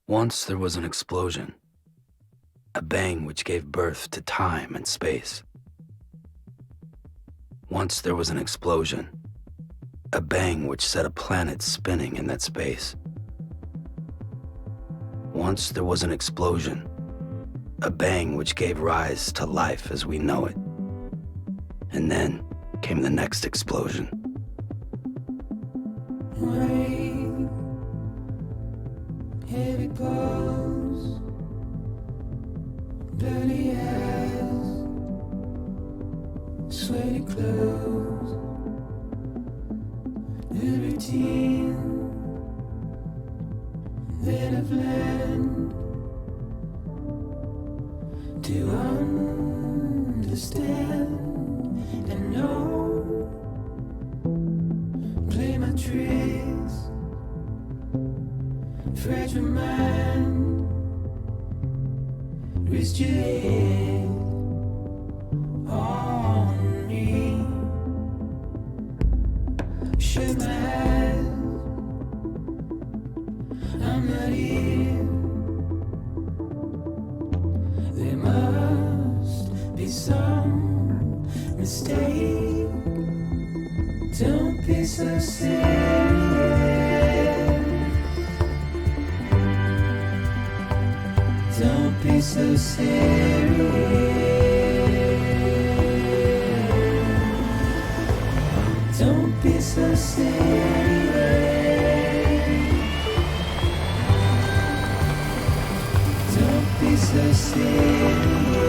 Once there was an explosion, a bang which gave birth to time and space. Once there was an explosion, a bang which set a planet spinning in that space. Once there was an explosion, a bang which gave rise to life as we know it. And then came the next explosion. Rain, heavy clothes, dirty eyes, sweaty clothes, the routine that I've learned to understand and know. Play my tricks, fragile mind, risk your head on me. Shut my eyes, I'm not here. There must be some mistake. Don't be so serious. Don't be so serious. Don't be so serious. Don't be so serious.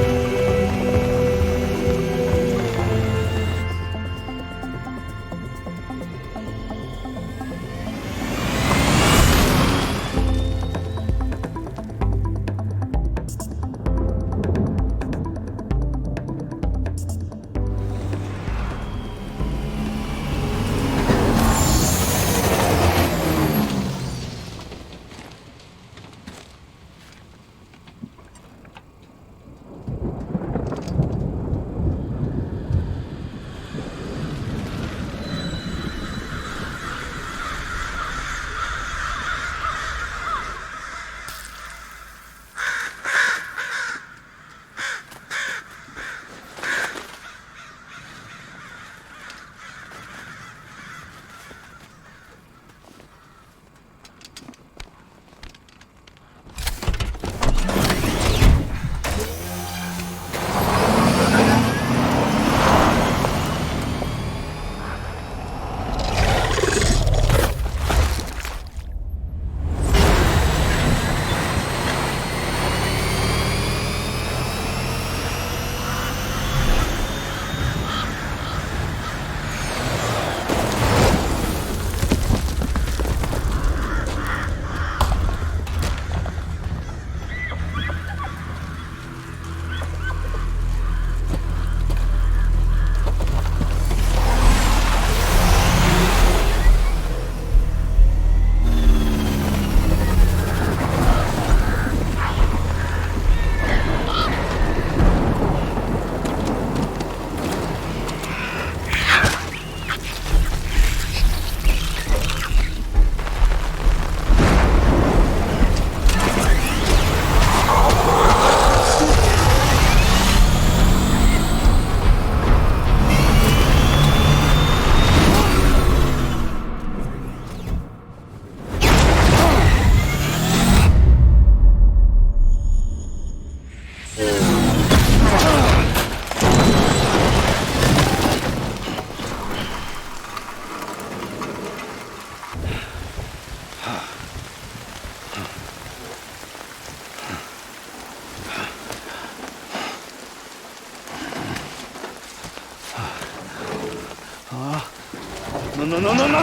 No.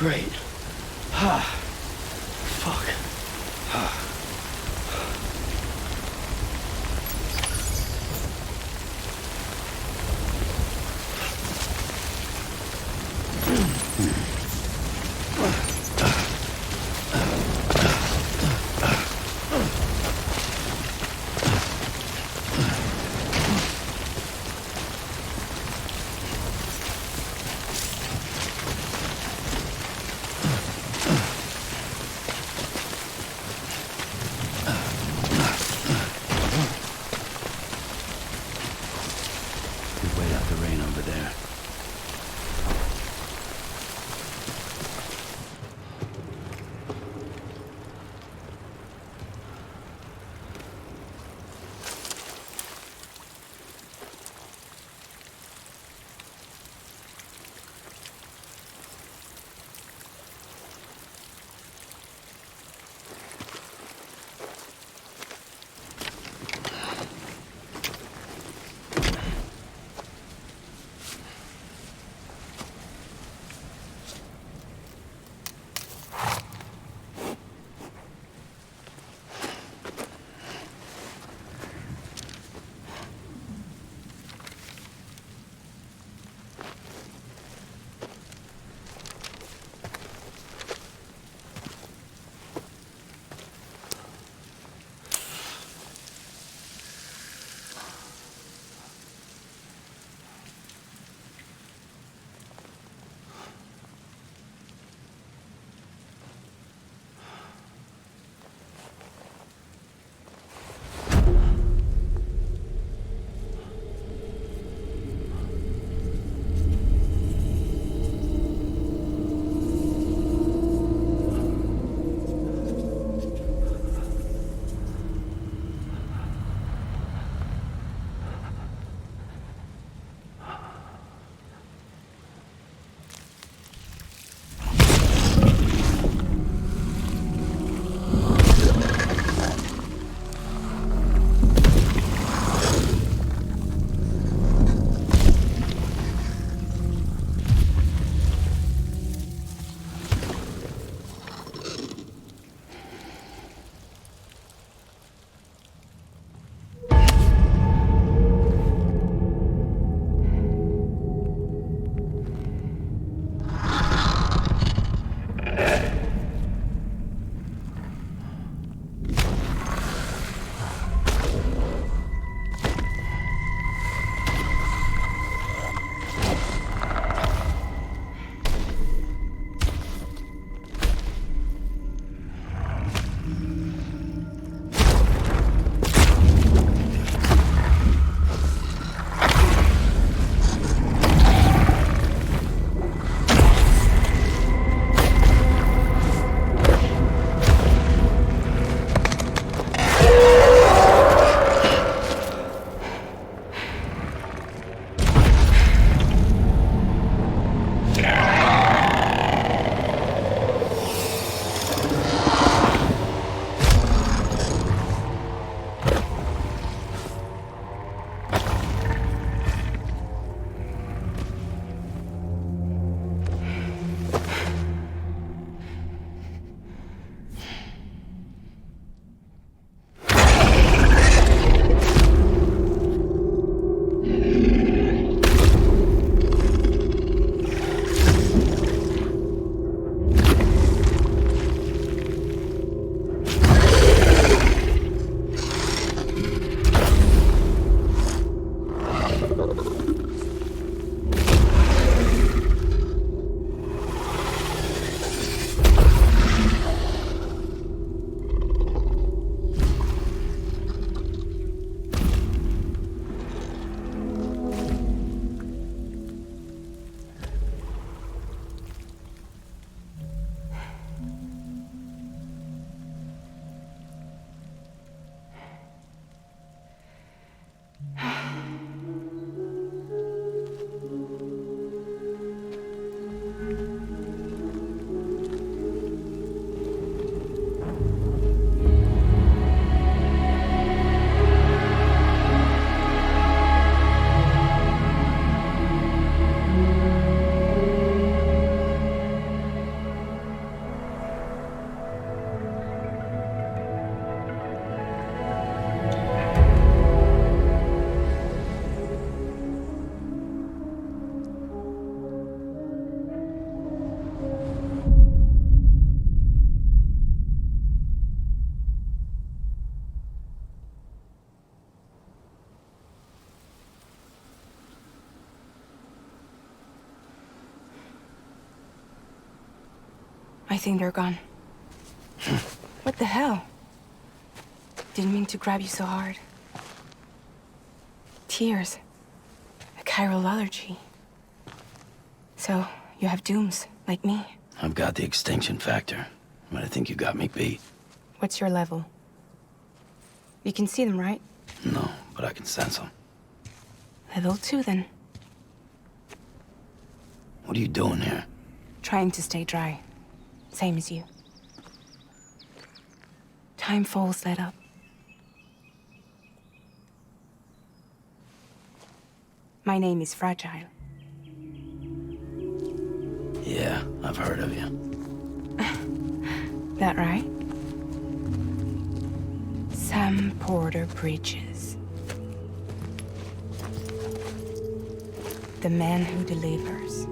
Great. Fuck. I think they're gone. What the hell? Didn't mean to grab you so hard. Tears. A chiral allergy. So, you have dooms, like me. I've got the extinction factor, but I think you got me beat. What's your level? You can see them, right? No, but I can sense them. Level 2, then. What are you doing here? Trying to stay dry. Same as you. Time falls let up. My name is Fragile. Yeah, I've heard of you. That right? Sam Porter Bridges. The man who delivers.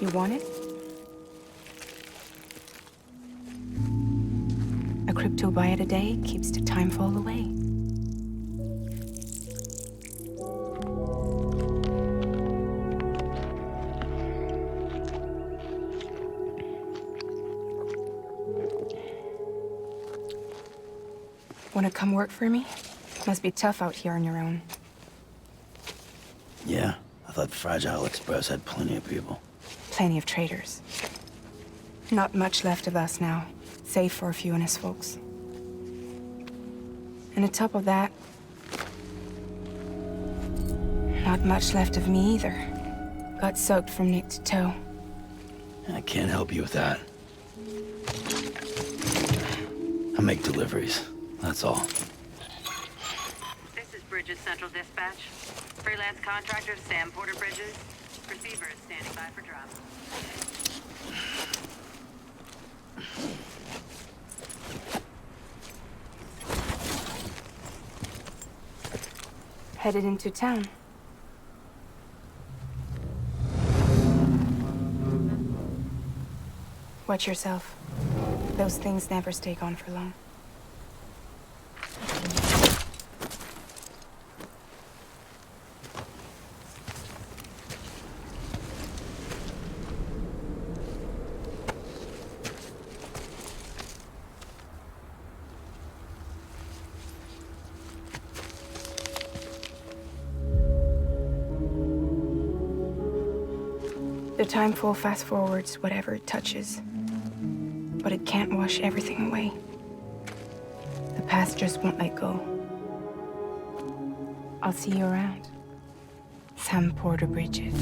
You want it? A crypto bite a day keeps the time fall away. Wanna come work for me? Must be tough out here on your own. Yeah, I thought Fragile Express had plenty of people. Plenty of traitors. Not much left of us now, save for a few honest folks. And on top of that, not much left of me either. Got soaked from neck to toe. I can't help you with that. I make deliveries, that's all. This is Bridget Central Dispatch. Freelance contractor Sam Porter Bridges. Receiver is standing by for drop. Headed into town. Watch yourself. Those things never stay gone for long. The timefall fast forwards whatever it touches, but it can't wash everything away. The past just won't let go. I'll see you around. Sam Porter Bridges.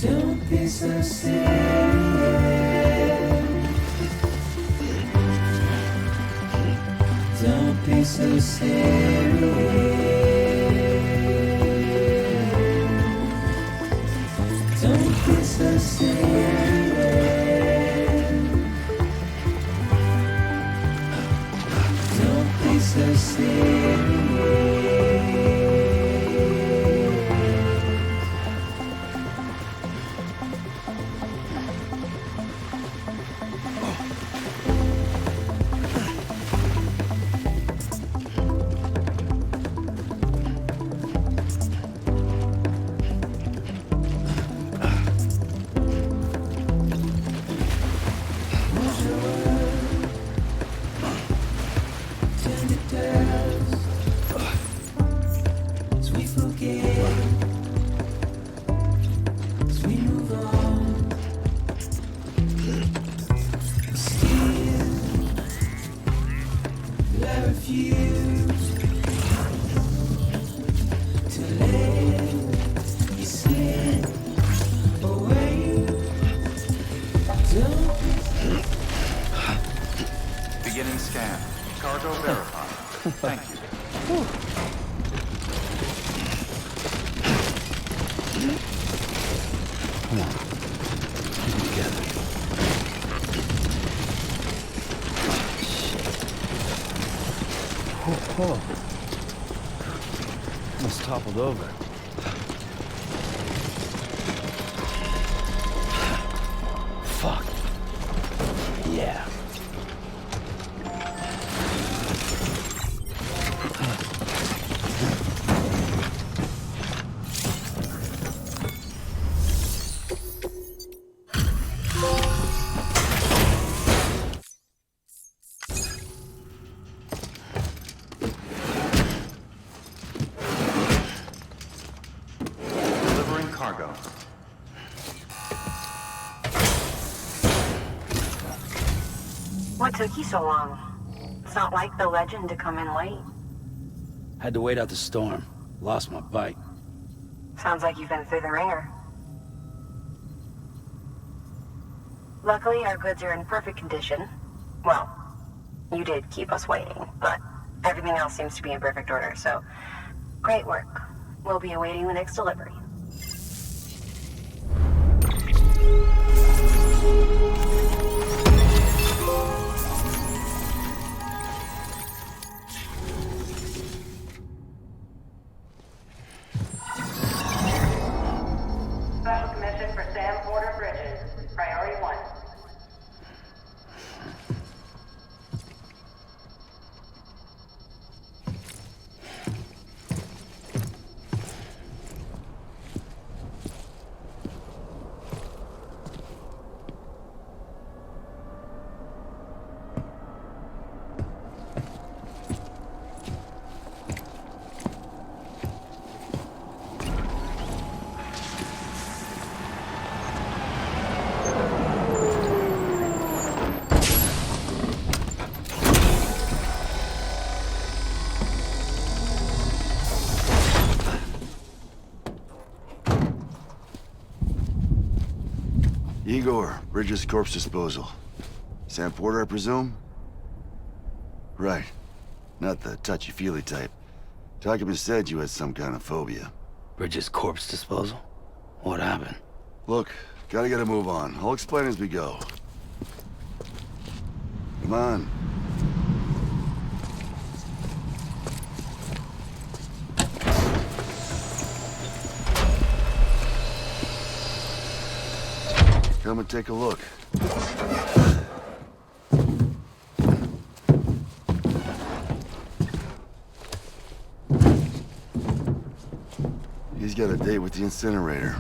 Don't be so serious. Don't be so serious. Don't be so serious. Don't be so serious. Beginning scan. Cargo verified. Thank you. Come on. Keep it together. Oh. Almost toppled over. Fuck. Yeah. Delivering cargo. What took you so long? It's not like the legend to come in late. Had to wait out the storm. Lost my bike. Sounds like you've been through the ringer. Luckily, our goods are in perfect condition. Well, you did keep us waiting, but everything else seems to be in perfect order, so great work. We'll be awaiting the next delivery. Special commission for Sam Porter Bridges. Priority 1. Igor, Bridget's corpse disposal. Sam Porter, I presume? Right. Not the touchy-feely type. Document said you had some kind of phobia. Bridget's corpse disposal? What happened? Look, gotta get a move on. I'll explain as we go. Come on. Come and take a look. He's got a date with the incinerator.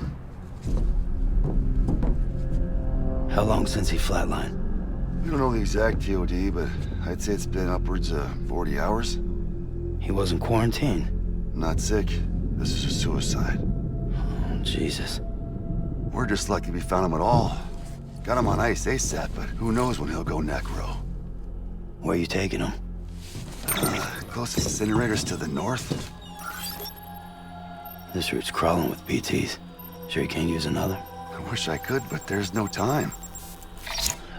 How long since he flatlined? We don't know the exact TOD, but I'd say it's been upwards of 40 hours. He wasn't quarantined. Not sick. This is a suicide. Oh, Jesus. We're just lucky we found him at all. Got him on ice ASAP, but who knows when he'll go necro. Where you taking him? Closest incinerator's to the north. This route's crawling with PTs. Sure you can't use another? I wish I could, but there's no time.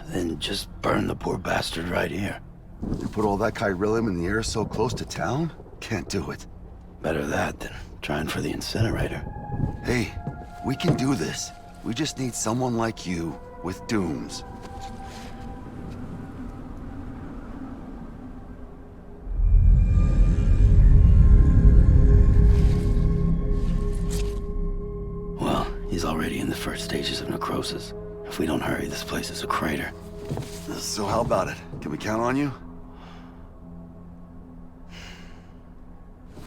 Then just burn the poor bastard right here. You put all that chiralium in the air so close to town? Can't do it. Better that than trying for the incinerator. Hey, we can do this. We just need someone like you with dooms. Well, he's already in the first stages of necrosis. If we don't hurry, this place is a crater. So how about it? Can we count on you?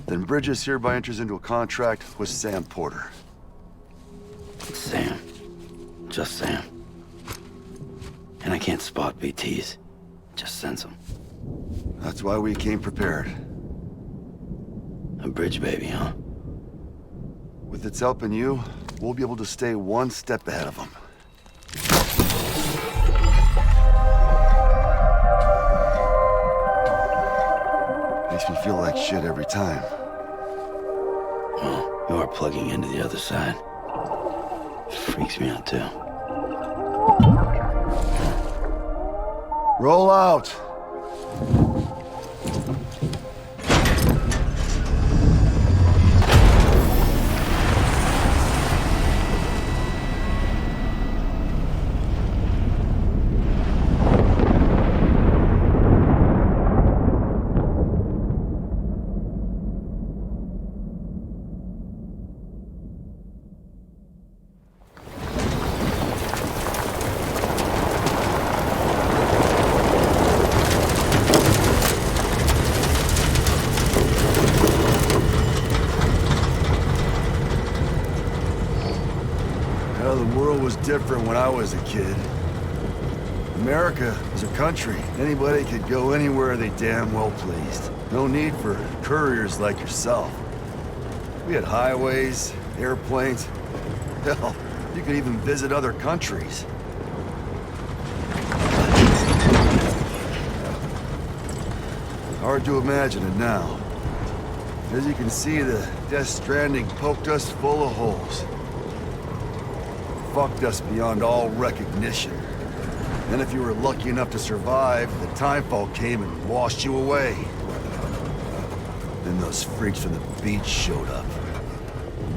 Then Bridget hereby enters into a contract with Sam Porter. Sam. Just Sam. And I can't spot BTs. Just sense them. That's why we came prepared. A bridge baby, huh? With its help and you, we'll be able to stay one step ahead of them. Makes me feel like shit every time. Well, you are plugging into the other side. Freaks me out too. Roll out! Different when I was a kid. America was a country. Anybody could go anywhere they damn well pleased. No need for couriers like yourself. We had highways, airplanes. Hell, you could even visit other countries. Hard to imagine it now. As you can see, the Death Stranding poked us full of holes. Fucked us beyond all recognition. Then if you were lucky enough to survive, the timefall came and washed you away. Then those freaks from the beach showed up.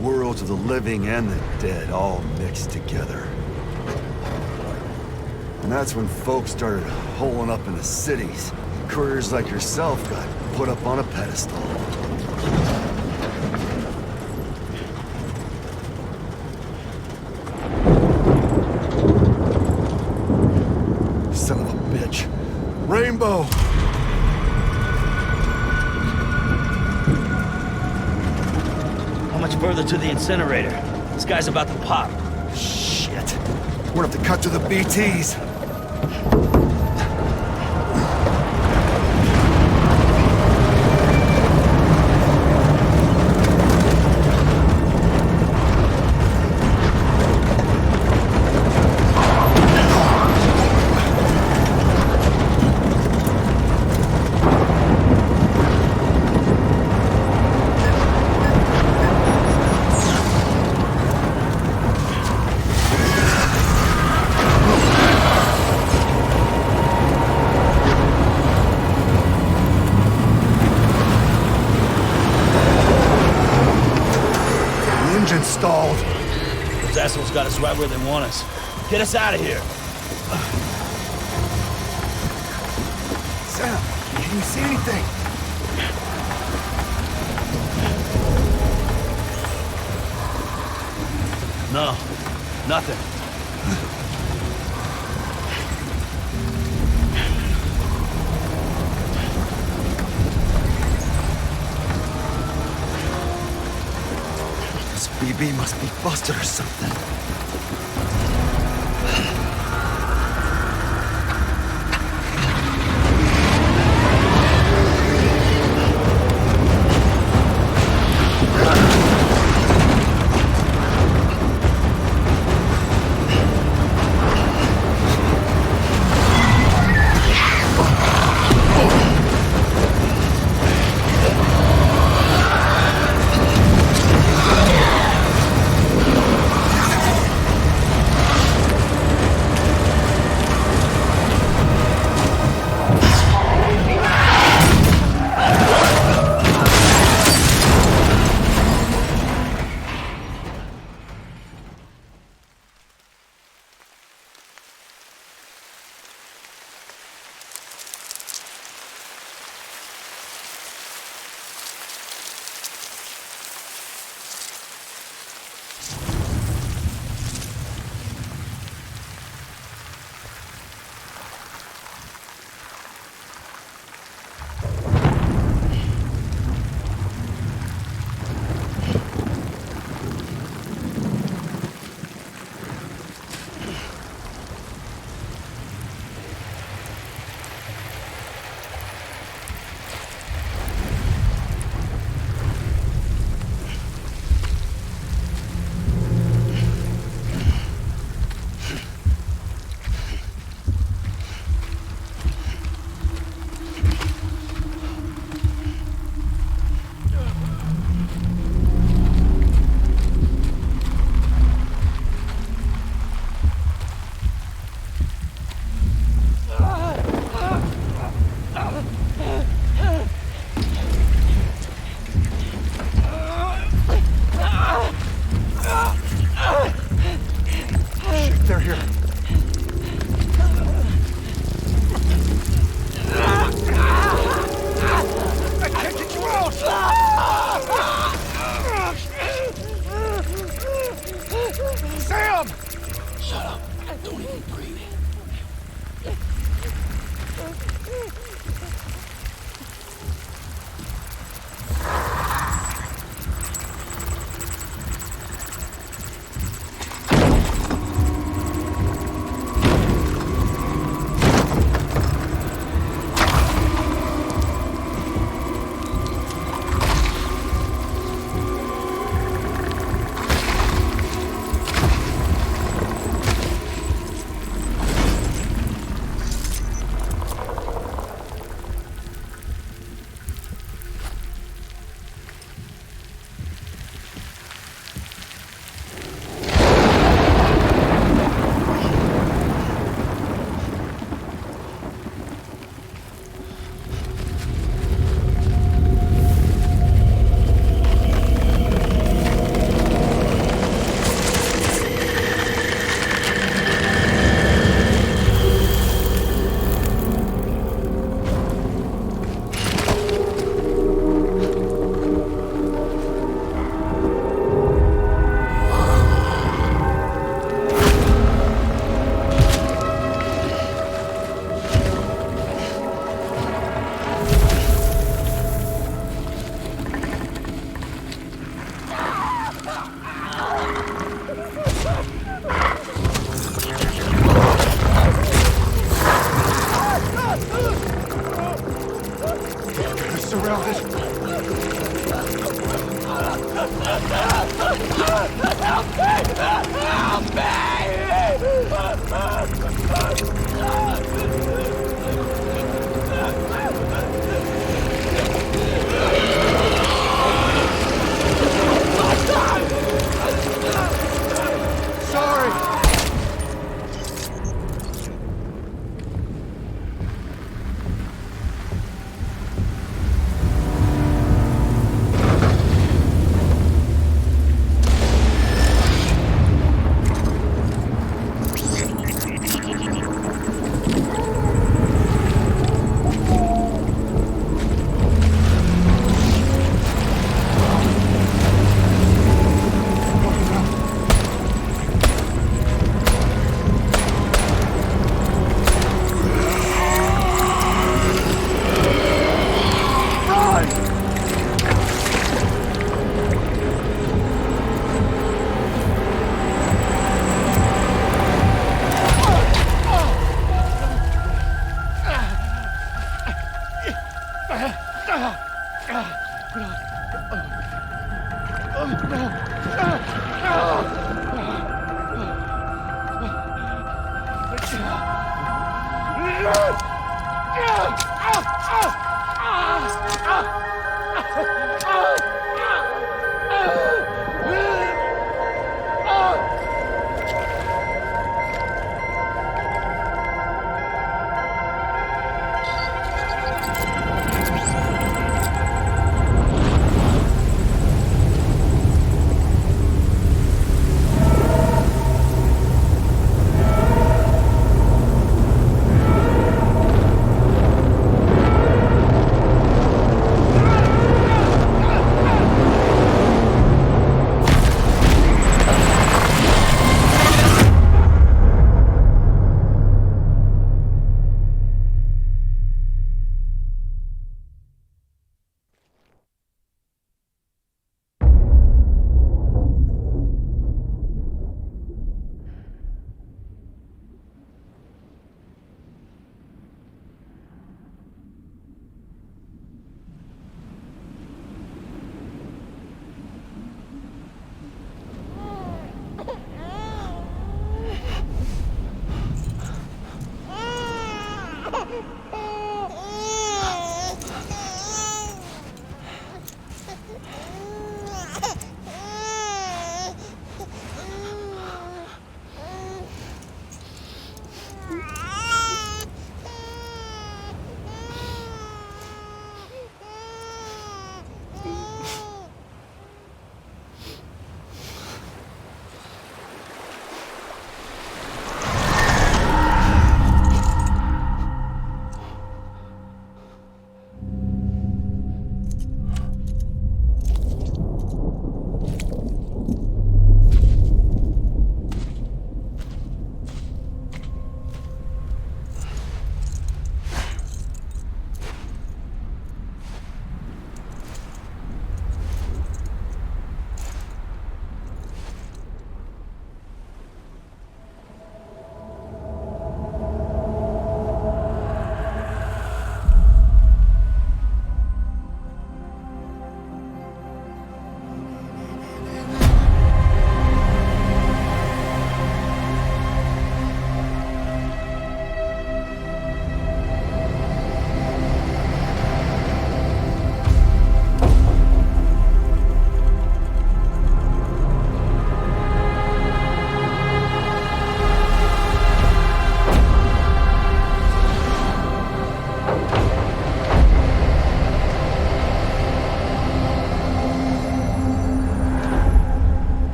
Worlds of the living and the dead all mixed together. And that's when folks started holing up in the cities. Couriers like yourself got put up on a pedestal. Son of a bitch. Rainbow! How much further to the incinerator? This guy's about to pop. Shit. We're gonna have to cut to the BTs. Stalled. Those assholes got us right where they want us. Get us out of here. Sam, can you see anything? No, nothing. BB must be busted or something.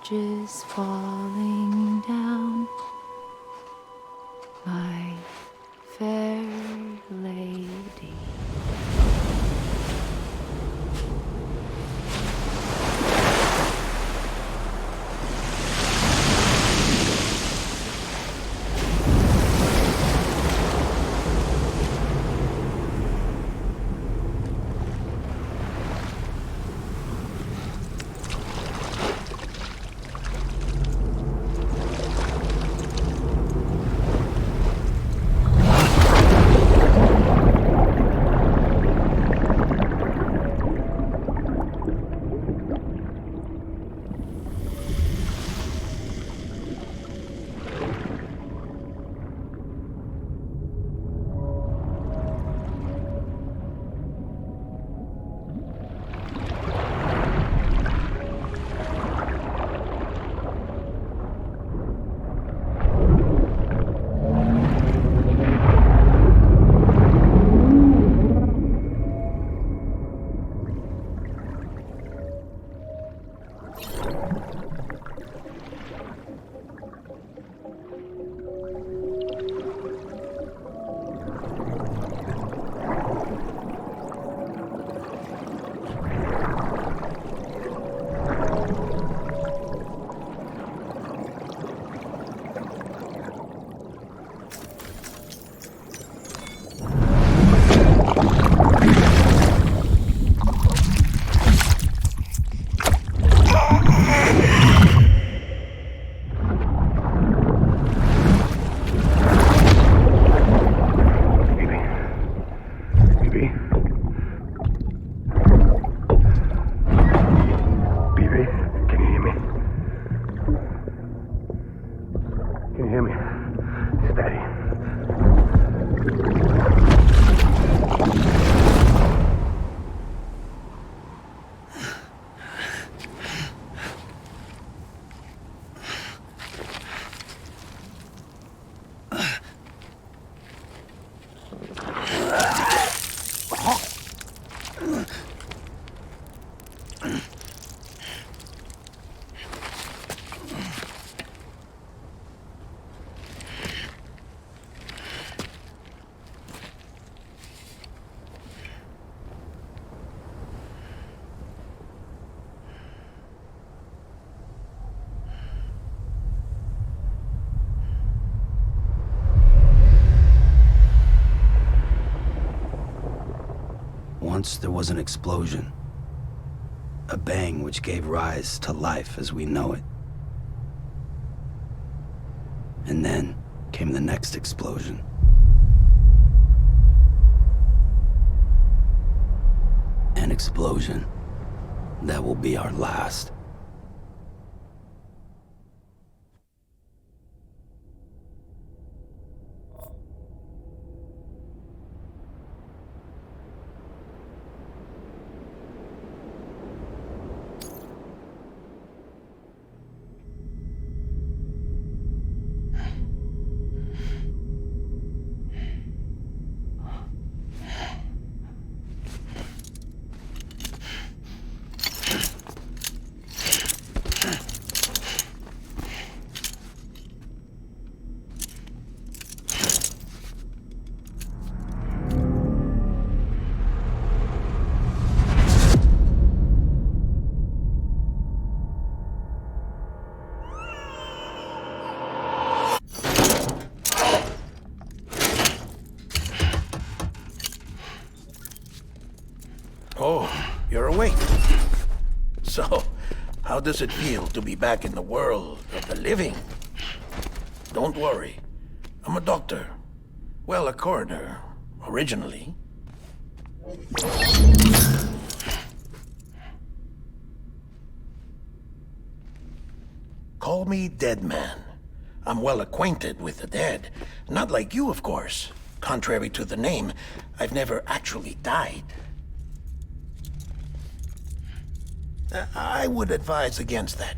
bridges falling down, my fair lady. Once there was an explosion. A bang which gave rise to life as we know it. And then came the next explosion. An explosion that will be our last. Oh, you're awake. So, how does it feel to be back in the world of the living? Don't worry. I'm a doctor. Well, a coroner, originally. Call me Deadman. I'm well acquainted with the dead. Not like you, of course. Contrary to the name, I've never actually died. I would advise against that.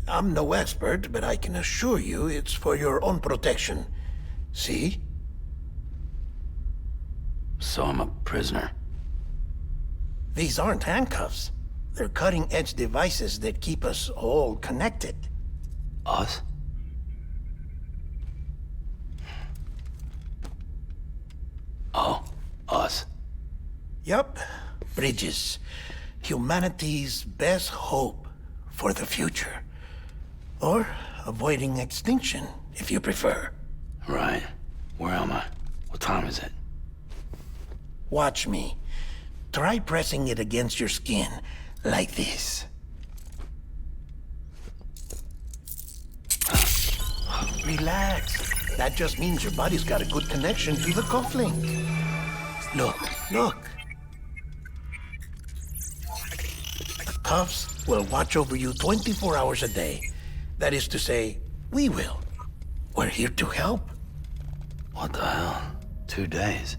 I'm no expert, but I can assure you it's for your own protection. See? So I'm a prisoner. These aren't handcuffs. They're cutting-edge devices that keep us all connected. Us? Oh, us. Yup. Bridges. Humanity's best hope for the future. Or avoiding extinction, if you prefer. Right. Where am I? What time is it? Watch me. Try pressing it against your skin, like this. Relax. That just means your body's got a good connection to the cufflink. Look, look. The cuffs will watch over you 24 hours a day. That is to say, we will. We're here to help. What the hell? 2 days?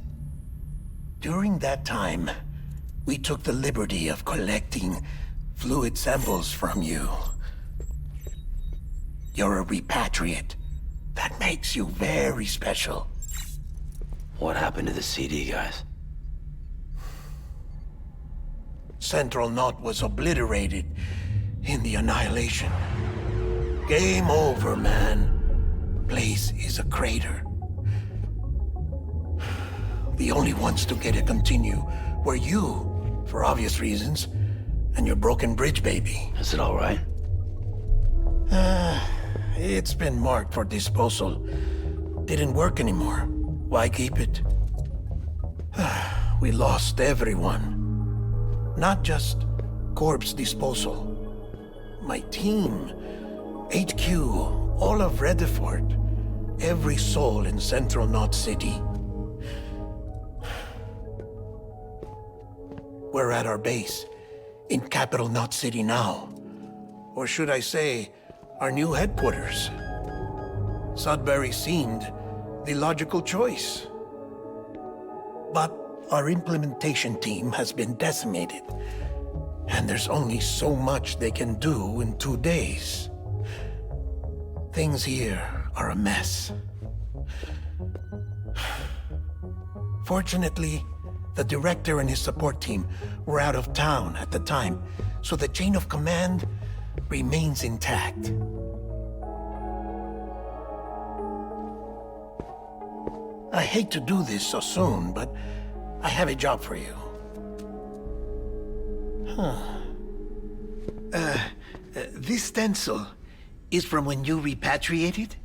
During that time, we took the liberty of collecting fluid samples from you. You're a repatriate. That makes you very special. What happened to the CD guys? Central Knot was obliterated in the Annihilation. Game over, man. Place is a crater. The only ones to get to continue were you, for obvious reasons, and your broken bridge baby. Is it all right? It's been marked for disposal. Didn't work anymore. Why keep it? We lost everyone. Not just corpse disposal. My team, HQ, all of Redefort, every soul in Central Knot City. We're at our base, in Capital Knot City now. Or should I say, our new headquarters. Sudbury seemed the logical choice. But our implementation team has been decimated, and there's only so much they can do in 2 days. Things here are a mess. Fortunately, the director and his support team were out of town at the time, so the chain of command remains intact. I hate to do this so soon, but I have a job for you. This stencil is from when you repatriated?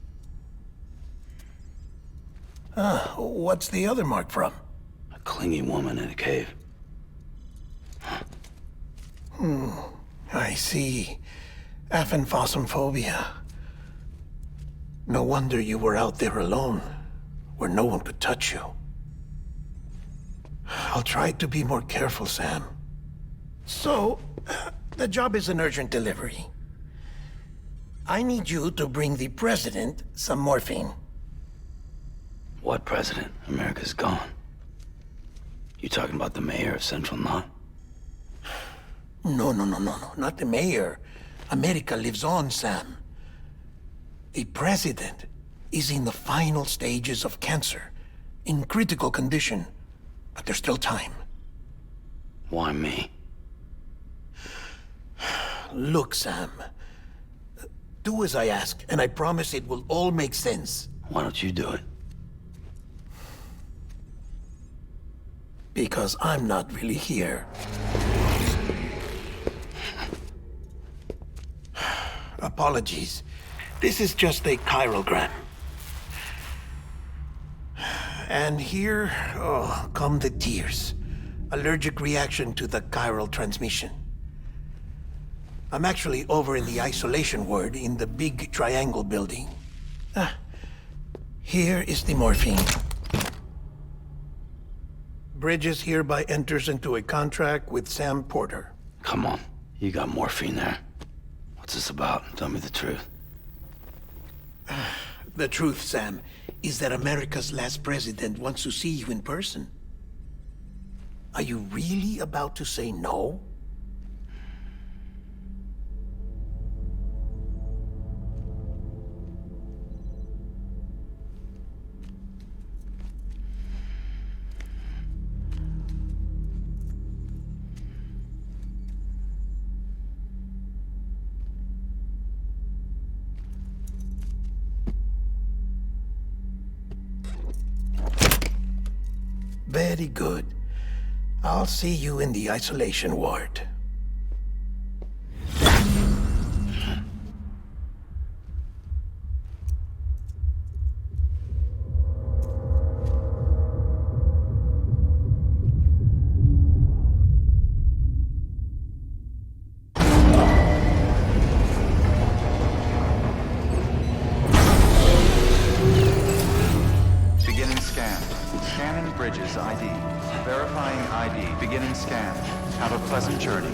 What's the other mark from? A clingy woman in a cave. I see. Aphenphosmphobia. No wonder you were out there alone, where no one could touch you. I'll try to be more careful, Sam. So, the job is an urgent delivery. I need you to bring the president some morphine. What president? America's gone. You talking about the mayor of Central Knot? No, not the mayor. America lives on, Sam. The president is in the final stages of cancer, in critical condition, but there's still time. Why me? Look, Sam. Do as I ask, and I promise it will all make sense. Why don't you do it? Because I'm not really here. Apologies. This is just a chiralgram. And here, come the tears. Allergic reaction to the chiral transmission. I'm actually over in the isolation ward in the big triangle building. Here is the morphine. Bridges hereby enters into a contract with Sam Porter. Come on. You got morphine there. What's this about? Tell me the truth. The truth, Sam, is that America's last president wants to see you in person. Are you really about to say no? Very good. I'll see you in the isolation ward. Beginning scan. Scanning Bridges ID. Verifying ID. Beginning scan. Have a pleasant journey.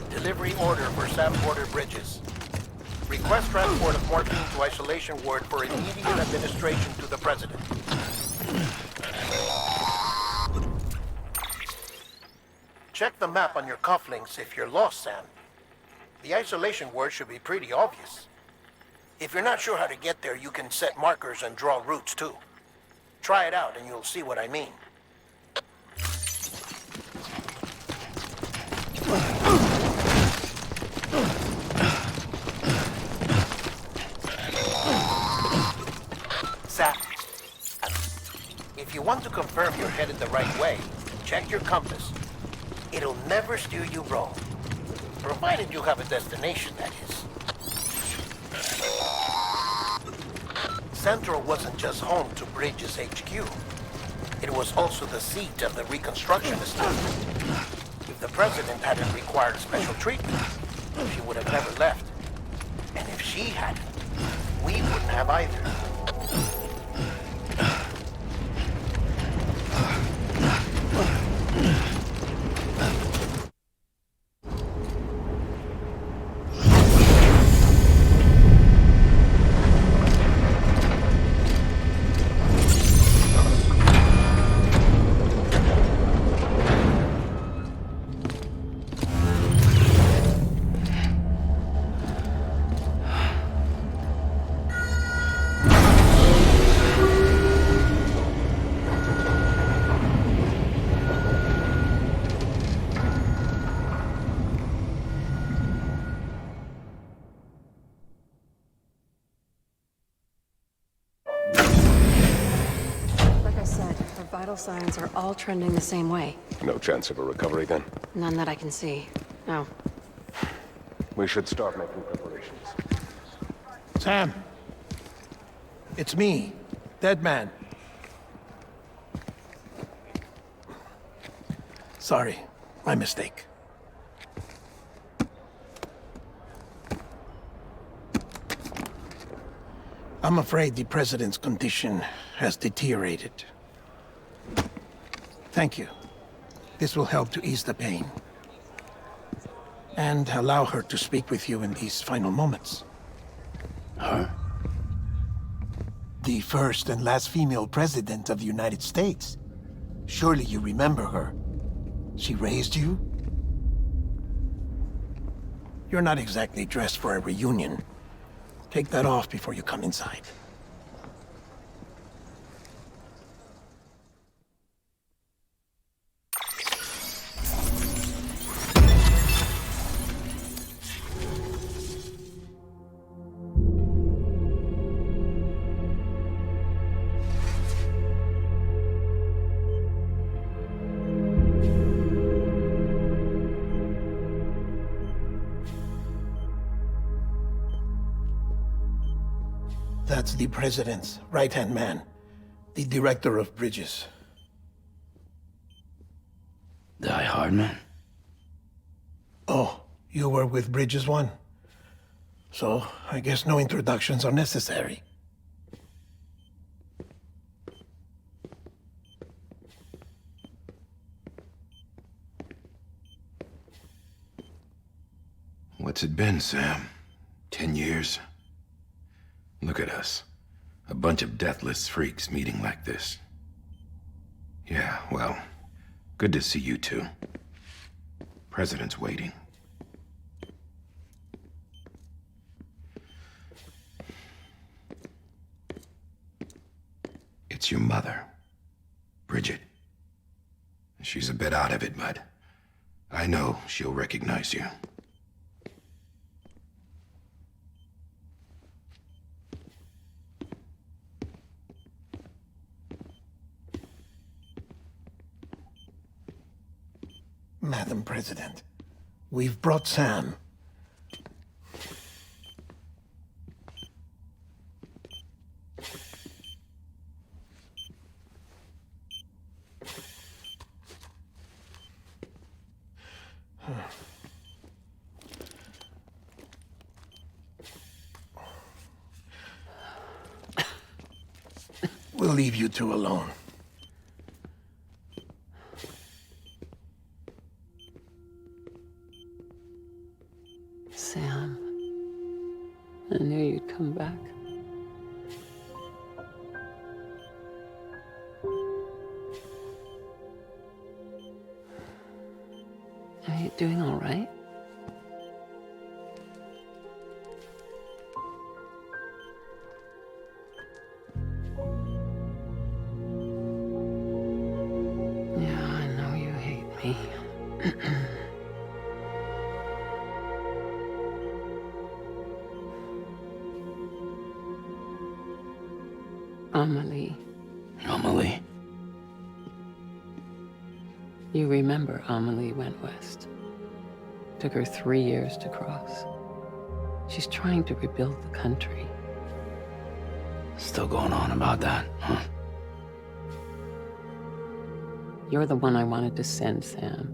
Delivery order for Sam Porter Bridges. Request transport of morphine to isolation ward for immediate administration to the President. Check the map on your cufflinks if you're lost, Sam. The isolation word should be pretty obvious. If you're not sure how to get there, you can set markers and draw routes too. Try it out and you'll see what I mean. Sam, if you want to confirm you're headed the right way, check your compass. It'll never steer you wrong. Provided you have a destination, that is. Central wasn't just home to Bridges HQ. It was also the seat of the Reconstructionist movement. If the President hadn't required special treatment, she would have never left. And if she hadn't, we wouldn't have either. Vital signs are all trending the same way. No chance of a recovery then? None that I can see. No. We should start making preparations. Sam. It's me, Deadman. Sorry, my mistake. I'm afraid the President's condition has deteriorated. Thank you. This will help to ease the pain. And allow her to speak with you in these final moments. Her? The first and last female president of the United States. Surely you remember her. She raised you? You're not exactly dressed for a reunion. Take that off before you come inside. That's the President's right-hand man, the director of Bridges. Die Hard Man? Oh, you were with Bridges 1? So, I guess no introductions are necessary. What's it been, Sam? 10 years? Look at us. A bunch of deathless freaks meeting like this. Yeah, well, good to see you two. President's waiting. It's your mother, Bridget. She's a bit out of it, but I know she'll recognize you. President. We've brought Sam. We'll leave you two alone. Sam, I knew you'd come back. Are you doing all right? Yeah, I know you hate me. Amelie. Amelie? You remember Amelie went west. Took her 3 years to cross. She's trying to rebuild the country. Still going on about that, huh? You're the one I wanted to send, Sam.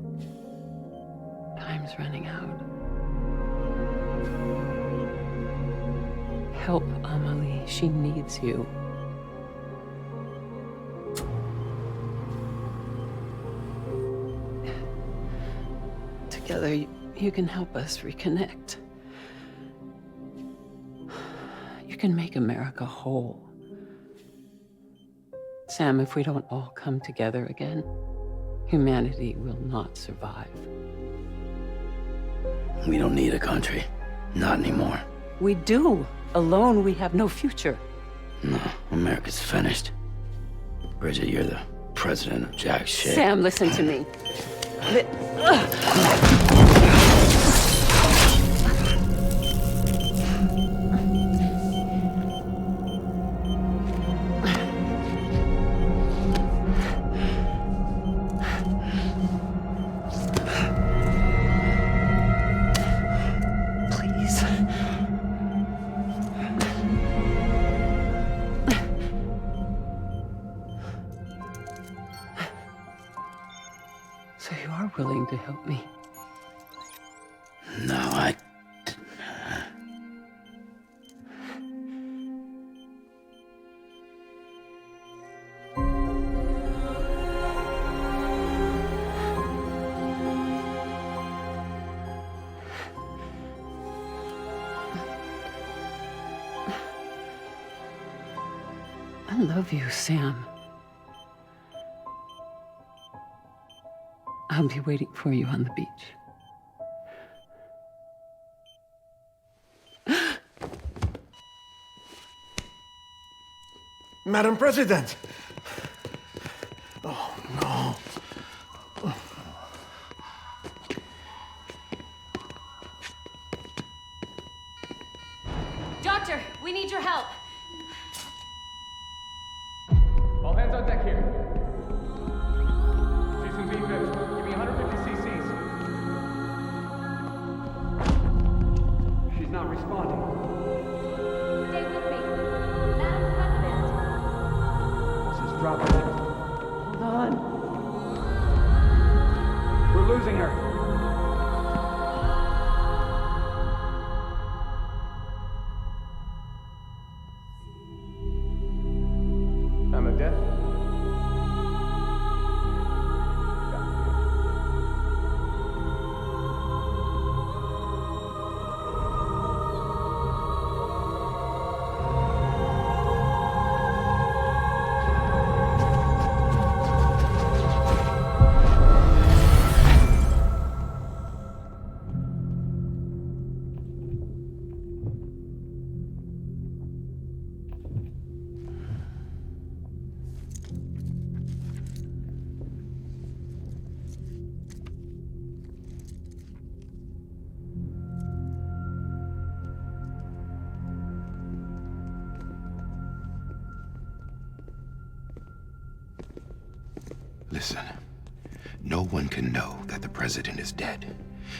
Time's running out. Help Amelie. She needs you. Together, you can help us reconnect. You can make America whole. Sam, if we don't all come together again, humanity will not survive. We don't need a country. Not anymore. We do. Alone, we have no future. No, America's finished. Bridget, you're the president of jack shit. Sam, listen to me. Please. So you are willing to help me? No, I... I love you, Sam. I'll be waiting for you on the beach. Madam President! Oh, no. Doctor, we need your help. All hands on deck here. She's in V-Viv. Give me 150 cc's. She's not responding. Stay with me. Madam President. This is dropping. Hold on. We're losing her. Time of death? Listen, no one can know that the president is dead.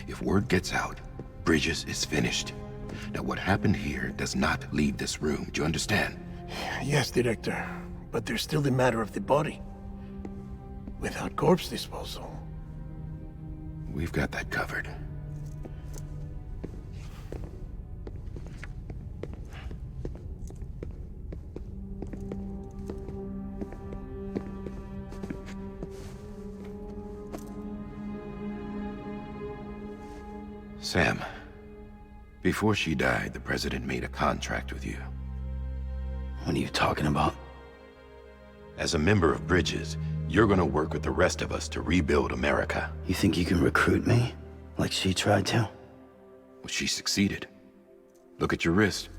If word gets out, Bridges is finished. Now, what happened here does not leave this room. Do you understand? Yes, Director. But there's still the matter of the body. Without corpse disposal. We've got that covered. Sam, before she died, the president made a contract with you. What are you talking about? As a member of Bridges, you're gonna work with the rest of us to rebuild America. You think you can recruit me? Like she tried to? Well, she succeeded. Look at your wrist.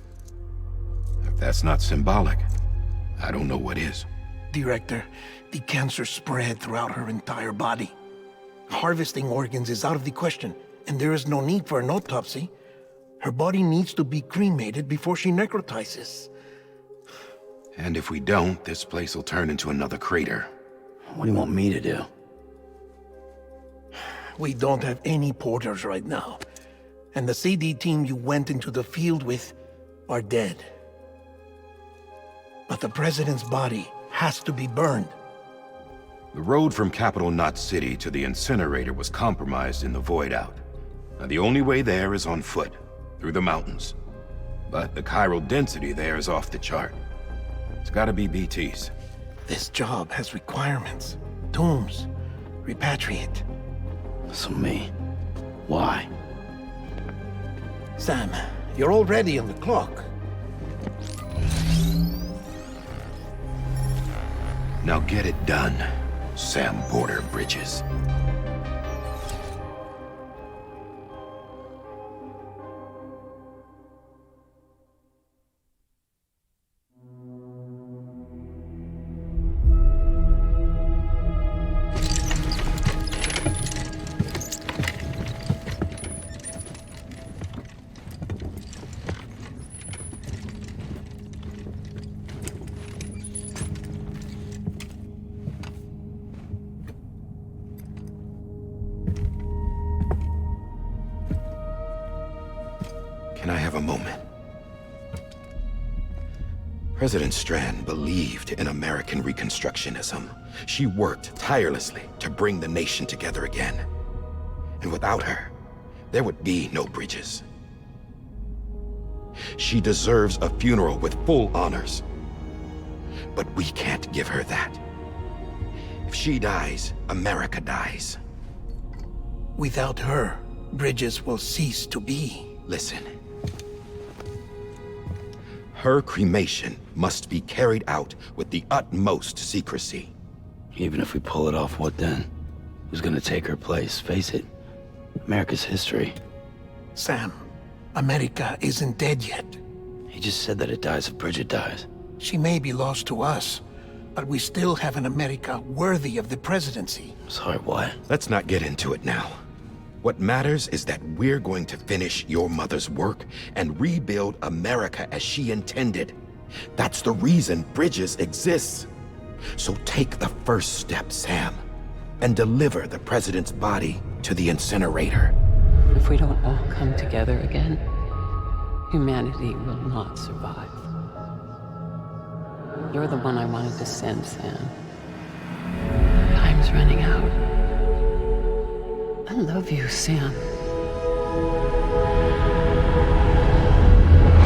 If that's not symbolic, I don't know what is. Director, the cancer spread throughout her entire body. Harvesting organs is out of the question, and there is no need for an autopsy. Her body needs to be cremated before she necrotizes. And if we don't, this place will turn into another crater. What do you want me to do? We don't have any porters right now. And the CD team you went into the field with are dead. But the president's body has to be burned. The road from Capital Knot City to the incinerator was compromised in the void out. Now, the only way there is on foot, through the mountains. But the chiral density there is off the chart. It's gotta be BTs. This job has requirements. Tombs. Repatriate. So me? Why? Sam, you're already on the clock. Now get it done, Sam Porter Bridges. Can I have a moment? President Strand believed in American Reconstructionism. She worked tirelessly to bring the nation together again. And without her, there would be no Bridges. She deserves a funeral with full honors. But we can't give her that. If she dies, America dies. Without her, Bridges will cease to be. Listen. Her cremation must be carried out with the utmost secrecy. Even if we pull it off, what then? Who's gonna take her place? Face it, America's history. Sam, America isn't dead yet. He just said that it dies if Bridget dies. She may be lost to us, but we still have an America worthy of the presidency. Sorry, what? Let's not get into it now. What matters is that we're going to finish your mother's work and rebuild America as she intended. That's the reason Bridges exists. So take the first step, Sam, and deliver the president's body to the incinerator. If we don't all come together again, humanity will not survive. You're the one I wanted to send, Sam. Time's running out. I love you, Sam.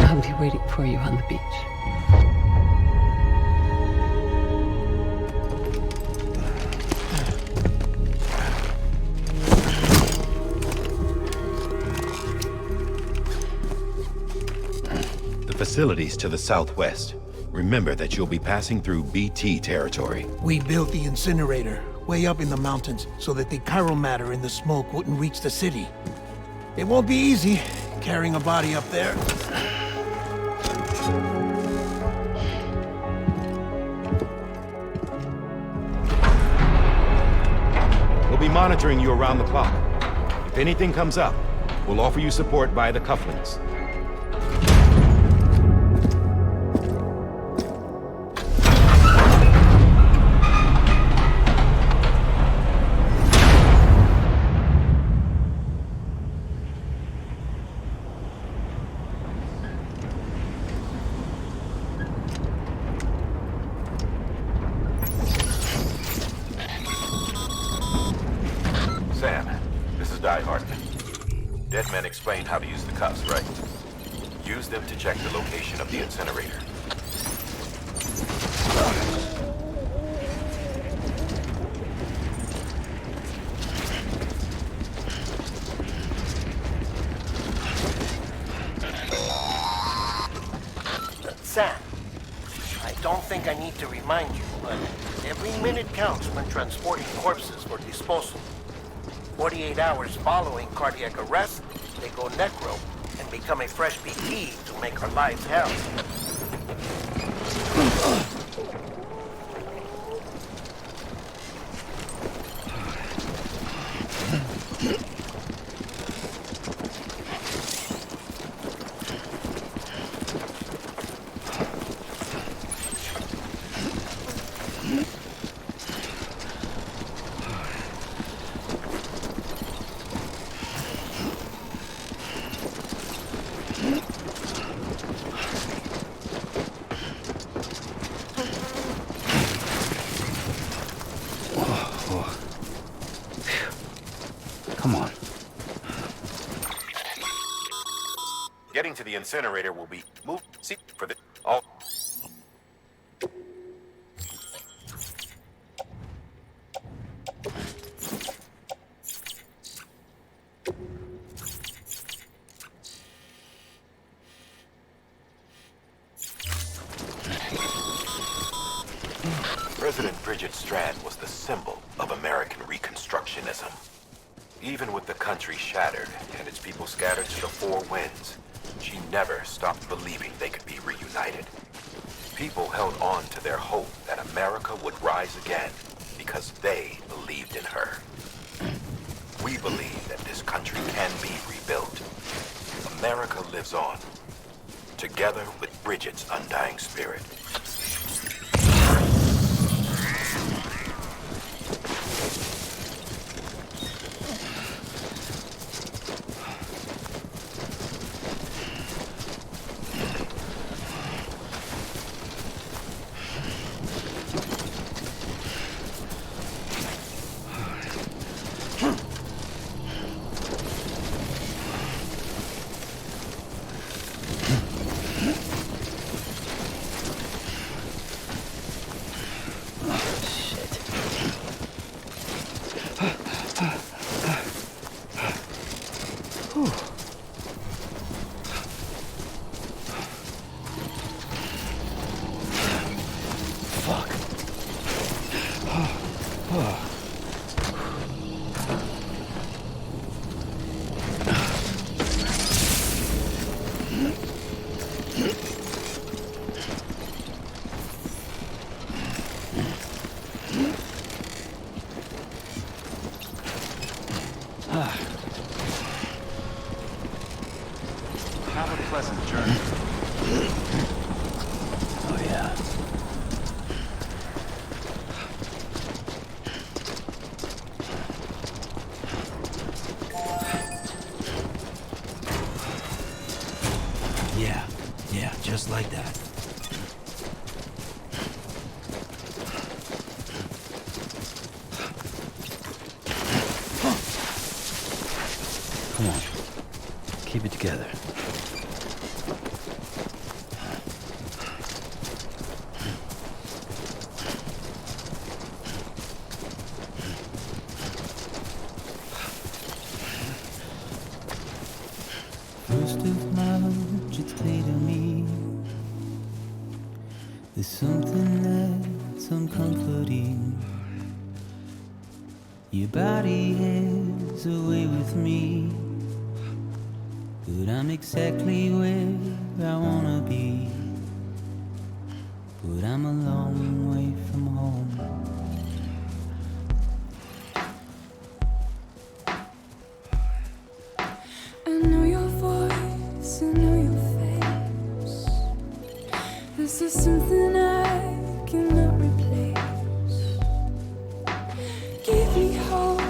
I'll be waiting for you on the beach. The facilities to the southwest. Remember that you'll be passing through BT territory. We built the incinerator way up in the mountains so that the chiral matter in the smoke wouldn't reach the city. It won't be easy carrying a body up there. We'll be monitoring you around the clock. If anything comes up, we'll offer you support via the cufflinks. Deadman explained how to use the cuffs, right? Use them to check the location of the incinerator. Sam, I don't think I need to remind you, but every minute counts when transporting corpses for disposal. 48 hours following cardiac arrest, they go necro and become a fresh BP to make our lives hell. Come on. Getting to the incinerator will be moved. See for the all. President Bridget Strand was the symbol of American Reconstructionism. Even with the country shattered and its people scattered to the four winds, she never stopped believing they could be reunited. People held on to their hope that America would rise again because they believed in her. We believe that this country can be rebuilt. America lives on, together with Bridget's undying spirit. Have a pleasant journey. Oh, yeah. Yeah, just like that. Come on. Keep it together. First of March, it's clear to me there's something that's uncomforting. Your body has a way with me, but I'm exactly where I wanna be. But I'm a long way from home. I know your voice, I know your face. This is something I cannot replace. Give me hope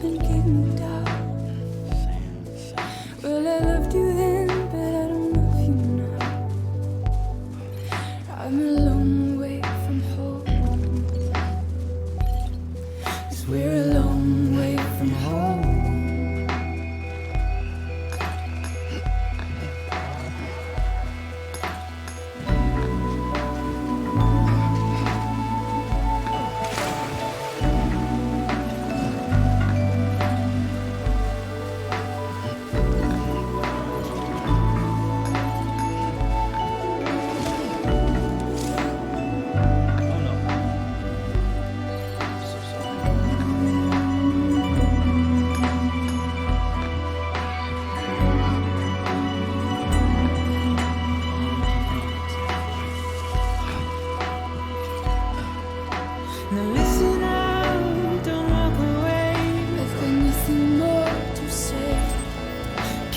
and give me doubt. Well, I loved you then, but I don't love you now. I'm a long way from home. 'Cause we're a long way from home.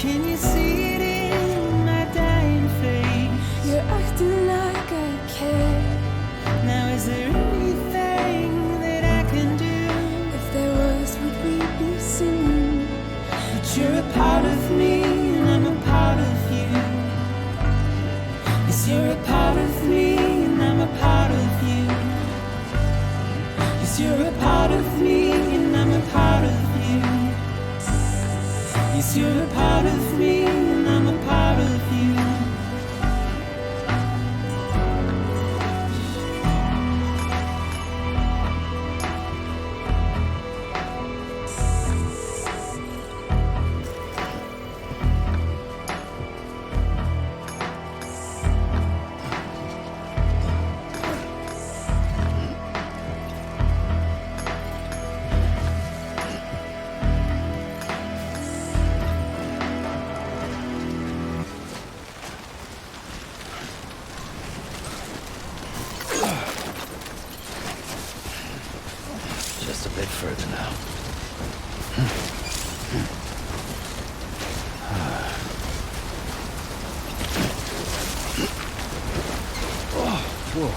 Can you see it in my dying face? You're acting like I care. Now is there anything that I can do? If there was, would we be singing? But you're a part of me, and I'm a part of you. Yes, you're a part of me, and I'm a part of you. Yes, you're a part of me, and I'm a part of you. Yes, you're a part of me, and I'm a part of you. Just a bit further now. Oh, whoa.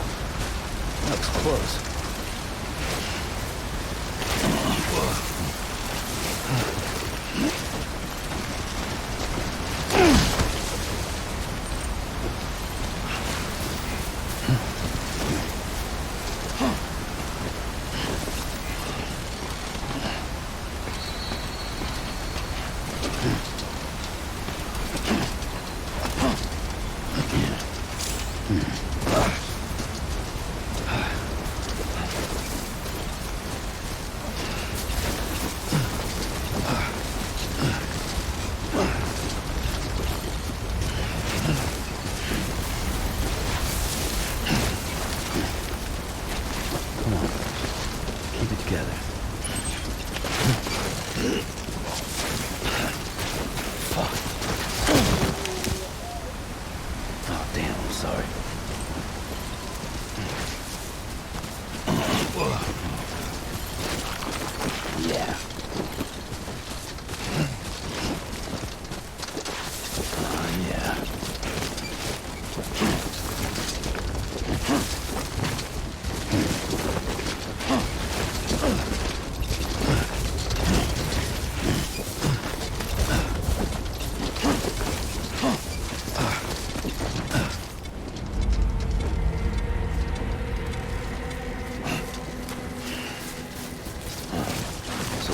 That was close.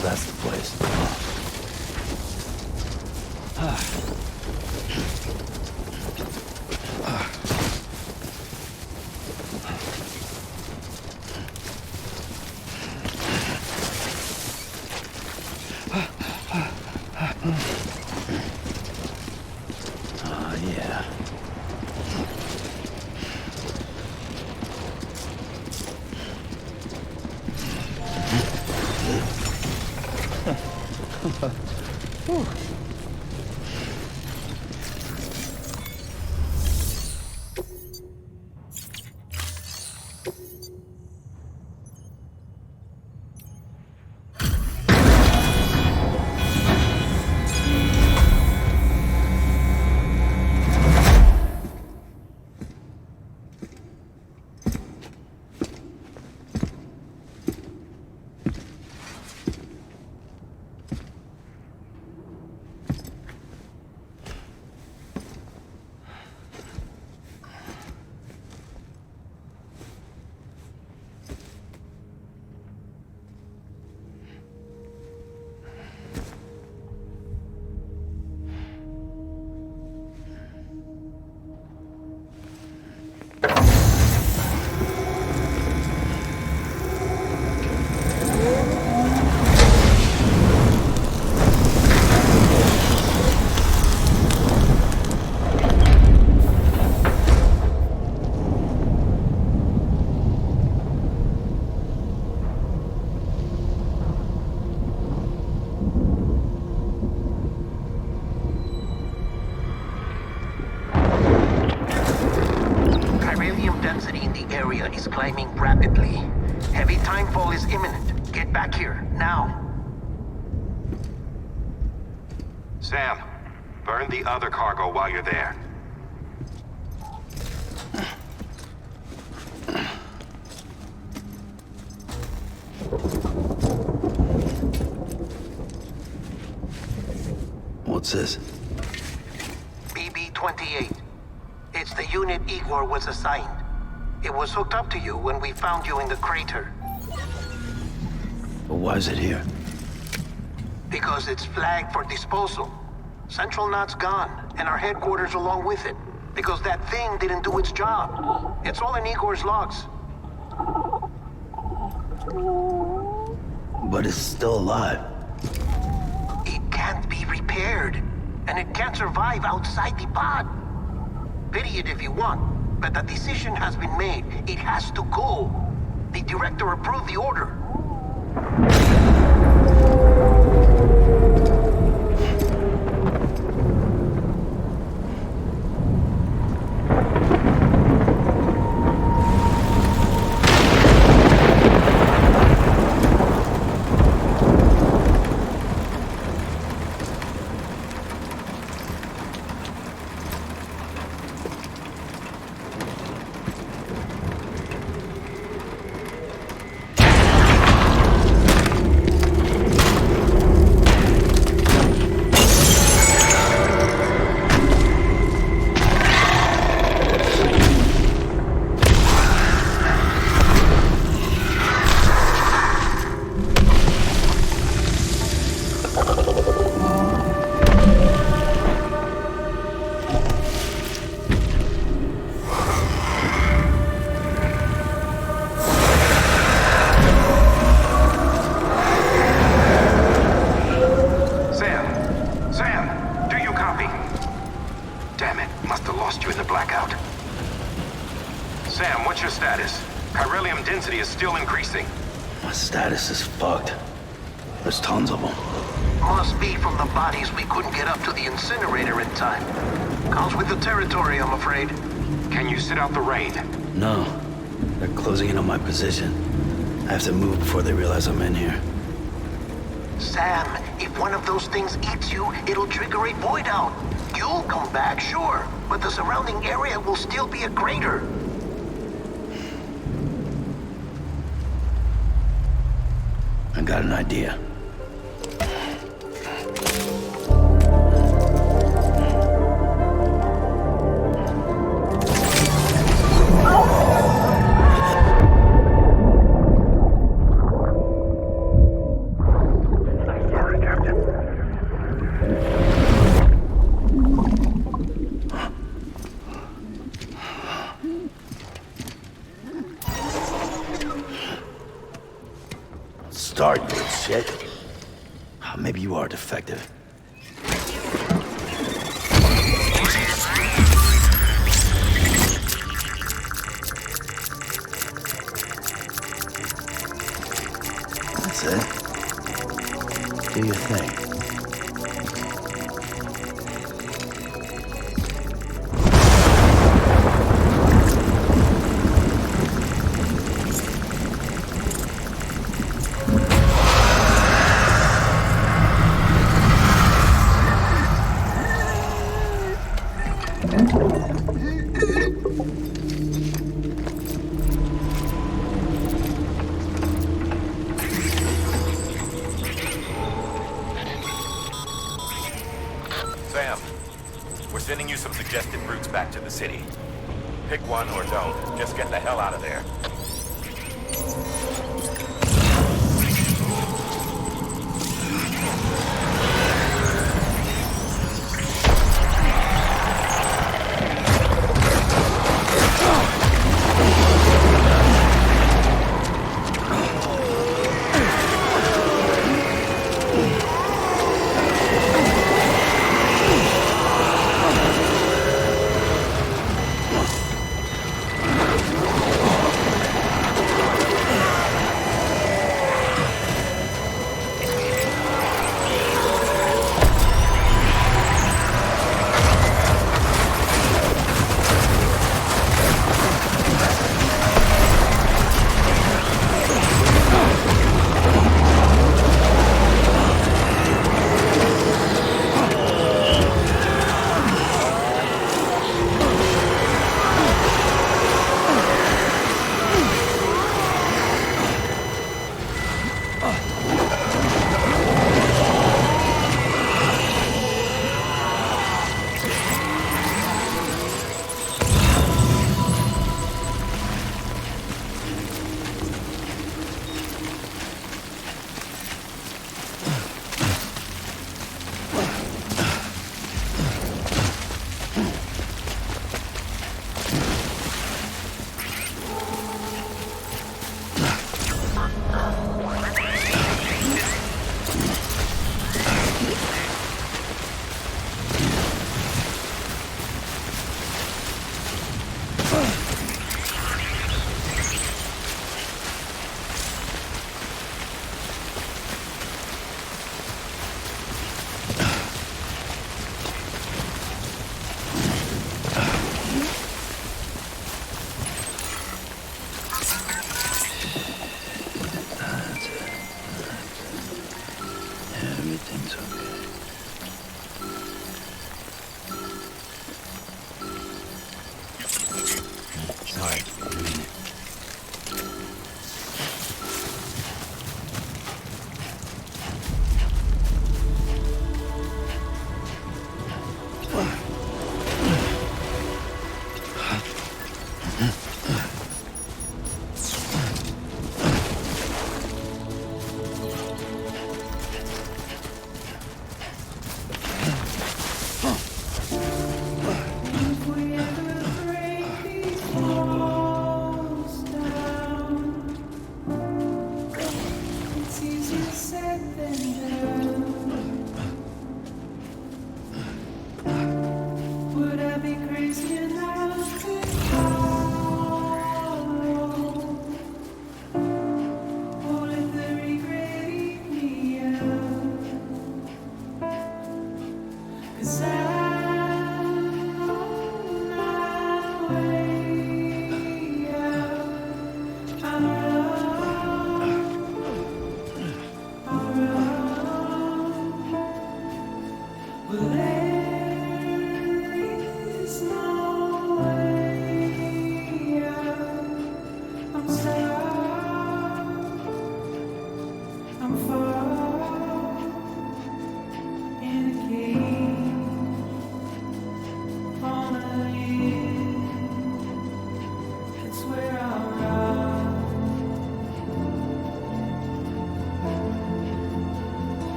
That's the place. Yeah. Climbing rapidly. Heavy timefall is imminent. Get back here, now. Sam, Burn the other cargo while you're there. What's this? BB-28. It's the unit Igor was assigned. It was hooked up to you when we found you in the crater. But why is it here? Because it's flagged for disposal. Central Knot's gone, and our headquarters along with it. Because that thing didn't do its job. It's all in Igor's logs. But it's still alive. It can't be repaired, and it can't survive outside the pod. Pity it if you want, but the decision has been made. It has to go. The director approved the order. My status is fucked. There's tons of them. Must be from the bodies we couldn't get up to the incinerator in time. Comes with the territory, I'm afraid. Can you sit out the rain? No. They're closing in on my position. I have to move before they realize I'm in here. Sam, if one of those things eats you, it'll trigger a void out. You'll come back, sure, but the surrounding area will still be a crater. I got an idea. Start, you shit. Maybe you are defective. That's it. Do your thing. Sending you some suggested routes back to the city. Pick one or don't. Just get the hell out of there.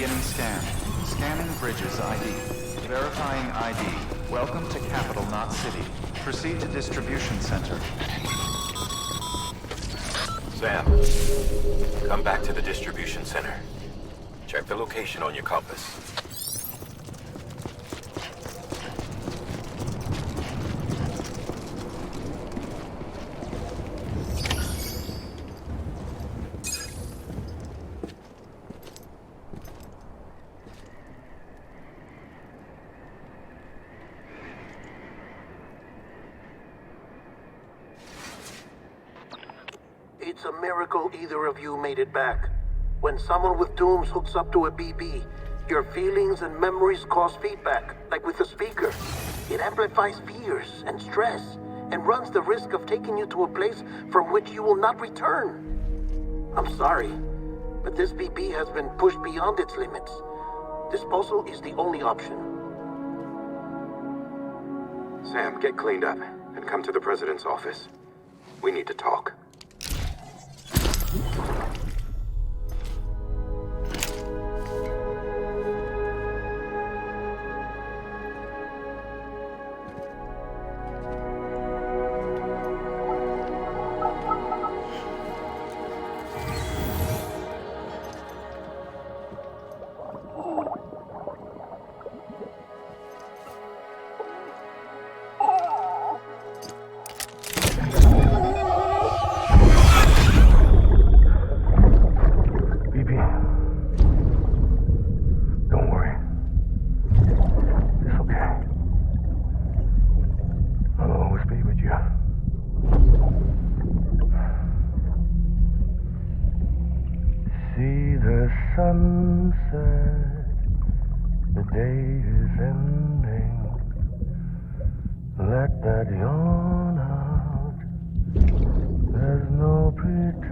Beginning scan. Scanning Bridges ID. Verifying ID. Welcome to Capital, not City. Proceed to Distribution Center. Sam, come back to the distribution center. Check the location on your compass. It's a miracle either of you made it back. When someone with dooms hooks up to a BB, your feelings and memories cause feedback, like with a speaker. It amplifies fears and stress, and runs the risk of taking you to a place from which you will not return. I'm sorry, but this BB has been pushed beyond its limits. Disposal is the only option. Sam, get cleaned up and come to the president's office. We need to talk. Sunset, the day is ending. Let that yawn out. There's no pretending.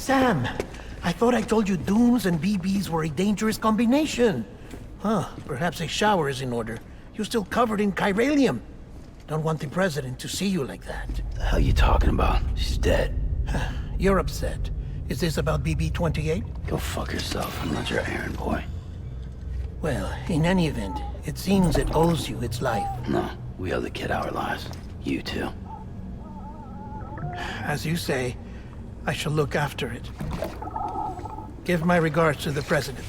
Sam, I thought I told you dooms and BBs were a dangerous combination. Huh, perhaps a shower is in order. You're still covered in chiralium. Don't want the president to see you like that. The hell you talking about? She's dead. You're upset. Is this about BB-28? Go fuck yourself. I'm not your errand boy. Well, in any event, it seems it owes you its life. No, we owe the kid our lives. You too. As you say, I shall look after it. Give my regards to the president.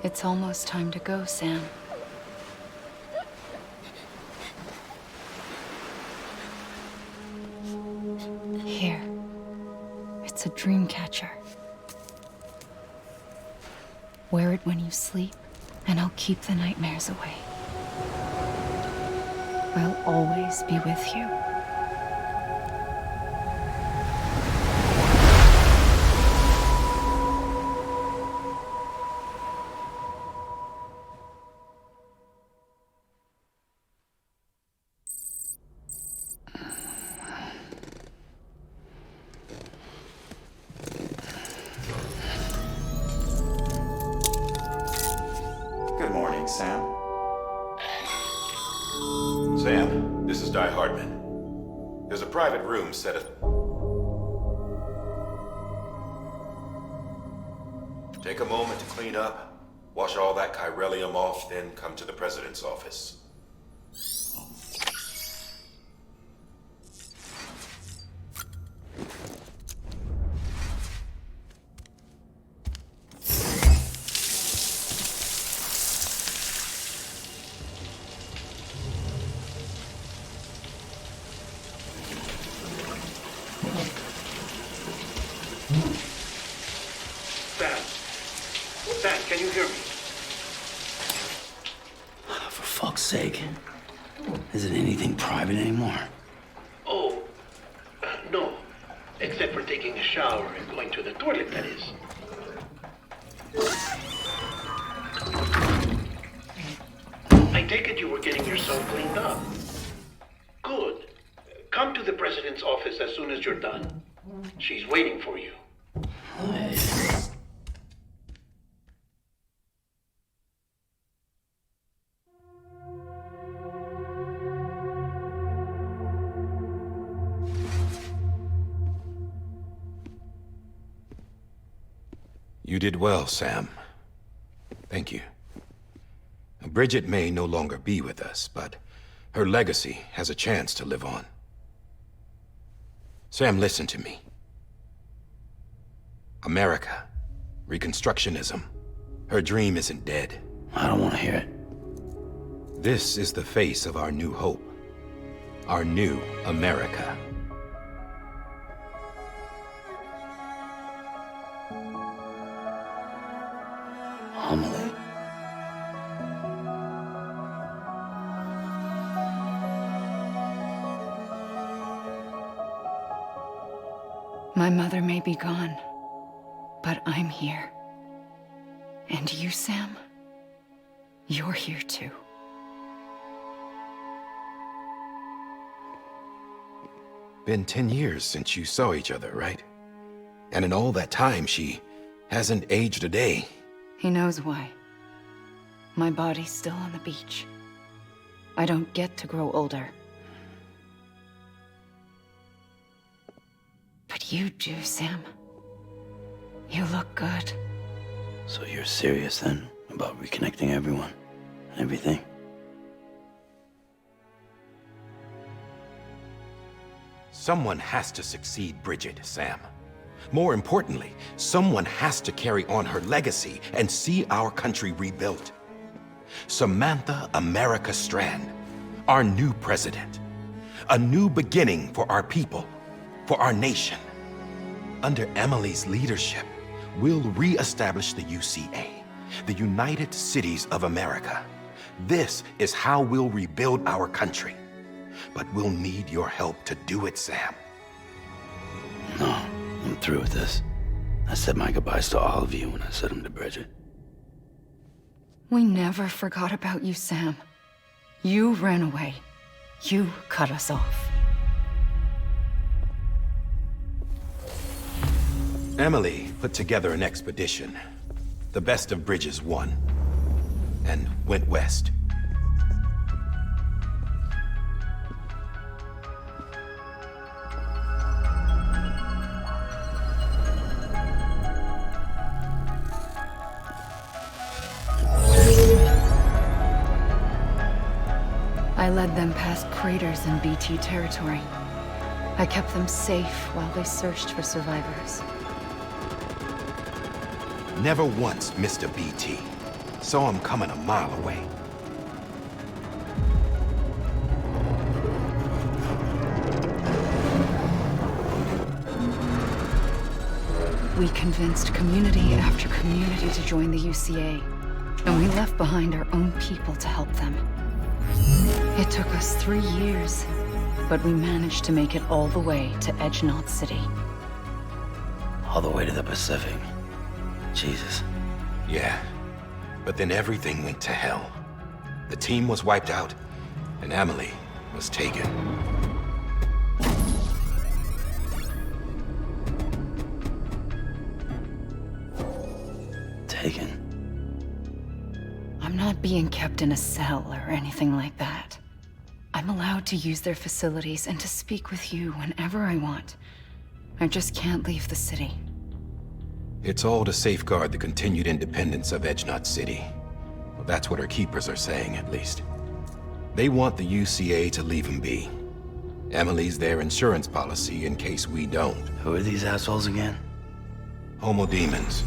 It's almost time to go, Sam. Here. It's a dream catcher. Wear it when you sleep, and I'll keep the nightmares away. I'll always be with you. Good morning, Sam. Sam, this is Di Hardman. There's a private room set at... Take a moment to clean up, wash all that chiralium off, then come to the president's office. Sam, can you hear me? For fuck's sake. Isn't anything private anymore? Oh, no. Except for taking a shower and going to the toilet, that is. I take it you were getting yourself cleaned up. Good. Come to the president's office as soon as you're done. She's waiting for you. You did well, Sam. Thank you. Bridget may no longer be with us, but her legacy has a chance to live on. Sam, listen to me. America, Reconstructionism, her dream isn't dead. I don't want to hear it. This is the face of our new hope. Our new America. Amelie. My mother may be gone, but I'm here. And you, Sam, you're here too. Been 10 years since you saw each other, right? And in all that time, she hasn't aged a day. He knows why. My body's still on the beach. I don't get to grow older. But you do, Sam. You look good. So you're serious then about reconnecting everyone and everything? Someone has to succeed Bridget, Sam. More importantly, someone has to carry on her legacy and see our country rebuilt. Samantha America Strand, our new president. A new beginning for our people, for our nation. Under Amelie's leadership, we'll re-establish the UCA, the United Cities of America. This is how we'll rebuild our country. But we'll need your help to do it, Sam. No, I'm through with this. I said my goodbyes to all of you when I said them to Bridget. We never forgot about you, Sam. You ran away. You cut us off. Amelie put together an expedition. The best of Bridges won, and went west. I led them past craters in BT territory. I kept them safe while they searched for survivors. Never once missed a BT. Saw him coming a mile away. We convinced community after community to join the UCA, and we left behind our own people to help them. It took us 3 years, but we managed to make it all the way to Edge-Knot City. All the way to the Pacific. Jesus. Yeah, but then everything went to hell. The team was wiped out, and Amelie was taken. Taken? I'm not being kept in a cell or anything like that. I'm allowed to use their facilities and to speak with you whenever I want. I just can't leave the city. It's all to safeguard the continued independence of Edge-Knot City. Well, that's what our keepers are saying, at least. They want the UCA to leave him be. Amelie's their insurance policy in case we don't. Who are these assholes again? Homo Demons.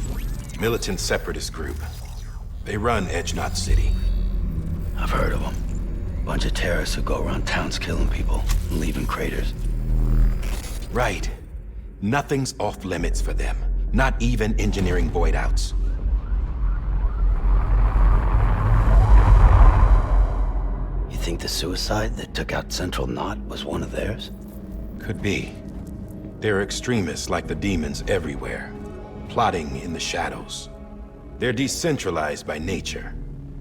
Militant separatist group. They run Edge-Knot City. I've heard of them. Bunch of terrorists who go around towns killing people and leaving craters. Right. Nothing's off limits for them. Not even engineering void outs. You think the suicide that took out Central Knot was one of theirs? Could be. There are extremists like the demons everywhere, plotting in the shadows. They're decentralized by nature.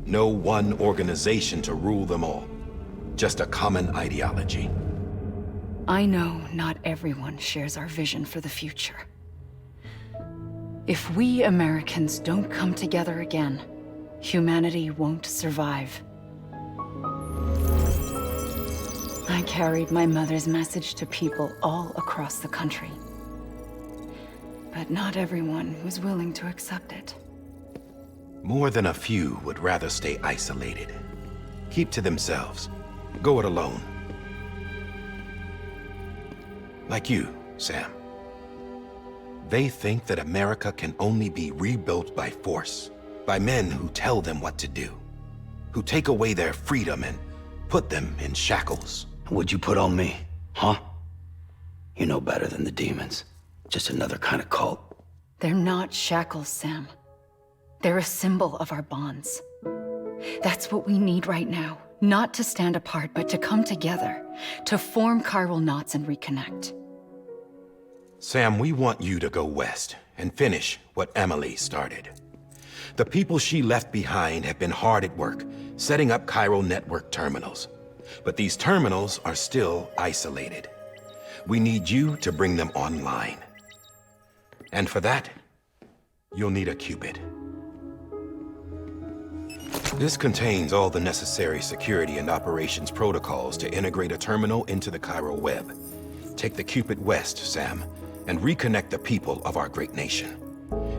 No one organization to rule them all. Just a common ideology. I know not everyone shares our vision for the future. If we Americans don't come together again, humanity won't survive. I carried my mother's message to people all across the country. But not everyone was willing to accept it. More than a few would rather stay isolated. Keep to themselves. Go it alone. Like you, Sam. They think that America can only be rebuilt by force, by men who tell them what to do, who take away their freedom and put them in shackles. What'd you put on me, huh? You know better than the demons. Just another kind of cult. They're not shackles, Sam. They're a symbol of our bonds. That's what we need right now. Not to stand apart, but to come together, to form chiral knots and reconnect. Sam, we want you to go west and finish what Amelie started. The people she left behind have been hard at work, setting up chiral network terminals. But these terminals are still isolated. We need you to bring them online. And for that, you'll need a qubit. This contains all the necessary security and operations protocols to integrate a terminal into the chiral web. Take the qubit west, Sam, and reconnect the people of our great nation.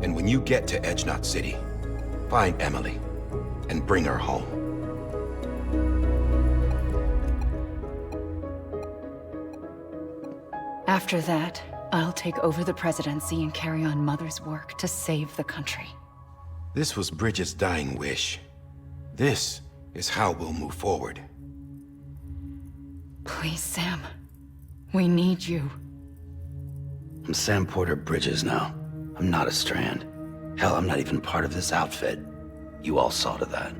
And when you get to Edge-Knot City, find Amelie and bring her home. After that, I'll take over the presidency and carry on Mother's work to save the country. This was Bridget's dying wish. This is how we'll move forward. Please, Sam. We need you. I'm Sam Porter Bridges now. I'm not a Strand. Hell, I'm not even part of this outfit. You all saw to that.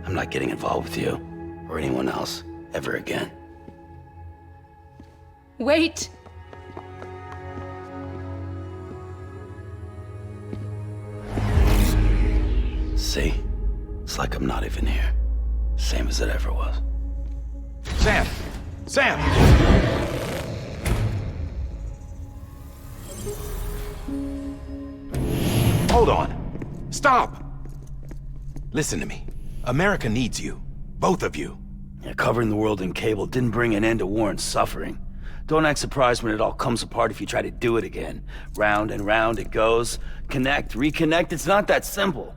I'm not getting involved with you, or anyone else, ever again. Wait! See? It's like I'm not even here. Same as it ever was. Sam! Sam! Hold on. Stop! Listen to me. America needs you. Both of you. Yeah, covering the world in cable didn't bring an end to war and suffering. Don't act surprised when it all comes apart if you try to do it again. Round and round it goes. Connect, reconnect, it's not that simple.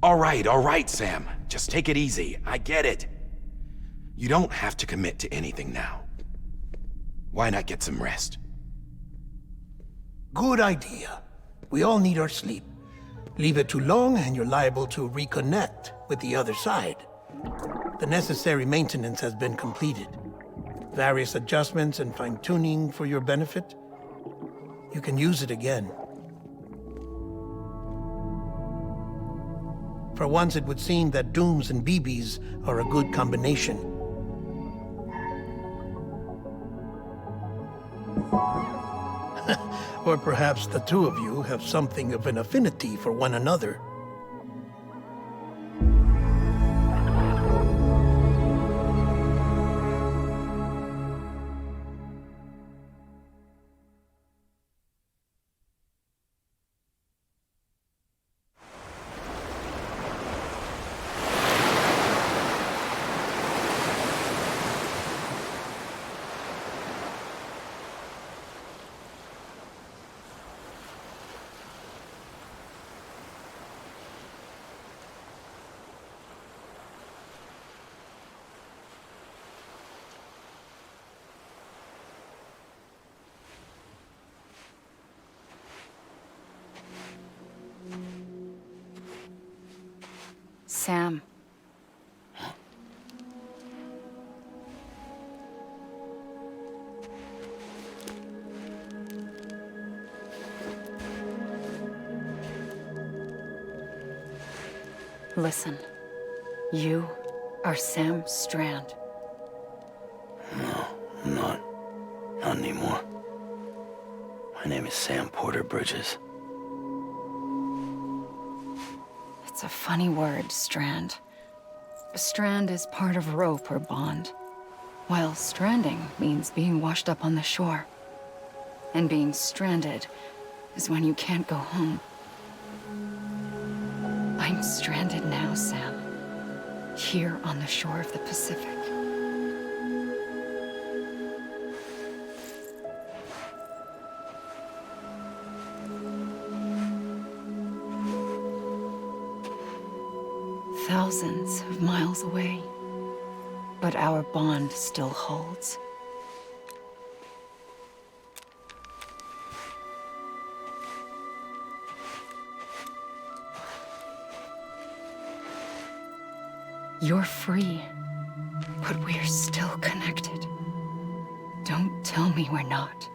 All right, Sam. Just take it easy. I get it. You don't have to commit to anything now. Why not get some rest? Good idea. We all need our sleep. Leave it too long and you're liable to reconnect with the other side. The necessary maintenance has been completed. Various adjustments and fine-tuning for your benefit. You can use it again. For once, it would seem that Dooms and BBs are a good combination. Or perhaps the two of you have something of an affinity for one another. Sam. Listen. You are Sam Strand. No, I'm not. Not anymore. My name is Sam Porter Bridges. It's a funny word, strand. A strand is part of rope or bond, while stranding means being washed up on the shore. And being stranded is when you can't go home. I'm stranded now, Sam. Here on the shore of the Pacific. Thousands of miles away, but our bond still holds. You're free, but we're still connected. Don't tell me we're not.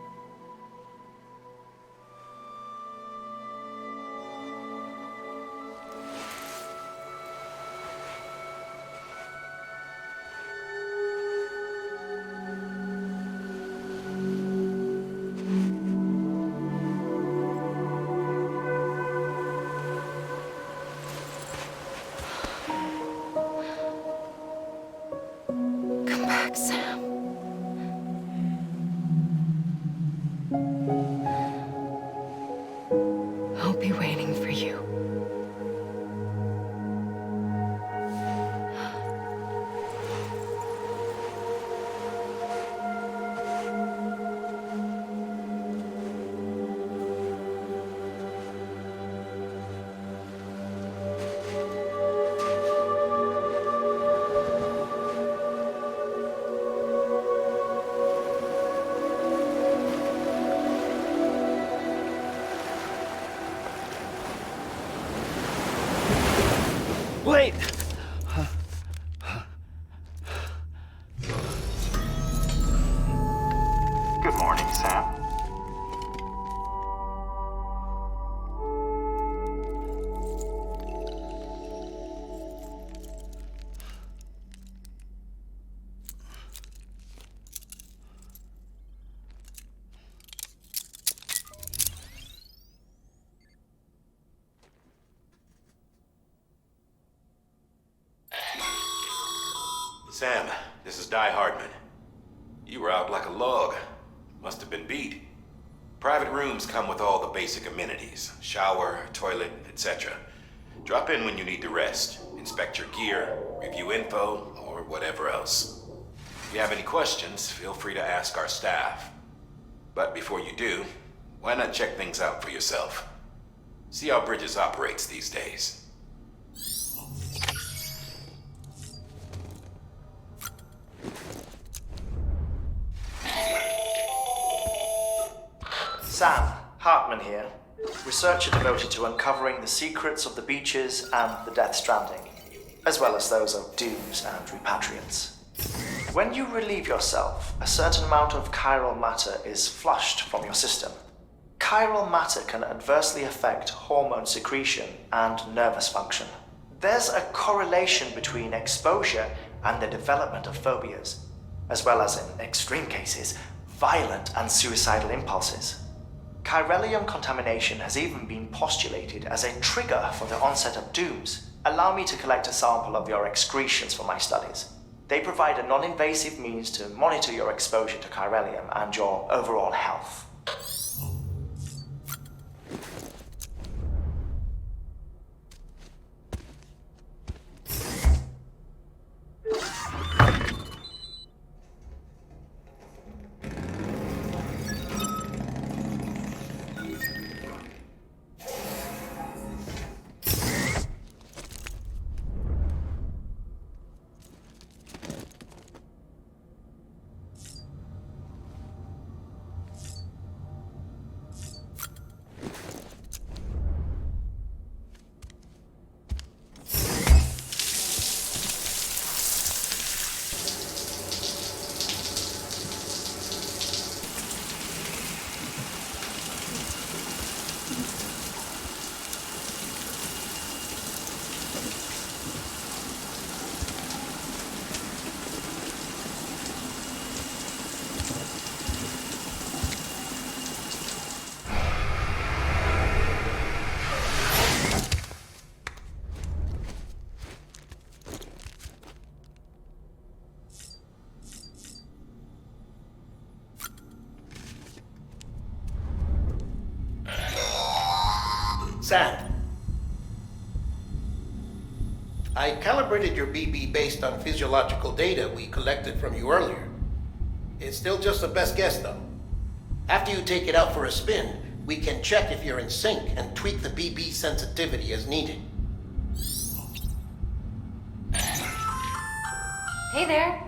Sam. I'll be waiting for you. Wait! Sam, this is Di Hardman. You were out like a log. Must have been beat. Private rooms come with all the basic amenities. Shower, toilet, etc. Drop in when you need to rest. Inspect your gear, review info, or whatever else. If you have any questions, feel free to ask our staff. But before you do, why not check things out for yourself? See how Bridges operates these days. Sam, Hartman here, researcher devoted to uncovering the secrets of the beaches and the Death Stranding, as well as those of dooms and repatriates. When you relieve yourself, a certain amount of chiral matter is flushed from your system. Chiral matter can adversely affect hormone secretion and nervous function. There's a correlation between exposure and the development of phobias, as well as, in extreme cases, violent and suicidal impulses. Chiralium contamination has even been postulated as a trigger for the onset of dooms. Allow me to collect a sample of your excretions for my studies. They provide a non-invasive means to monitor your exposure to chiralium and your overall health. Sam, I calibrated your BB based on physiological data we collected from you earlier. It's still just a best guess, though. After you take it out for a spin, we can check if you're in sync and tweak the BB sensitivity as needed. Hey there.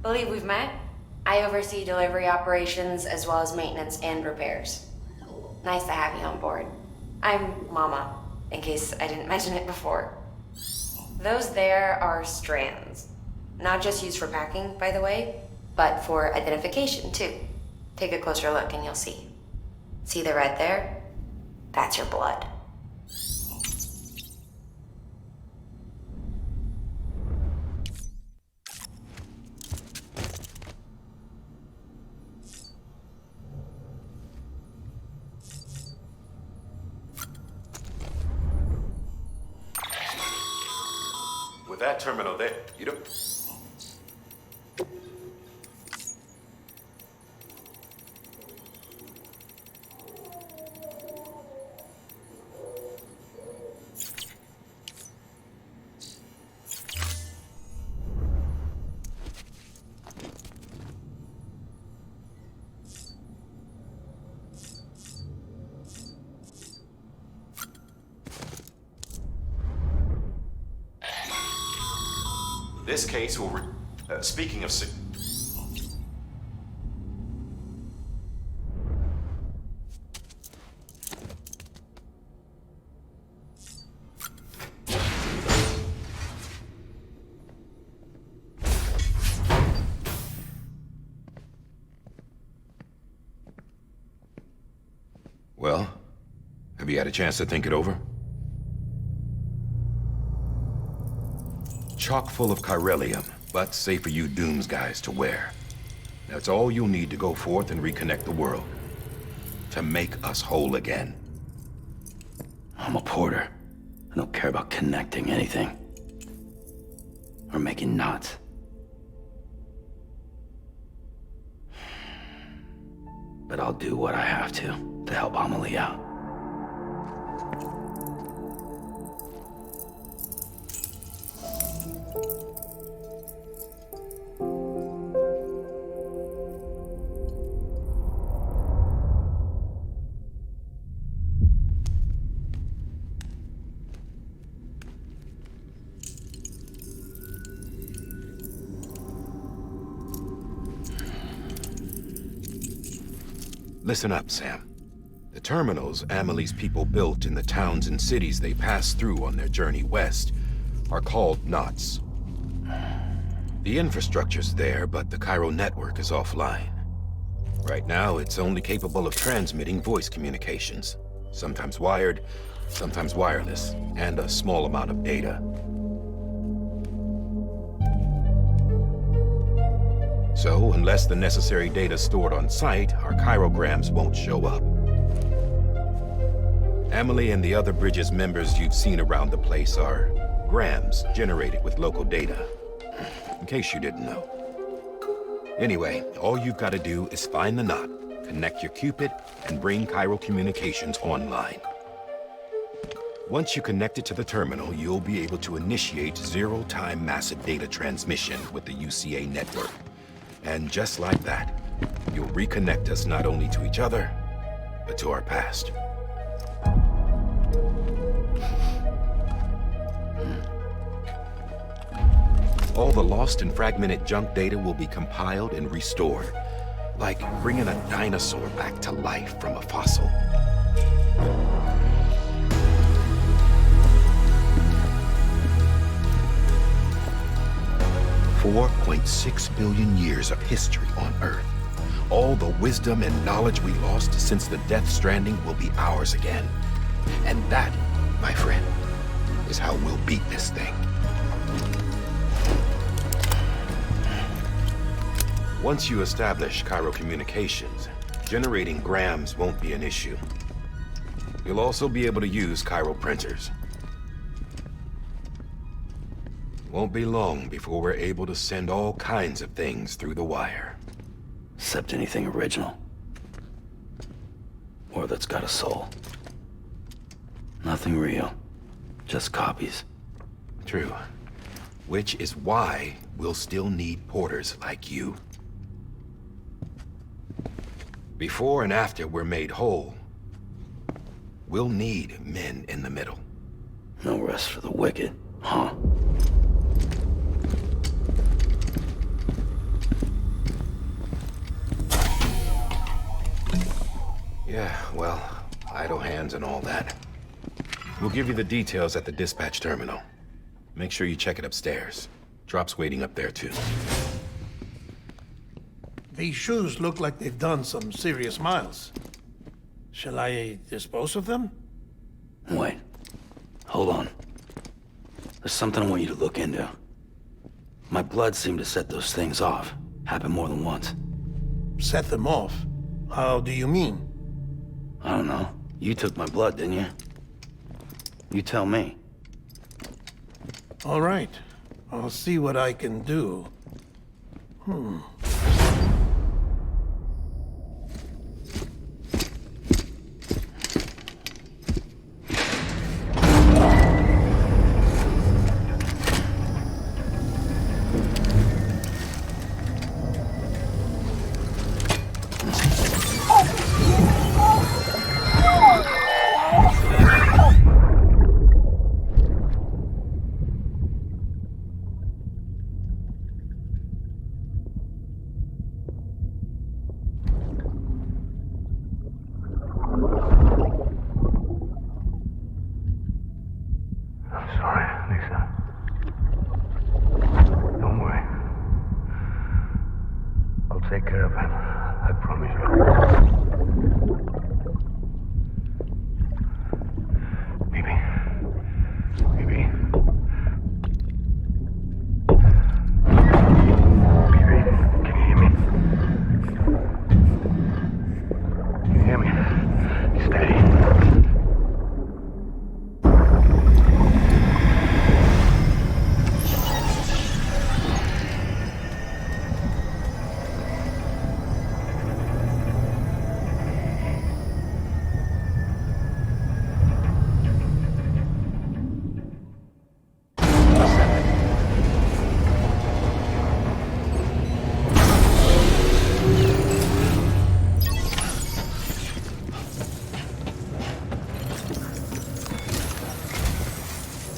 Believe we've met. I oversee delivery operations as well as maintenance and repairs. Nice to have you on board. I'm Mama, in case I didn't mention it before. Those there are strands. Not just used for packing, by the way, but for identification, too. Take a closer look and you'll see. See the red there? That's your blood. With that terminal there, you don't... This case will speaking of Well, have you had a chance to think it over? Chock full of chiralium, but safe for you Dooms guys to wear. That's all you'll need to go forth and reconnect the world. To make us whole again. I'm a porter. I don't care about connecting anything. Or making knots. but I'll do what I have to help Amelie out. Listen up, Sam. The terminals Amelie's people built in the towns and cities they passed through on their journey west are called knots. The infrastructure's there, but the Cairo network is offline. Right now, it's only capable of transmitting voice communications, sometimes wired, sometimes wireless, and a small amount of data. So, unless the necessary data stored on site, our chirograms won't show up. Amelie and the other Bridges members you've seen around the place are grams generated with local data, in case you didn't know. Anyway, all you've got to do is find the knot, connect your Cupid, and bring Cairo Communications online. Once you connect it to the terminal, you'll be able to initiate zero-time massive data transmission with the UCA network. And just like that, you'll reconnect us not only to each other, but to our past. All the lost and fragmented junk data will be compiled and restored, like bringing a dinosaur back to life from a fossil. $4.6 billion years of history on Earth. All the wisdom and knowledge we lost since the Death Stranding will be ours again. And that, my friend, is how we'll beat this thing. Once you establish Cairo Communications, generating grams won't be an issue. You'll also be able to use Cairo printers. Won't be long before we're able to send all kinds of things through the wire. Except anything original. Or that's got a soul. Nothing real. Just copies. True. Which is why we'll still need porters like you. Before and after we're made whole, we'll need men in the middle. No rest for the wicked, huh? Yeah, well, idle hands and all that. We'll give you the details at the dispatch terminal. Make sure you check it upstairs. Drop's waiting up there, too. These shoes look like they've done some serious miles. Shall I dispose of them? Wait. Hold on. There's something I want you to look into. My blood seemed to set those things off. Happened more than once. Set them off? How do you mean? I don't know. You took my blood, didn't you? You tell me. All right. I'll see what I can do.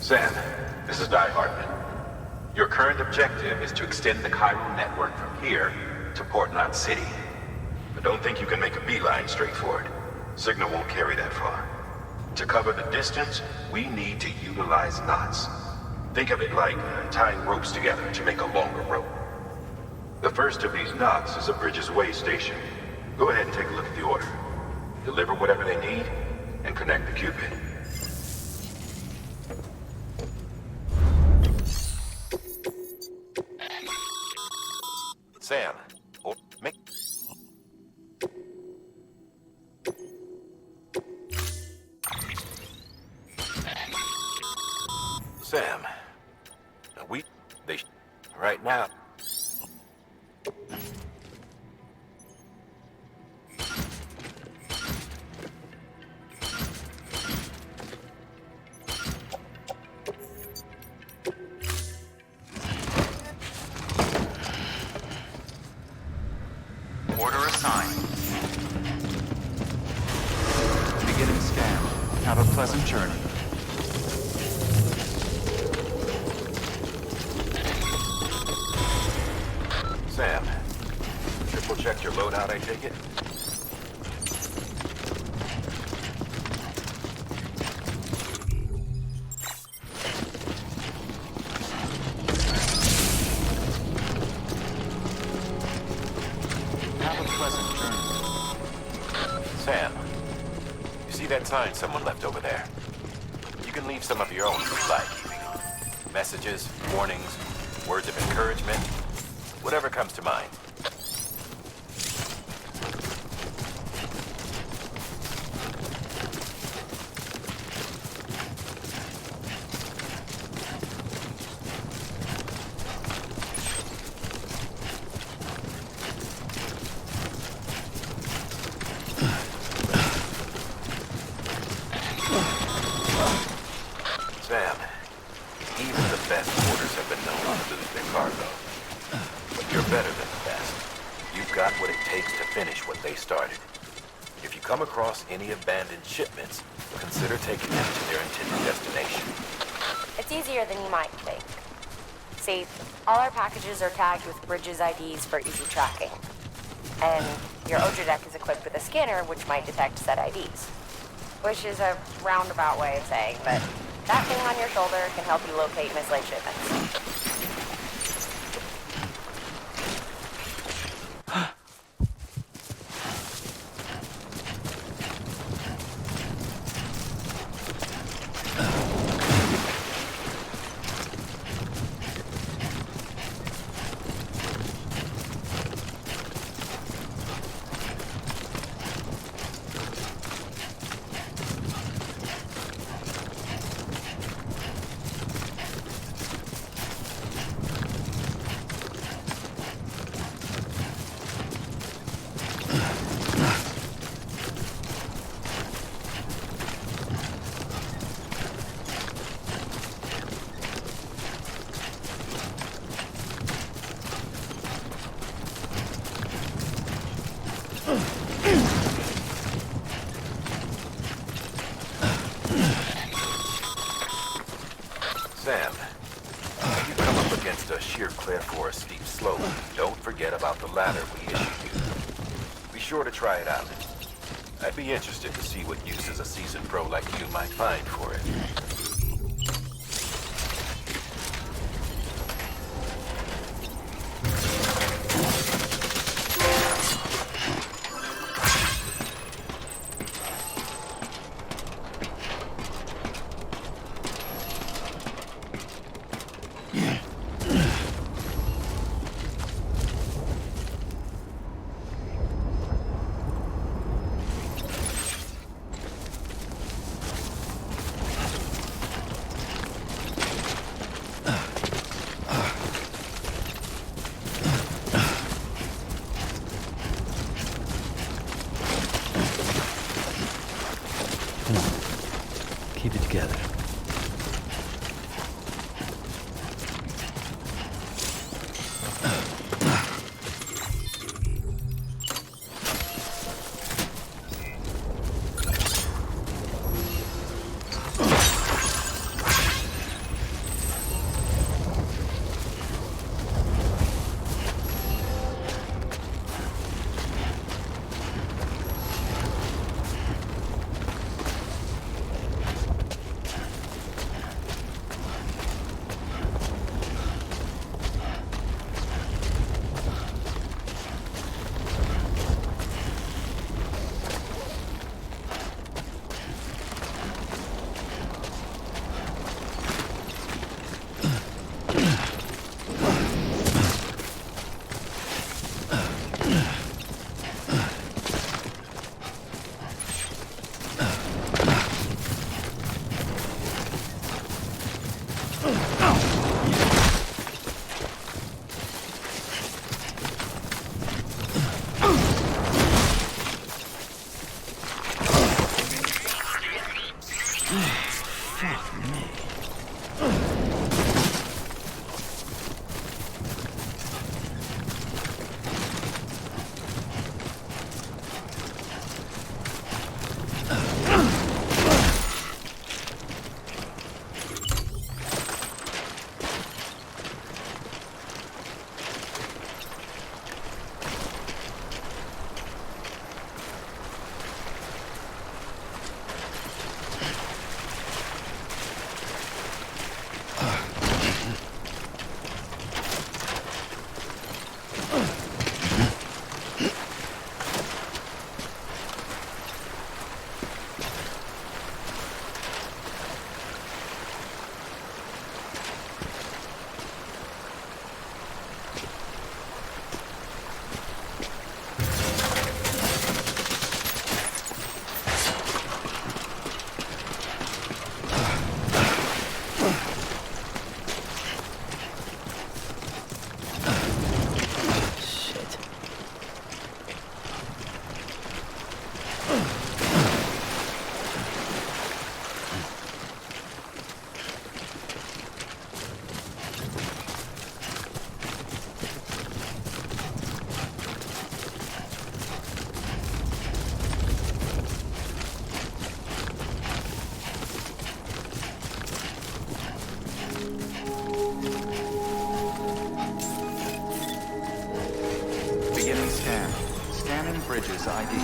Sam, this is Di Hartman. Your current objective is to extend the chiral network from here to Port Knot City. But don't think you can make a beeline straight for it. Signal won't carry that far. To cover the distance, we need to utilize knots. Think of it like tying ropes together to make a longer rope. The first of these knots is a Bridges way station. Go ahead and take a look at the order. Deliver whatever they need, and connect the Cupid. Sam, make... Sam, right now... Order assigned. Beginning scan. Have a pleasant journey. Sam, triple check your loadout, I take it? Have a pleasant journey. Sam, you see that sign someone left over there? You can leave some of your own if you like. Messages, warnings, words of encouragement, whatever comes to mind. Sam, even the best porters have been known to lose their cargo. But you're better than the best. You've got what it takes to finish what they started. If you come across any abandoned shipments, consider taking them to their intended destination. It's easier than you might think. See, all our packages are tagged with Bridges IDs for easy tracking. And your Unger deck is equipped with a scanner which might detect said IDs. Which is a roundabout way of saying that that thing on your shoulder can help you locate mislaid shipments. Sam, if you come up against a sheer cliff or a steep slope, don't forget about the ladder we issued you. Be sure to try it out. I'd be interested to see what uses a seasoned pro like you might find for it. Fuck me. Bridges ID.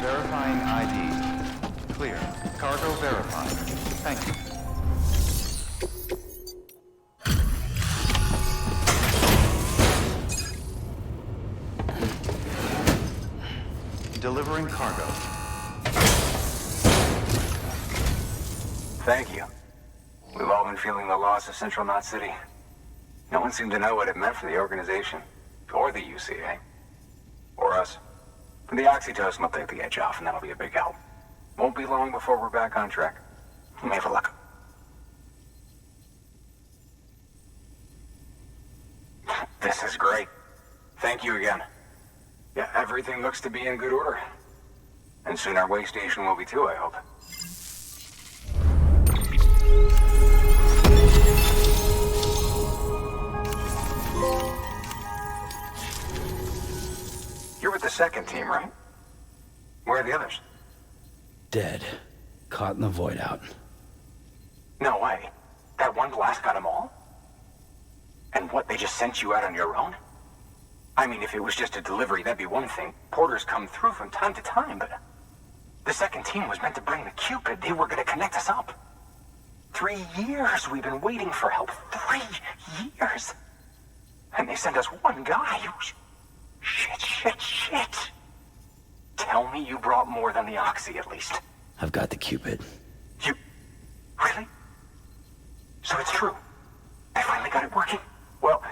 Verifying ID. Clear. Cargo verified. Thank you. Delivering cargo. Thank you. We've all been feeling the loss of Central Knot City. No one seemed to know what it meant for the organization, or the UCA, or us. The oxytocin will take the edge off, and that'll be a big help. Won't be long before we're back on track. May have luck. This is great. Thank you again. Yeah, everything looks to be in good order. And soon our way station will be too, I hope. You're with the second team, right? Where are the others? Dead. Caught in the void out. No way. That one blast got them all? And what, they just sent you out on your own? I mean, if it was just a delivery, that'd be one thing. Porters come through from time to time, but... The second team was meant to bring the Cupid. They were gonna connect us up. 3 years we've been waiting for help. 3 years! And they sent us one guy. Shit. Tell me you brought more than the Oxy, at least. I've got the Cupid. You... Really? So it's true. They finally got it working. Well,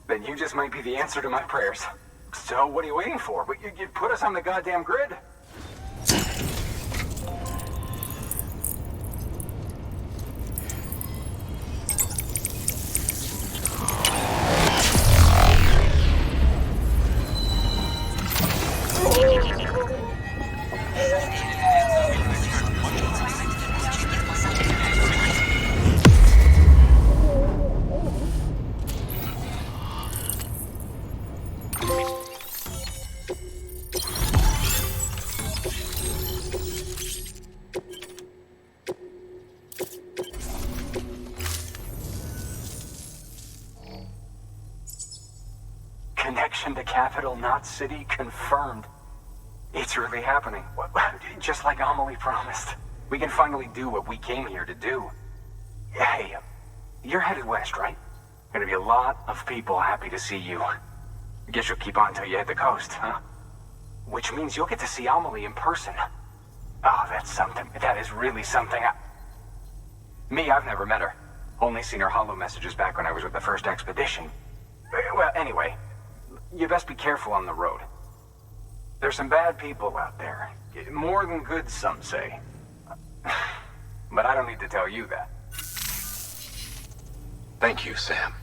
then you just might be the answer to my prayers. So what are you waiting for? You put us on the goddamn grid. Connection to Capital Knot City confirmed. It's really happening. Just like Amelie promised. We can finally do what we came here to do. Hey, you're headed west, right? Gonna be a lot of people happy to see you. Guess you'll keep on till you hit the coast, huh? Which means you'll get to see Amelie in person. Oh, that's something. That is really something. Me, I've never met her. Only seen her holo messages back when I was with the first expedition. Well, anyway, you best be careful on the road. There's some bad people out there. More than good, some say. But I don't need to tell you that. Thank you, Sam.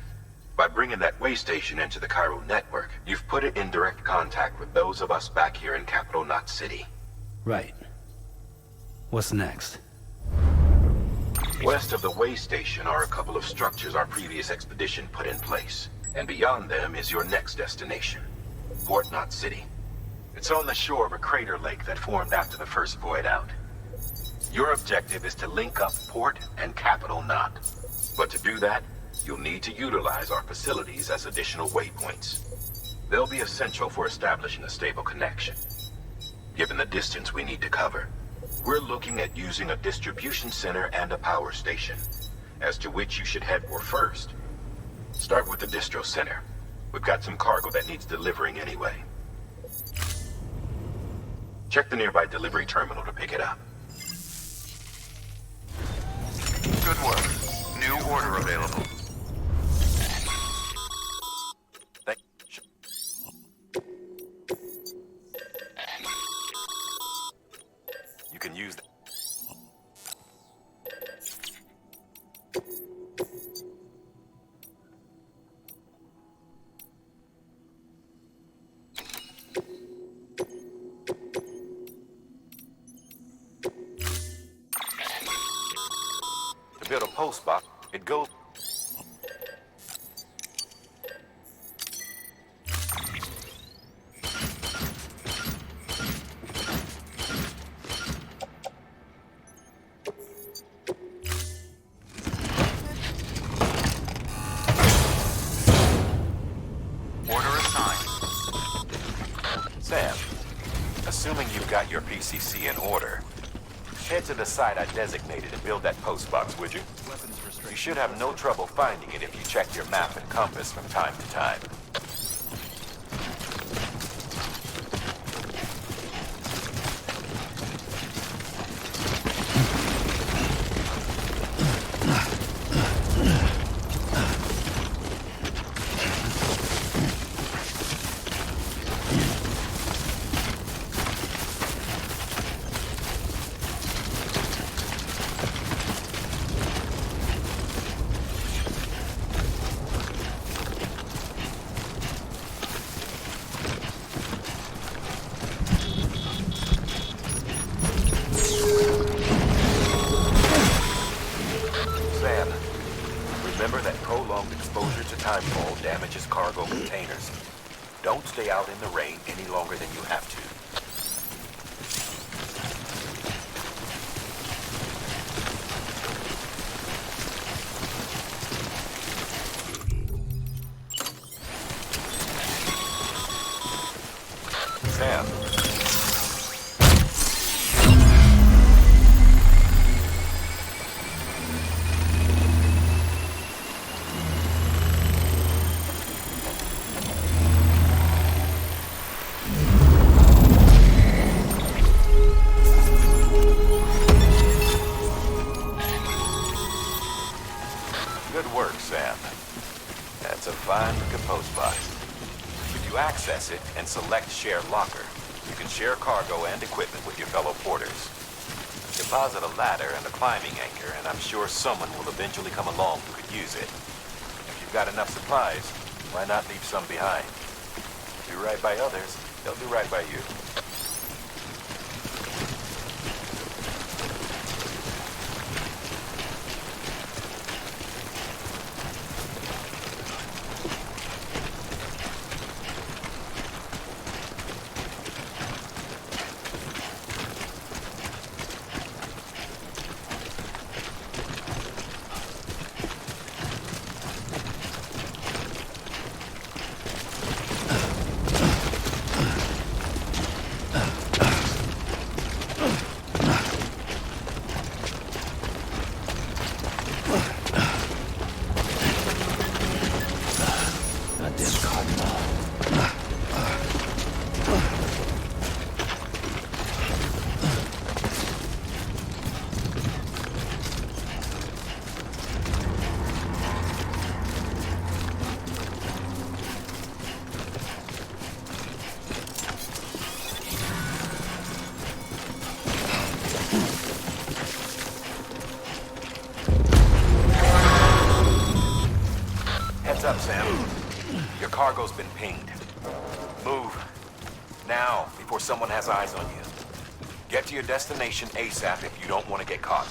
By bringing that way station into the Cairo network, you've put it in direct contact with those of us back here in Capital Knot City. Right. What's next? West of the way station are a couple of structures our previous expedition put in place. And beyond them is your next destination, Port Knot City. It's on the shore of a crater lake that formed after the first void out. Your objective is to link up Port and Capital Knot. But to do that, you'll need to utilize our facilities as additional waypoints. They'll be essential for establishing a stable connection. Given the distance we need to cover, we're looking at using a distribution center and a power station, as to which you should head for first. Start with the distro center. We've got some cargo that needs delivering anyway. Check the nearby delivery terminal to pick it up. Good work. New order available. You can use that. To build a post box, it goes. Your PCC in order. Head to the site I designated and build that post box, would you? You should have no trouble finding it if you check your map and compass from time to time. Remember that prolonged exposure to timefall damages cargo containers. Don't stay out in the rain any longer than you have to. Sam. Good work, Sam. That's a fine-looking post box. If you access it and select Share Locker, you can share cargo and equipment with your fellow porters. Deposit a ladder and a climbing anchor, and I'm sure someone will eventually come along who could use it. If you've got enough supplies, why not leave some behind? Do right by others, they'll do right by you. Up, Sam. Your cargo's been pinged. Move. Now, before someone has eyes on you. Get to your destination ASAP if you don't want to get caught.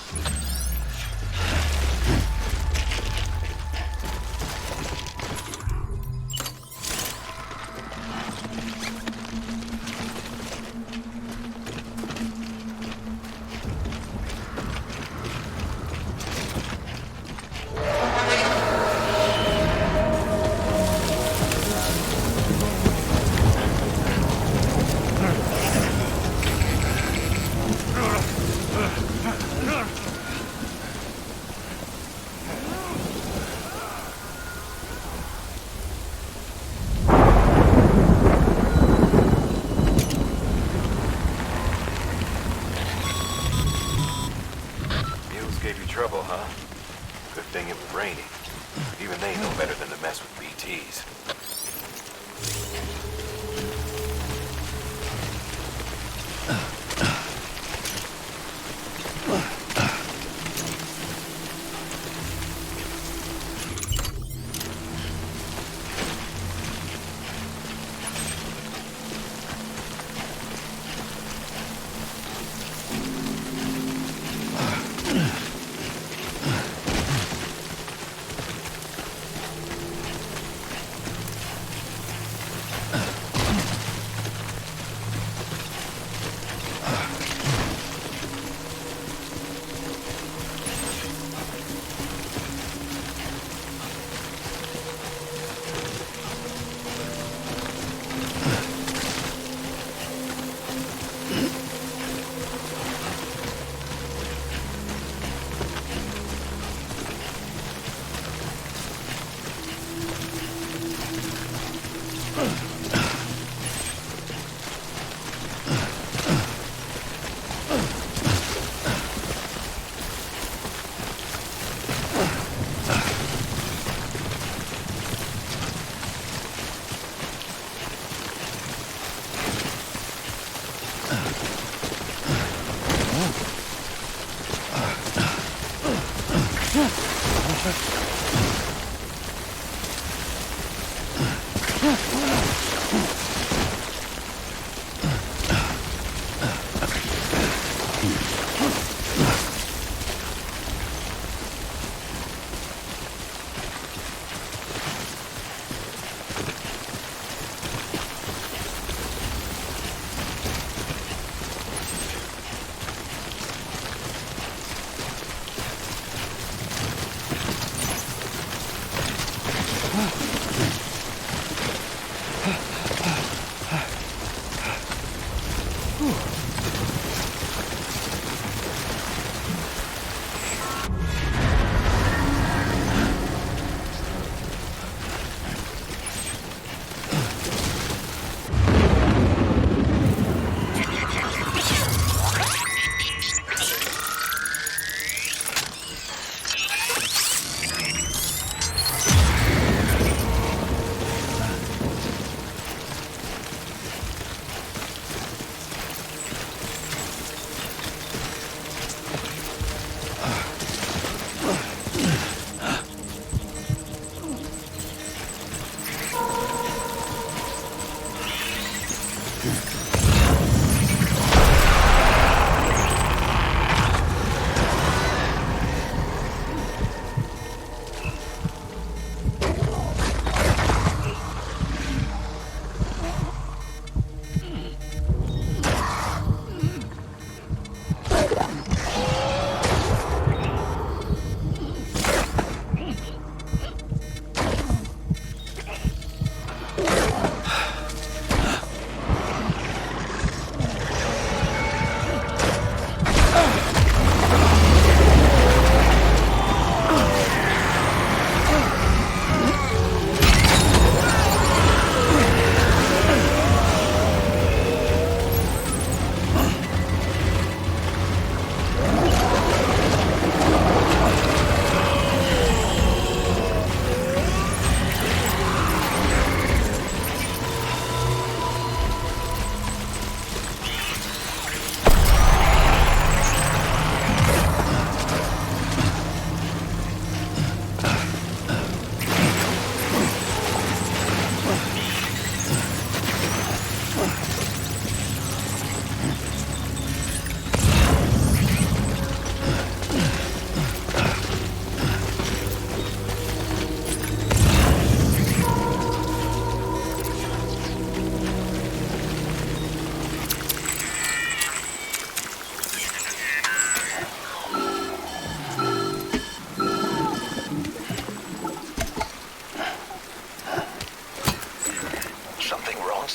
thing it was raining. Even they know better than to mess with BTs.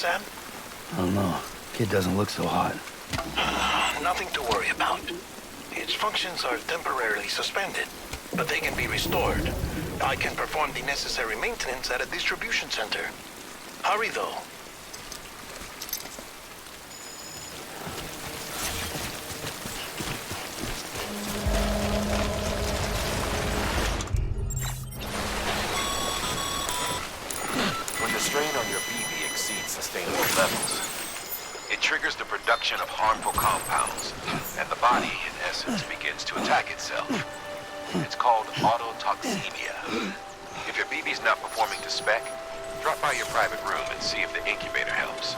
Sam? I don't know. Kid doesn't look so hot. Nothing to worry about. Its functions are temporarily suspended, but they can be restored. I can perform the necessary maintenance at a distribution center. Hurry, though. levels. It triggers the production of harmful compounds, and the body, in essence, begins to attack itself. It's called autotoxemia. If your BB's not performing to spec, drop by your private room and see if the incubator helps.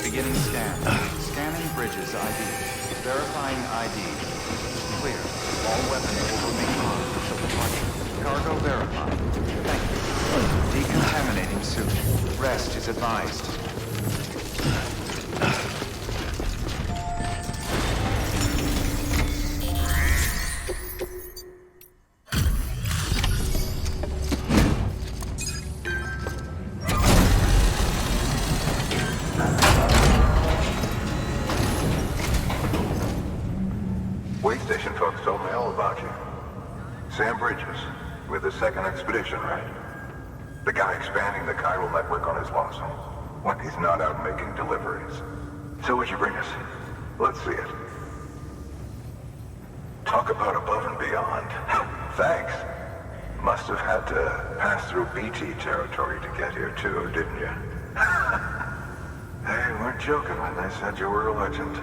Beginning scan. Scanning Bridges ID. Verifying ID. Clear. All weapons will remain armed until departure. Cargo verified. Thank you. Decontaminating suit. Rest is advised. Way station folks told me all about you. Sam Bridges, with the second expedition, right? The guy expanding the chiral network on his lonesome, when he's not out making deliveries. So what'd you bring us? Let's see it. Talk about above and beyond. Thanks. Must have had to pass through BT territory to get here too, didn't you? They weren't joking when they said you were a legend.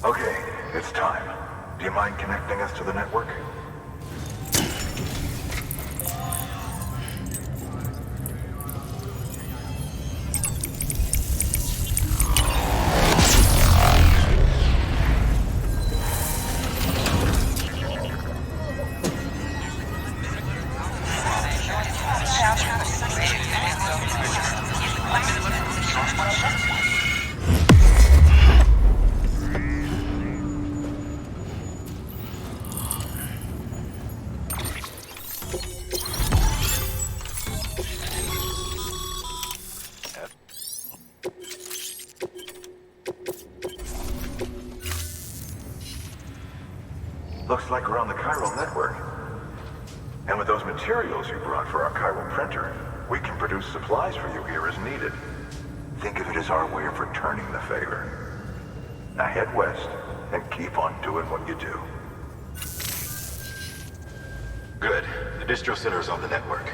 Okay, it's time. Do you mind connecting us to the network? Looks like we're on the chiral network. And with those materials you brought for our chiral printer, we can produce supplies for you here as needed. Think of it as our way of returning the favor. Now head west and keep on doing what you do. Good. The distro center is on the network.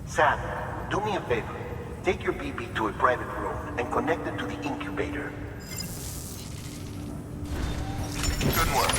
Sam, do me a favor. Take your BB to a private room and connect it to the incubator. Good work.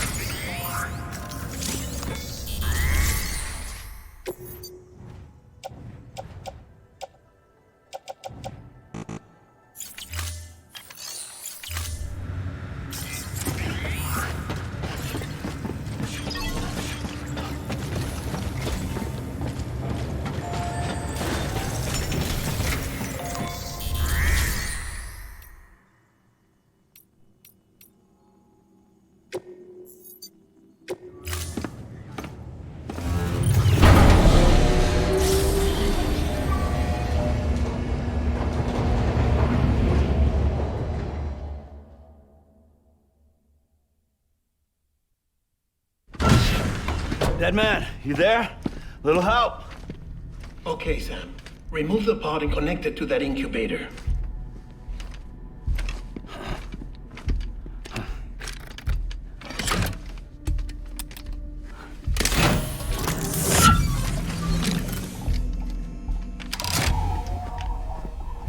Deadman, you there? Little help? Okay, Sam. Remove the pod and connect it to that incubator.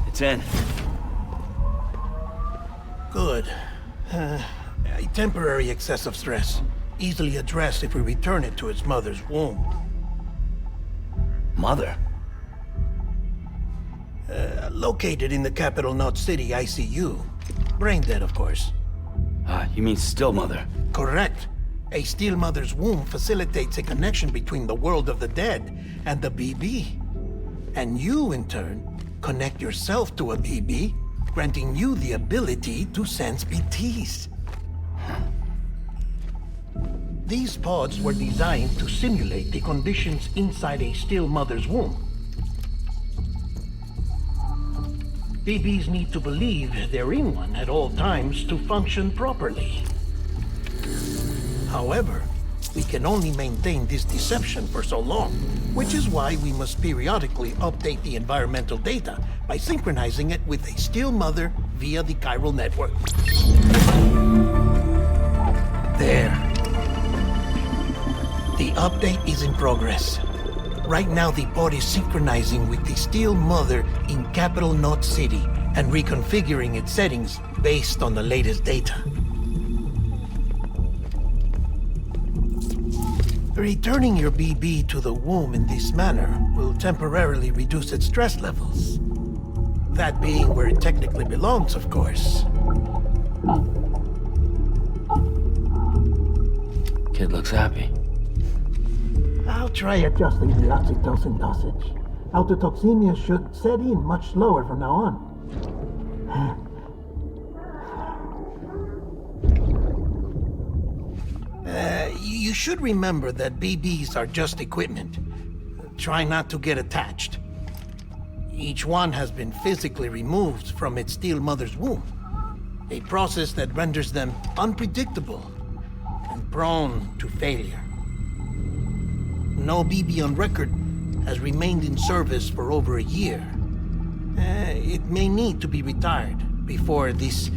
It's in. Good. A temporary excessive stress. Easily addressed if we return it to its mother's womb. Mother? Located in the capital Knot City ICU. Brain dead, of course. You mean still mother? Correct. A Steel Mother's womb facilitates a connection between the world of the dead and the BB. And you, in turn, connect yourself to a BB, granting you the ability to sense BTs. These pods were designed to simulate the conditions inside a Steel Mother's womb. BBs need to believe they're in one at all times to function properly. However, we can only maintain this deception for so long, which is why we must periodically update the environmental data by synchronizing it with a Steel Mother via the chiral network. There. The update is in progress. Right now, the pod is synchronizing with the Steel Mother in Capital Knot City and reconfiguring its settings based on the latest data. Returning your BB to the womb in this manner will temporarily reduce its stress levels. That being where it technically belongs, of course. Kid looks happy. I'll try adjusting the oxytocin dosage. Autotoxemia should set in much slower from now on. You should remember that BBs are just equipment. Try not to get attached. Each one has been physically removed from its Steel Mother's womb. A process that renders them unpredictable and prone to failure. No BB on record has remained in service for over a year. It may need to be retired before this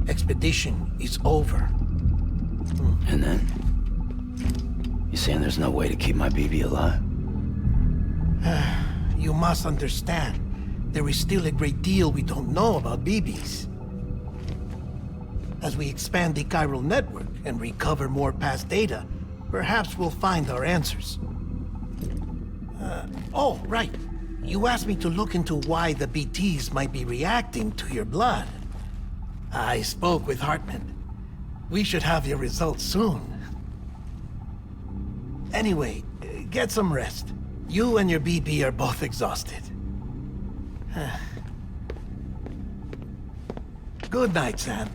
expedition is over. And then? You saying there's no way to keep my BB alive? You must understand, there is still a great deal we don't know about BBs. As we expand the chiral network and recover more past data, perhaps we'll find our answers. Oh, right. You asked me to look into why the BTs might be reacting to your blood. I spoke with Hartman. We should have your results soon. Anyway, get some rest. You and your BB are both exhausted. Good night, Sam.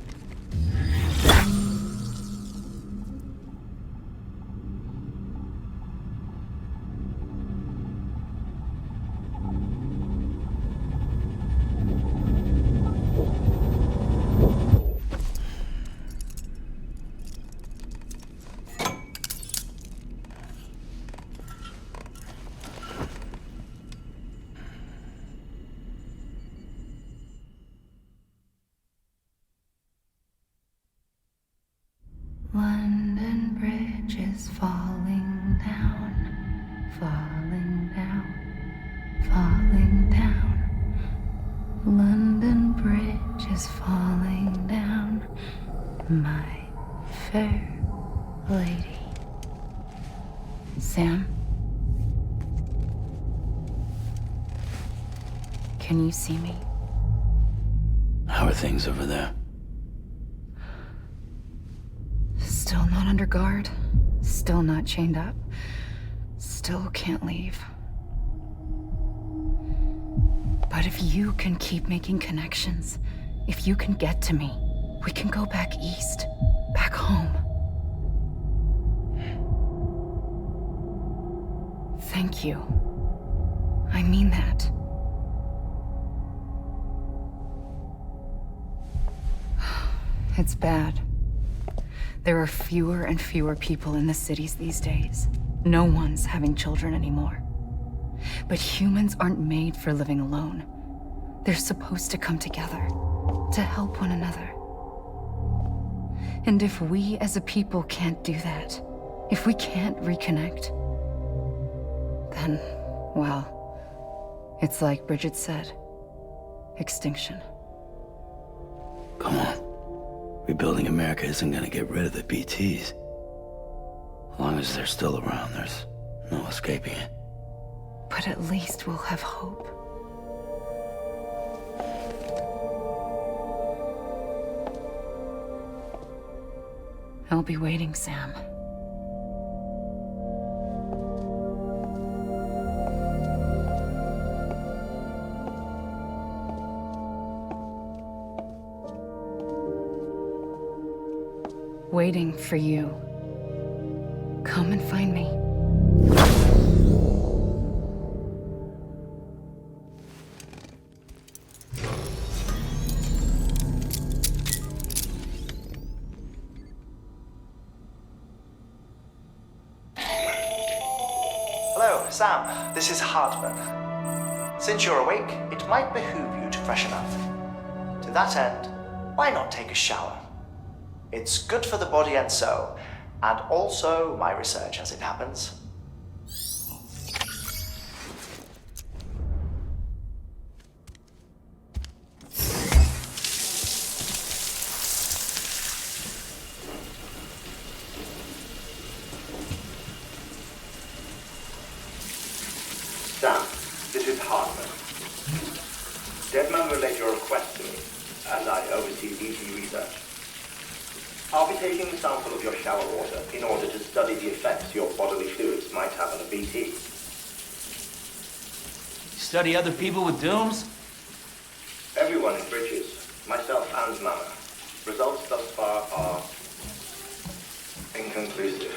London Bridge is falling down, falling down, falling down. London Bridge is falling down, my fair lady. Sam? Can you see me? How are things over there? Still not under guard, still not chained up, still can't leave. But if you can keep making connections, if you can get to me, we can go back east, back home. Thank you. I mean that. It's bad. There are fewer and fewer people in the cities these days. No one's having children anymore. But humans aren't made for living alone. They're supposed to come together, to help one another. And if we as a people can't do that, if we can't reconnect, then, well, it's like Bridget said, extinction. Come on. Rebuilding America isn't gonna get rid of the BTs. As long as they're still around, there's no escaping it. But at least we'll have hope. I'll be waiting, Sam. waiting for you. Come and find me. Hello, Sam. This is Hartman. Since you're awake, it might behoove you to freshen up. To that end, why not take a shower? It's good for the body and soul, and also my research as it happens. Sam, this is Hartman. Deadman relayed your request to me, as I oversee BT research. I'll be taking a sample of your shower water in order to study the effects your bodily fluids might have on a BT. Study other people with dooms? Everyone in Bridges, myself and Mama. Results thus far are inconclusive.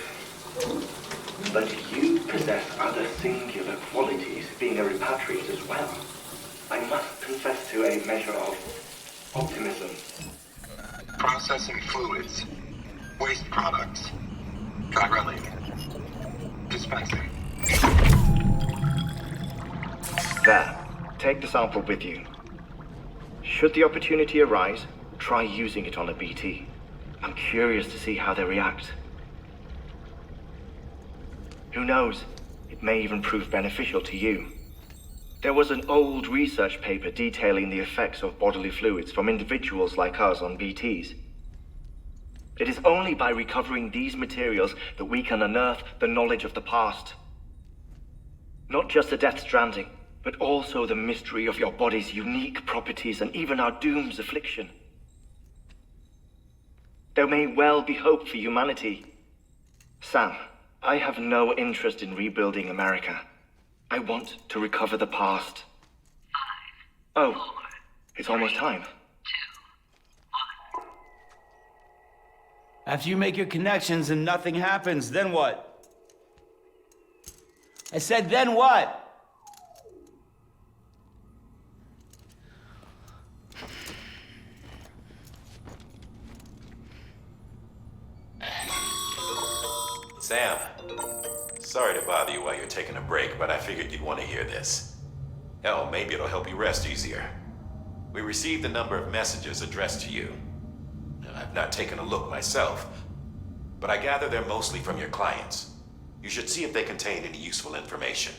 But you possess other singular qualities, being a repatriate as well. I must confess to a measure of optimism. Processing fluids. Waste products. Chirelli. Dispensing. There. Take the sample with you. Should the opportunity arise, try using it on a BT. I'm curious to see how they react. Who knows? It may even prove beneficial to you. There was an old research paper detailing the effects of bodily fluids from individuals like us on BTs. It is only by recovering these materials that we can unearth the knowledge of the past. Not just the Death Stranding, but also the mystery of your body's unique properties and even our doom's affliction. There may well be hope for humanity. Sam, I have no interest in rebuilding America. I want to recover the past. 5, 4, oh, it's almost time. 2, 1. After you make your connections and nothing happens, then what? I said, then what? Sam, sorry to bother you while you're taking a break, but I figured you'd want to hear this. Hell, maybe it'll help you rest easier. We received a number of messages addressed to you. I've not taken a look myself, but I gather they're mostly from your clients. You should see if they contain any useful information.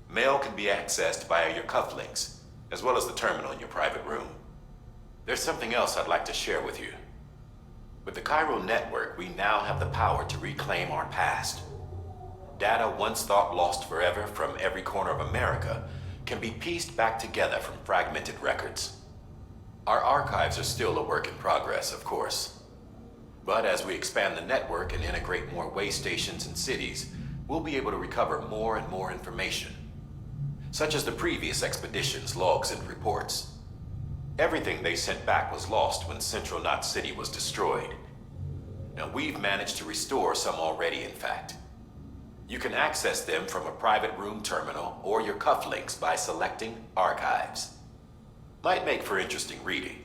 Mail can be accessed via your cufflinks, as well as the terminal in your private room. There's something else I'd like to share with you. With the Chiral network, we now have the power to reclaim our past. Data once thought lost forever from every corner of America can be pieced back together from fragmented records. Our archives are still a work in progress, of course. But as we expand the network and integrate more way stations and cities, we'll be able to recover more and more information, such as the previous expedition's logs and reports. Everything they sent back was lost when Central Knot City was destroyed. Now, we've managed to restore some already, in fact. You can access them from a private room terminal or your cufflinks by selecting Archives. Might make for interesting reading.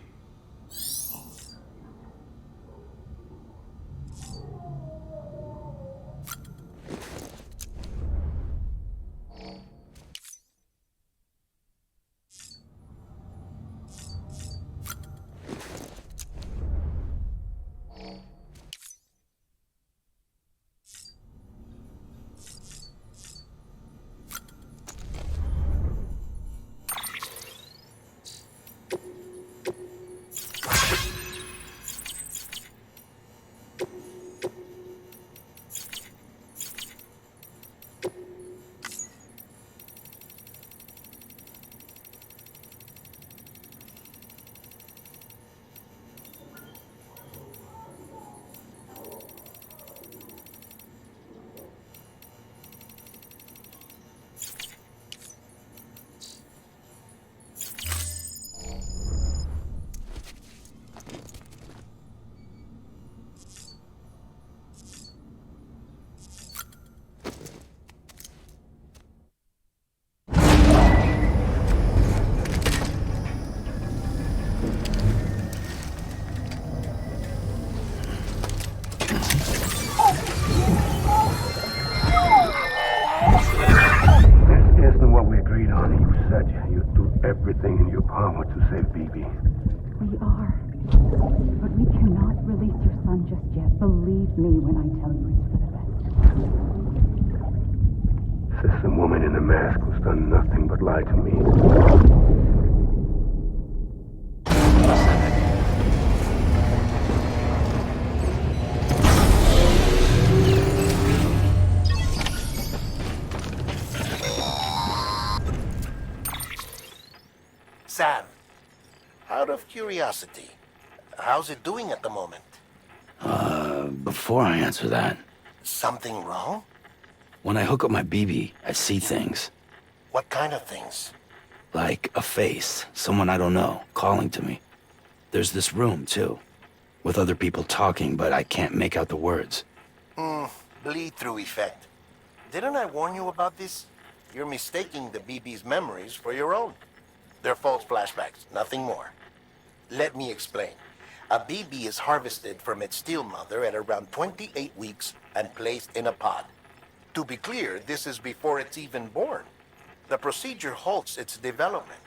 agreed on. You said you'd do everything in your power to save Bibi. We are. But we cannot release your son just yet. Believe me when I tell you it's for the best. Says some woman in a mask who's done nothing but lie to me. Sam, out of curiosity, how's it doing at the moment? Before I answer that, Something wrong? when I hook up my BB, I see things. What kind of things? Like a face, someone I don't know, calling to me. There's this room, too, with other people talking, but I can't make out the words. Bleed-through effect. Didn't I warn you about this? You're mistaking the BB's memories for your own. They're false flashbacks, nothing more. Let me explain. A BB is harvested from its steel mother at around 28 weeks and placed in a pod. To be clear, this is before it's even born. The procedure halts its development.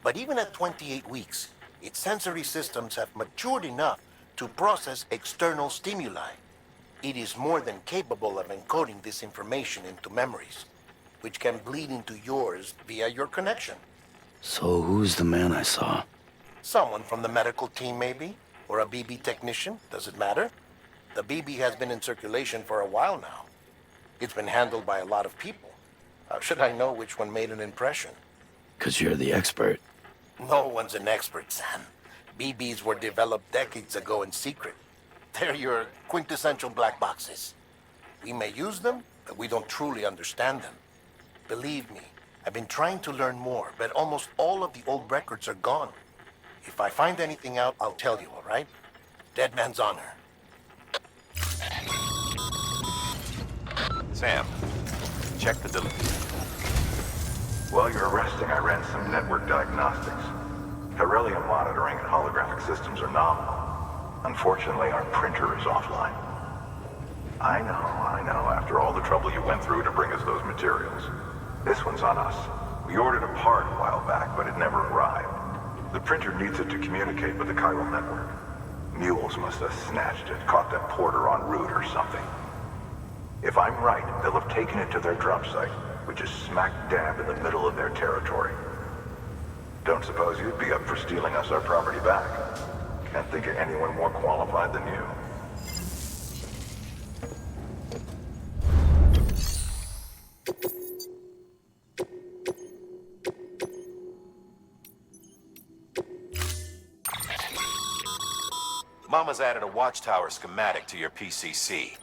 But even at 28 weeks, its sensory systems have matured enough to process external stimuli. It is more than capable of encoding this information into memories, which can bleed into yours via your connection. So who's the man I saw? Someone from the medical team, maybe? Or a BB technician? Does it matter? The BB has been in circulation for a while now. It's been handled by a lot of people. How should I know which one made an impression? 'Cause you're the expert. No one's an expert, Sam. BBs were developed decades ago in secret. They're your quintessential black boxes. We may use them, but we don't truly understand them. Believe me, I've been trying to learn more, but almost all of the old records are gone. If I find anything out, I'll tell you, all right? Deadman's honor. Sam, check the delivery. While you're resting, I ran some network diagnostics. Beryllium monitoring and holographic systems are nominal. Unfortunately, our printer is offline. I know, after all the trouble you went through to bring us those materials. This one's on us. We ordered a part a while back, but it never arrived. The printer needs it to communicate with the chiral network. Mules must have snatched it, caught that porter en route or something. If I'm right, they'll have taken it to their drop site, which is smack dab in the middle of their territory. Don't suppose you'd be up for stealing us our property back? Can't think of anyone more qualified than you. Mama's added a watchtower schematic to your PCC.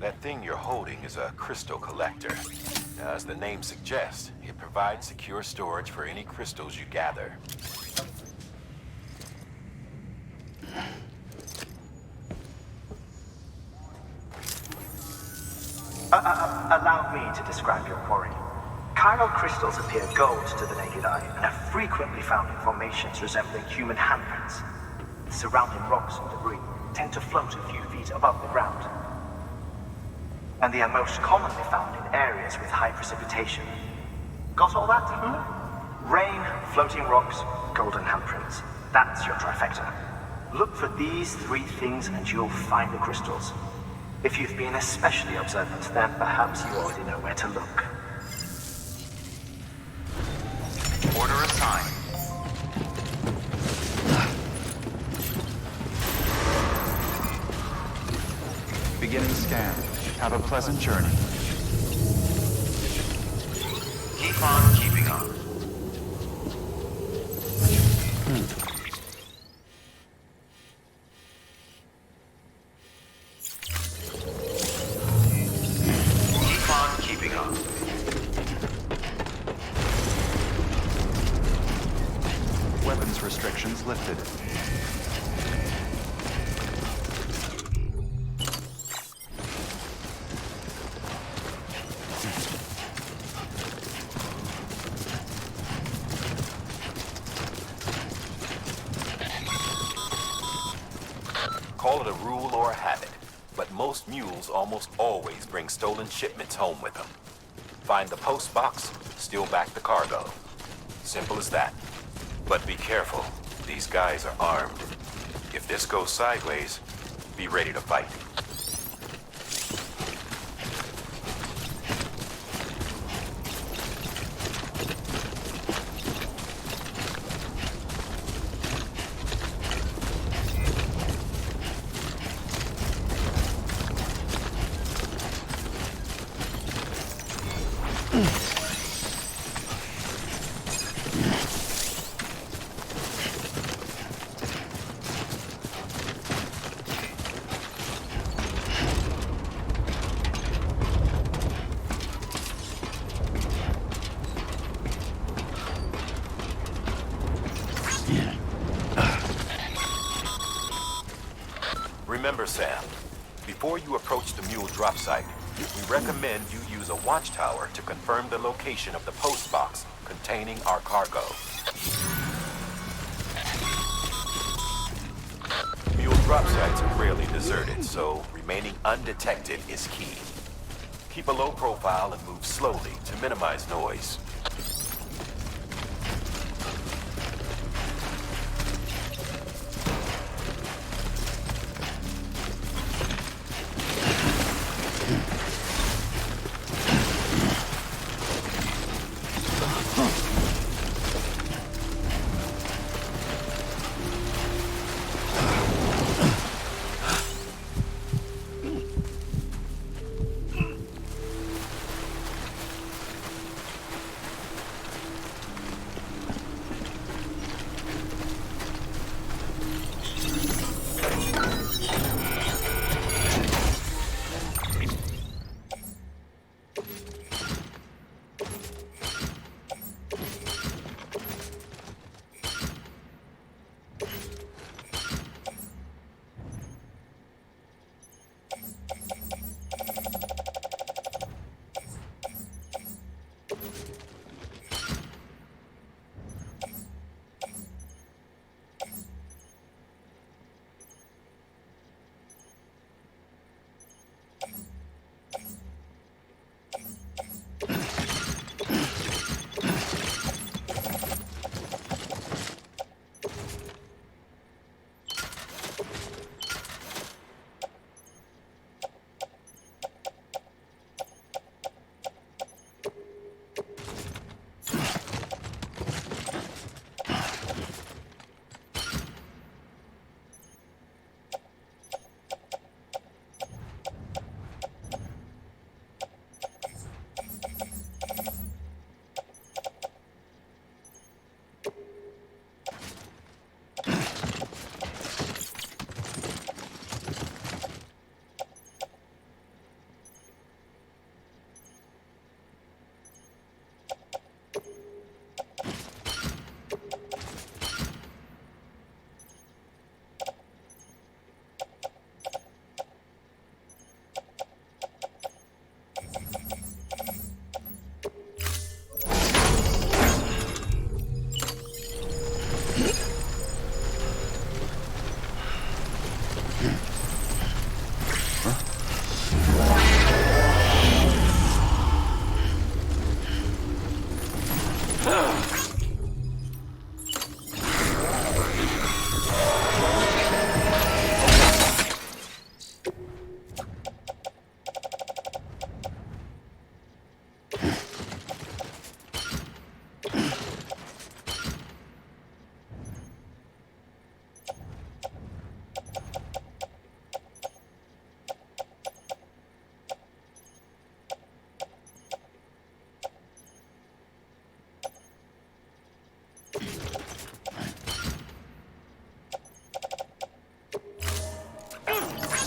That thing you're holding is a crystal collector. Now, as the name suggests, it provides secure storage for any crystals you gather. Allow me to describe your quarry. Chiral crystals appear gold to the naked eye and are frequently found in formations resembling human handprints. Surrounding rocks and debris tend to float a few feet above the ground. And they are most commonly found in areas with high precipitation. Got all that? Rain, floating rocks, golden handprints. That's your trifecta. Look for these three things and you'll find the crystals. If you've been especially observant, then perhaps you already know where to look. Order assigned. Beginning scan. Have a pleasant journey. Keep on keeping on. Keep on keeping on. Weapons restrictions lifted. it a rule or a habit, but most mules almost always bring stolen shipments home with them. Find the post box, steal back the cargo. Simple as that. But be careful. These guys are armed. If this goes sideways, be ready to fight. Remember, Sam, before you approach the mule drop site, we recommend you use a watchtower to confirm the location of the post box containing our cargo. Mule drop sites are rarely deserted, so remaining undetected is key. Keep a low profile and move slowly to minimize noise.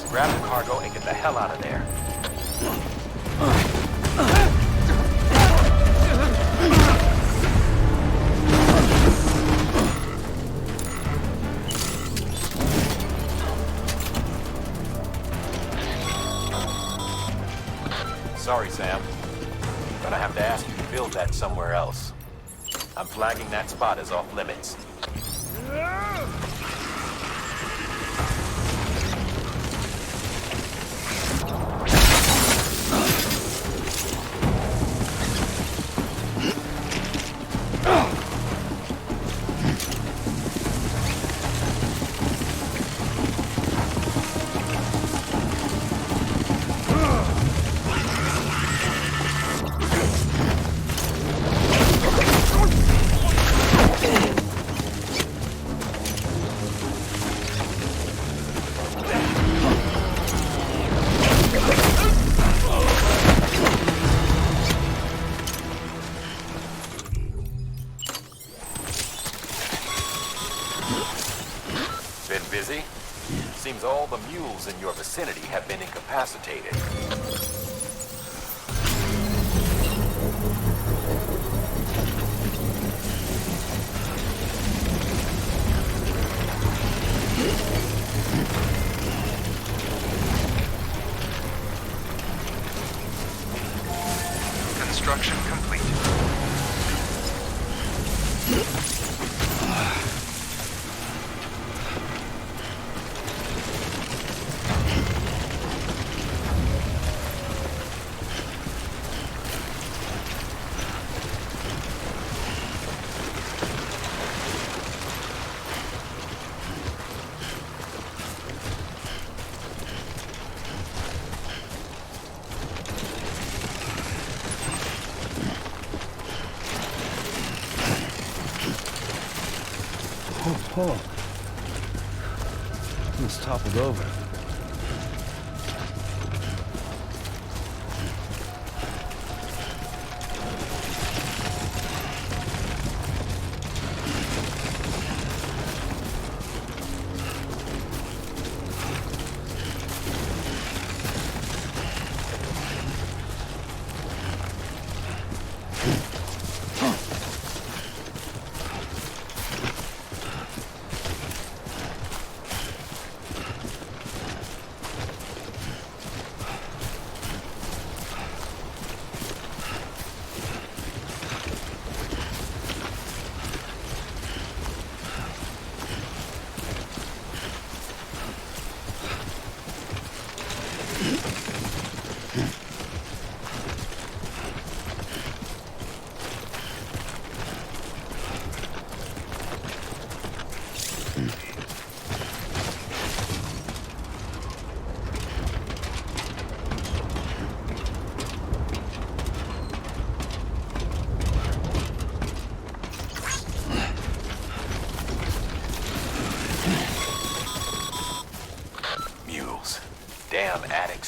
Grab the cargo and get the hell out of there. Sorry, Sam. Gonna have to ask you to build that somewhere else. I'm flagging that spot as off limits. vehicles in your vicinity have been incapacitated. Construction complete. Oh. Almost toppled over.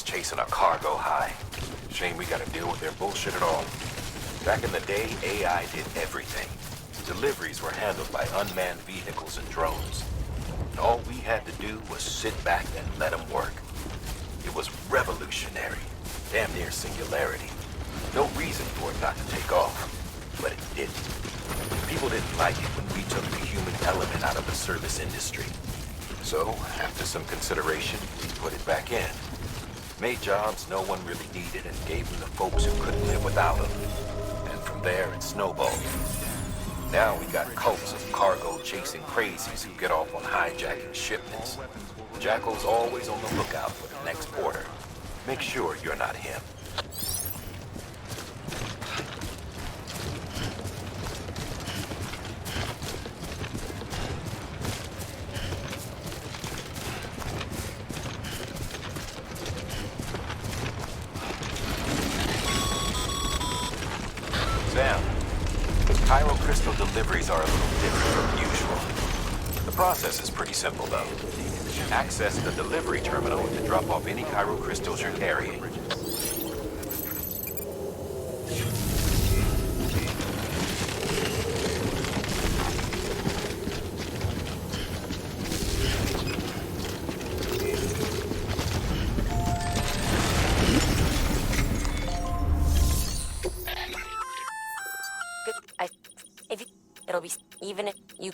Chasing a cargo high. Shame we gotta deal with their bullshit at all. Back in the day, AI did everything. Deliveries were handled by unmanned vehicles and drones. And all we had to do was sit back and let them work. It was revolutionary. Damn near singularity. No reason for it not to take off. But it didn't. People didn't like it when we took the human element out of the service industry. So, after some consideration, we put it back in. Made jobs no one really needed and gave them to folks who couldn't live without them. And from there, it snowballed. Now we got cults of cargo-chasing crazies who get off on hijacking shipments. Jackal's always on the lookout for the next order. Make sure you're not him. Deliveries are a little different from usual. The process is pretty simple, though. Access the delivery terminal to drop off any Cairo crystals you're carrying. It'll be even if you...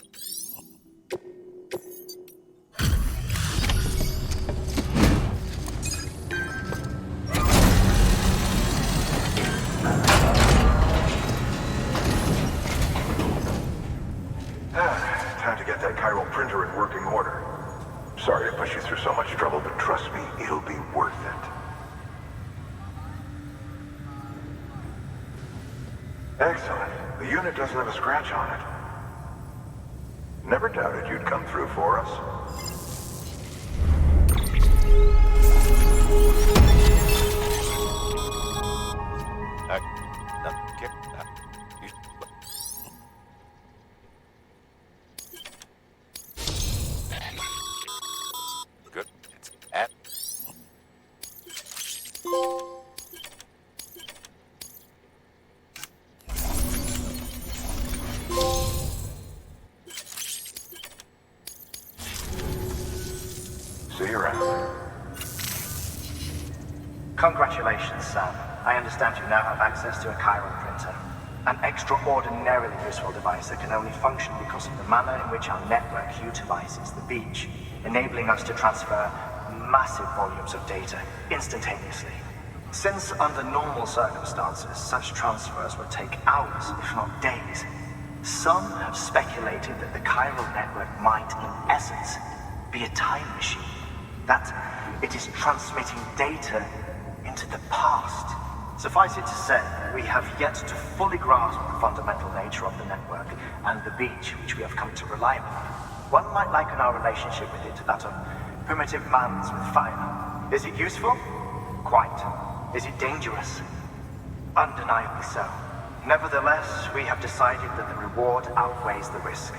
Time to get that chiral printer in working order. Sorry to push you through so much trouble, but trust me, it'll be worth it. Excellent. The unit doesn't have a scratch on it. Never doubted you'd come through for us. Good. It's at. See you around. Congratulations, Sam. I understand you now have access to a chiral printer. An extraordinarily useful device that can only function because of the manner in which our network utilizes the beach, enabling us to transfer massive volumes of data instantaneously. Since under normal circumstances, such transfers would take hours, if not days, some have speculated that the chiral network might, in essence, be a time machine. That it is transmitting data into the past. Suffice it to say, we have yet to fully grasp the fundamental nature of the network and the beach which we have come to rely upon. One might liken our relationship with it to that of primitive mans with fire. Is it useful? Quite. Is it dangerous? Undeniably so. Nevertheless, we have decided that the reward outweighs the risk.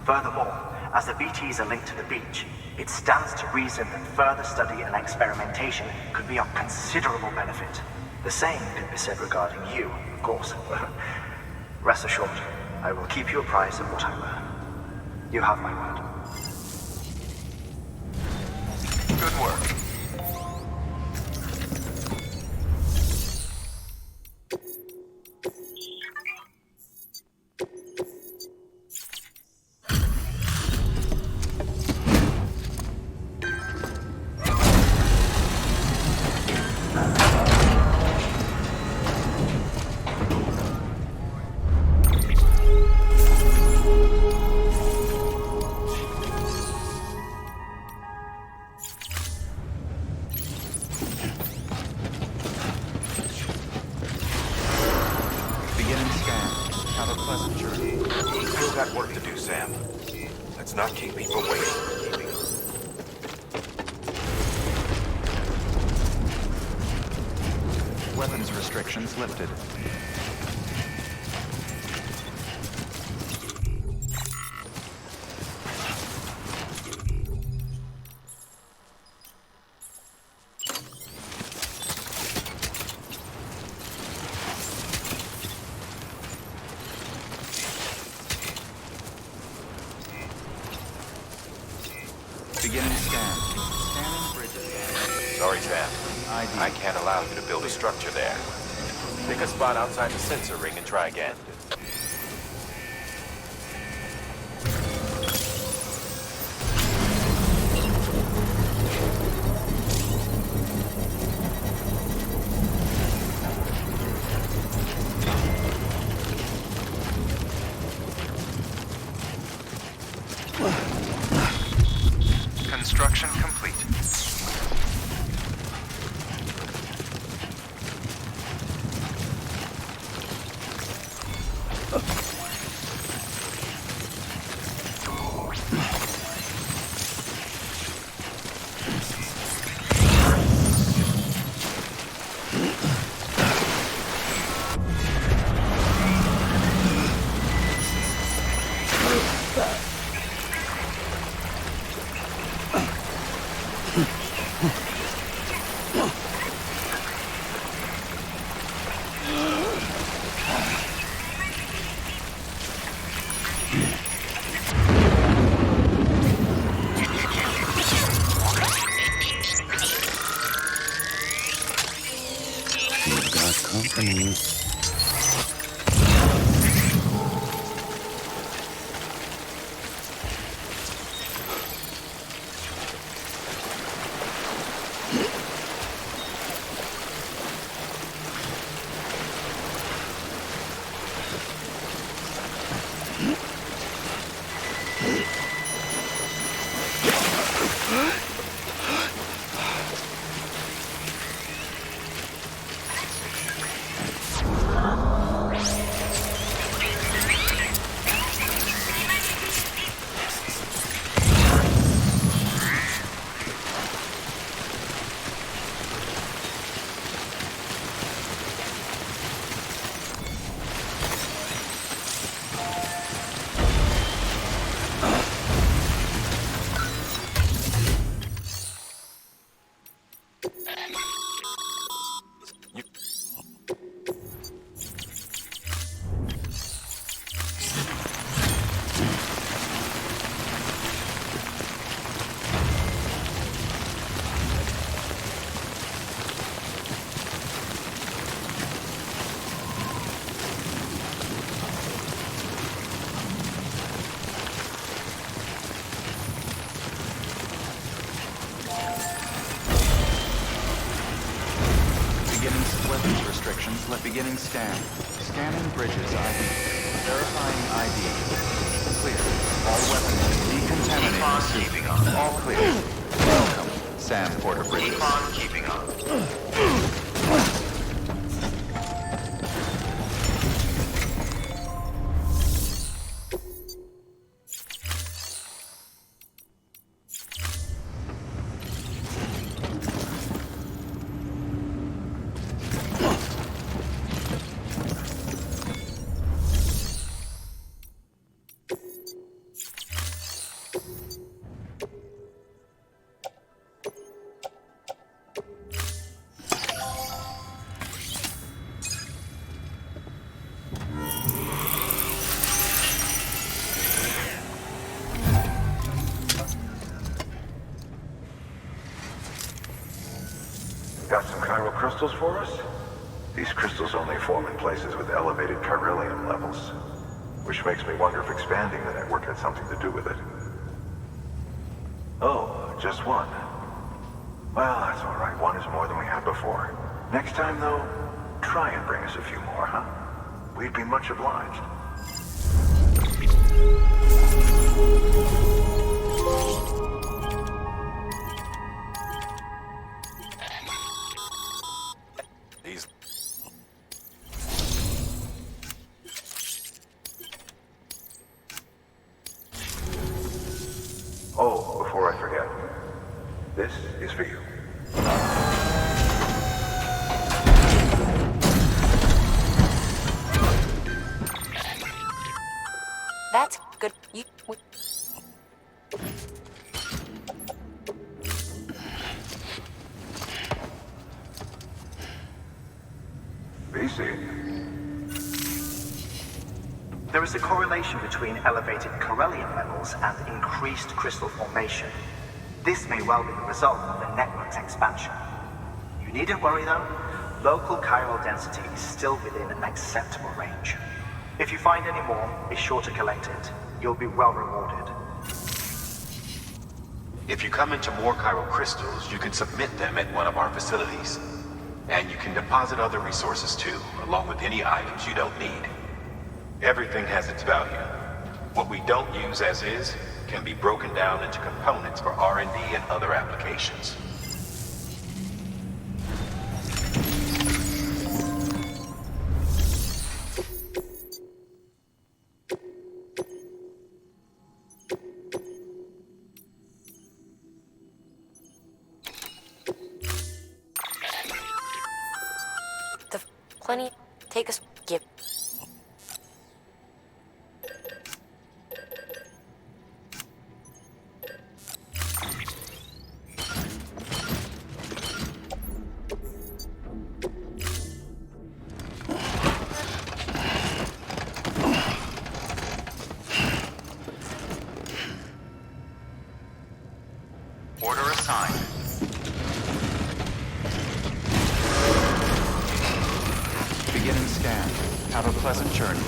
Furthermore, as the BTs are linked to the beach, it stands to reason that further study and experimentation could be of considerable benefit. The same could be said regarding you, of course. Rest assured, I will keep you apprised of what I learn. You have my word. Good work. Weapons restrictions lifted. Beginning scan. Scanning Bridget. Sorry, Sam. I can't allow you to build a structure there. Pick a spot outside the sensor ring and try again. Construction complete. Productions, beginning scan. Scanning Bridges ID. Verifying ID. Clear. All weapons decontaminated. Keeping on. All clear. Welcome, Sam Porter Bridges. Keep on keeping on. Got some chiral crystals for us? These crystals only form in places with elevated chiralium levels, which makes me wonder if expanding the network had something to do with it. Oh, just one. Well, that's all right. One is more than we had before. Next time, though, try and bring us a few more, huh? We'd be much obliged. Oh, before I forget, this is for you. That's good. There is a correlation between elevated chiralium levels and increased crystal formation. This may well be the result of the network's expansion. You needn't worry though. Local chiral density is still within an acceptable range. If you find any more, be sure to collect it. You'll be well rewarded. If you come into more chiral crystals, you can submit them at one of our facilities. And you can deposit other resources too, along with any items you don't need. Everything has its value. What we don't use as is can be broken down into components for R&D and other applications. Plenty. Take us. Give. Order assigned. Beginning scan. Have a pleasant journey.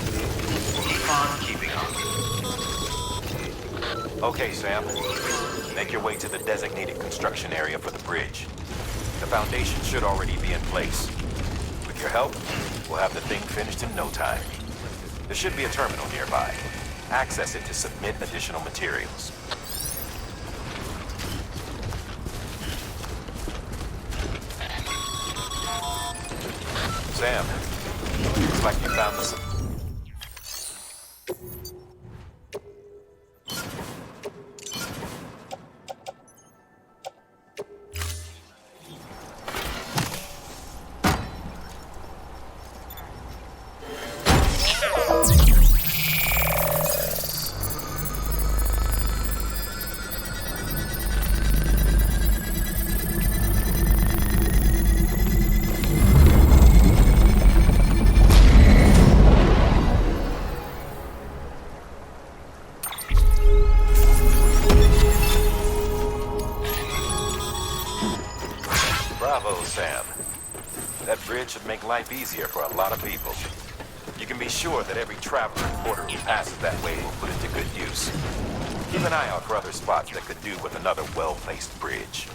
Keep on keeping on. Okay, Sam. Make your way to the designated construction area for the bridge. The foundation should already be in place. With your help, we'll have the thing finished in no time. There should be a terminal nearby. Access it to submit additional materials. Sam, looks like you found the... Bravo, Sam. That bridge should make life easier for a lot of people. You can be sure that every traveler and porter who passes that way will put it to good use. Keep an eye out for other spots that could do with another well-placed bridge.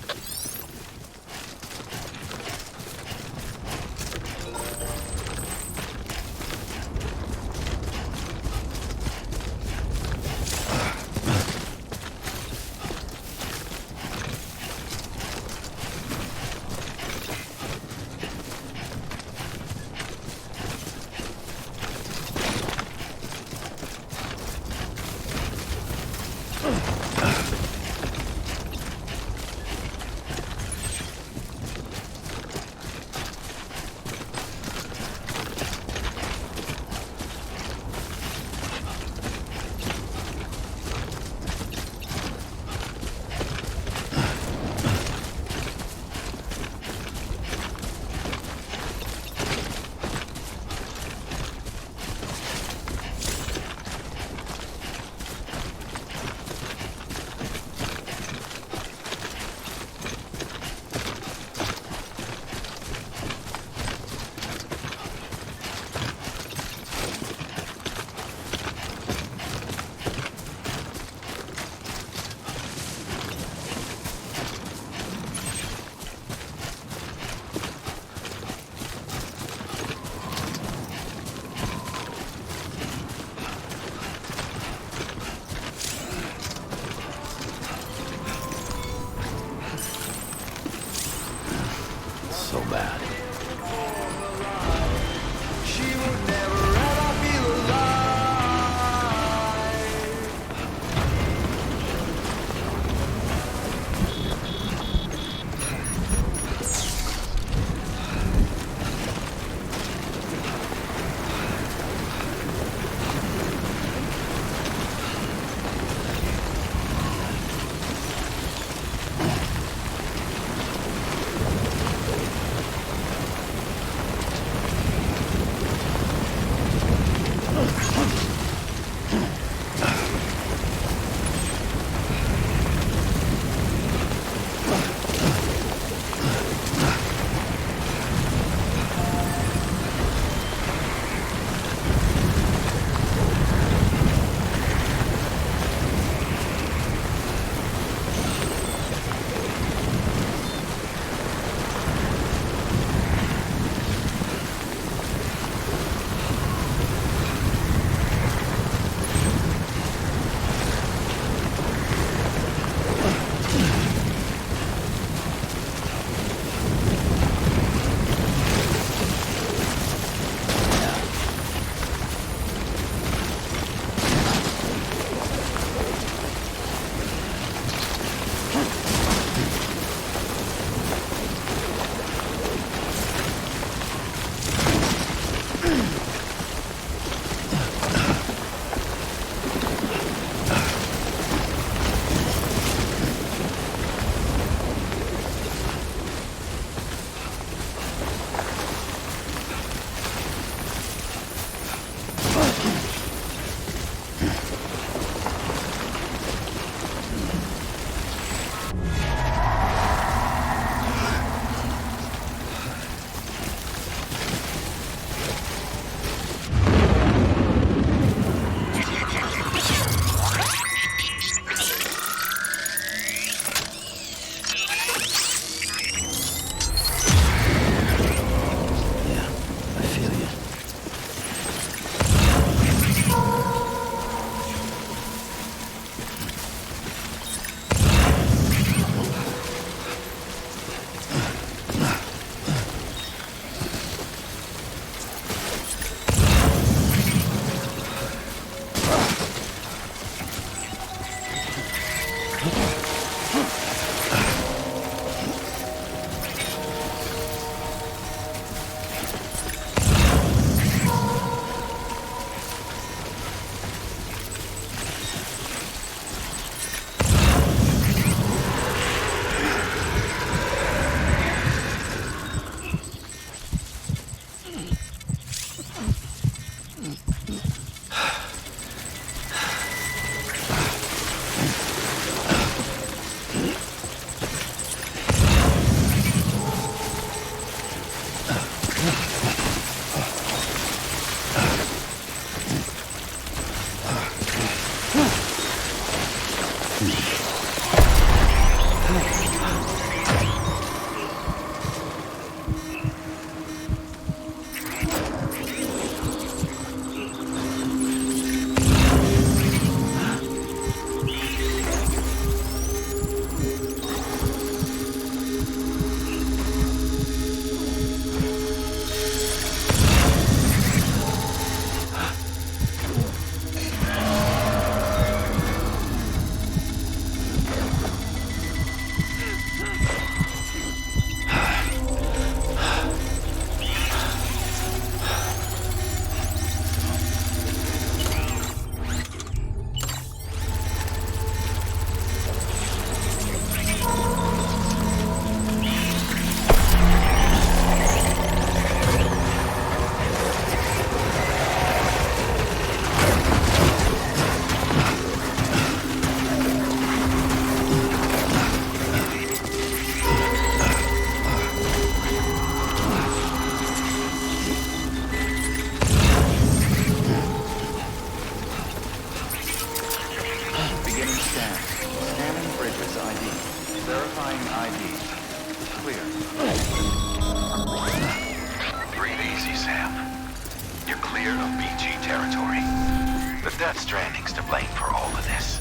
if Death Stranding's to blame for all of this.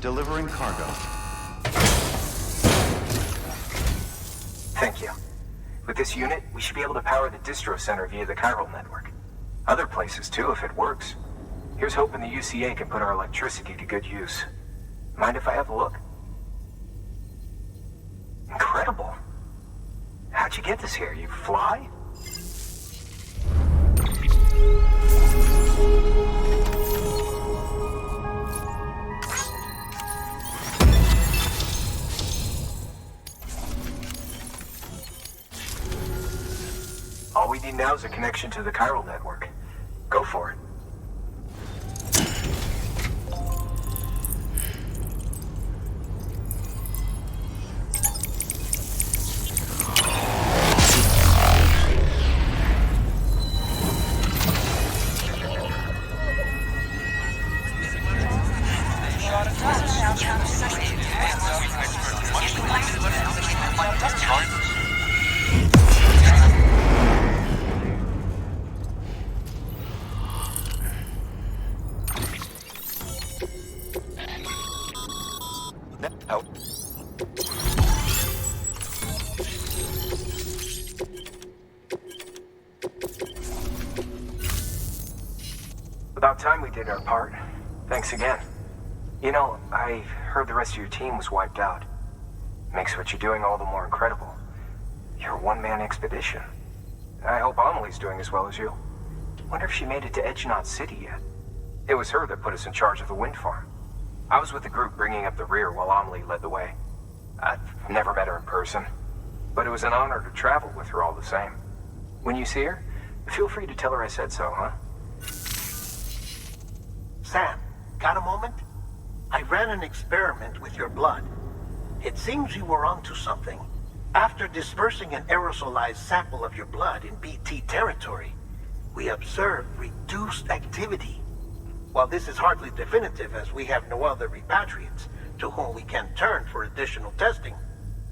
Delivering cargo. Thank you. With this unit, we should be able to power the distro center via the chiral network. Other places too, if it works. Here's hoping the UCA can put our electricity to good use. Mind if I have a look? Incredible. How'd you get this here? You fly? All we need now is a connection to the chiral network. Go for it. About time we did our part. Thanks again. You know, I heard the rest of your team was wiped out. Makes what you're doing all the more incredible. You're a one-man expedition. I hope Amelie's doing as well as you. Wonder if she made it to Edgenot City yet. It was her that put us in charge of the wind farm. I was with the group bringing up the rear while Amelie led the way. I've never met her in person, but it was an honor to travel with her all the same. When you see her, feel free to tell her I said so, huh? Sam, got a moment? I ran an experiment with your blood. It seems you were onto something. After dispersing an aerosolized sample of your blood in BT territory, we observed reduced activity. While this is hardly definitive as we have no other repatriates to whom we can turn for additional testing,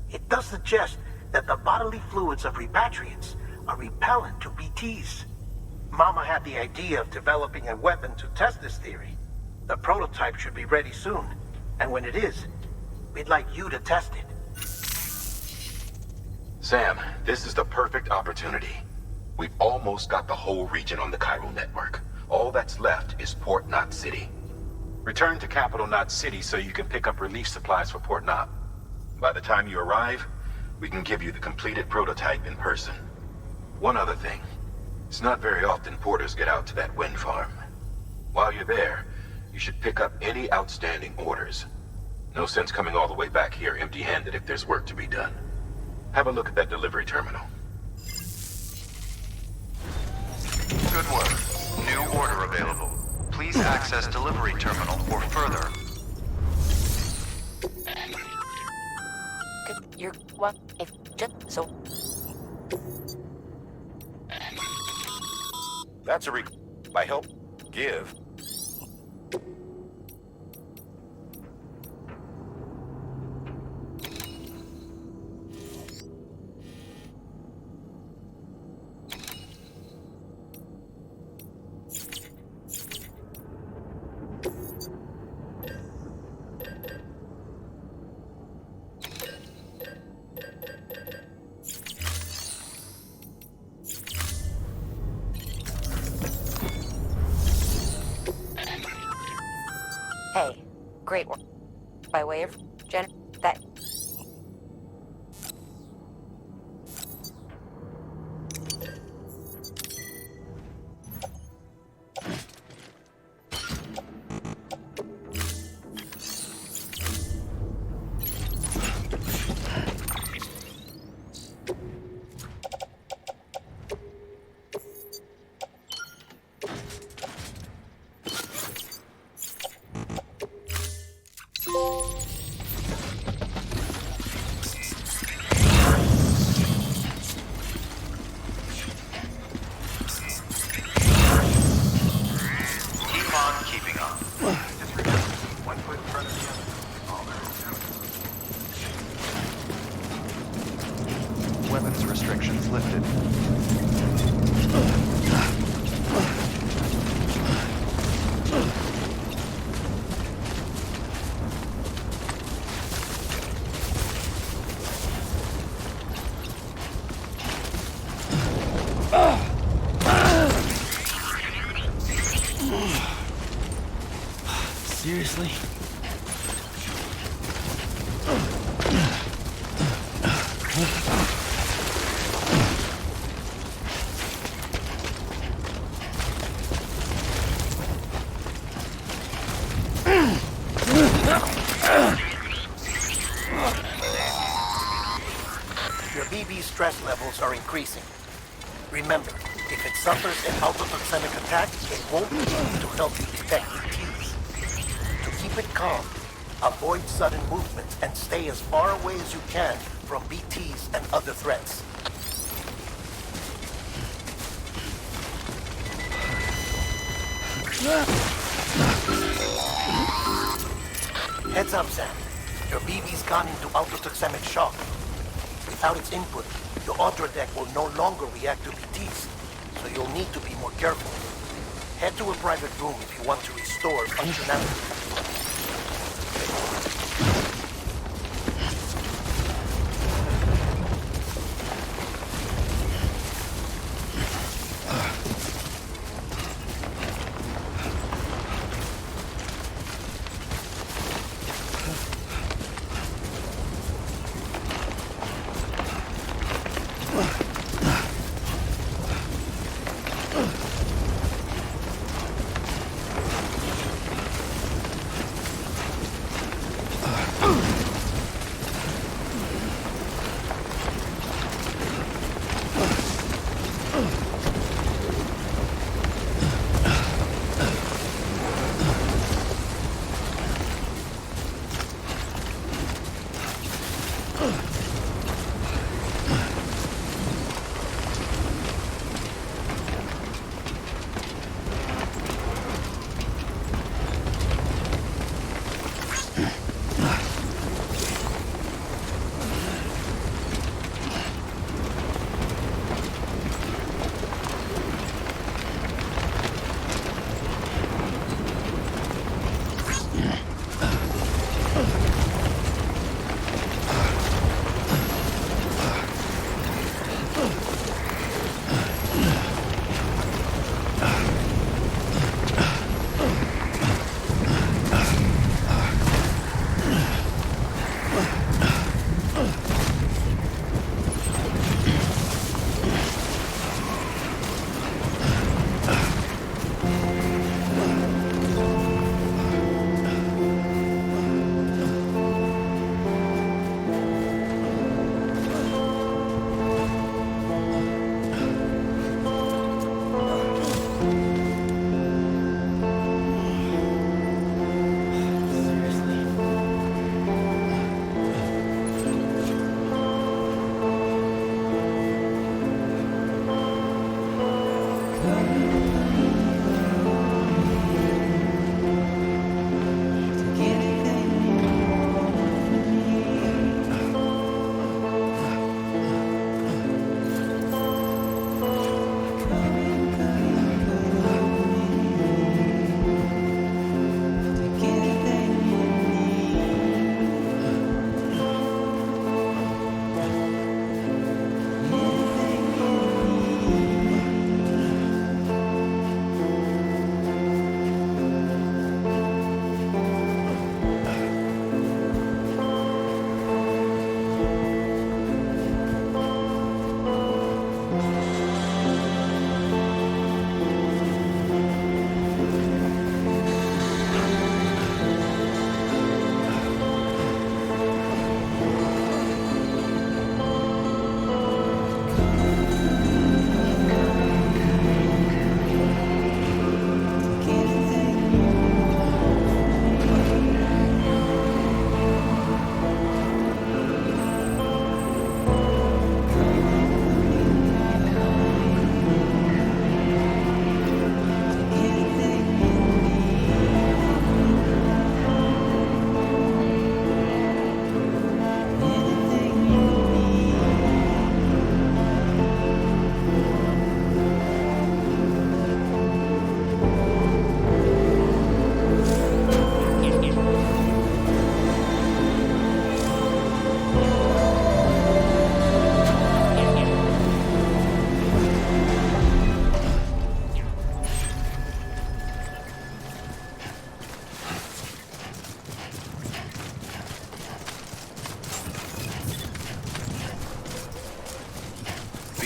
it does suggest that the bodily fluids of repatriates are repellent to BTs. Mama had the idea of developing a weapon to test this theory. The prototype should be ready soon, and when it is, we'd like you to test it. Sam, this is the perfect opportunity. We've almost got the whole region on the chiral network. All that's left is Port Knot City. Return to Capital Knot City so you can pick up relief supplies for Port Knot. By the time you arrive, we can give you the completed prototype in person. One other thing. It's not very often porters get out to that wind farm. While you're there, you should pick up any outstanding orders. No sense coming all the way back here empty-handed if there's work to be done. Have a look at that delivery terminal. Good work. New order available. Please access delivery terminal for further. You're what? If just so. That's a by help, give. Hey, great work. By way of that. Seriously? Your BB stress levels are increasing. Remember, if it suffers an autotoxemic attack, it won't be able to help you detect ETs. To keep it calm, avoid sudden movements and stay as far away as you can from BTs and other threats. Heads up, Sam. Your BB's gone into autotoxemic shock. Without its input, your auto deck will no longer react to BTs, so you'll need to be more careful. Head to a private room if you want to restore functionality.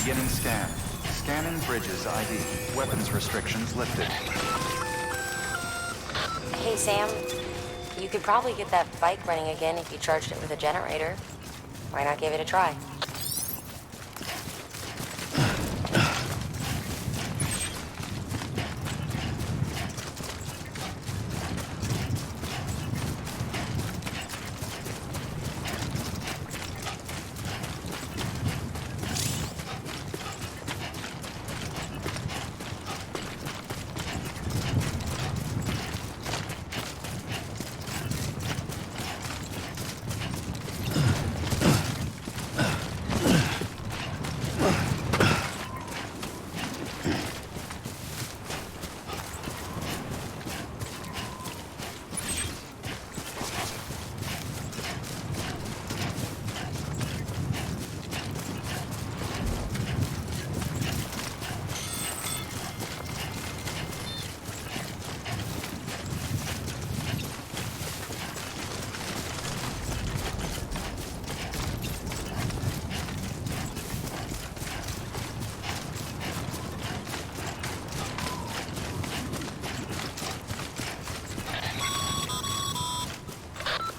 Beginning scan. Scanning Bridges ID. Weapons restrictions lifted. Hey, Sam. You could probably get that bike running again if you charged it with a generator. Why not give it a try?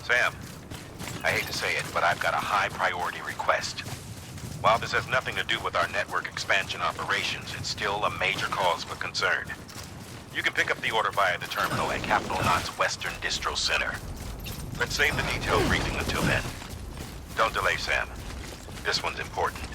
Sam, I hate to say it, but I've got a high priority request. While this has nothing to do with our network expansion operations, it's still a major cause for concern. You can pick up the order via the terminal at Capital Knot's Western Distro Center. Let's save the detailed briefing until then. Don't delay, Sam. This one's important.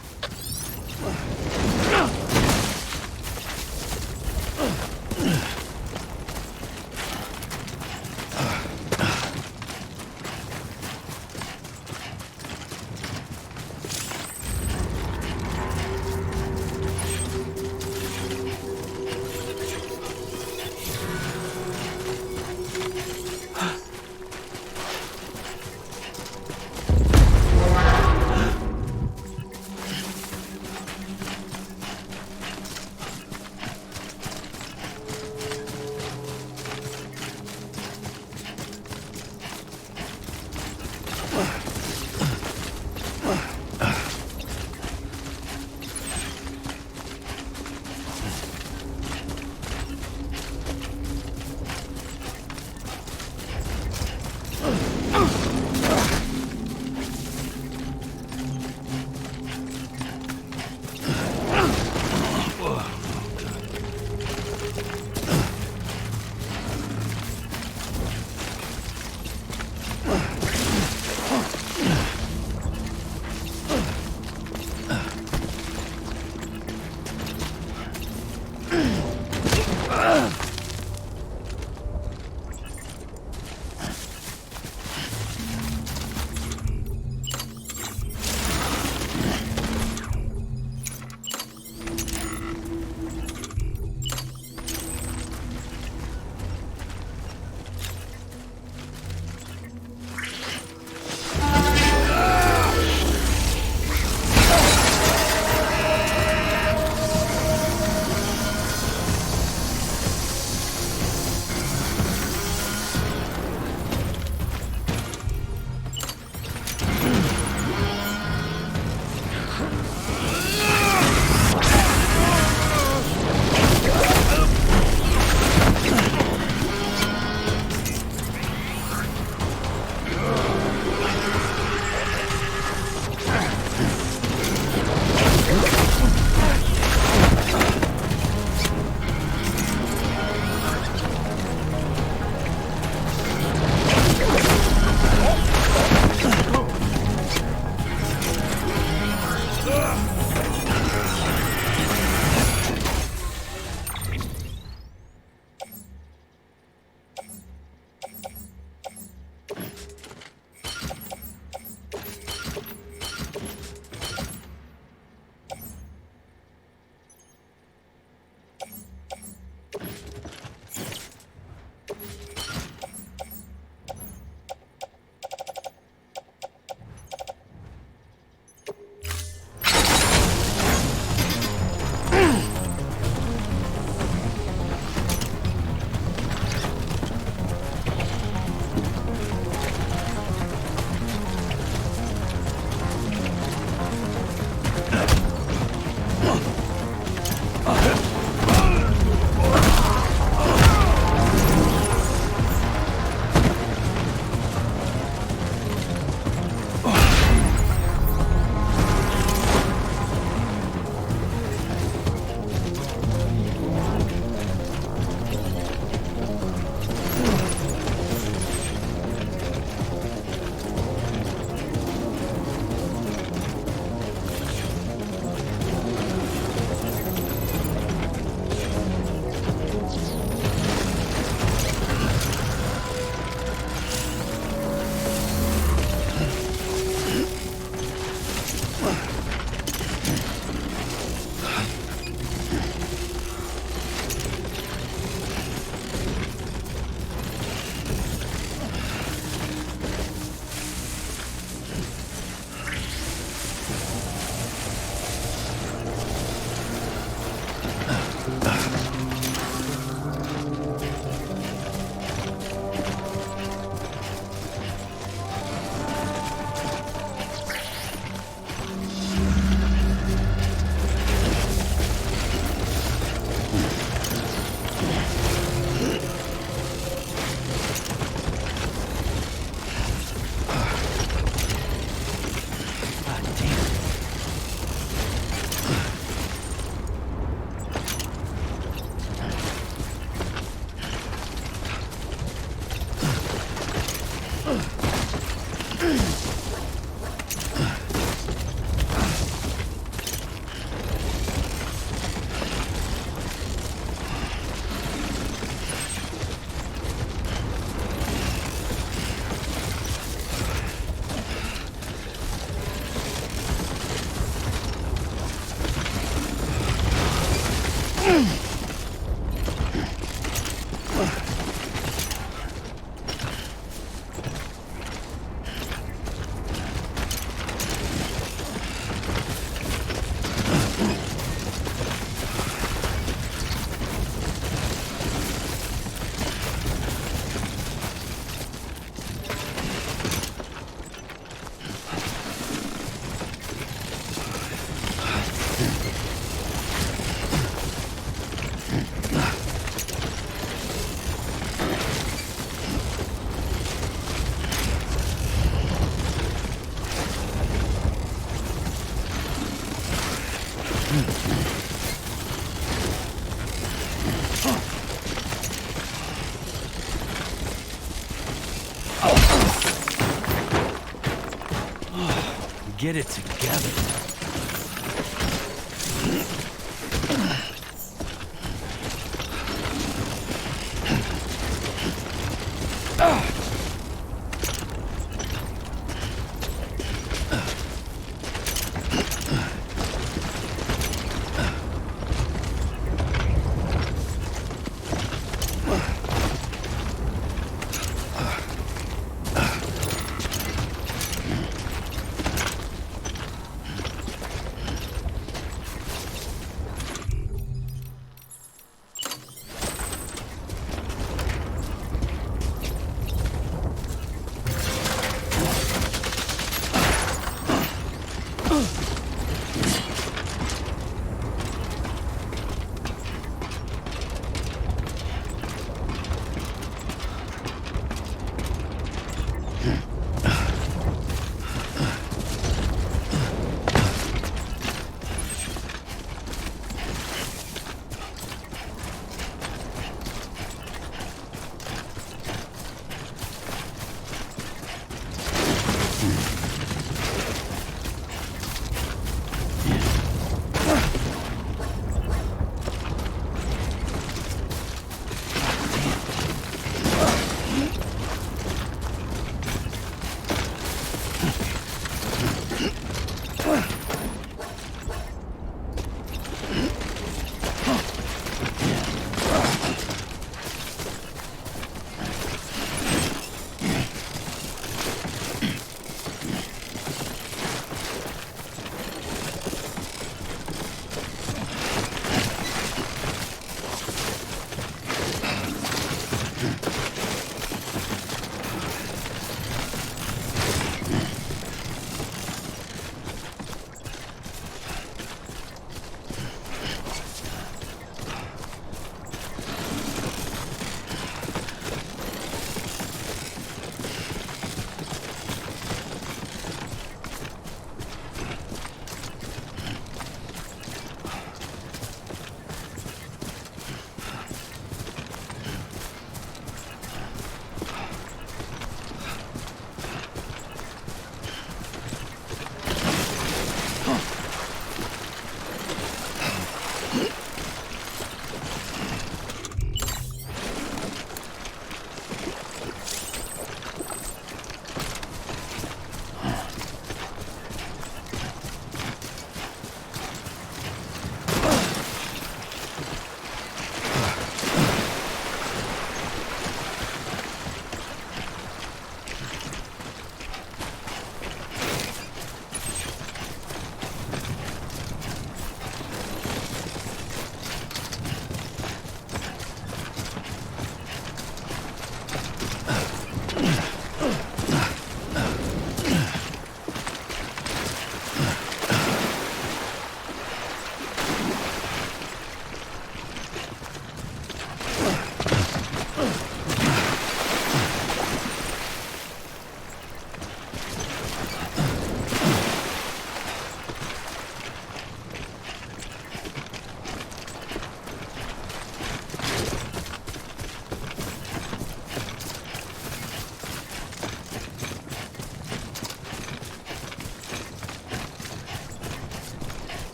Get it together.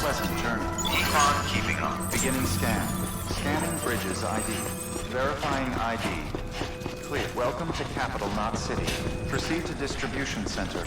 pleasant journey. Keep on keeping on. Beginning scan. Scanning Bridges ID. Verifying ID. Clear. Welcome to Capital, not City. Proceed to Distribution Center.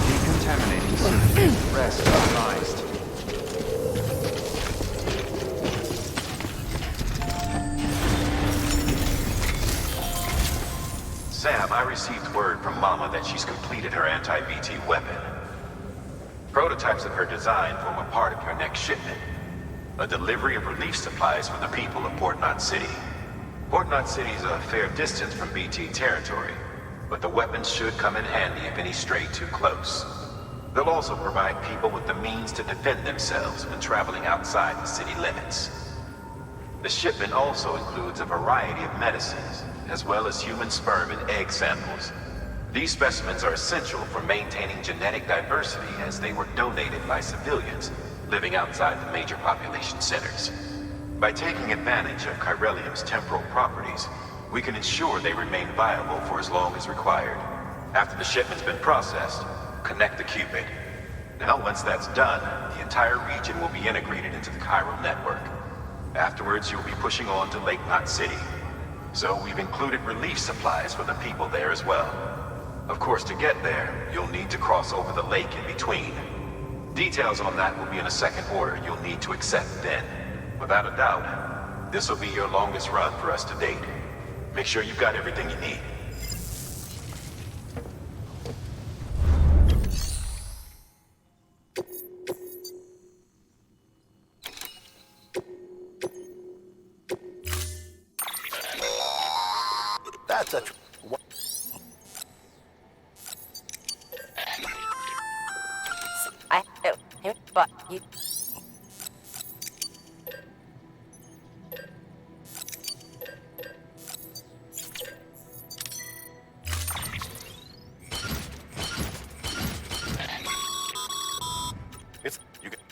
Decontaminating soon. Rest advised. Sam, I received word from Mama that she's completed her anti-BT weapon. Prototypes of her design form a part of your next shipment. A delivery of relief supplies for the people of Port Knot City. Port Knot City is a fair distance from BT territory, but the weapons should come in handy if any stray too close. They'll also provide people with the means to defend themselves when traveling outside the city limits. The shipment also includes a variety of medicines, as well as human sperm and egg samples. These specimens are essential for maintaining genetic diversity as they were donated by civilians living outside the major population centers. By taking advantage of chiralium's temporal properties, we can ensure they remain viable for as long as required. After the shipment's been processed, connect the Cupid. Now, once that's done, the entire region will be integrated into the chiral network. Afterwards, you'll be pushing on to Lake Knot City. So we've included relief supplies for the people there as well. Of course, to get there, you'll need to cross over the lake in between. Details on that will be in a second order you'll need to accept then. Without a doubt, this will be your longest run for us to date. Make sure you've got everything you need. That's a... I know him, but you...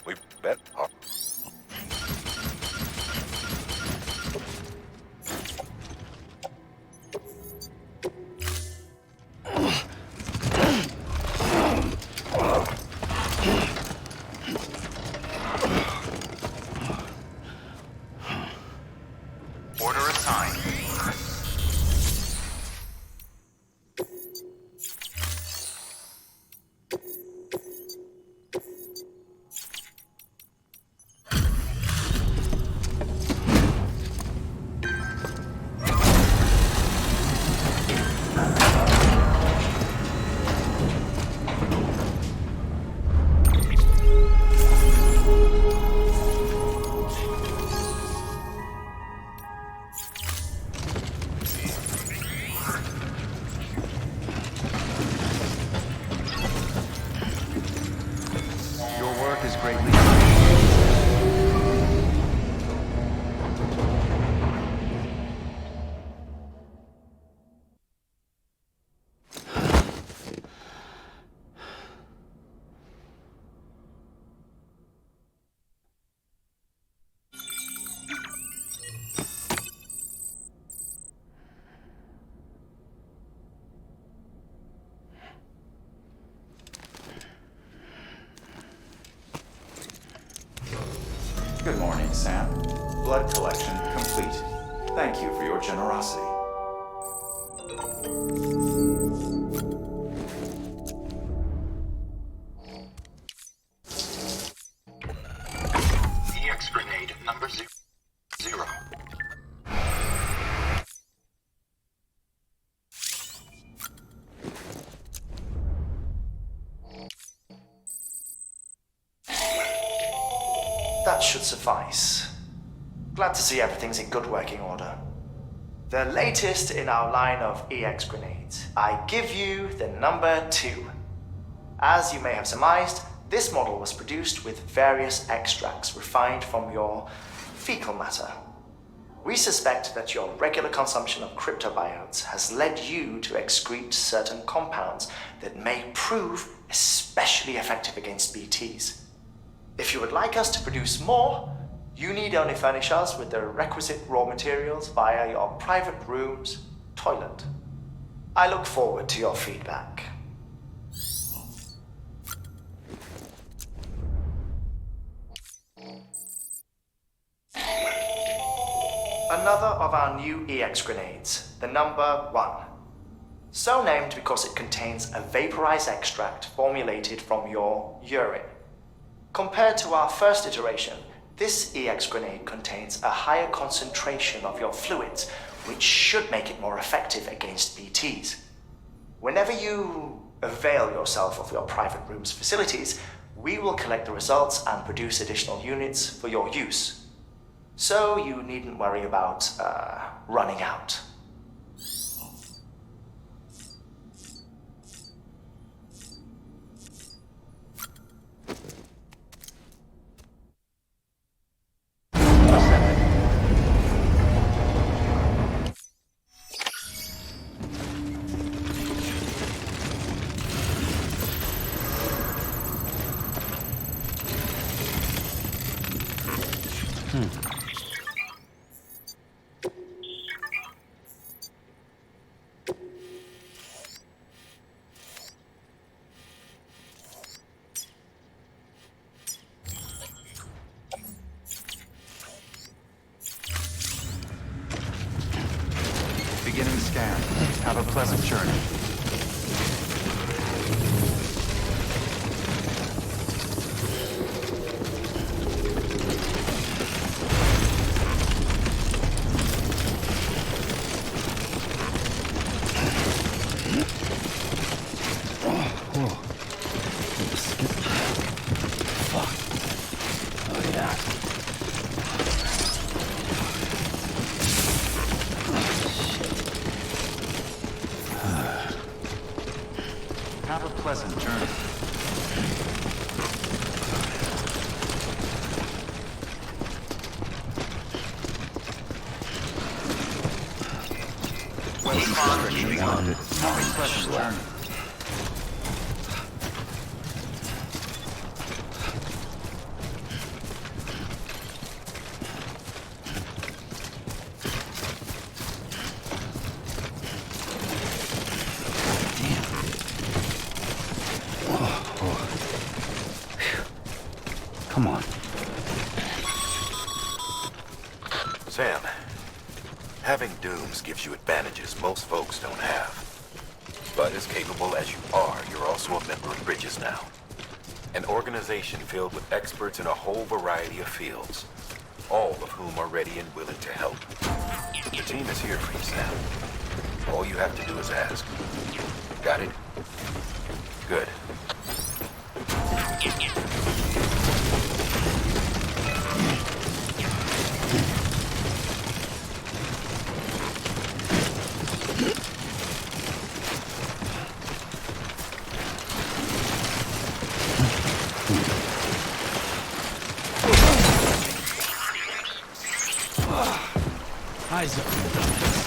We bet. Order assigned. Your work is greatly Good morning, Sam. Blood collection complete. Thank you for your generosity. EX grenade number 0. That should suffice. Glad to see everything's in good working order. The latest in our line of EX grenades. I give you the number 2. As you may have surmised, this model was produced with various extracts refined from your fecal matter. We suspect that your regular consumption of cryptobiotes has led you to excrete certain compounds that may prove especially effective against BTs. If you would like us to produce more, you need only furnish us with the requisite raw materials via your private room's toilet. I look forward to your feedback. Another of our new EX grenades, the number 1. So named because it contains a vaporized extract formulated from your urine. Compared to our first iteration, this EX grenade contains a higher concentration of your fluids, which should make it more effective against BTs. Whenever you avail yourself of your private room's facilities, we will collect the results and produce additional units for your use. So you needn't worry about running out. Beginning scan. Have a pleasant journey. Have a pleasant journey. Have a pleasant journey. Come on. Sam, having dooms gives you advantages most folks don't have. But as capable as you are, you're also a member of Bridges now. An organization filled with experts in a whole variety of fields, all of whom are ready and willing to help. The team is here for you, Sam. All you have to do is ask. Got it? Good. Isaac, dumbass.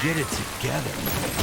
Get it together.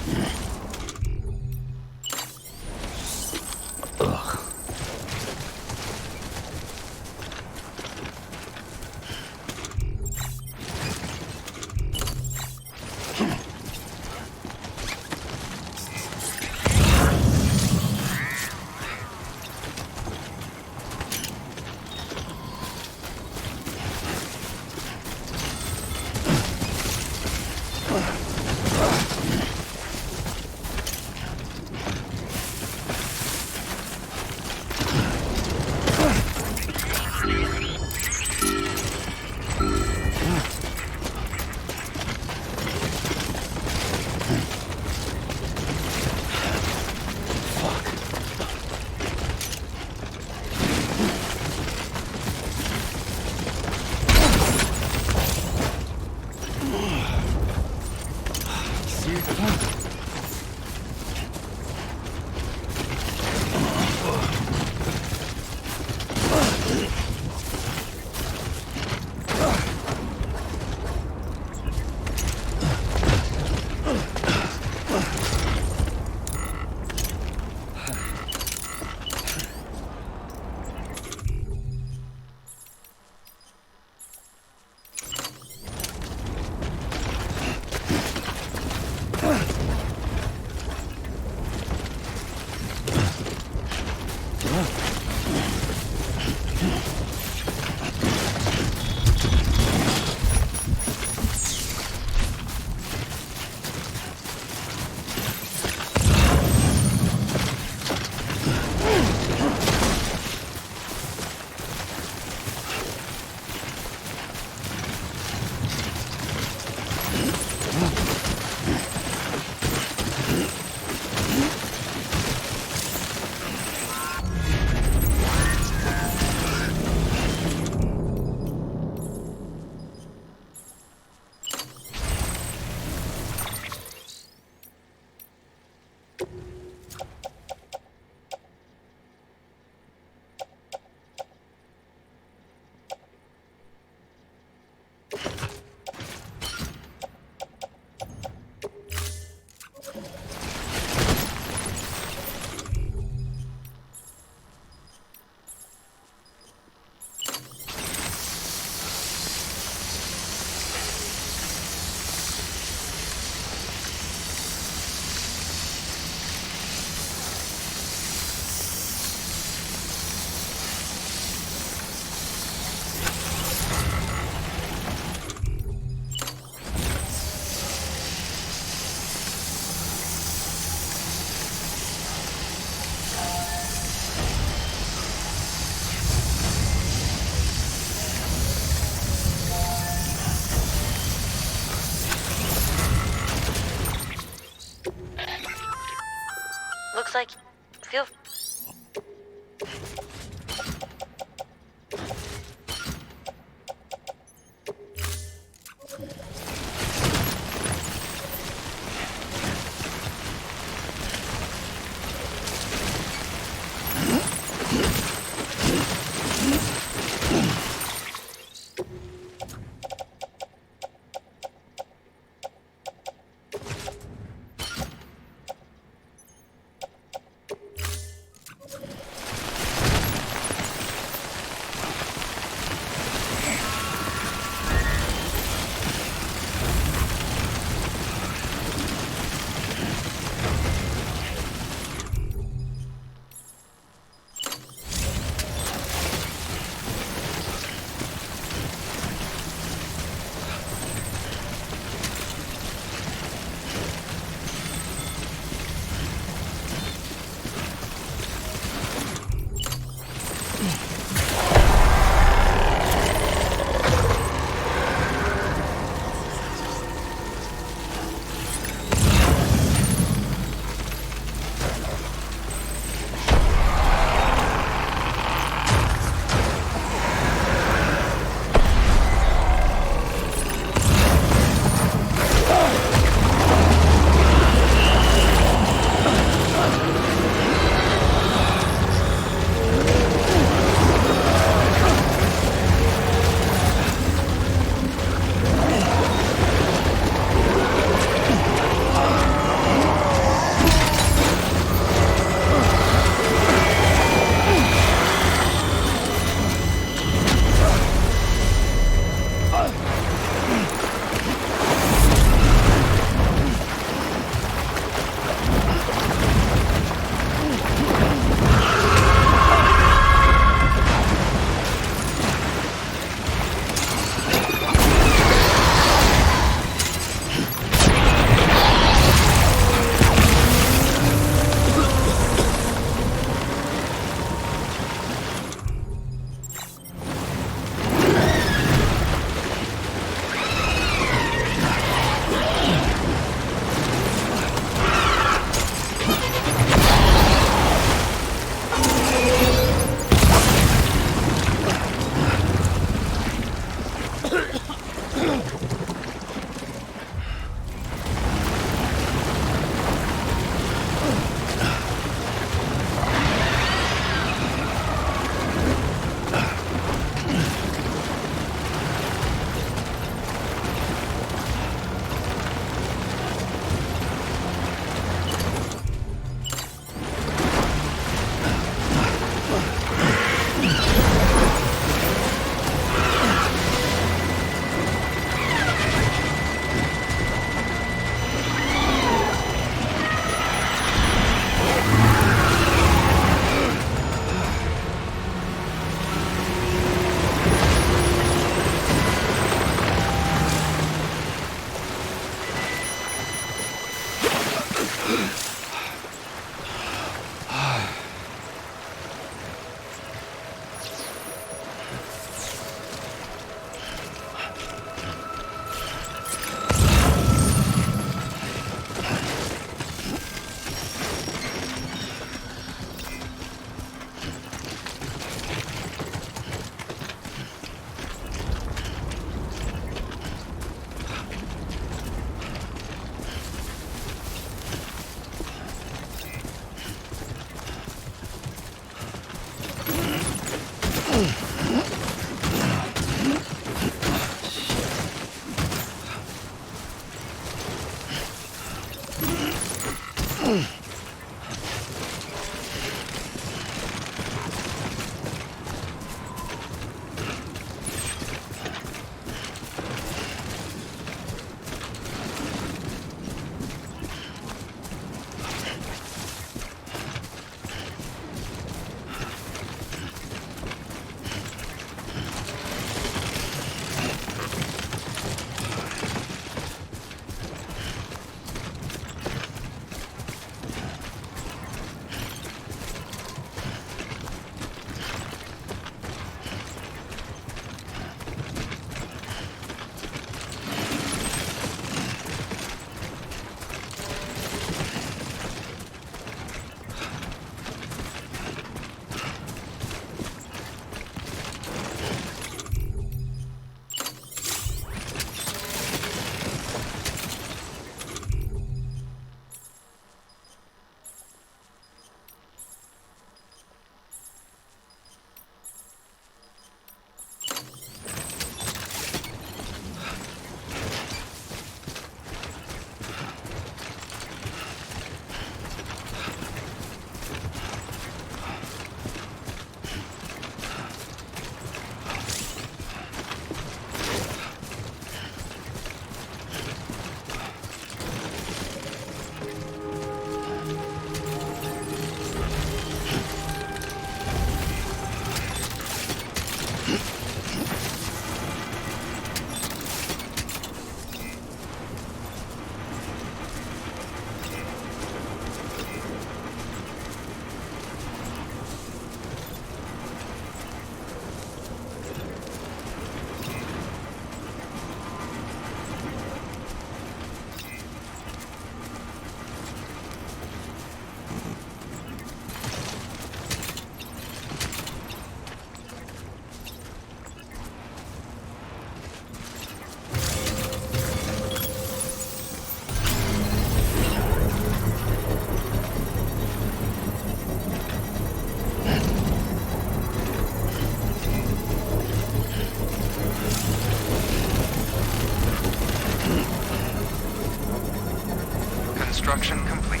Construction complete.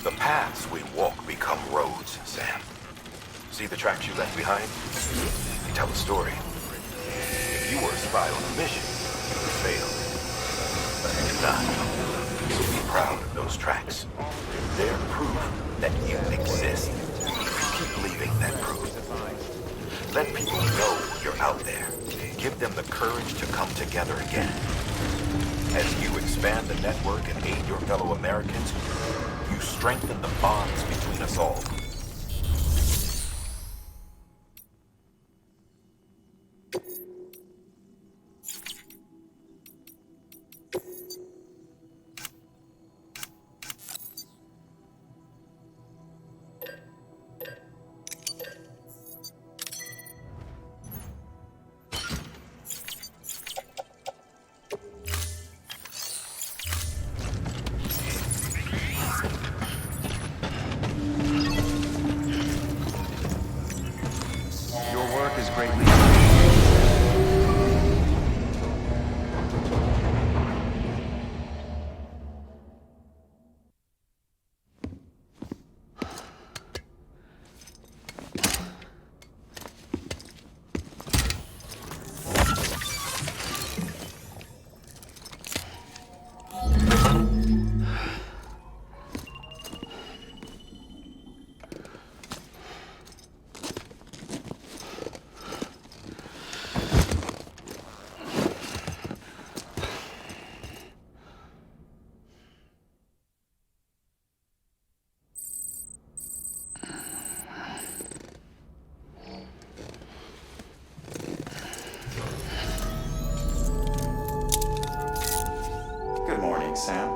The paths we walk become roads, Sam. See the tracks you left behind? They tell a story. If you were a spy on a mission, you would fail. But you're not. So be proud of those tracks. They're proof that you exist. Keep leaving that proof. Let people know you're out there. Give them the courage to come together again. As you expand the network and aid your fellow Americans, you strengthen the bonds between us all. Good morning, Sam.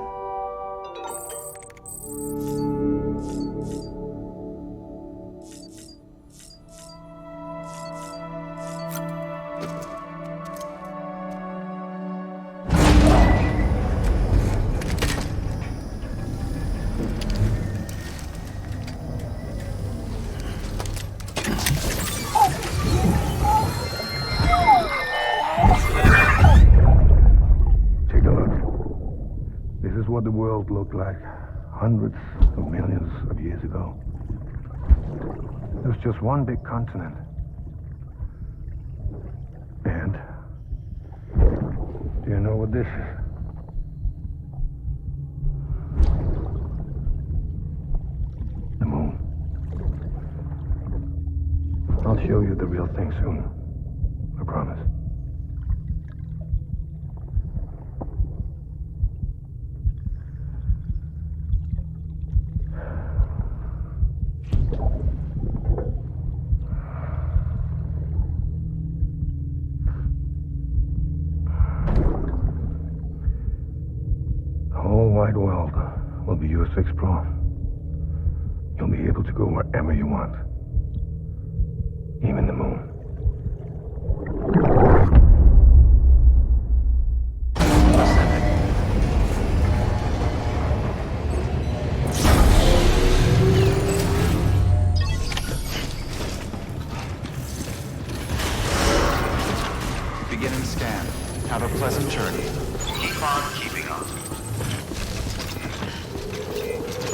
What the world looked like hundreds of millions of years ago. It was just one big continent. And do you know what this is? The moon. I'll show you the real thing soon. I promise. The whole wide world will be yours to explore. you'll be able to go wherever you want. Even the moon. Beginning scan. Have a pleasant journey. Keep on keeping on.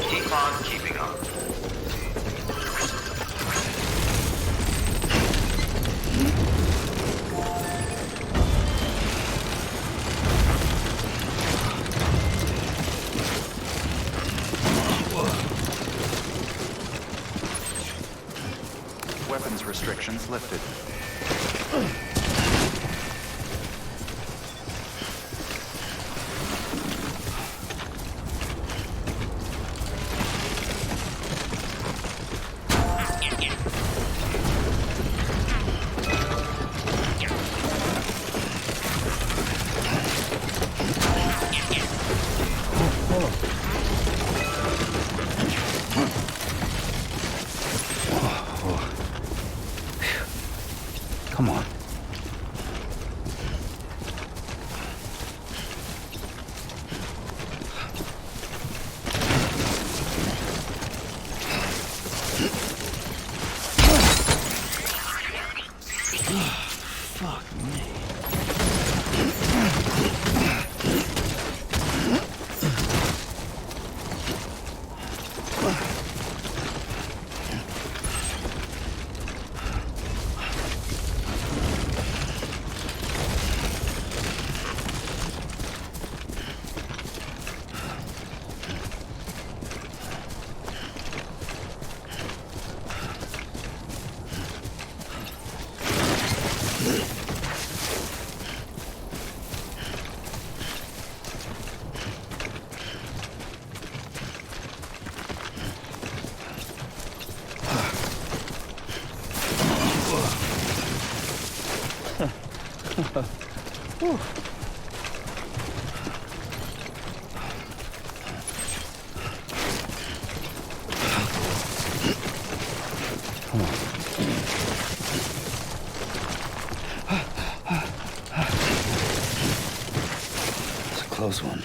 Keep on keeping on. Weapons restrictions lifted. Come on. Fuck me. It's a close one.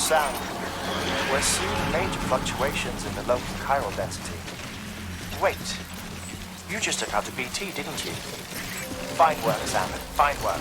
Sam, we're seeing major fluctuations in the local chiral density. Wait, you just took out a BT, didn't you? Fine work, Sam. Fine work.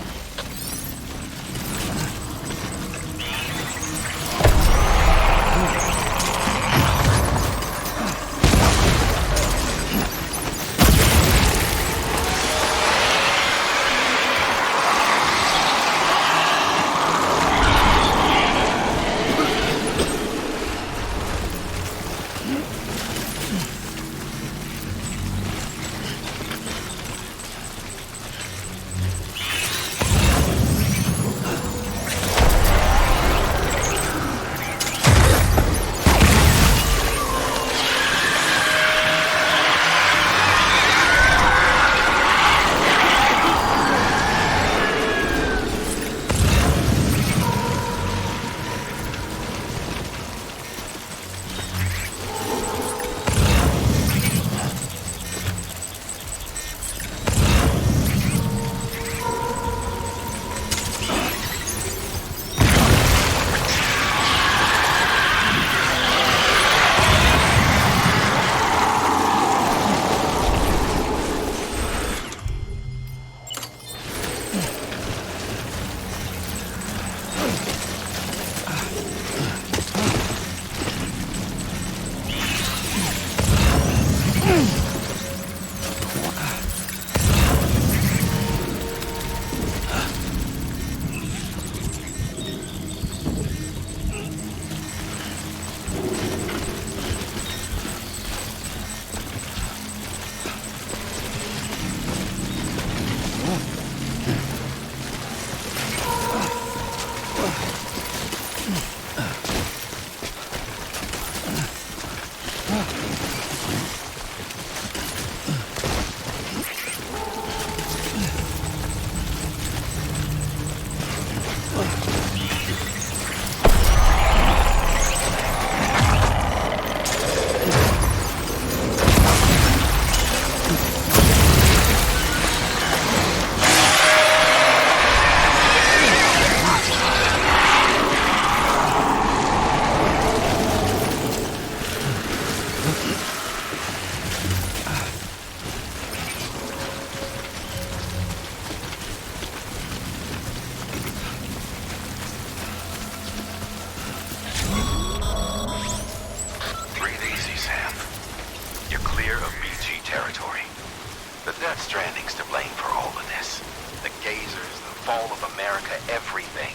Stranding's to blame for all of this. The gazers, the fall of America, everything.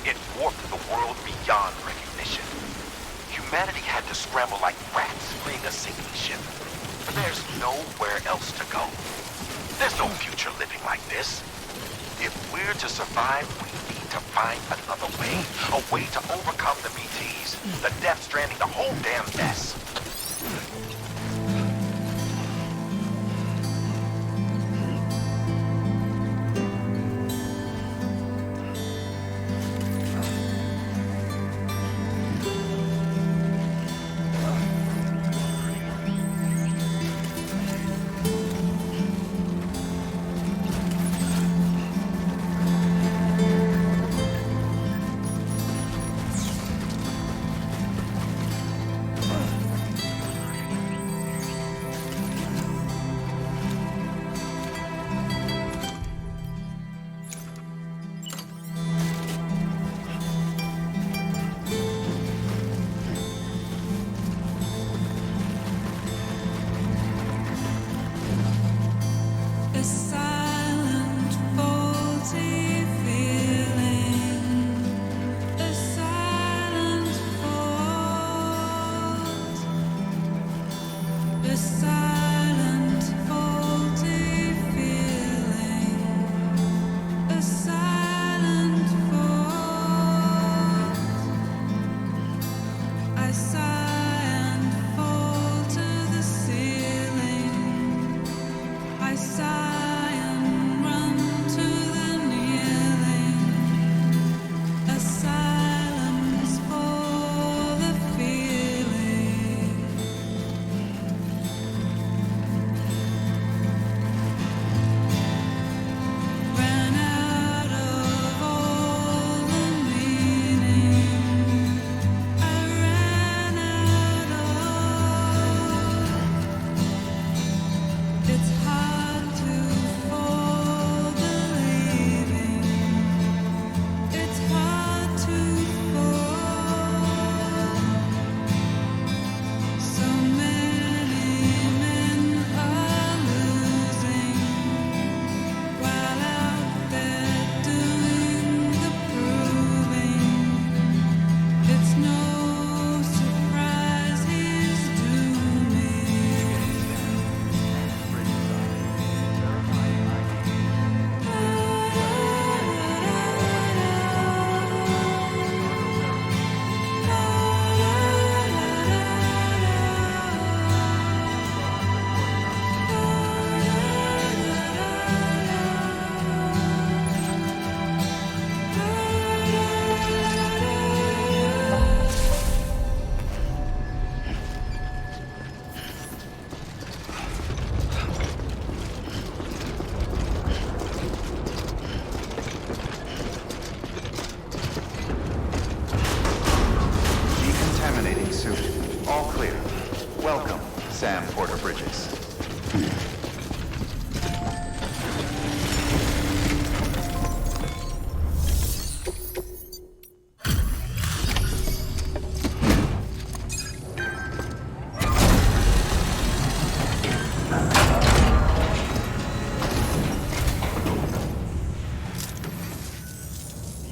It warped the world beyond recognition. Humanity had to scramble like rats fleeing a sinking ship. But there's nowhere else to go. There's no future living like this. If we're to survive, we need to find another way. A way to overcome the BTs, the Death Stranding, the whole damn mess.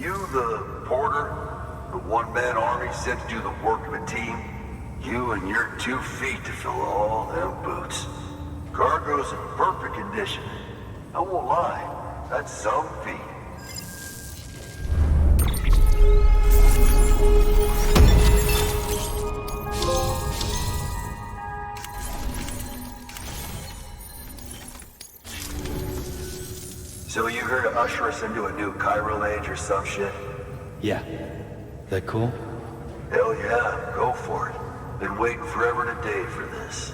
You the porter? The one-man army sent to do the work of a team? You and your 2 feet to fill all them boots. Cargo's in perfect condition. I won't lie, that's some feat. So you're here to usher us into a new chiral age or some shit? Yeah. That cool? Hell yeah, go for it. Been waiting forever and a day for this.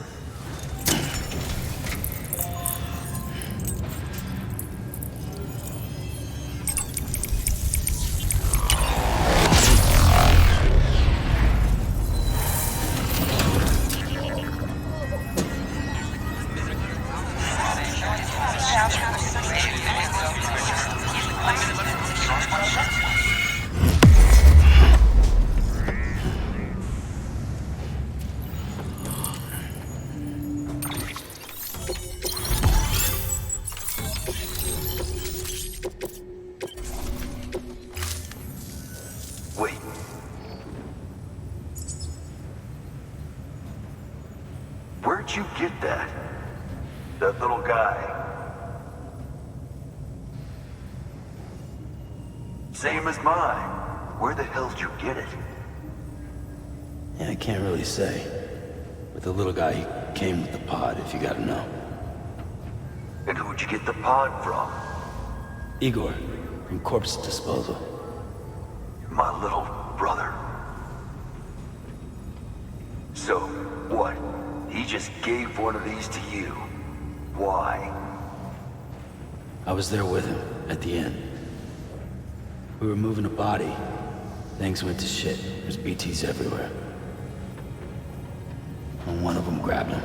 Where'd you get that? That little guy? Same as mine. Where the hell did you get it? Yeah, I can't really say. But the little guy, he came with the pod, if you gotta know. And who'd you get the pod from? Igor, from Corpse Disposal. My little brother. So, what? He just gave one of these to you. Why? I was there with him, at the end. We were moving a body. Things went to shit. There's BTs everywhere. And one of them grabbed him.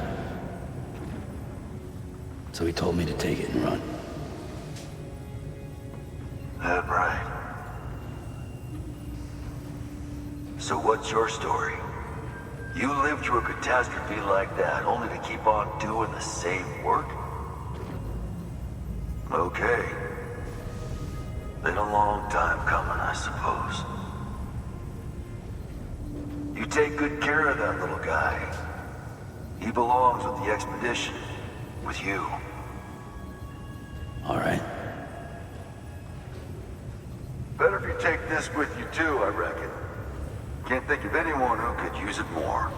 So he told me to take it and run. That right. So what's your story? You lived through a catastrophe like that, only to keep on doing the same work? Okay. Been a long time coming, I suppose. You take good care of that little guy. He belongs with the expedition. With you. All right. Better if you take this with you too, I reckon. Can't think of anyone who could use it more.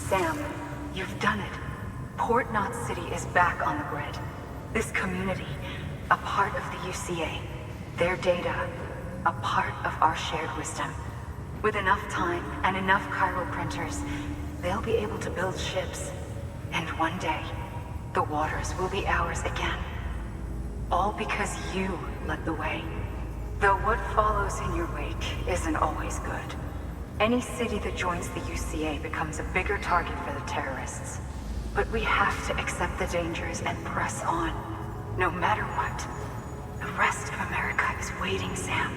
Sam, you've done it. Port Knot City is back on the grid. This community, a part of the UCA. Their data, a part of our shared wisdom. With enough time and enough chiral printers, they'll be able to build ships. And one day, the waters will be ours again. All because you led the way. Though what follows in your wake isn't always good. Any city that joins the UCA becomes a bigger target for the terrorists. But we have to accept the dangers and press on, no matter what. The rest of America is waiting, Sam.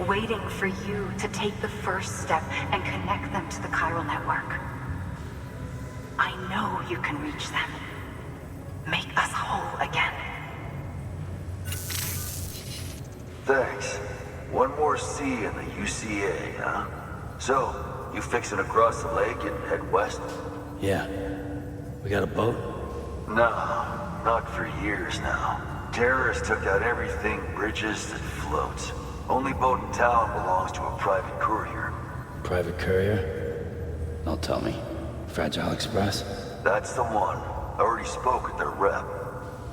Waiting for you to take the first step and connect them to the chiral network. I know you can reach them. Make us whole again. Thanks. One more C in the UCA, huh? So, you fixing to cross the lake and head west? Yeah. We got a boat? No, not for years now. Terrorists took out everything bridges that floats. Only boat in town belongs to a private courier. Private courier? Don't tell me. Fragile Express? That's the one. I already spoke with their rep.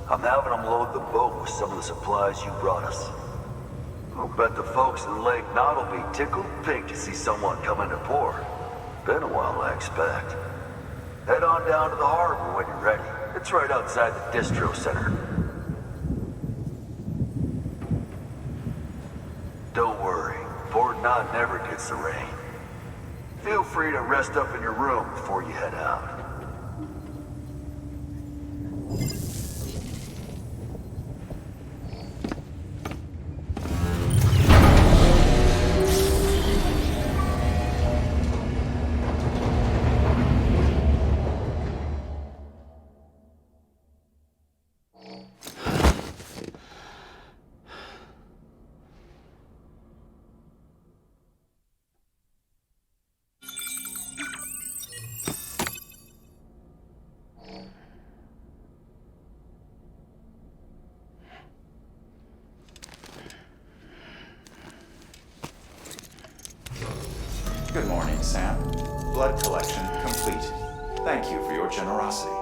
I'm having them load the boat with some of the supplies you brought us. I'll bet the folks in Lake Knot will be tickled pink to see someone come into port. Been a while, I expect. Head on down to the harbor when you're ready. It's right outside the distro center. Don't worry, Fort Knott never gets the rain. Feel free to rest up in your room before you head out. Good morning, Sam. Blood collection complete. Thank you for your generosity.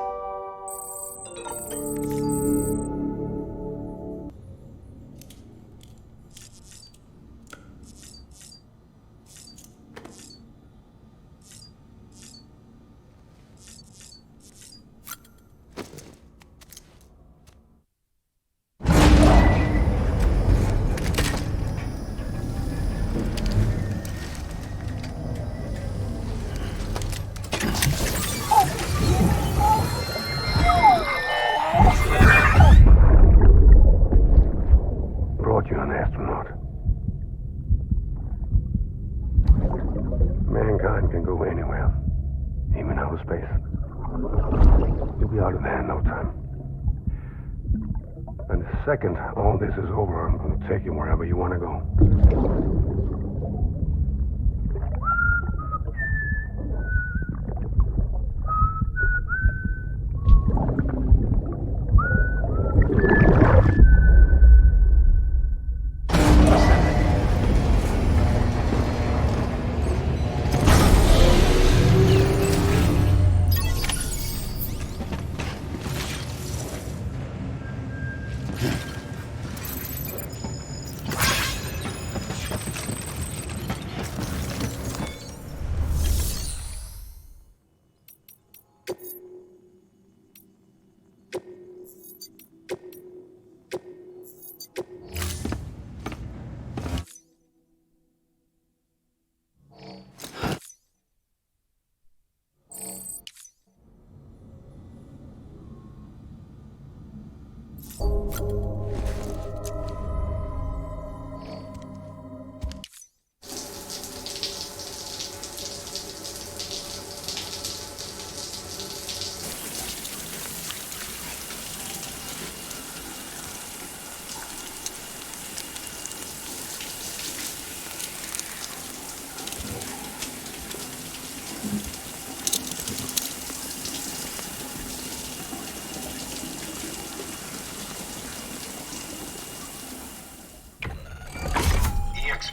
Brought you an astronaut. Mankind can go anywhere, even outer space. You'll be out of there in no time. And the second all this is over, I'm going to take you wherever you want to go.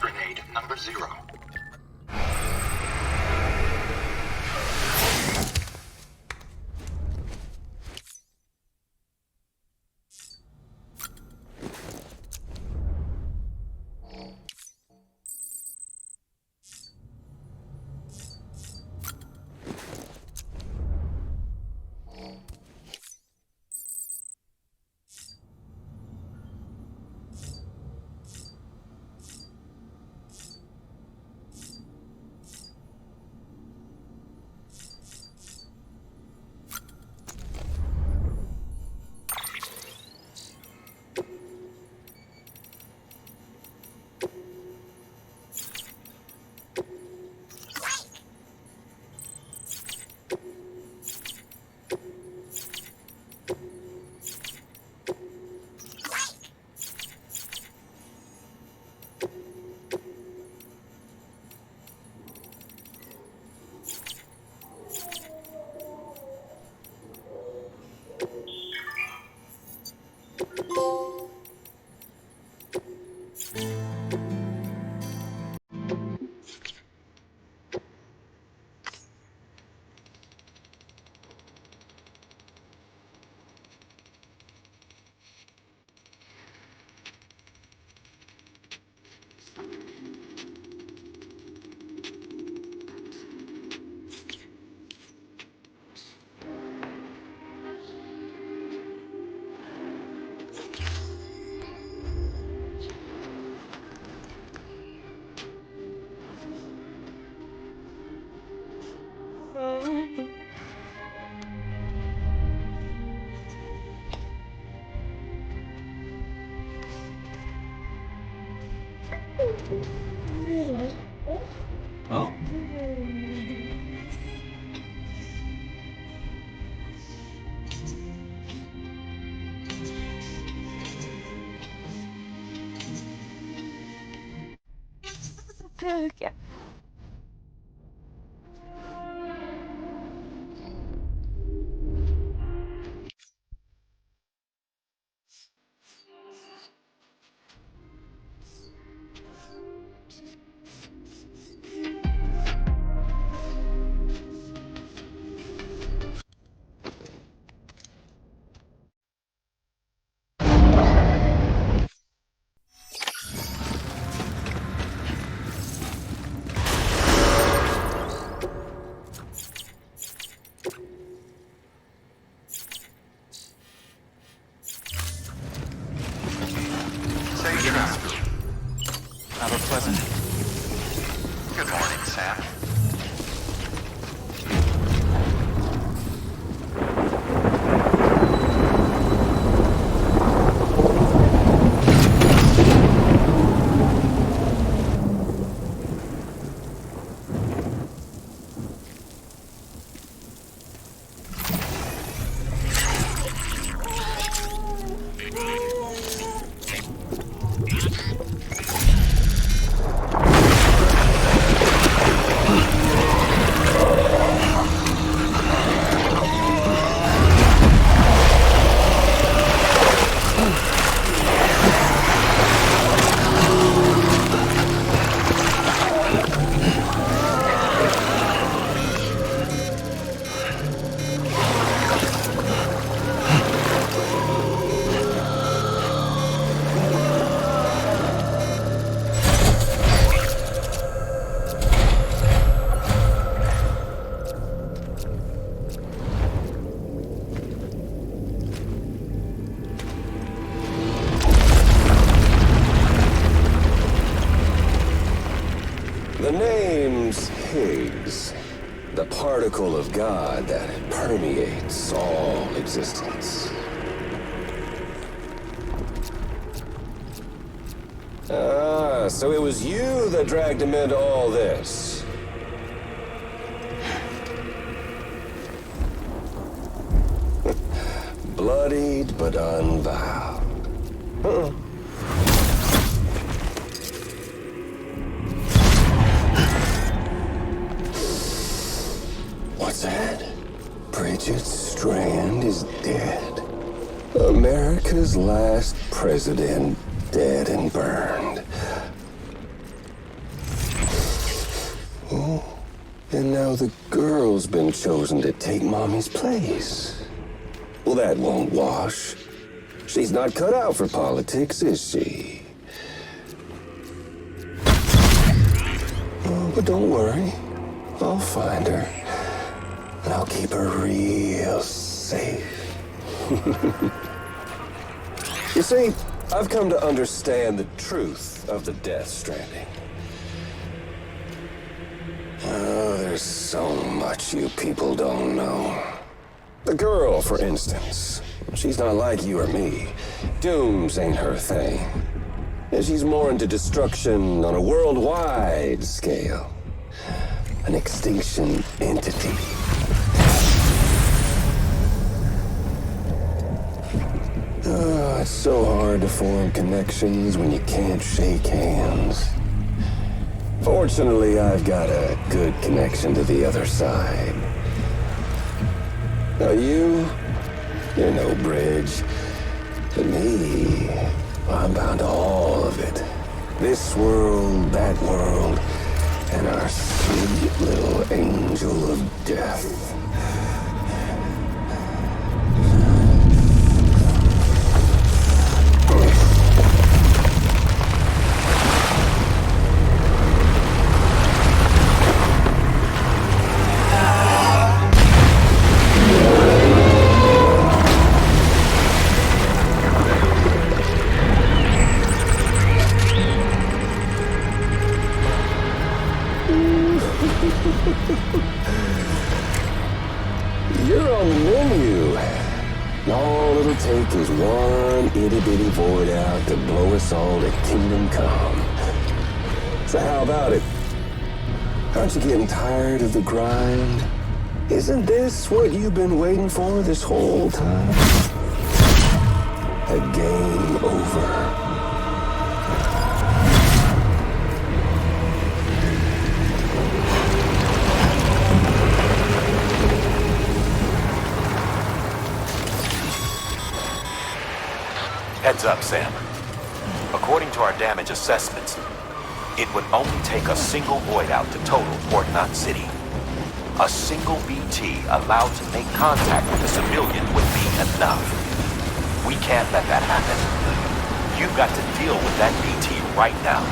Grenade number 0. Oh. Yeah. Safe travels. Have a pleasant. Good morning, Sam. The name's Higgs, the particle of God that permeates all existence. Ah, so it was you that dragged him into all this. Bloodied but unvowed. Uh-uh. What's that? Bridget Strand is dead. America's last president dead and burned. Oh, and now the girl's been chosen to take Mommy's place. Well, that won't wash. She's not cut out for politics, is she? Oh, but don't worry. I'll find her. And I'll keep her real safe. You see, I've come to understand the truth of the Death Stranding. Oh, there's so much you people don't know. The girl, for instance, she's not like you or me. Dooms ain't her thing. And she's more into destruction on a worldwide scale. An extinction entity. Oh, it's so hard to form connections when you can't shake hands. Fortunately, I've got a good connection to the other side. Now you're no bridge. To me, I'm bound to all of it. This world, that world, and our sweet little angel of death. You're on the menu. All it'll take is one itty-bitty void out to blow us all to kingdom come. So how about it? Aren't you getting tired of the grind? Isn't this what you've been waiting for this whole time? A game over. Heads up, Sam. According to our damage assessments, it would only take a single void out to total Port Knot City. A single BT allowed to make contact with a civilian would be enough. We can't let that happen. You've got to deal with that BT right now.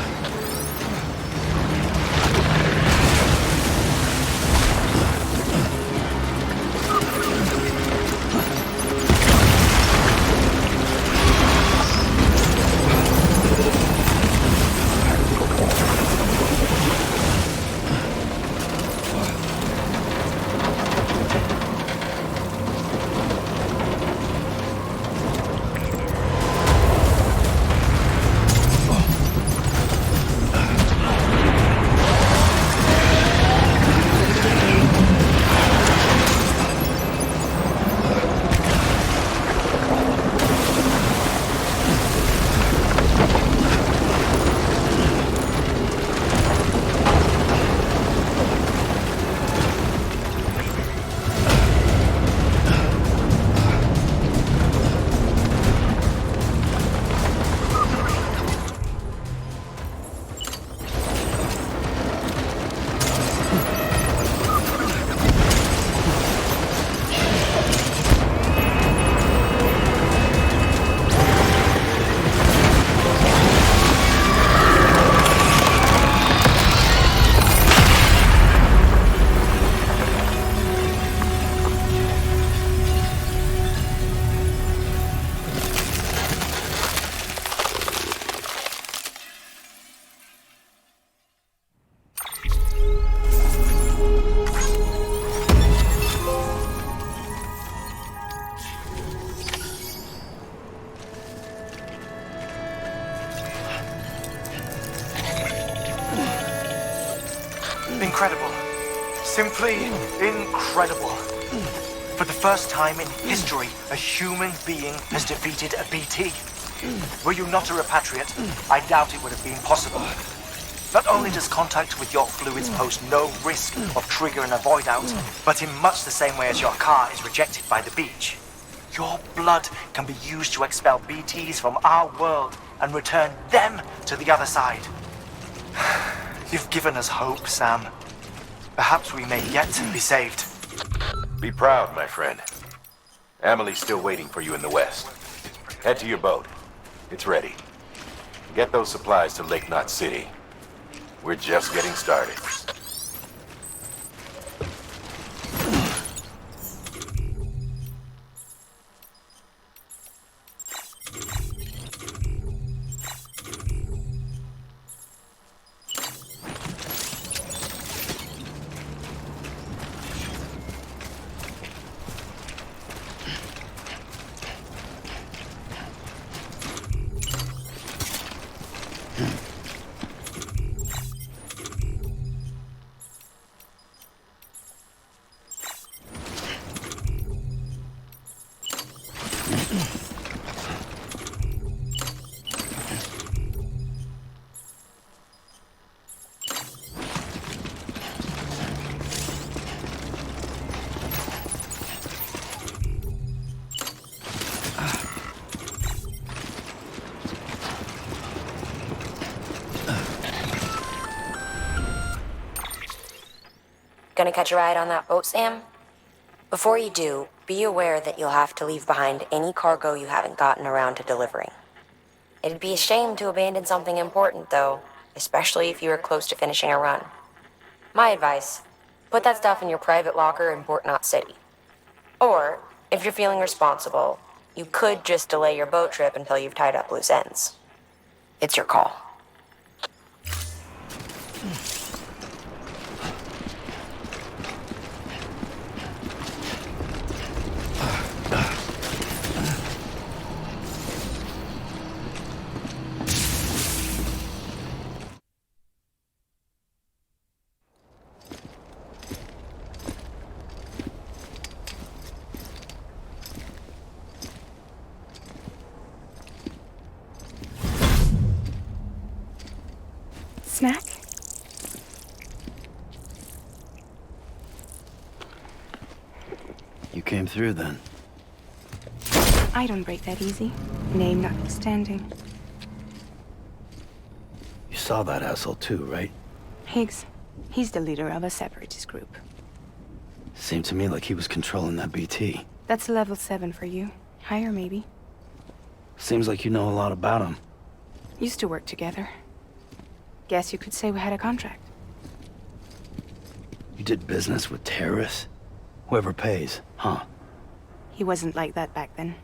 Incredible. Simply incredible. For the first time in history, a human being has defeated a BT. Were you not a repatriate, I doubt it would have been possible. Not only does contact with your fluids pose no risk of triggering a void out, but in much the same way as your car is rejected by the beach. Your blood can be used to expel BTs from our world and return them to the other side. You've given us hope, Sam. Perhaps we may yet be saved. Be proud, my friend. Amelie's still waiting for you in the west. Head to your boat. It's ready. Get those supplies to Lake Knot City. We're just getting started. Gonna catch a ride on that boat, Sam? Before you do, be aware that you'll have to leave behind any cargo you haven't gotten around to delivering. It'd be a shame to abandon something important, though, especially if you were close to finishing a run. My advice, put that stuff in your private locker in Port Knot City. Or, if you're feeling responsible, you could just delay your boat trip until you've tied up loose ends. It's your call. Snack? You came through then. I don't break that easy. Name notwithstanding. You saw that asshole too, right? Higgs. He's the leader of a separatist group. Seemed to me like he was controlling that BT. That's level 7 for you. Higher, maybe. Seems like you know a lot about him. Used to work together. Guess you could say we had a contract. You did business with terrorists? Whoever pays, huh? He wasn't like that back then.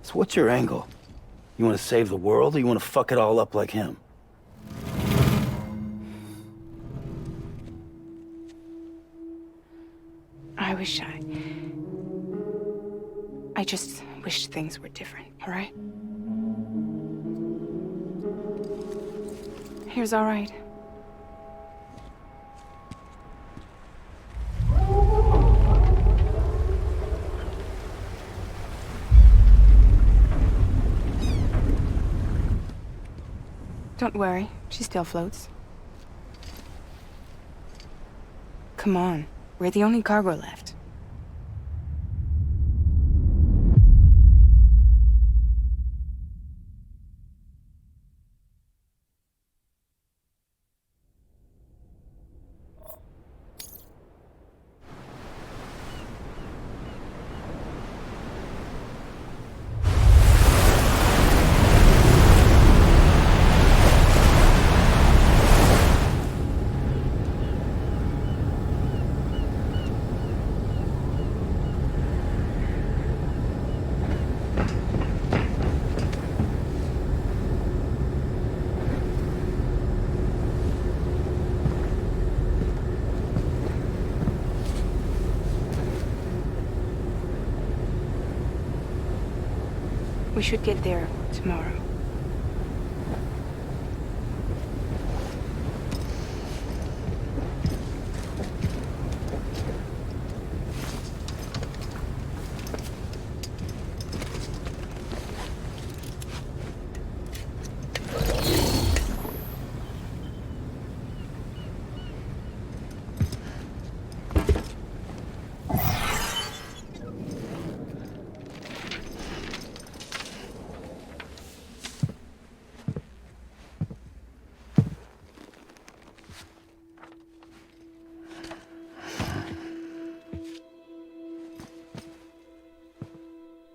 So what's your angle? You want to save the world, or you want to fuck it all up like him? I just wish things were different, all right? Here's all right. Don't worry, she still floats. Come on, we're the only cargo left. We should get there tomorrow.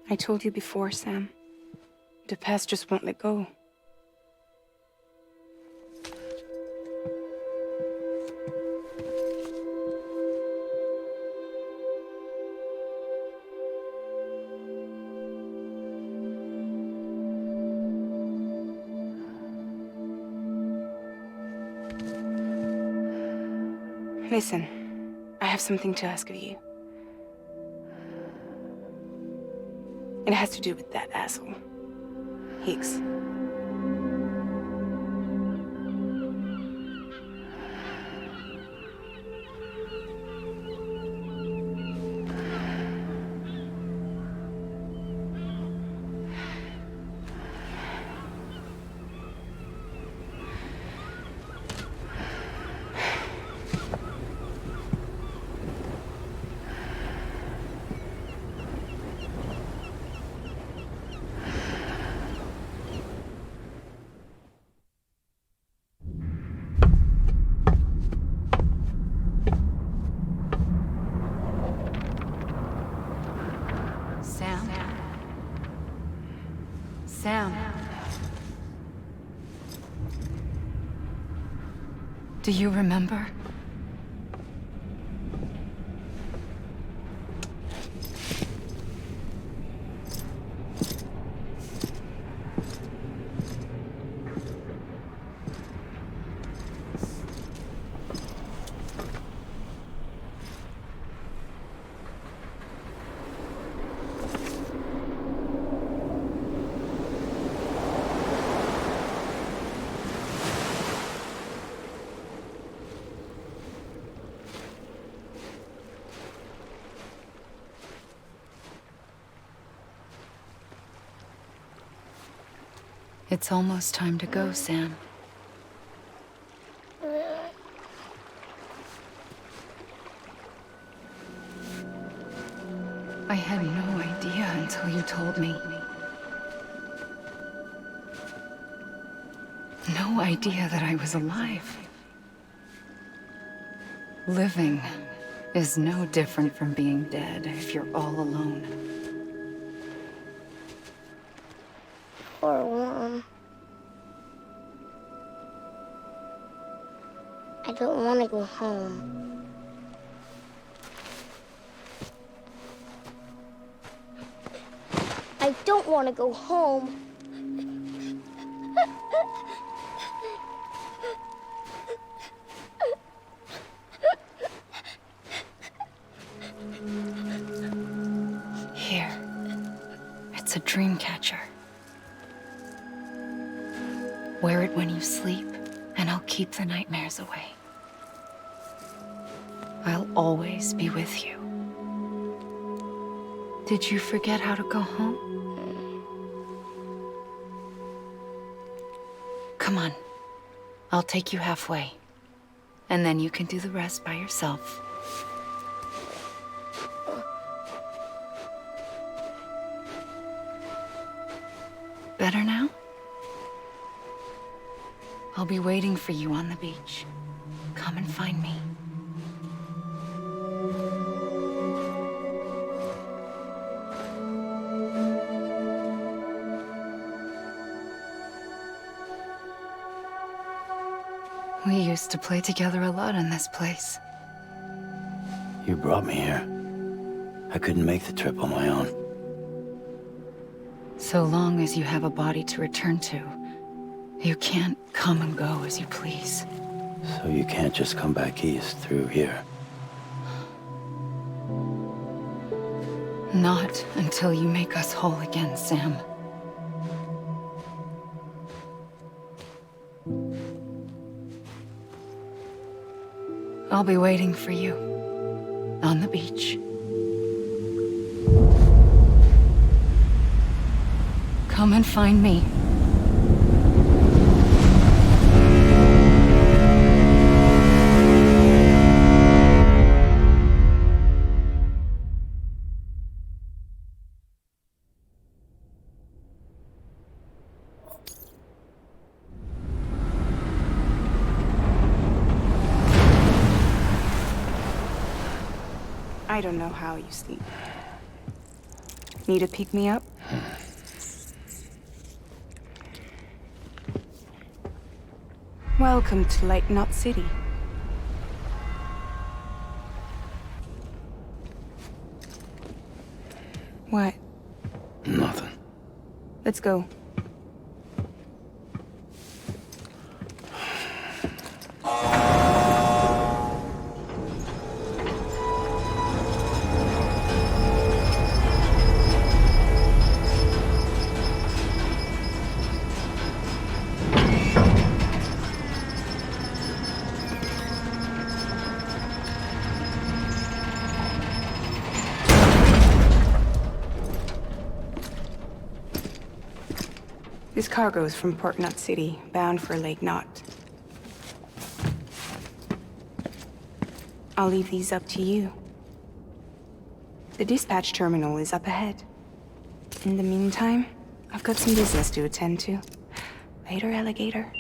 I told you before, Sam. The past just won't let go. Listen, I have something to ask of you. It has to do with that asshole, Higgs. Sam. Do you remember? It's almost time to go, Sam. I had no idea until you told me. No idea that I was alive. Living is no different from being dead if you're all alone. Or warm. I don't want to go home. I don't want to go home. Here. It's a dream catcher. Wear it when you sleep, and I'll keep the nightmares away. I'll always be with you. Did you forget how to go home? Come on. I'll take you halfway. And then you can do the rest by yourself. Better now? I'll be waiting for you on the beach. Come and find me. We used to play together a lot in this place. You brought me here. I couldn't make the trip on my own. So long as you have a body to return to, you can't come and go as you please. So you can't just come back east through here? Not until you make us whole again, Sam. I'll be waiting for you on the beach. Come and find me. I don't know how you sleep. Need to pick me up? Welcome to Lake Knot City. What? Nothing. Let's go. This cargo is from Port Knot City, bound for Lake Knot. I'll leave these up to you. The dispatch terminal is up ahead. In the meantime, I've got some business to attend to. Later, alligator.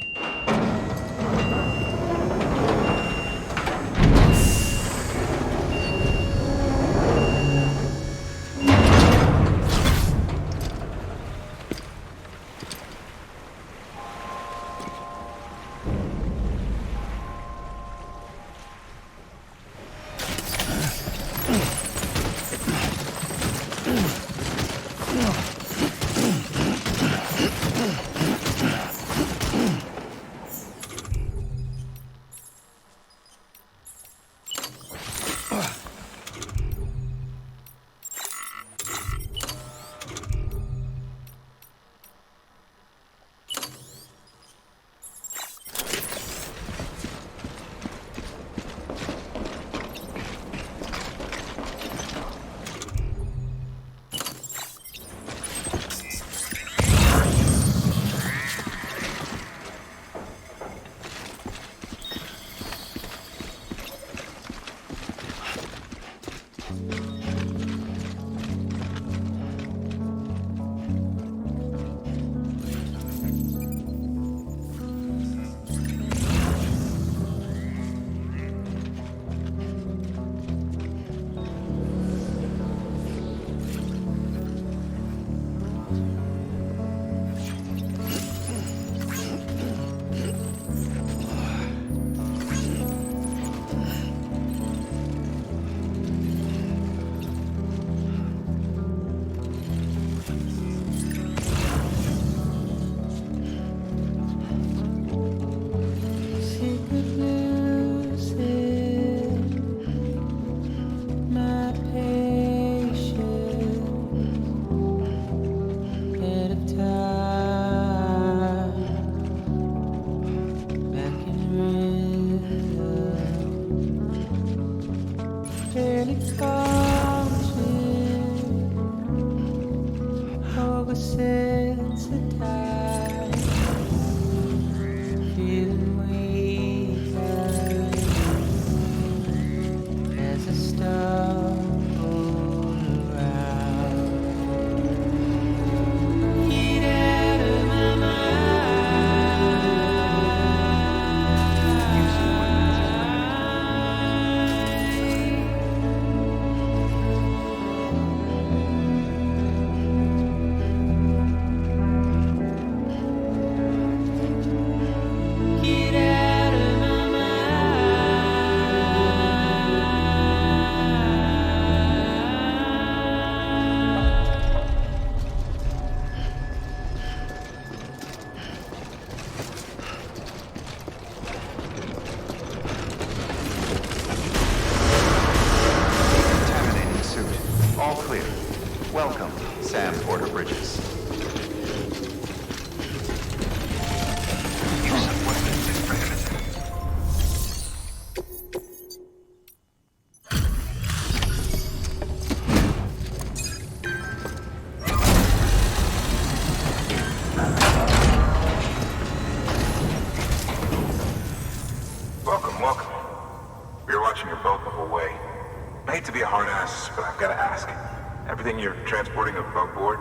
Everything you're transporting above board?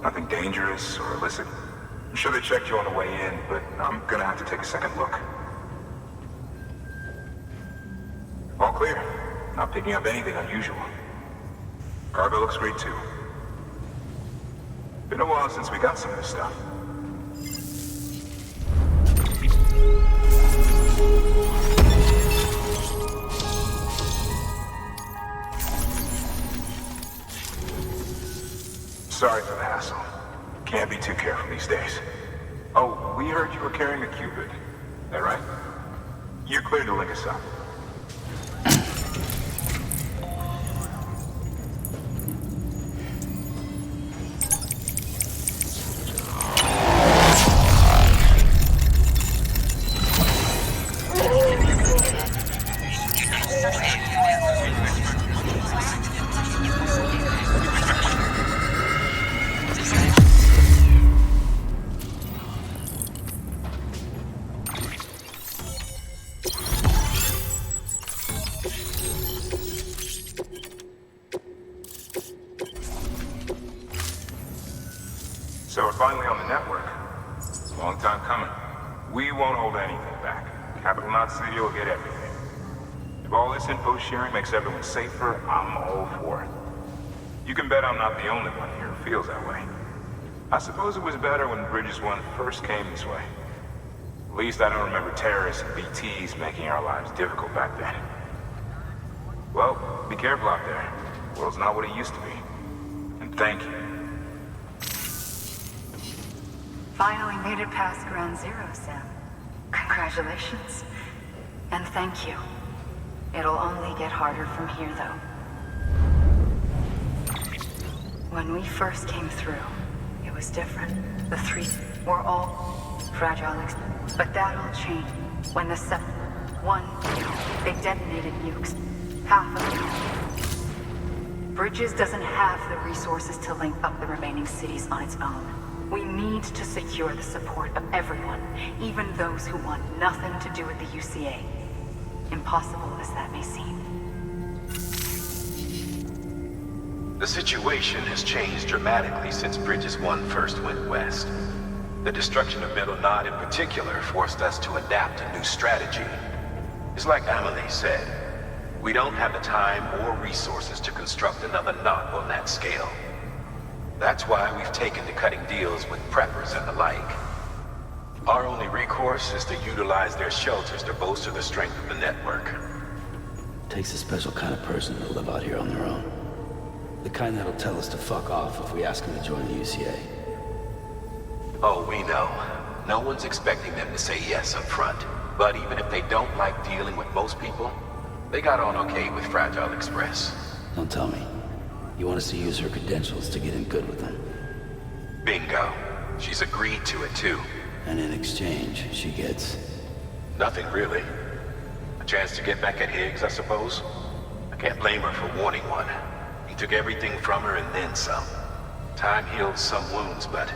Nothing dangerous or illicit? I'm sure they checked you on the way in, but I'm gonna have to take a second look. All clear. Not picking up anything unusual. Cargo looks great too. Been a while since we got some of this stuff. Sorry for the hassle. Can't be too careful these days. Oh, we heard you were carrying a Cupid. That right? You're clear to link us up. So we're finally on the network. Long time coming. We won't hold anything back. Capital Knot City will get everything. If all this info sharing makes everyone safer, I'm all for it. You can bet I'm not the only one here who feels that way. I suppose it was better when Bridges 1 first came this way. At least I don't remember terrorists and BTs making our lives difficult back then. Well, be careful out there. The world's not what it used to be. And thank you. Finally made it past Ground Zero, Sam. Congratulations. And thank you. It'll only get harder from here, though. When we first came through, it was different. The three were all fragile, but that all changed when the one, they detonated nukes. Half of them. Bridges doesn't have the resources to link up the remaining cities on its own. We need to secure the support of everyone, even those who want nothing to do with the UCA. Impossible as that may seem. The situation has changed dramatically since Bridges 1 first went west. The destruction of Middle Knot in particular forced us to adapt a new strategy. It's like Amelie said, we don't have the time or resources to construct another knot on that scale. That's why we've taken to cutting deals with preppers and the like. Our only recourse is to utilize their shelters to bolster the strength of the network. Takes a special kind of person to live out here on their own. The kind that'll tell us to fuck off if we ask them to join the UCA. Oh, we know. No one's expecting them to say yes up front. But even if they don't like dealing with most people, they got on okay with Fragile Express. Don't tell me. You want us to use her credentials to get in good with them? Bingo. She's agreed to it, too. And in exchange, she gets... Nothing, really. A chance to get back at Higgs, I suppose? I can't blame her for wanting one. He took everything from her and then some. Time heals some wounds, but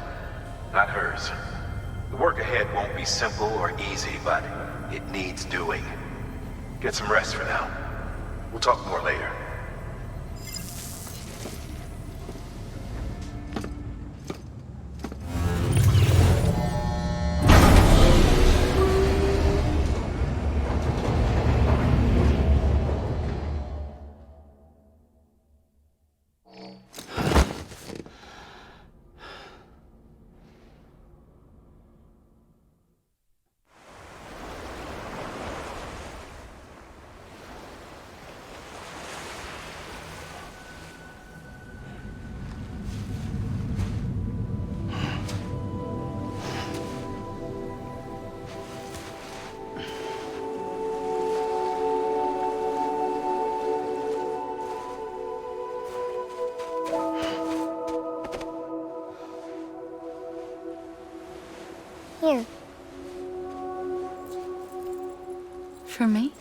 not hers. The work ahead won't be simple or easy, but it needs doing. Get some rest for now. We'll talk more later. Here. For me?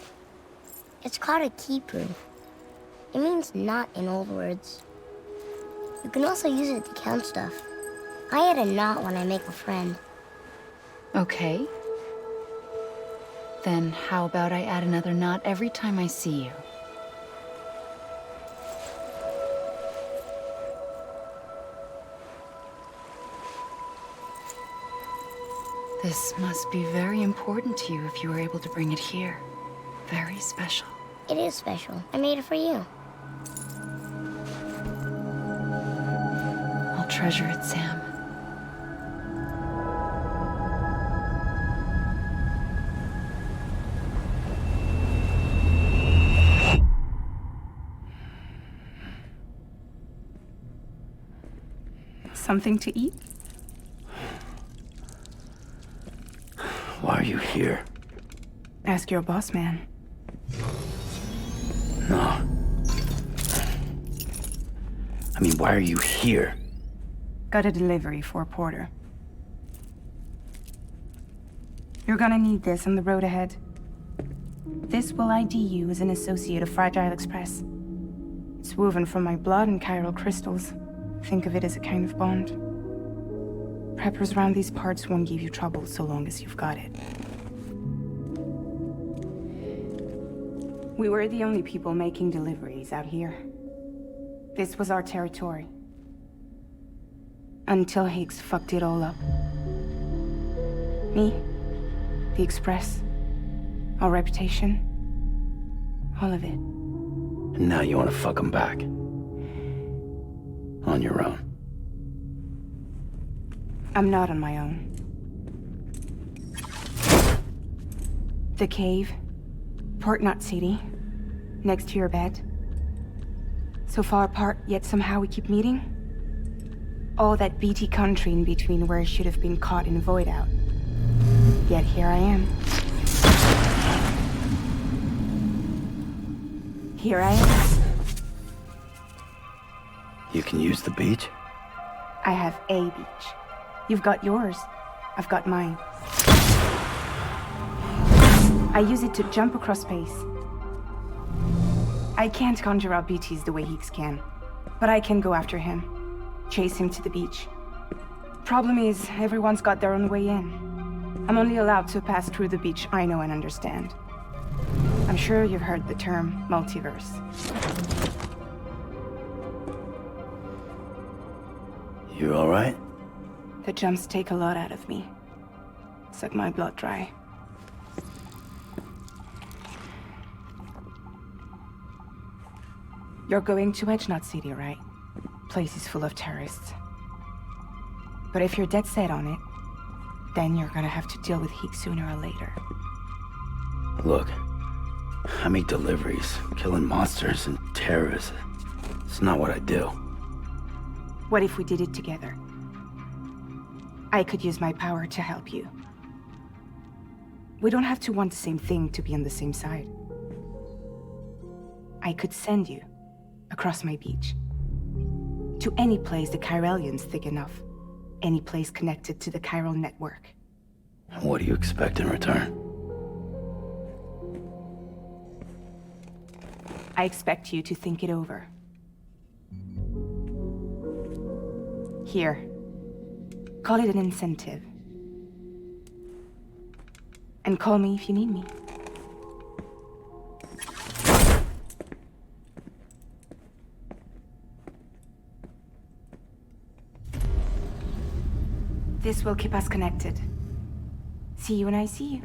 It's called a key proof. It means not in old words. You can also use it to count stuff. I add a knot when I make a friend. Okay. Then how about I add another knot every time I see you? This must be very important to you if you were able to bring it here. Very special. It is special. I made it for you. I'll treasure it, Sam. Something to eat? Why are you here? Ask your boss man. No. I mean, why are you here? Got a delivery for Porter. You're gonna need this on the road ahead. This will ID you as an associate of Fragile Express. It's woven from my blood and chiral crystals. Think of it as a kind of bond. Preppers around these parts won't give you trouble so long as you've got it. We were the only people making deliveries out here. This was our territory. Until Higgs fucked it all up. Me, the Express, our reputation, all of it. And now you want to fuck them back. On your own. I'm not on my own. The cave, Port Knot City, next to your bed. So far apart, yet somehow we keep meeting. All that BT country in between where I should have been caught in void out. Yet here I am. Here I am. You can use the beach? I have a beach. You've got yours. I've got mine. I use it to jump across space. I can't conjure up BTs the way Higgs can, but I can go after him, chase him to the beach. Problem is, everyone's got their own way in. I'm only allowed to pass through the beach I know and understand. I'm sure you've heard the term multiverse. You all right? The jumps take a lot out of me. Suck my blood dry. You're going to Knot City, right? Place is full of terrorists. But if you're dead set on it, then you're gonna have to deal with heat sooner or later. Look, I make deliveries, killing monsters and terrorists. It's not what I do. What if we did it together? I could use my power to help you. We don't have to want the same thing to be on the same side. I could send you across my beach. To any place the Chiralian's thick enough. Any place connected to the chiral network. What do you expect in return? I expect you to think it over. Here. Call it an incentive. And call me if you need me. This will keep us connected. See you when I see you.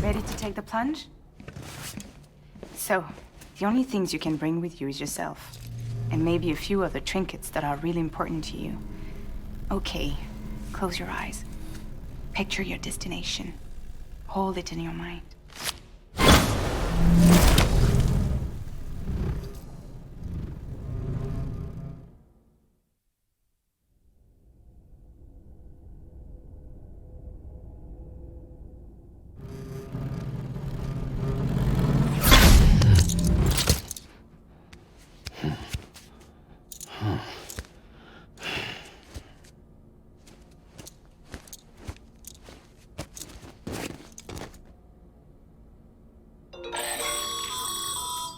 Ready to take the plunge? So, the only things you can bring with you is yourself. And maybe a few other trinkets that are really important to you. Okay, close your eyes. Picture your destination. Hold it in your mind.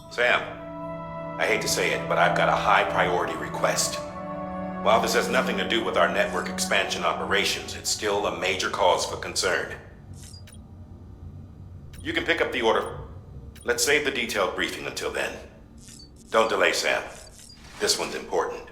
Sam, I hate to say it, but I've got a high priority request. While this has nothing to do with our network expansion operations, it's still a major cause for concern. You can pick up the order. Let's save the detailed briefing until then. Don't delay, Sam. This one's important.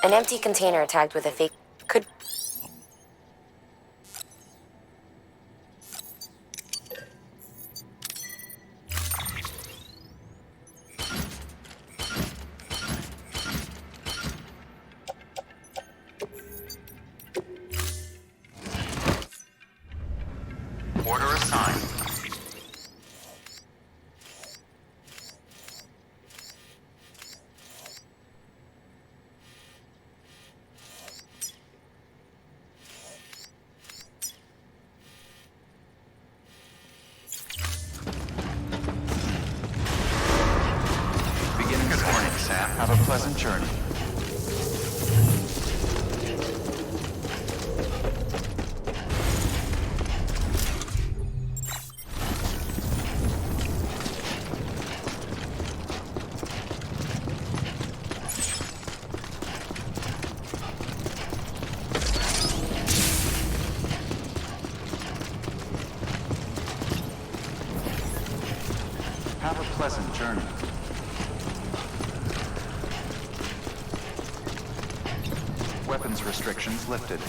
An empty container tagged with a fake could... Order assigned. pleasant journey. Have a pleasant journey. Weapons restrictions lifted.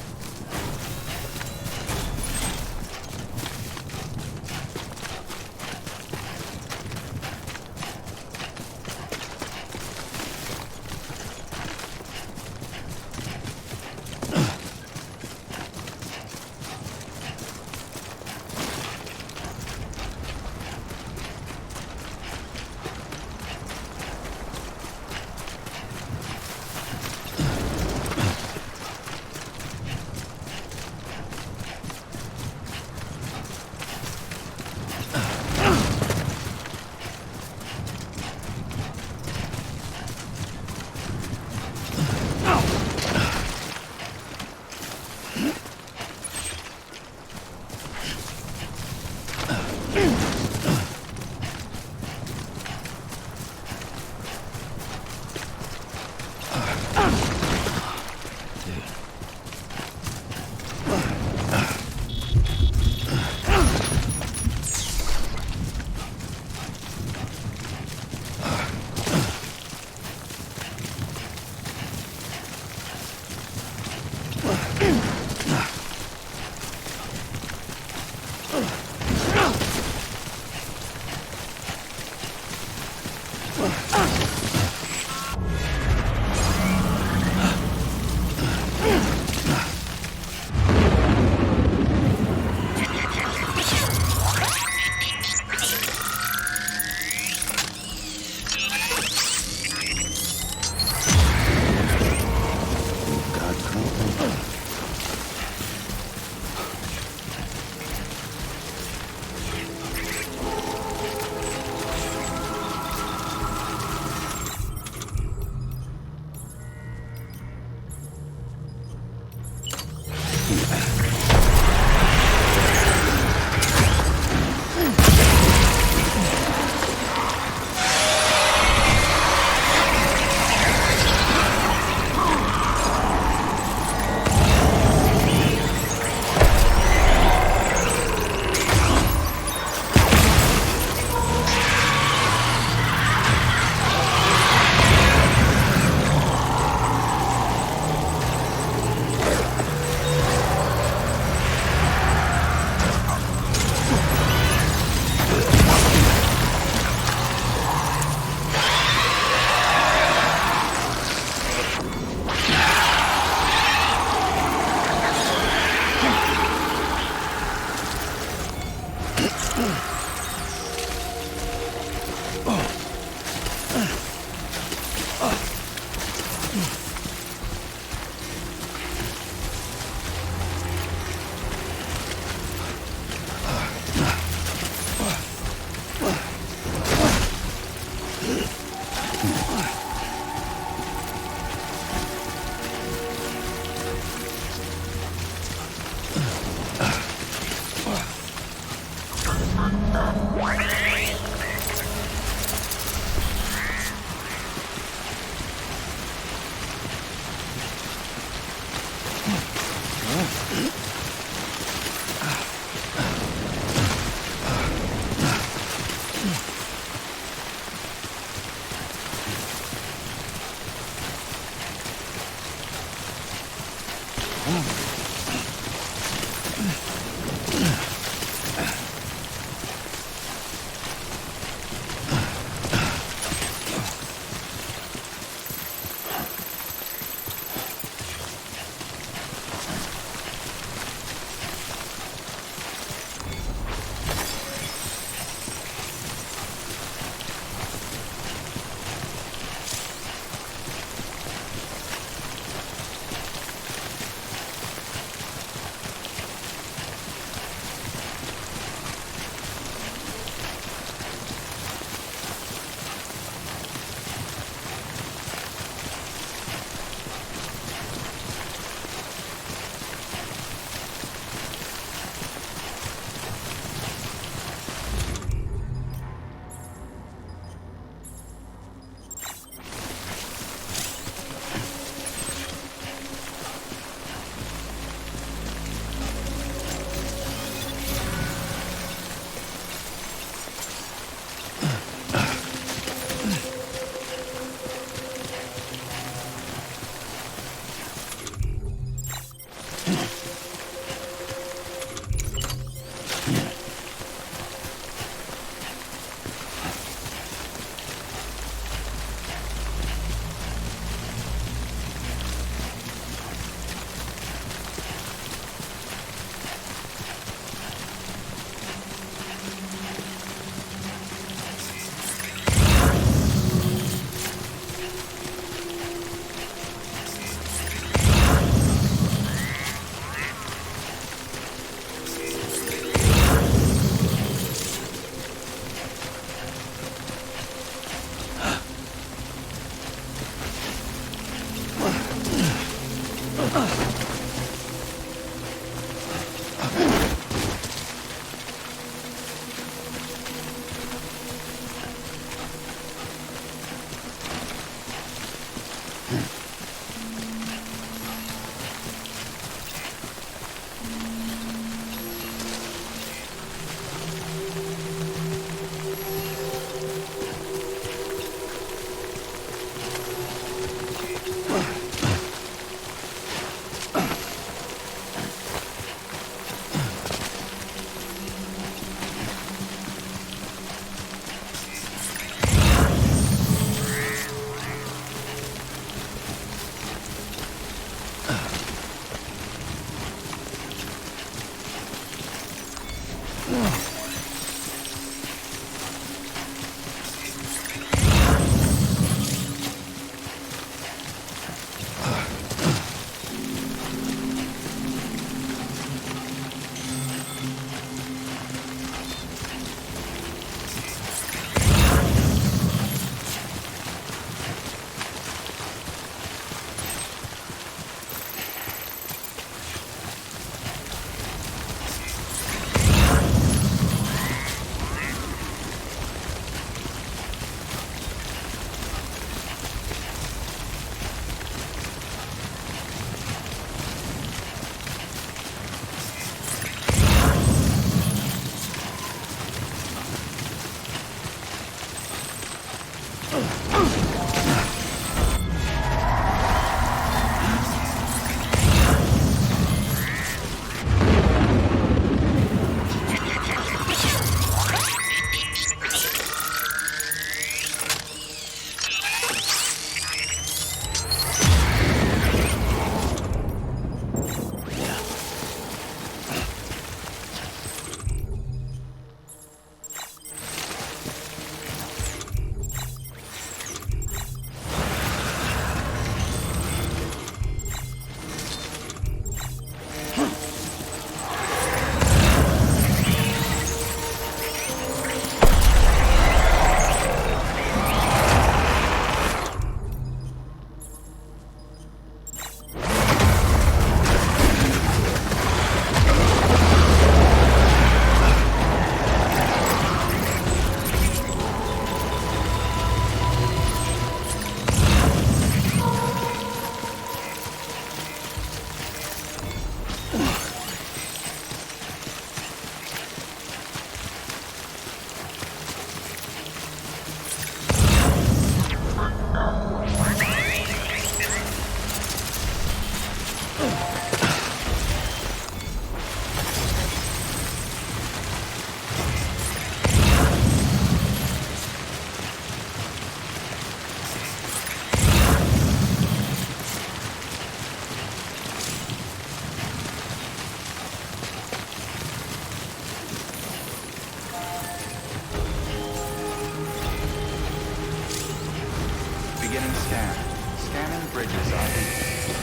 Scanning Bridges ID.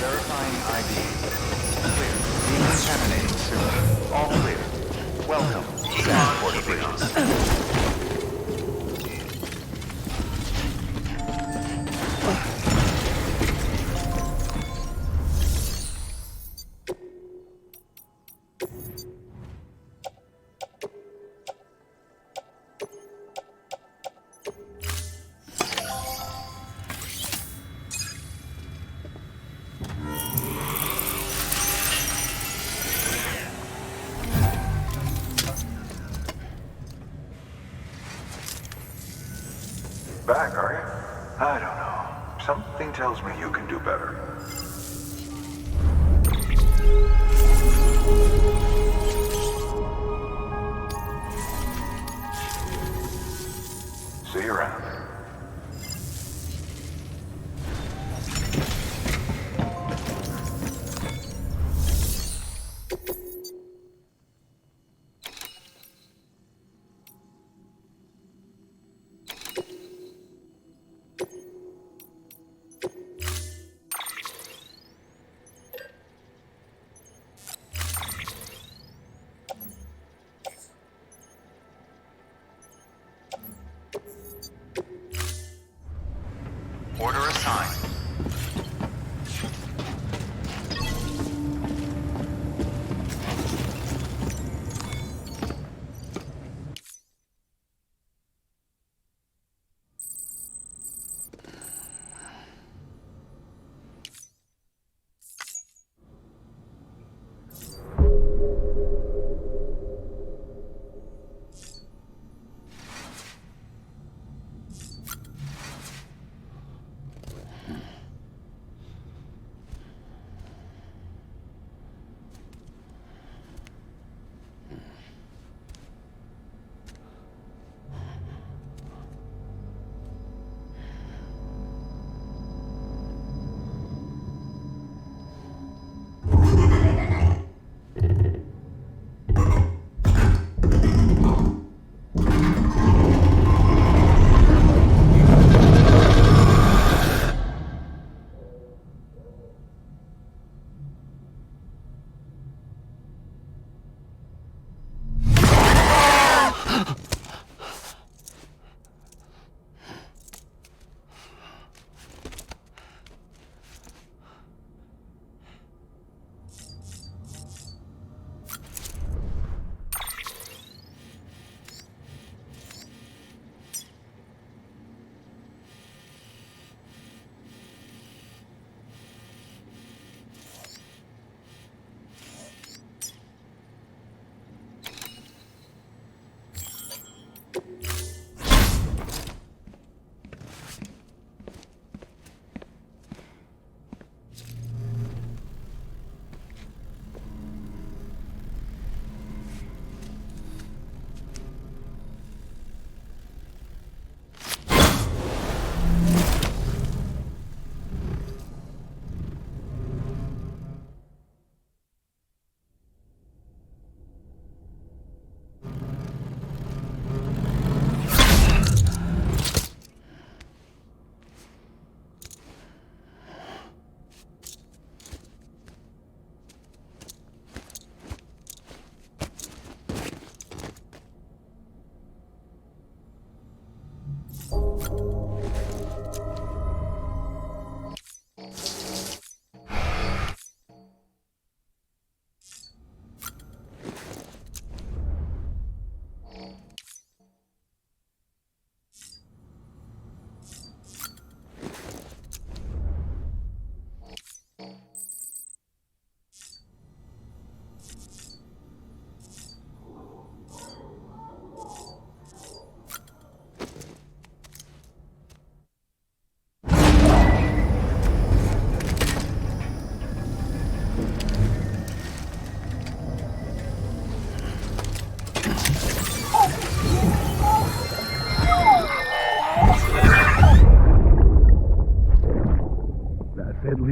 Verifying ID. Clear. Decontaminating sewer. All clear. Welcome, Sandport Bridges. Back, are you? I don't know. Something tells me you can do better. See you around.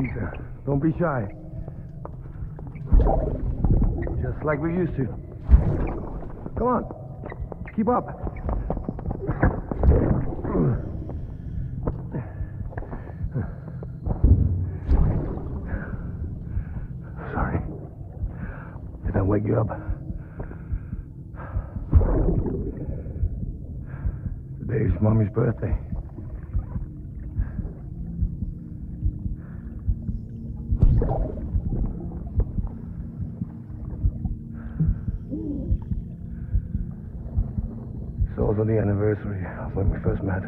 Please, don't be shy. Just like we used to. Come on. Keep up. Sorry. Did I wake you up? Today's Mommy's birthday. It's also the anniversary of when we first met.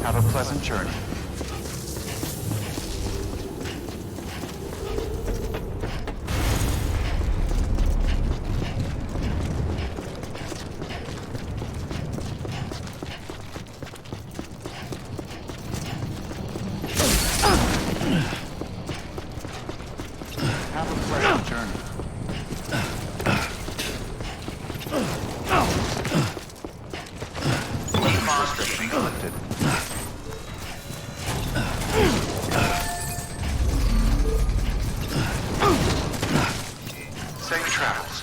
Have a pleasant journey. Have a pleasant journey. Monster being lifted. Safe travels.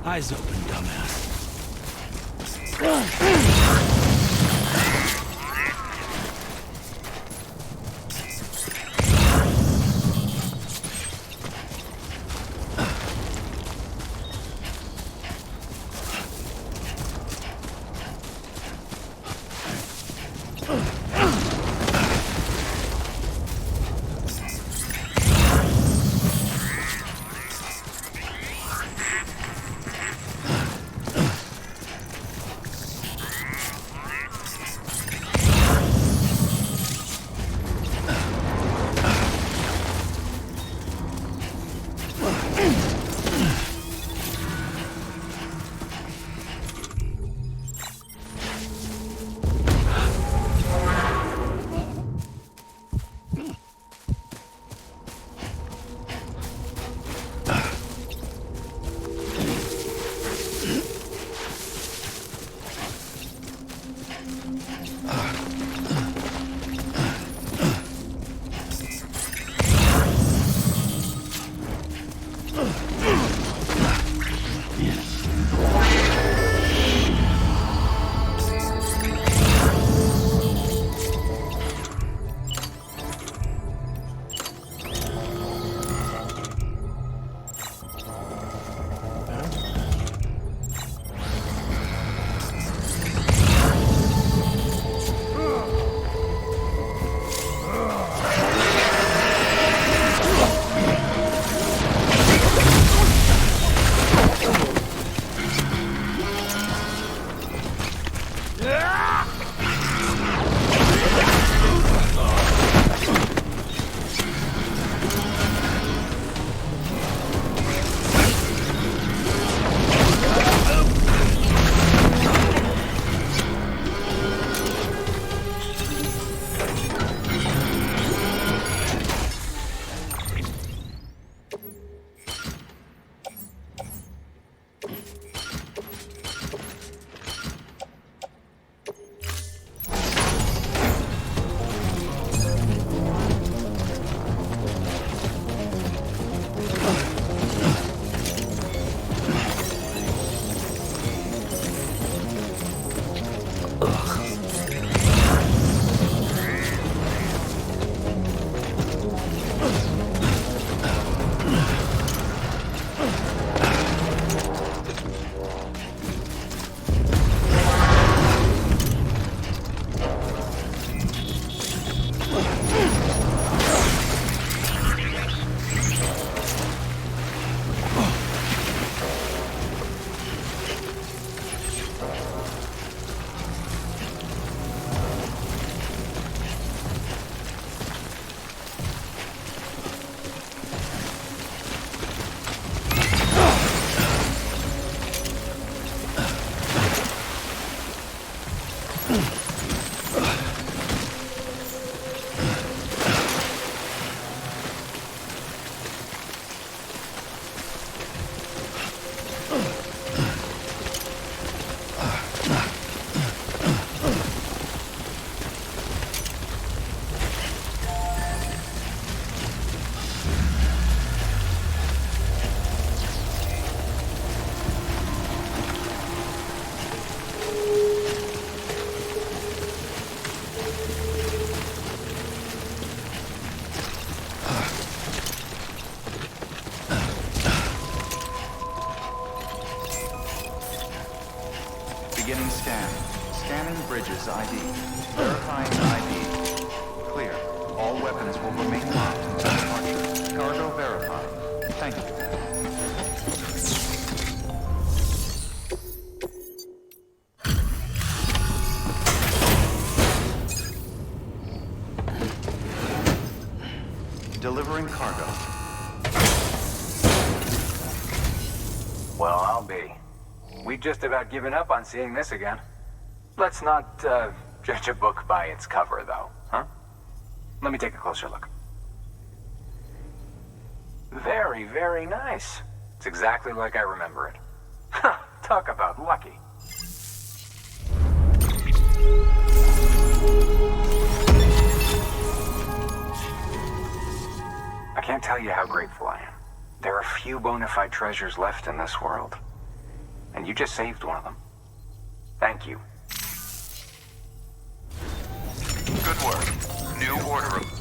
Eyes open, dumbass. Beginning scan. Scanning Bridges ID. Verifying ID. Clear. All weapons will remain locked until departure. Cargo verified. Thank you. Delivering cargo. Well, I'll be. We've just about given up on seeing this again. Let's not, judge a book by its cover, though, huh? Let me take a closer look. Very, very nice. It's exactly like I remember it. Ha! Talk about lucky. I can't tell you how grateful I am. There are few bona fide treasures left in this world. And you just saved one of them. Thank you. Good work. New order of...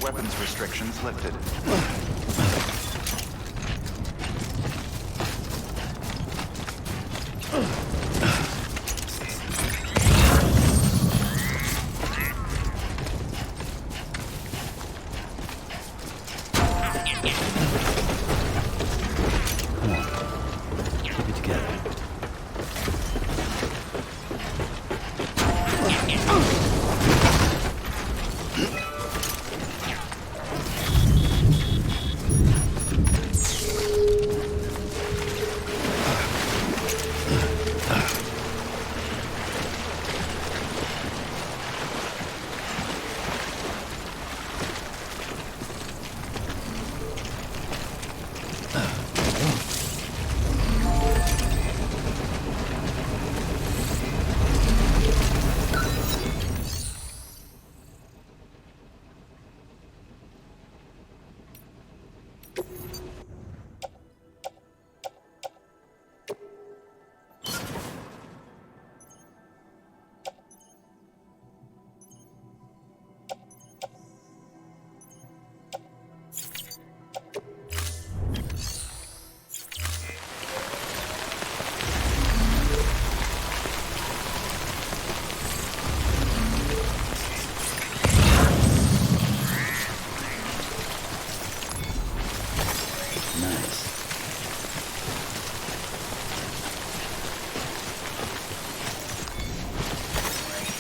Weapons restrictions lifted. Keep it together.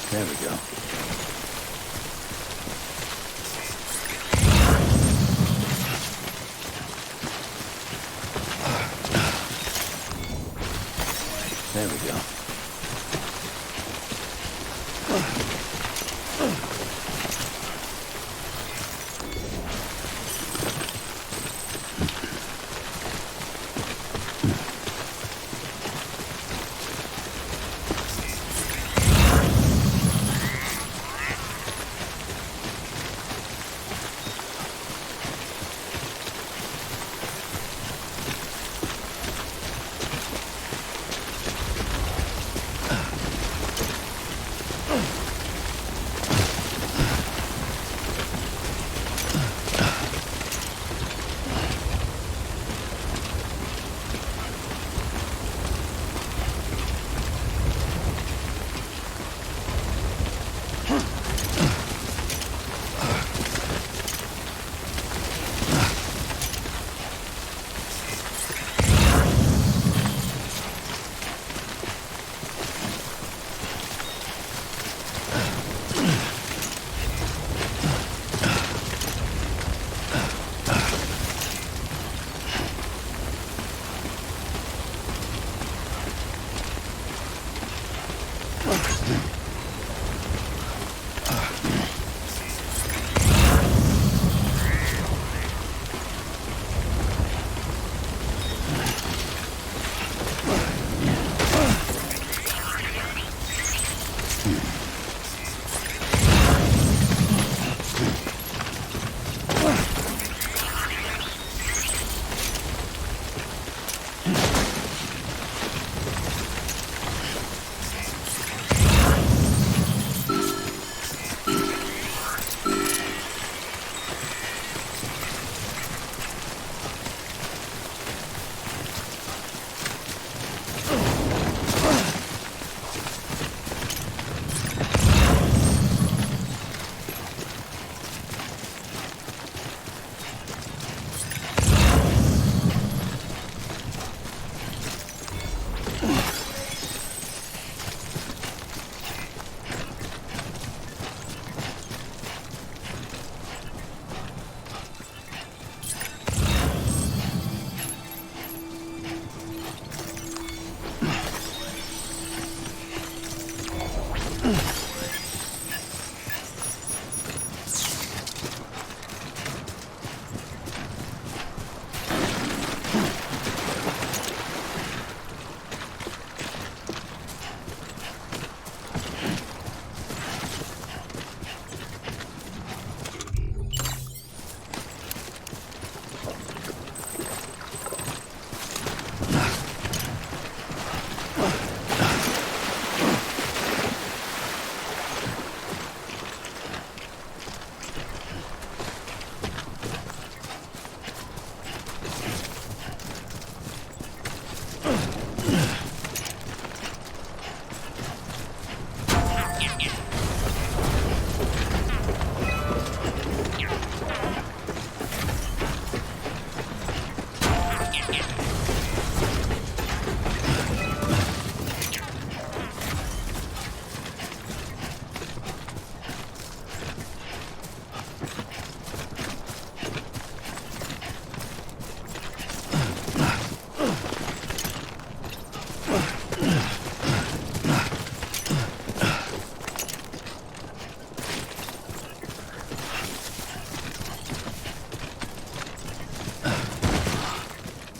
There we go. There we go.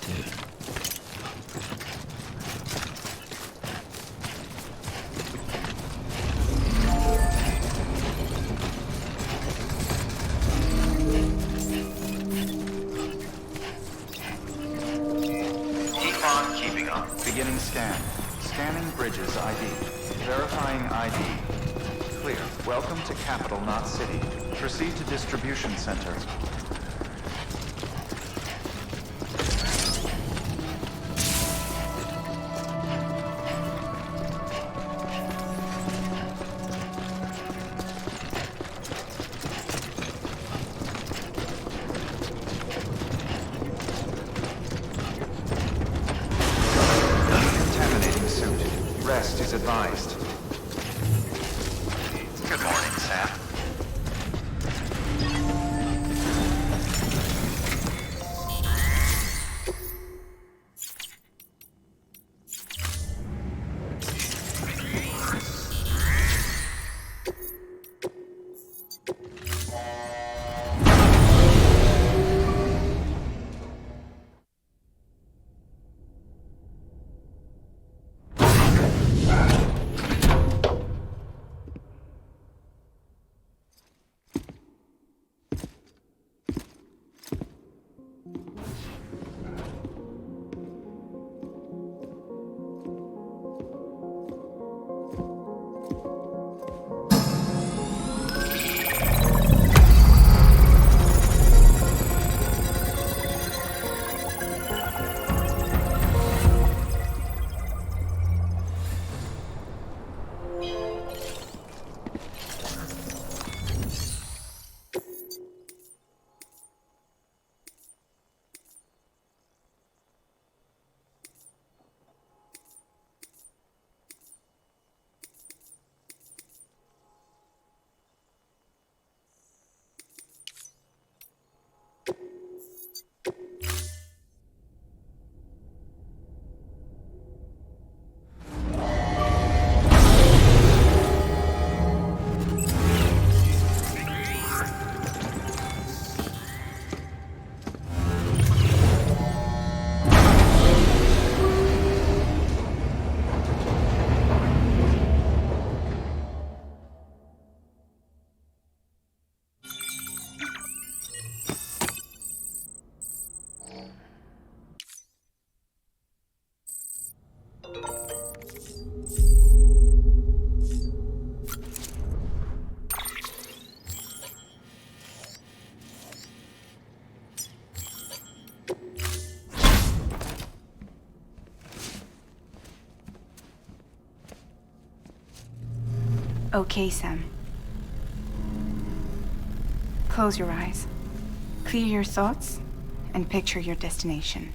too. Keep on keeping up. Beginning scan. Scanning Bridges ID. Verifying ID. Clear. Welcome to Capital Knot City. Proceed to Distribution Center. Contaminating suit. Rest is advised. Good morning, Sam. Okay, Sam. Close your eyes. Clear your thoughts, and picture your destination.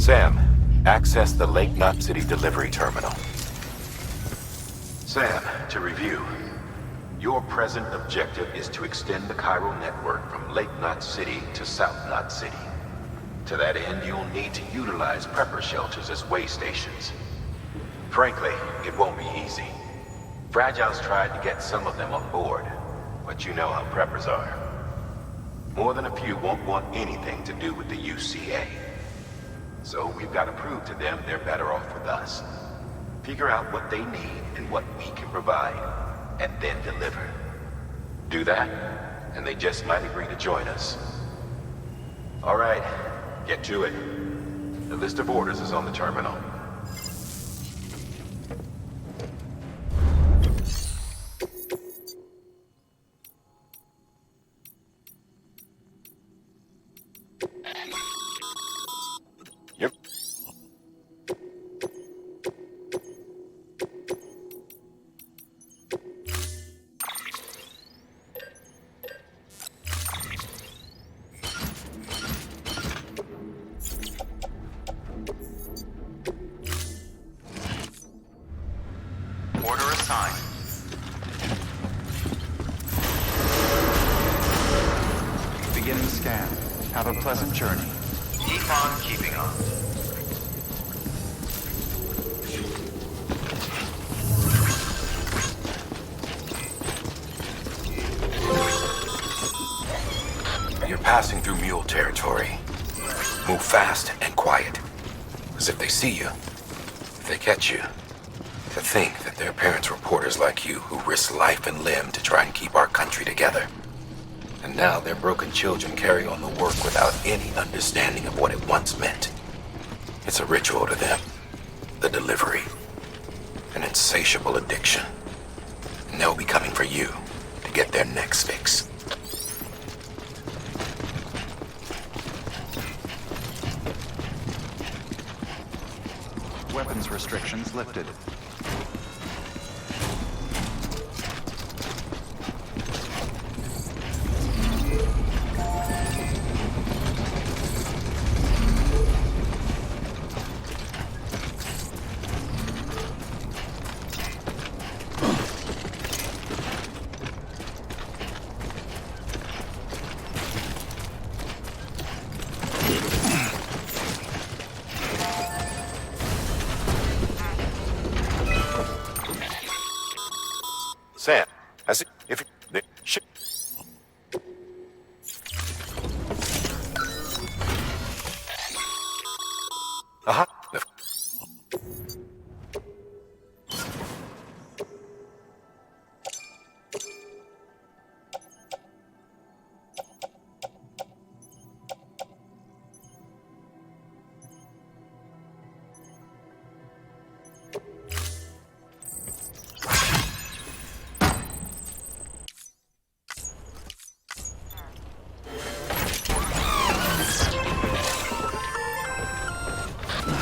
Sam, access the Lake Knot City delivery terminal. Sam, to review. Your present objective is to extend the chiral network from Lake Knot City to South Knot City. To that end, you'll need to utilize prepper shelters as way stations. Frankly, it won't be easy. Fragile's tried to get some of them on board, but you know how preppers are. More than a few won't want anything to do with the UCA. So we've got to prove to them they're better off with us. Figure out what they need and what we can provide, and then deliver. Do that, and they just might agree to join us. All right, get to it. The list of orders is on the terminal. Order assigned. Beginning scan. Have a pleasant journey. Keep on keeping on. You're passing through mule territory. Move fast and quiet. Because if they see you, if they catch you, to think that their parents reporters like you who risk life and limb to try and keep our country together. And now their broken children carry on the work without any understanding of what it once meant. It's a ritual to them. The delivery. An insatiable addiction. And they'll be coming for you to get their next fix. Weapons restrictions lifted. Sam, I see. If the shit. Uh-huh.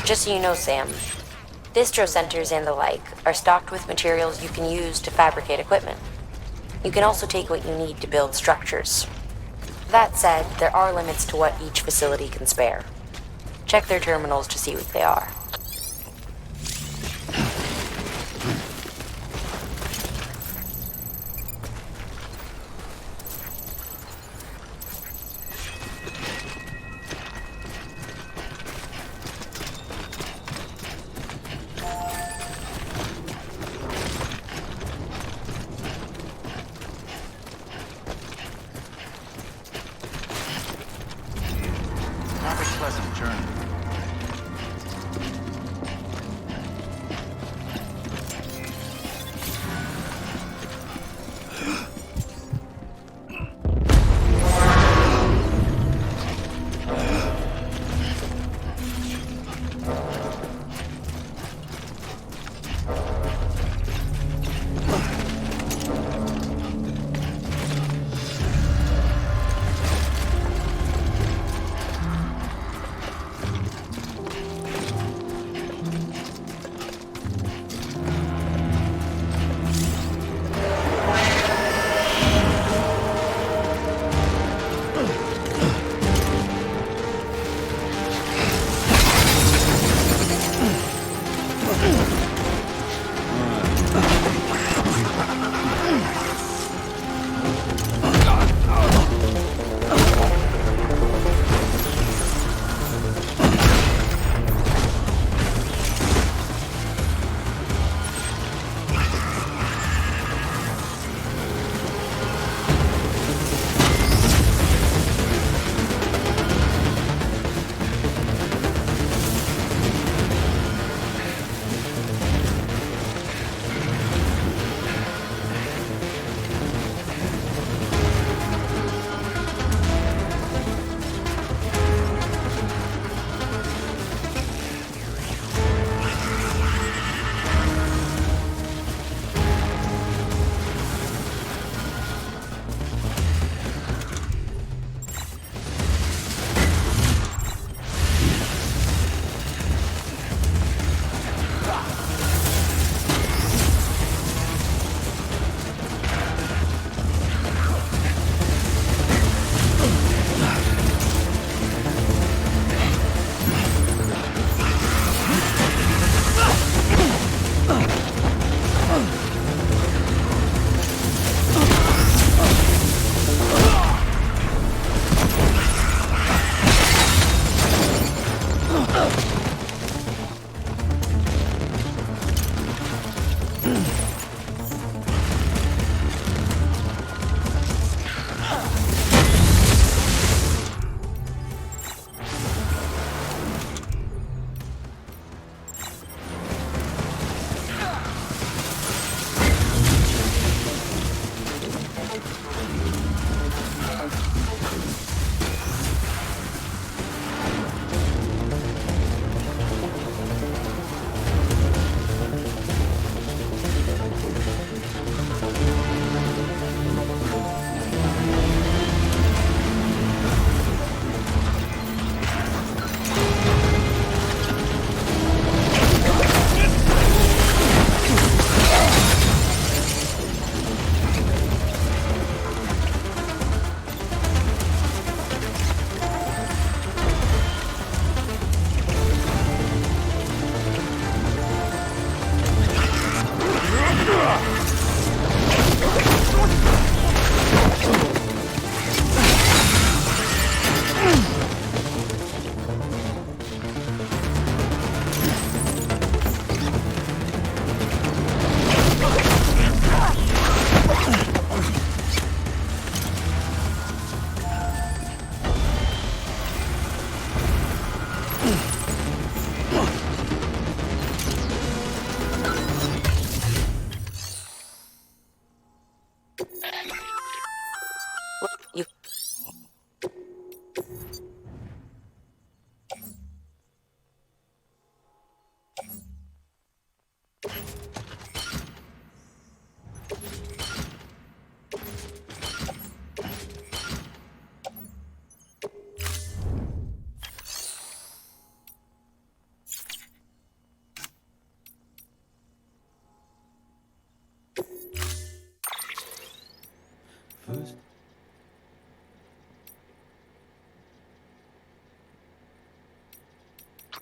Just so you know, Sam, distro centers and the like are stocked with materials you can use to fabricate equipment. You can also take what you need to build structures. That said, there are limits to what each facility can spare. Check their terminals to see what they are. Have a pleasant journey.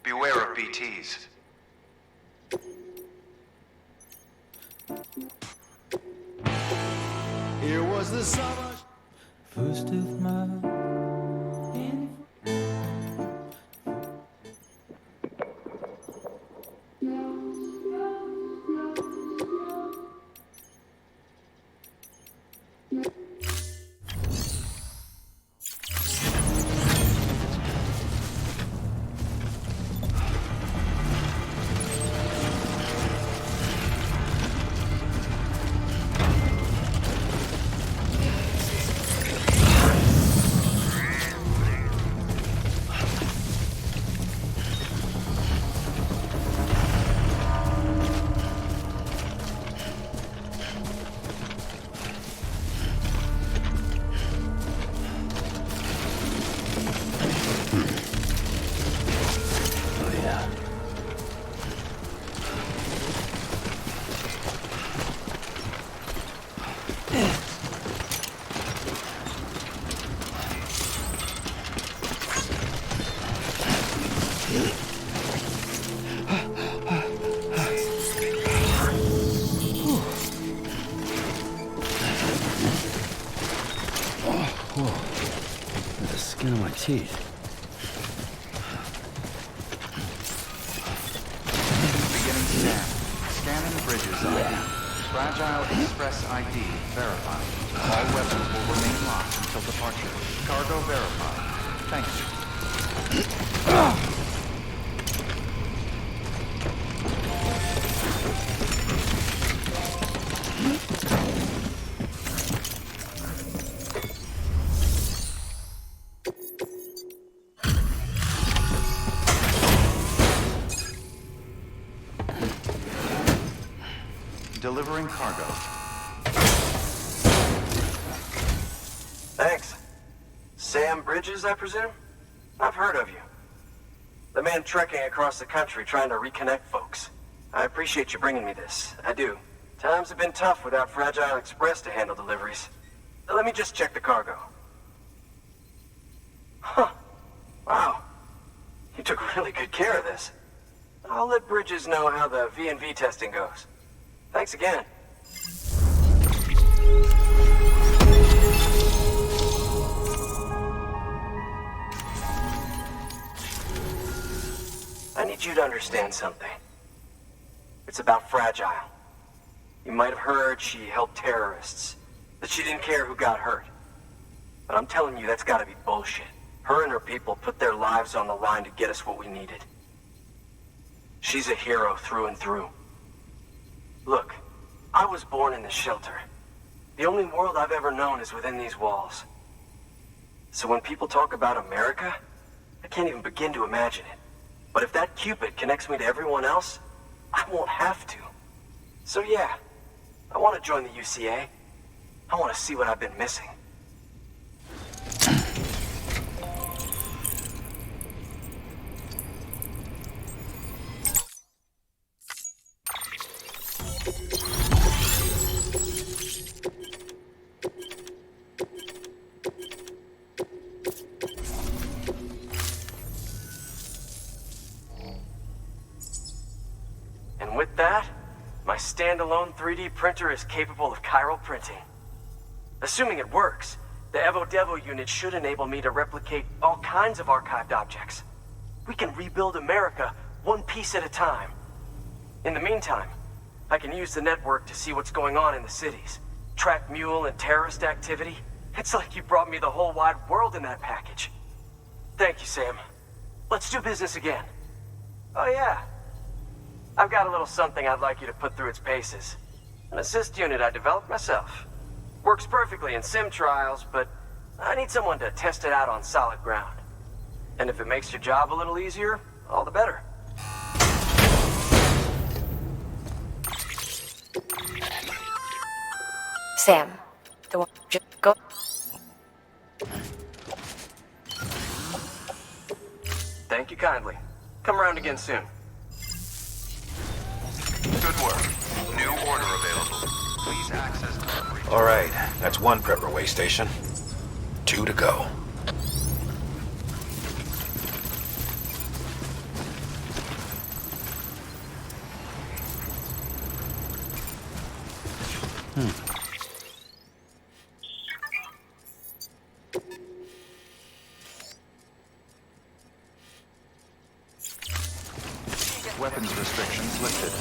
Beware of BTs. Here was the summer. First of my. Skin on my teeth. Beginning scan. Scanning Bridges ID. Fragile Express ID verified. All weapons will remain locked until departure. Cargo verified. Thank you. Delivering cargo. Thanks. Sam Bridges, I presume? I've heard of you. The man trekking across the country trying to reconnect folks. I appreciate you bringing me this. I do. Times have been tough without Fragile Express to handle deliveries. Let me just check the cargo. Huh. Wow. You took really good care of this. I'll let Bridges know how the V&V testing goes. Thanks again. I need you to understand something. It's about Fragile. You might have heard she helped terrorists, that she didn't care who got hurt. But I'm telling you, that's gotta be bullshit. Her and her people put their lives on the line to get us what we needed. She's a hero through and through. Look, I was born in this shelter. The only world I've ever known is within these walls. So when people talk about America, I can't even begin to imagine it. But if that Cupid connects me to everyone else, I won't have to. So yeah, I want to join the UCA. I want to see what I've been missing. And with that, my standalone 3D printer is capable of chiral printing. Assuming it works, the Evo Devo unit should enable me to replicate all kinds of archived objects. We can rebuild America one piece at a time. In the meantime, I can use the network to see what's going on in the cities, track mule and terrorist activity. It's like you brought me the whole wide world in that package. Thank you, Sam. Let's do business again. Oh yeah. I've got a little something I'd like you to put through its paces. An assist unit I developed myself. Works perfectly in sim trials, but I need someone to test it out on solid ground. And if it makes your job a little easier, all the better. Sam, the one just go. Thank you kindly. Come around again soon. Good work. New order available. Please access delivery. All right, That's one prepper way station. 2 to go. Weapons restrictions lifted.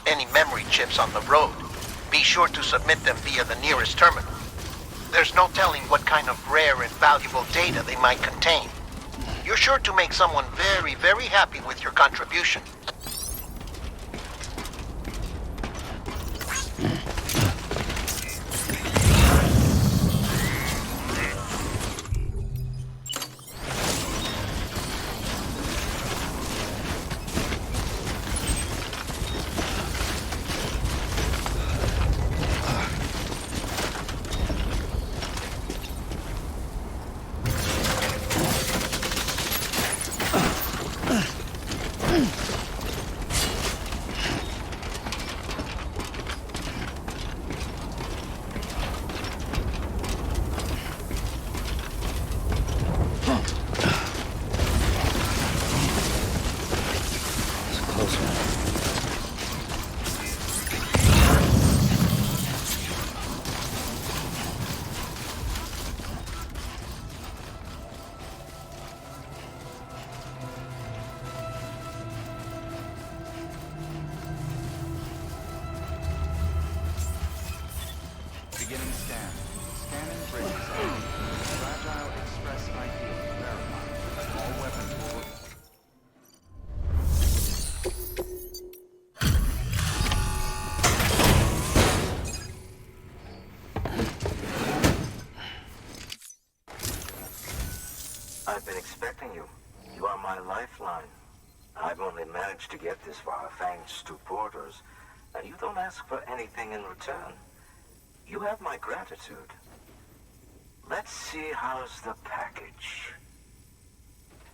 Any memory chips on the road, be sure to submit them via the nearest terminal. There's no telling what kind of rare and valuable data they might contain. You're sure to make someone very, very happy with your contribution. Beginning scan. Scanning Bridget's ID. Fragile Express ID verified. All weapons will... I've been expecting you. You are my lifeline. I've only managed to get this far thanks to porters, and you don't ask for anything in return. You have my gratitude. Let's see how's the package.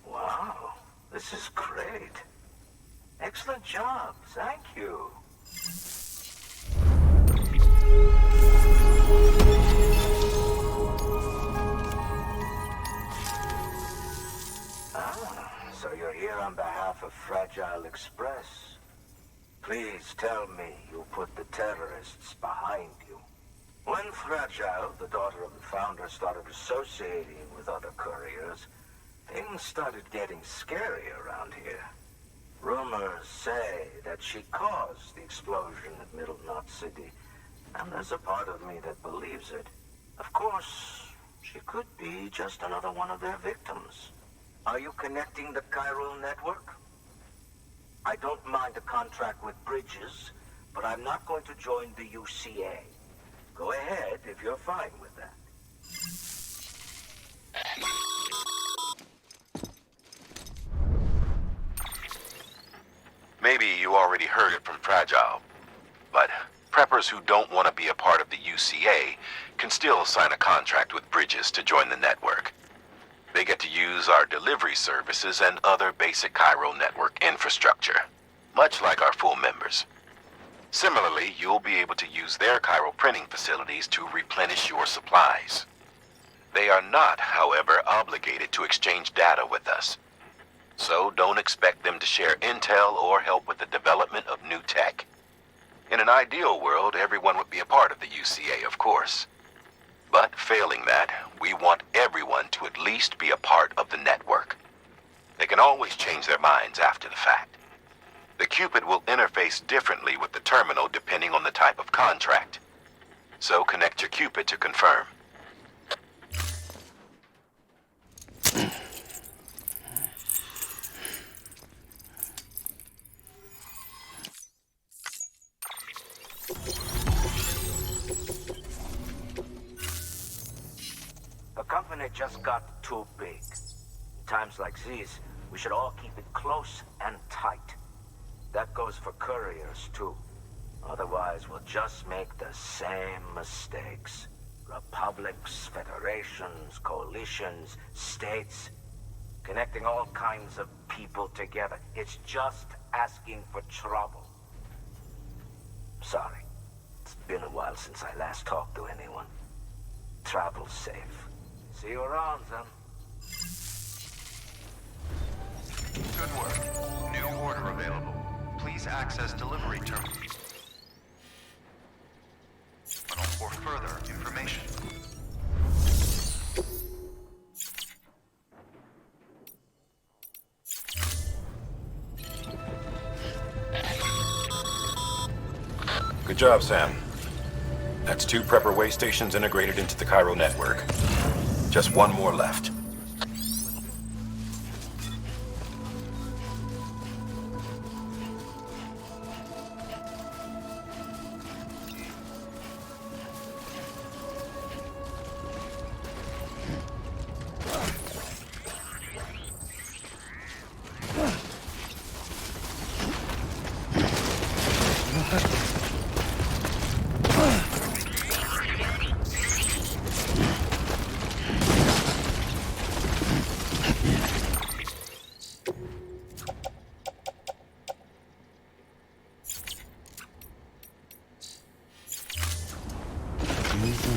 Wow, this is great. Excellent job, thank you. So you're here on behalf of Fragile Express. Please tell me you put the terrorists behind you. When Fragile, the daughter of the founder, started associating with other couriers, things started getting scary around here. Rumors say that she caused the explosion at Middle Knot City, and there's a part of me that believes it. Of course, she could be just another one of their victims. Are you connecting the chiral network? I don't mind a contract with Bridges, but I'm not going to join the UCA. Go ahead if you're fine with that. Maybe you already heard it from Fragile, but preppers who don't want to be a part of the UCA can still sign a contract with Bridges to join the network. They get to use our delivery services and other basic chiral network infrastructure, much like our full members. Similarly, you'll be able to use their chiral printing facilities to replenish your supplies. They are not, however, obligated to exchange data with us. So don't expect them to share intel or help with the development of new tech. In an ideal world, everyone would be a part of the UCA, of course. But failing that, we want everyone to at least be a part of the network. They can always change their minds after the fact. The Cupid will interface differently with the terminal depending on the type of contract. So connect your Cupid to confirm. The company just got too big. In times like these, we should all keep it close and tight. That goes for couriers, too. Otherwise, we'll just make the same mistakes. Republics, federations, coalitions, states. Connecting all kinds of people together. It's just asking for trouble. Sorry. It's been a while since I last talked to anyone. Travel safe. See you around, then. Good work. New order available. Please access delivery terminal for further information. Good job, Sam. That's 2 prepper way stations integrated into the chiral network. Just 1 more left.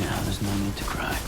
Now there's no need to cry.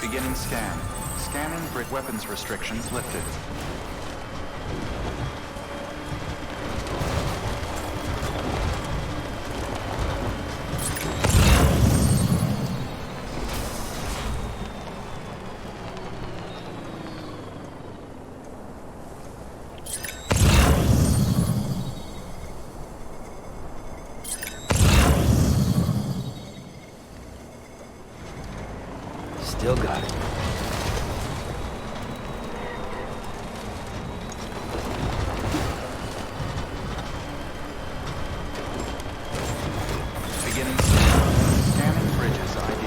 Beginning scan. Scanning Brit weapons restrictions lifted. Still got it. Beginning scan. Scanning Bridges ID.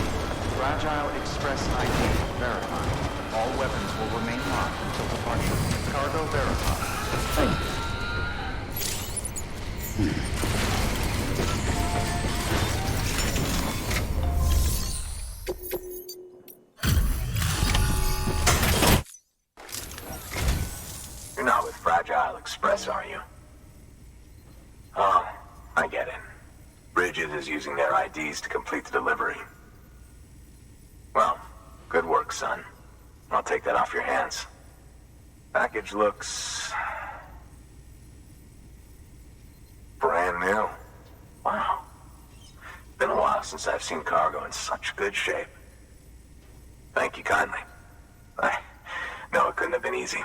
Fragile Express ID verified. All weapons will remain locked until departure. Cargo verified. You're not with Fragile Express, are you? Oh, I get it. Bridget is using their IDs to complete the delivery. Well, good work, son. I'll take that off your hands. Package looks... brand new. Wow. Been a while since I've seen cargo in such good shape. Thank you kindly. I know it couldn't have been easy.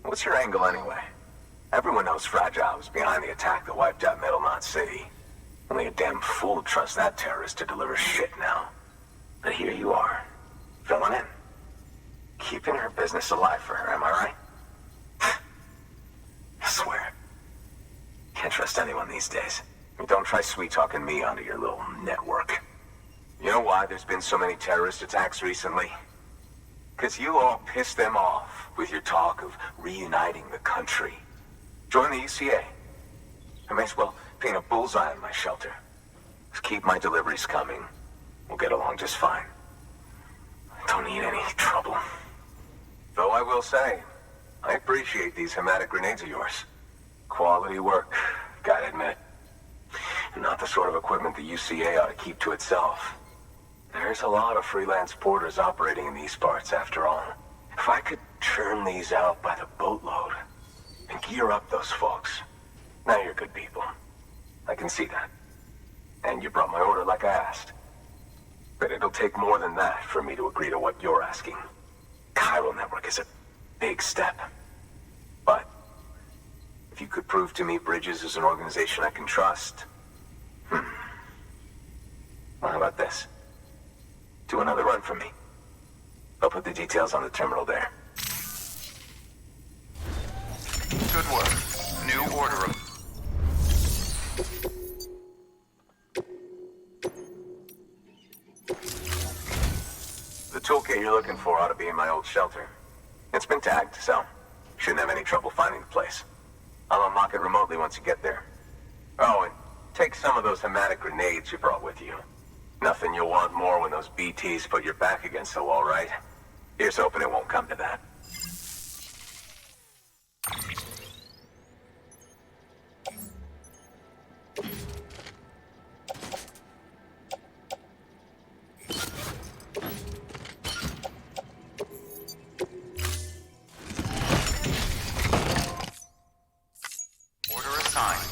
What's your angle anyway? Everyone knows Fragile was behind the attack that wiped out Middlemont City. Only a damn fool would trust that terrorist to deliver shit now. But here you are, filling in. Keeping her business alive for her, am I right? I swear. Can't trust anyone these days. And don't try sweet-talking me onto your little network. You know why there's been so many terrorist attacks recently? Because you all pissed them off with your talk of reuniting the country. Join the UCA. I may as well paint a bullseye on my shelter. Just keep my deliveries coming. We'll get along just fine. Don't need any trouble. Though I will say, I appreciate these hematic grenades of yours. Quality work, gotta admit. And not the sort of equipment the UCA ought to keep to itself. There's a lot of freelance porters operating in these parts, after all. If I could churn these out by the boatload and gear up those folks. Now you're good people. I can see that. And you brought my order like I asked. But it'll take more than that for me to agree to what you're asking. Chiral Network is a big step. But if you could prove to me Bridges is an organization I can trust... Well, how about this? Do another run for me. I'll put the details on the terminal there. Good work. New order of... The toolkit you're looking for ought to be in my old shelter. It's been tagged, so shouldn't have any trouble finding the place. I'll unlock it remotely once you get there. Oh, and take some of those hematic grenades you brought with you. Nothing you'll want more when those BTs put your back against the wall, right? Here's hoping it won't come to that. Order assigned.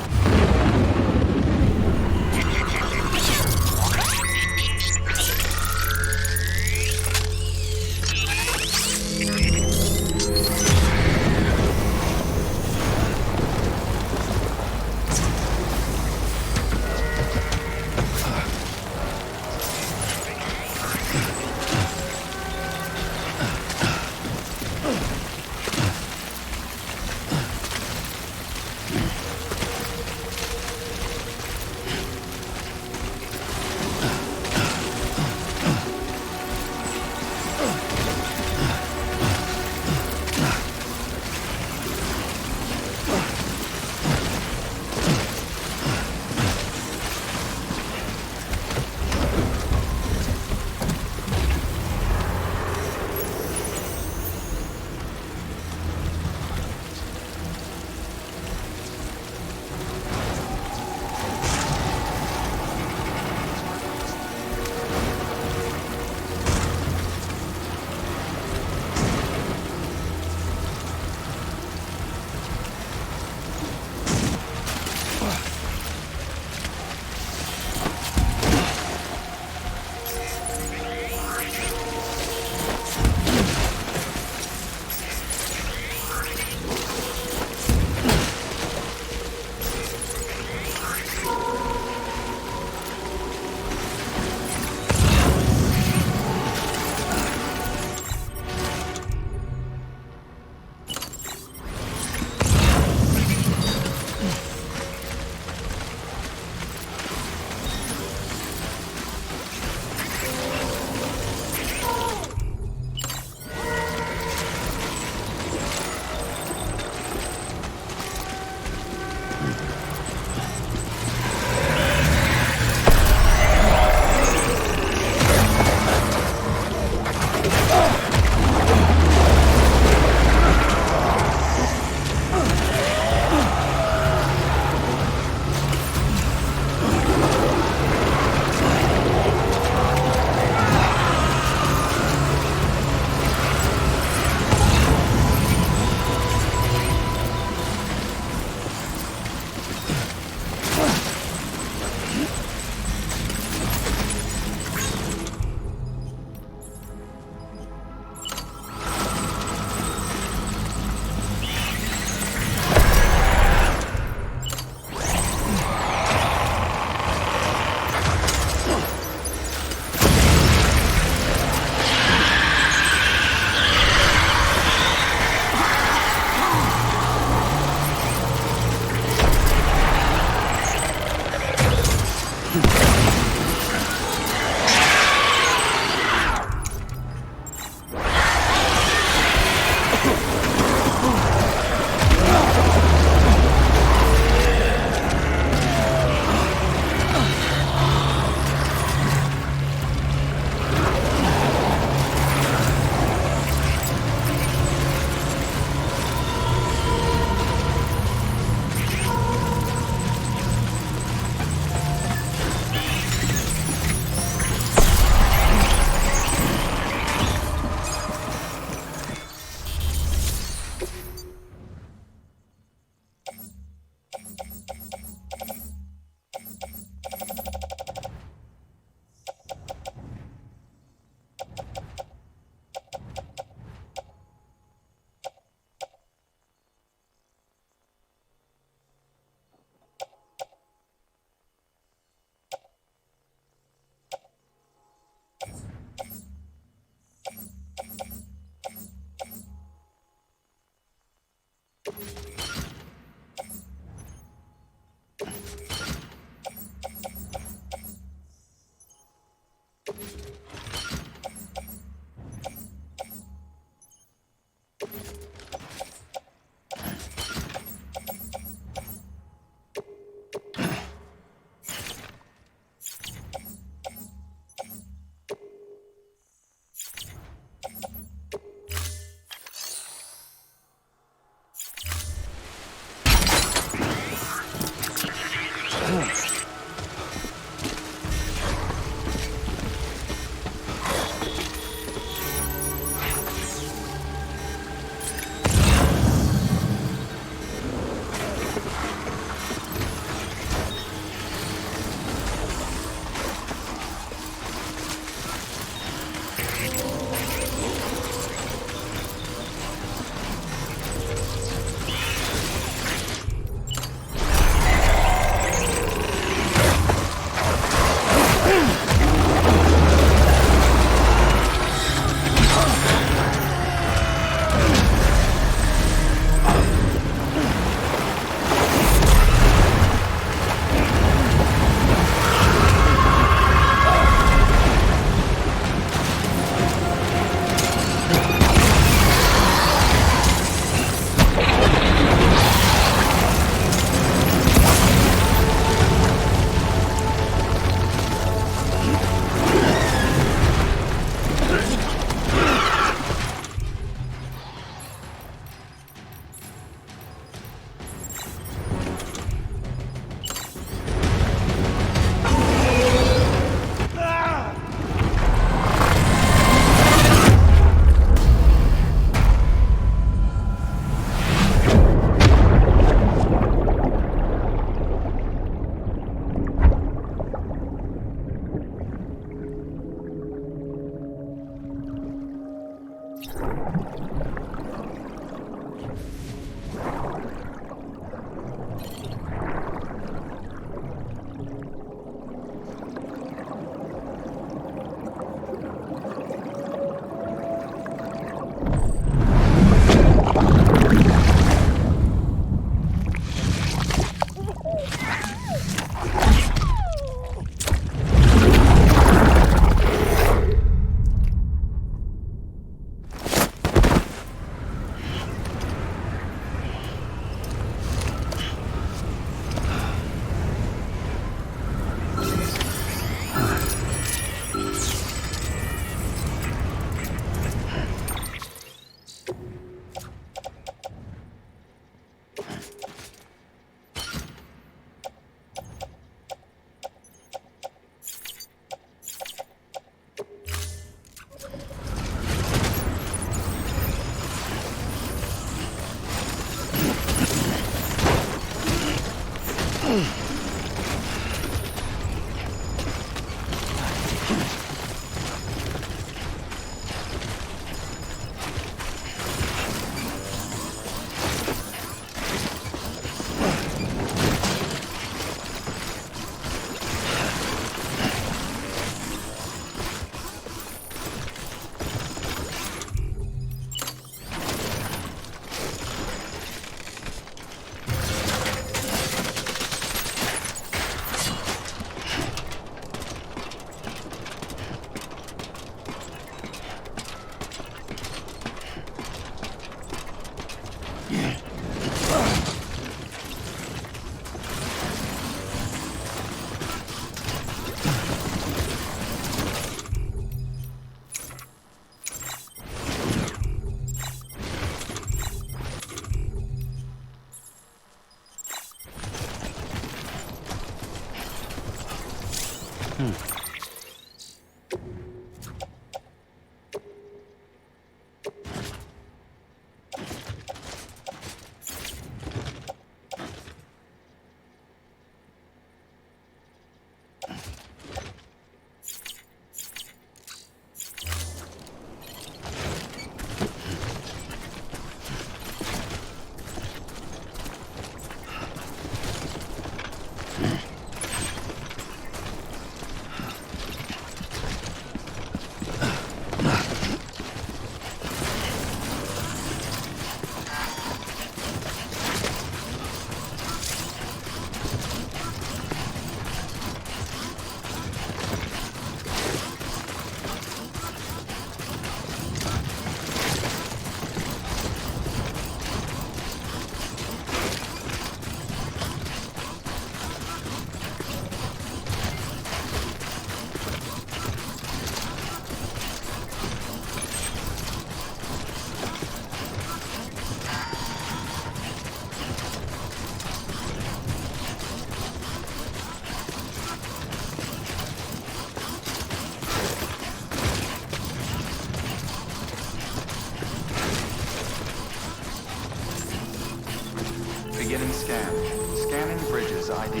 Beginning scan. Scanning Bridges ID.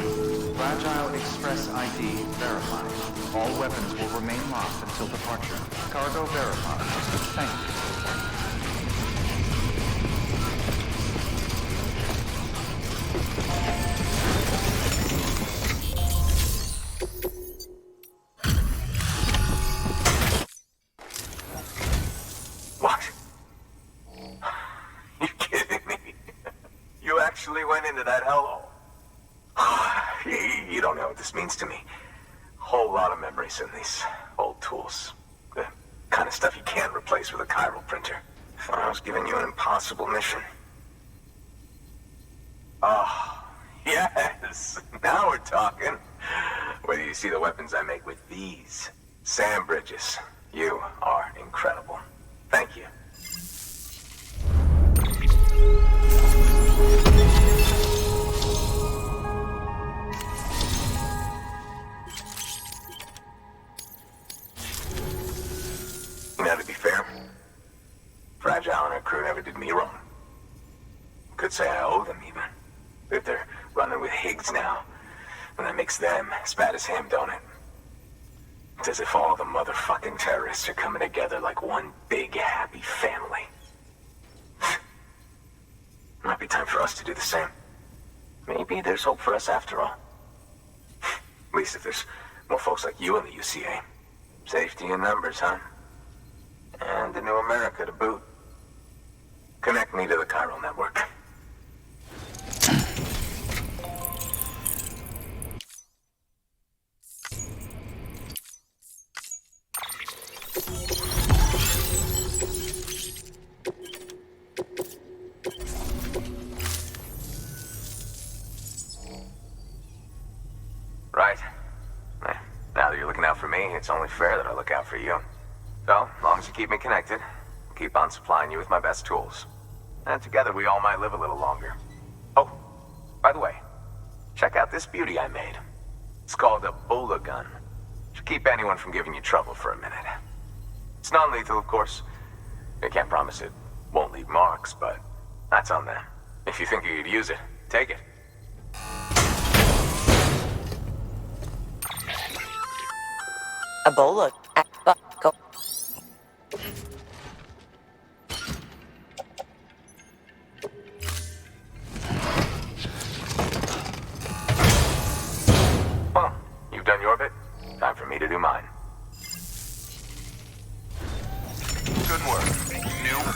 Fragile Express ID verified. All weapons will remain locked until departure. Cargo verified. Thank you. Went into that hellhole. You don't know what this means to me. Whole lot of memories in these old tools. The kind of stuff you can't replace with a chiral printer. I was giving you an impossible mission. Oh, yes. Now we're talking. Whether you see the weapons I make with these. Sam Bridges, you are incredible. Thank you. Now, to be fair, Fragile and her crew never did me wrong. Could say I owe them, even. If they're running with Higgs now, and that makes them as bad as him, don't it? It's as if all the motherfucking terrorists are coming together like one big happy family. Might be time for us to do the same. Maybe there's hope for us after all. At least if there's more folks like you in the UCA. Safety in numbers, huh? And a new America to boot. Connect me to the chiral network. Right. Now that you're looking out for me, it's only fair that I look out for you. So, as long as you keep me connected, I'll keep on supplying you with my best tools. And together we all might live a little longer. Oh, by the way, check out this beauty I made. It's called a Bola gun. Should keep anyone from giving you trouble for a minute. It's non-lethal, of course. I can't promise it won't leave marks, but that's on them. If you think you could use it, take it. Ebola. Go. Well, you've done your bit. Time for me to do mine. Good work. New.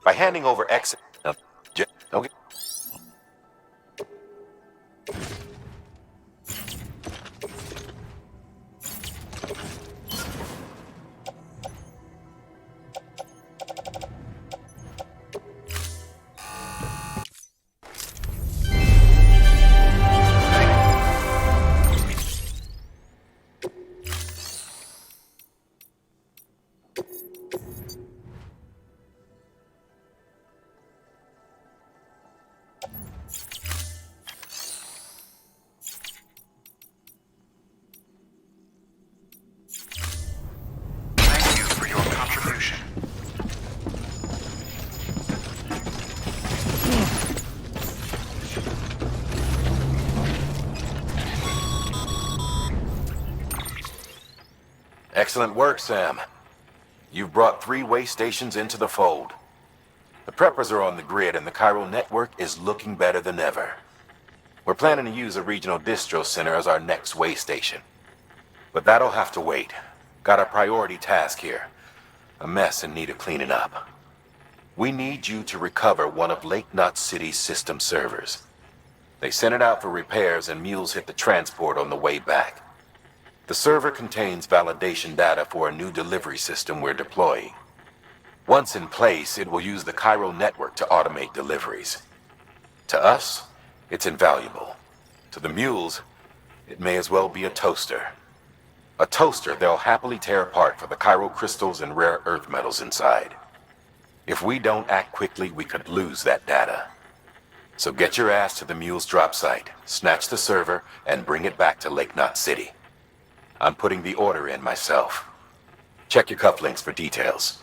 By handing over exit... Okay. Excellent work, Sam. You've brought 3 way stations into the fold. The preppers are on the grid and the chiral network is looking better than ever. We're planning to use a regional distro center as our next way station. But that'll have to wait. Got a priority task here. A mess in need of cleaning up. We need you to recover one of Lake Knot City's system servers. They sent it out for repairs and mules hit the transport on the way back. The server contains validation data for a new delivery system we're deploying. Once in place, it will use the chiral network to automate deliveries. To us, it's invaluable. To the mules, it may as well be a toaster. A toaster they'll happily tear apart for the chiral crystals and rare earth metals inside. If we don't act quickly, we could lose that data. So get your ass to the mule's drop site, snatch the server, and bring it back to Lake Knot City. I'm putting the order in myself. Check your cufflinks for details.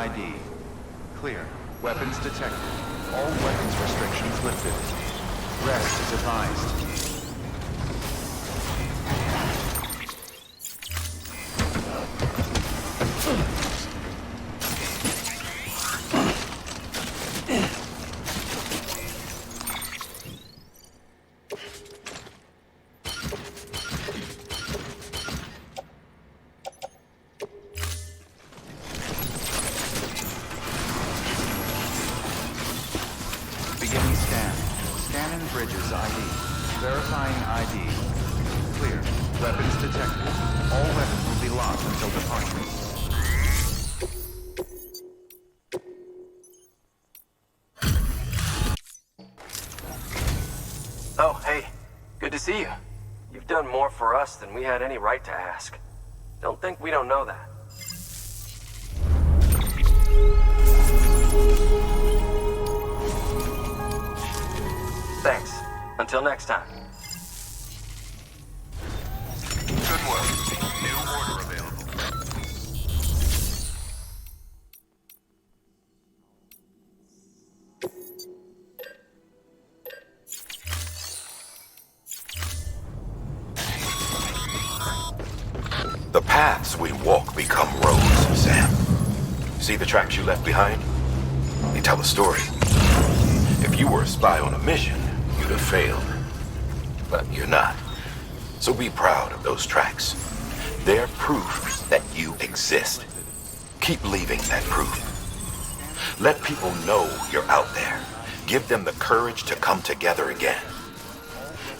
ID. Clear. Weapons detected. All weapons restrictions lifted. Rest is advised. Beginning scan. Scanning Bridges ID. Verifying ID. Clear. Weapons detected. All weapons will be locked until departure. Oh, hey. Good to see you. You've done more for us than we had any right to ask. Don't think we don't know that. Thanks. Until next time. Good work. New order available. The paths we walk become roads, Sam. See the tracks you left behind? They tell a story. If you were a spy on a mission, you'd have failed. But you're not. So be proud of those tracks. They're proof that you exist. Keep leaving that proof. Let people know you're out there. Give them the courage to come together again.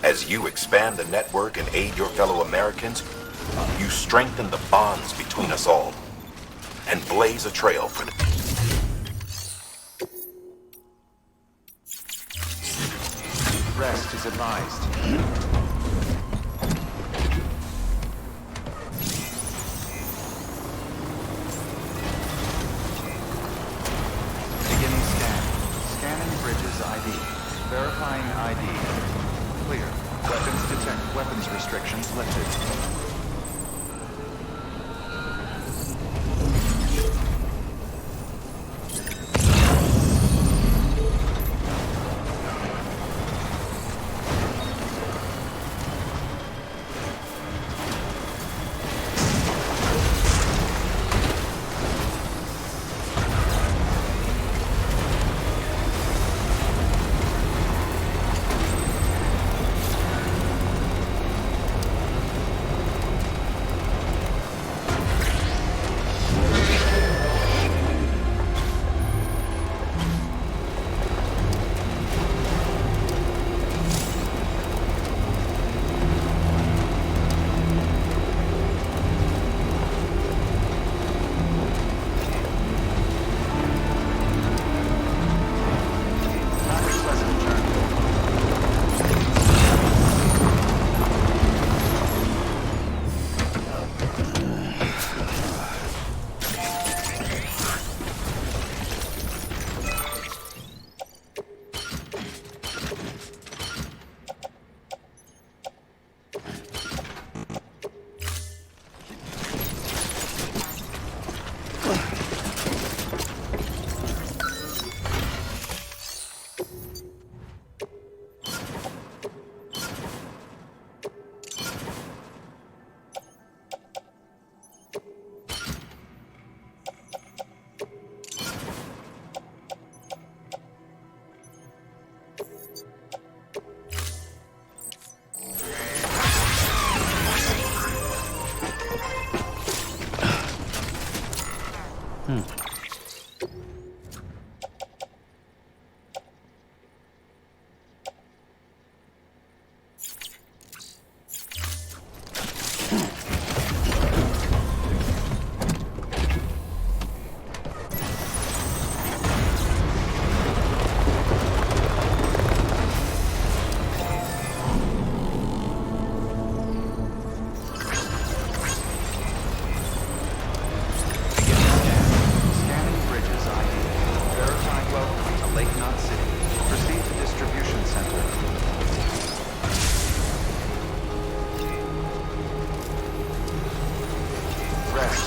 As you expand the network and aid your fellow Americans, you strengthen the bonds between us all and blaze a trail for the... Rest is advised. Beginning scan. Scanning Bridges ID. Verifying ID. Clear. Weapons detect. Weapons restrictions lifted.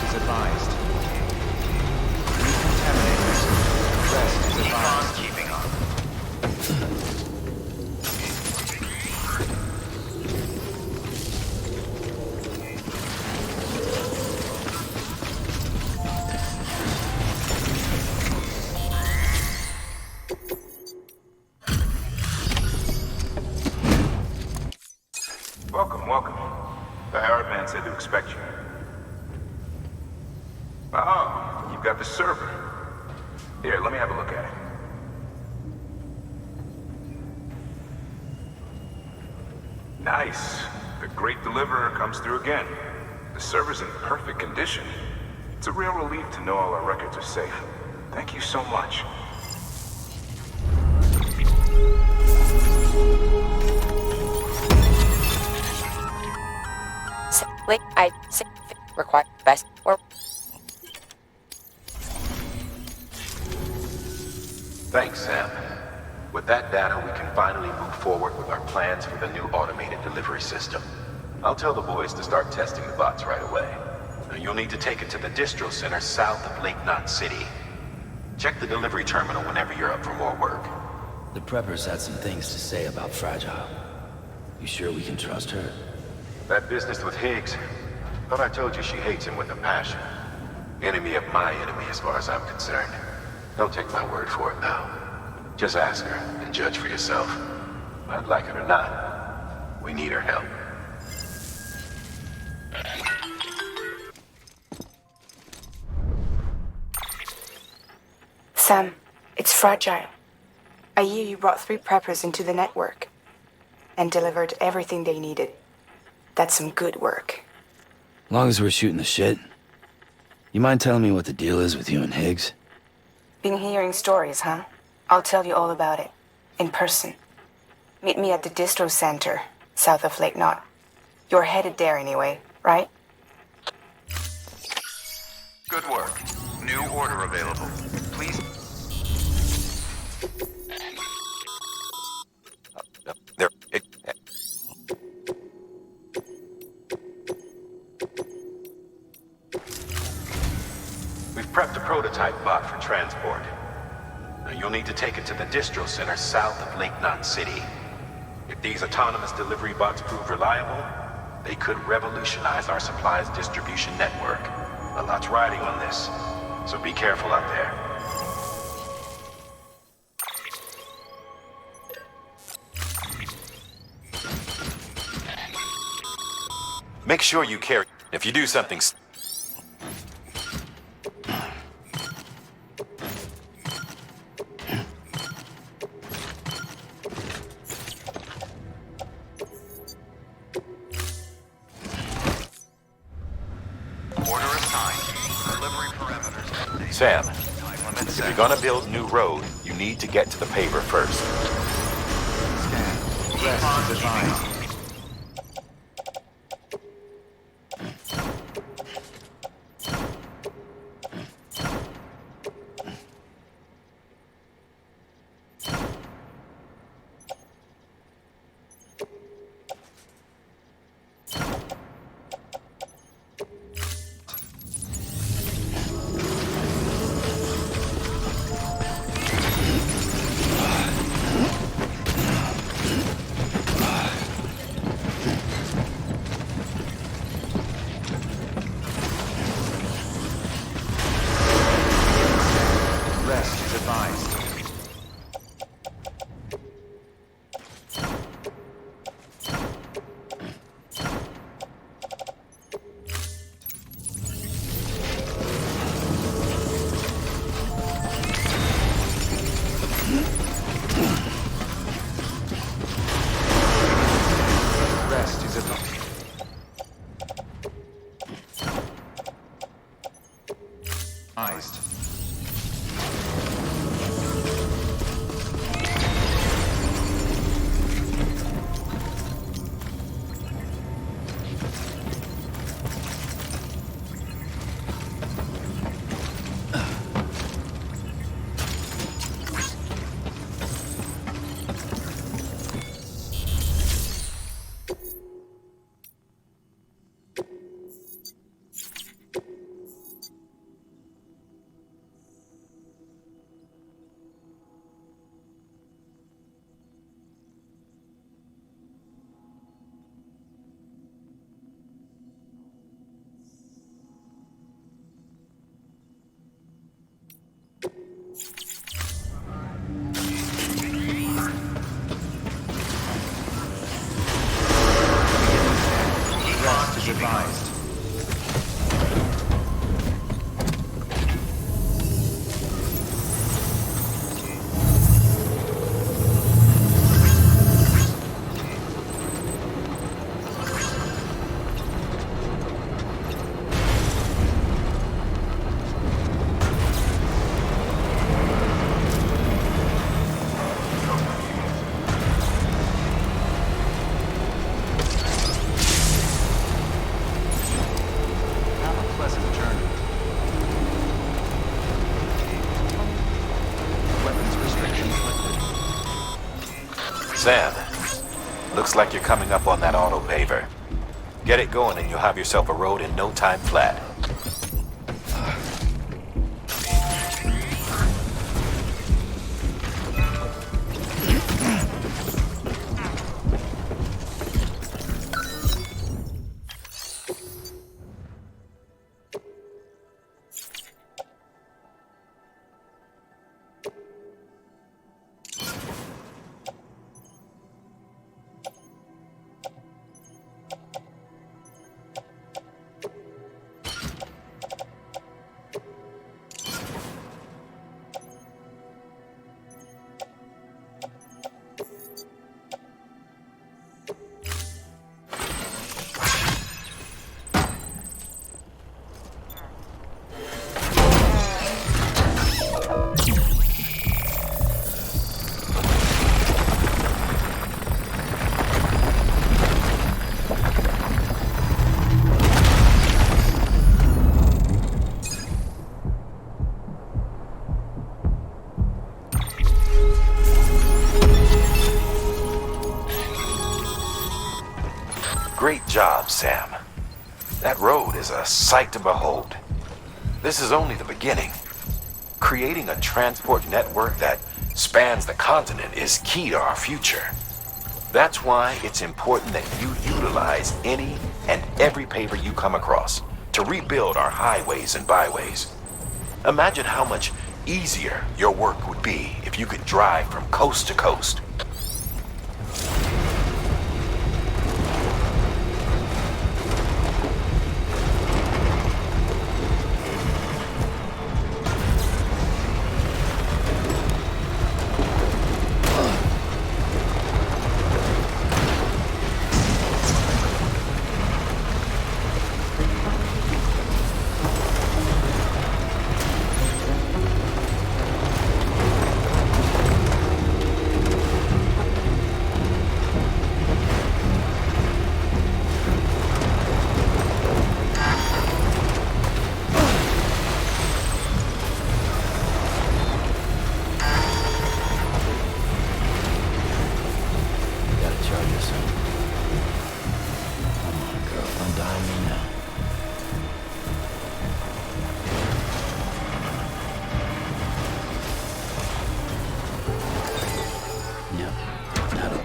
is advised. Decontaminated. Rest is advised. Keeping on. Welcome, welcome. The Howard man said to expect you. Oh, you've got the server. Here, let me have a look at it. Nice. The great deliverer comes through again. The server's in perfect condition. It's a real relief to know all our records are safe. Thank you so much. Wait, I require best or. Thanks, Sam. With that data, we can finally move forward with our plans for the new automated delivery system. I'll tell the boys to start testing the bots right away. Now, you'll need to take it to the distro center south of Lake Knot City. Check the delivery terminal whenever you're up for more work. The preppers had some things to say about Fragile. You sure we can trust her? That business with Higgs, thought I told you she hates him with a passion. Enemy of my enemy as far as I'm concerned. Don't take my word for it, though. Just ask her and judge for yourself. I'd like it or not, we need her help. Sam, it's Fragile. I hear you brought 3 preppers into the network and delivered everything they needed. That's some good work. Long as we're shooting the shit. You mind telling me what the deal is with you and Higgs? Been hearing stories, huh? I'll tell you all about it. In person. Meet me at the distro center, south of Lake Knot. You're headed there anyway, right? Good work. New order available. Please. There. We've prepped a prototype bot for transport. Now you'll need to take it to the distro center south of Lake Knot City. If these autonomous delivery bots prove reliable, they could revolutionize our supplies distribution network. A lot's riding on this, so be careful out there. Make sure you carry. If you do something. Order assigned. Delivery parameters updated. Sam, if you're gonna build new road, you need to get to the paver first. Scan. Rest is advised. Sam, looks like you're coming up on that auto paver. Get it going and you'll have yourself a road in no time flat. Great job, Sam. That road is a sight to behold. This is only the beginning. Creating a transport network that spans the continent is key to our future. That's why it's important that you utilize any and every paper you come across to rebuild our highways and byways. Imagine how much easier your work would be if you could drive from coast to coast.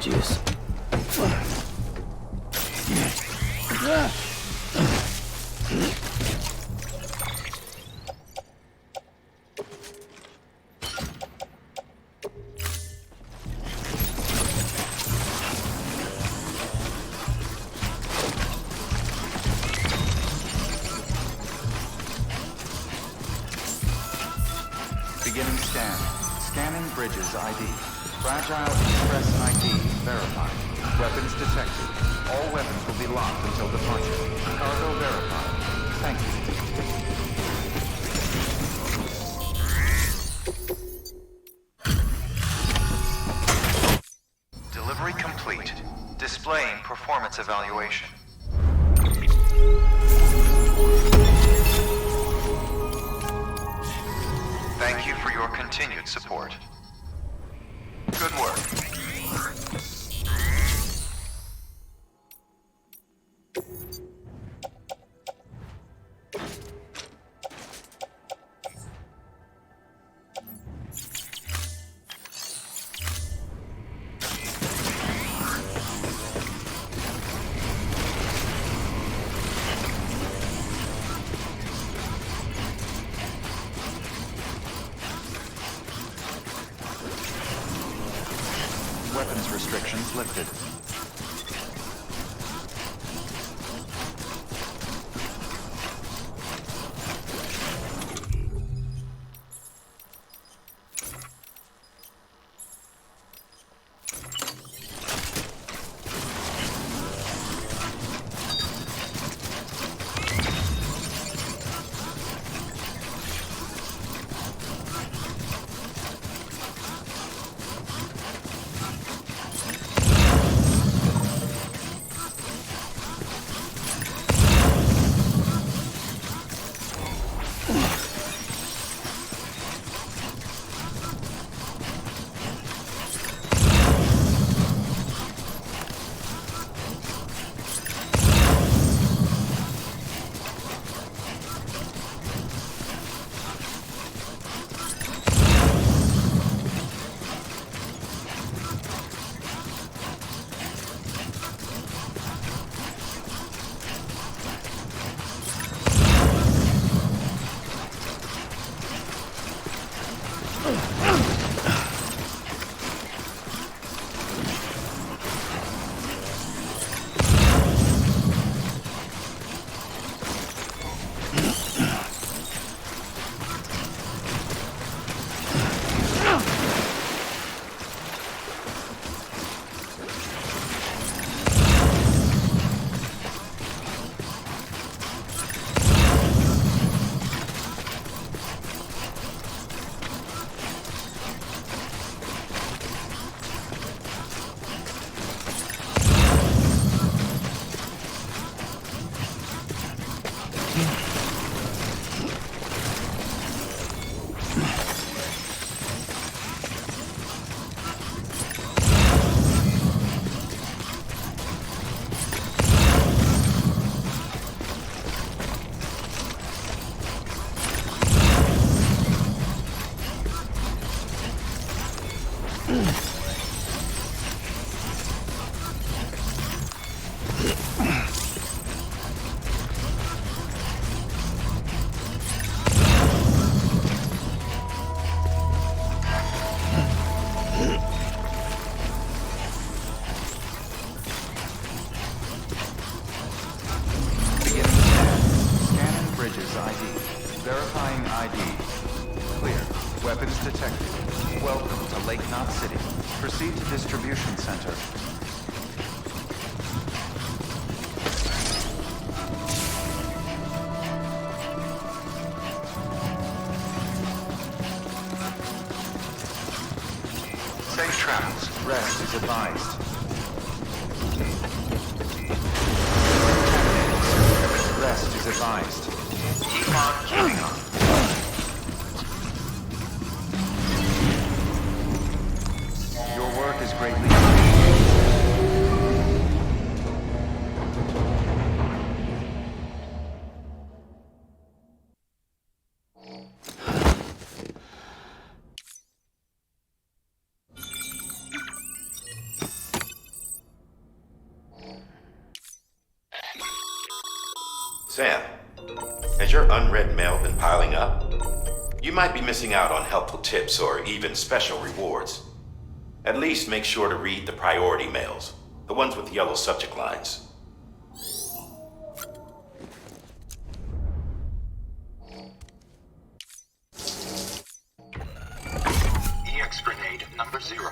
Juice. Beginning scan. Scanning Bridges ID. Fragile Express ID verified. Weapons detected. All weapons will be locked until departure. Cargo verified. Thank you. Delivery complete. Displaying performance evaluation. Thank you for your continued support. Good work. Weapons restrictions lifted. Verifying ID. Clear. Weapons detected. Welcome to Lake Knot City. Proceed to distribution center. Safe travels. Rest is advised. 10 minutes. Rest is advised. Keep on keeping on. Your work is greatly appreciated. Sam, has your unread mail been piling up? You might be missing out on helpful tips or even special rewards. At least make sure to read the priority mails, the ones with yellow subject lines. EX grenade number 0.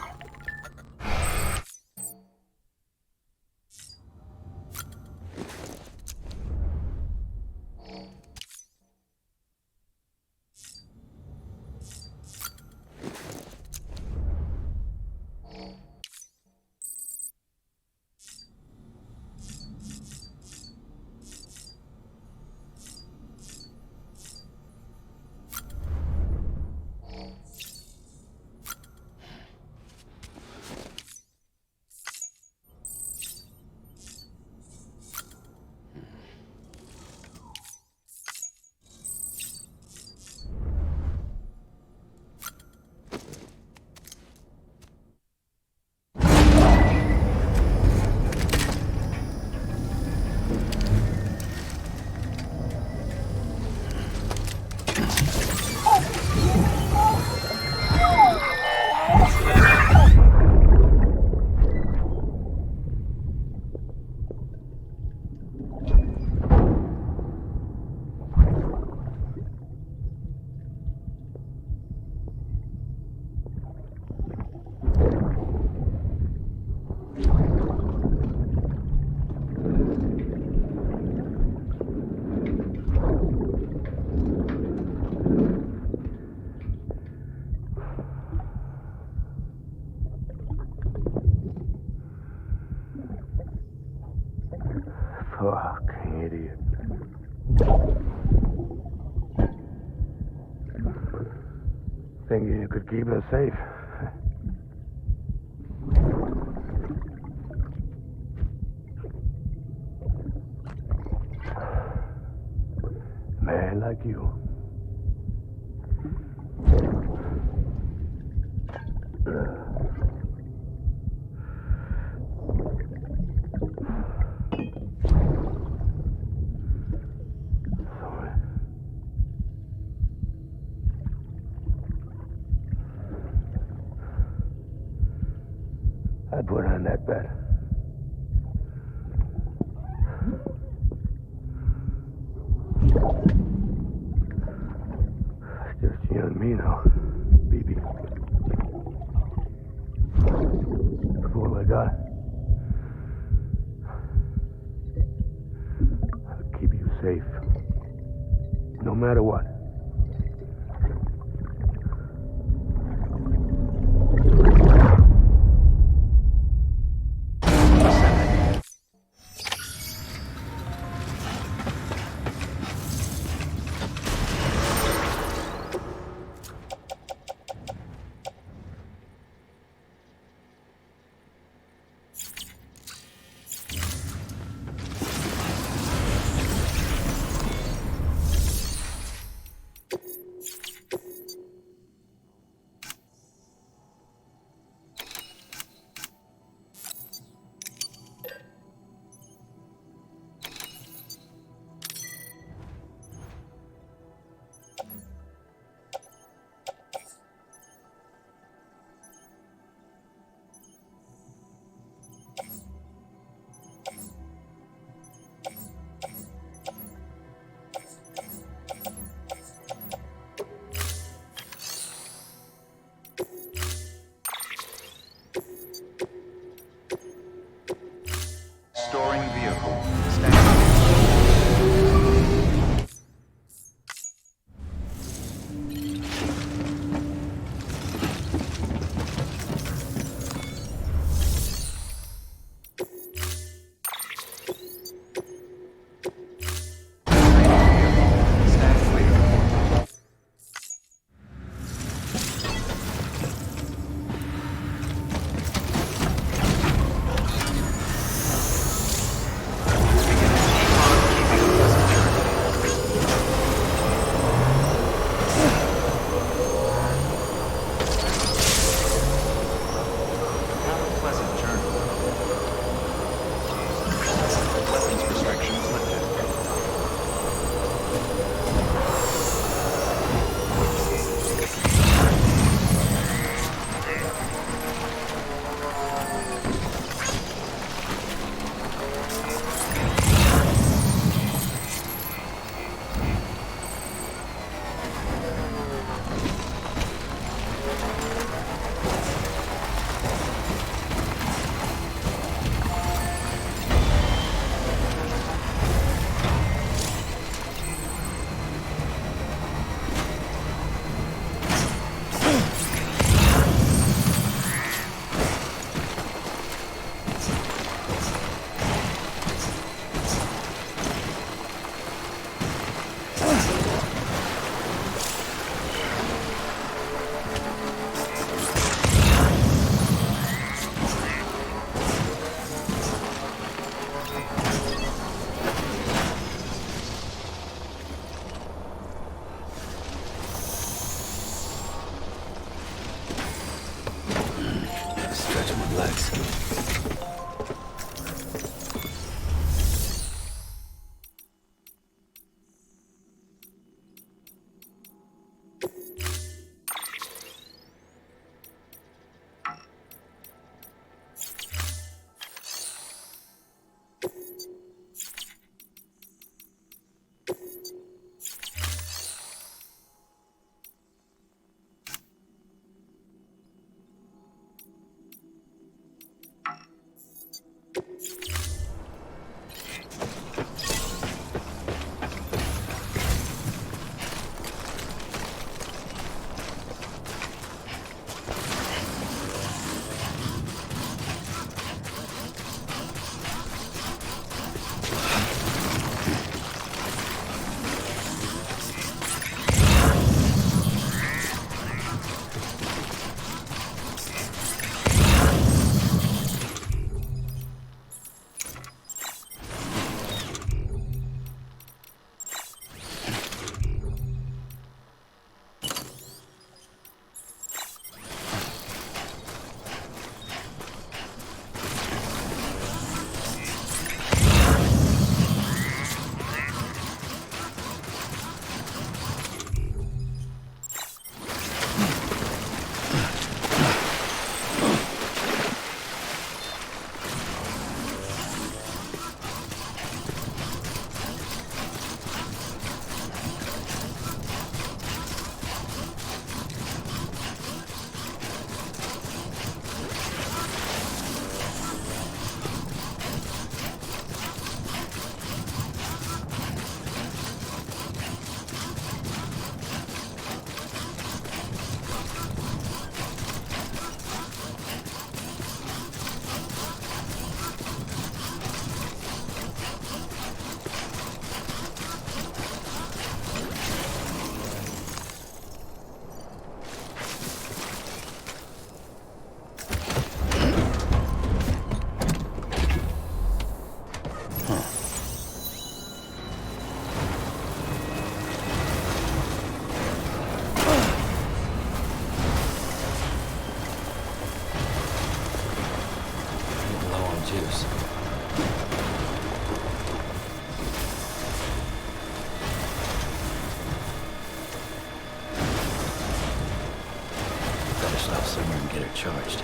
Fucking idiot. Thinking you could keep us safe. Man like you. I'd put on that bet. Just you and me now, baby. That's all I got. I'll keep you safe. No matter what. legs. Charged.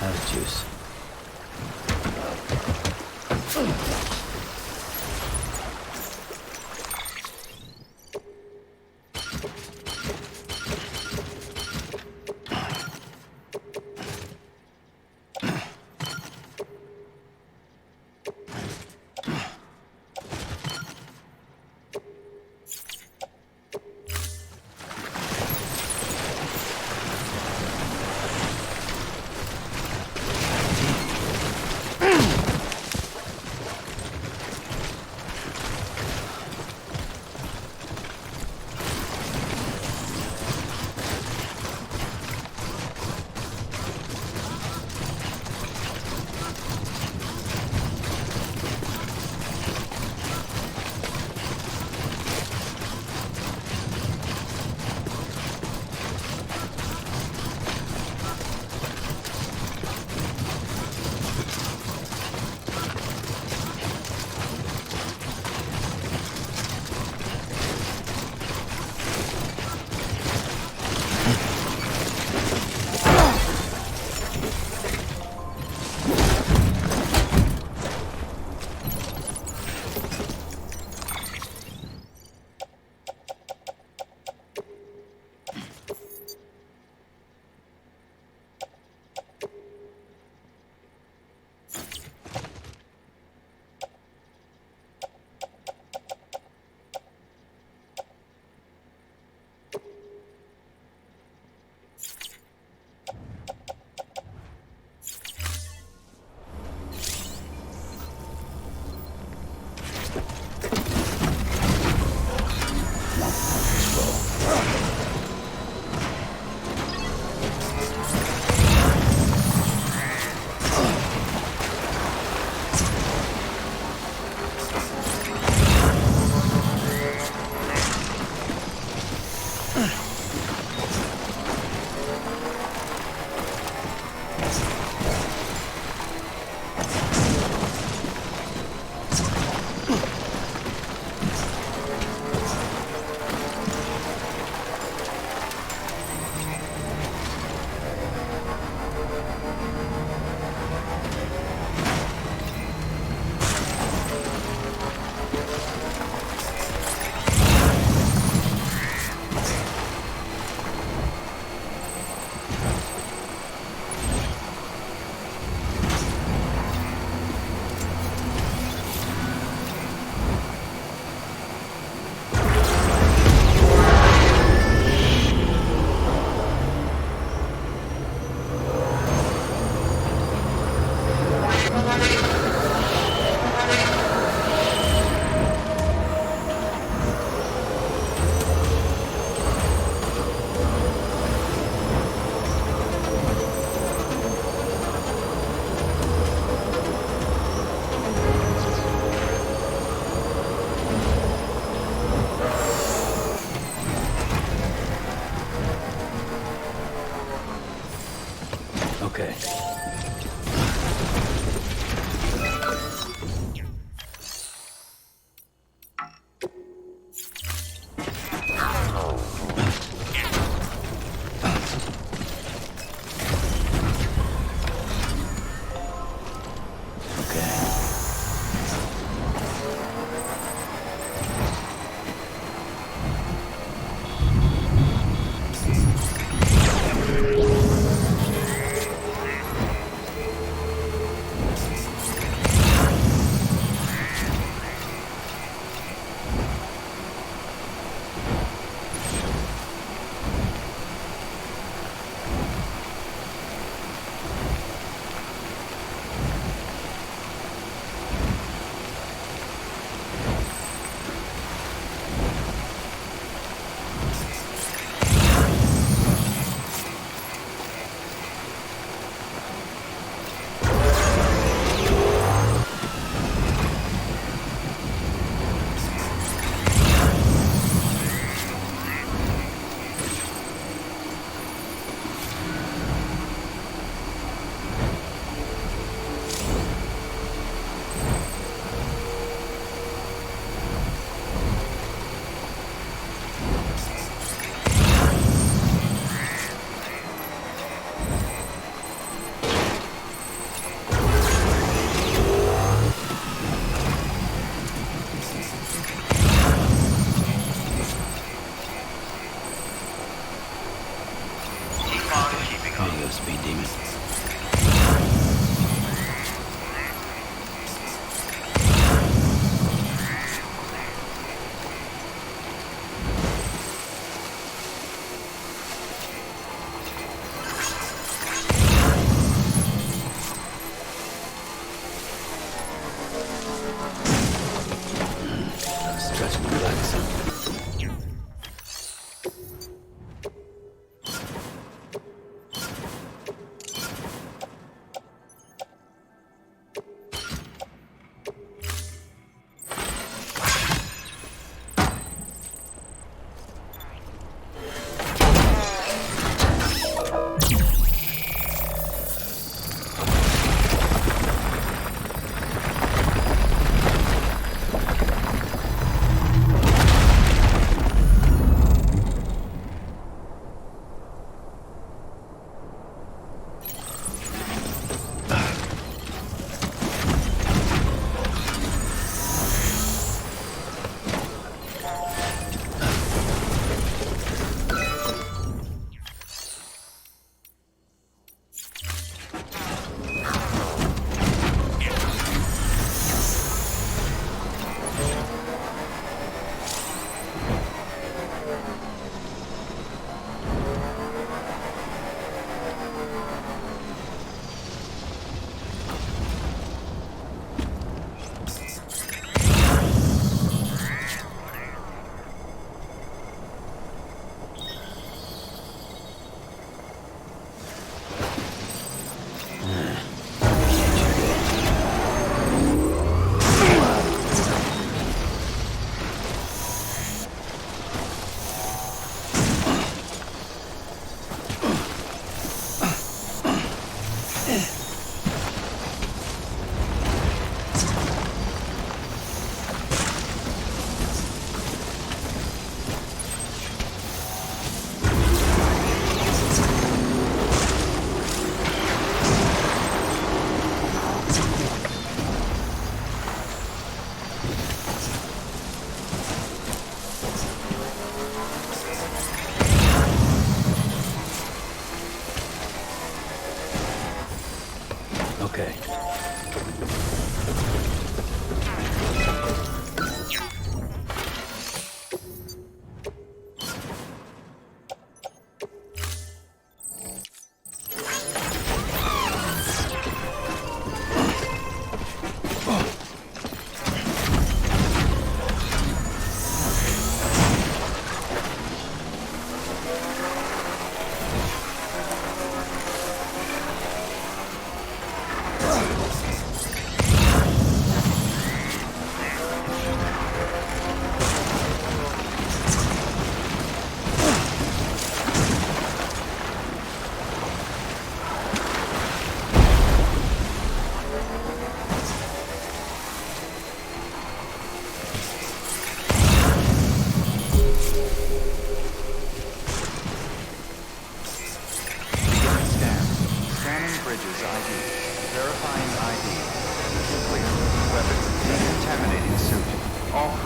Out of juice.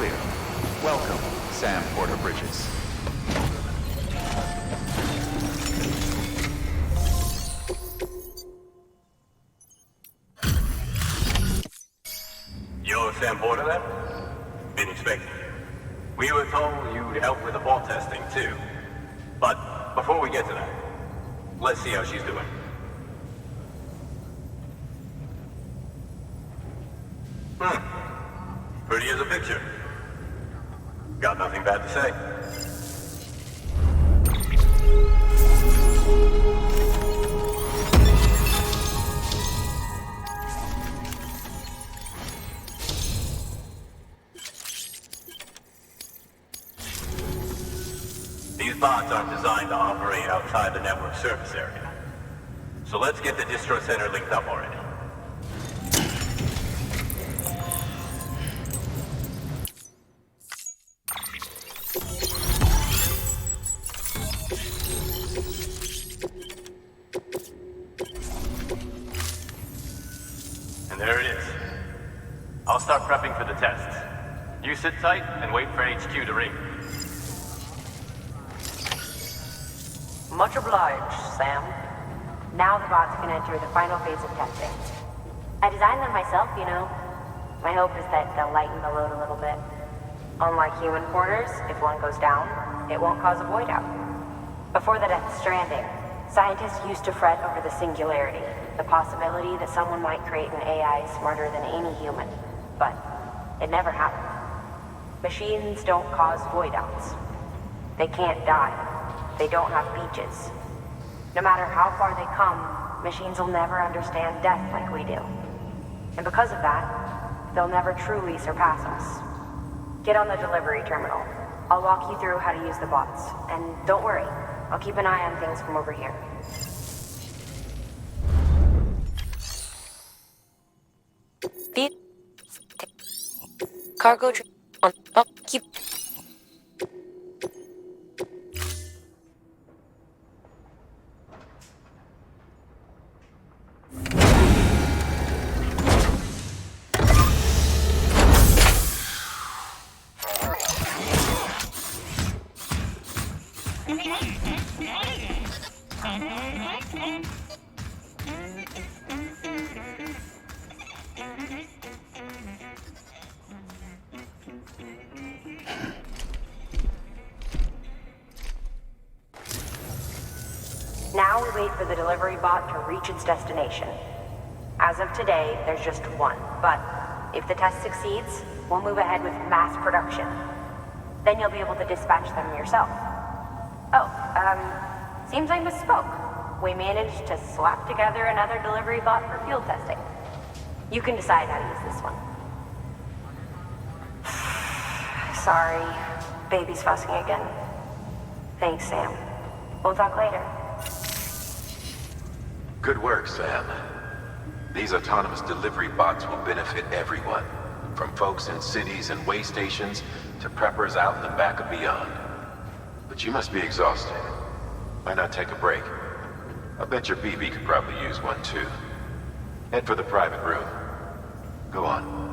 clear. Welcome, Sam Porter Bridges. You're Sam Porter then? Been expecting you. We were told you'd help with the vault testing too. But before we get to that, let's see how she's doing. Pretty as a picture. Got nothing bad to say. These bots aren't designed to operate outside the network service area. So let's get the distro center linked up already. And there it is. I'll start prepping for the tests. You sit tight and wait for HQ to ring. Much obliged, Sam. Now the bots can enter the final phase of testing. I designed them myself, you know. My hope is that they'll lighten the load a little bit. Unlike human porters, if one goes down, it won't cause a void out. Before the death of Stranding, scientists used to fret over the singularity, the possibility that someone might create an AI smarter than any human. But it never happened. Machines don't cause void outs. They can't die. They don't have beaches. No matter how far they come, machines will never understand death like we do. And because of that, they'll never truly surpass us. Get on the delivery terminal. I'll walk you through how to use the bots. And don't worry, I'll keep an eye on things from over here. Cargo on. Oh, keep. Now we wait for the delivery bot to reach its destination. As of today, there's just one, but if the test succeeds, we'll move ahead with mass production. Then you'll be able to dispatch them yourself. Oh, seems I misspoke. We managed to slap together another delivery bot for field testing. You can decide how to use this one. Sorry, baby's fussing again. Thanks, Sam. We'll talk later. Good work, Sam. These autonomous delivery bots will benefit everyone, from folks in cities and way stations to preppers out in the back and beyond. But you must be exhausted. Why not take a break? I bet your BB could probably use one too. Head for the private room. Go on.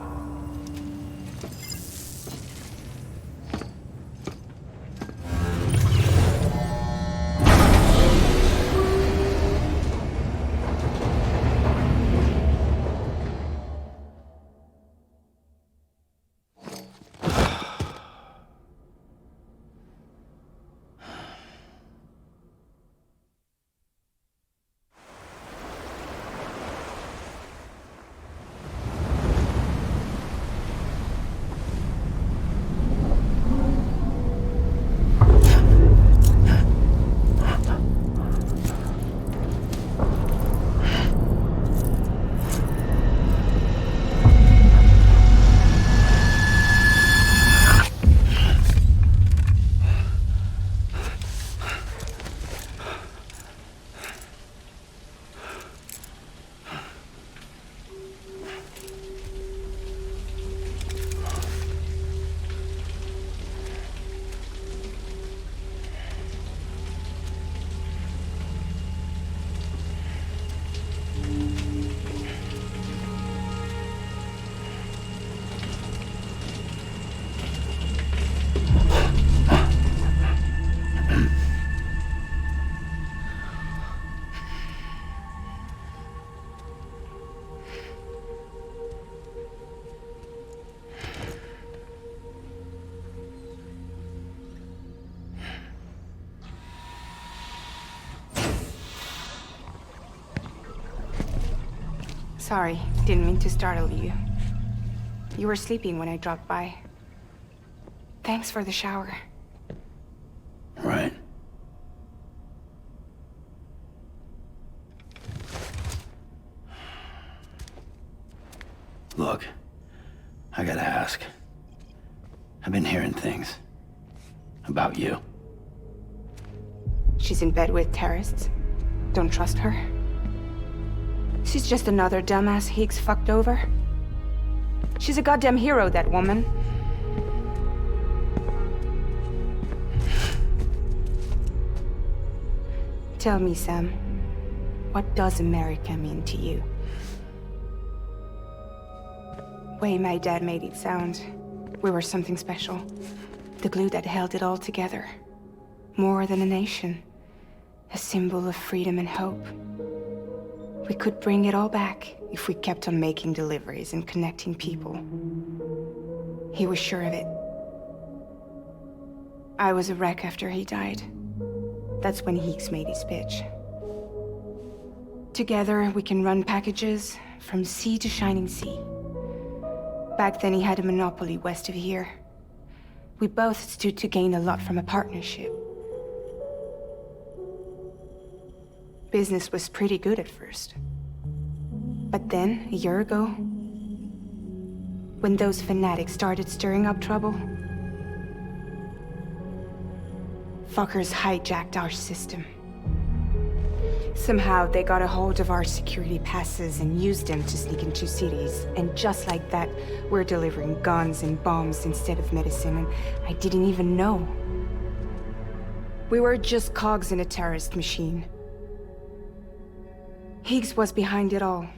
Sorry, didn't mean to startle you. You were sleeping when I dropped by. Thanks for the shower. Right. Look, I gotta ask. I've been hearing things about you. She's in bed with terrorists. Don't trust her. She's just another dumbass Higgs fucked over. She's a goddamn hero, that woman. Tell me, Sam, what does America mean to you? Way my dad made it sound, we were something special. The glue that held it all together. More than a nation. A symbol of freedom and hope. We could bring it all back if we kept on making deliveries and connecting people. He was sure of it. I was a wreck after he died. That's when Higgs made his pitch. Together, we can run packages from sea to shining sea. Back then, he had a monopoly west of here. We both stood to gain a lot from a partnership. Business was pretty good at first. But then, a year ago, when those fanatics started stirring up trouble, fuckers hijacked our system. Somehow, they got a hold of our security passes and used them to sneak into cities. And just like that, we're delivering guns and bombs instead of medicine, and I didn't even know. We were just cogs in a terrorist machine. Higgs was behind it all.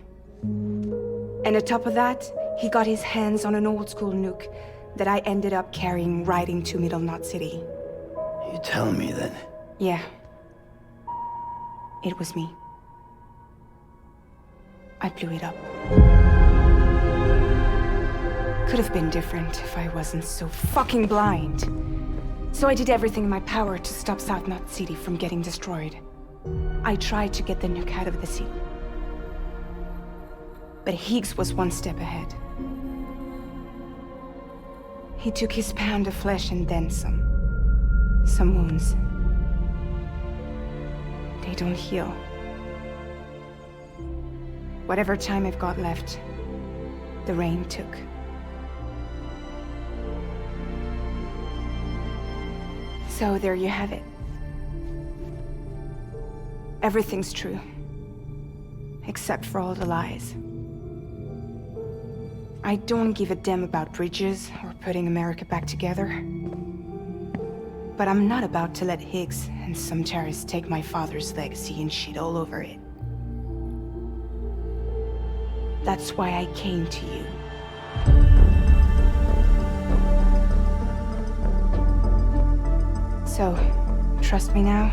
And on top of that, he got his hands on an old-school nuke that I ended up carrying right into Middle Knot City. You telling me that? Yeah. It was me. I blew it up. Could have been different if I wasn't so fucking blind. So I did everything in my power to stop South Knot City from getting destroyed. I tried to get the nuke out of the city. But Higgs was one step ahead. He took his pound of flesh and then some. Some wounds. They don't heal. Whatever time I've got left, the rain took. So there you have it. Everything's true. Except for all the lies. I don't give a damn about bridges or putting America back together. But I'm not about to let Higgs and some terrorists take my father's legacy and shit all over it. That's why I came to you. So, trust me now?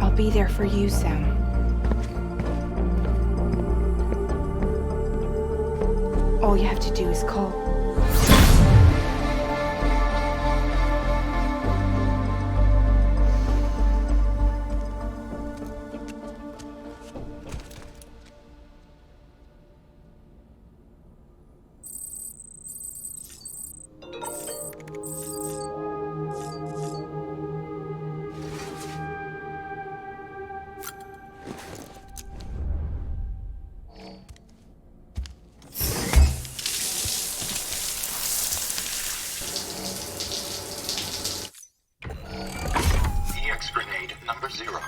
I'll be there for you, Sam. All you have to do is call. Grenade number 0.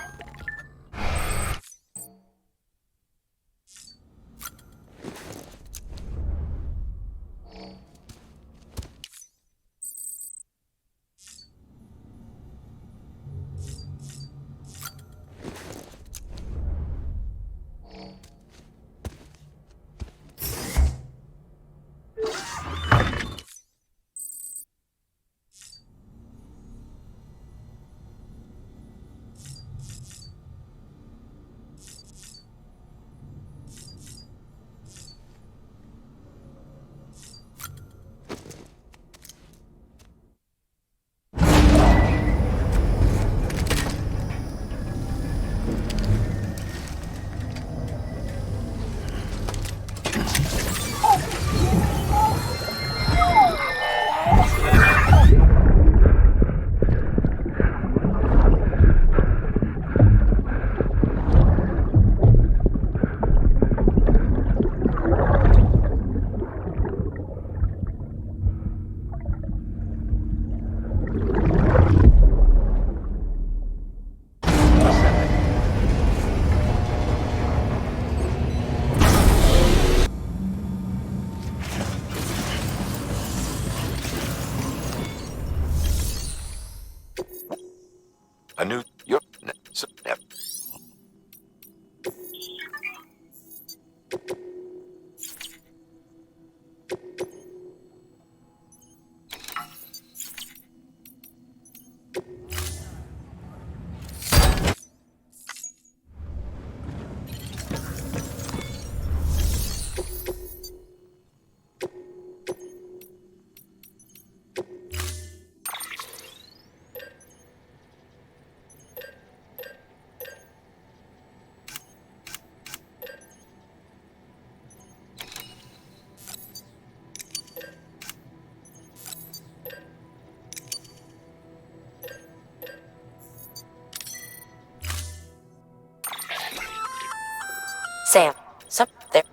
A new... Sam, there.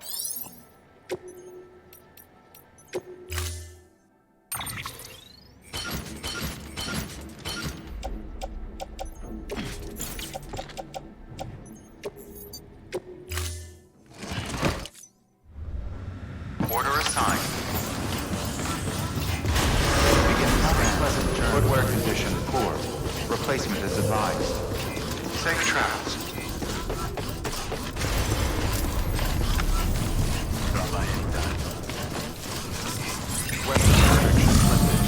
Order assigned. Begin pleasant journey. Footwear condition poor. Replacement is advised. Safe travels. Drop by anytime. Weapons restrictions lifted.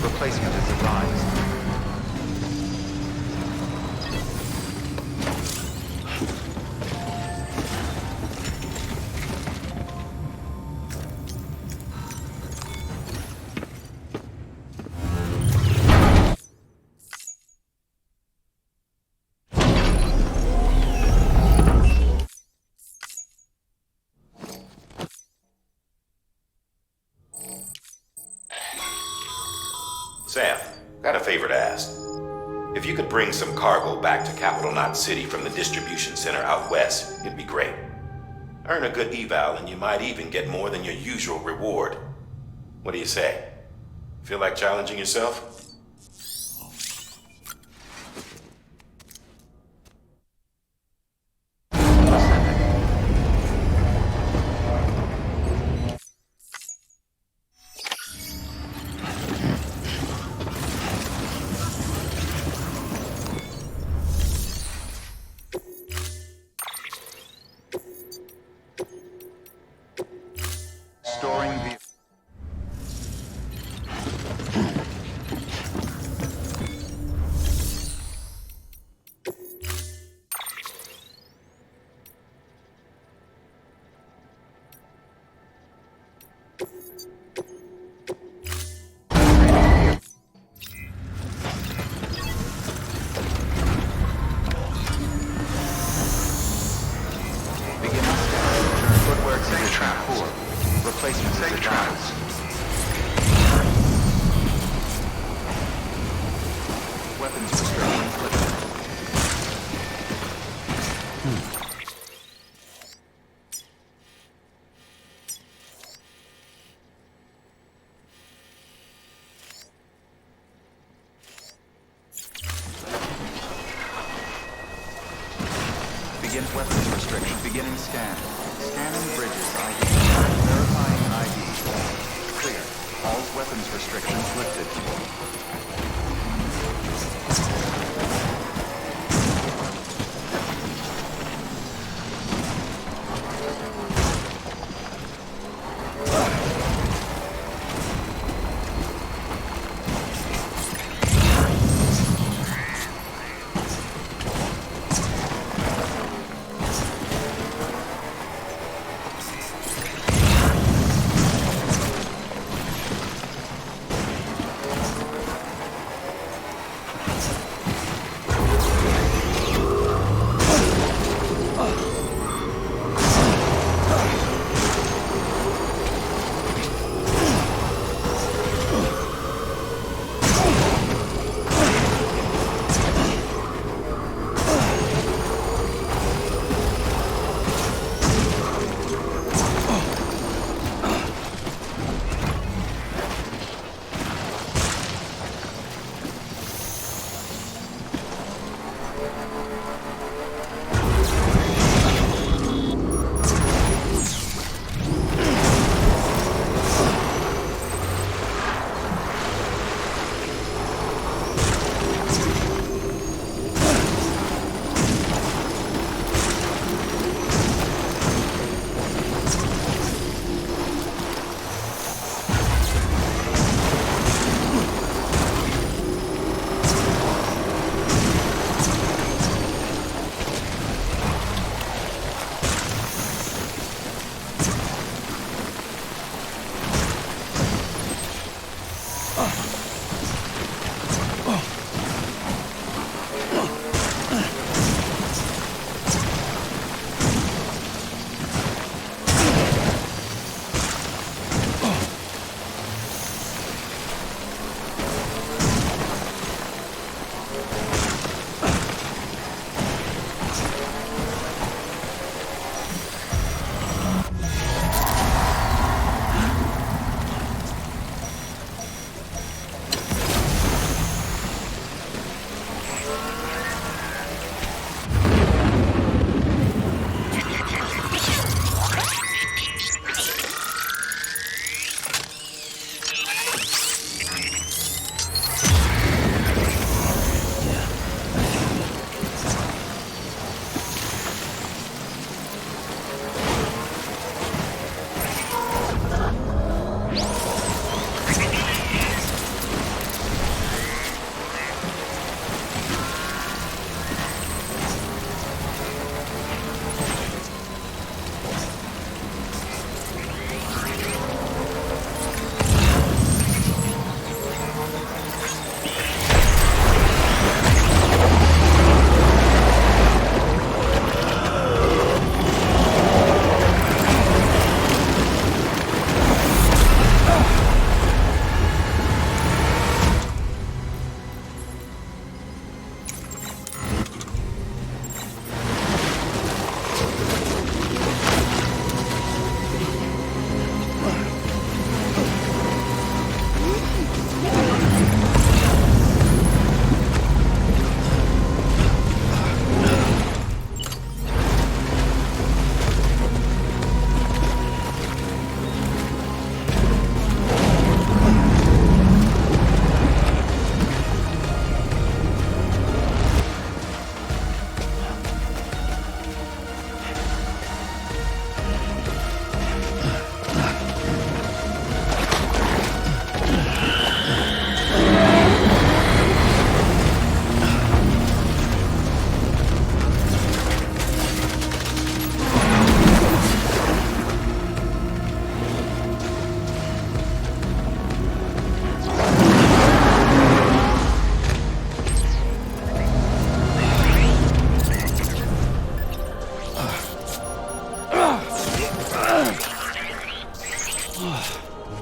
Replacement is advised. Sam, got a favor to ask. If you could bring some cargo back to Capital Knot City from the distribution center out west, it'd be great. Earn a good eval and you might even get more than your usual reward. What do you say? Feel like challenging yourself? Storing the... Footwear safe trap 4. Replacement safe traps. Weapons restrictions lifted. Begin weapons restriction. Beginning scan. Scanning Bridges ID. Verifying ID. Clear. All weapons restrictions lifted.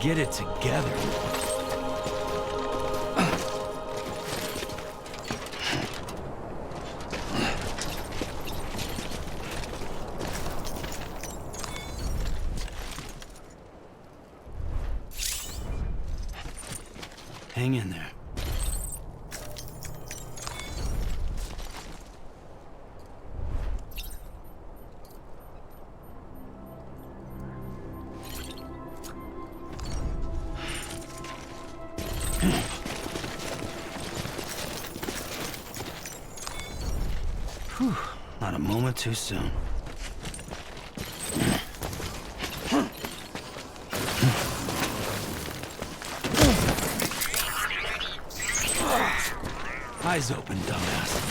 Get it together. Hang in there. Whew, not a moment too soon. Eyes open, dumbass.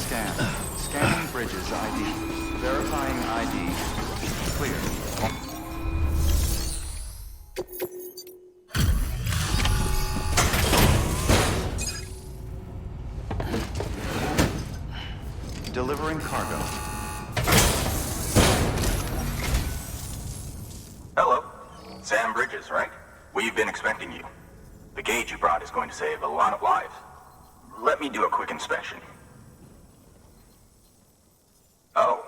scan. Scanning Bridges ID. Verifying ID. Clear. Delivering cargo. Hello. Sam Bridges, right? We've been expecting you. The gauge you brought is going to save a lot of lives. Let me do a quick inspection. Oh,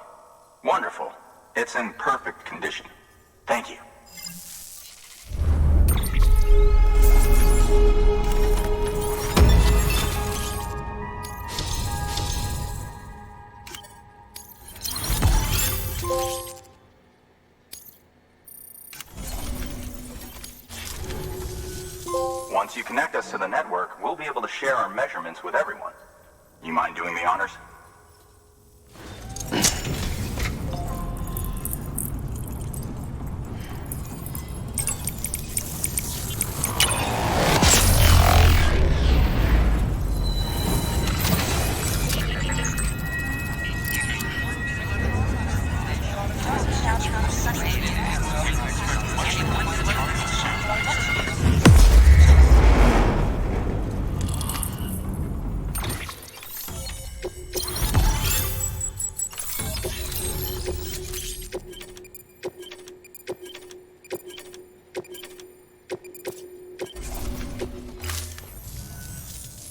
wonderful. It's in perfect condition. Thank you. Once you connect us to the network, we'll be able to share our measurements with everyone. You mind doing the honors?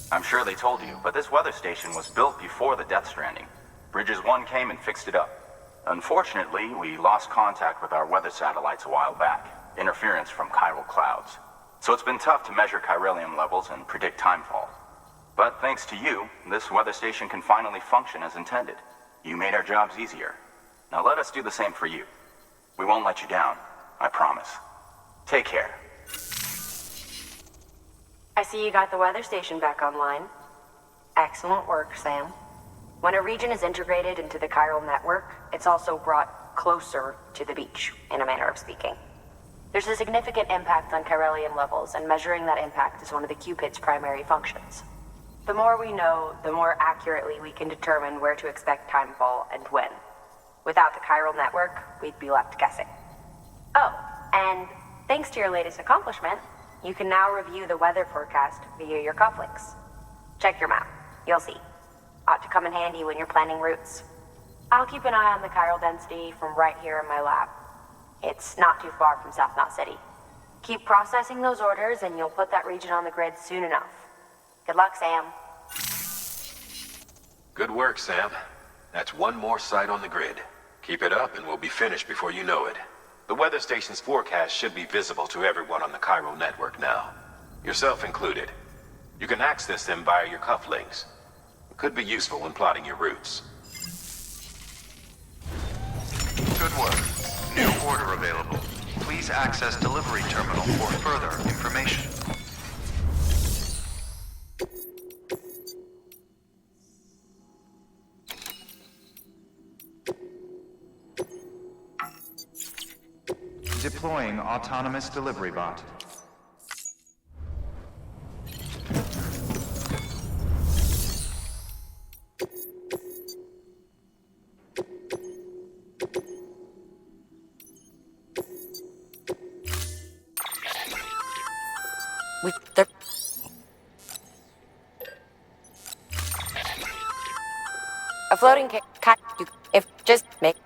I'm sure they told you, but this weather station was built before the Death Stranding. Bridges 1 came and fixed it up. Unfortunately, we lost contact with our weather satellites a while back. Interference from chiral clouds. So it's been tough to measure chiralium levels and predict timefall. But thanks to you, this weather station can finally function as intended. You made our jobs easier. Now let us do the same for you. We won't let you down, I promise. Take care. I see you got the weather station back online. Excellent work, Sam. When a region is integrated into the chiral network, it's also brought closer to the beach, in a manner of speaking. There's a significant impact on chiralium levels, and measuring that impact is one of the Cupid's primary functions. The more we know, the more accurately we can determine where to expect timefall and when. Without the chiral network, we'd be left guessing. Oh, and thanks to your latest accomplishment, you can now review the weather forecast via your cufflinks. Check your map. You'll see. Ought to come in handy when you're planning routes. I'll keep an eye on the chiral density from right here in my lab. It's not too far from South Knot City. Keep processing those orders and you'll put that region on the grid soon enough. Good luck, Sam. Good work, Sam. That's one more site on the grid. Keep it up and we'll be finished before you know it. The weather station's forecast should be visible to everyone on the chiral network now, yourself included. You can access them via your cufflinks. It could be useful when plotting your routes. Good work. New order available. Please access delivery terminal for further information. Deploying autonomous delivery bot. A floating if just make.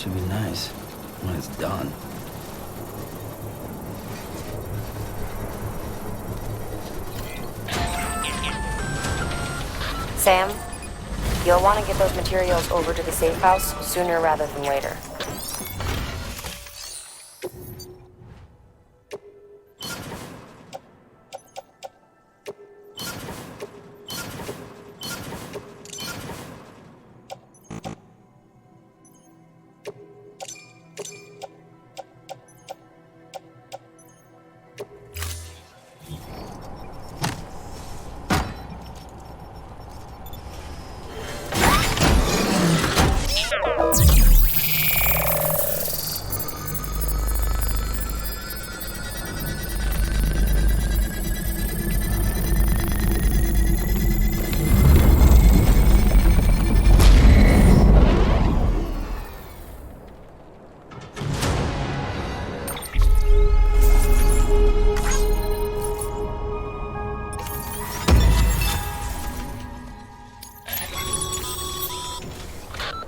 should be nice when it's done. Sam, you'll want to get those materials over to the safe house sooner rather than later.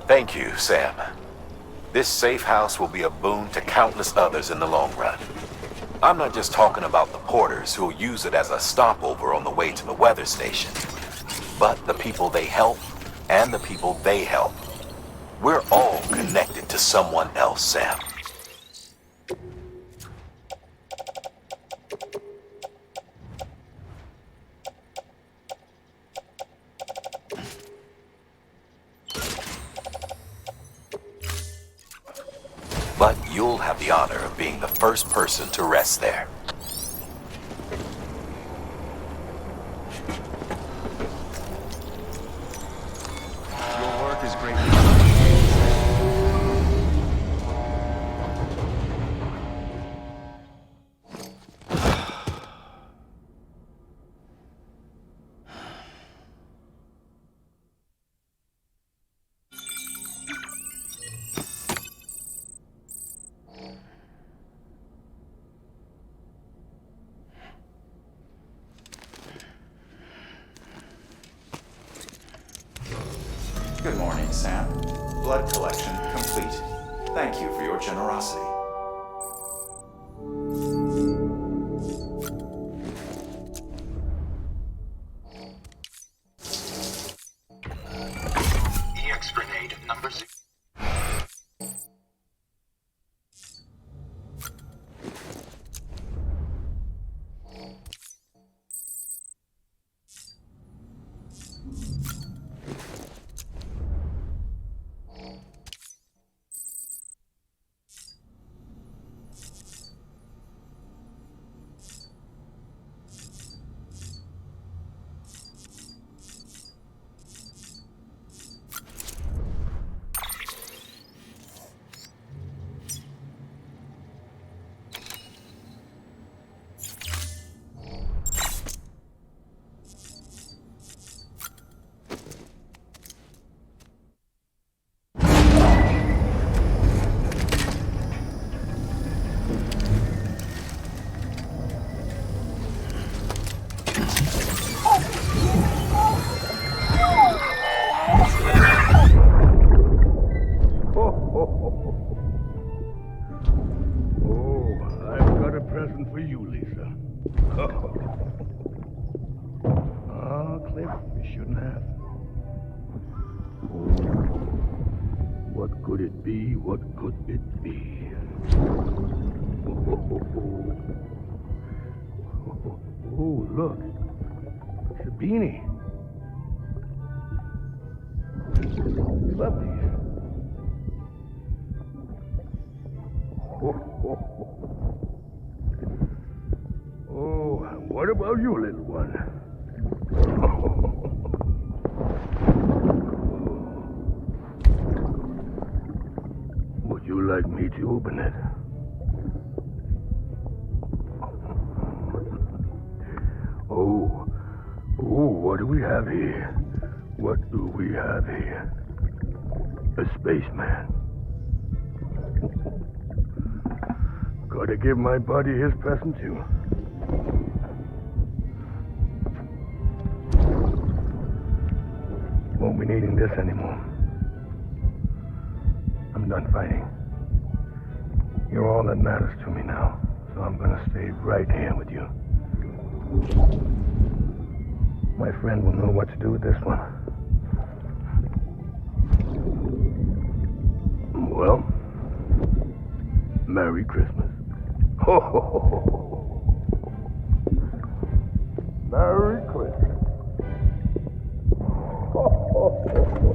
Thank you, Sam. This safe house will be a boon to countless others in the long run. I'm not just talking about the porters who'll use it as a stopover on the way to the weather station, but the people they help and the people they help. We're all connected to someone else, Sam. But you'll have the honor of being the first person to rest there. Your work is great. Good morning, Sam. Blood collection complete. Thank you for your generosity. EX grenade number 6. For you, Lisa. Cliff, you shouldn't have. What could it be? What could it be? Oh, look. It's a beanie. You love these. Oh, what about you, little one? Would you like me to open it? Oh, what do we have here? What do we have here? A spaceman. Gotta give my buddy his present too. Won't be needing this anymore. I'm done fighting. You're all that matters to me now, so I'm gonna stay right here with you. My friend will know what to do with this one. Well, Merry Christmas. Ho, ho, ho, ho. Merry Christmas. Ho, ho, ho, ho.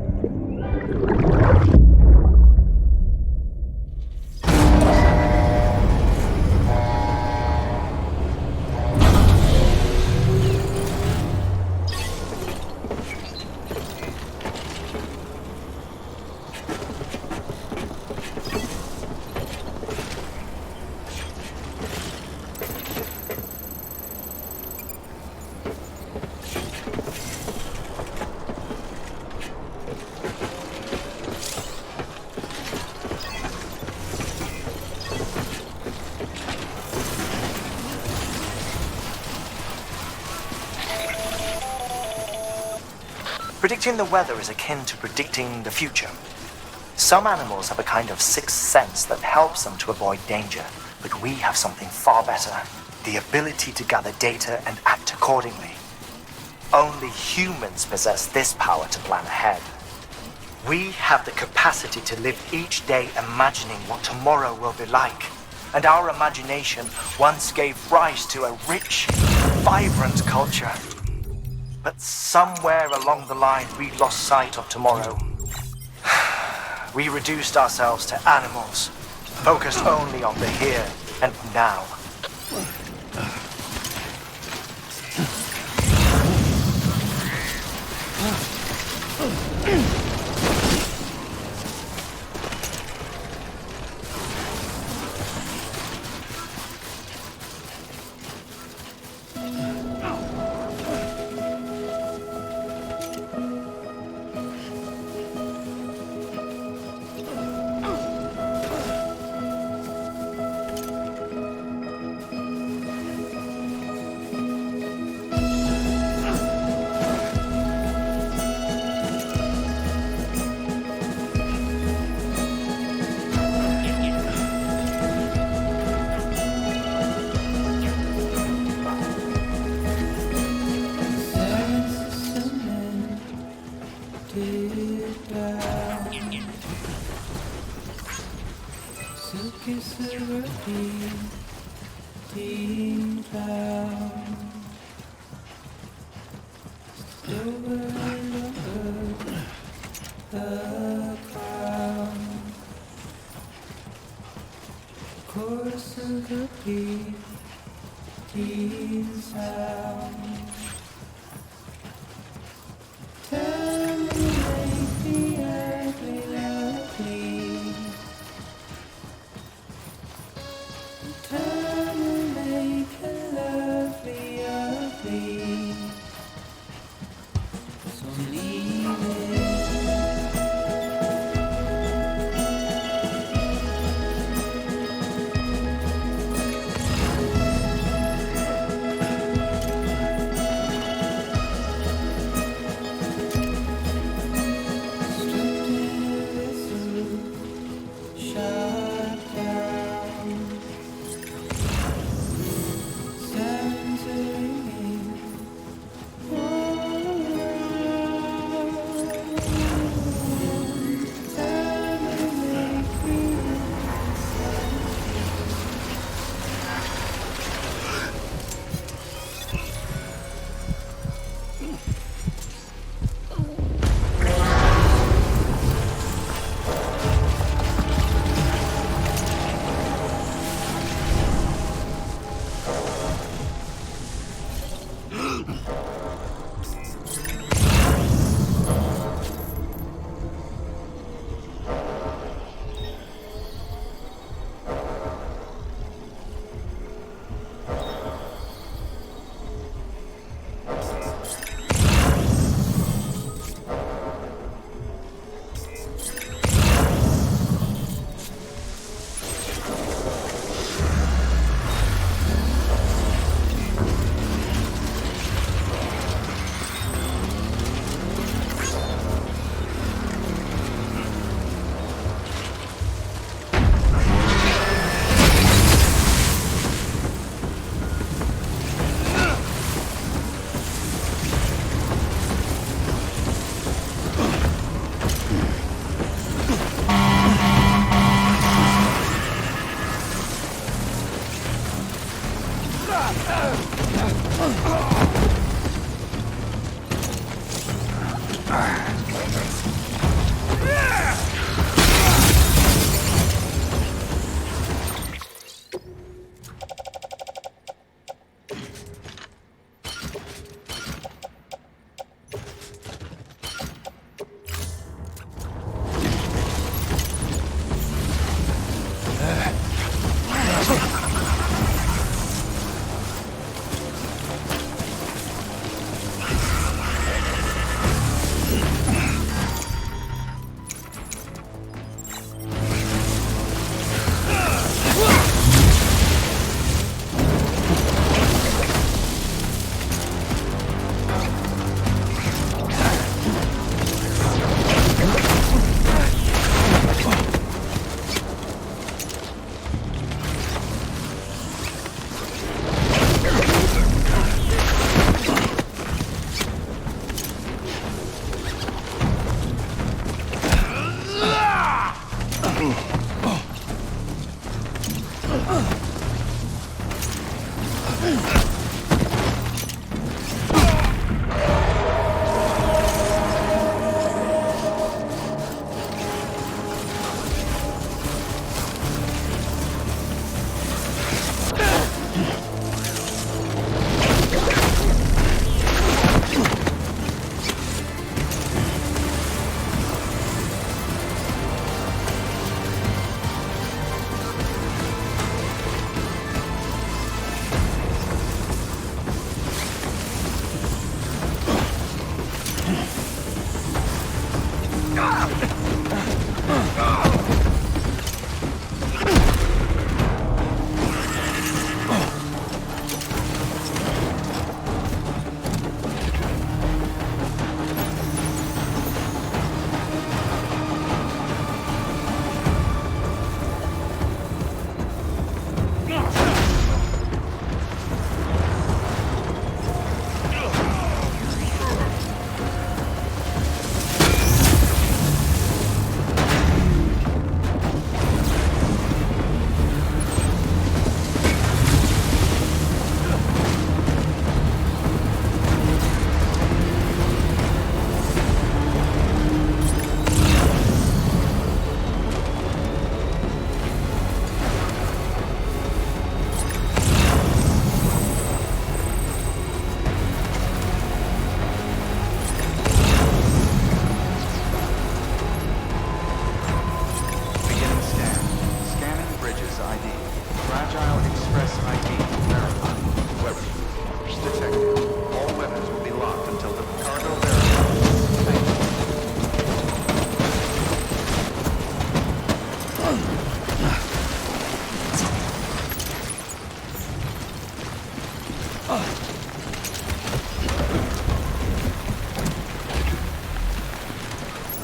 Predicting the weather is akin to predicting the future. Some animals have a kind of sixth sense that helps them to avoid danger, but we have something far better: the ability to gather data and act accordingly. Only humans possess this power to plan ahead. We have the capacity to live each day imagining what tomorrow will be like, and our imagination once gave rise to a rich, vibrant culture. But somewhere along the line, we lost sight of tomorrow. We reduced ourselves to animals, focused only on the here and now.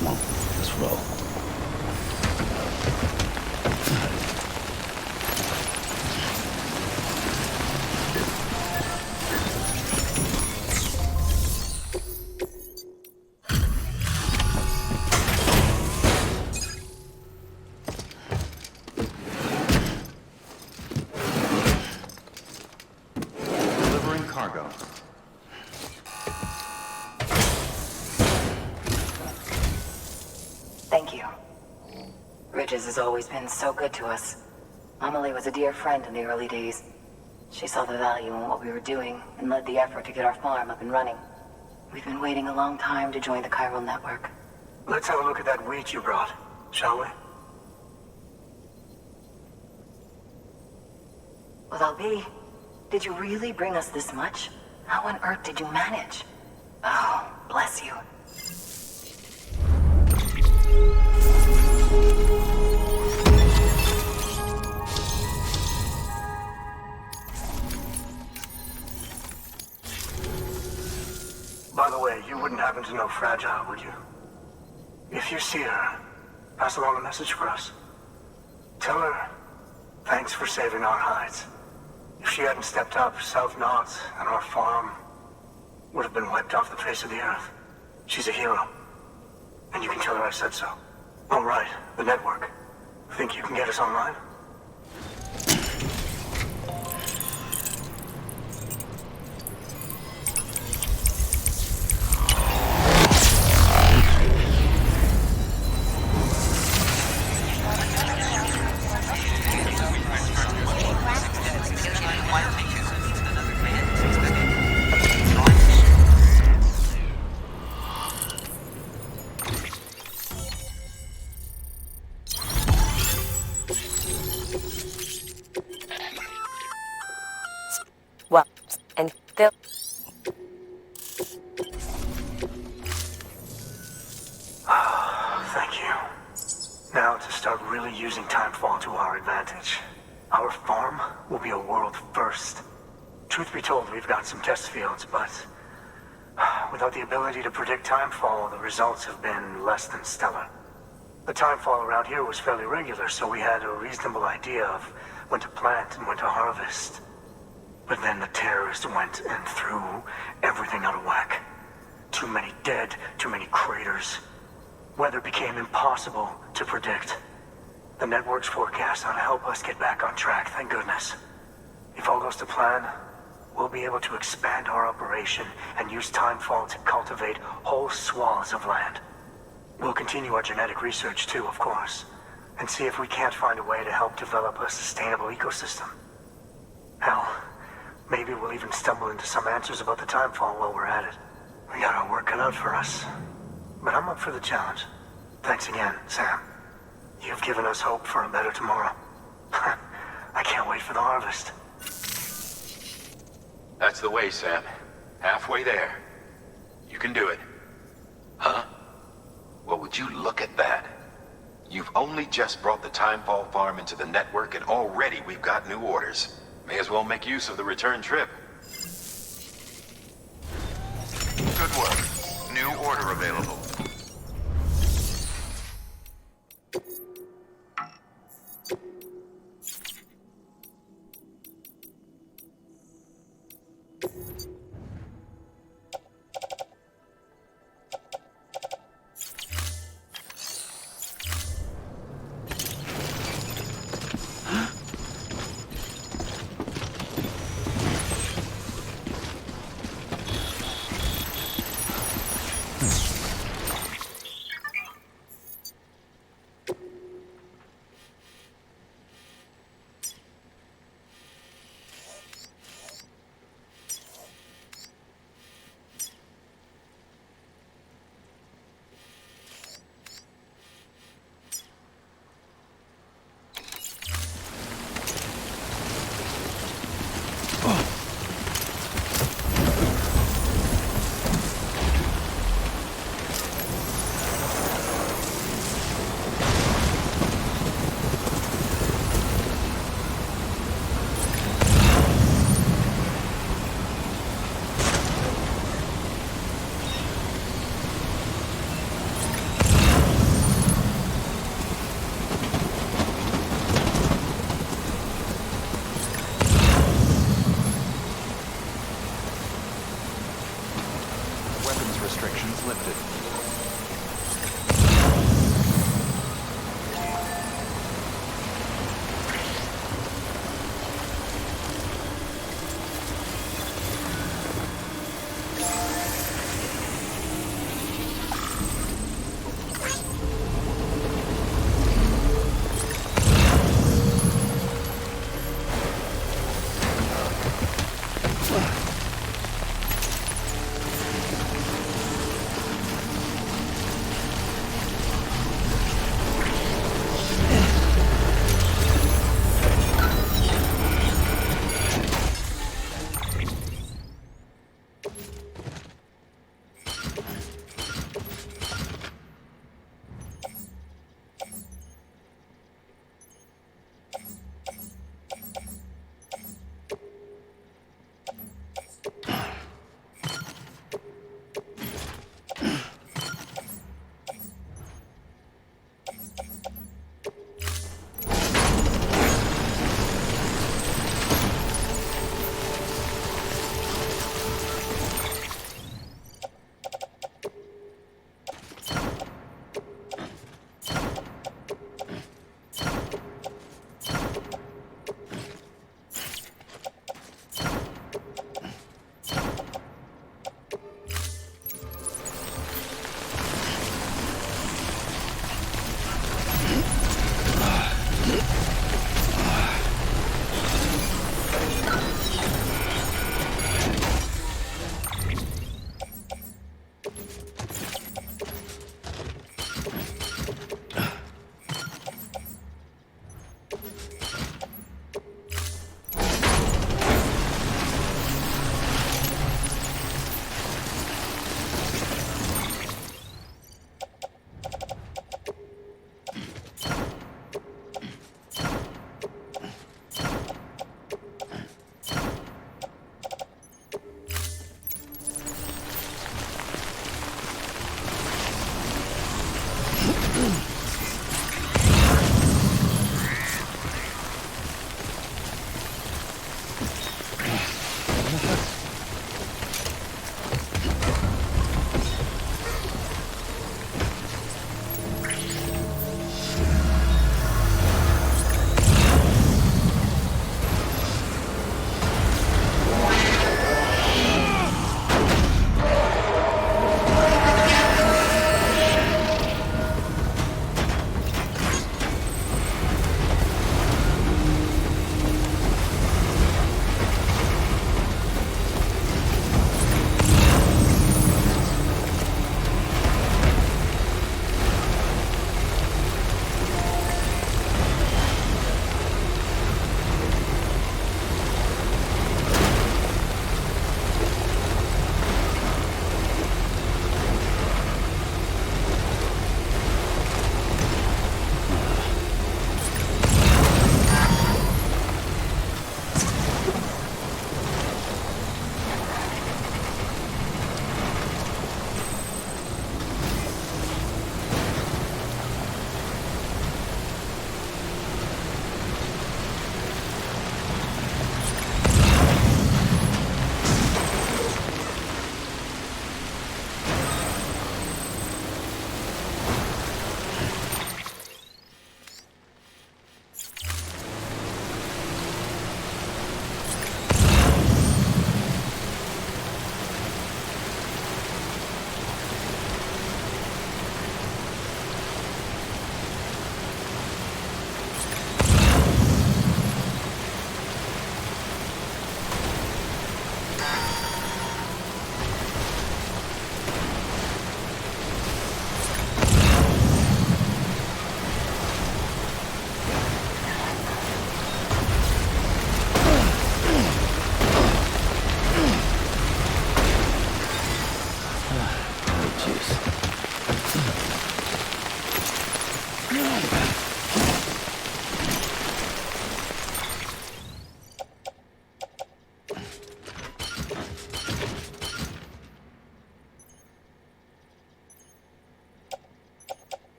Come on, let's roll. Delivering cargo. Thank you. Bridges has always been so good to us. Amelie was a dear friend in the early days. She saw the value in what we were doing and led the effort to get our farm up and running. We've been waiting a long time to join the chiral network. Let's have a look at that wheat you brought, shall we? Well, Albie, did you really bring us this much? How on earth did you manage? Oh, bless you. By the way, you wouldn't happen to know Fragile, would you? If you see her, pass along a message for us. Tell her, thanks for saving our hides. If she hadn't stepped up, South Knots and our farm would have been wiped off the face of the earth. She's a hero. And you can tell her I said so. All right, the network. Think you can get us online? Well, and Phil. Thank you. Now to start really using timefall to our advantage. Our farm will be a world first. Truth be told, we've got some test fields, but without the ability to predict timefall, the results have been less than stellar. The timefall around here was fairly regular, so we had a reasonable idea of when to plant and when to harvest. But then the terrorists went and threw everything out of whack. Too many dead, too many craters. Weather became impossible to predict. The network's forecast ought to help us get back on track, thank goodness. If all goes to plan, we'll be able to expand our operation and use timefall to cultivate whole swaths of land. We'll continue our genetic research too, of course, and see if we can't find a way to help develop a sustainable ecosystem. Hell, maybe we'll even stumble into some answers about the timefall while we're at it. We got our work cut out for us. But I'm up for the challenge. Thanks again, Sam. You've given us hope for a better tomorrow. I can't wait for the harvest. That's the way, Sam. Halfway there. You can do it. Huh? Well, would you look at that? You've only just brought the Timefall farm into the network and already we've got new orders. May as well make use of the return trip. Good work. New order available.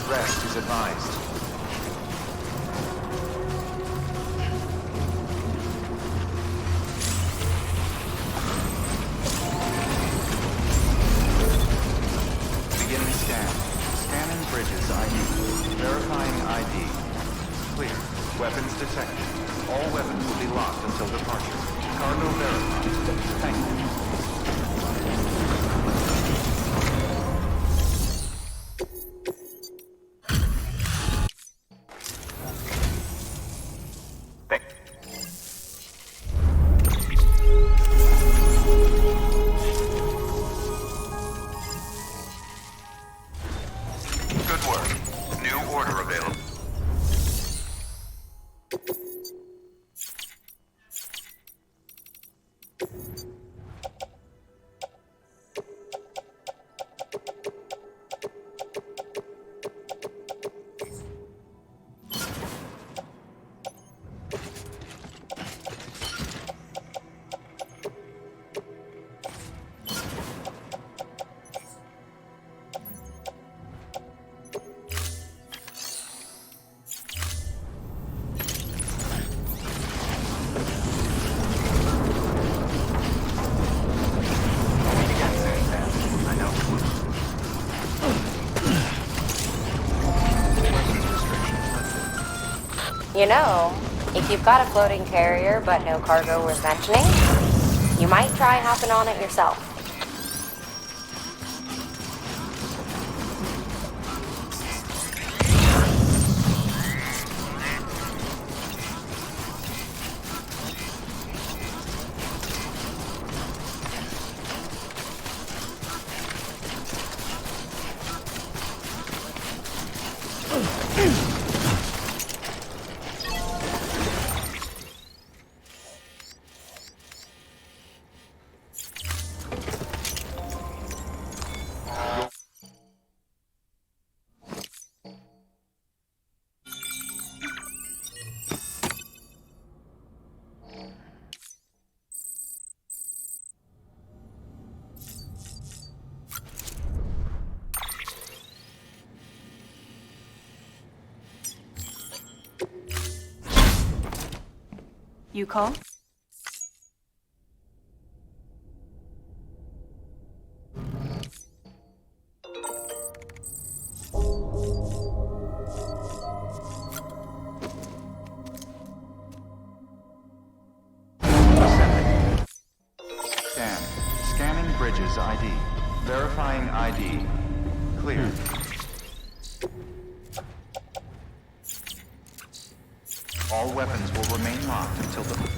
Rest is advised. Beginning scan. Scanning Bridges ID. Verifying ID. Clear. Weapons detected. All weapons will be locked until departure. Cargo verified. Thank you. You know, if you've got a floating carrier but no cargo worth mentioning, you might try hopping on it yourself. You call? Scan. Scanning Bridges ID. Verifying ID. Clear. All weapons will remain locked until the...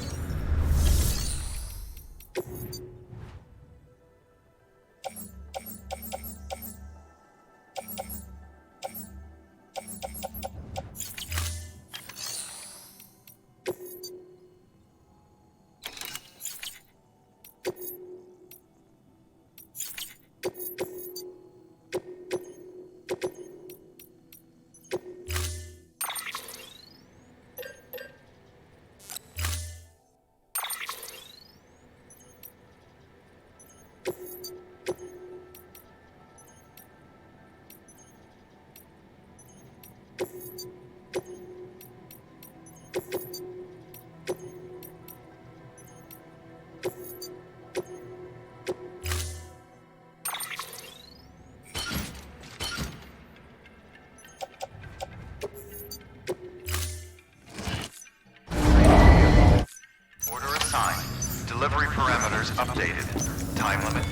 Delivery parameters updated. Time limit.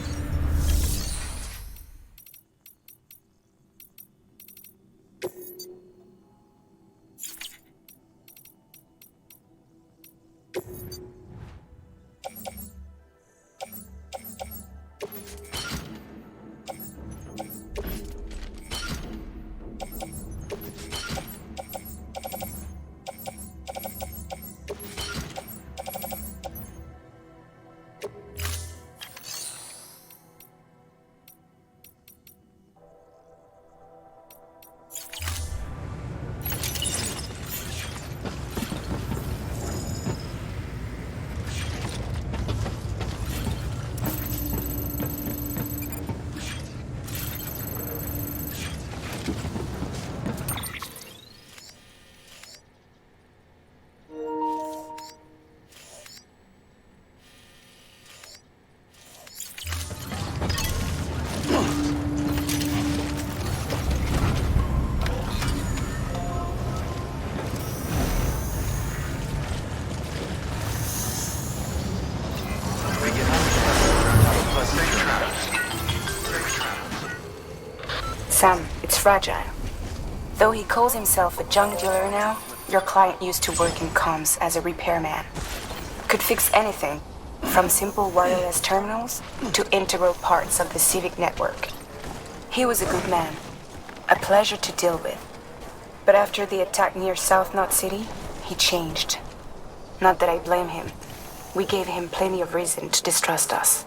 Sam, it's fragile. Though he calls himself a junk dealer now, your client used to work in comms as a repairman. Could fix anything, from simple wireless terminals to integral parts of the civic network. He was a good man, a pleasure to deal with. But after the attack near South Knot City, he changed. Not that I blame him. We gave him plenty of reason to distrust us.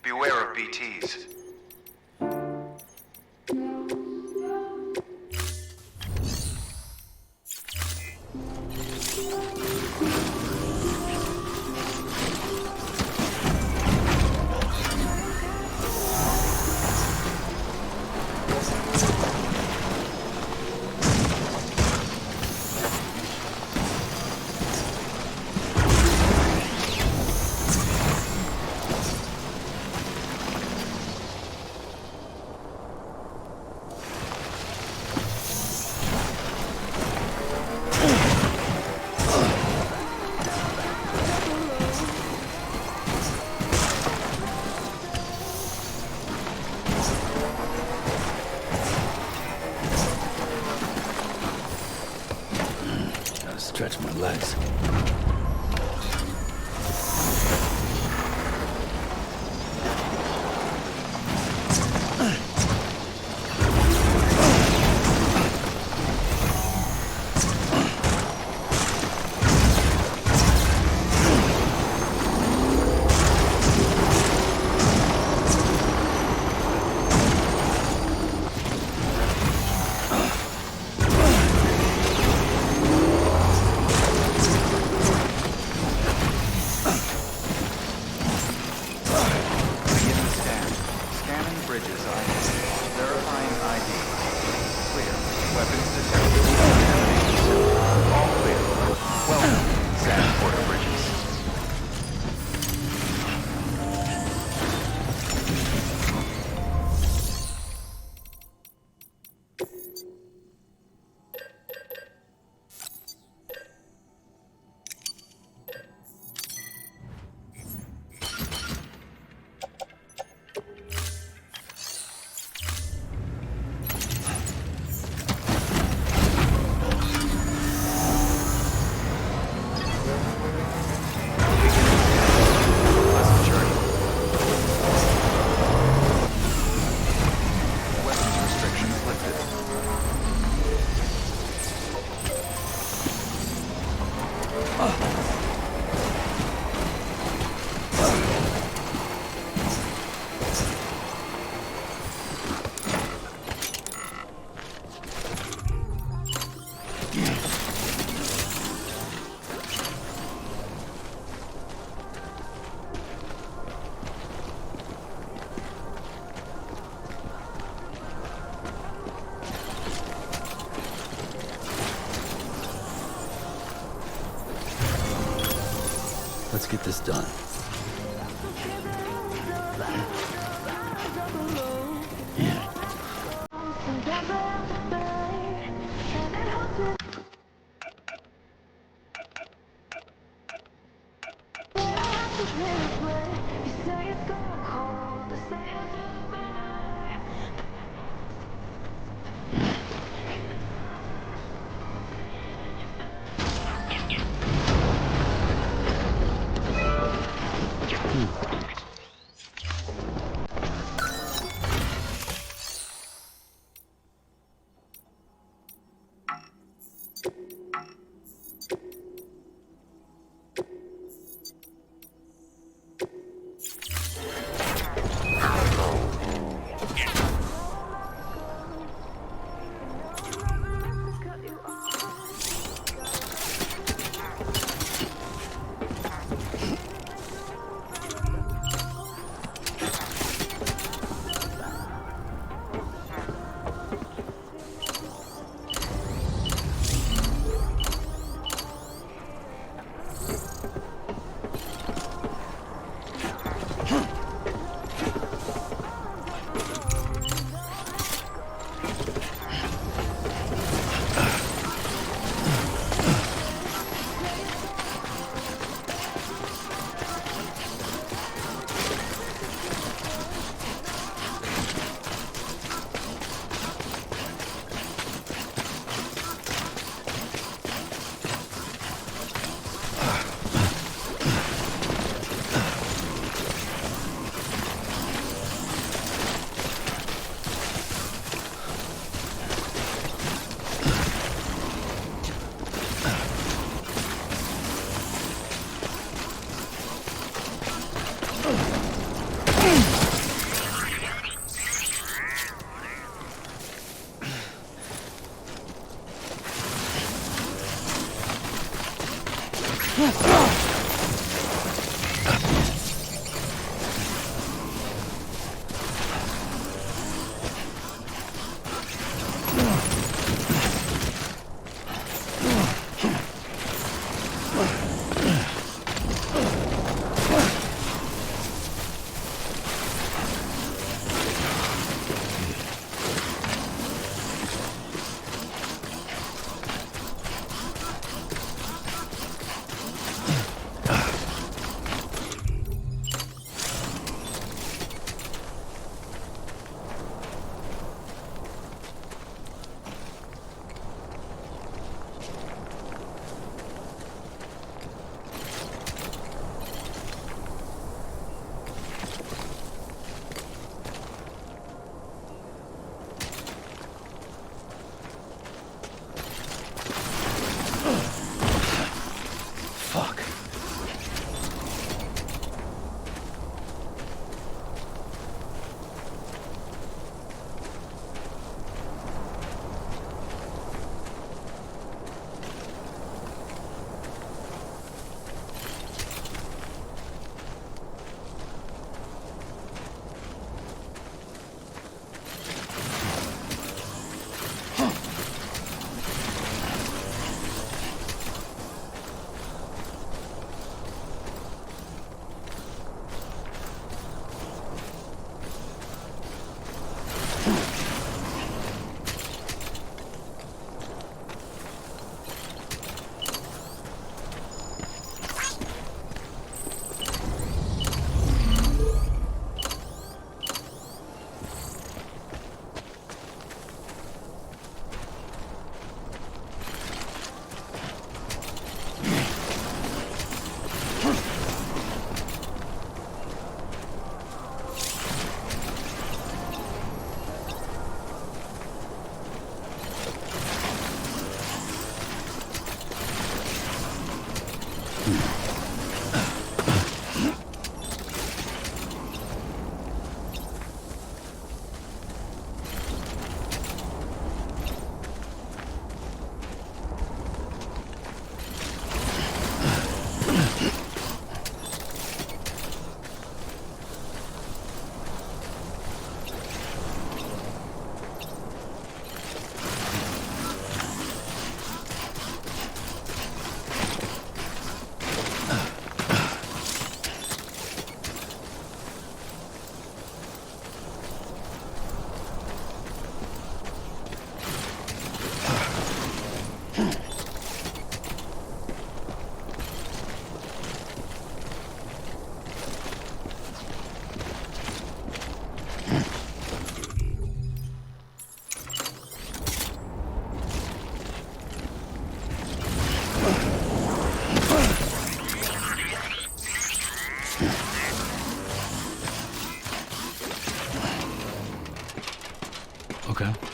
Beware of BTs. Gotta stretch my legs. Let's get this done. Okay.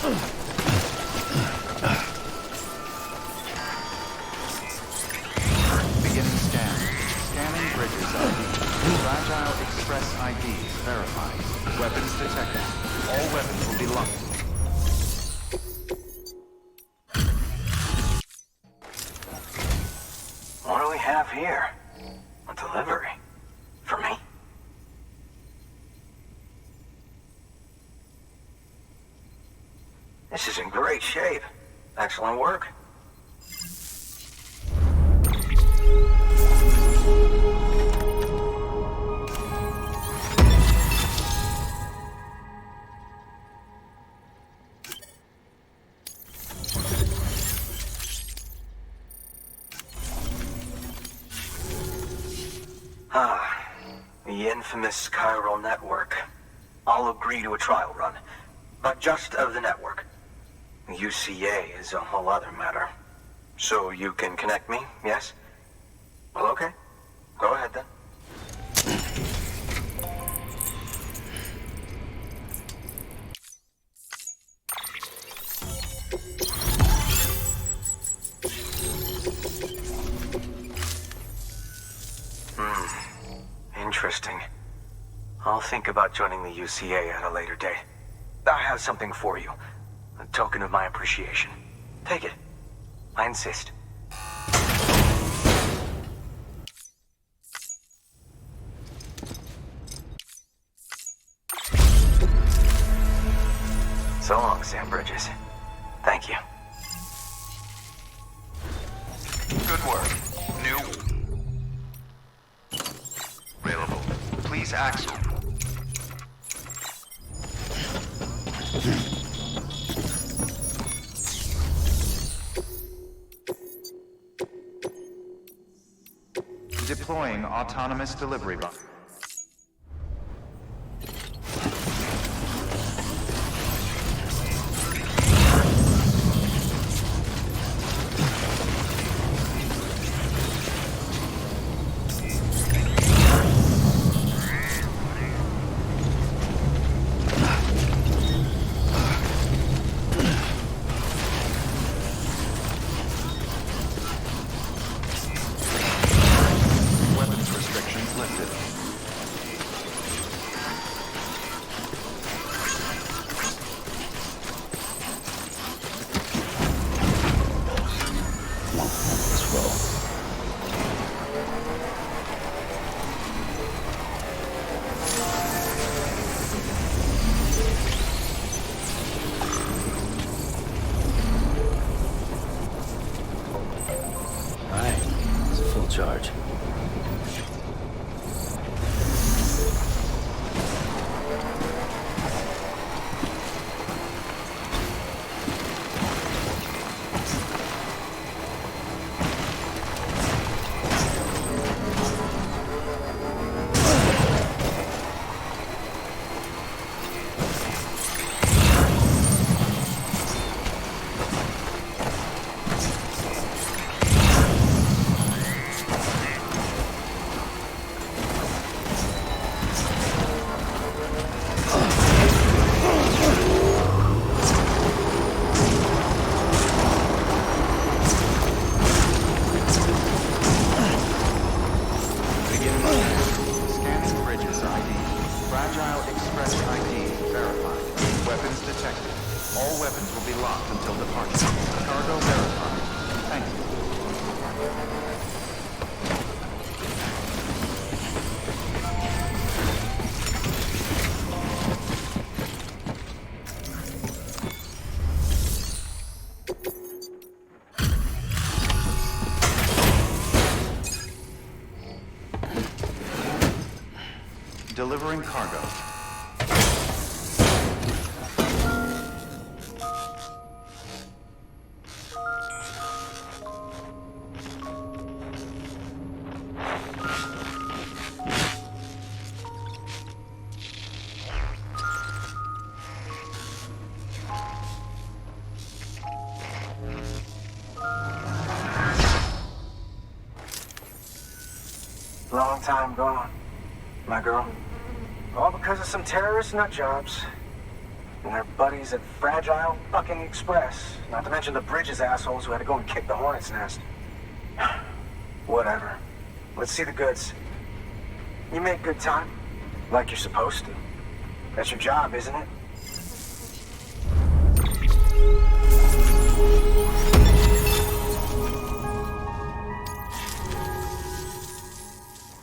Beginning scan. Scanning Bridges ID. Fragile Express IDs verified. Weapons detected. All weapons will be locked. What do we have here? A delivery? For me? This is in great shape. Excellent work. The infamous chiral network. I'll agree to a trial run, but just of the network. UCA is a whole other matter. So you can connect me, yes? Well, okay. Go ahead then. Interesting. I'll think about joining the UCA at a later date. I have something for you. A token of my appreciation. Take it. I insist. So long, Sam Bridges. Thank you. Good work. New. Available. Please Axel. Deploying autonomous delivery bot. Charge. Delivering cargo. Long time gone, my girl. All because of some terrorist nut jobs. And their buddies at Fragile fucking Express. Not to mention the Bridges assholes who had to go and kick the hornet's nest. Whatever. Let's see the goods. You make good time. Like you're supposed to. That's your job, isn't it?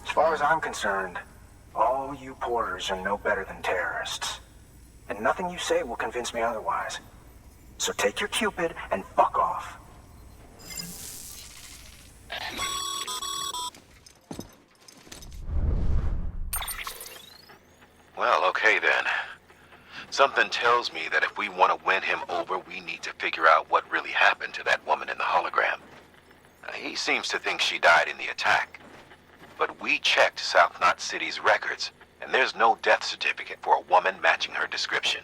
As far as I'm concerned, all you porters are no better than terrorists. And nothing you say will convince me otherwise. So take your Cupid and fuck off. Well, okay then. Something tells me that if we want to win him over, we need to figure out what really happened to that woman in the hologram. He seems to think she died in the attack. But we checked South Knot City's records, and there's no death certificate for a woman matching her description.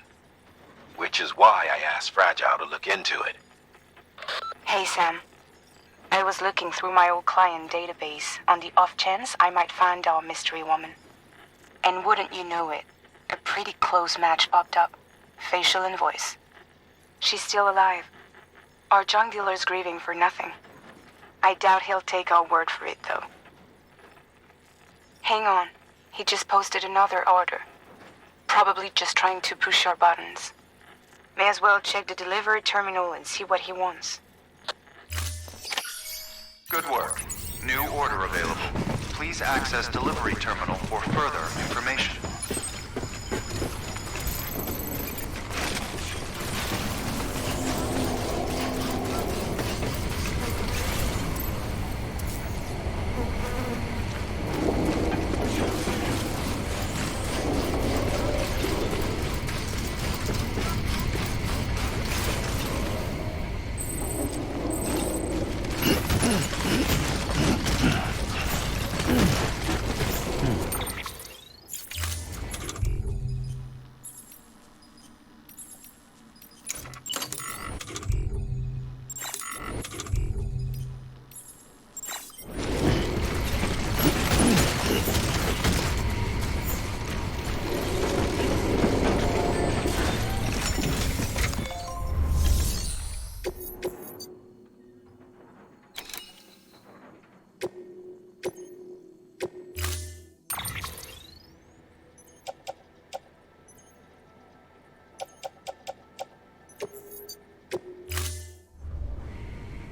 Which is why I asked Fragile to look into it. Hey, Sam. I was looking through my old client database on the off chance I might find our mystery woman. And wouldn't you know it, a pretty close match popped up. Facial and voice. She's still alive. Our junk dealer's grieving for nothing. I doubt he'll take our word for it, though. Hang on. He just posted another order. Probably just trying to push our buttons. May as well check the delivery terminal and see what he wants. Good work. New order available. Please access delivery terminal for further information.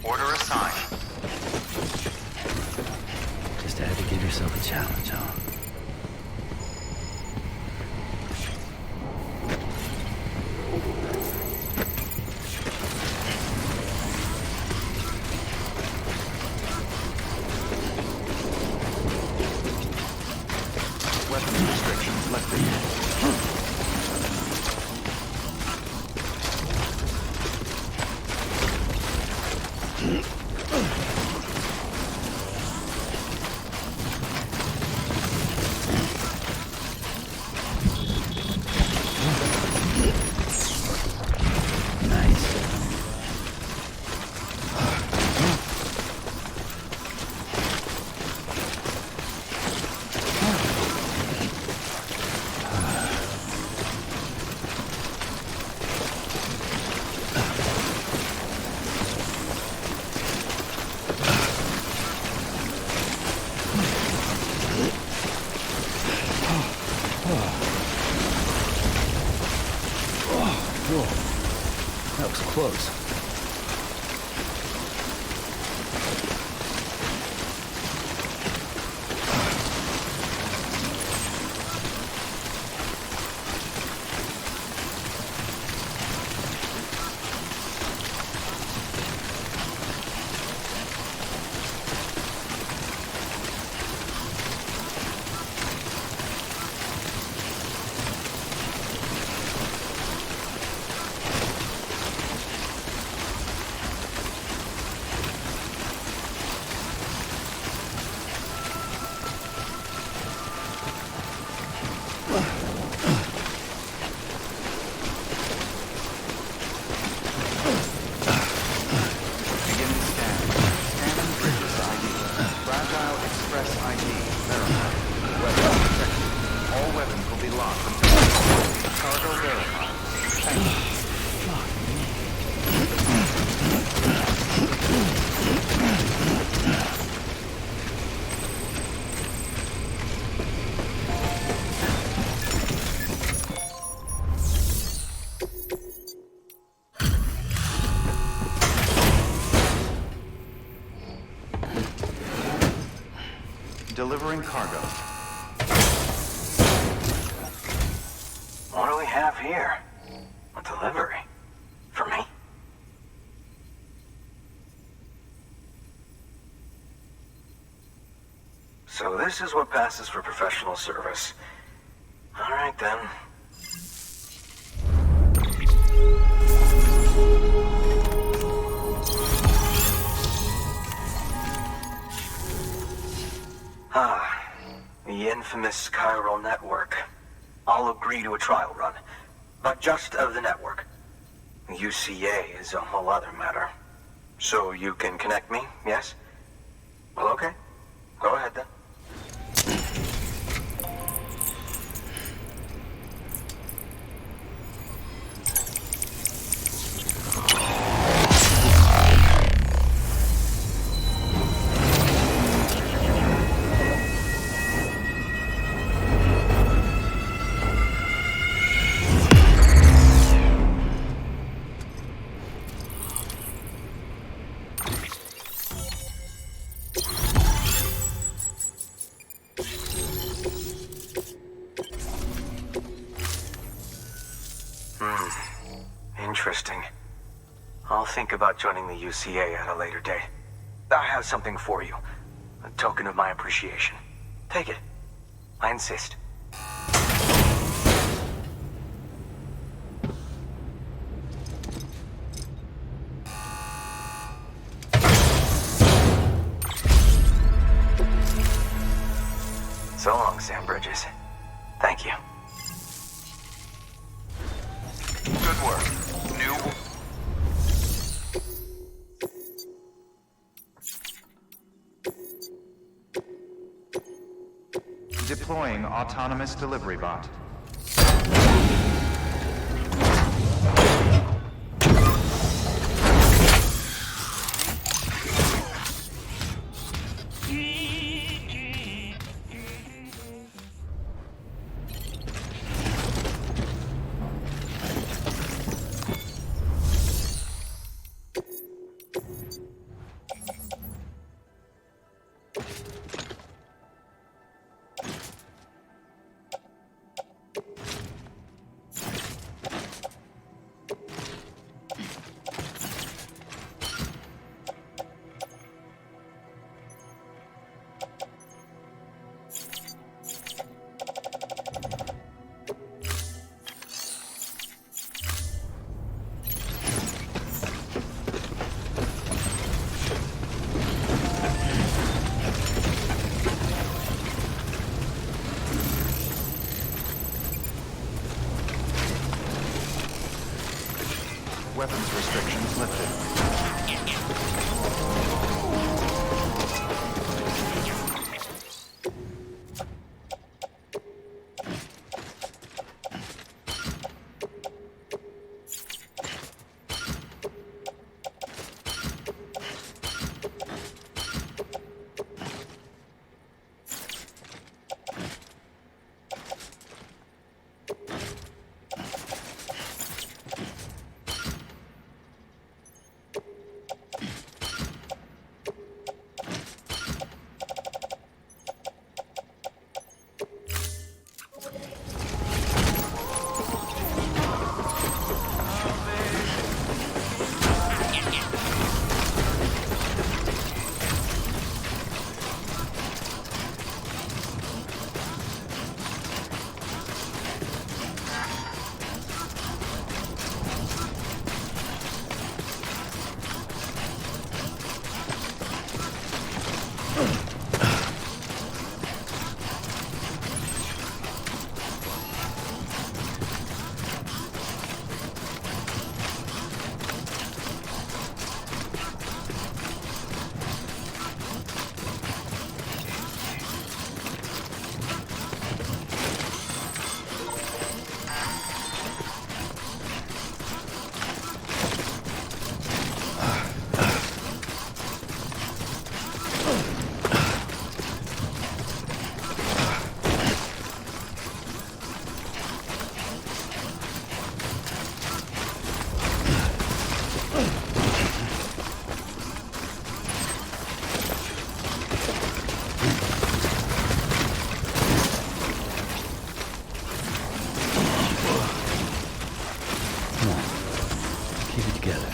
Order assigned. Just had to give yourself a challenge, huh? Weapons restrictions lifted. That was close. delivering cargo. What do we have here? A delivery? For me? So this is what passes for professional service. All right, then. The infamous chiral network. I'll agree to a trial run, but just of the network. UCA is a whole other matter. So you can connect me, yes? Well, okay. Go ahead, then. Interesting. I'll think about joining the UCA at a later date. I have something for you. A token of my appreciation. Take it. I insist. So long, Sam Bridges. Thank you. Good work. New... Deploying autonomous delivery bot. Weapons restrictions lifted. Keep it together.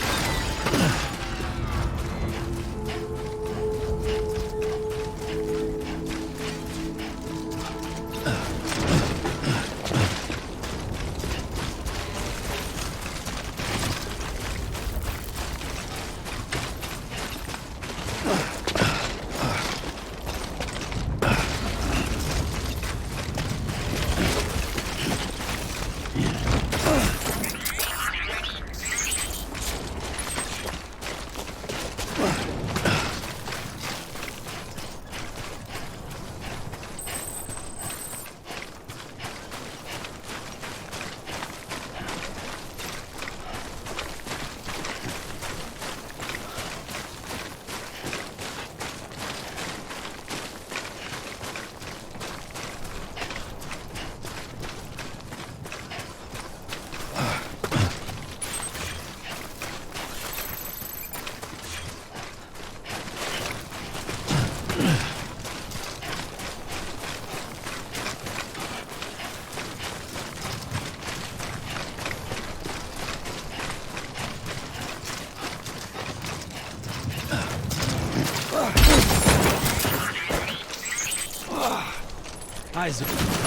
Eyes open.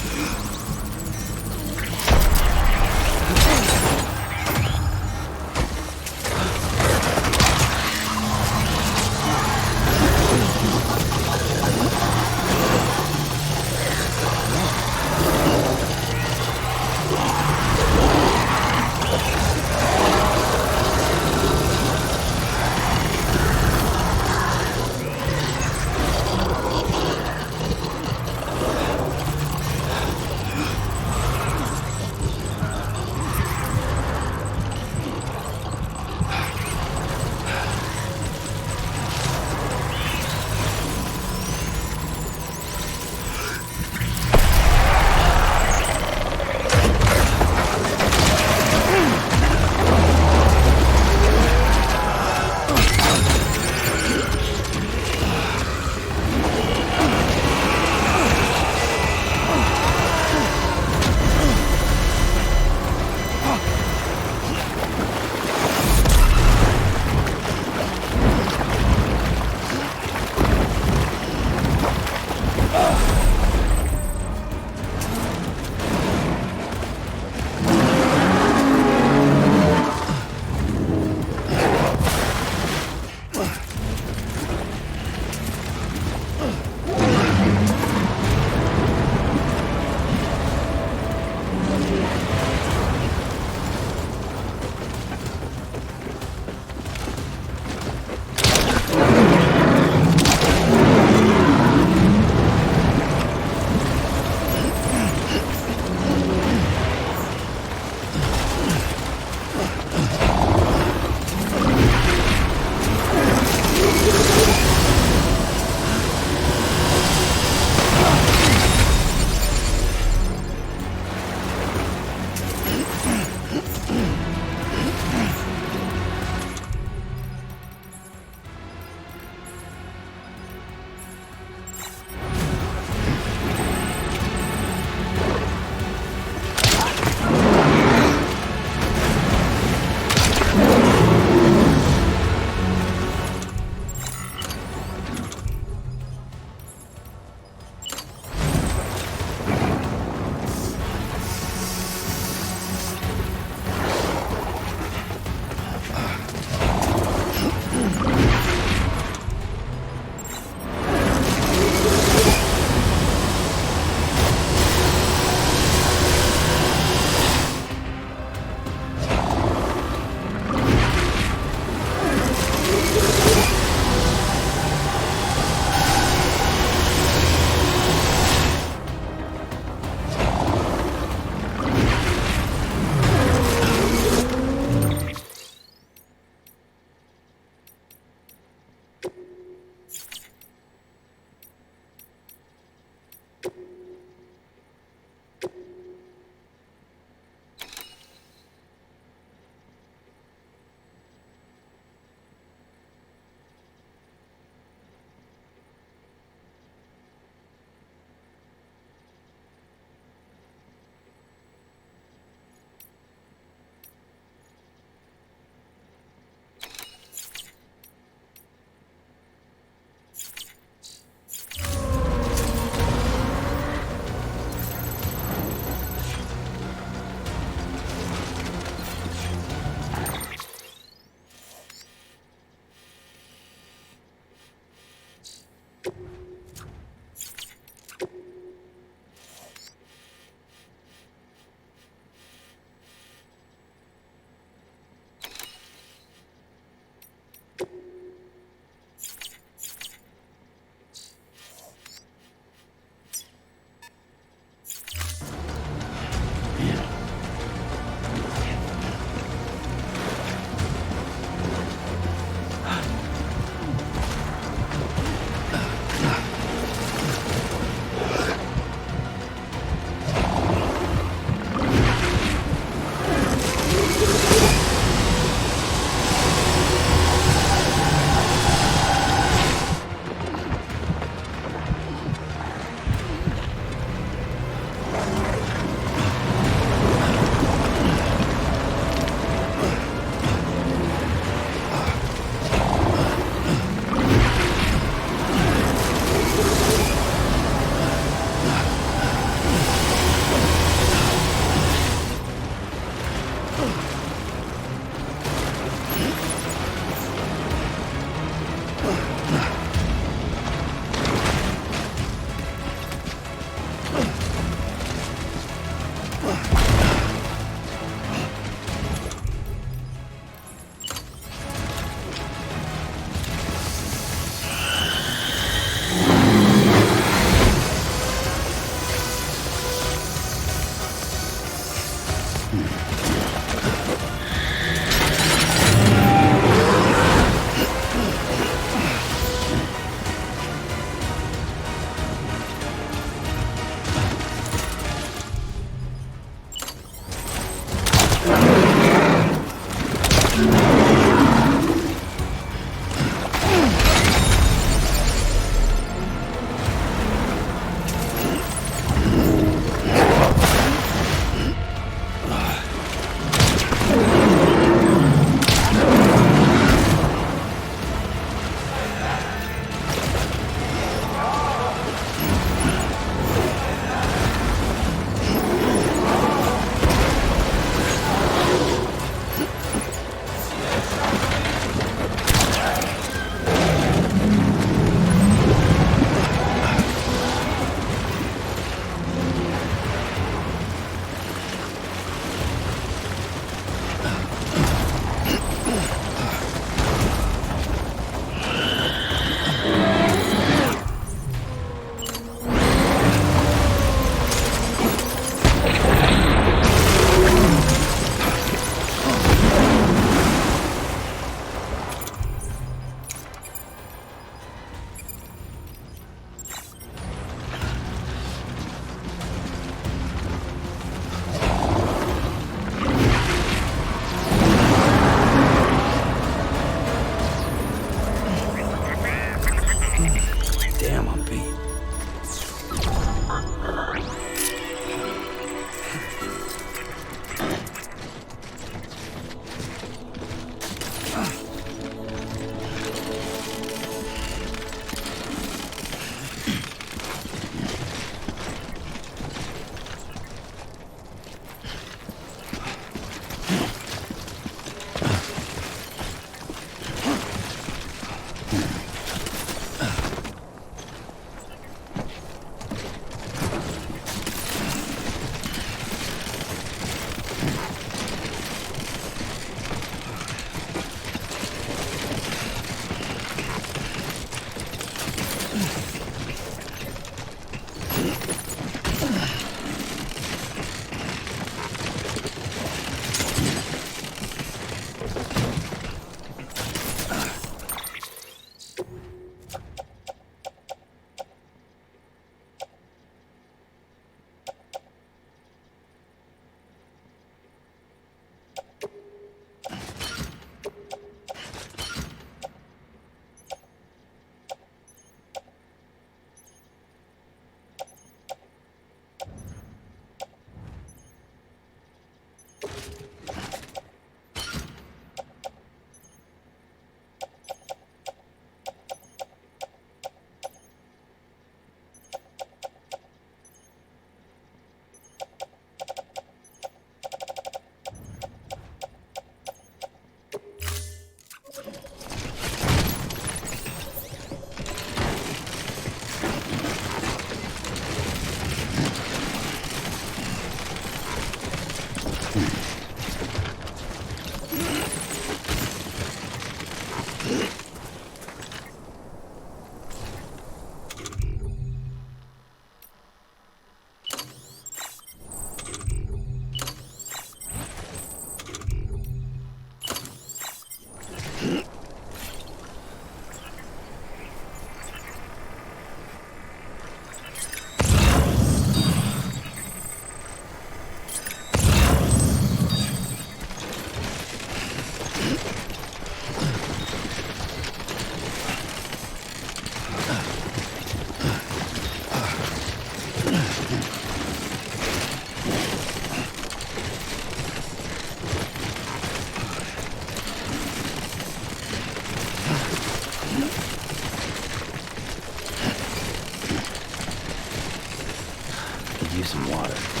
you some water.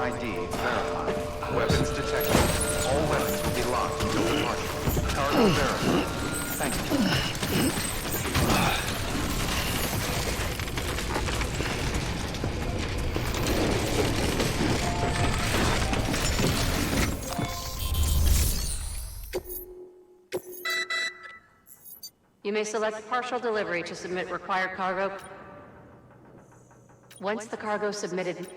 ID verified. Weapons detected. All weapons will be locked until departure. Cargo verified. Thank you. You may select partial delivery to submit required cargo. Once the cargo submitted...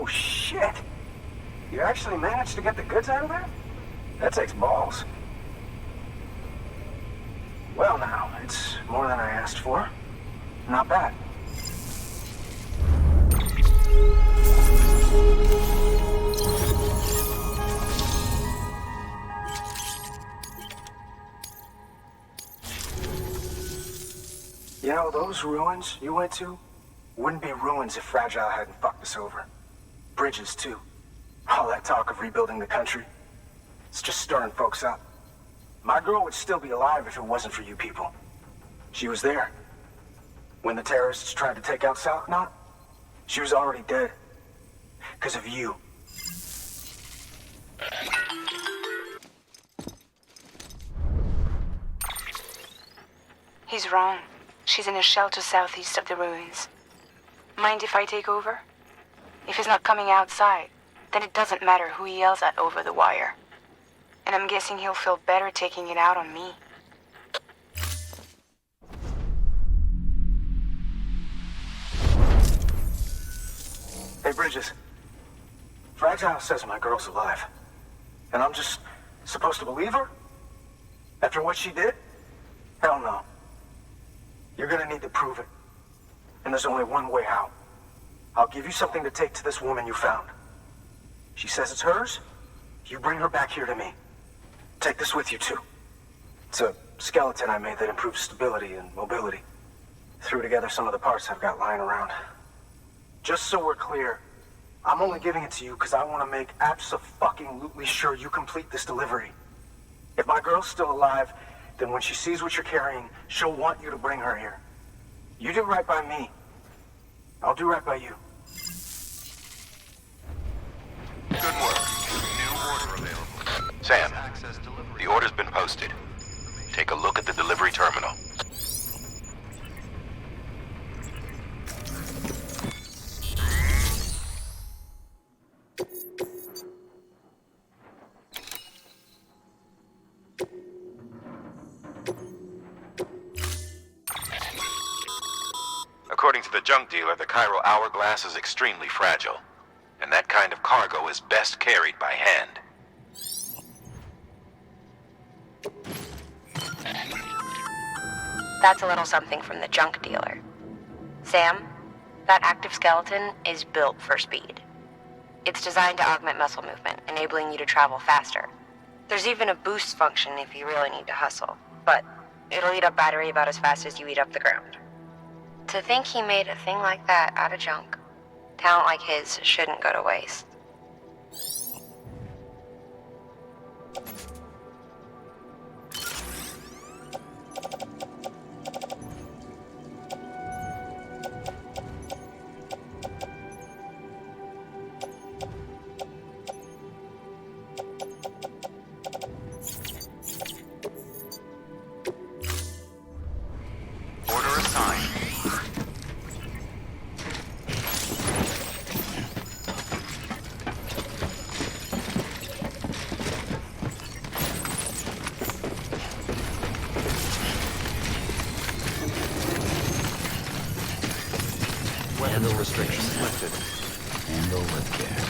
shit! You actually managed to get the goods out of there? That takes balls. Well now, it's more than I asked for. Not bad. You know, those ruins you went to wouldn't be ruins if Fragile hadn't fucked us over. Bridges, too. All that talk of rebuilding the country, it's just stirring folks up. My girl would still be alive if it wasn't for you people. She was there. When the terrorists tried to take out South Knot, she was already dead. Because of you. He's wrong. She's in a shelter southeast of the ruins. Mind if I take over? If he's not coming outside, then it doesn't matter who he yells at over the wire. And I'm guessing he'll feel better taking it out on me. Hey, Bridges. Fragile says my girl's alive. And I'm just supposed to believe her? After what she did? Hell no. You're gonna need to prove it. And there's only one way out. I'll give you something to take to this woman you found. She says it's hers. You bring her back here to me. Take this with you, too. It's a skeleton I made that improves stability and mobility. Threw together some of the parts I've got lying around. Just so we're clear, I'm only giving it to you because I want to make abso-fucking-lutely sure you complete this delivery. If my girl's still alive, then when she sees what you're carrying, she'll want you to bring her here. You do right by me. I'll do right by you. Good work. New order available. Sam, the order's been posted. Take a look at the delivery terminal. According to the junk dealer, the chiral hourglass is extremely fragile, and that kind of cargo is best carried by hand. That's a little something from the junk dealer. Sam, that active skeleton is built for speed. It's designed to augment muscle movement, enabling you to travel faster. There's even a boost function if you really need to hustle, but it'll eat up battery about as fast as you eat up the ground. To think he made a thing like that out of junk. Talent like his shouldn't go to waste. Order assigned. Handle restrictions lifted. Handle with care.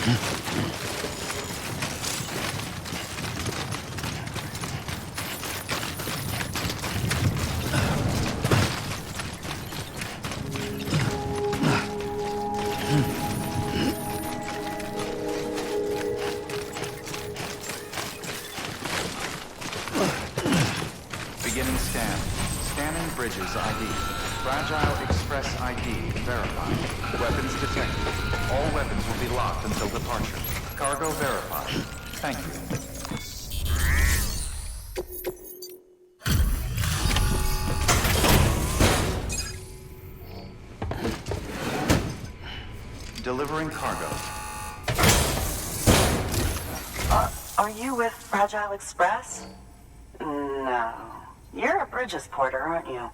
Beginning scan. Scanning Bridges ID. Fragile Express ID verified. Weapons detected. All weapons will be locked until departure. Cargo verified. Thank you. Delivering cargo. Are you with Fragile Express? No. You're a Bridges porter, aren't you?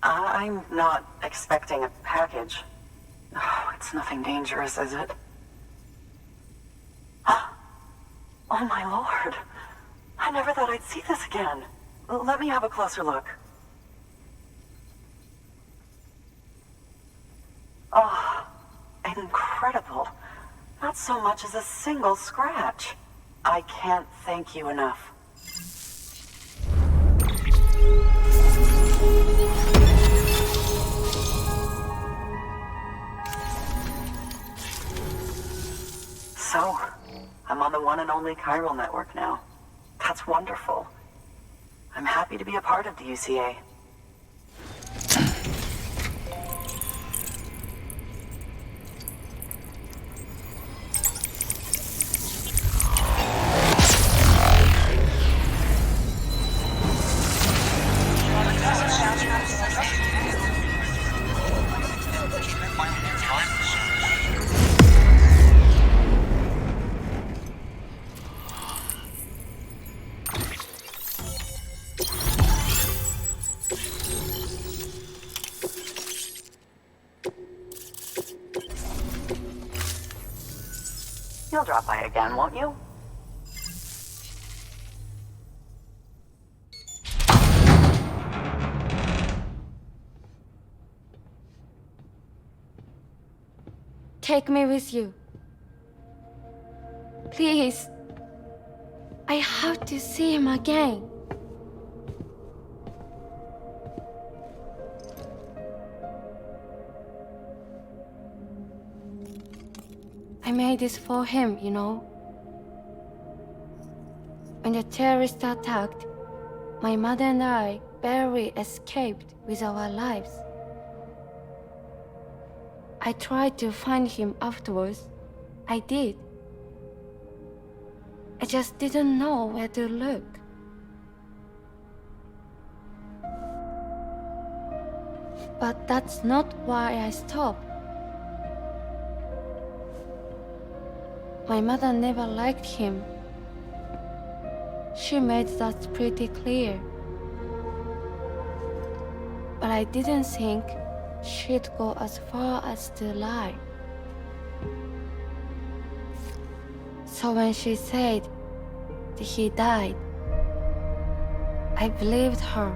I'm not expecting a package. Oh, it's nothing dangerous, is it? Oh my lord. I never thought I'd see this again. Let me have a closer look. Oh, incredible. Not so much as a single scratch. I can't thank you enough. So, I'm on the one and only chiral network now. That's wonderful. I'm happy to be a part of the UCA. You'll drop by again, won't you? Take me with you. Please. I have to see him again. I made this for him, you know. When the terrorists attacked, my mother and I barely escaped with our lives. I tried to find him afterwards. I did. I just didn't know where to look. But that's not why I stopped. My mother never liked him. She made that pretty clear. But I didn't think she'd go as far as to lie. So when she said that he died, I believed her.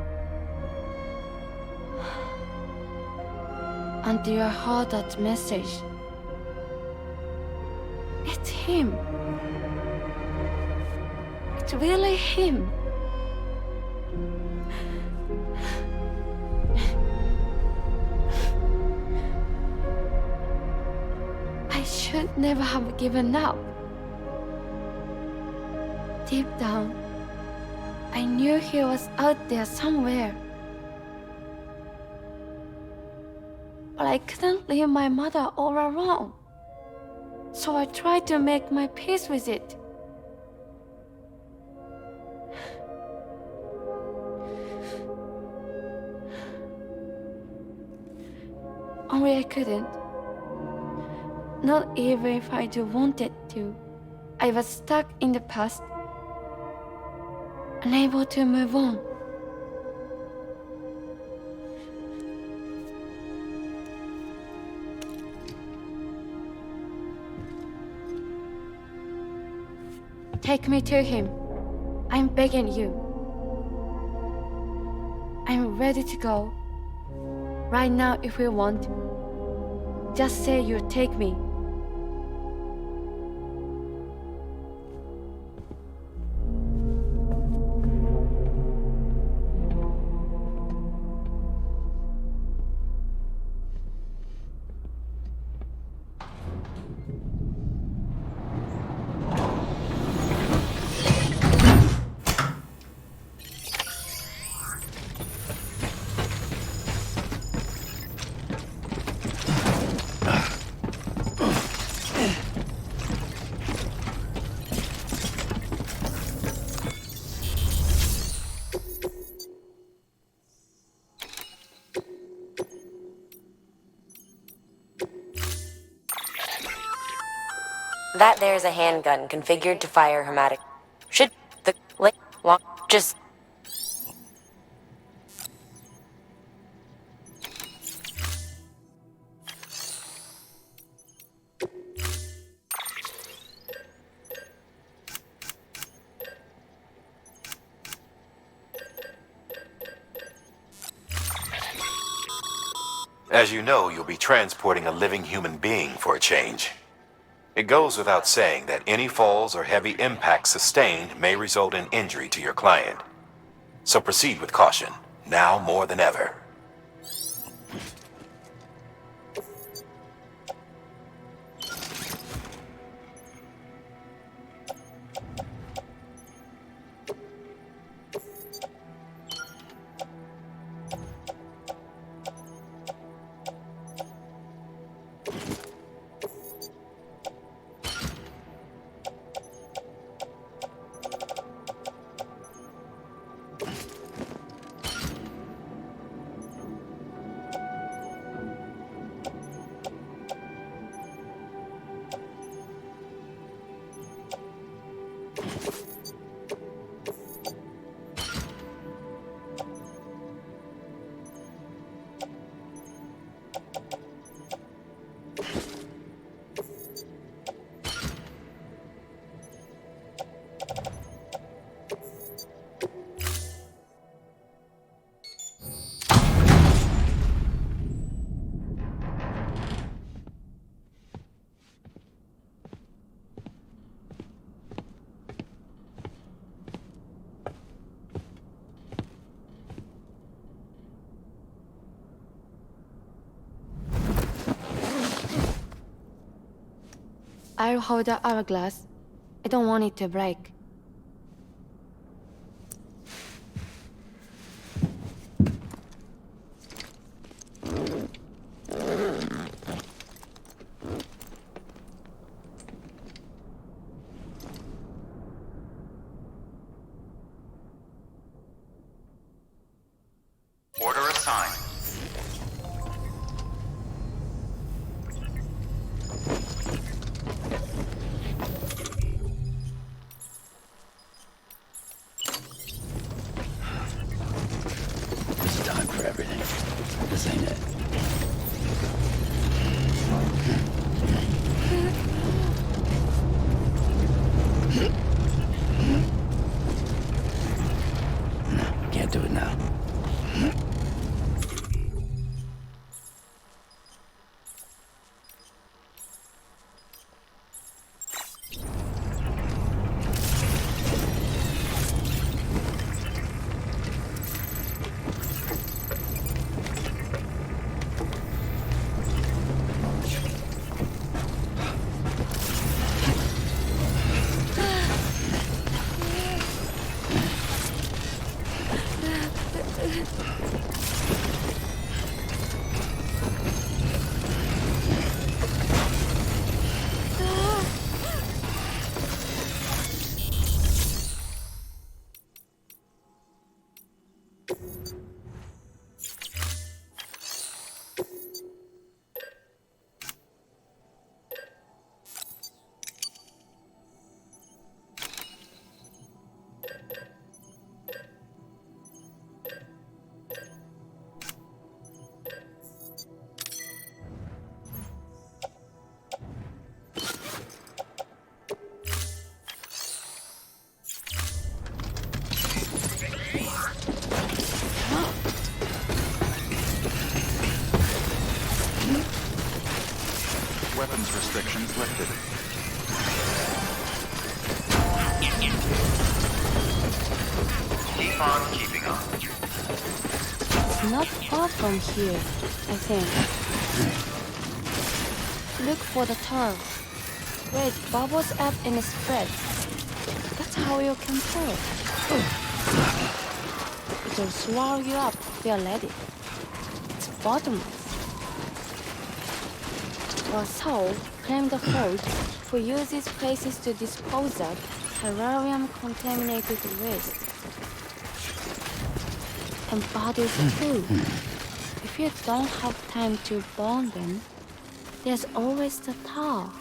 Until I heard that message. It's him. It's really him. I should never have given up. Deep down, I knew he was out there somewhere. But I couldn't leave my mother all alone. So I tried to make my peace with it. Only I couldn't. Not even if I wanted to. I was stuck in the past, unable to move on. Take me to him. I'm begging you. I'm ready to go. Right now if you want. Just say you'll take me. That there's a handgun configured to fire hermetic. Should the long just... As you know, you'll be transporting a living human being for a change. It goes without saying that any falls or heavy impacts sustained may result in injury to your client. So proceed with caution, now more than ever. I'll hold the hourglass. I don't want it to break. Order assigned. There's a time for everything. This ain't it. No, can't do it now. Weapons restrictions lifted. Keep on keeping on. It's not far from here, I think. Look for the tar. Where it bubbles up and spreads. That's how you can tell. It'll swallow you up if you're ready. It's bottomless. Our soul claimed the folk who use these places to dispose of terrarium-contaminated waste. And bodies too. If you don't have time to burn them, there's always the tar.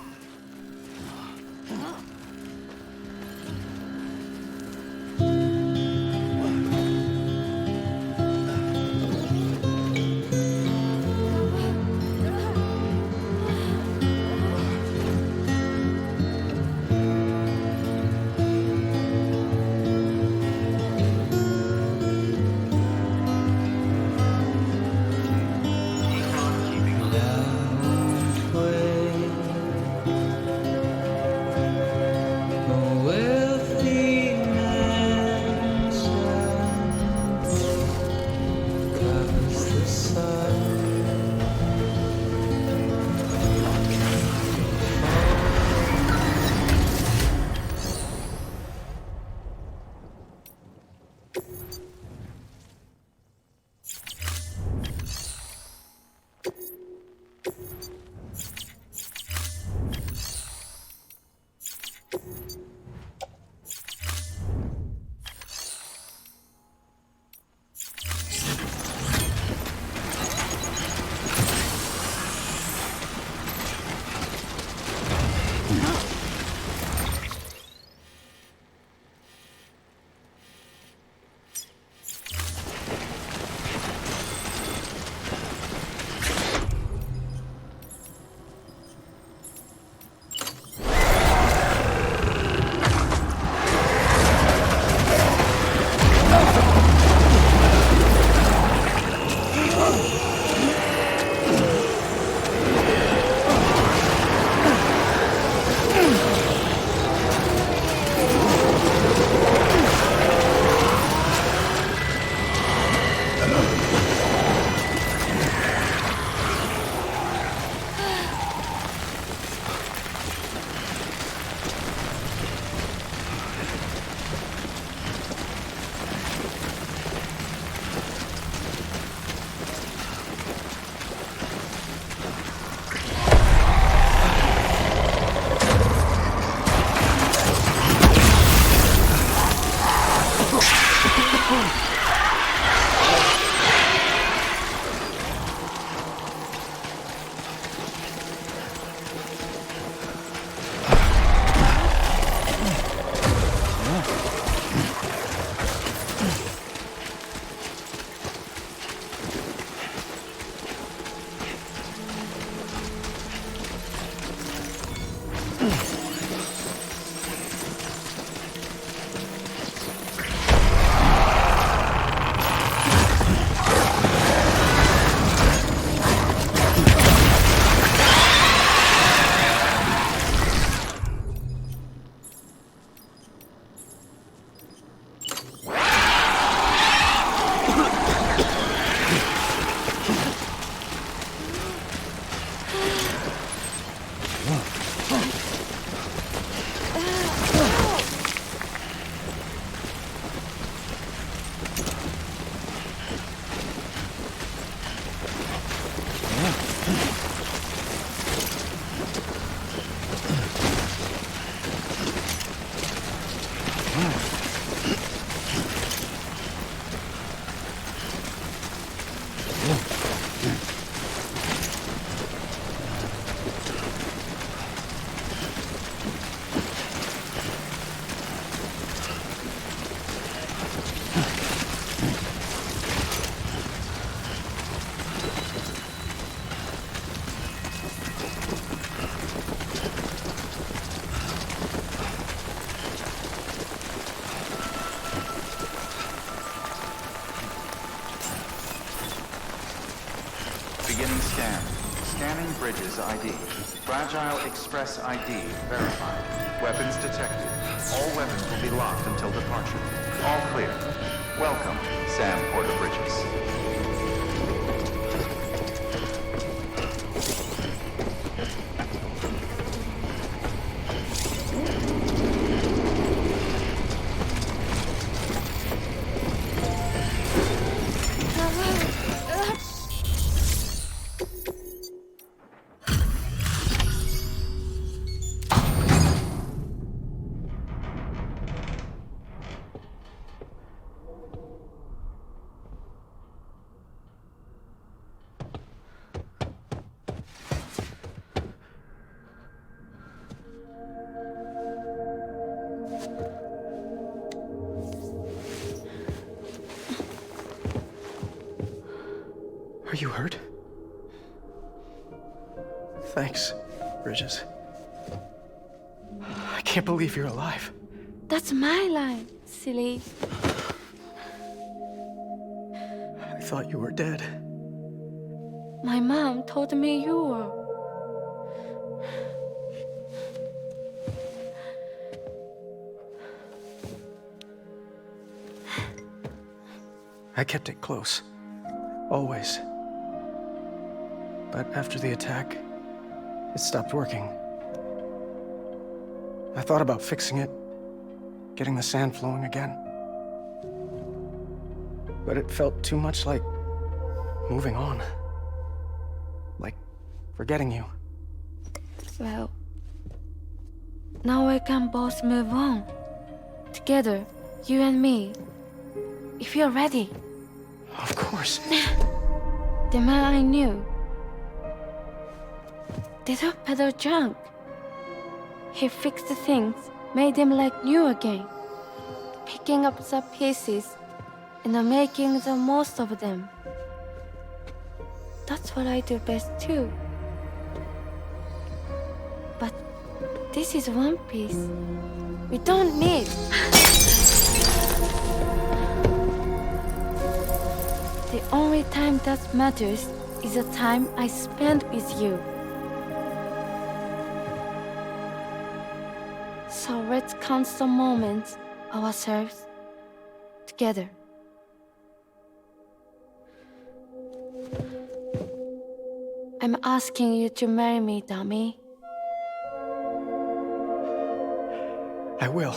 Scanning Bridges ID. Fragile Express ID verified. Weapons detected. All weapons will be locked until departure. All clear. Welcome, Sam Porter Bridges. Are you hurt? Thanks, Bridges. I can't believe you're alive. That's my line, silly. I thought you were dead. My mom told me you were. I kept it close. Always. But after the attack, it stopped working. I thought about fixing it, getting the sand flowing again. But it felt too much like moving on. Like forgetting you. Well, now we can both move on. Together, you and me. If you're ready. Of course. The man I knew. They took better junk. He fixed the things, made them like new again. Picking up the pieces and making the most of them. That's what I do best too. But this is one piece. We don't need. The only time that matters is the time I spend with you. So let's count the moments ourselves together. I'm asking you to marry me, dummy. I will.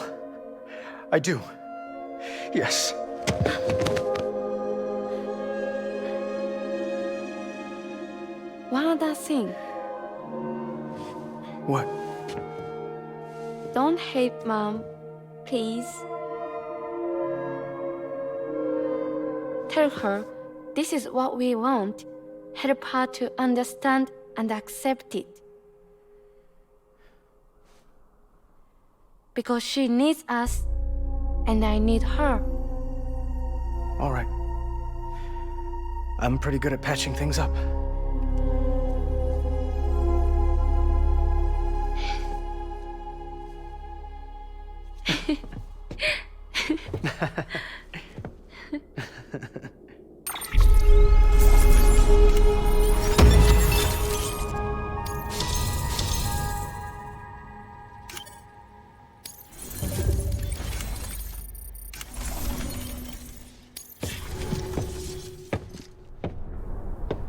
I do. Yes. One other thing. What? Don't hate Mom, please. Tell her this is what we want. Help her to understand and accept it. Because she needs us, and I need her. All right. I'm pretty good at patching things up.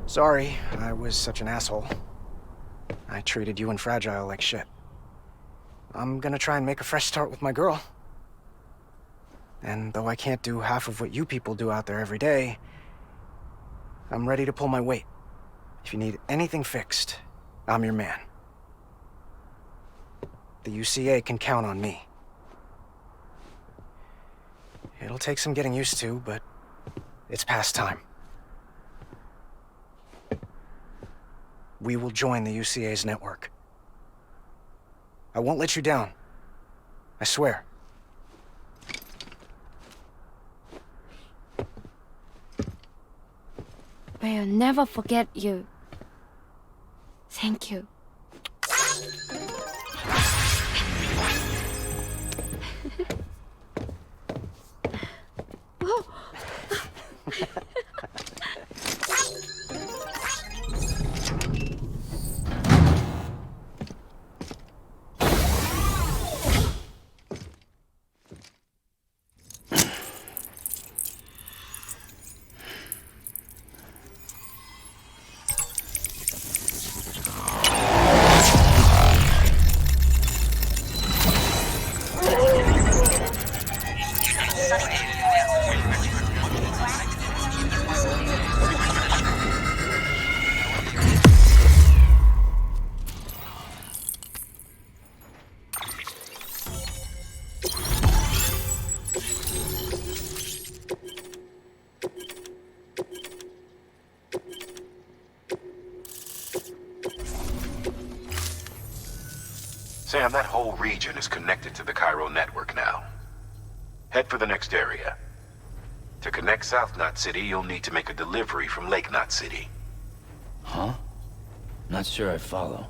Sorry, I was such an asshole. I treated you and Fragile like shit. I'm gonna try and make a fresh start with my girl. And though I can't do half of what you people do out there every day, I'm ready to pull my weight. If you need anything fixed, I'm your man. The UCA can count on me. It'll take some getting used to, but it's past time. We will join the UCA's network. I won't let you down. I swear. We'll never forget you. Thank you. Sam, that whole region is connected to the Cairo network now. Head for the next area. To connect South Knot City, you'll need to make a delivery from Lake Knot City. Huh? Not sure I follow.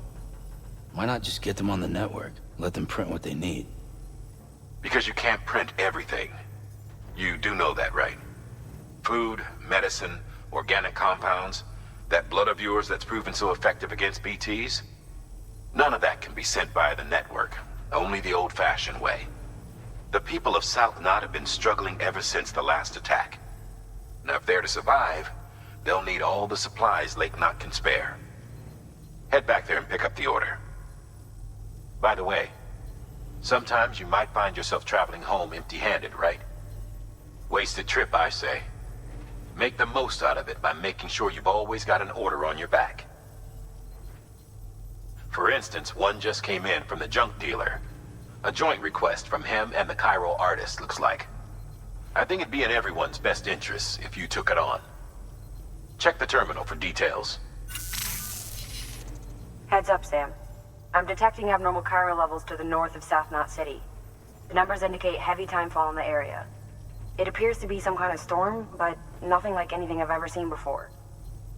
Why not just get them on the network? Let them print what they need. Because you can't print everything. You do know that, right? Food, medicine, organic compounds, that blood of yours that's proven so effective against BTs? None of that can be sent via the network. Only the old-fashioned way. The people of South Knot have been struggling ever since the last attack. Now, if they're to survive, they'll need all the supplies Lake Knot can spare. Head back there and pick up the order. By the way, sometimes you might find yourself traveling home empty-handed, right? Wasted trip, I say. Make the most out of it by making sure you've always got an order on your back. For instance, one just came in from the junk dealer. A joint request from him and the Cairo artist, looks like. I think it'd be in everyone's best interest if you took it on. Check the terminal for details. Heads up, Sam. I'm detecting abnormal Cairo levels to the north of South Knot City. The numbers indicate heavy timefall in the area. It appears to be some kind of storm, but nothing like anything I've ever seen before.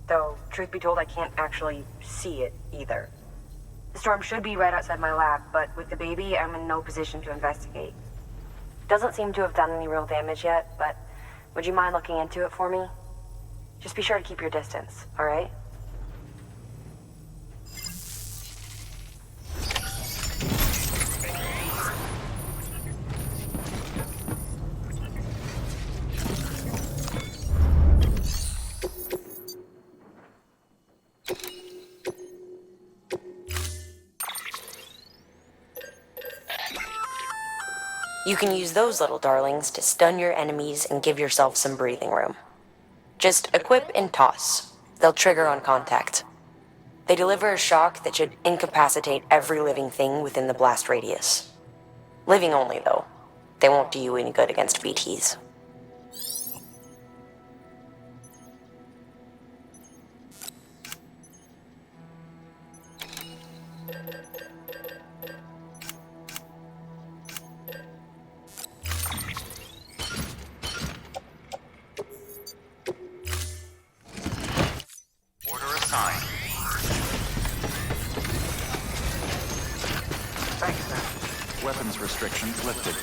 Though, truth be told, I can't actually see it either. The storm should be right outside my lab, but with the baby, I'm in no position to investigate. Doesn't seem to have done any real damage yet, but would you mind looking into it for me? Just be sure to keep your distance, alright? You can use those little darlings to stun your enemies and give yourself some breathing room. Just equip and toss. They'll trigger on contact. They deliver a shock that should incapacitate every living thing within the blast radius. Living only, though. They won't do you any good against BTs. Weapons restrictions lifted.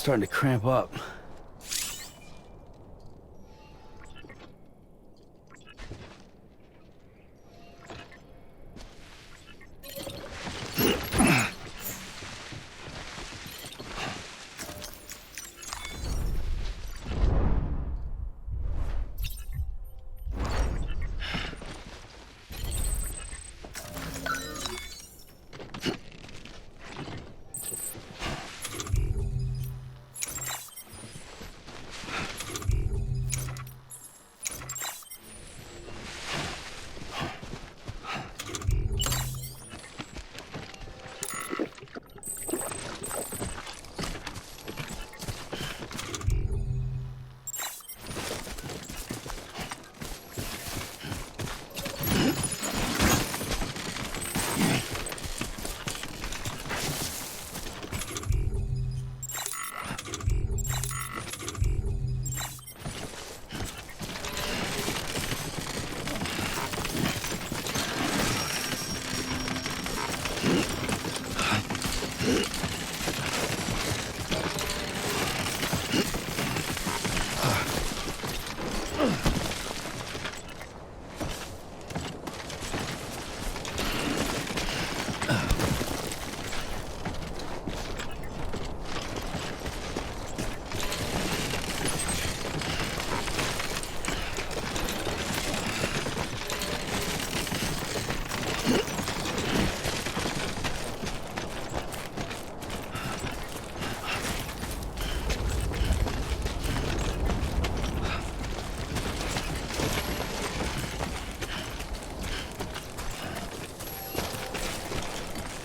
starting to cramp up.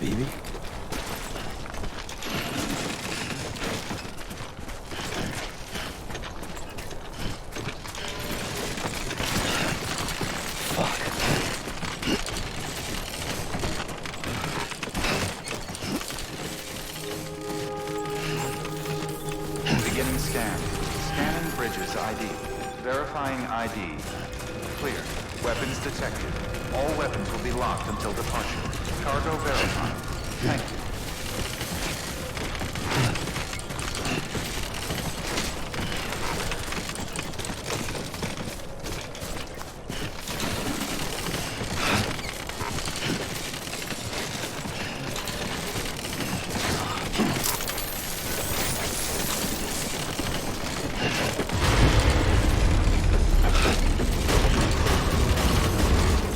Baby? Beginning scan. Scanning Bridges ID. Verifying ID. Clear. Weapons detected. All weapons will be locked until departure. Cargo verified. Thank you.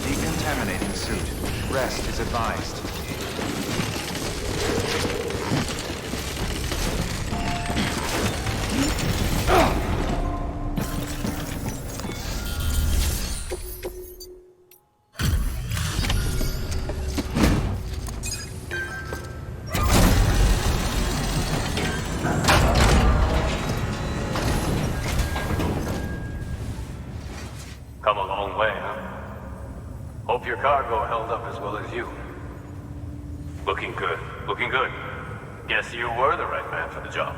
Decontaminating suit. Rest is advised. Come a long way, huh? Hope your cargo held up as well as you. Looking good. Looking good. Guess you were the right man for the job.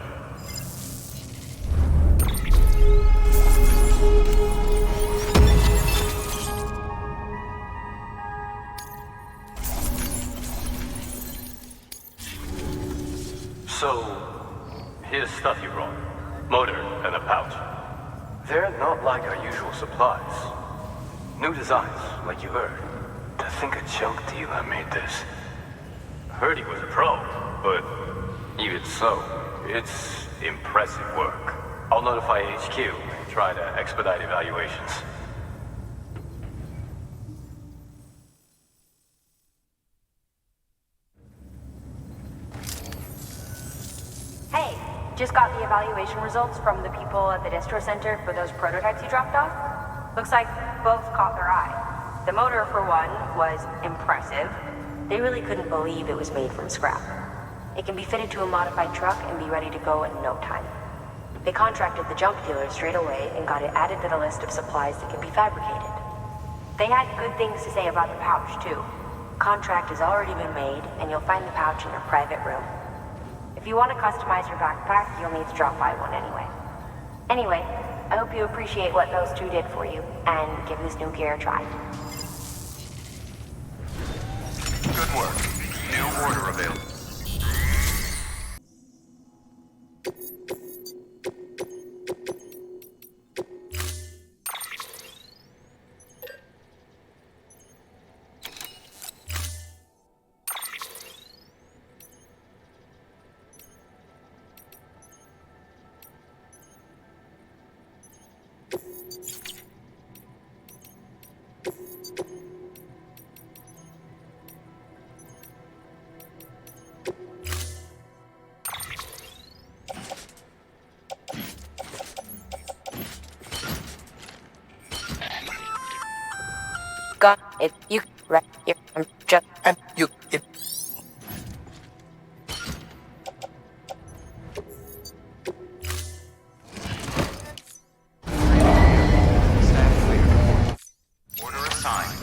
So, here's stuff you brought. Motor and a pouch. They're not like our usual supplies. New designs, like you heard. To think a junk dealer made this. Heard he was a pro, but even so, it's impressive work. I'll notify HQ and try to expedite evaluations. Hey, just got the evaluation results from the people at the distro center for those prototypes you dropped off. Looks like both caught their eye. The motor, for one, was impressive. They really couldn't believe it was made from scrap. It can be fitted to a modified truck and be ready to go in no time. They contracted the junk dealer straight away and got it added to the list of supplies that can be fabricated. They had good things to say about the pouch, too. Contract has already been made, and you'll find the pouch in your private room. If you want to customize your backpack, you'll need to drop by one anyway. Anyway, I hope you appreciate what those two did for you, and give this new gear a try. Good work. New order available. If you right here, I'm just And you... It... Stand clear. Order assigned.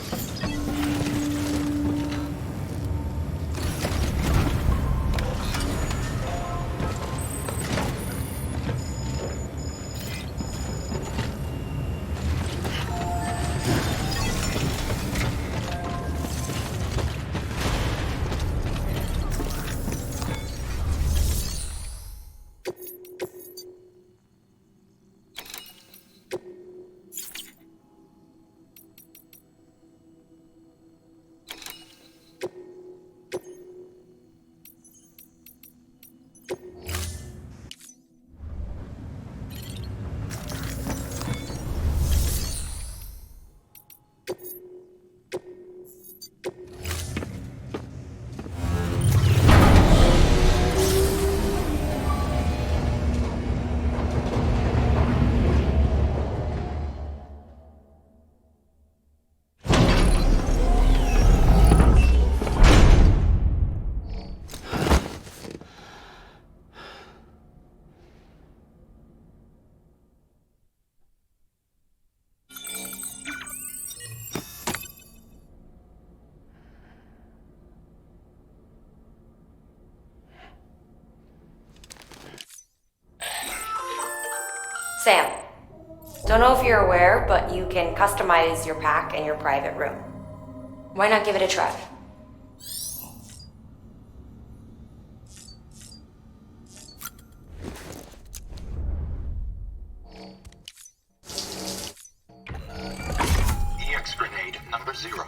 Sam. Don't know if you're aware, but you can customize your pack in your private room. Why not give it a try? EX grenade number 0.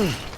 Okay.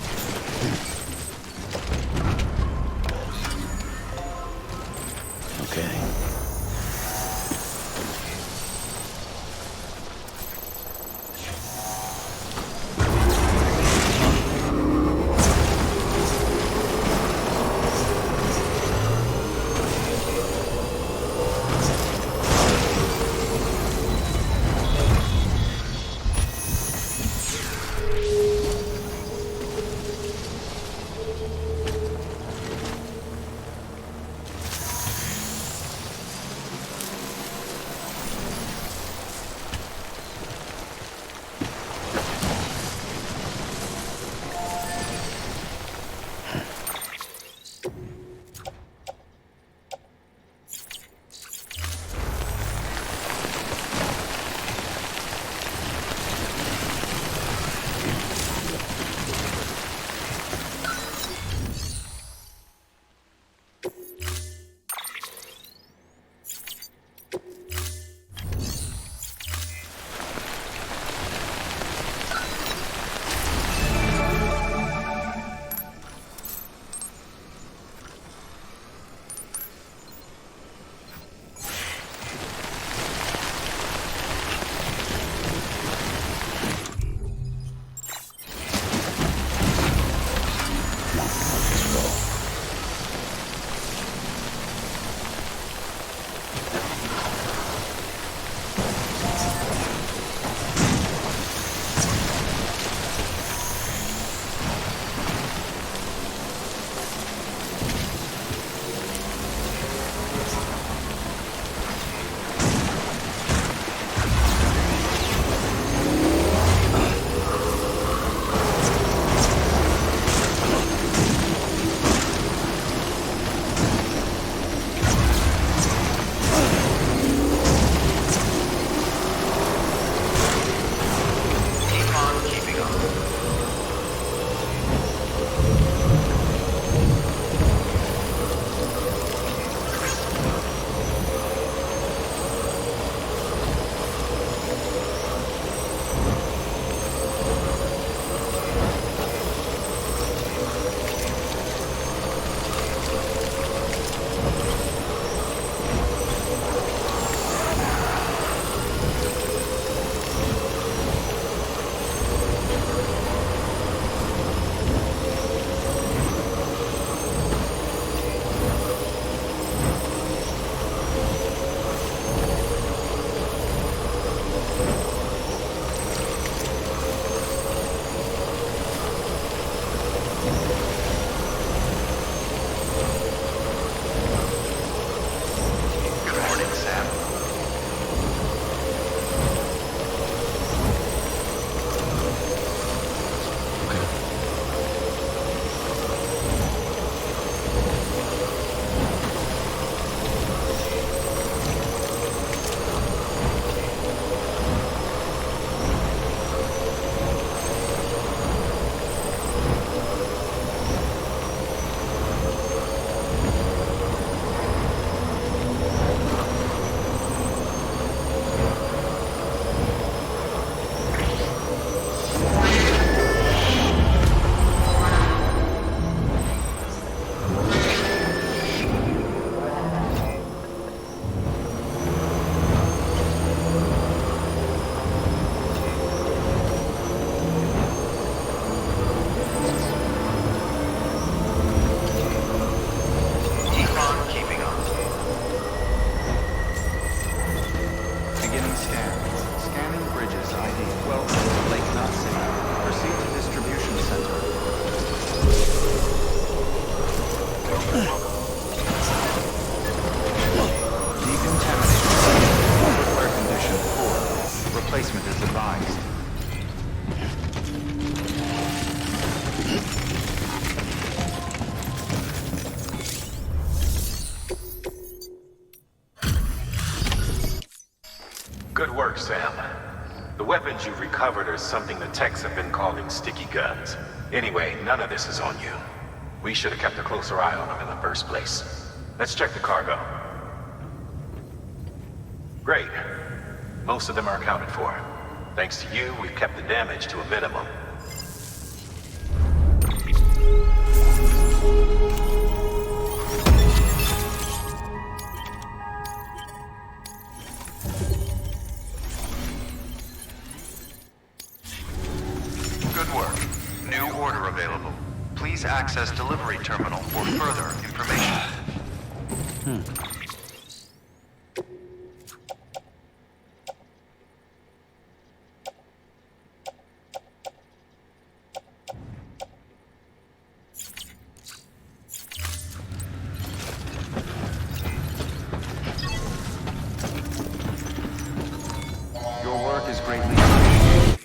Good work, Sam. The weapons you've recovered are something the techs have been calling sticky guns. Anyway, none of this is on you. We should have kept a closer eye on them in the first place. Let's check the cargo. Great. Most of them are accounted for. Thanks to you, we've kept the damage to a minimum. available. Please access delivery terminal for further information. Your work is greatly appreciated.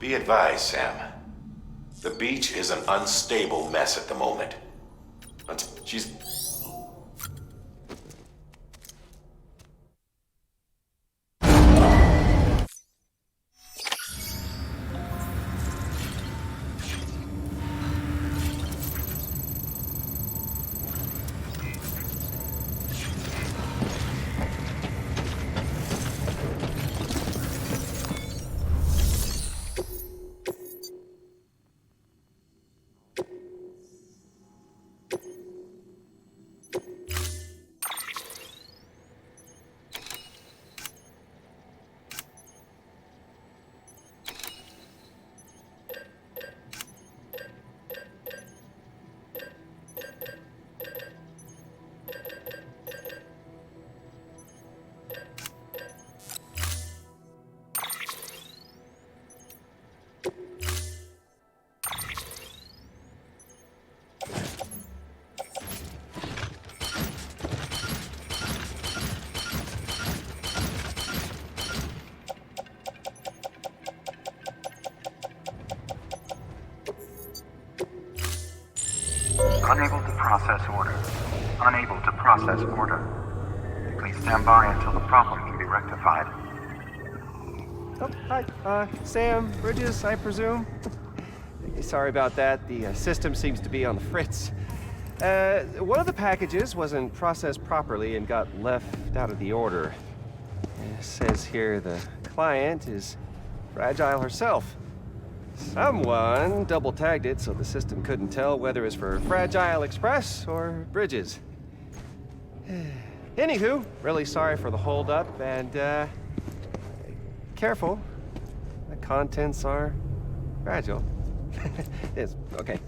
Be advised, Sam. The beach is an unstable mess at the moment. She's... Unable to process order. Unable to process order. Please stand by until the problem can be rectified. Oh, hi. Sam, Bridges, I presume? Sorry about that. The system seems to be on the fritz. One of the packages wasn't processed properly and got left out of the order. It says here the client is Fragile herself. Someone double-tagged it so the system couldn't tell whether it's for Fragile Express or Bridges. Anywho, really sorry for the hold-up, and, careful. The contents are fragile. Yes, okay.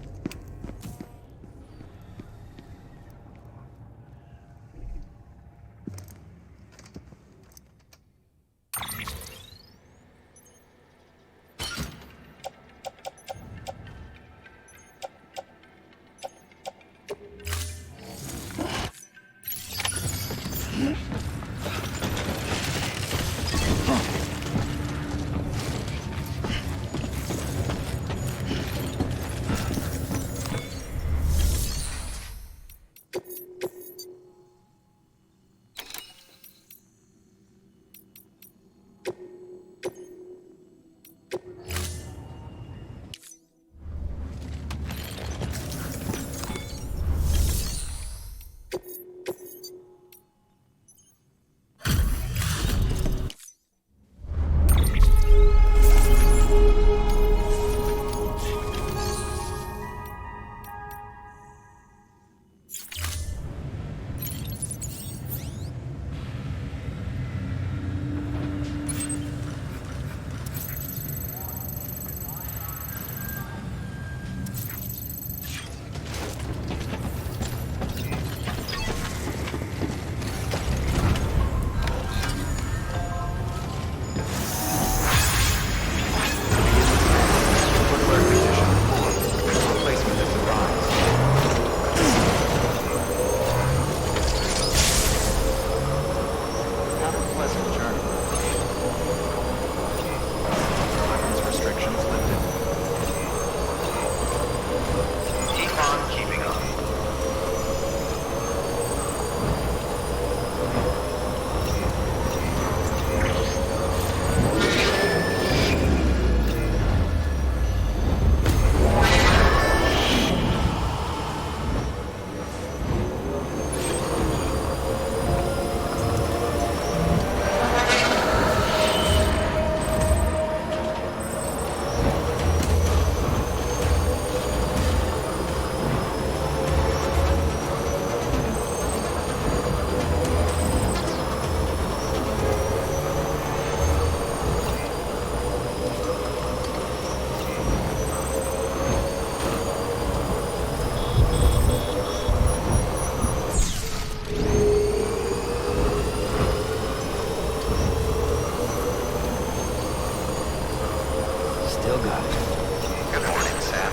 still got it. Good morning, Sam.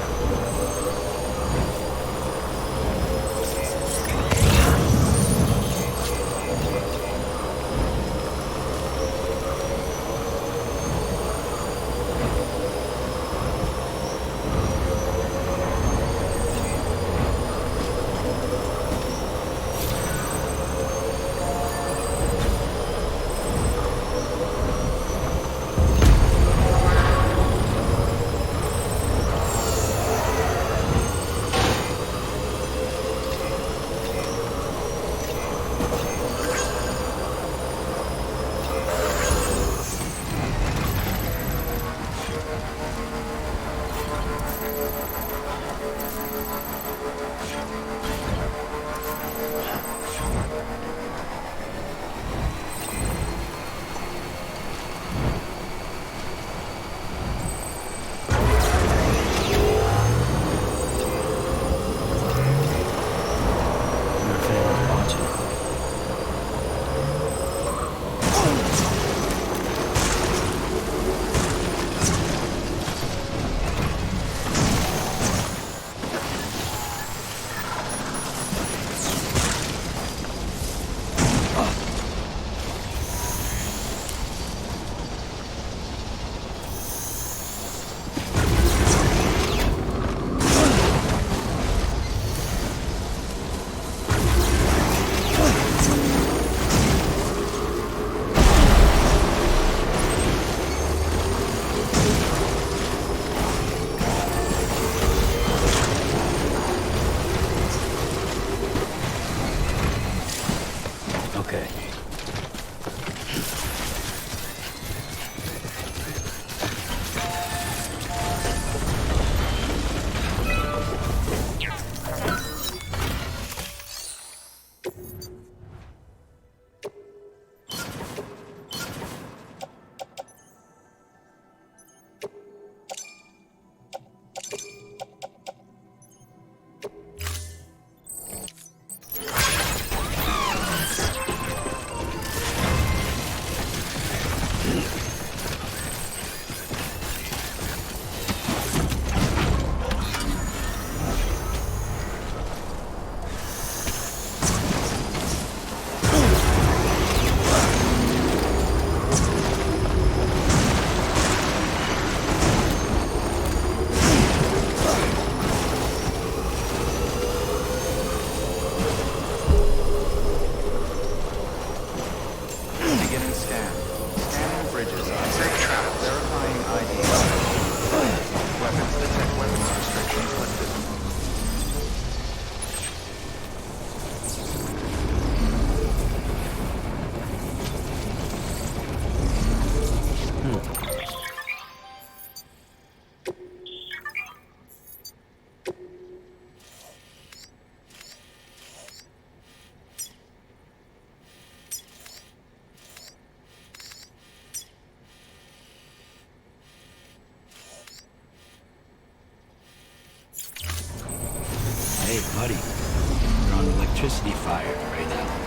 Hey, buddy. We're on electricity fire right now.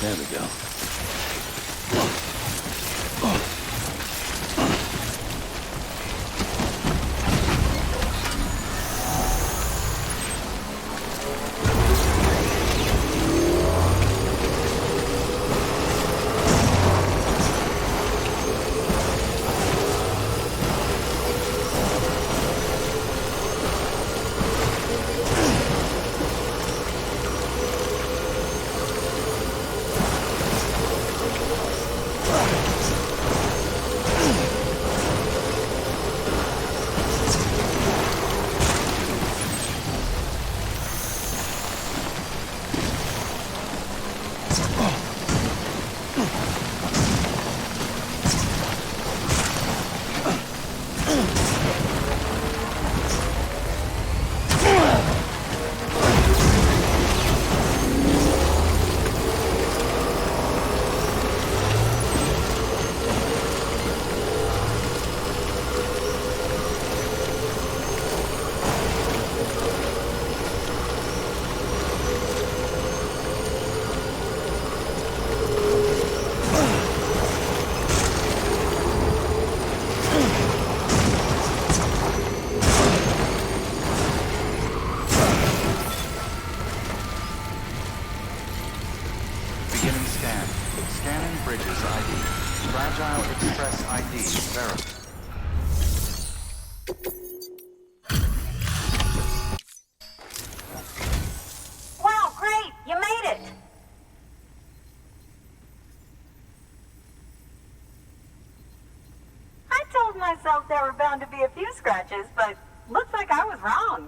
There we go. Beginning scan. Scanning Bridges ID. Fragile Express ID verified. Wow, great! You made it! I told myself there were bound to be a few scratches, but looks like I was wrong.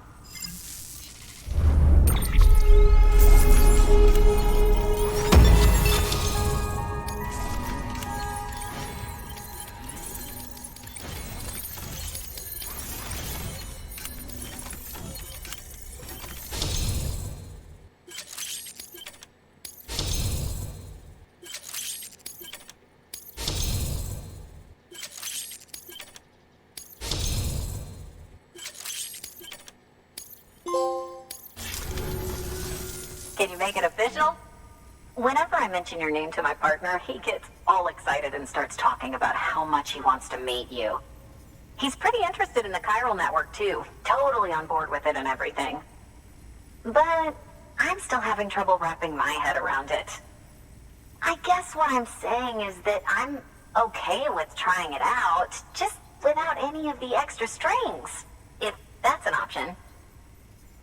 Can you make it official? Whenever I mention your name to my partner, he gets all excited and starts talking about how much he wants to meet you. He's pretty interested in the chiral network too, totally on board with it and everything. But I'm still having trouble wrapping my head around it. I guess what I'm saying is that I'm okay with trying it out, just without any of the extra strings, if that's an option.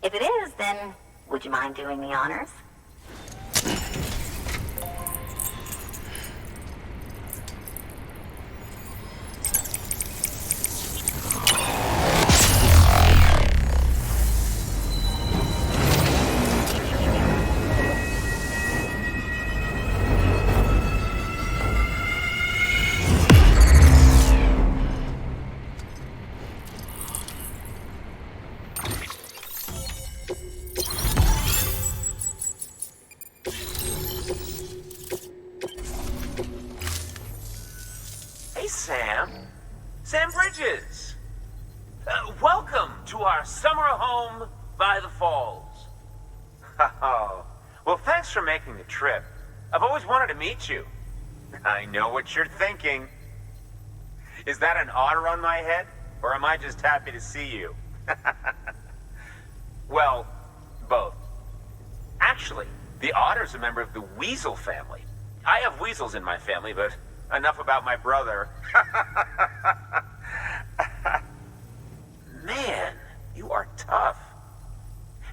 If it is, then would you mind doing the honors? Sam Bridges! Welcome to our summer home by the falls. Oh, well, thanks for making the trip. I've always wanted to meet you. I know what you're thinking. Is that an otter on my head, or am I just happy to see you? Well, both. Actually, the otter's a member of the weasel family. I have weasels in my family, but enough about my brother. Man, you are tough.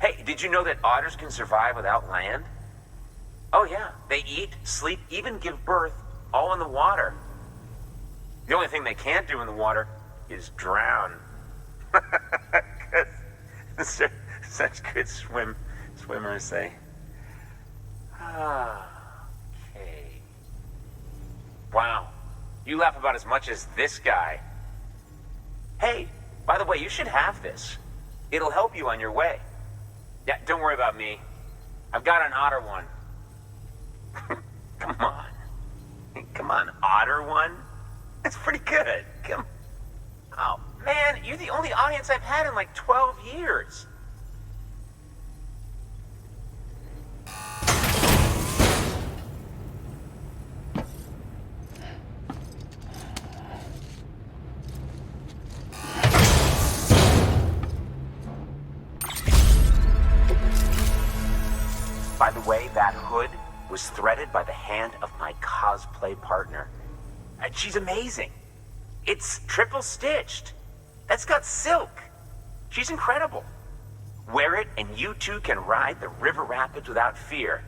Hey, did you know that otters can survive without land? Oh yeah, they eat, sleep, even give birth, all in the water. The only thing they can't do in the water is drown. Such good swimmers, they. Okay. Wow, you laugh about as much as this guy. Hey, by the way, you should have this. It'll help you on your way. Yeah, don't worry about me. I've got an otter one. Come on. Come on, otter one? That's pretty good. Come. Oh, man, you're the only audience I've had in like 12 years. By the way, that hood was threaded by the hand of my cosplay partner. And she's amazing. It's triple stitched. That's got silk. She's incredible. Wear it and you too can ride the river rapids without fear.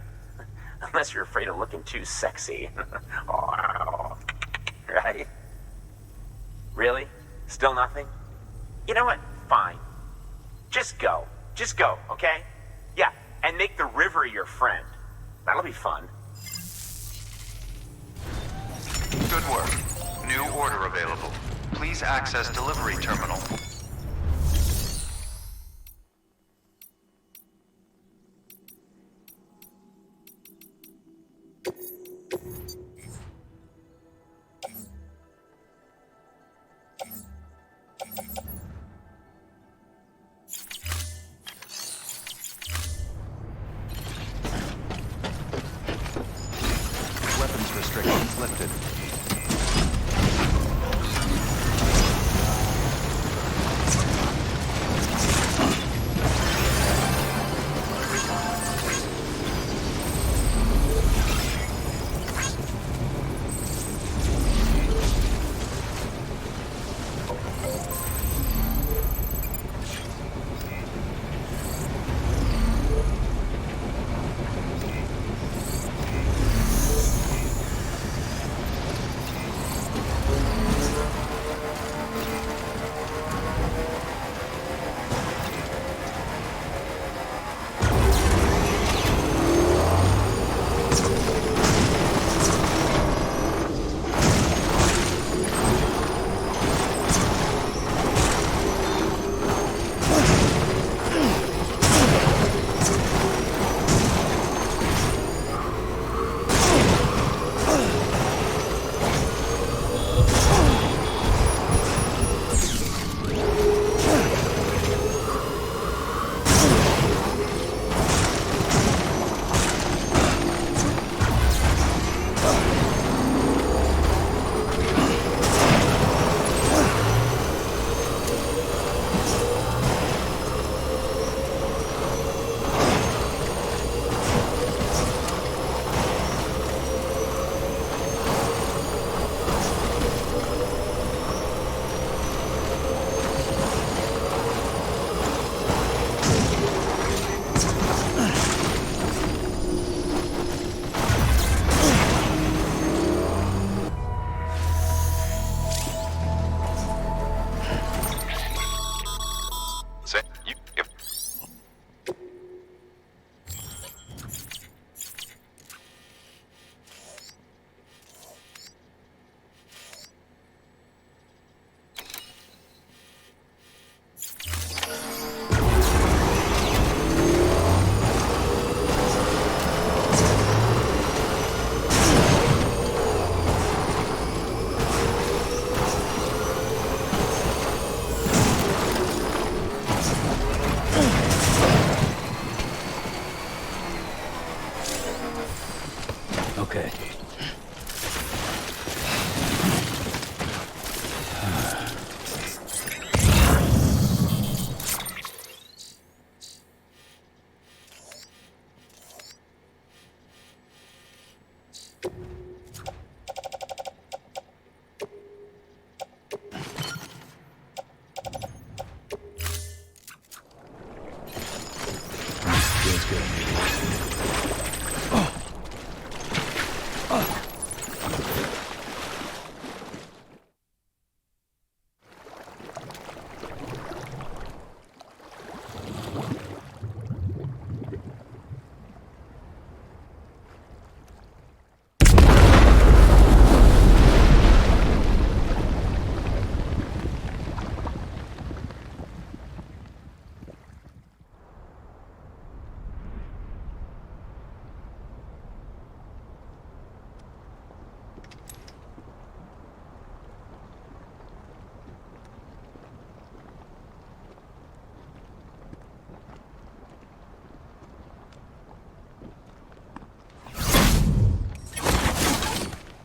Unless you're afraid of looking too sexy. Right? Really? Still nothing? You know what? Fine. Just go. Just go, okay? Yeah, and make the river your friend. That'll be fun. Good work. New order available. Please access delivery terminal. Weapons restrictions lifted. Okay.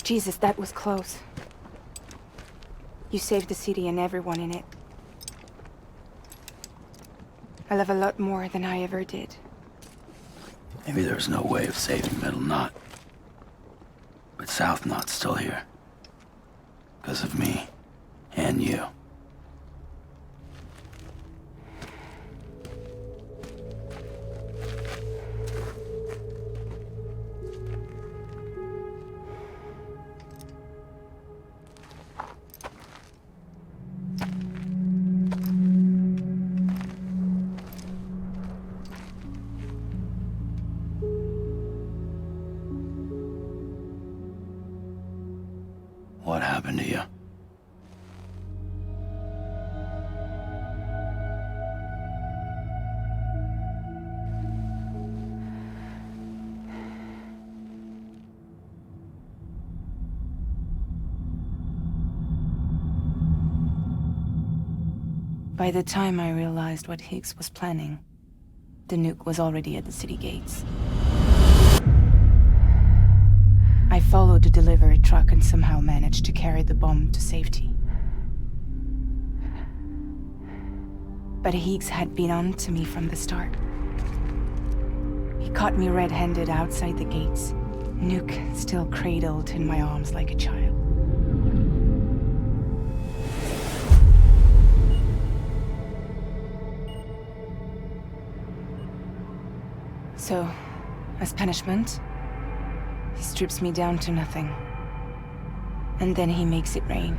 Jesus, that was close. You saved the city and everyone in it. I love a lot more than I ever did. Maybe there's no way of saving Middle Knot. But South Knot's still here. Because of me. And you. What happened to you? By the time I realized what Higgs was planning, the nuke was already at the city gates. I followed the delivery truck and somehow managed to carry the bomb to safety. But Higgs had been on to me from the start. He caught me red-handed outside the gates, nuke still cradled in my arms like a child. So, as punishment, he strips me down to nothing. And then he makes it rain.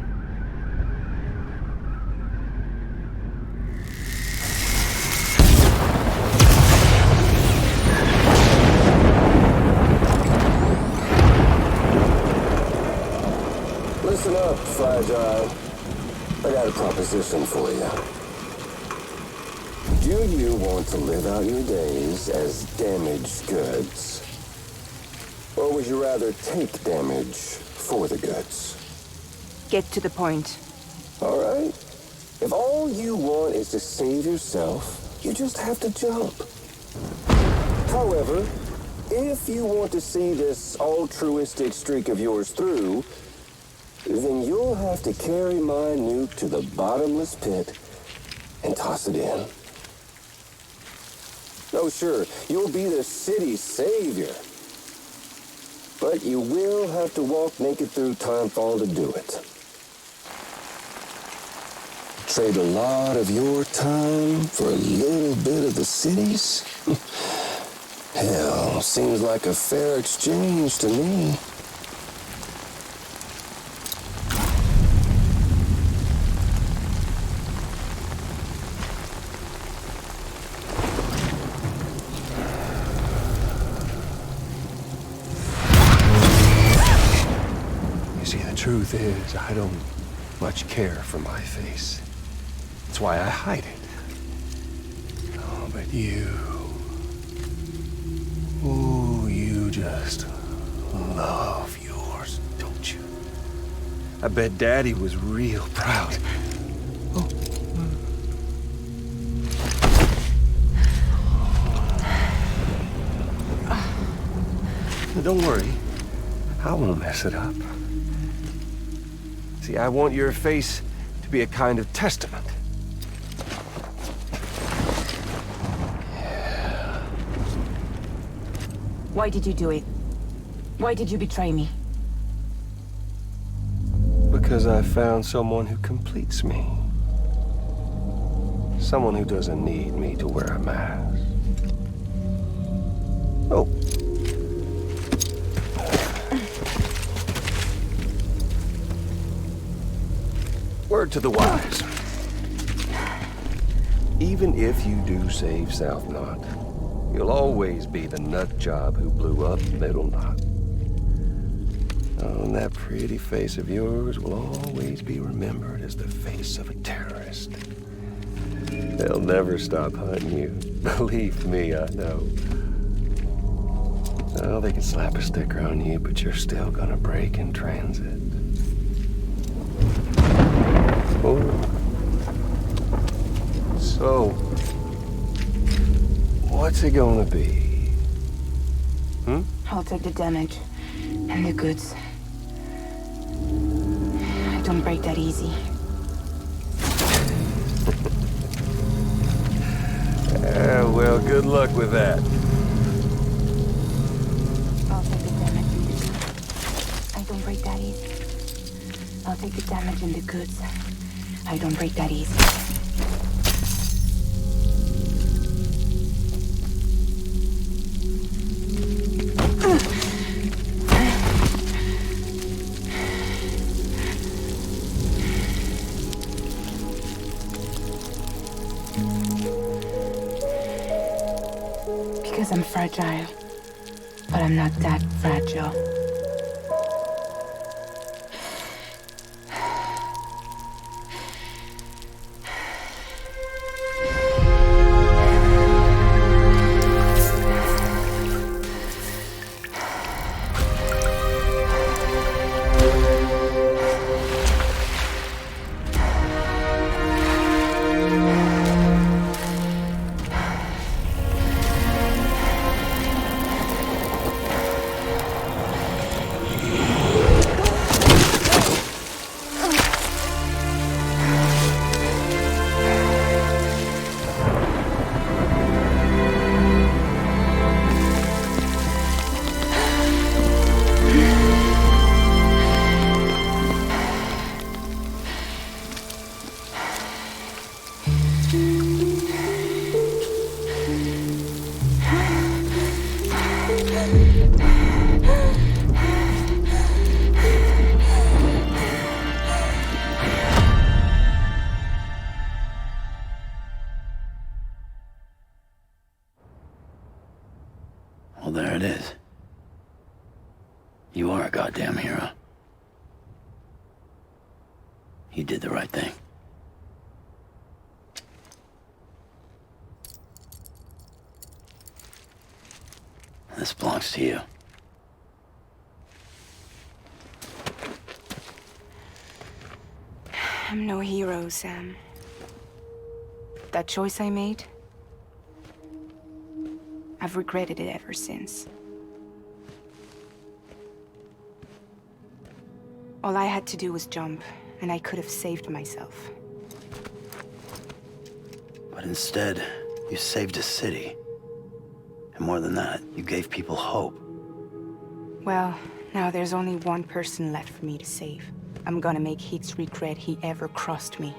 Listen up, Fragile. I got a proposition for you. Do you want to live out your days as damaged goods? Or would you rather take damage for the goods? Get to the point. All right. If all you want is to save yourself, you just have to jump. However, if you want to see this altruistic streak of yours through, then you'll have to carry my nuke to the bottomless pit and toss it in. Oh, sure, you'll be the city's savior. But you will have to walk naked through Timefall to do it. Trade a lot of your time for a little bit of the city's? Hell, seems like a fair exchange to me. Truth is, I don't much care for my face. That's why I hide it. Oh, but you... ooh, you just love yours, don't you? I bet Daddy was real proud. Oh. Don't worry. I won't mess it up. See, I want your face to be a kind of testament. Why did you do it? Why did you betray me? Because I found someone who completes me. Someone who doesn't need me to wear a mask. Oh. Word to the wise. Even if you do save South Knot, you'll always be the nut job who blew up Middle Knot. Oh, and that pretty face of yours will always be remembered as the face of a terrorist. They'll never stop hunting you. Believe me, I know. Oh, they can slap a sticker on you, but you're still gonna break in transit. Oh. So, what's it gonna be? I'll take the damage and the goods. I don't break that easy. Well, good luck with that. I'll take the damage and the goods. I don't break that easy. I'll take the damage and the goods. I don't break that easy. Because I'm fragile, but I'm not that fragile. Well, there it is. You are a goddamn hero. You did the right thing. This belongs to you. I'm no hero, Sam. That choice I made, I've regretted it ever since. All I had to do was jump, and I could have saved myself. But instead, you saved a city. And more than that, you gave people hope. Well, now there's only one person left for me to save. I'm gonna make Hicks regret he ever crossed me.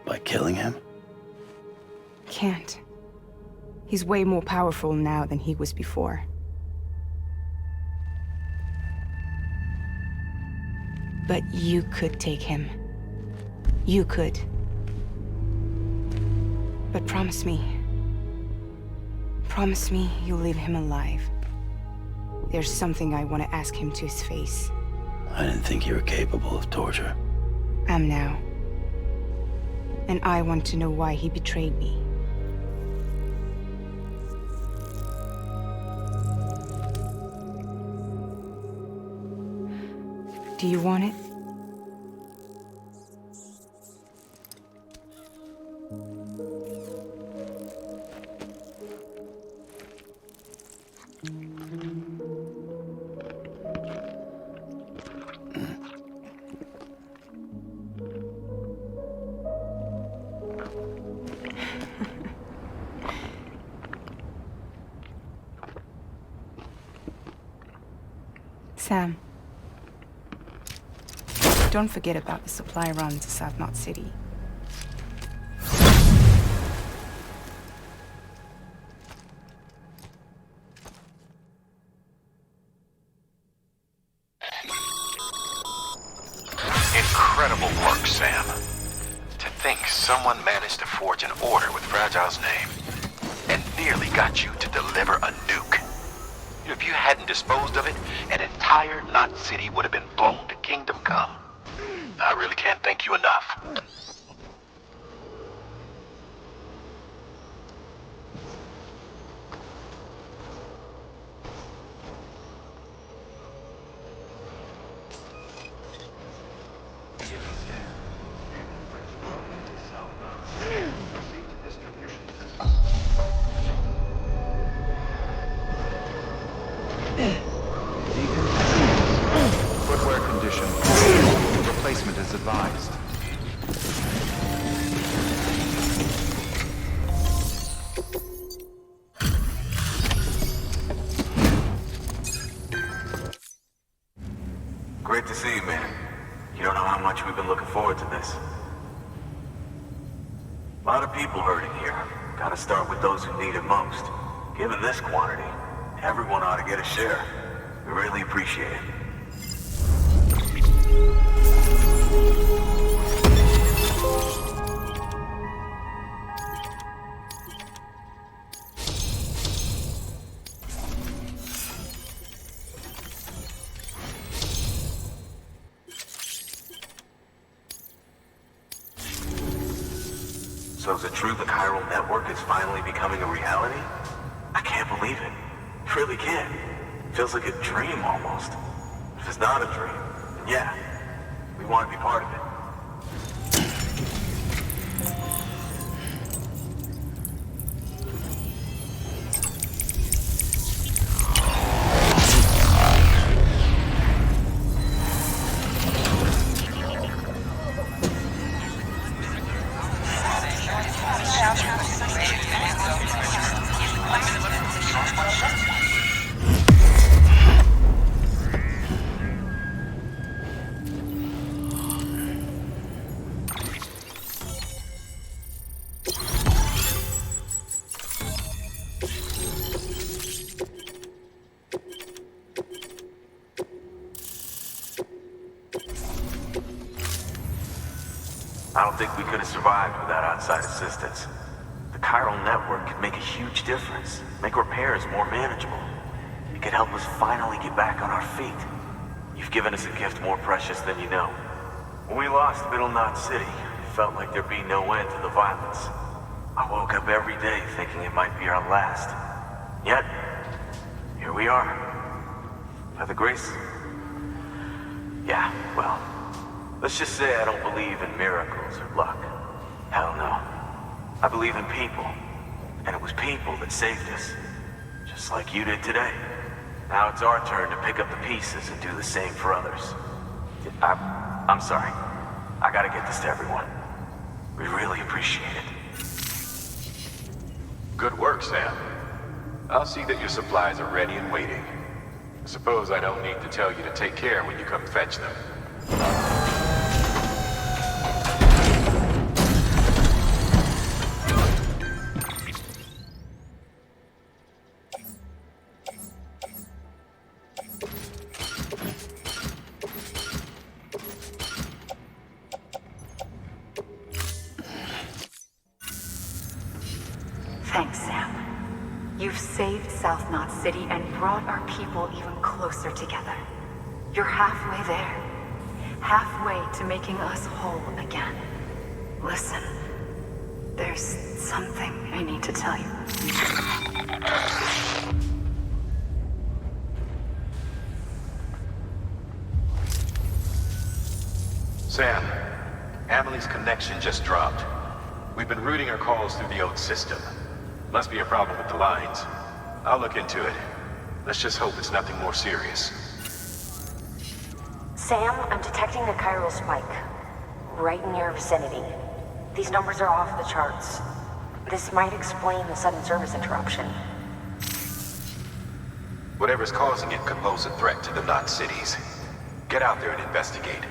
By killing him? Can't. He's way more powerful now than he was before. But you could take him. You could. But promise me. Promise me you'll leave him alive. There's something I want to ask him to his face. I didn't think you were capable of torture. Am now. And I want to know why he betrayed me. Do you want it? Sam. Don't forget about the supply run to South Knot City. Incredible work, Sam. To think someone managed to forge an order with Fragile's name and nearly got you to deliver a nuke. If you hadn't disposed of it, an entire Knot City would have been blown to Kingdom Come. I really can't thank you enough. Footwear condition. Replacement is advised. Great to see you, man. You don't know how much we've been looking forward to this. A lot of people hurting here. Gotta start with those who need it most. Given this quantity, everyone ought to get a share. We really appreciate it. So is it true the chiral network is finally becoming a reality? I can't believe it. Really can't. Feels like a dream almost. If it's not a dream, then yeah, we want to be part of it. I don't think we could have survived without outside assistance. The chiral network could make a huge difference, make repairs more manageable. It could help us finally get back on our feet. You've given us a gift more precious than you know. When we lost Middle Knot City, it felt like there'd be no end to the violence. I woke up every day thinking it might be our last. Yet, here we are. By the grace... Yeah, well... Let's just say I don't believe in miracles or luck. Hell no. I believe in people. And it was people that saved us. Just like you did today. Now it's our turn to pick up the pieces and do the same for others. I'm sorry. I gotta get this to everyone. We really appreciate it. Good work, Sam. I'll see that your supplies are ready and waiting. Suppose I don't need to tell you to take care when you come fetch them. Thanks, Sam. You've saved South Knot City and brought our people even closer together. You're halfway there. Halfway to making us whole again. Listen, there's something I need to tell you. Sam, Amelie's connection just dropped. We've been routing her calls through the old system. Must be a problem with the lines. I'll look into it. Let's just hope it's nothing more serious. Sam, I'm detecting a chiral spike. Right in your vicinity. These numbers are off the charts. This might explain the sudden service interruption. Whatever's causing it could pose a threat to the Knot cities. Get out there and investigate.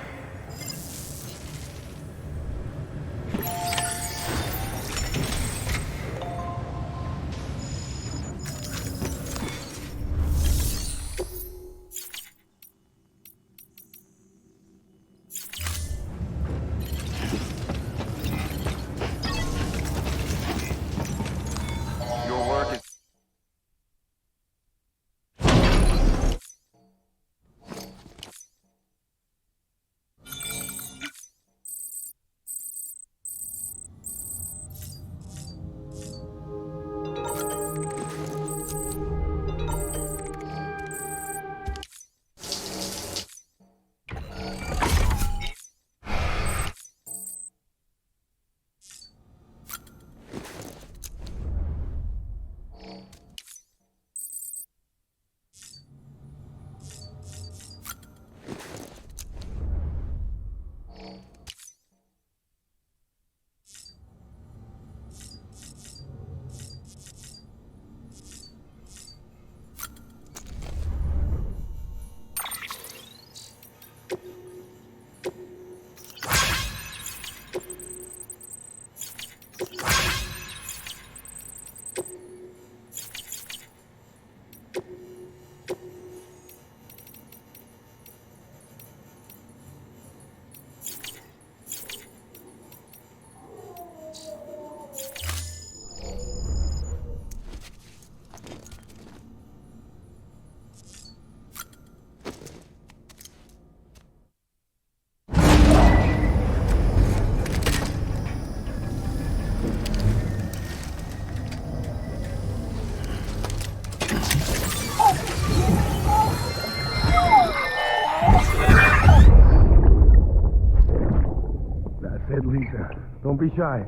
Don't be shy.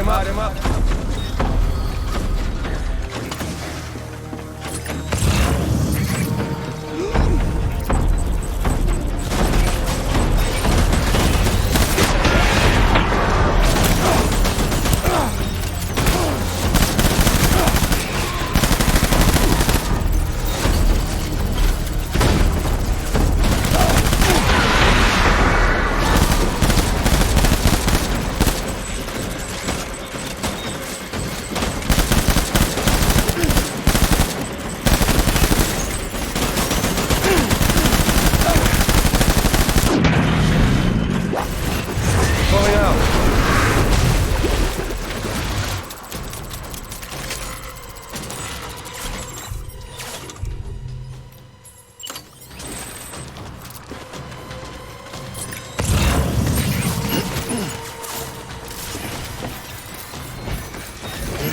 Light him up.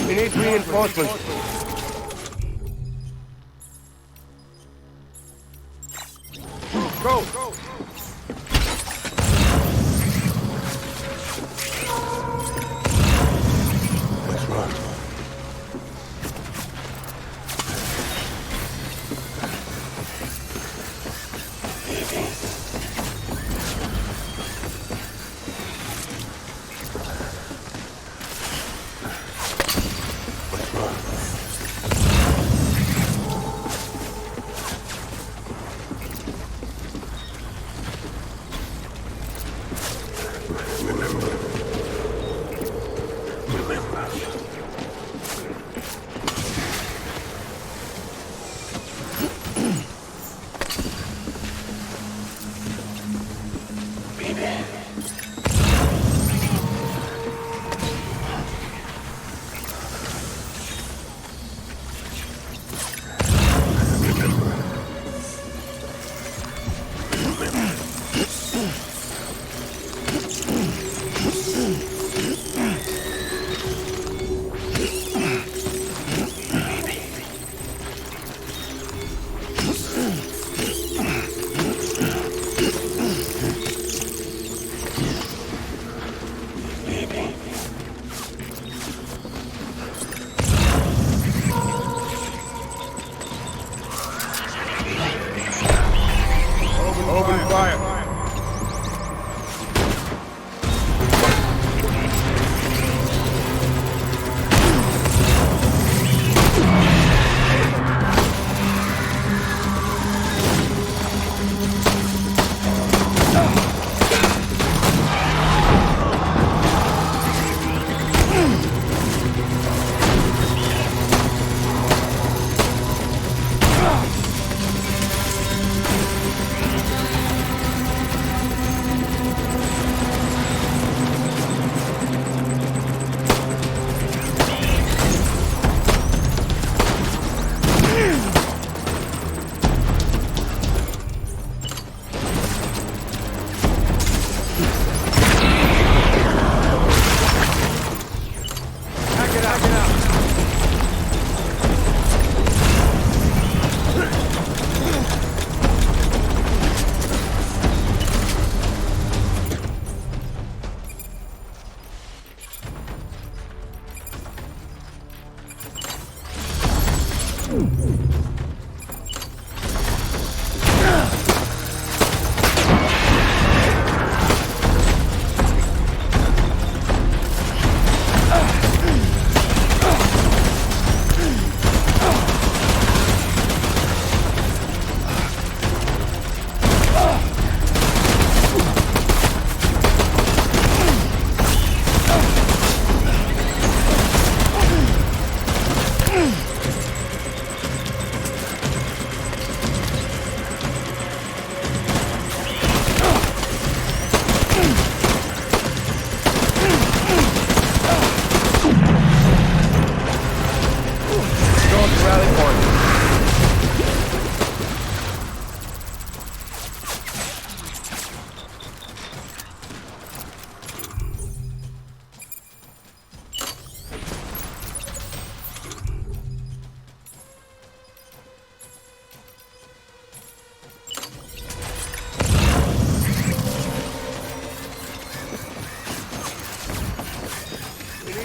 We need reinforcements. Go! Let's run.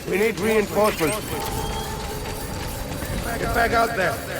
We need reinforcements. Get back out there.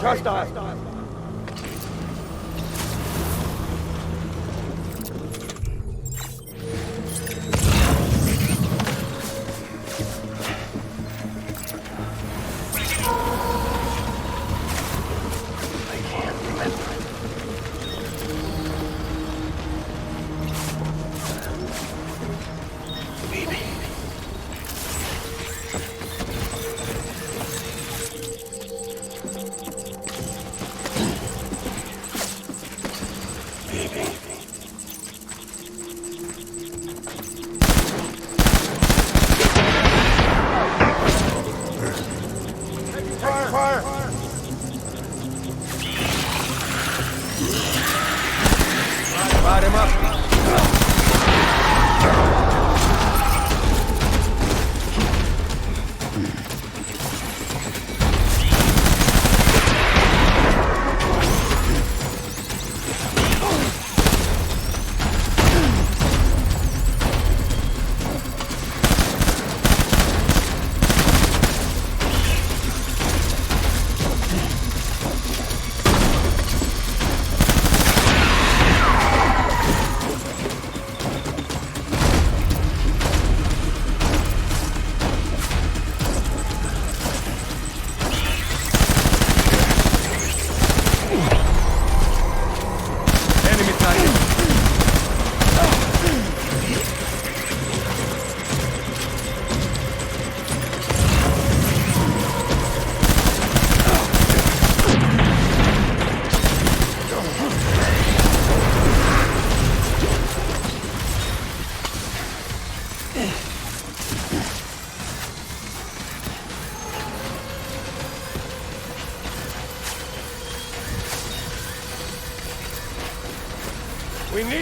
Trust us.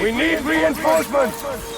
We need reinforcements!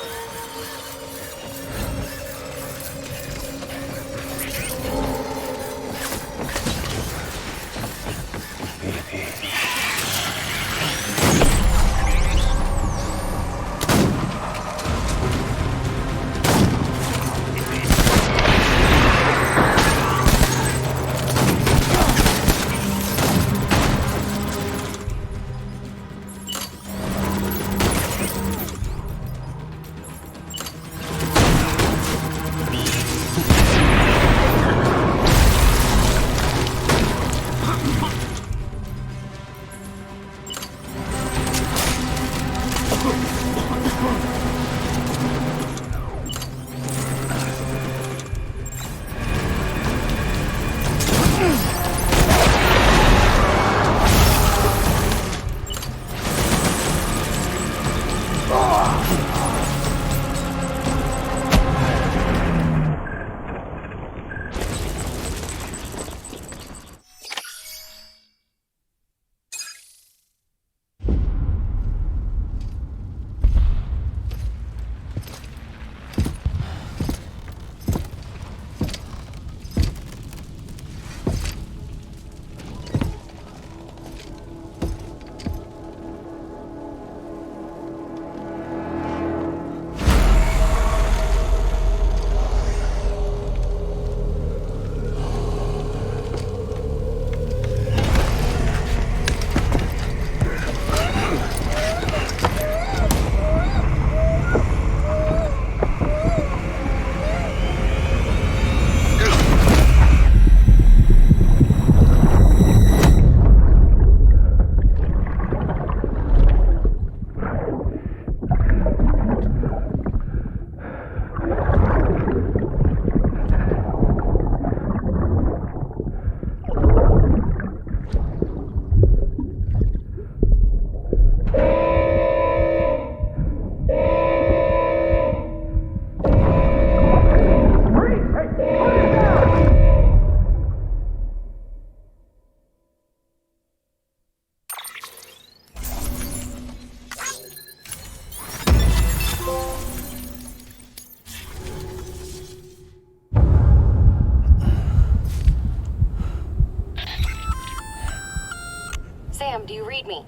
Sam, do you read me?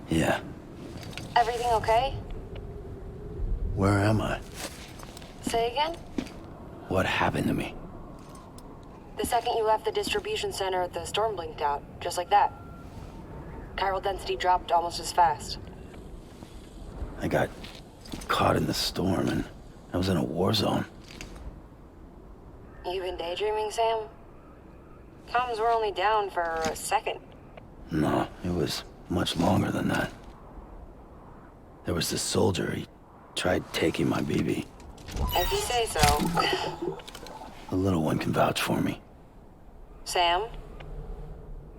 Yeah. Everything okay? Where am I? Say again? What happened to me? The second you left the distribution center, the storm blinked out, just like that. Chiral density dropped almost as fast. I got caught in the storm and I was in a war zone. You been daydreaming, Sam? Comms were only down for a second. No, it was much longer than that. There was this soldier, he tried taking my BB. If you say so. The little one can vouch for me. Sam?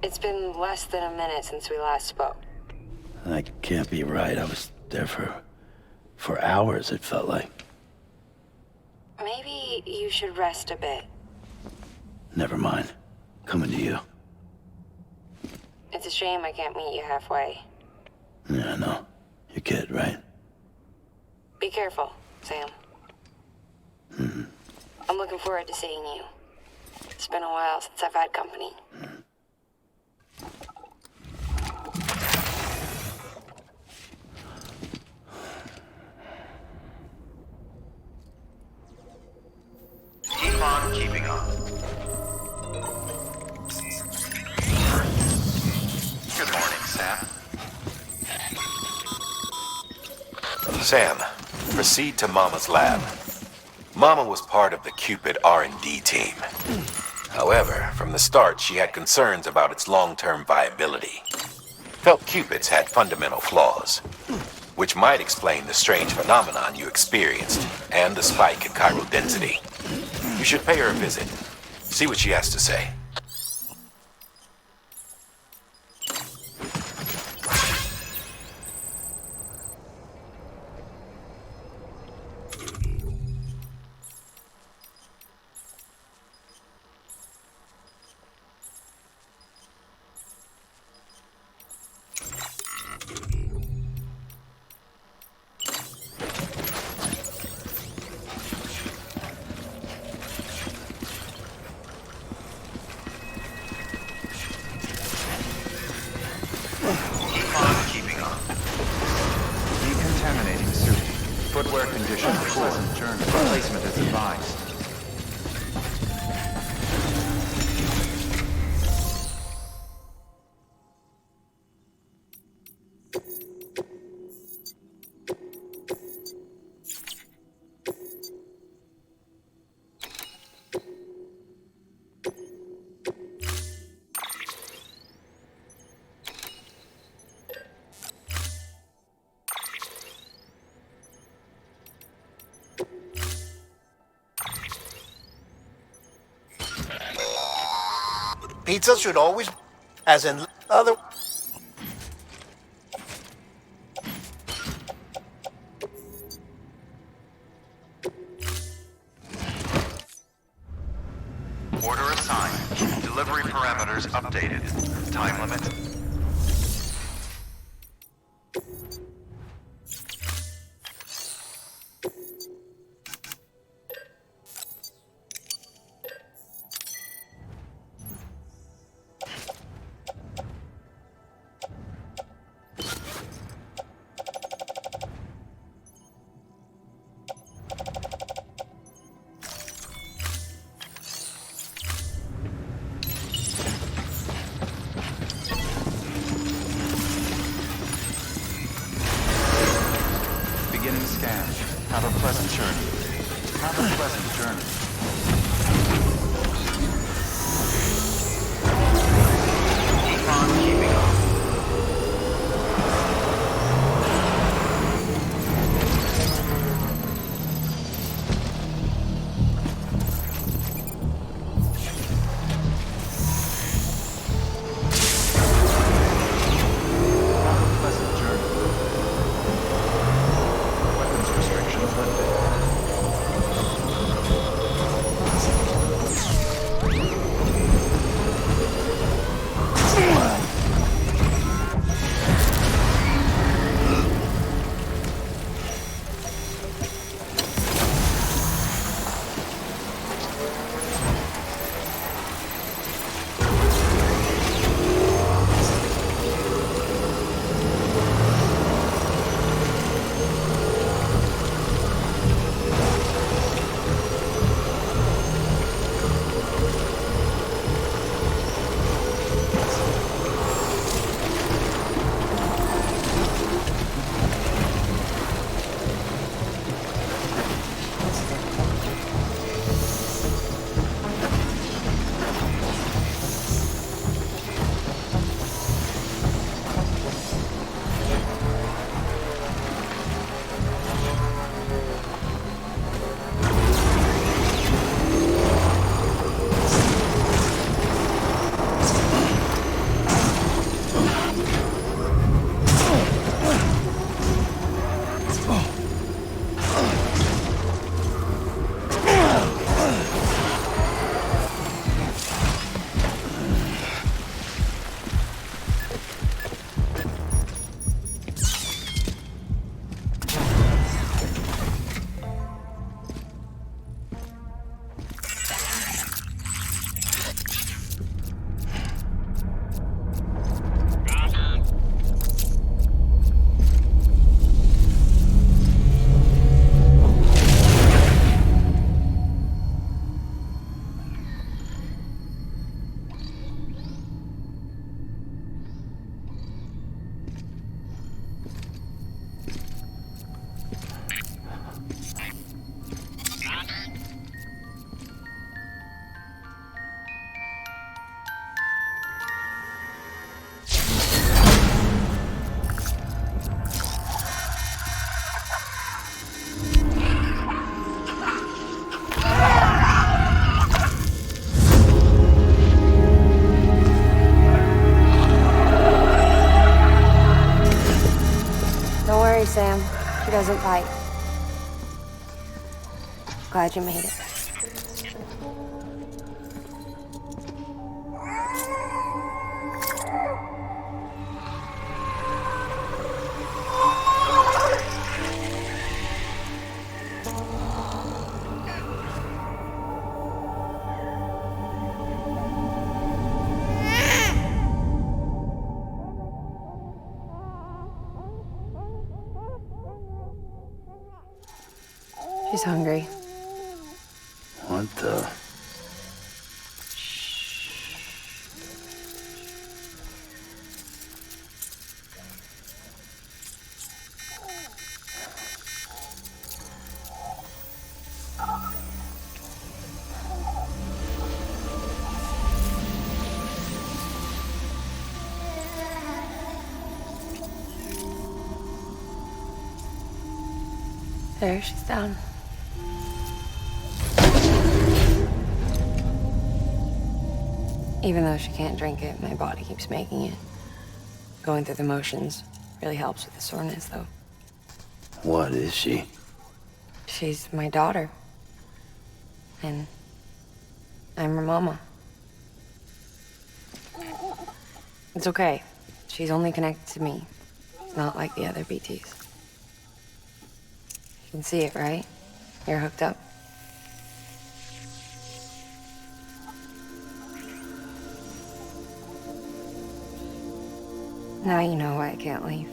It's been less than a minute since we last spoke. That can't be right. I was there for hours, it felt like. Maybe you should rest a bit. Never mind. Coming to you. It's a shame I can't meet you halfway. Yeah, I know. Your kid, right? Be careful, Sam. Mm-hmm. I'm looking forward to seeing you. It's been a while since I've had company. Keep on keeping on. Good morning, Sam. Sam, proceed to Mama's lab. Mama was part of the Cupid R&D team. However, from the start, she had concerns about its long-term viability. Felt Cupids had fundamental flaws, which might explain the strange phenomenon you experienced and the spike in chiral density. You should pay her a visit. See what she has to say. Decontaminating suit. Footwear condition. Pleasant journey. Replacement is advised. Pizza should always, as in other. Order assigned. Delivery parameters updated. Time limit. Beginning scan. Have a pleasant journey. Have a pleasant journey. Keep on keeping on. Sam. She doesn't bite. Glad you made it. She's hungry. What the? There, she's down. Even though she can't drink it, my body keeps making it. Going through the motions really helps with the soreness, though. What is she? She's my daughter. And I'm her mama. It's okay. She's only connected to me. It's not like the other BTs. You can see it, right? You're hooked up. Now you know why I can't leave.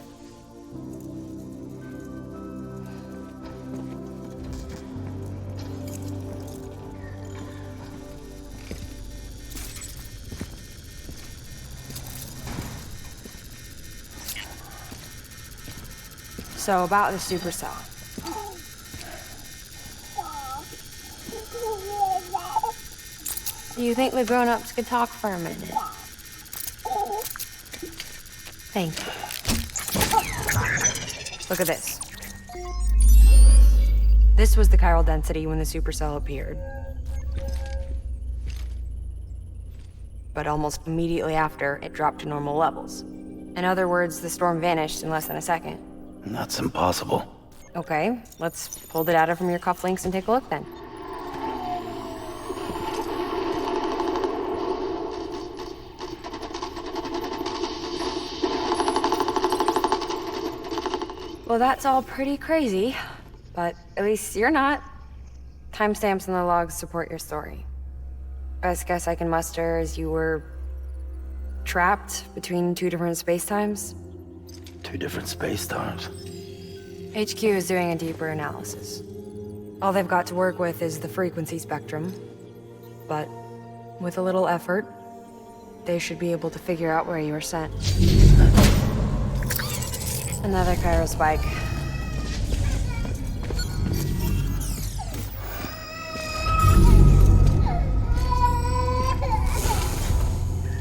So about the supercell. Do you think the grown-ups could talk for a minute? Thank you. Look at this. This was the chiral density when the supercell appeared. But almost immediately after, it dropped to normal levels. In other words, the storm vanished in less than a second. That's impossible. Okay, let's pull the data from your cufflinks and take a look then. Well, that's all pretty crazy, but at least you're not. Timestamps in the logs support your story. Best guess I can muster is you were trapped between two different spacetimes. Two different space-times. HQ is doing a deeper analysis. All they've got to work with is the frequency spectrum, but with a little effort, they should be able to figure out where you were sent. Another chiral spike.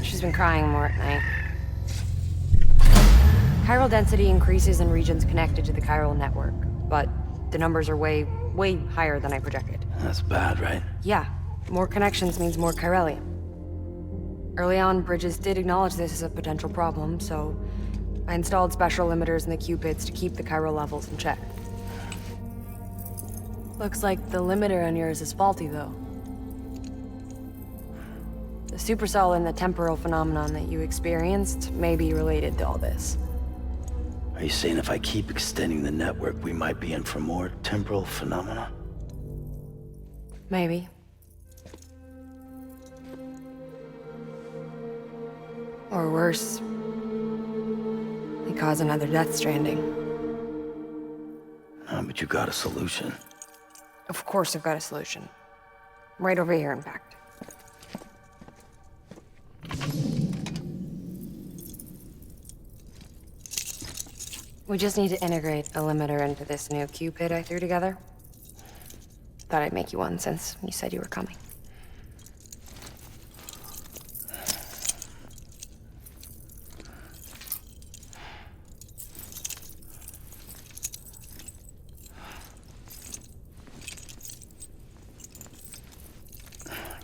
She's been crying more at night. Chiral density increases in regions connected to the chiral network, but the numbers are way higher than I projected. That's bad, right? Yeah, more connections means more chiralium. Early on, Bridges did acknowledge this as a potential problem, so I installed special limiters in the cupids to keep the chiral levels in check. Looks like the limiter on yours is faulty, though. The supercell and the temporal phenomenon that you experienced may be related to all this. Are you saying if I keep extending the network, we might be in for more temporal phenomena? Maybe. Or worse, they cause another death stranding. But you got a solution. Of course I've got a solution. Right over here, in fact. We just need to integrate a limiter into this new Cupid I threw together. Thought I'd make you one since you said you were coming.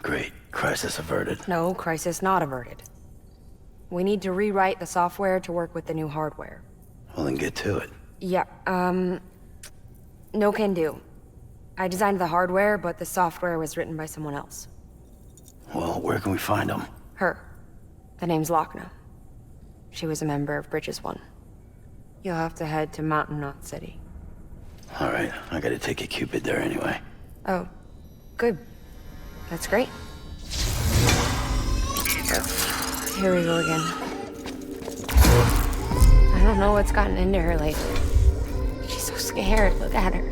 Great. Crisis averted. No, crisis not averted. We need to rewrite the software to work with the new hardware. Well, then get to it. Yeah, no can do. I designed the hardware, but the software was written by someone else. Well, where can we find them? Her. The name's Lochna. She was a member of Bridges 1. You'll have to head to Mountain Knot City. Alright, I gotta take a Cupid there anyway. Oh, good. That's great. Here we go again. I don't know what's gotten into her lately. She's so scared. Look at her.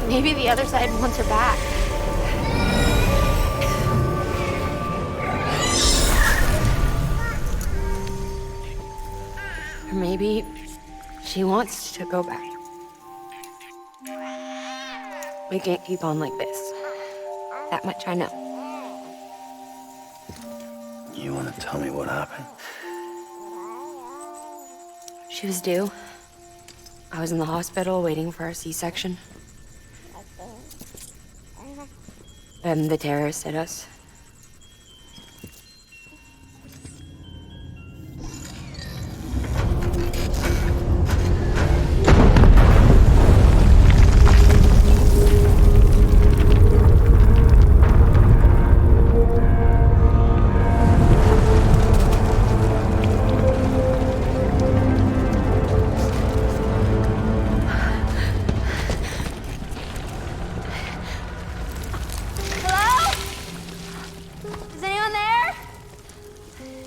Maybe the other side wants her back. Or maybe she wants to go back. We can't keep on like this. That much I know. You wanna tell me what happened? She was due. I was in the hospital waiting for a C-section. And the terrorists hit us.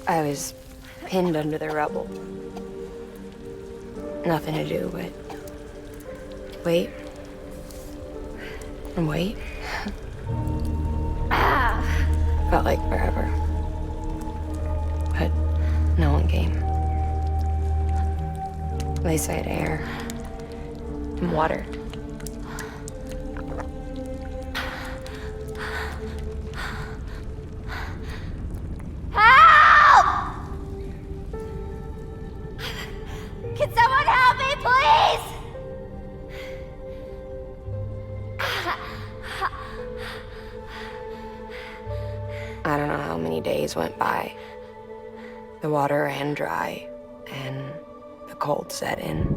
I was pinned under the rubble. Nothing to do but wait and wait. Felt like forever. But no one came. They said air and water. Can someone help me, please? I don't know how many days went by. The water ran dry, and the cold set in.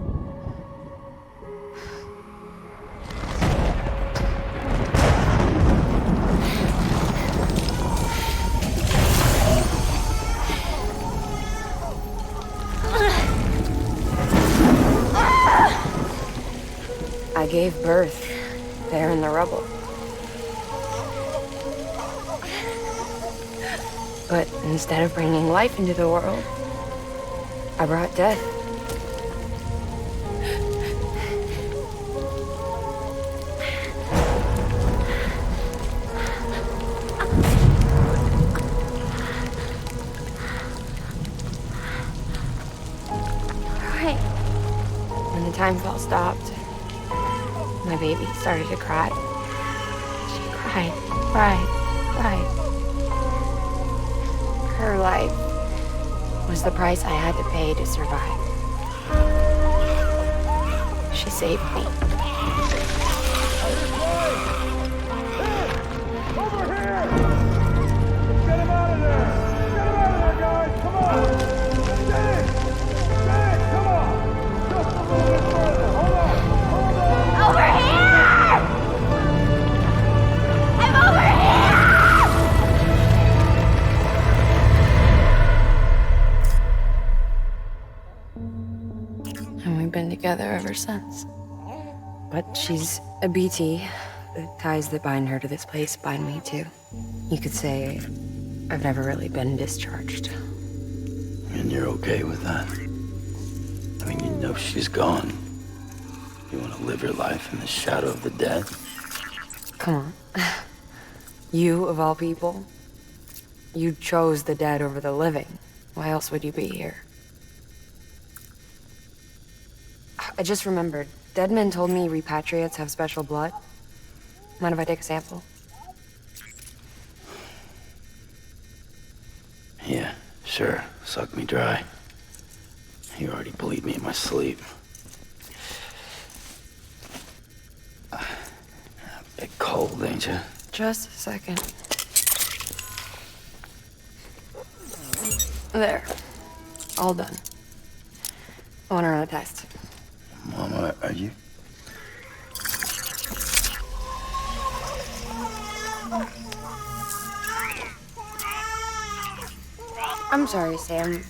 I gave birth there in the rubble. But instead of bringing life into the world, I brought death. Right. When the time fall stopped, my baby started to cry. She cried, cried, cried. Her life was the price I had to pay to survive. She saved me. Over here! Get him out of there! Get him out of there, guys! Come on! Get it! Get it! Come on! Just a little bit further. Hold on! Hold on! Over here! I'm over here! And we've been together ever since. But she's a BT. The ties that bind her to this place bind me too. You could say I've never really been discharged. And you're okay with that? I mean, you know she's gone. You want to live your life in the shadow of the dead? Come on. You, of all people, you chose the dead over the living. Why else would you be here? I just remembered. Deadman told me repatriates have special blood. Mind if I take a sample? Yeah, sure. Suck me dry. You already bleed me in my sleep. A bit cold, ain't you? Just a second. There. All done. I want to run a test. Mama, are you? I'm sorry, Sam.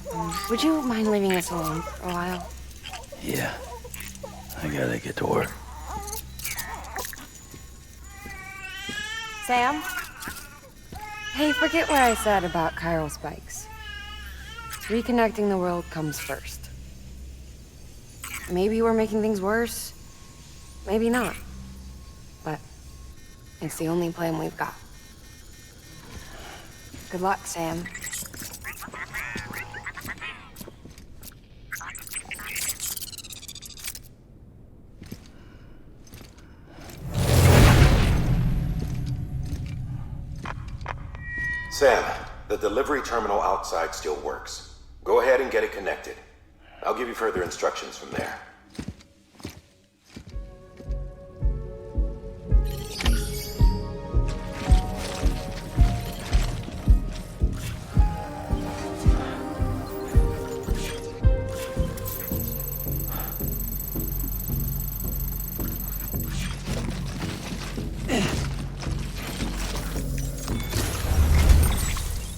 Would you mind leaving us alone for a while? Yeah. I gotta get to work. Sam? Hey, forget what I said about chiral spikes. Reconnecting the world comes first. Maybe we're making things worse. Maybe not. But it's the only plan we've got. Good luck, Sam. Sam, the delivery terminal outside still works. Go ahead and get it connected. I'll give you further instructions from there.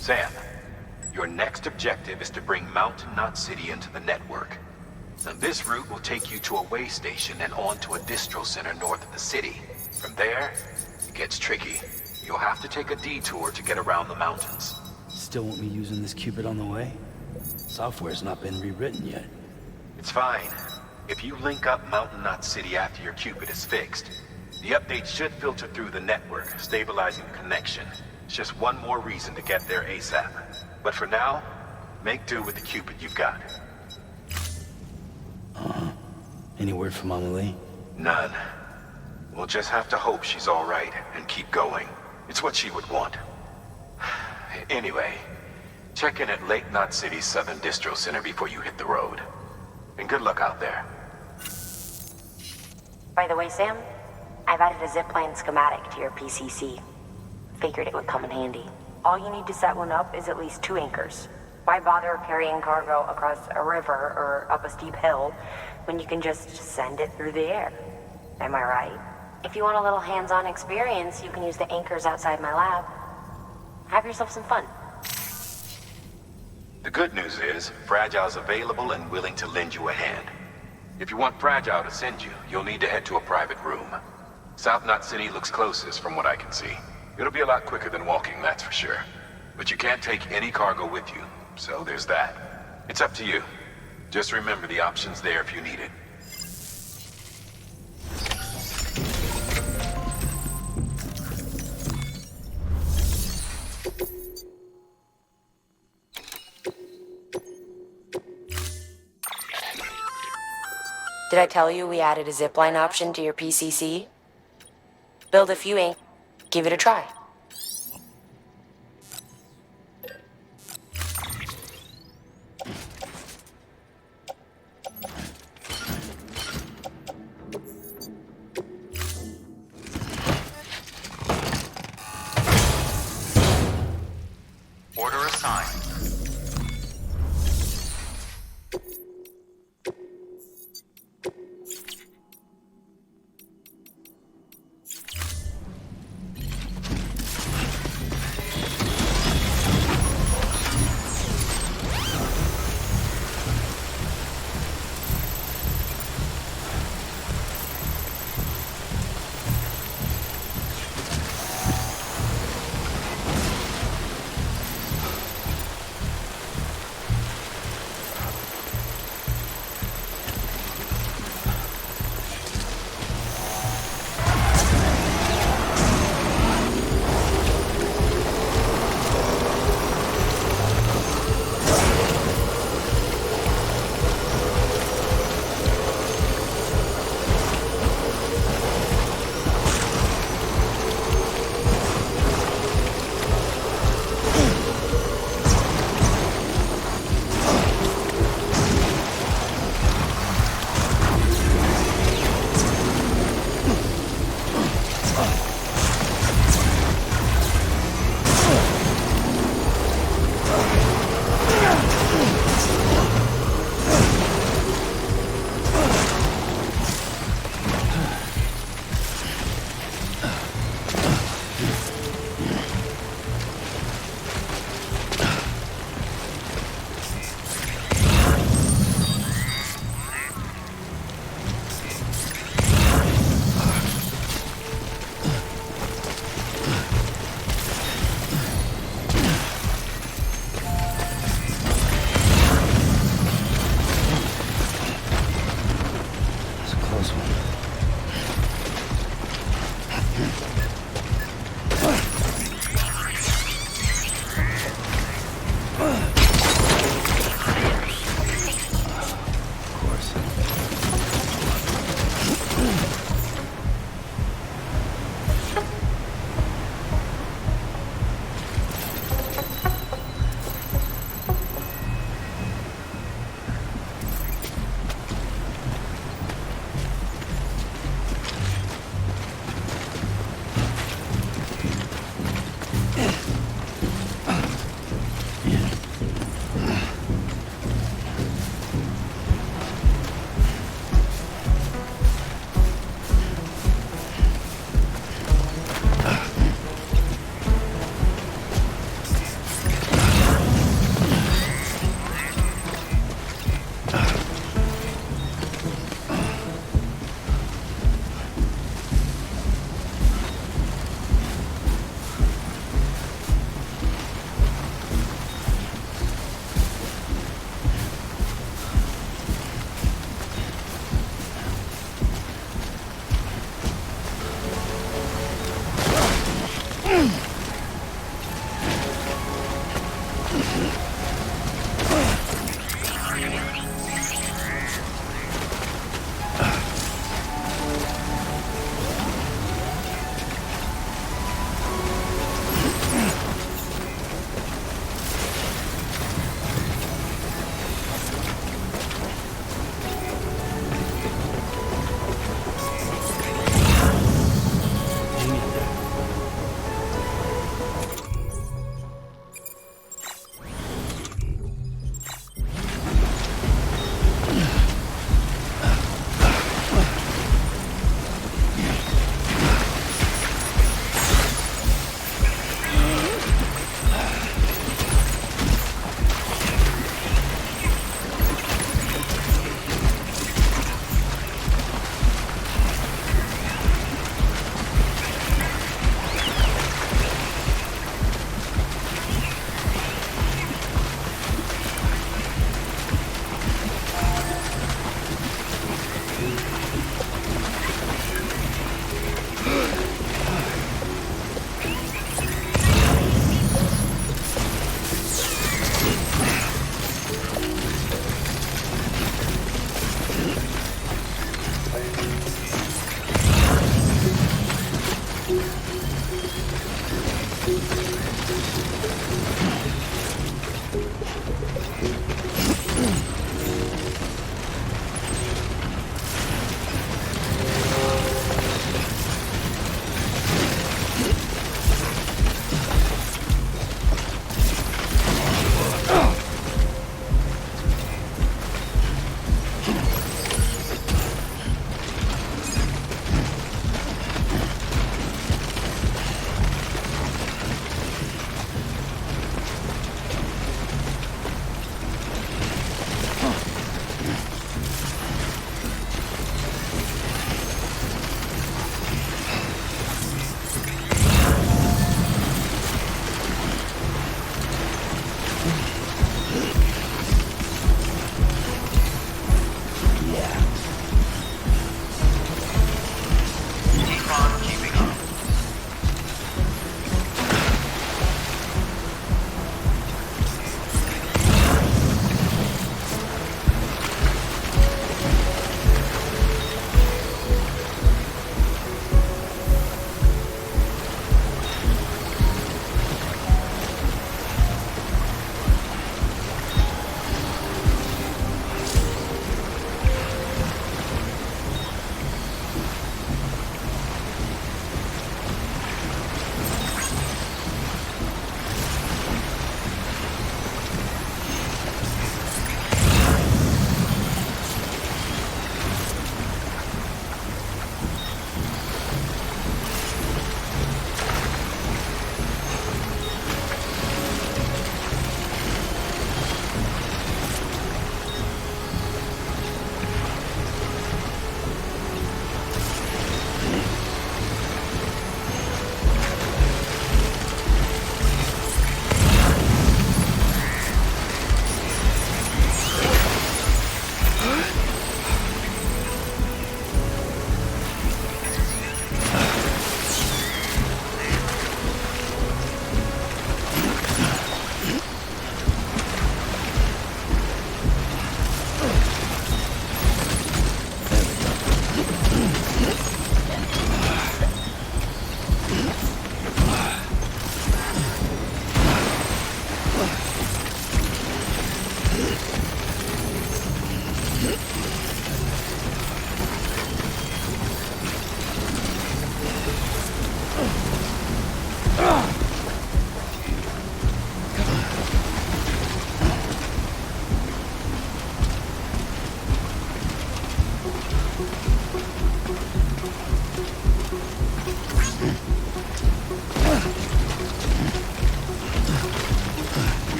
Sam, your next objective is to bring Mountain Knot City into the network. Now, this route will take you to a way station and on to a distro center north of the city. From there, it gets tricky. You'll have to take a detour to get around the mountains. Still want me using this Cupid on the way? Software's not been rewritten yet. It's fine. If you link up Mountain Knot City after your Cupid is fixed, the update should filter through the network, stabilizing the connection. It's just one more reason to get there ASAP. But for now, make do with the Cupid you've got. Any word from Amelie? None. We'll just have to hope she's all right and keep going. It's what she would want. Anyway, check in at Lake Knot City's Southern Distro Center before you hit the road. And good luck out there. By the way, Sam, I've added a zipline schematic to your PCC. Figured it would come in handy. All you need to set one up is at least 2 anchors. Why bother carrying cargo across a river or up a steep hill when you can just send it through the air? Am I right? If you want a little hands-on experience, you can use the anchors outside my lab. Have yourself some fun. The good news is, Fragile's available and willing to lend you a hand. If you want Fragile to send you, you'll need to head to a private room. South Knot City looks closest from what I can see. It'll be a lot quicker than walking, that's for sure. But you can't take any cargo with you, so there's that. It's up to you. Just remember the option's there if you need it. Did I tell you we added a zipline option to your PCC? Build a few ink, give it a try. Order assigned.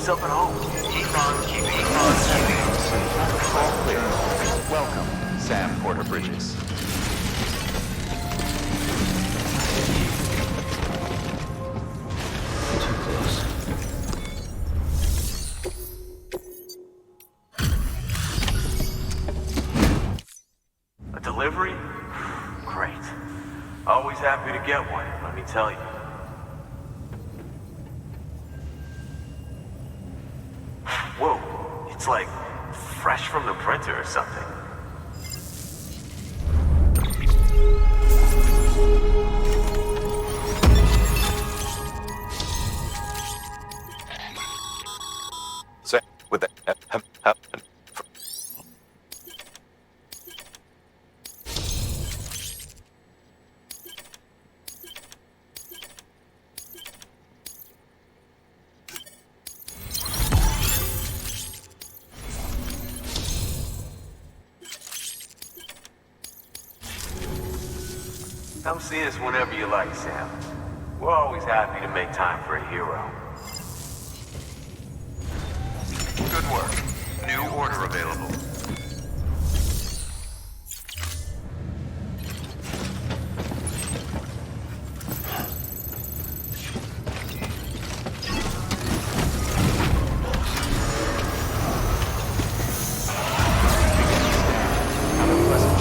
yourself at home. Keep on keeping. All clear. Welcome, Sam Porter Bridges. Too close. A delivery? Great. Always happy to get one, let me tell you. Whoa, it's like fresh from the printer or something. So, with that, Come see us whenever you like, Sam. We're always happy to make time for a hero. Good work. New order available. Have a pleasant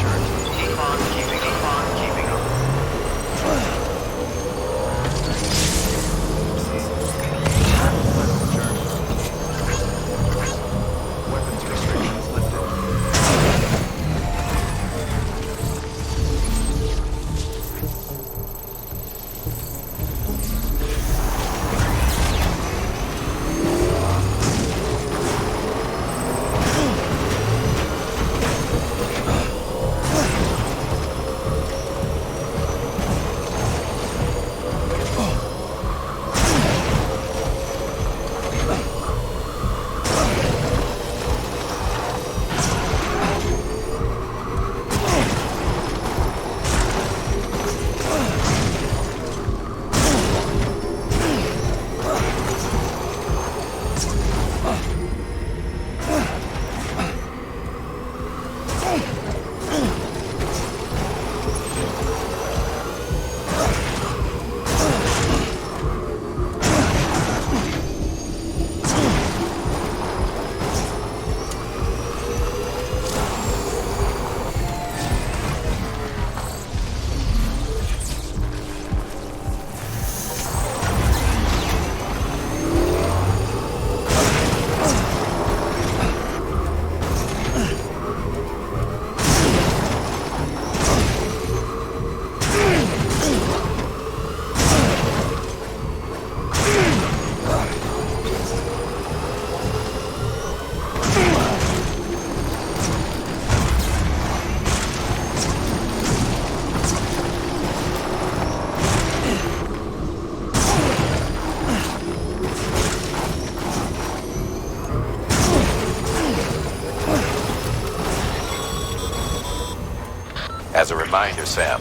As a reminder, Sam,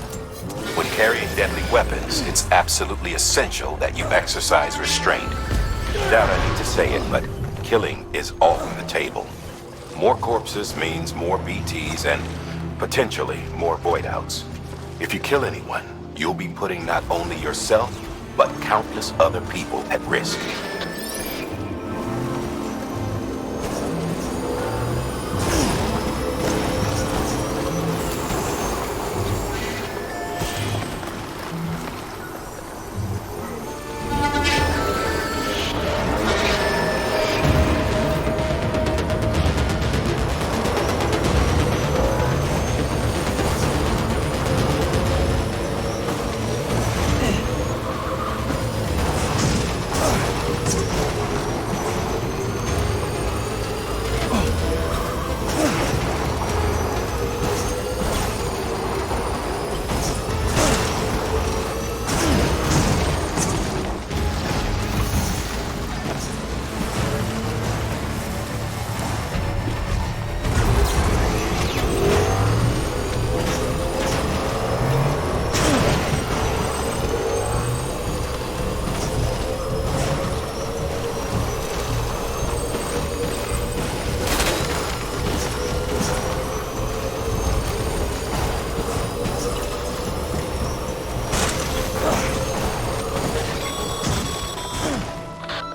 when carrying deadly weapons, it's absolutely essential that you exercise restraint. Doubt I need to say it, but killing is off the table. More corpses means more BTs and potentially more void-outs. If you kill anyone, you'll be putting not only yourself, but countless other people at risk.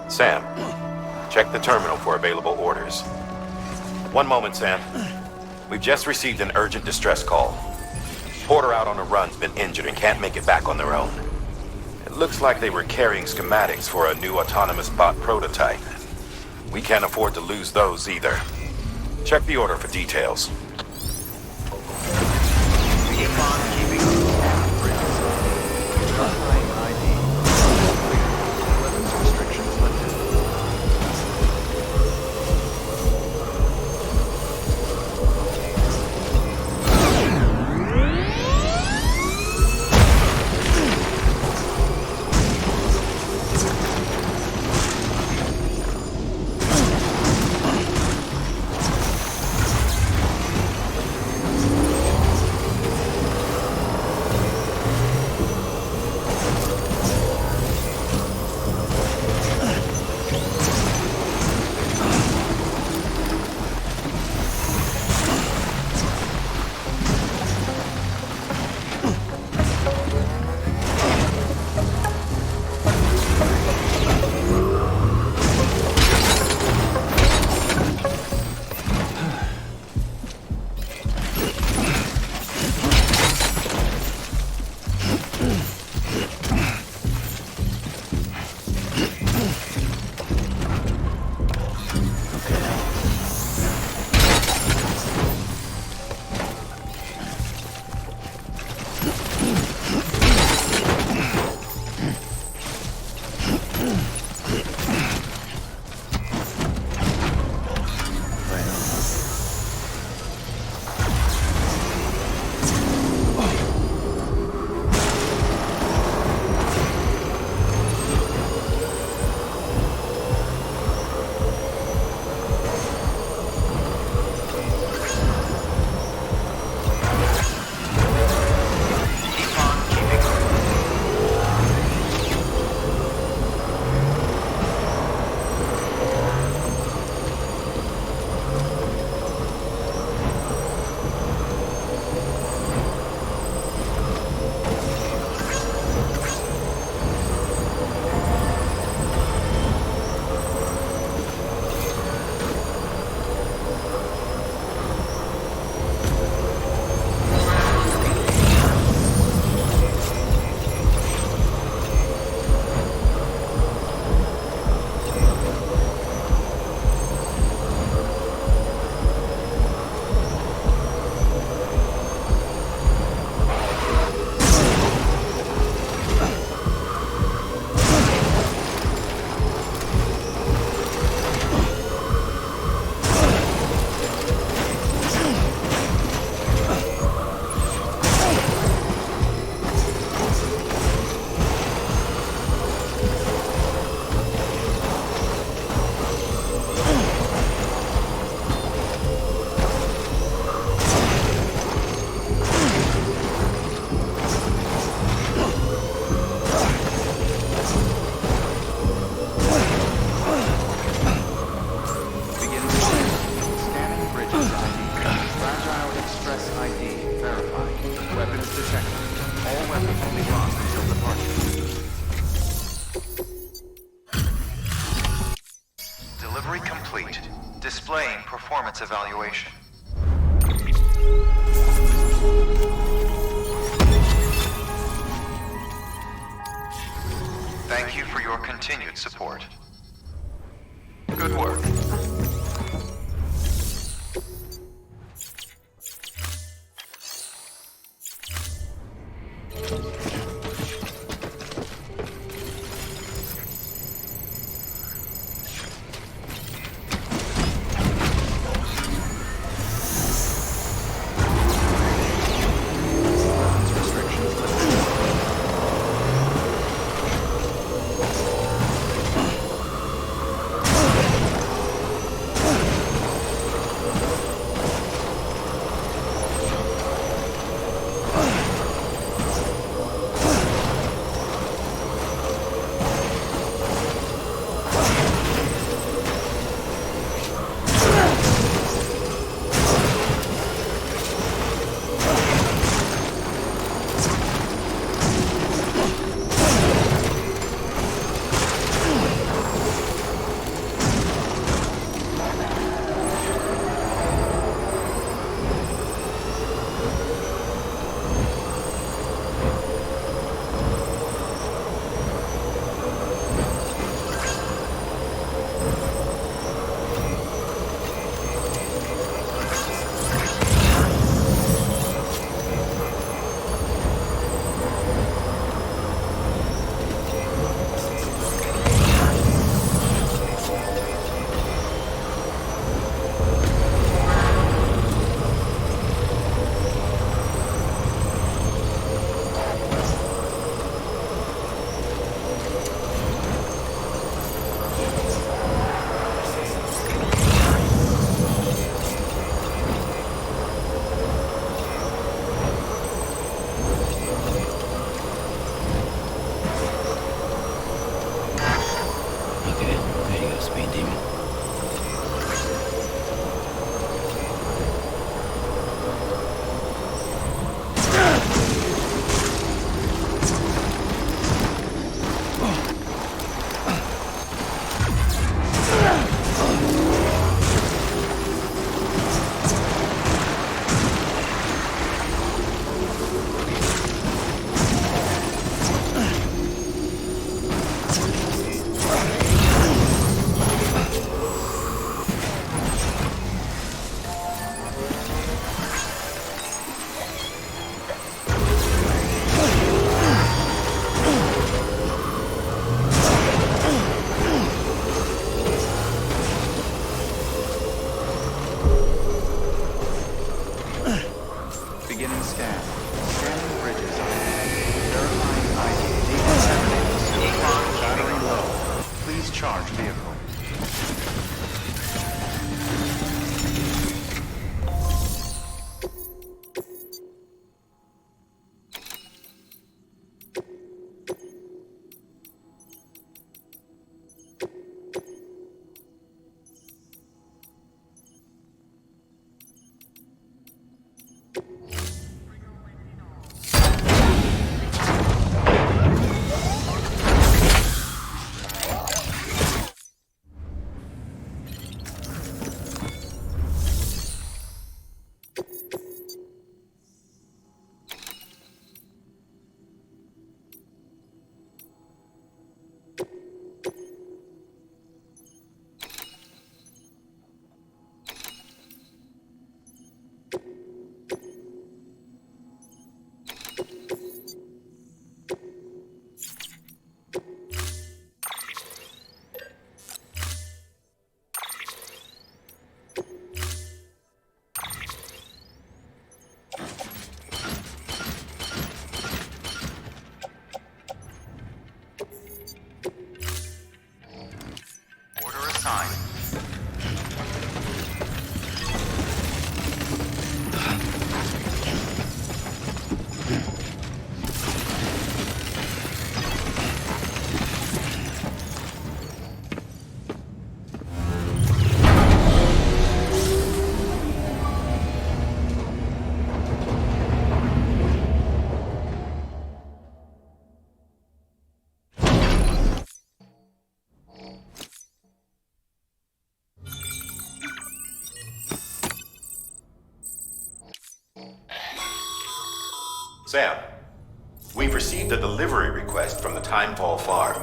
Sam, check the terminal for available orders. One moment, Sam. We've just received an urgent distress call. Porter out on a run's been injured and can't make it back on their own. It looks like they were carrying schematics for a new autonomous bot prototype. We can't afford to lose those either. Check the order for details. Keep on keeping up, Bridges. Verifying ID. Weapons restrictions lifted. threats evaluation. Thank you for your continued support. Good work. Sam, we've received a delivery request from the Timefall Farm.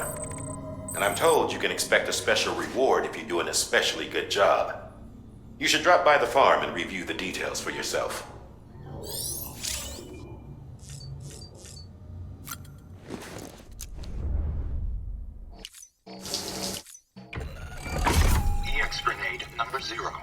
And I'm told you can expect a special reward if you do an especially good job. You should drop by the farm and review the details for yourself. EX grenade number 0.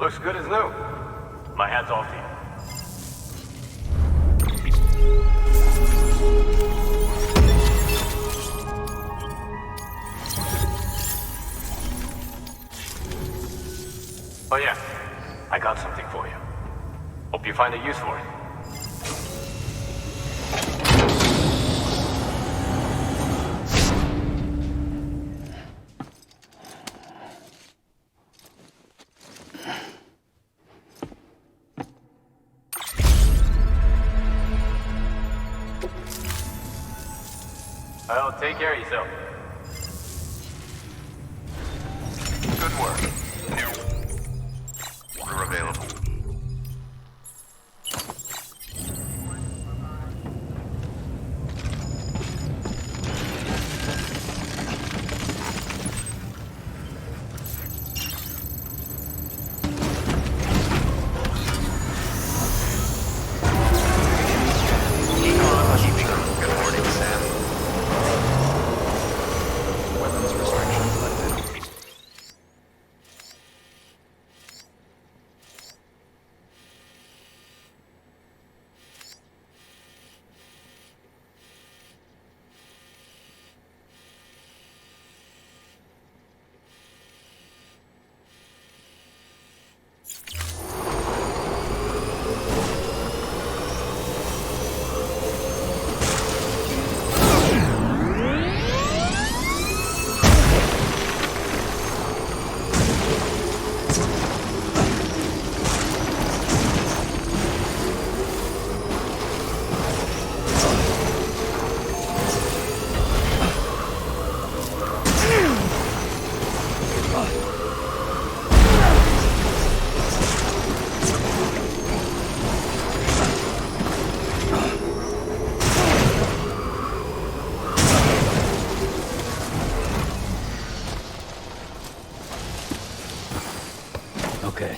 Looks good as new. My hat's off to you. Oh yeah, I got something for you. Hope you find a use for it. Well, take care of yourself. Good work. We're available. Good morning, Sam. Weapons restrictions lifted. Okay.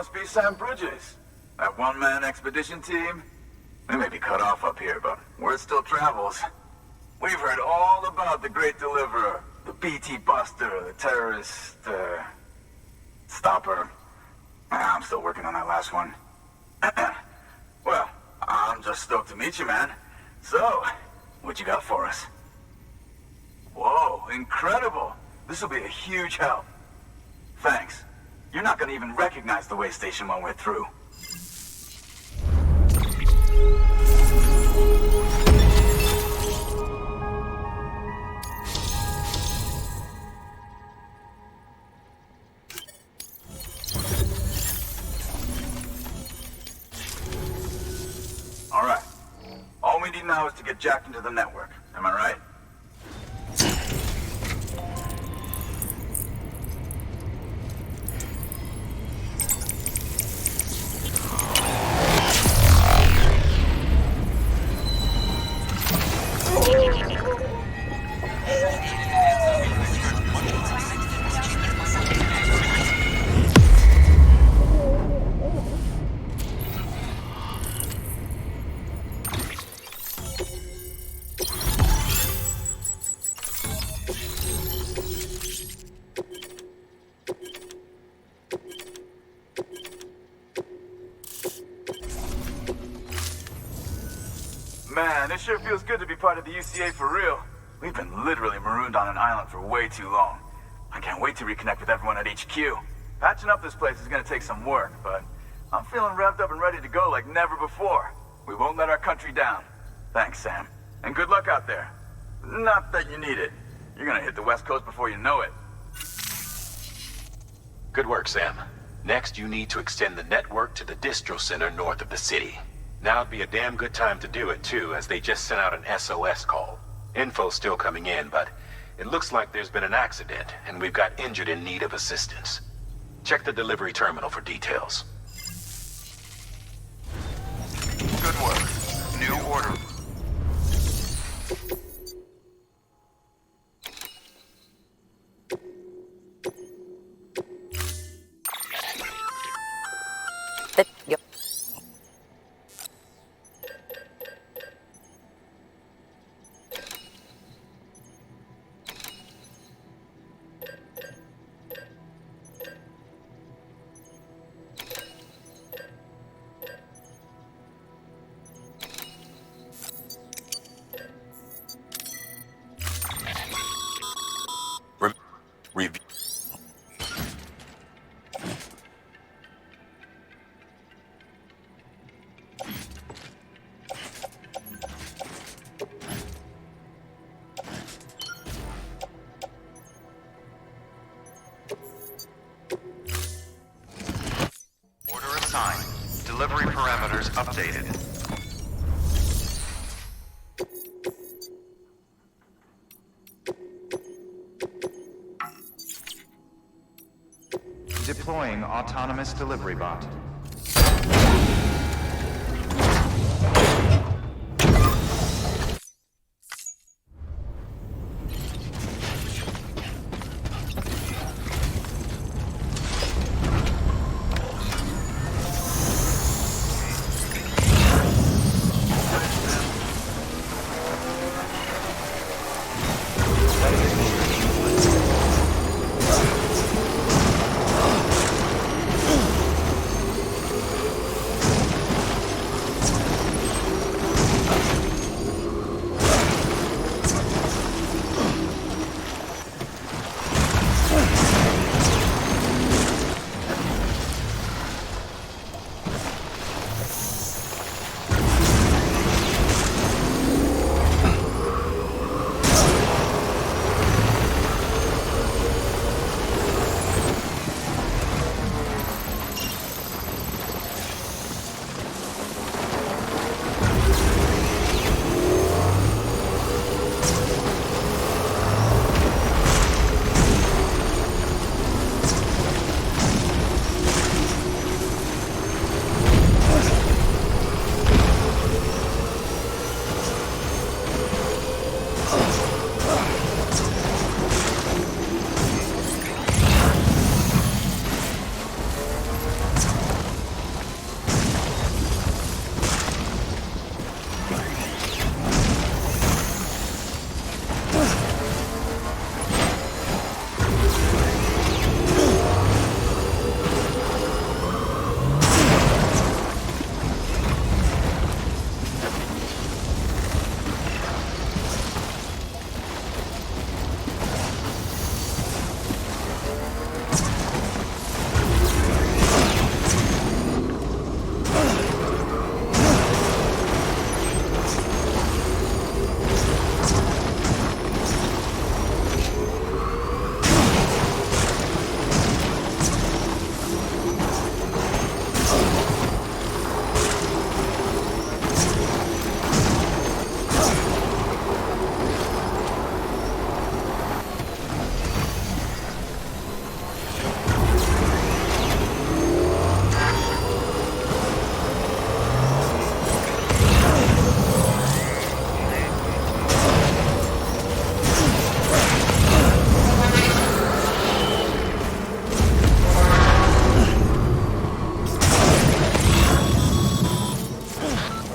must be Sam Bridges. That one-man expedition team? They may be cut off up here, but word still travels. We've heard all about the Great Deliverer, the BT Buster, the terrorist, stopper. I'm still working on that last one. Well, I'm just stoked to meet you, man. So, what you got for us? Whoa, incredible. This will be a huge help. Thanks. You're not gonna even recognize the way station when we're through. All right. All we need now is to get jacked into the network. Am I right? Man, it sure feels good to be part of the UCA for real. We've been literally marooned on an island for way too long. I can't wait to reconnect with everyone at HQ. Patching up this place is gonna take some work, but I'm feeling revved up and ready to go like never before. We won't let our country down. Thanks, Sam. And good luck out there. Not that you need it. You're gonna hit the West Coast before you know it. Good work, Sam. Next, you need to extend the network to the distro center north of the city. Now'd be a damn good time to do it, too, as they just sent out an SOS call. Info's still coming in, but it looks like there's been an accident, and we've got injured in need of assistance. Check the delivery terminal for details. Good work. New order. Review. Order assigned. Delivery parameters updated. Deploying autonomous delivery bot.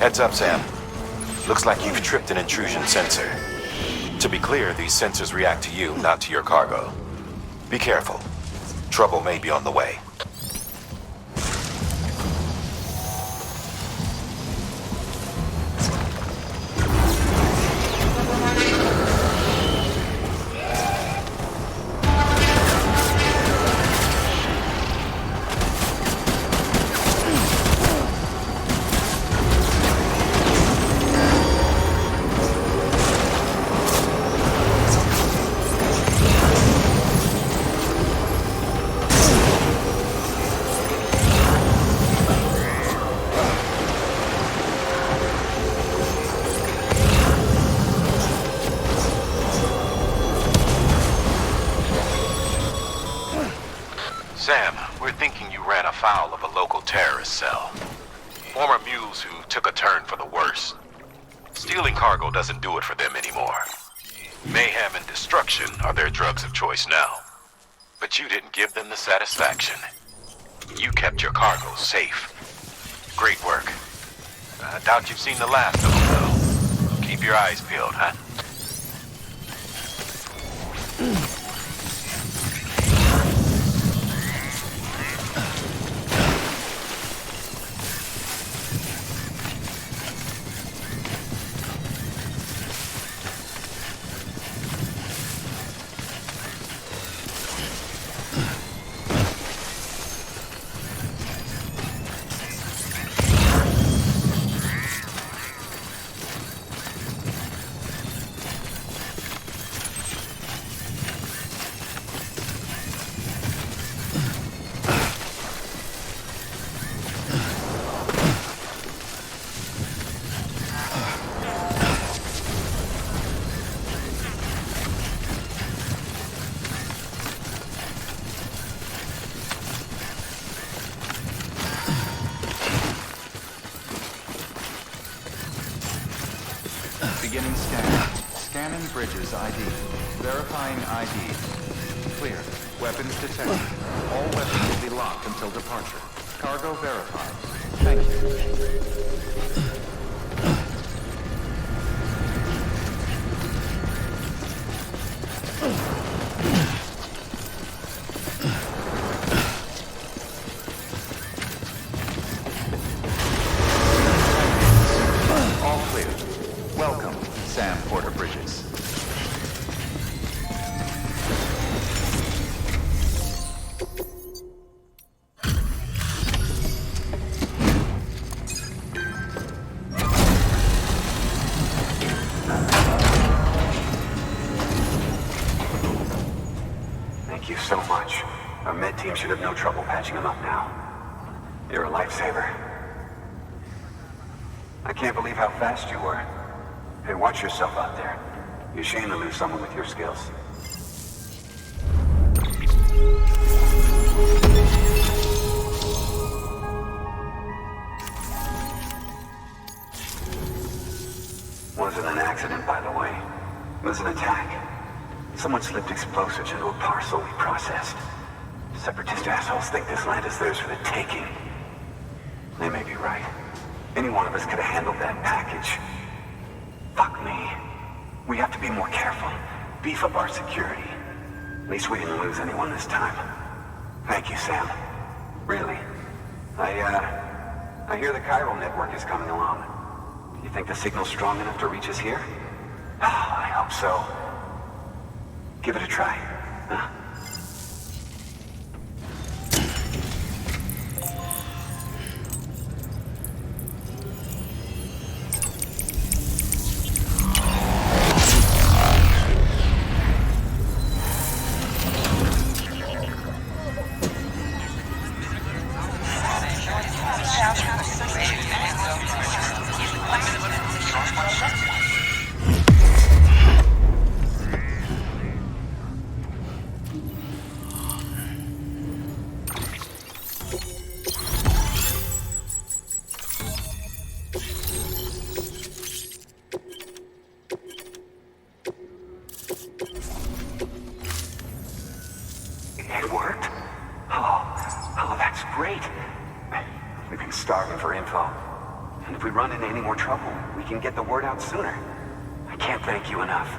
Heads up, Sam. Looks like you've tripped an intrusion sensor. To be clear, these sensors react to you, not to your cargo. Be careful. Trouble may be on the way. Sam, we're thinking you ran afoul of a local terrorist cell. Former mules who took a turn for the worse. Stealing cargo doesn't do it for them anymore. Mayhem and destruction are their drugs of choice now. But you didn't give them the satisfaction. You kept your cargo safe. Great work. I doubt you've seen the last of them, though. Keep your eyes peeled, huh? Beginning scan. Scanning Bridges ID. Verifying ID. Clear. Weapons detected. All weapons will be locked until departure. Cargo verified. Thank you. All clear. Welcome, Sam Porter Bridges. Thank you so much. Our med team should have no trouble patching him up now. You're a lifesaver. I can't believe how fast you were. Hey, watch yourself out there. You're ashamed to lose someone with your skills. Wasn't an accident, by the way. It was an attack. Someone slipped explosives into a parcel we processed. Separatist assholes think this land is theirs for the taking. They may be right. Any one of us could have handled that package. Fuck me. We have to be more careful. Beef up our security. At least we didn't lose anyone this time. Thank you, Sam. Really. I hear the chiral network is coming along. Do you think the signal's strong enough to reach us here? Oh, I hope so. Give it a try, huh? It worked? Oh, that's great. We've been starving for info. And if we run into any more trouble, we can get the word out sooner. I can't thank you enough.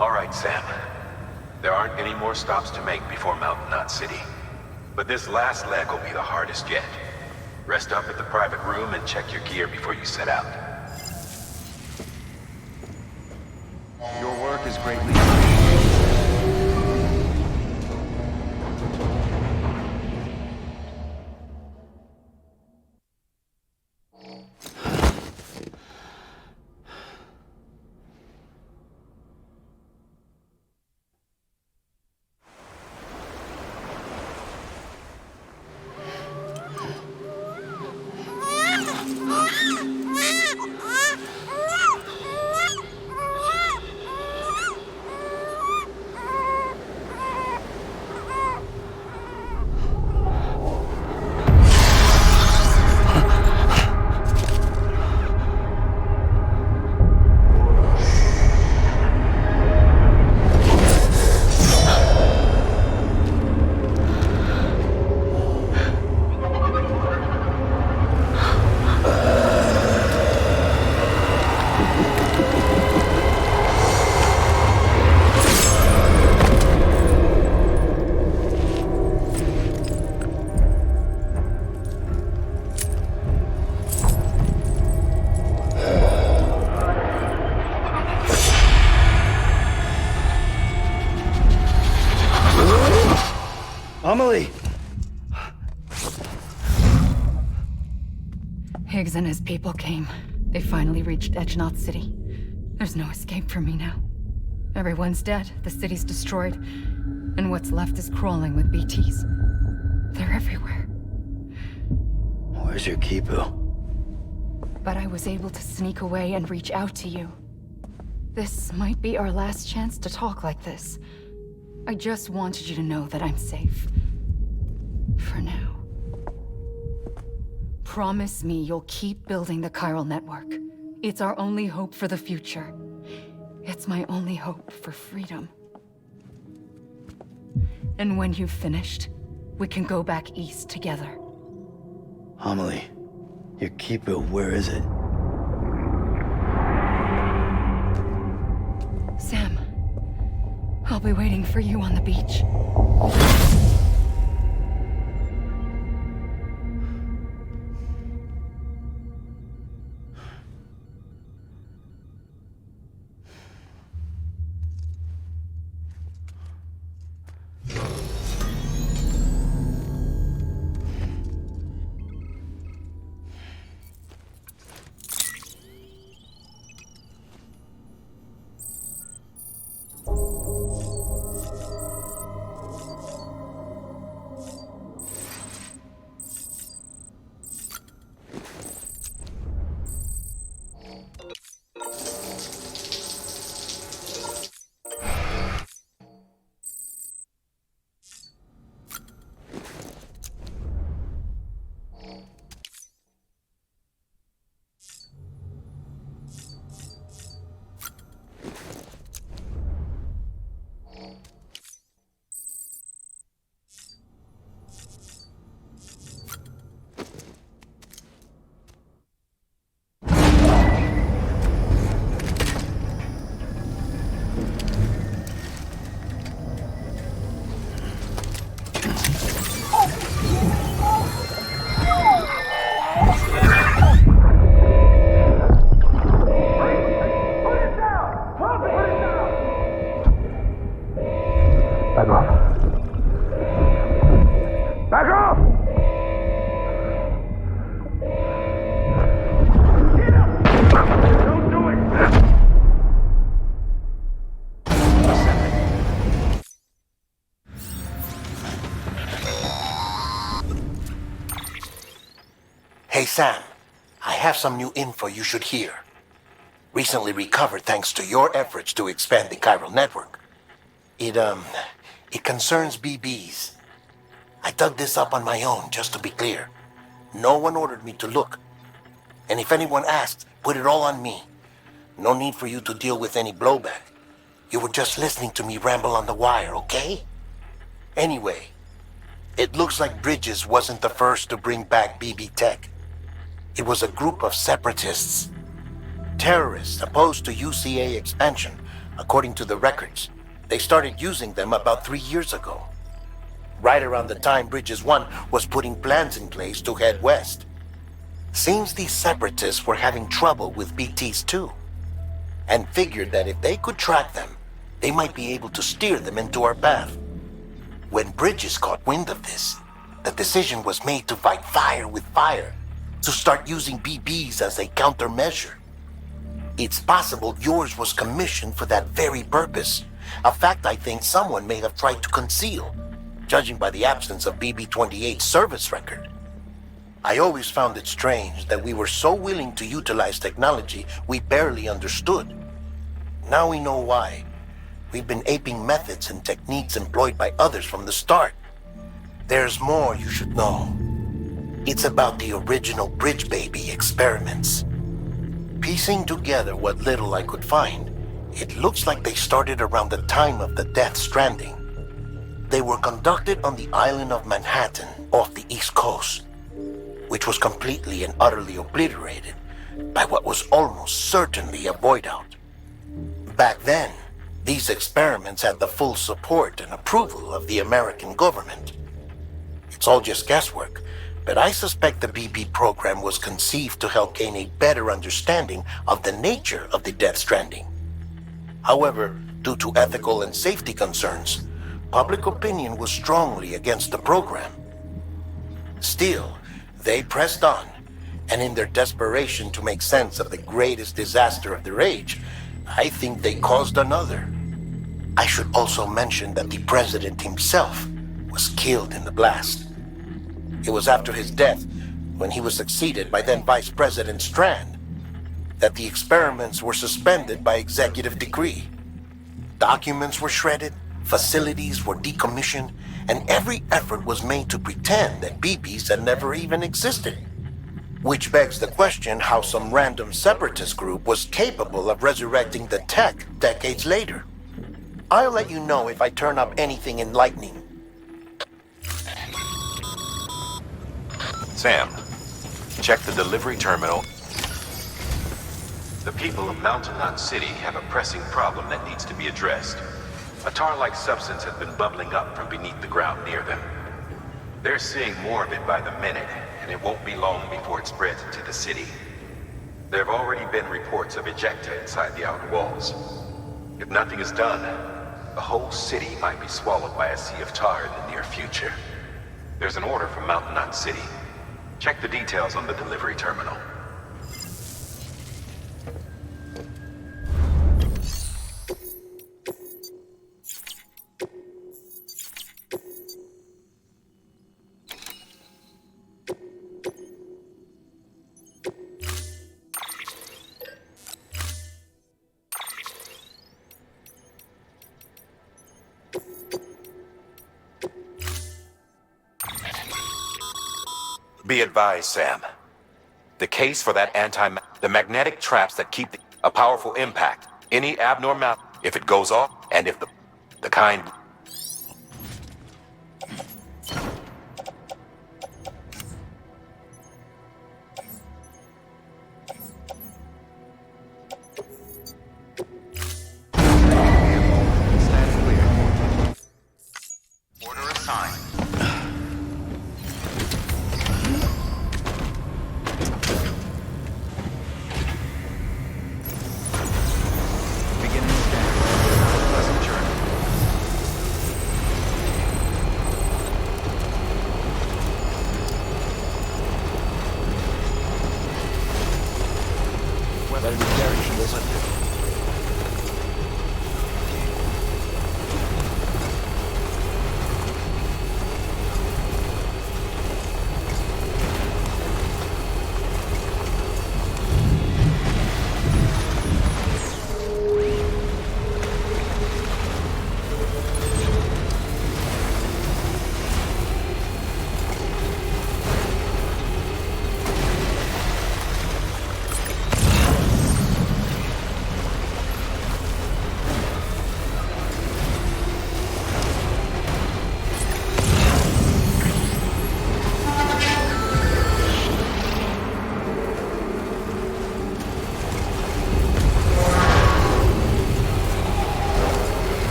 All right, Sam. There aren't any more stops to make before Mountain Knot City. But this last leg will be the hardest yet. Rest up at the private room and check your gear before you set out. Your work is greatly appreciated. Amelie! Higgs and his people came. They finally reached Edge Knot City. There's no escape for me now. Everyone's dead, the city's destroyed, and what's left is crawling with BTs. They're everywhere. Where's your Kipu? But I was able to sneak away and reach out to you. This might be our last chance to talk like this. I just wanted you to know that I'm safe. For now. Promise me you'll keep building the chiral network. It's our only hope for the future. It's my only hope for freedom. And when you've finished, we can go back east together. Amelie, your Kipu, where is it? Sam, I'll be waiting for you on the beach. Hey, Sam. I have some new info you should hear. Recently recovered thanks to your efforts to expand the chiral network. It concerns BBs. I dug this up on my own, just to be clear. No one ordered me to look. And if anyone asked, put it all on me. No need for you to deal with any blowback. You were just listening to me ramble on the wire, okay? Anyway, It looks like Bridges wasn't the first to bring back BB tech. It was a group of separatists. Terrorists opposed to UCA expansion, according to the records. They started using them about 3 years ago. Right around the time Bridges 1 was putting plans in place to head west. Seems these separatists were having trouble with BTs too, and figured that if they could track them, they might be able to steer them into our path. When Bridges caught wind of this, the decision was made to fight fire with fire, to start using BBs as a countermeasure. It's possible yours was commissioned for that very purpose, a fact I think someone may have tried to conceal, judging by the absence of BB-28's service record. I always found it strange that we were so willing to utilize technology we barely understood. Now we know why. We've been aping methods and techniques employed by others from the start. There's more you should know. It's about the original Bridge Baby experiments. Piecing together what little I could find, it looks like they started around the time of the Death Stranding. They were conducted on the island of Manhattan off the East Coast, which was completely and utterly obliterated by what was almost certainly a void out. Back then, these experiments had the full support and approval of the American government. It's all just guesswork, but I suspect the BB program was conceived to help gain a better understanding of the nature of the Death Stranding. However, due to ethical and safety concerns, public opinion was strongly against the program. Still, they pressed on, and in their desperation to make sense of the greatest disaster of their age, I think they caused another. I should also mention that the president himself was killed in the blast. It was after his death, when he was succeeded by then Vice President Strand, that the experiments were suspended by executive decree. Documents were shredded, facilities were decommissioned, and every effort was made to pretend that BBs had never even existed. Which begs the question how some random separatist group was capable of resurrecting the tech decades later. I'll let you know if I turn up anything enlightening. Sam, check the delivery terminal. The people of Mountain Knot City have a pressing problem that needs to be addressed. A tar-like substance has been bubbling up from beneath the ground near them. They're seeing more of it by the minute, and it won't be long before it spreads into the city. There have already been reports of ejecta inside the outer walls. If nothing is done, the whole city might be swallowed by a sea of tar in the near future. There's an order from Mountain Knot City. Check the details on the delivery terminal. Be advised, Sam. The case for that the magnetic traps that keep a powerful impact. Any abnormal, if it goes off, and if the kind... Order assigned.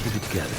Keep it together.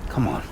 Come on.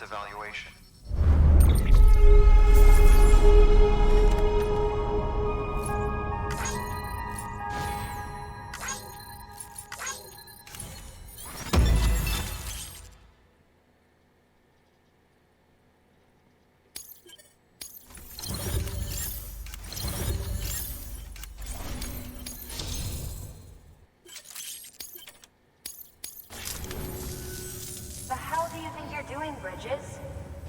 evaluation. The hell do you think you're doing, Bridges?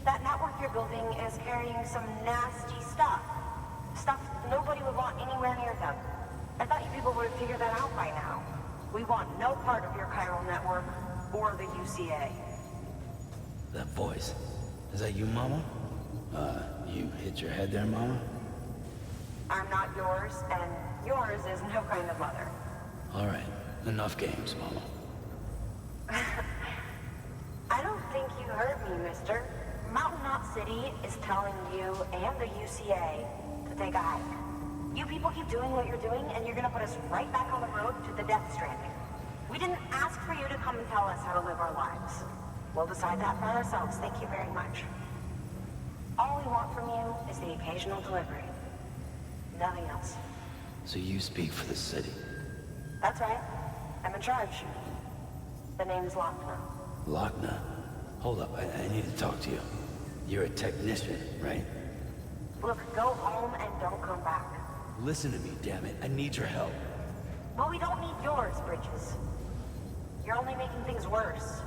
That network you're building is carrying some nasty stuff. Stuff nobody would want anywhere near them. I thought you people would have figured that out by now. We want no part of your chiral network or the UCA. That voice. Is that you, Mama? You hit your head there, Mama? I'm not yours, and yours is no kind of mother. All right. Enough games, Mama. I don't think you heard me, mister. Mountain Knot City is telling you and the UCA to take a hike. You people keep doing what you're doing, and you're gonna put us right back on the road to the death stranding. We didn't ask for you to come and tell us how to live our lives. We'll decide that for ourselves, thank you very much. All we want from you is the occasional delivery. Nothing else. So you speak for the city. That's right. I'm in charge. The name's Lochner. Lochner? Hold up, I need to talk to you. You're a technician, right? Look, go home and don't come back. Listen to me, damn it. I need your help. Well, we don't need yours, Bridges. You're only making things worse.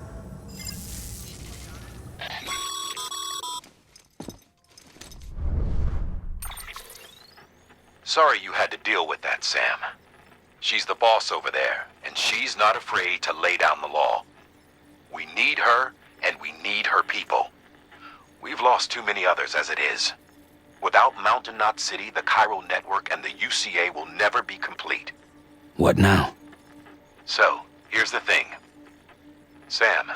Sorry you had to deal with that, Sam. She's the boss over there, and she's not afraid to lay down the law. We need her, and we need her people. We've lost too many others as it is. Without Mountain Knot City, the Chiral Network, and the UCA will never be complete. What now? So, here's the thing. Sam,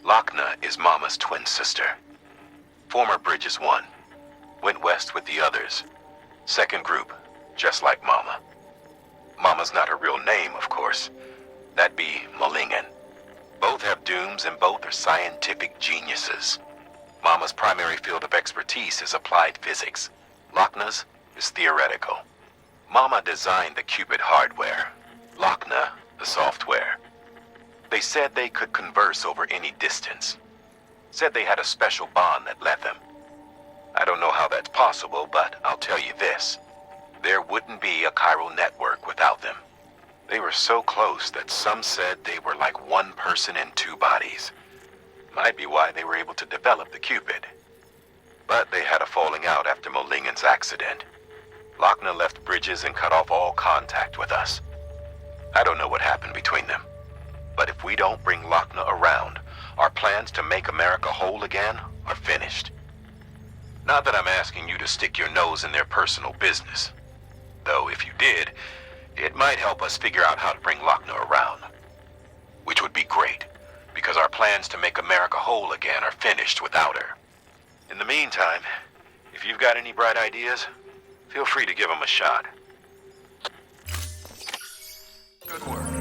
Lochna is Mama's twin sister. Former Bridges 1. Went west with the others. Second group, just like Mama. Mama's not her real name, of course. That'd be Malingen. Both have dooms and both are scientific geniuses. Mama's primary field of expertise is applied physics. Lochna's is theoretical. Mama designed the Cupid hardware. Lochna, the software. They said they could converse over any distance. Said they had a special bond that led them. I don't know how that's possible, but I'll tell you this. There wouldn't be a chiral network without them. They were so close that some said they were like one person in two bodies. Might be why they were able to develop the Cupid. But they had a falling out after Molingen's accident. Lochna left Bridges and cut off all contact with us. I don't know what happened between them. But if we don't bring Lochna around, our plans to make America whole again are finished. Not that I'm asking you to stick your nose in their personal business. Though if you did, it might help us figure out how to bring Lochna around. Which would be great, because our plans to make America whole again are finished without her. In the meantime, if you've got any bright ideas, feel free to give them a shot. Good work.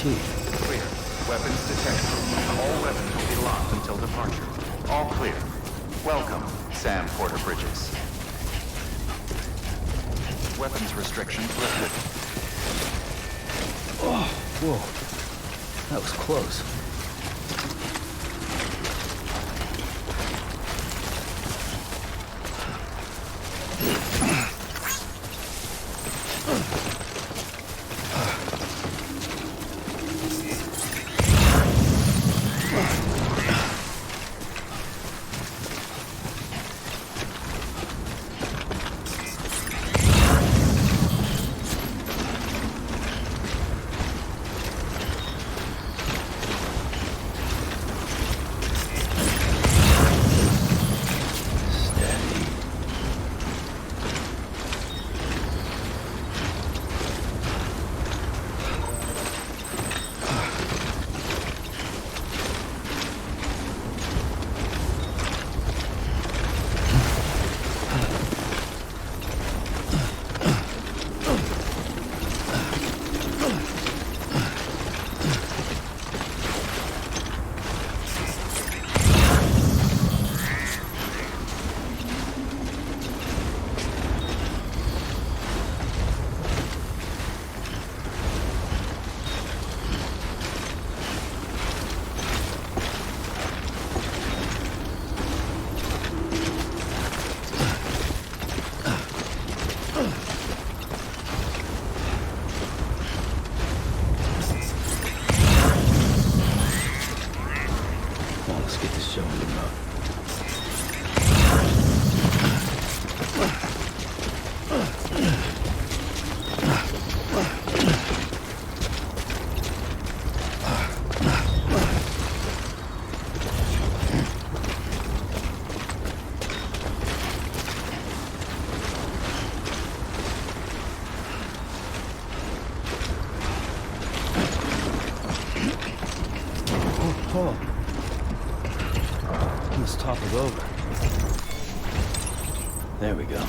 Clear. Weapons detected. All weapons will be locked until departure. All clear. Welcome, Sam Porter Bridges. Weapons restrictions lifted. Oh, whoa. That was close. There we go.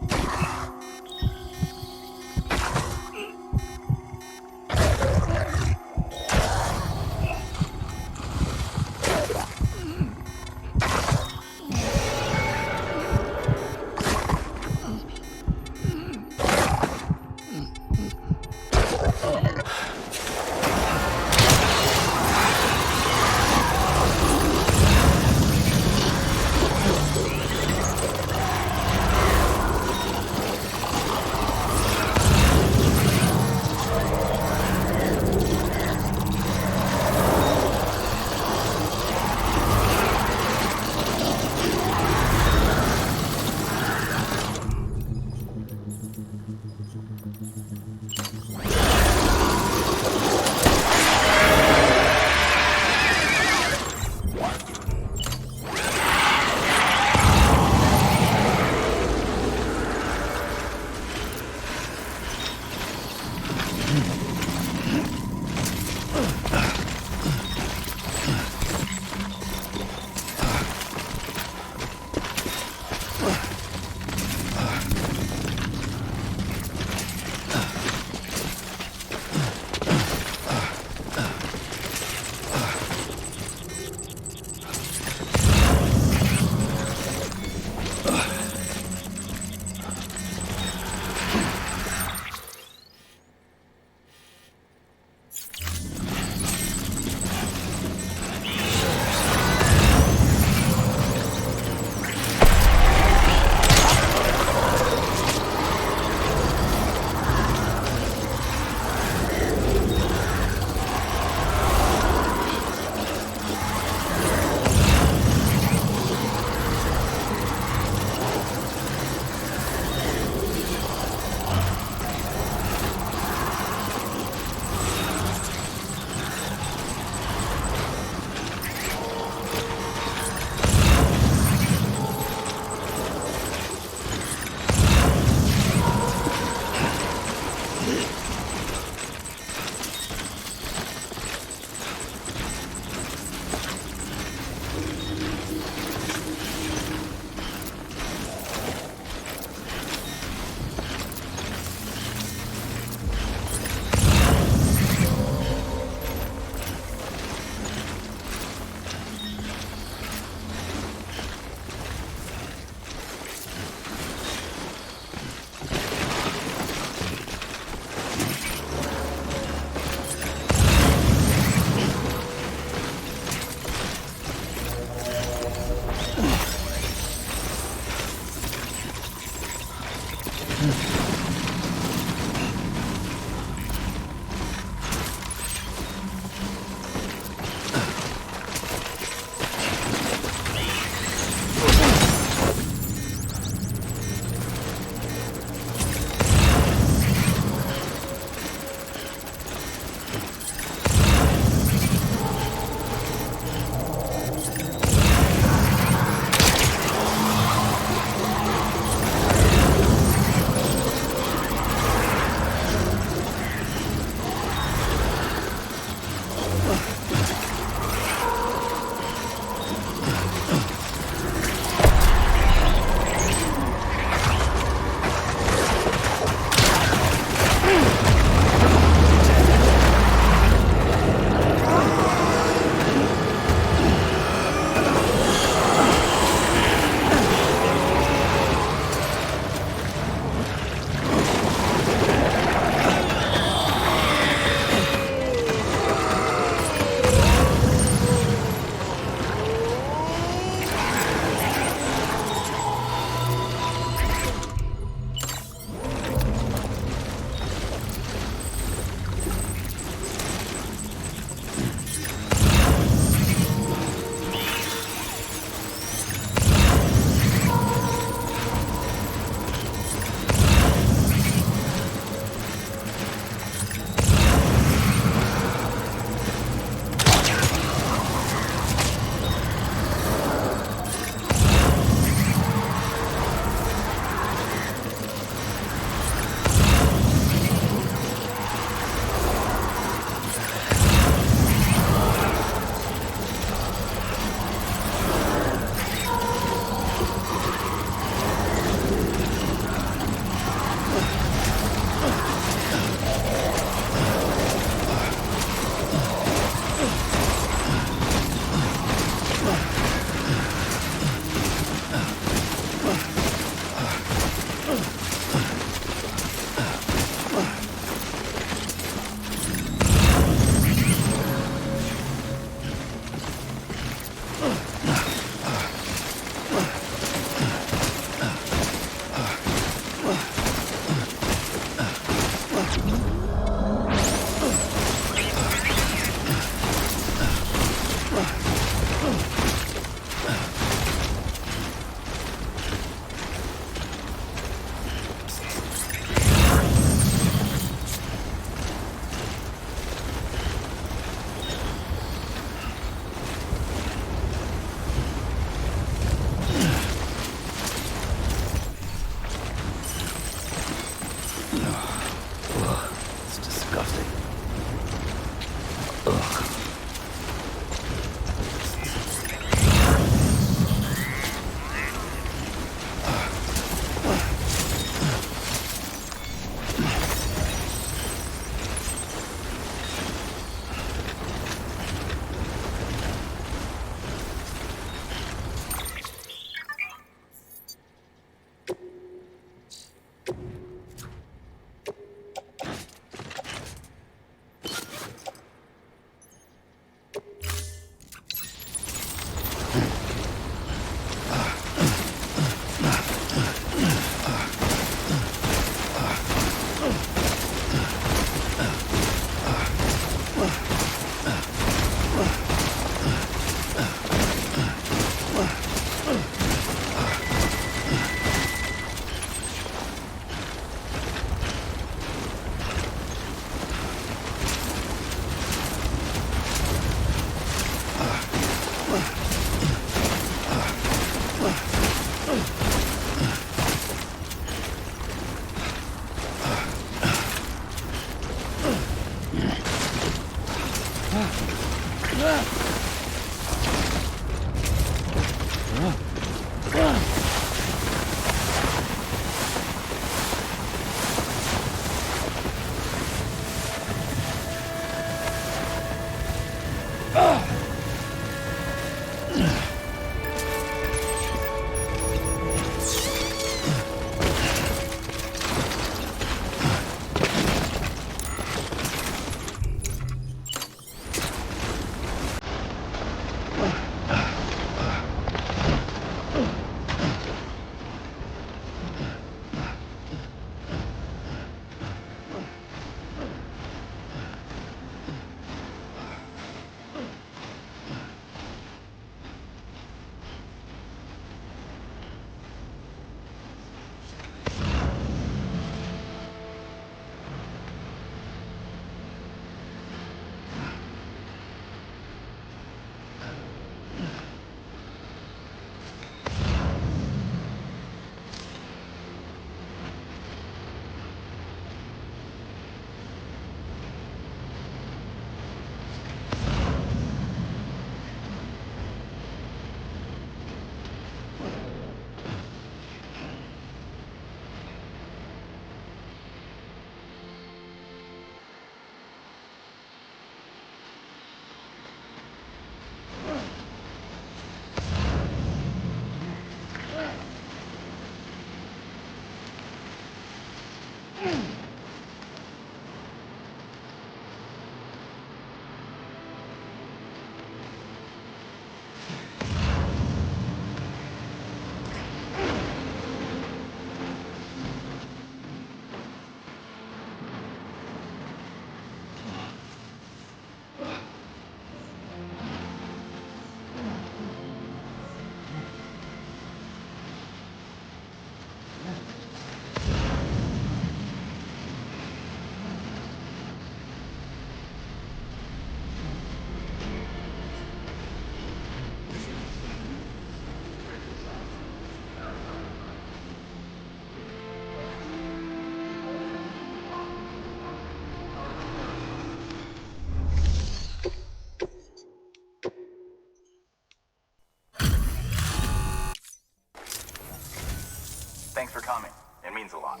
Thanks for coming. It means a lot.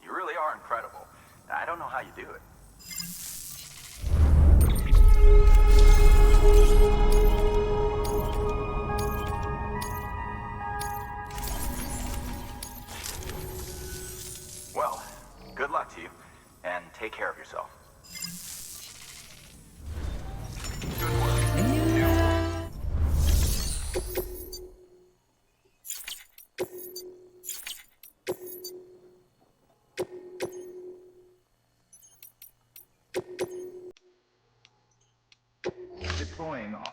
You really are incredible. I don't know how you do it. Well, good luck to you, and take care of yourself. Good work. Deploying off.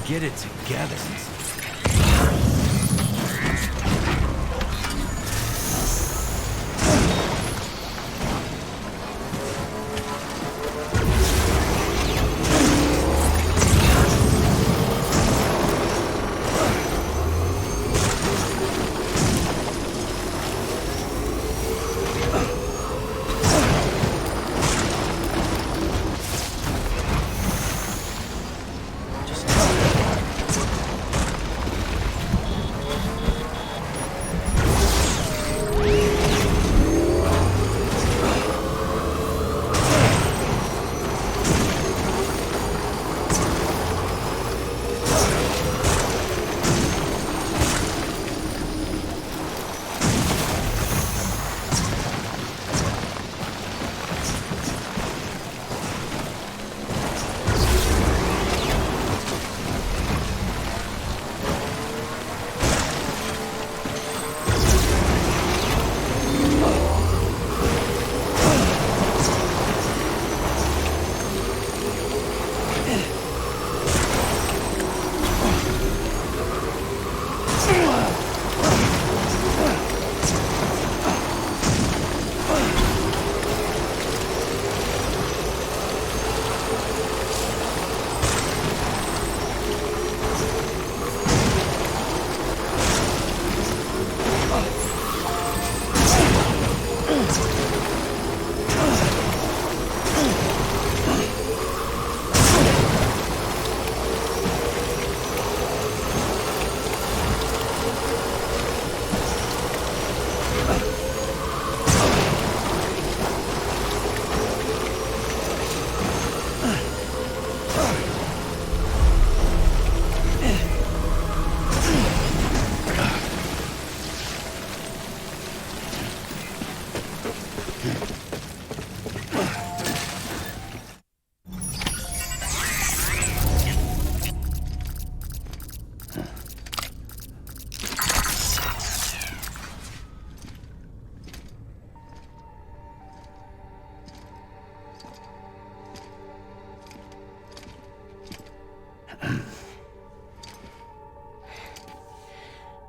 Get it together.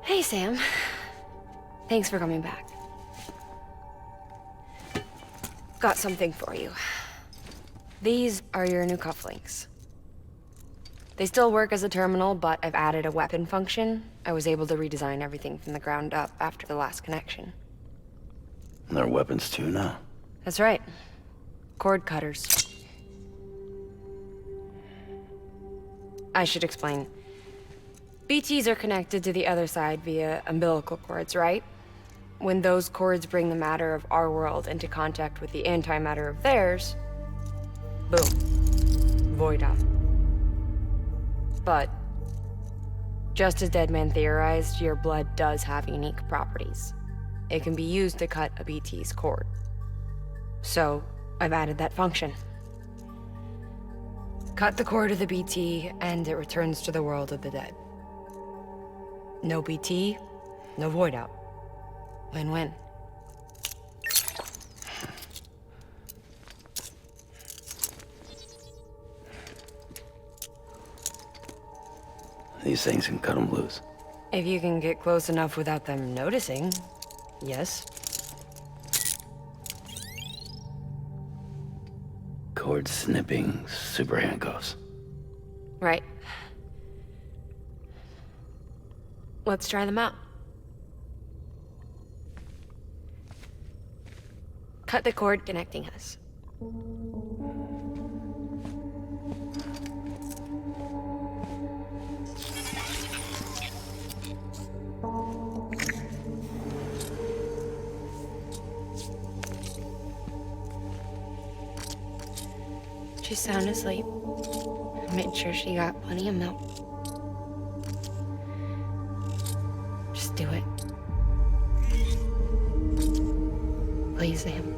Hey, Sam. Thanks for coming back. Got something for you. These are your new cufflinks. They still work as a terminal, but I've added a weapon function. I was able to redesign everything from the ground up after the last connection. And they're weapons too now? That's right. Cord cutters. I should explain. BTs are connected to the other side via umbilical cords, right? When those cords bring the matter of our world into contact with the antimatter of theirs, boom. Void out. But, just as Deadman theorized, your blood does have unique properties. It can be used to cut a BT's cord. So, I've added that function. Cut the cord of the BT, and it returns to the world of the dead. No BT, no void out. Win-win. These things can cut them loose. If you can get close enough without them noticing, Yes? Cord snipping, super handcuffs. Right. Let's try them out. Cut the cord connecting us. She's sound asleep. I made sure she got plenty of milk. Just do it. Please, Sam.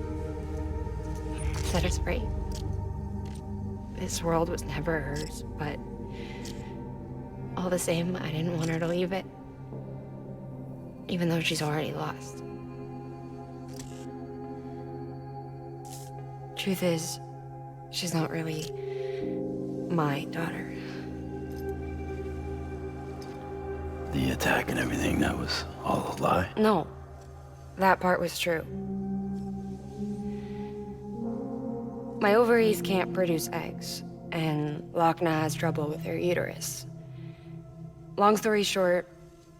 Set us free. This world was never hers, but all the same, I didn't want her to leave it. Even though she's already lost. Truth is, she's not really my daughter. The attack and everything, that was all a lie? No, that part was true. My ovaries can't produce eggs, and Lochna has trouble with her uterus. Long story short,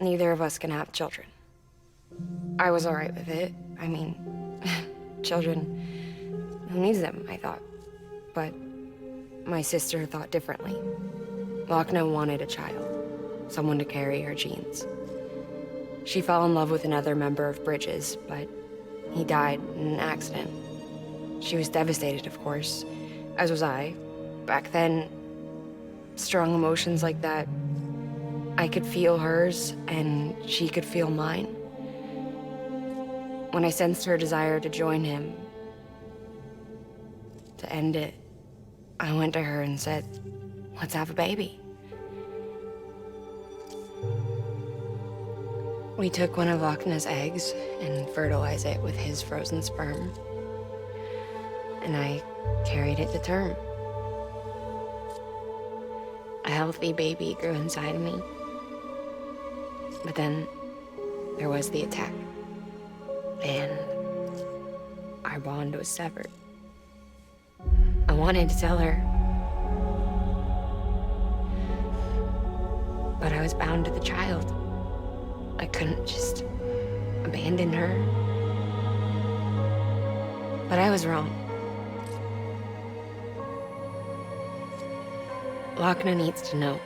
neither of us can have children. I was alright with it. I mean, children, who needs them, I thought. But my sister thought differently. Lochna wanted a child, someone to carry her genes. She fell in love with another member of Bridges, but he died in an accident. She was devastated, of course, as was I. Back then, strong emotions like that, I could feel hers, and she could feel mine. When I sensed her desire to join him, to end it, I went to her and said, let's have a baby. We took one of Lochna's eggs and fertilized it with his frozen sperm. And I carried it to term. A healthy baby grew inside of me. But then there was the attack. And our bond was severed. I wanted to tell her. But I was bound to the child. I couldn't just abandon her. But I was wrong. Lochna needs to know.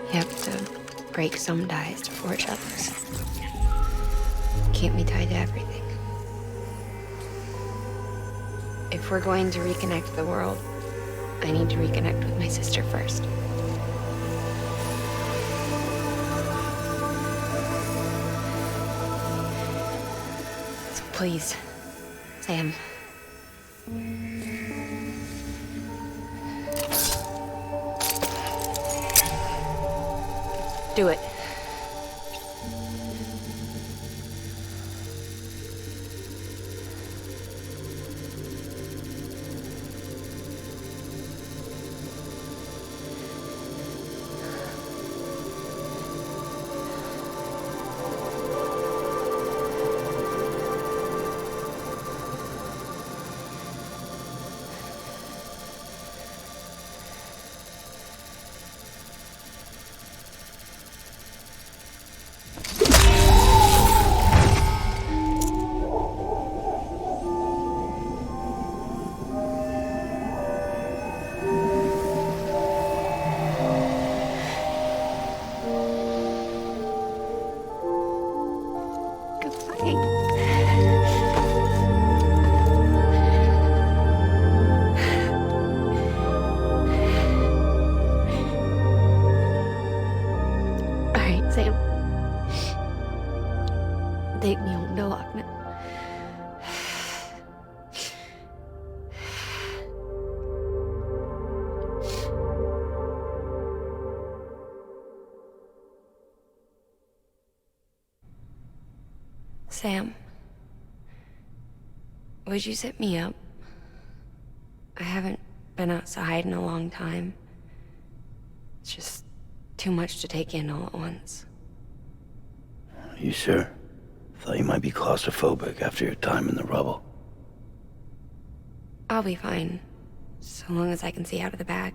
You have to break some ties to forge others. Can't be tied to everything. If we're going to reconnect the world, I need to reconnect with my sister first. So please, Sam. Do it. Take me home to Lochna. Sam, would you set me up? I haven't been outside in a long time. It's just too much to take in all at once. You sure? Thought you might be claustrophobic after your time in the rubble. I'll be fine, so long as I can see out of the bag.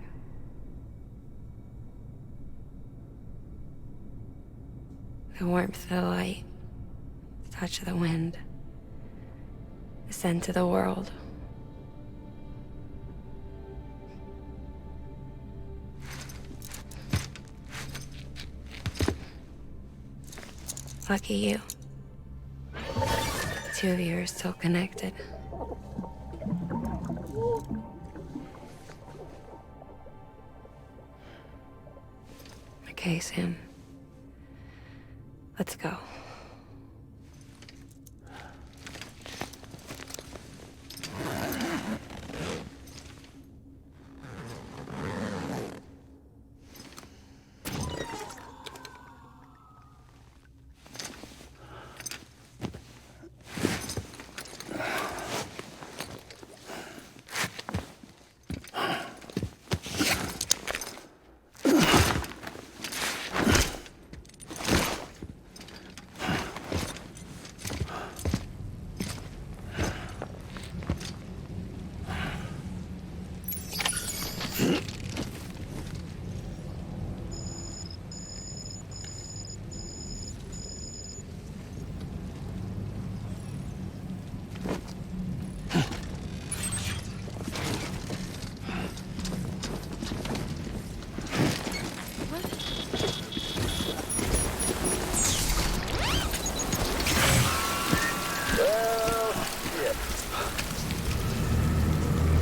The warmth of the light, the touch of the wind, the scent of the world. Lucky you. The two of you are still connected. Okay, Sam. Let's go.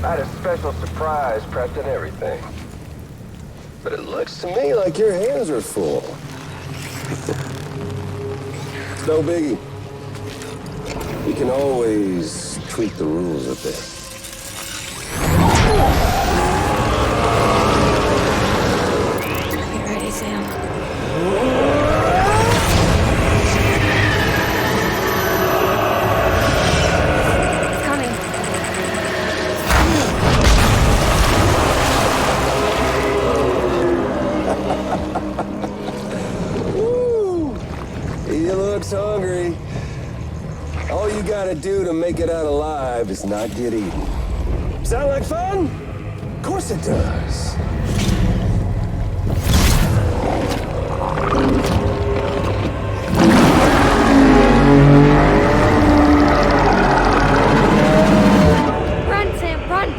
I had a special surprise prepped and everything. But it looks to me like your hands are full. It's no biggie. You can always tweak the rules a bit. Get ready, Sam. Hungry. All you gotta do to make it out alive is not get eaten. Sound like fun? Of course it does. Run, Sam, run!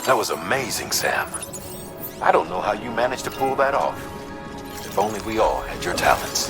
That was amazing, Sam. I don't know how you managed to pull that off. If only we all had your talents.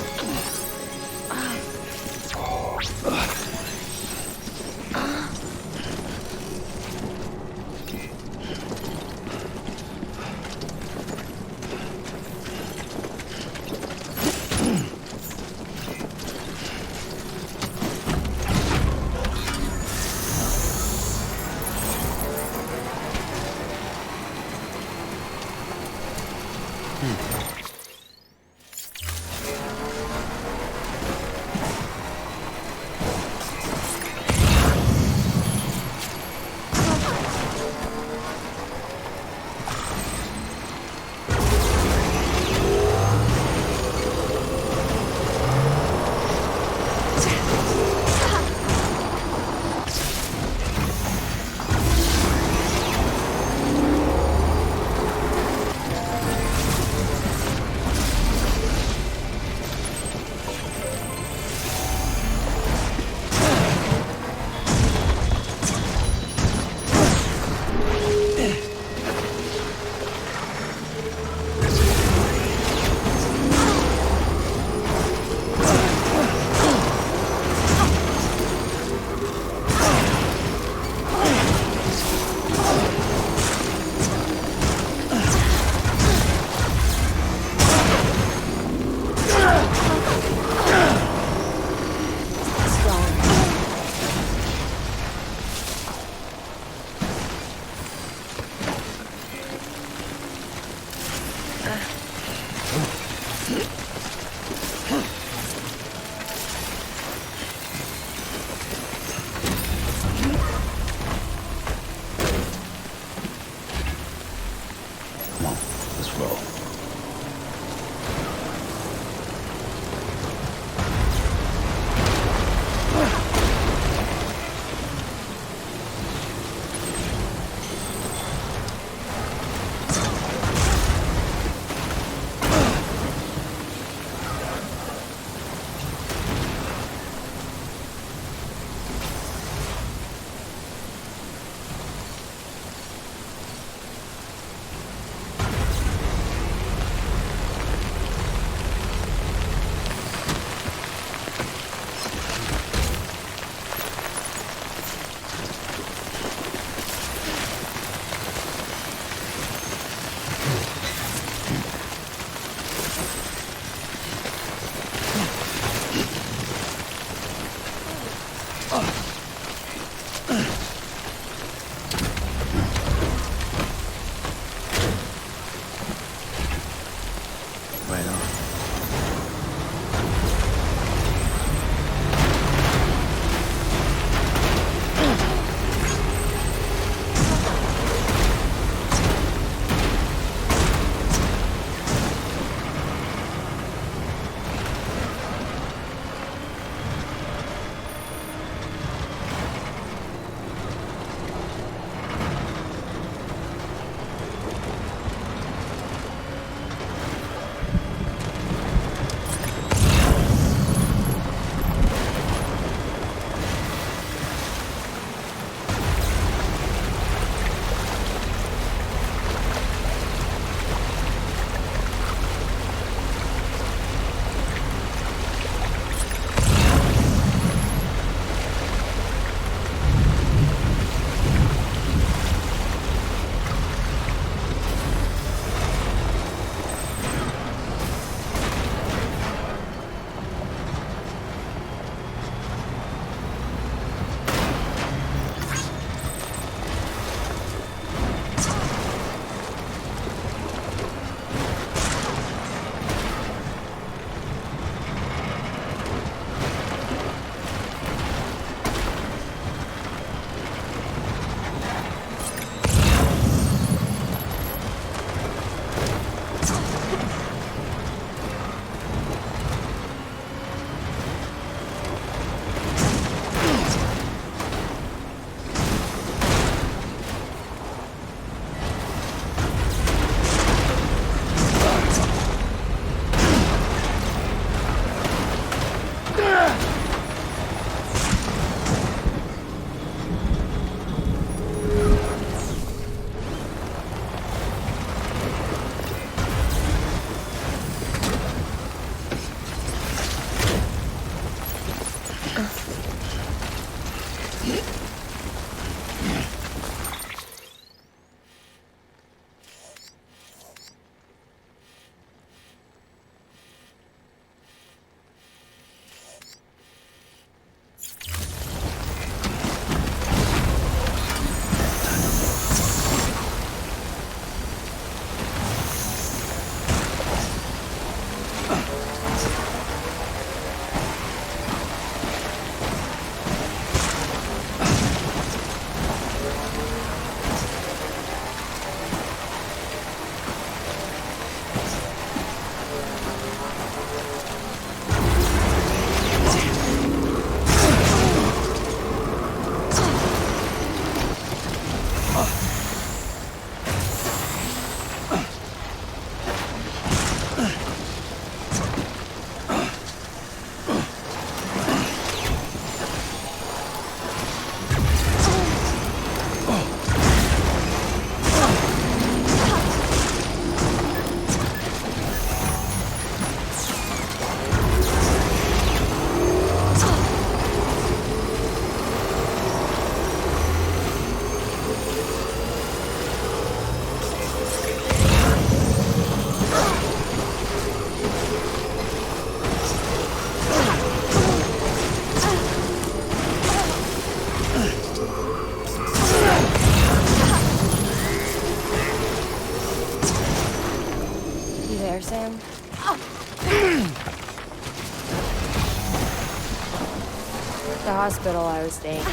The hospital I was staying.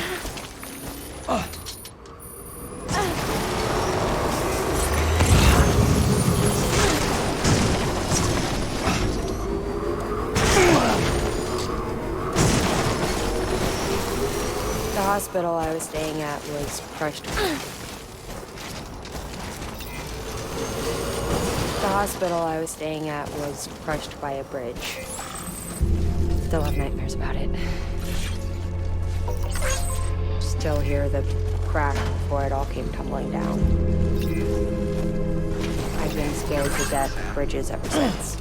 The hospital I was staying at was crushed. The hospital I was staying at was crushed by a bridge. Still have nightmares about it. Still hear the crack before it all came tumbling down. I've been scared to death of bridges ever since.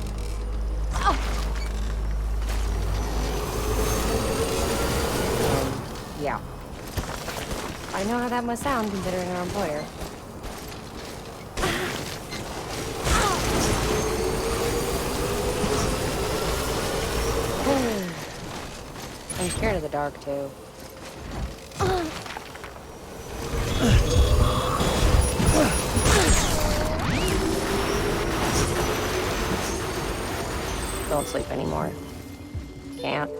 Yeah. I know how that must sound considering our employer. I'm scared of the dark too. Don't sleep anymore. Can't.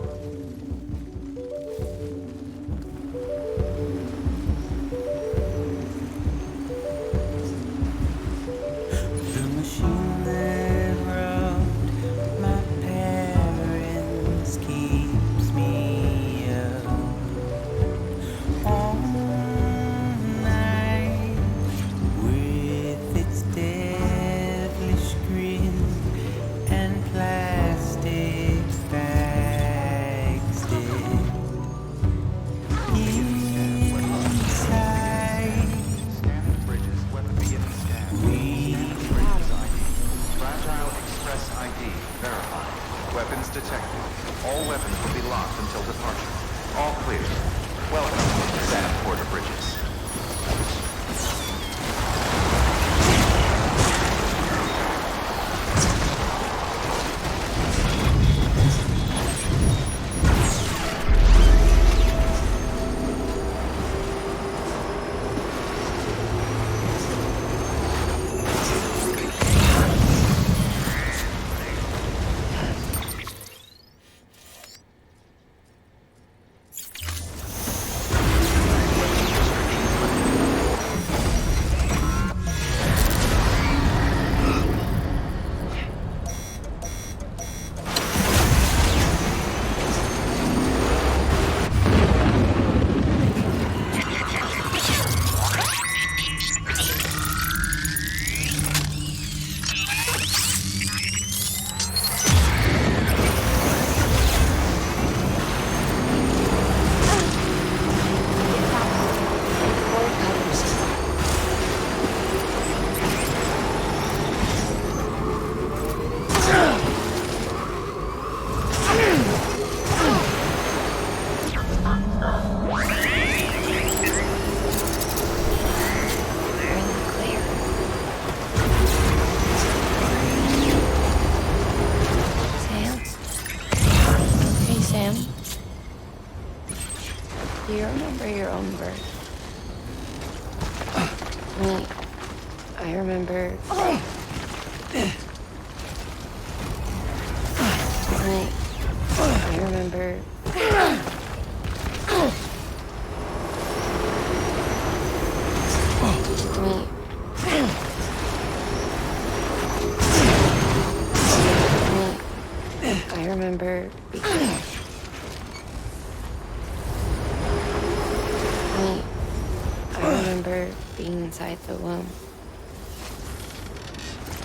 Inside the womb.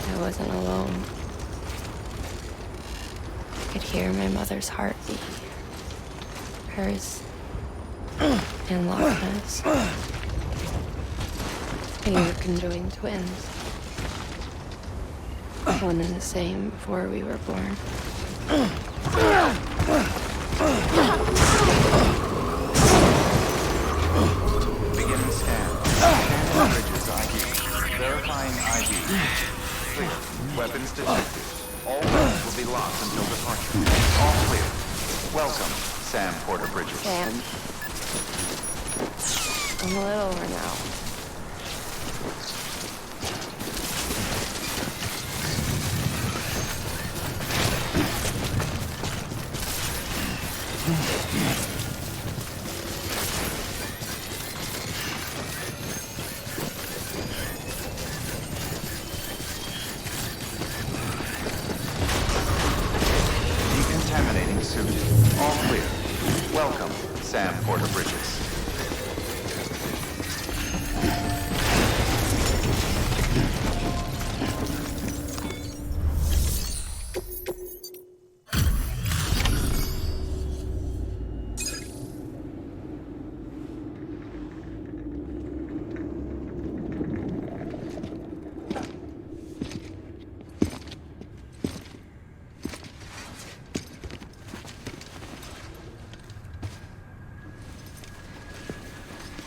I wasn't alone. I could hear my mother's heartbeat. Hers and Lana's. They were conjoined twins. One and the same before we were born. Beginning scan. Bridges ID. Verifying ID. Clear. Weapons detected. All weapons will be locked until departure. All clear. Welcome, Sam Porter Bridges. Sam. I'm a little over now. Welcome, Sam Porter Bridges.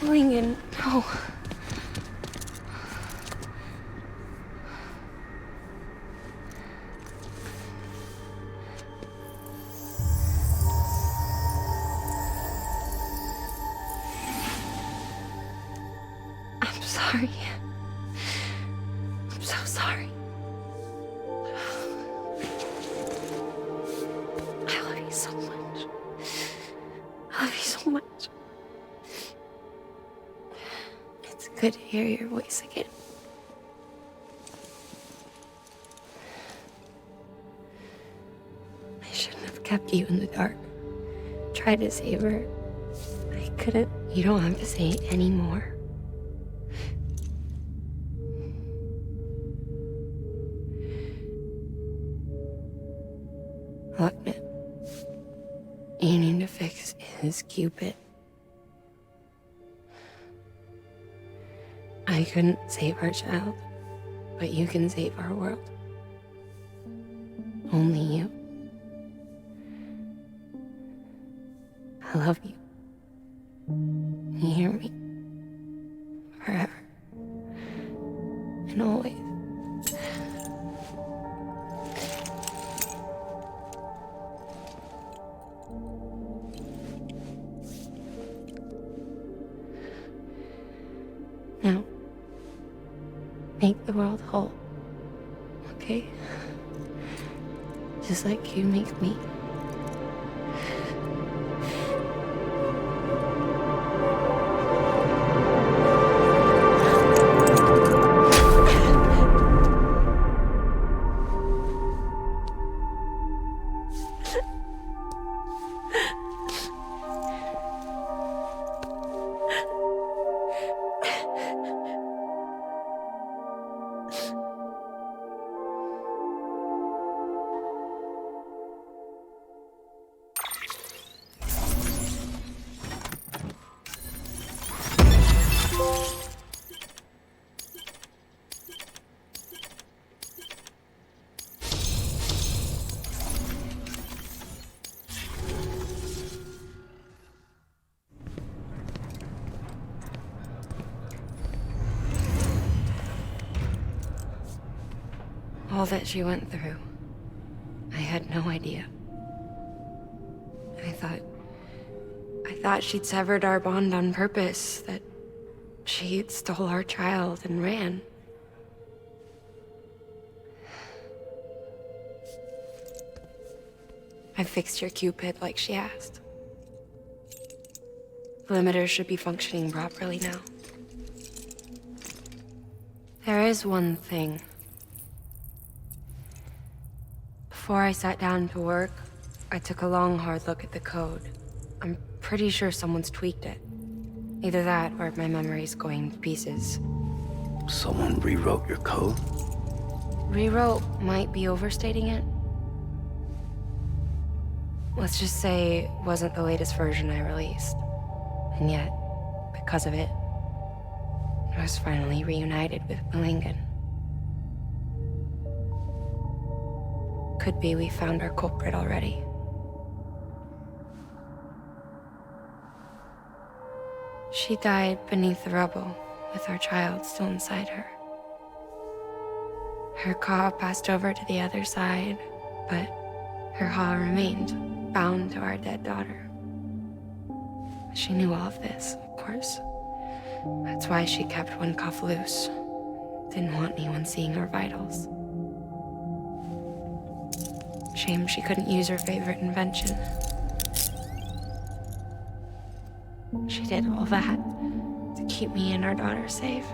Lingen, no. I'm sorry. I'm so sorry. I love you so much. I love you so much. It's good to hear your voice again. I shouldn't have kept you in the dark. Tried to save her. I couldn't. You don't have to say any more. Look, man. You need to fix his Cupid. I couldn't save our child, but you can save our world. Only you. I love you. You hear me? Forever. And always. Now, make the world whole, okay? Just like you make me. All that she went through, I had no idea. I thought she'd severed our bond on purpose, that she stole our child and ran. I fixed your Cupid like she asked. The limiter should be functioning properly now. There is one thing. Before I sat down to work, I took a long, hard look at the code. I'm pretty sure someone's tweaked it. Either that, or my memory's going to pieces. Someone rewrote your code? Rewrote might be overstating it. Let's just say it wasn't the latest version I released. And yet, because of it, I was finally reunited with Malingen. Could be we found our culprit already. She died beneath the rubble, with our child still inside her. Her Ka passed over to the other side, but her Ha remained, bound to our dead daughter. She knew all of this, of course. That's why she kept one cuff loose. Didn't want anyone seeing her vitals. Shame she couldn't use her favorite invention. She did all that to keep me and our daughter safe.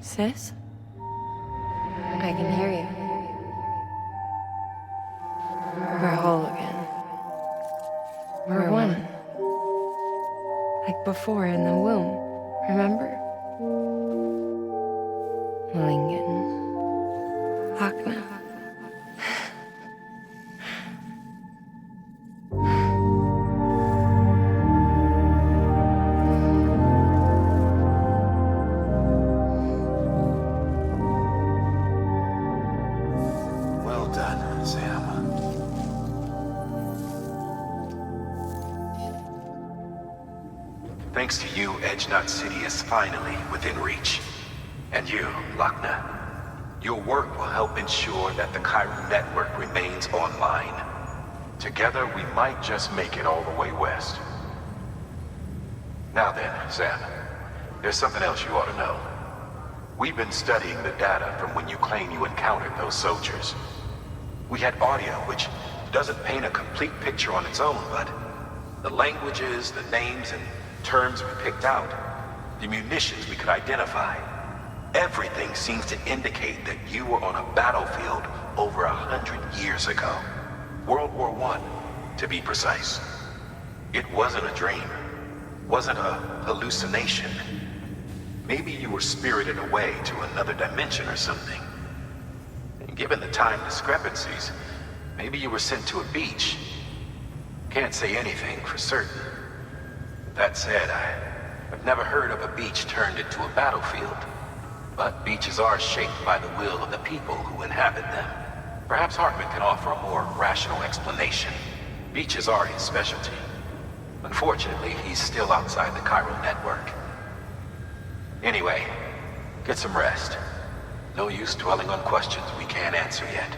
Sis? I can hear you. We're whole again. We're one. Like before in the womb, remember? Lingen. Hakna. Well done, Sam. Thanks to you, Edgenut City is finally within reach. And you, Lakna. Your work will help ensure that the Chiral Network remains online. Together, we might just make it all the way west. Now then, Sam, there's something else you ought to know. We've been studying the data from when you claim you encountered those soldiers. We had audio, which doesn't paint a complete picture on its own, but the languages, the names, and terms we picked out, the munitions we could identify, everything seems to indicate that you were on a battlefield over 100 years ago. World War I, to be precise. It wasn't a dream. Wasn't a hallucination. Maybe you were spirited away to another dimension or something. And given the time discrepancies, maybe you were sent to a beach. Can't say anything for certain. That said, I've never heard of a beach turned into a battlefield. But beaches are shaped by the will of the people who inhabit them. Perhaps Hartman can offer a more rational explanation. Beaches are his specialty. Unfortunately, he's still outside the Chiral Network. Anyway, get some rest. No use dwelling on questions we can't answer yet.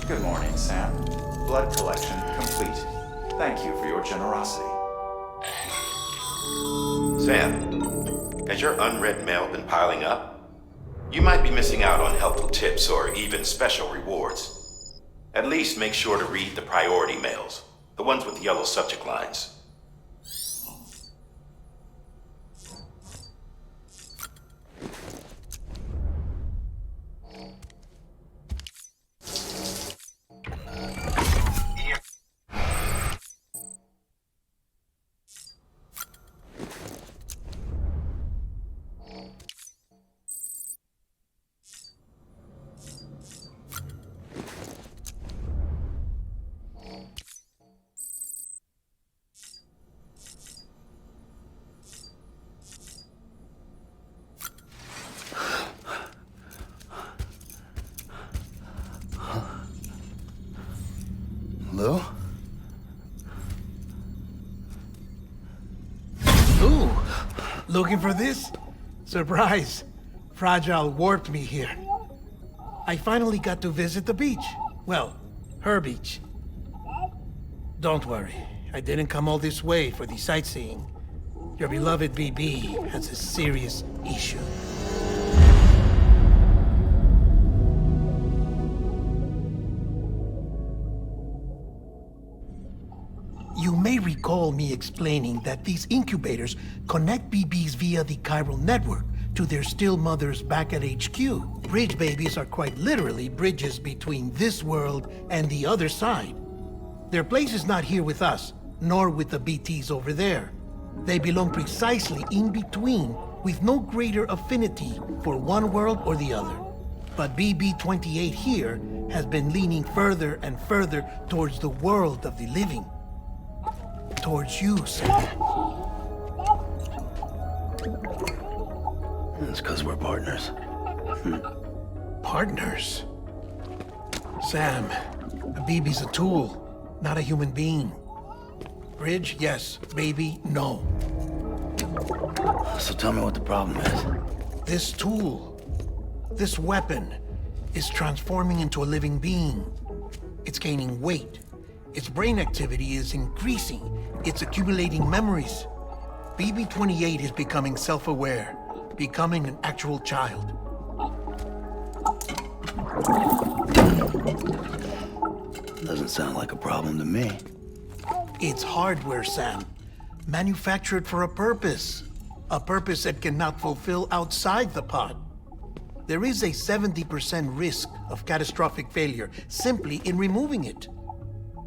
Good morning, Sam. Blood collection complete. Thank you for your generosity. Sam, has your unread mail been piling up? You might be missing out on helpful tips or even special rewards. At least make sure to read the priority mails, the ones with yellow subject lines. Hello? Ooh, looking for this? Surprise. Fragile warped me here. I finally got to visit the beach. Well, her beach. Don't worry, I didn't come all this way for the sightseeing. Your beloved BB has a serious issue. You may recall me explaining that these incubators connect BBs via the Chiral Network to their still mothers back at HQ. Bridge babies are quite literally bridges between this world and the other side. Their place is not here with us, nor with the BTs over there. They belong precisely in between, with no greater affinity for one world or the other. But BB-28 here has been leaning further and further towards the world of the living. Towards you, Sam. It's because we're partners. Partners? Sam, a BB's a tool, not a human being. Bridge, yes. Baby, no. So tell me what the problem is. This tool, this weapon, is transforming into a living being. It's gaining weight. Its brain activity is increasing. It's accumulating memories. BB-28 is becoming self-aware, becoming an actual child. Doesn't sound like a problem to me. It's hardware, Sam. Manufactured for a purpose. A purpose it cannot fulfill outside the pod. There is a 70% risk of catastrophic failure simply in removing it.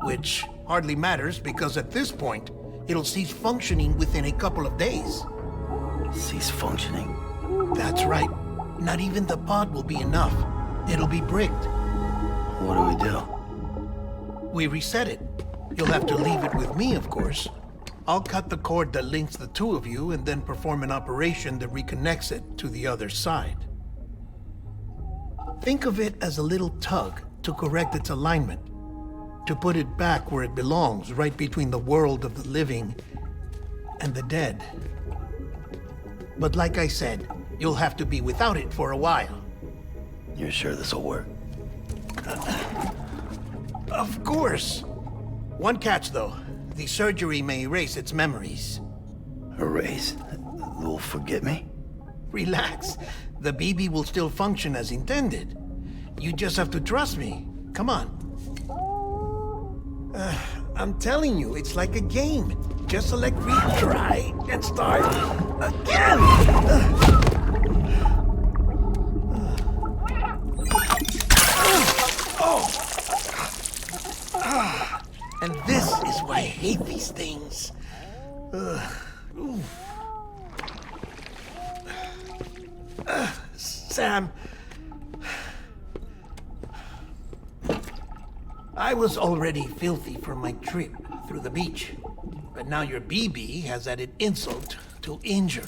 Which hardly matters because at this point, it'll cease functioning within a couple of days. Cease functioning? That's right. Not even the pod will be enough. It'll be bricked. What do we do? We reset it. You'll have to leave it with me, of course. I'll cut the cord that links the two of you and then perform an operation that reconnects it to the other side. Think of it as a little tug to correct its alignment, to put it back where it belongs, right between the world of the living and the dead. But like I said, you'll have to be without it for a while. You're sure this'll work? Of course. One catch, though. The surgery may erase its memories. Erase? Will forget me? Relax. The BB will still function as intended. You just have to trust me. Come on. I'm telling you, it's like a game. Just select retry and start again! And this is why I hate these things. Sam, I was already filthy from my trip through the beach, but now your BB has added insult to injury.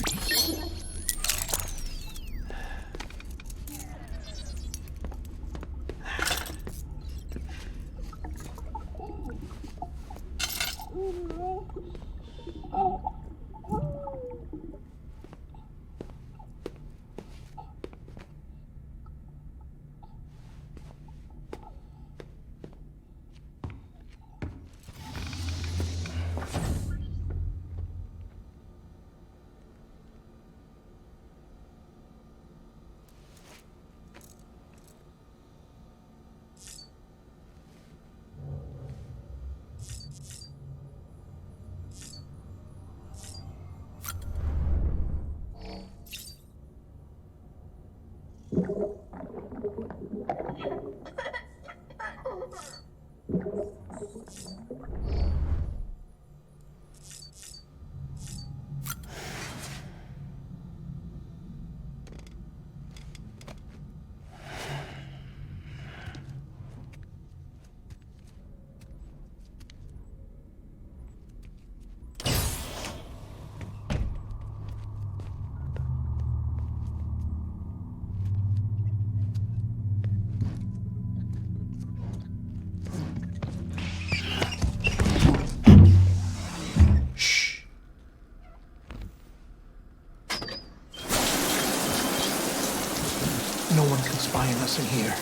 In here.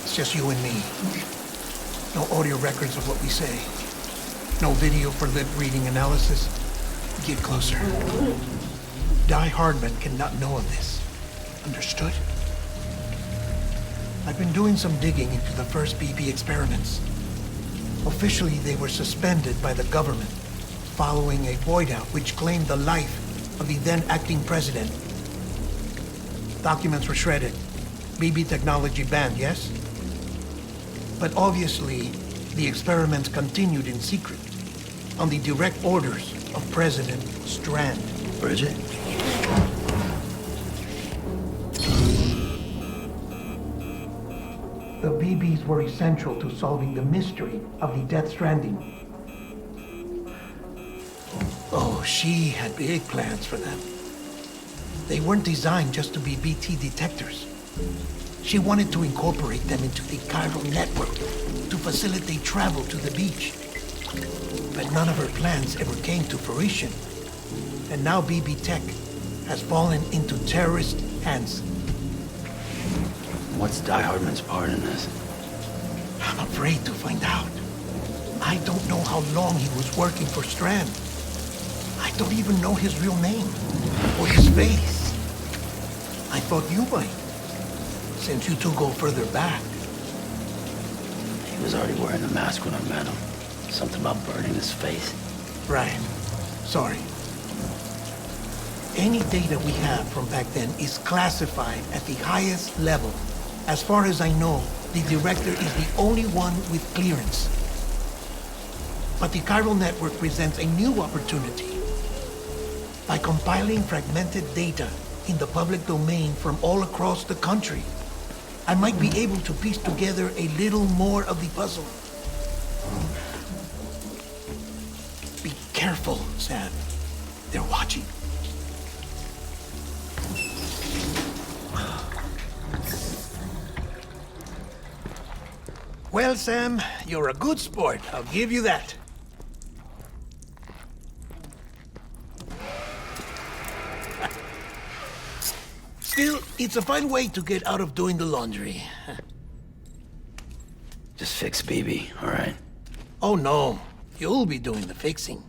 It's just you and me. No audio records of what we say. No video for lip reading analysis. Get closer. Die Hardman cannot know of this. Understood? I've been doing some digging into the first BB experiments. Officially, they were suspended by the government following a void out which claimed the life of the then acting president. Documents were shredded. BB technology banned, yes? But obviously, the experiments continued in secret, on the direct orders of President Strand. Bridget? The BBs were essential to solving the mystery of the Death Stranding. Oh, she had big plans for them. They weren't designed just to be BT detectors. She wanted to incorporate them into the chiral network to facilitate travel to the beach. But none of her plans ever came to fruition. And now BB Tech has fallen into terrorist hands. What's Die Hardman's part in this? I'm afraid to find out. I don't know how long he was working for Strand. I don't even know his real name or his face. I thought you might, since you two go further back. He was already wearing a mask when I met him. Something about burning his face. Right. Sorry. Any data we have from back then is classified at the highest level. As far as I know, the director is the only one with clearance. But the chiral network presents a new opportunity. By compiling fragmented data in the public domain from all across the country, I might be able to piece together a little more of the puzzle. Be careful, Sam. They're watching. Well, Sam, you're a good sport. I'll give you that. Still, it's a fine way to get out of doing the laundry. Just fix BB, all right? Oh, no. You'll be doing the fixing.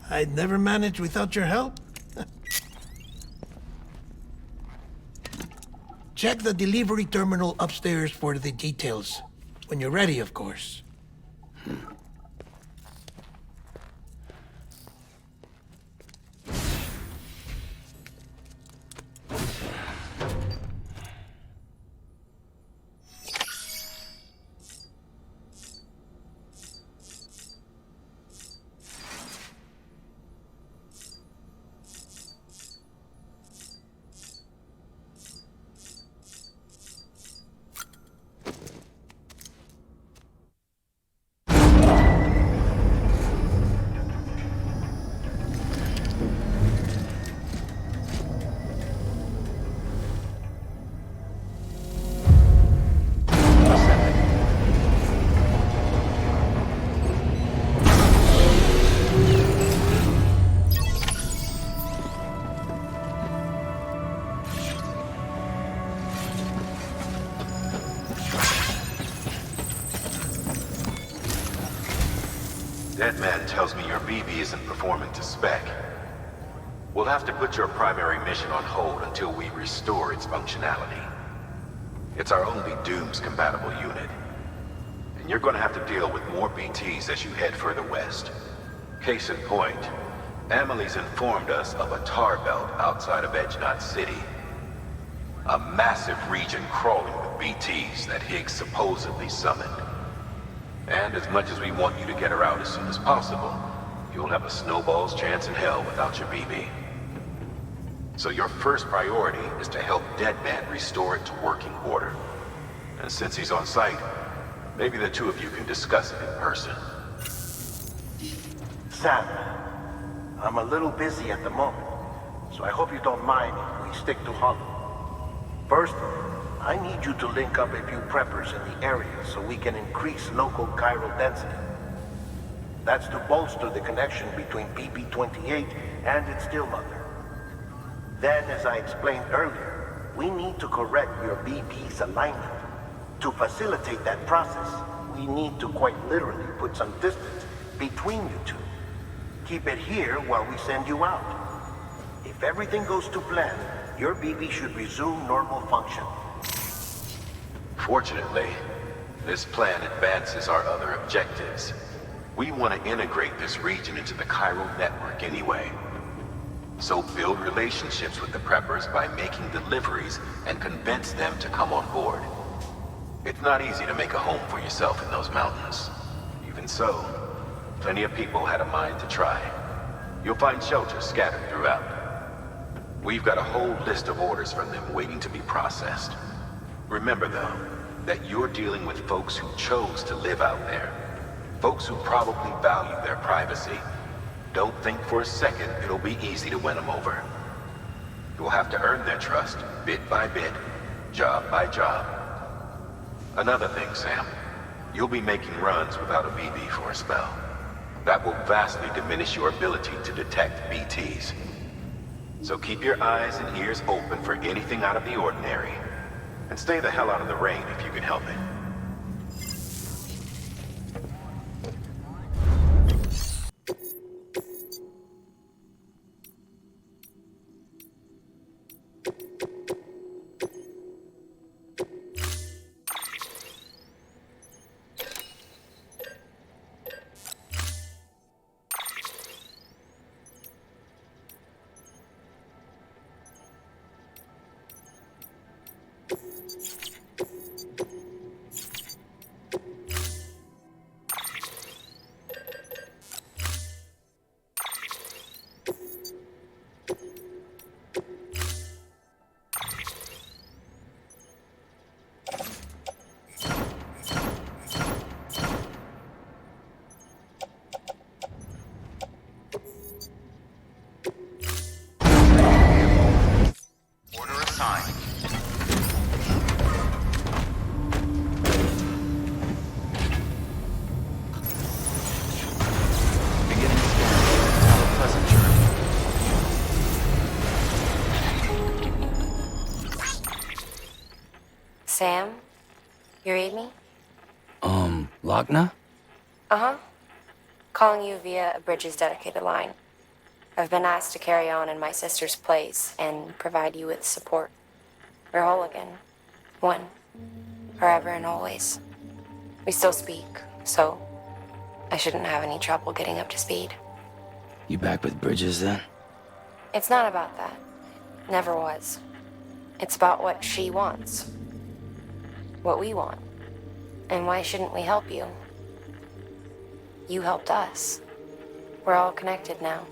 I'd never manage without your help. Check the delivery terminal upstairs for the details. When you're ready, of course. Deadman tells me your BB isn't performing to spec. We'll have to put your primary mission on hold until we restore its functionality. It's our only Dooms-compatible unit. And you're gonna have to deal with more BTs as you head further west. Case in point, Amelie's informed us of a tar belt outside of Edgnot City. A massive region crawling with BTs that Higgs supposedly summoned. And as much as we want you to get her out as soon as possible, you'll have a snowball's chance in hell without your BB. So your first priority is to help Deadman restore it to working order. And since he's on site, maybe the two of you can discuss it in person. Sam, I'm a little busy at the moment, so I hope you don't mind if we stick to Hollow. First, I need you to link up a few preppers in the area so we can increase local chiral density. That's to bolster the connection between BB-28 and its still mother. Then, as I explained earlier, we need to correct your BB's alignment. To facilitate that process, we need to quite literally put some distance between you two. Keep it here while we send you out. If everything goes to plan, your BB should resume normal function. Fortunately, this plan advances our other objectives. We want to integrate this region into the chiral network anyway. So build relationships with the preppers by making deliveries and convince them to come on board. It's not easy to make a home for yourself in those mountains. Even so, plenty of people had a mind to try. You'll find shelters scattered throughout. We've got a whole list of orders from them waiting to be processed. Remember, though, that you're dealing with folks who chose to live out there. Folks who probably value their privacy. Don't think for a second it'll be easy to win them over. You'll have to earn their trust, bit by bit, job by job. Another thing, Sam. You'll be making runs without a BB for a spell. That will vastly diminish your ability to detect BTs. So keep your eyes and ears open for anything out of the ordinary. And stay the hell out of the rain if you can help it. Sam? You read me? Lochna? Uh-huh. Calling you via a Bridges dedicated line. I've been asked to carry on in my sister's place and provide you with support. We're whole again. One. Forever and always. We still speak, so I shouldn't have any trouble getting up to speed. You back with Bridges then? It's not about that. Never was. It's about what she wants. What we want. And why shouldn't we help you? You helped us. We're all connected now.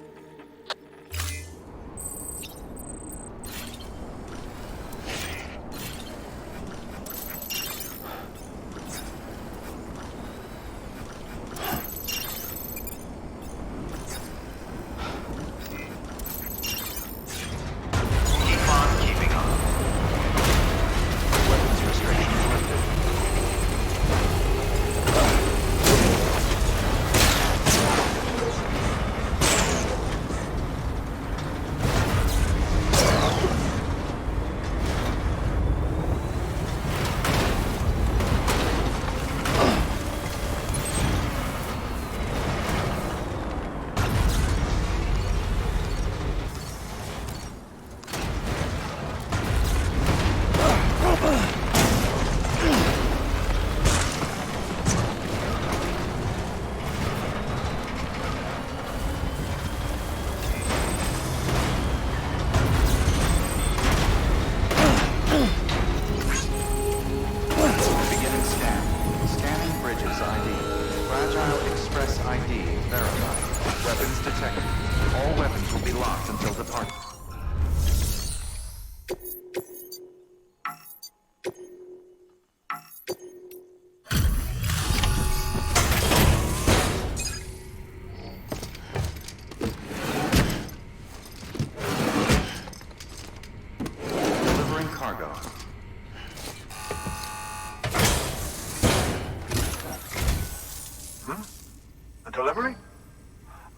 Delivery?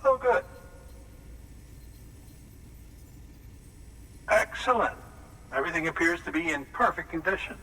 Oh, good. Excellent. Everything appears to be in perfect condition.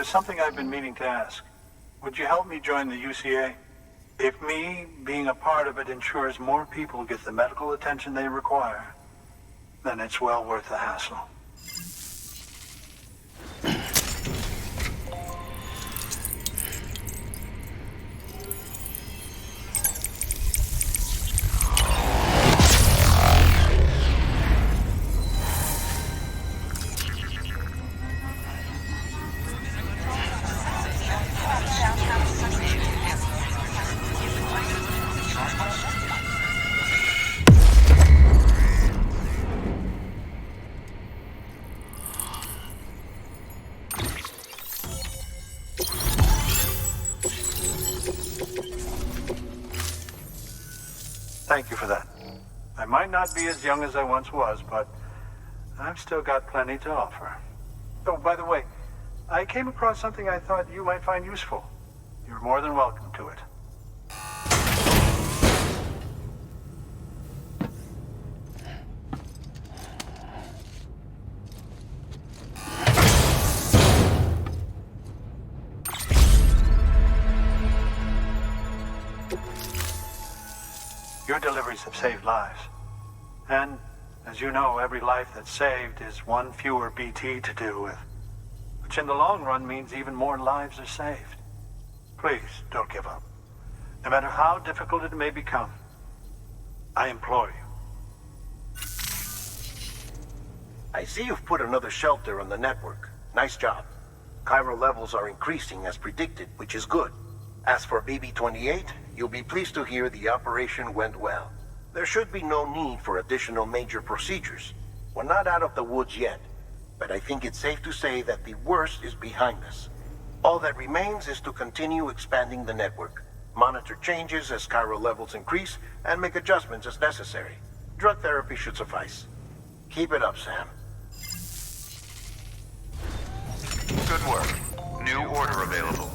there's something I've been meaning to ask. Would you help me join the UCA? If me being a part of it ensures more people get the medical attention they require, then it's well worth the hassle. Thank you for that. I might not be as young as I once was, but I've still got plenty to offer. Oh, by the way, I came across something I thought you might find useful. You're more than welcome to it. Your deliveries have saved lives. And, as you know, every life that's saved is one fewer BT to deal with. Which in the long run means even more lives are saved. Please, don't give up. No matter how difficult it may become, I implore you. I see you've put another shelter on the network. Nice job. Chiral levels are increasing as predicted, which is good. As for BB-28, you'll be pleased to hear the operation went well. There should be no need for additional major procedures. We're not out of the woods yet, but I think it's safe to say that the worst is behind us. All that remains is to continue expanding the network, monitor changes as chiral levels increase, and make adjustments as necessary. Drug therapy should suffice. Keep it up, Sam. Good work. New order available.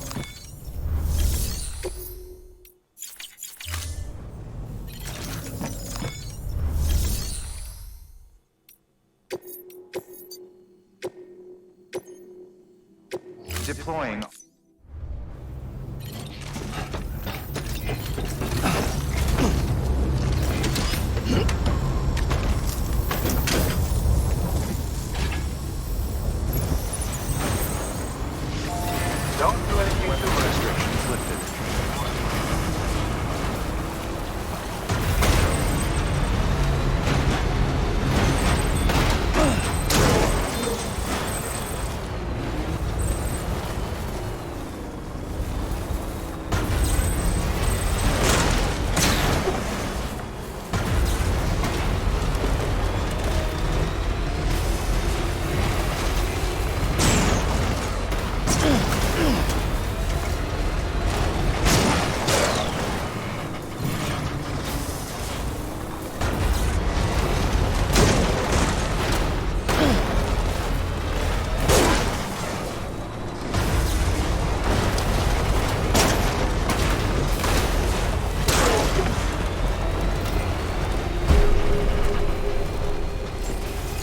Deploying. Don't do anything too much. Restrictions lifted.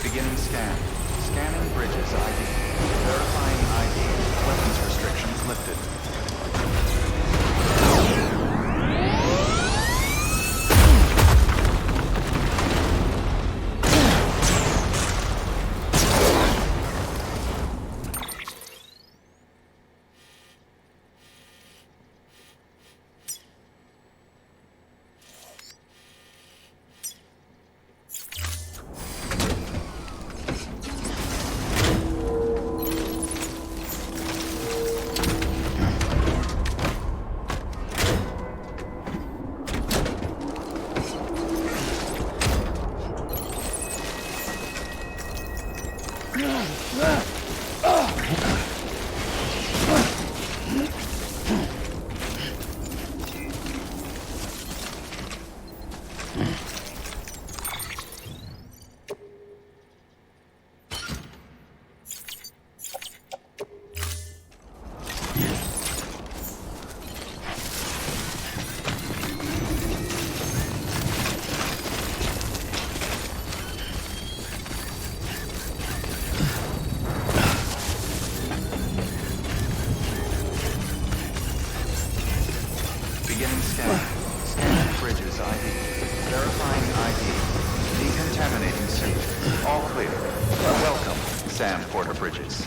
Beginning scan. Scanning Bridges ID. Verifying ID. Weapons restrictions lifted. Beginning scan. Scanning Bridges ID. Verifying ID. Decontaminating suit. All clear. Welcome, Sam Porter Bridges.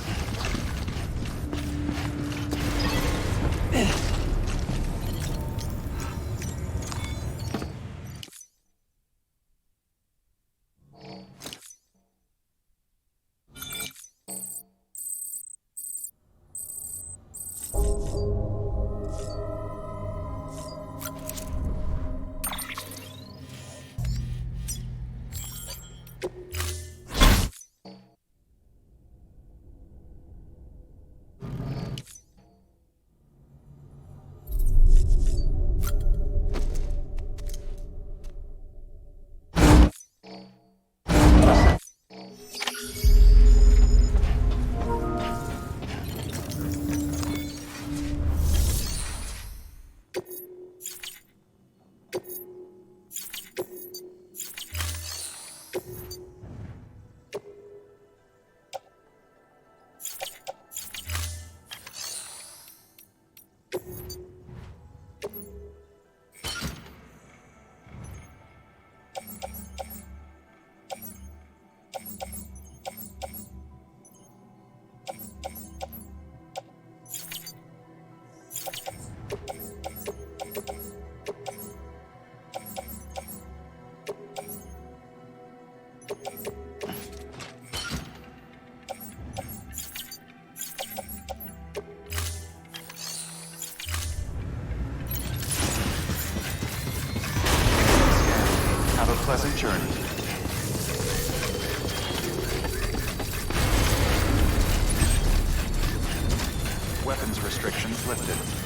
Pleasant journey. Weapons restrictions lifted.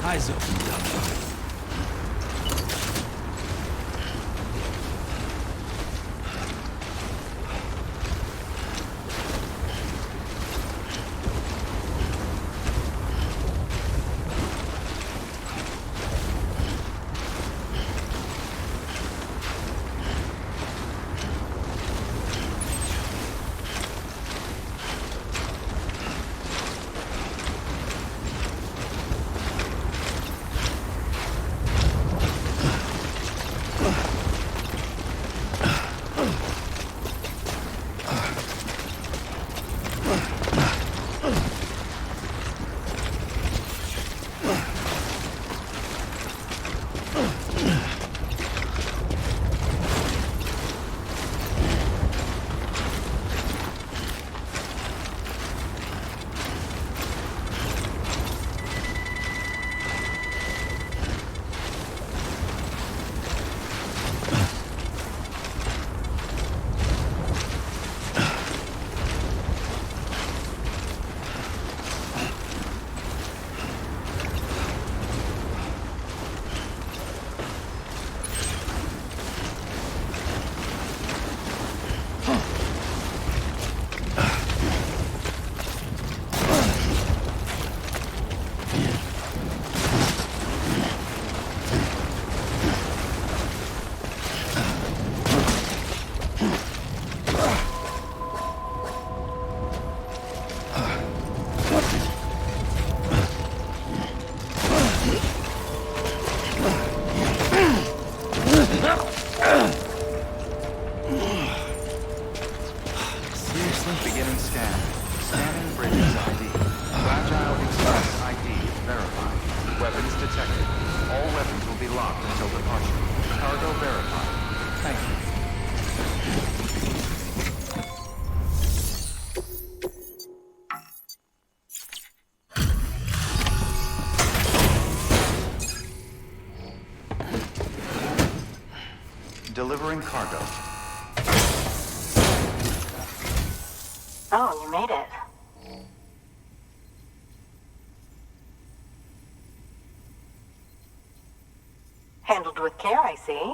Eyes open, dummy. Beginning scan. Scanning Bridget's ID. Fragile Express ID verified. Weapons detected. All weapons will be locked until departure. Cargo verified. Thank you. Delivering cargo. Oh, you made it. Handled with care, I see.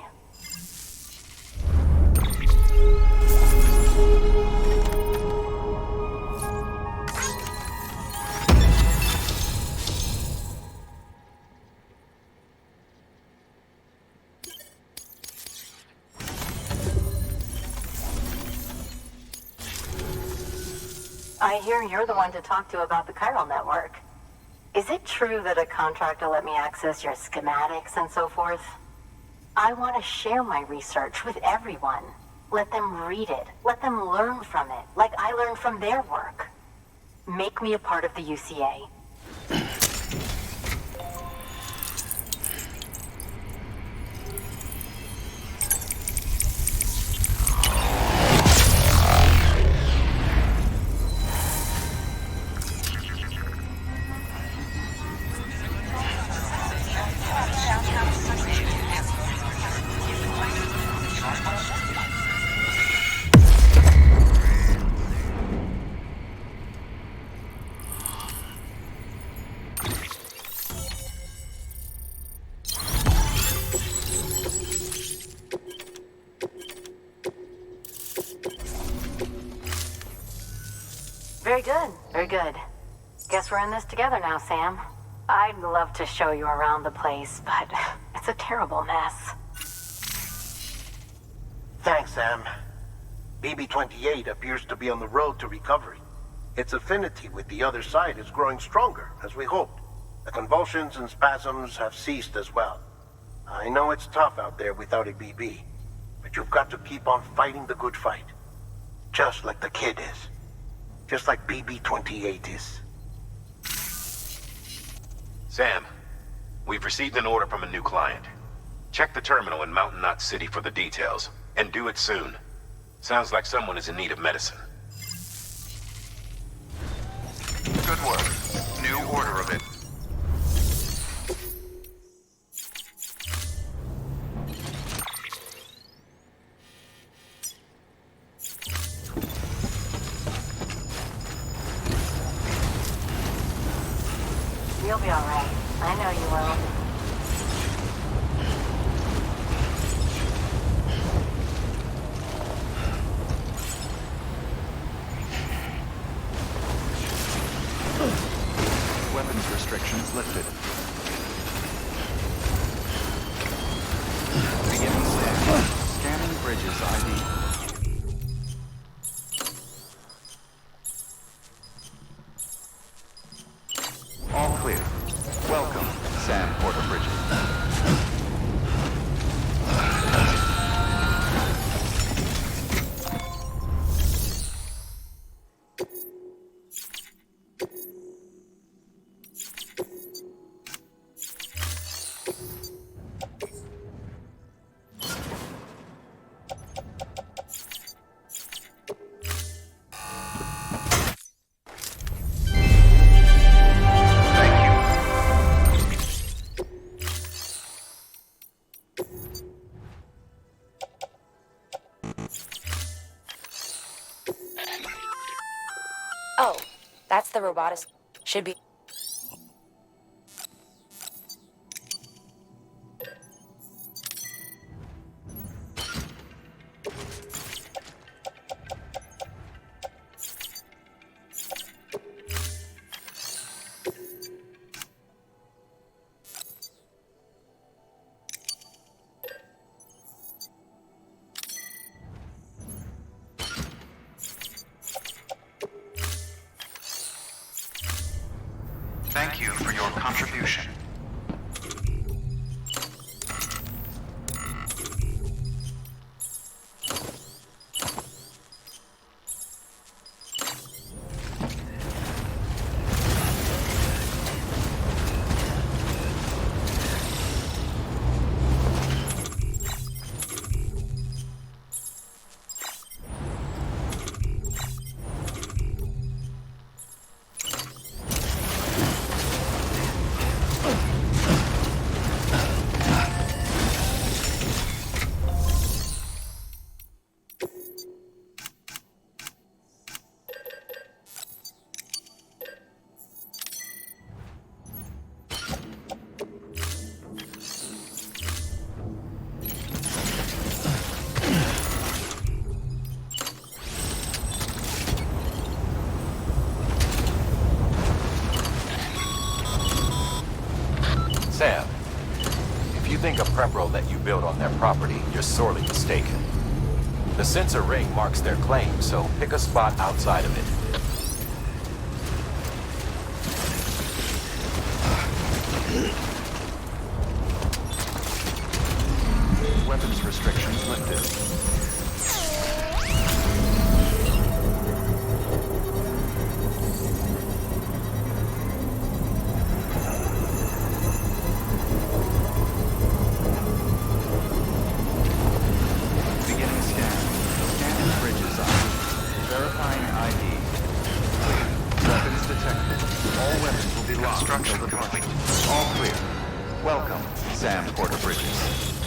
I hear you're the one to talk to about the chiral network. Is it true that a contractor let me access your schematics and so forth? I want to share my research with everyone. Let them read it. Let them learn from it, like I learned from their work. Make me a part of the UCA. Very good, very good. Guess we're in this together now, Sam. I'd love to show you around the place, but it's a terrible mess. Thanks, Sam. BB-28 appears to be on the road to recovery. Its affinity with the other side is growing stronger, as we hoped. The convulsions and spasms have ceased as well. I know it's tough out there without a BB, but you've got to keep on fighting the good fight. Just like the kid is. Just like BB-28 is. Sam, we've received an order from a new client. Check the terminal in Mountain Knot City for the details, and do it soon. Sounds like someone is in need of medicine. Good work. New order of it. You'll be all right. I know you will. Weapons restrictions lifted. Beginning scan. Scanning Bridges ID. All clear. Welcome, Sam Porter Bridget. Oh, that's the robotic. Should be. Thank you for your contribution. Sam, if you think a Prepro that you built on their property, you're sorely mistaken. The sensor ring marks their claim, so pick a spot outside of it. weapons restrictions lifted. Beginning scan. Scanning Bridges ID. Verifying ID. Clear. Weapons detected. All weapons will be locked until departure. All clear. Welcome, Sam Porter Bridges.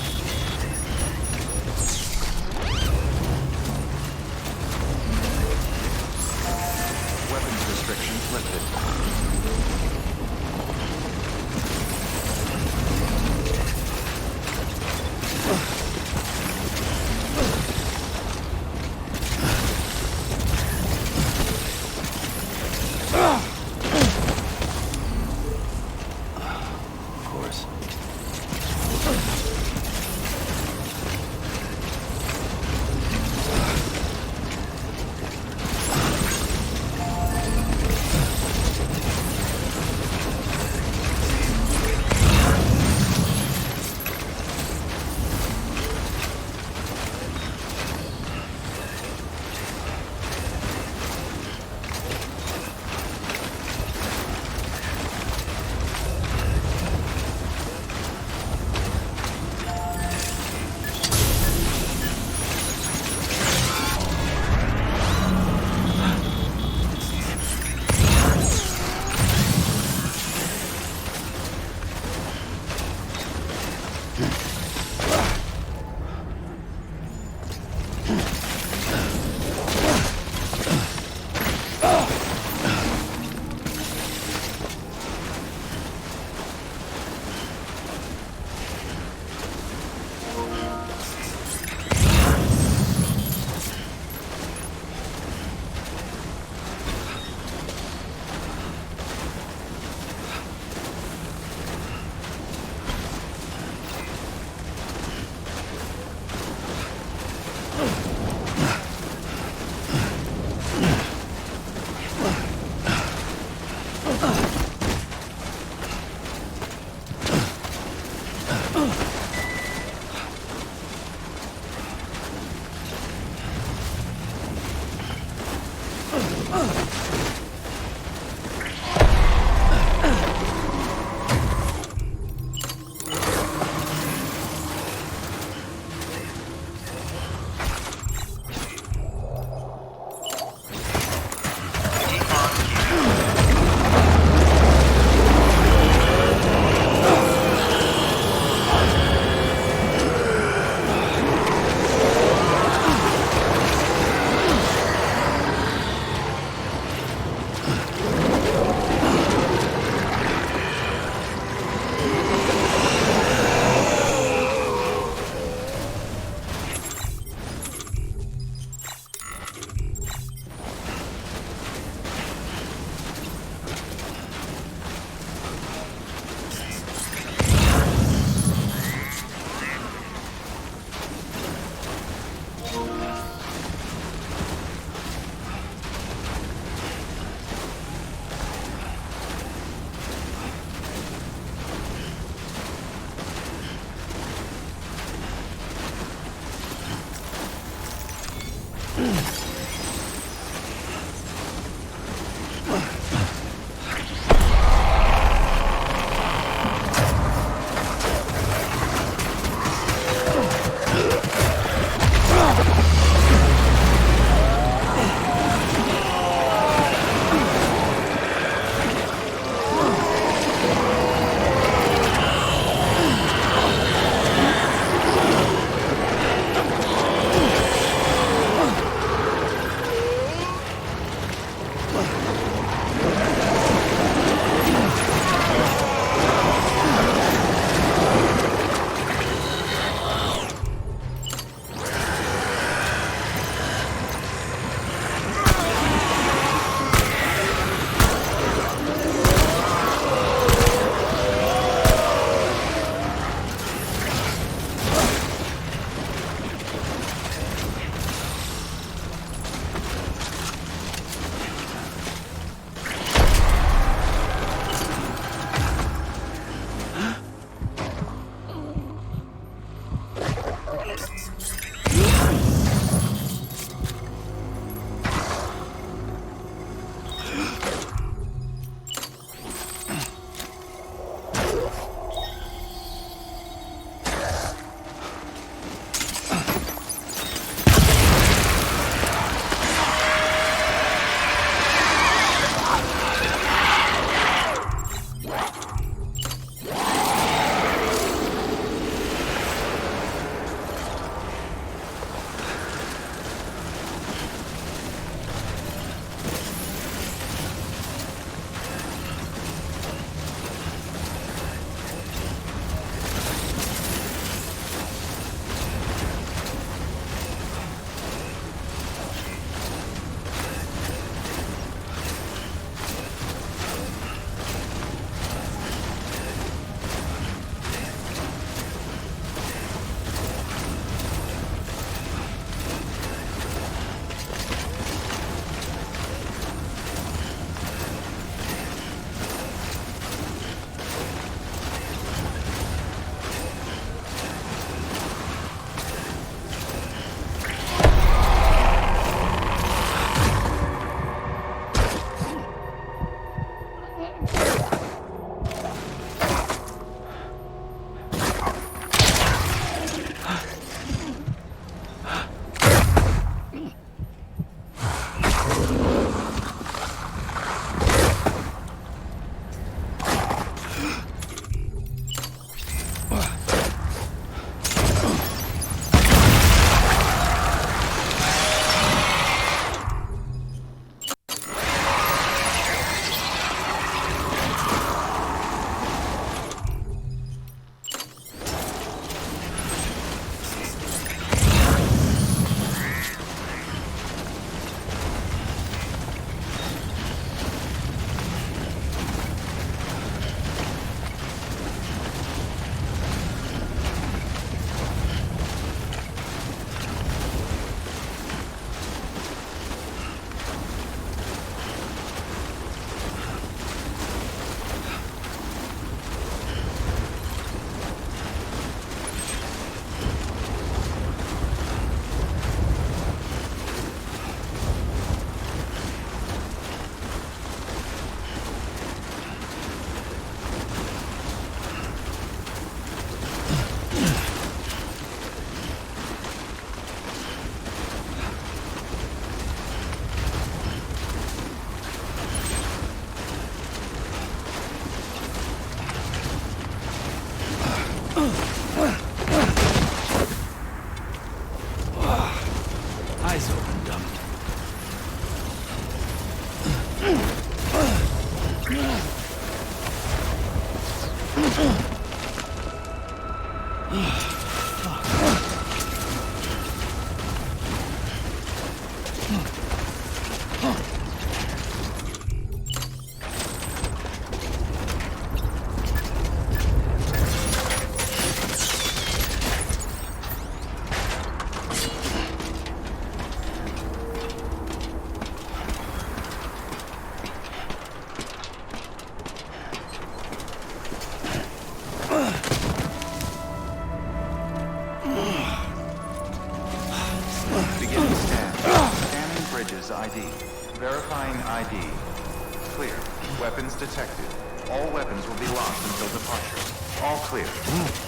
Weapons detected. All weapons will be locked until departure. All clear.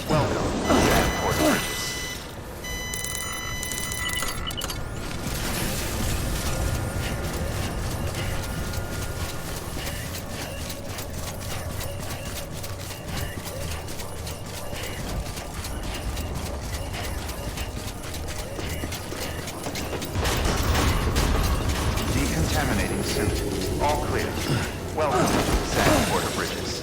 Welcome to Airport Bridges. Decontaminating suit. All clear. Welcome to Sand Porter Bridges.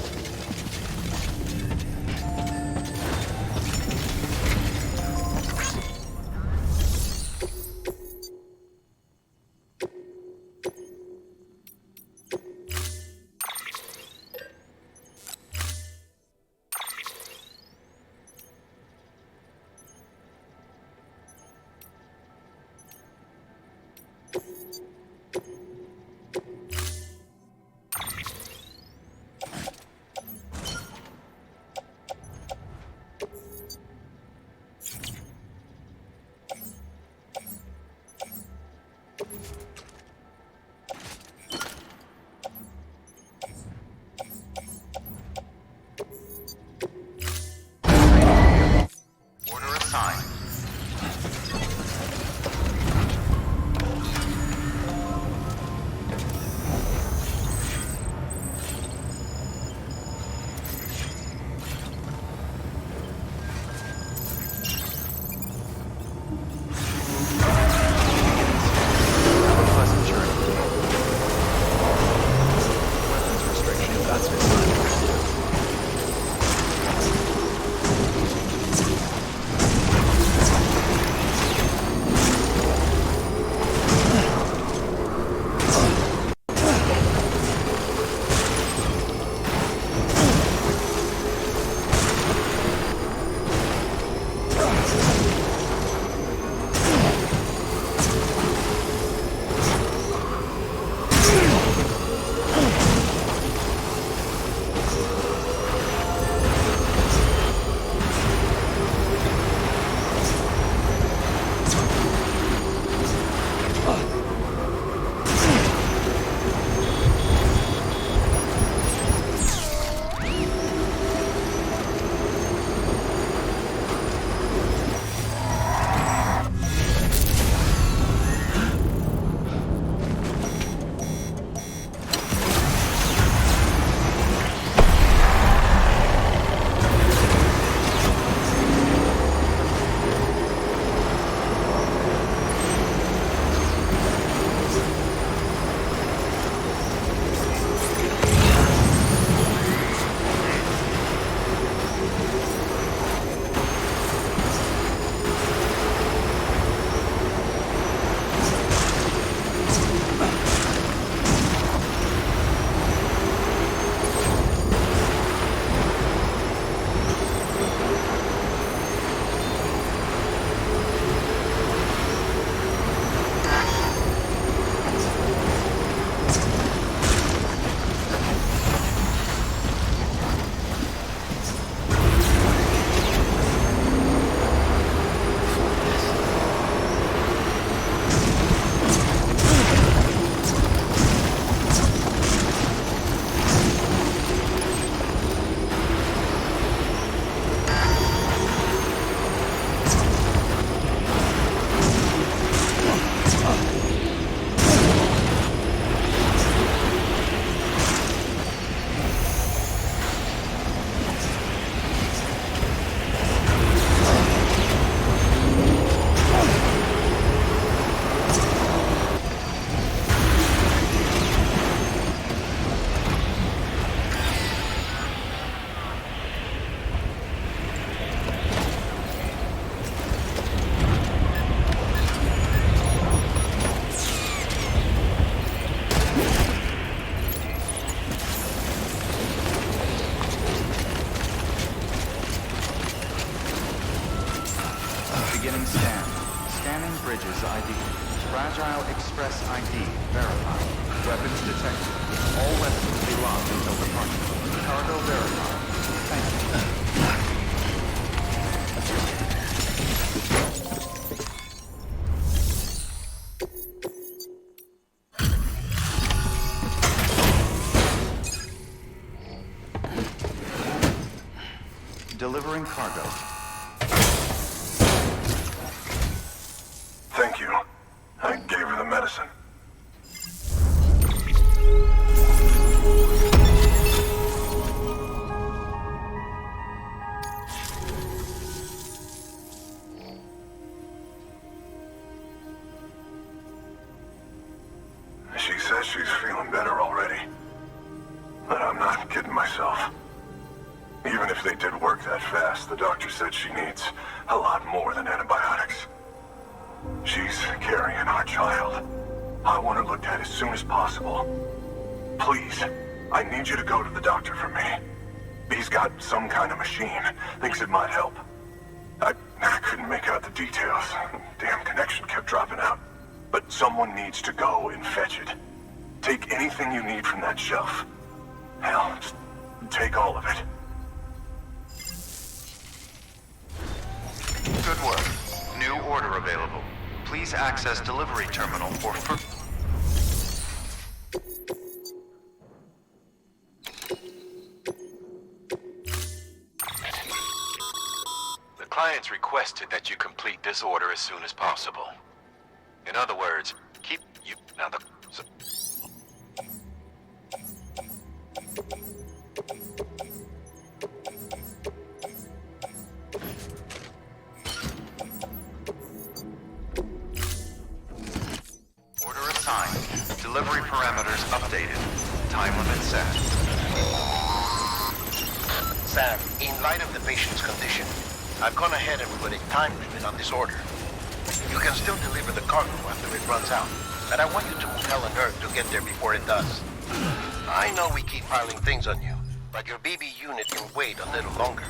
Beginning scan. Scanning Bridges ID. Fragile Express ID verified. Weapons detected. All weapons will be locked until departure. Cargo verified. Thank you. Delivering cargo. Thank you. I gave her the medicine. She says she's feeling better already. But I'm not kidding myself. Even if they did work that fast, the doctor said she needs a lot more than antibiotics. She's carrying our child. I want her looked at as soon as possible. Please, I need you to go to the doctor for me. He's got some kind of machine. Thinks it might help. I couldn't make out the details. Damn connection kept dropping out. But someone needs to go and fetch it. Take anything you need from that shelf. Hell, just take all of it. Good work. New order available. Please access delivery terminal for The clients requested that you complete this order as soon as possible. In other words, keep you... Now the... order assigned. Delivery parameters updated. Time limit set. Sam, in light of the patient's condition, I've gone ahead and put a time limit on this order. You can still deliver the cargo after it runs out, but I want you to move hell and earth to get there before it does. I know we keep piling things on you, but your BB unit can wait a little longer.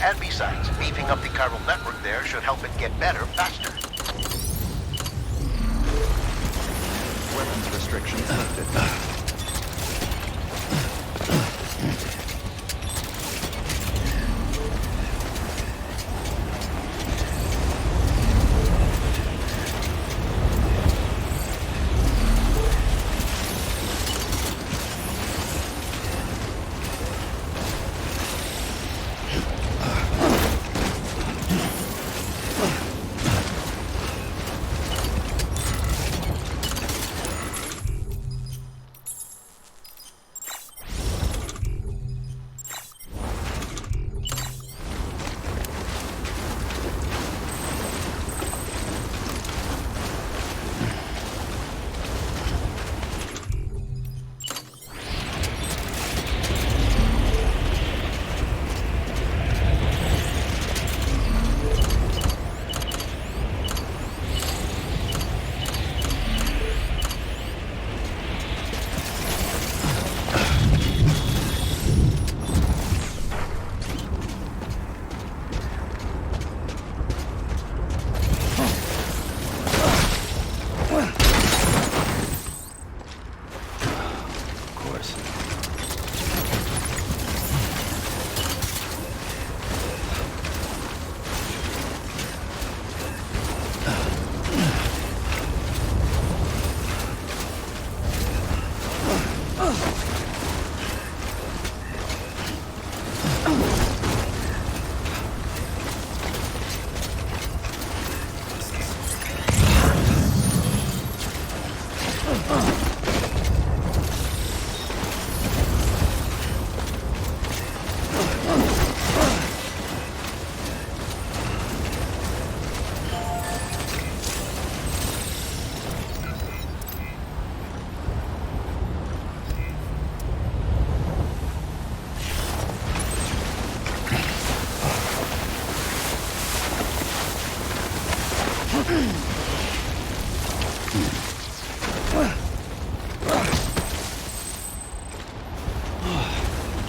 And besides, beefing up the chiral network there should help it get better faster. Weapons restrictions lifted.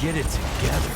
Get it together.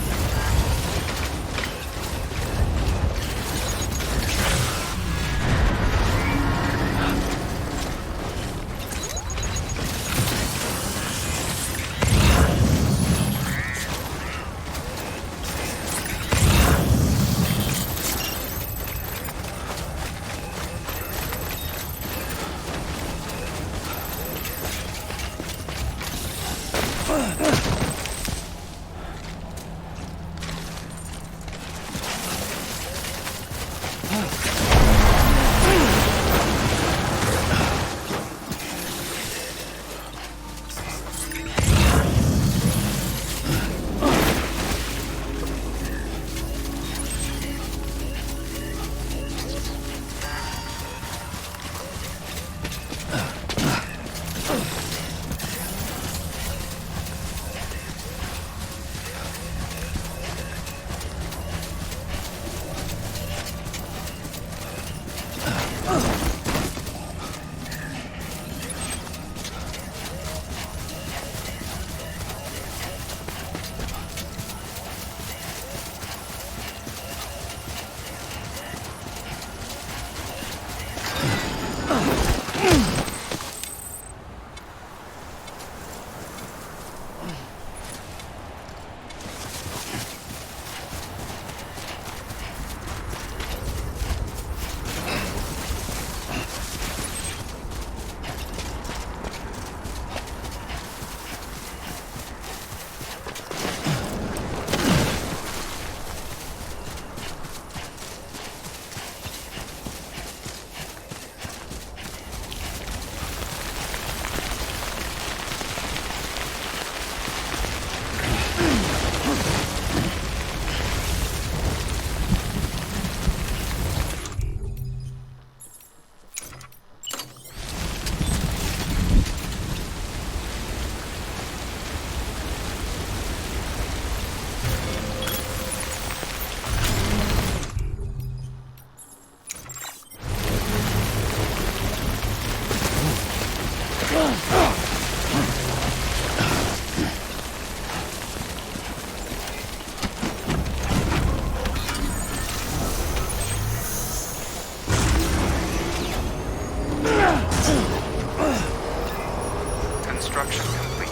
Construction complete.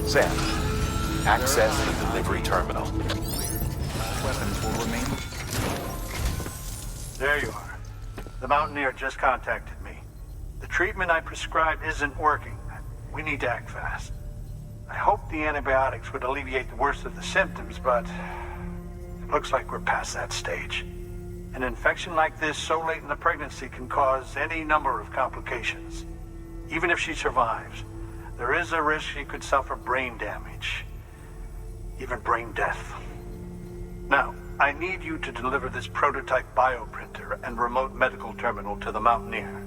Sam, access the delivery terminal. Weapons will remain. There you are. The Mountaineer just contacted me. The treatment I prescribed isn't working. We need to act fast. I hope the antibiotics would alleviate the worst of the symptoms, but it looks like we're past that stage. An infection like this so late in the pregnancy can cause any number of complications. Even if she survives, there is a risk she could suffer brain damage, even brain death. Now, I need you to deliver this prototype bioprinter and remote medical terminal to the Mountaineer.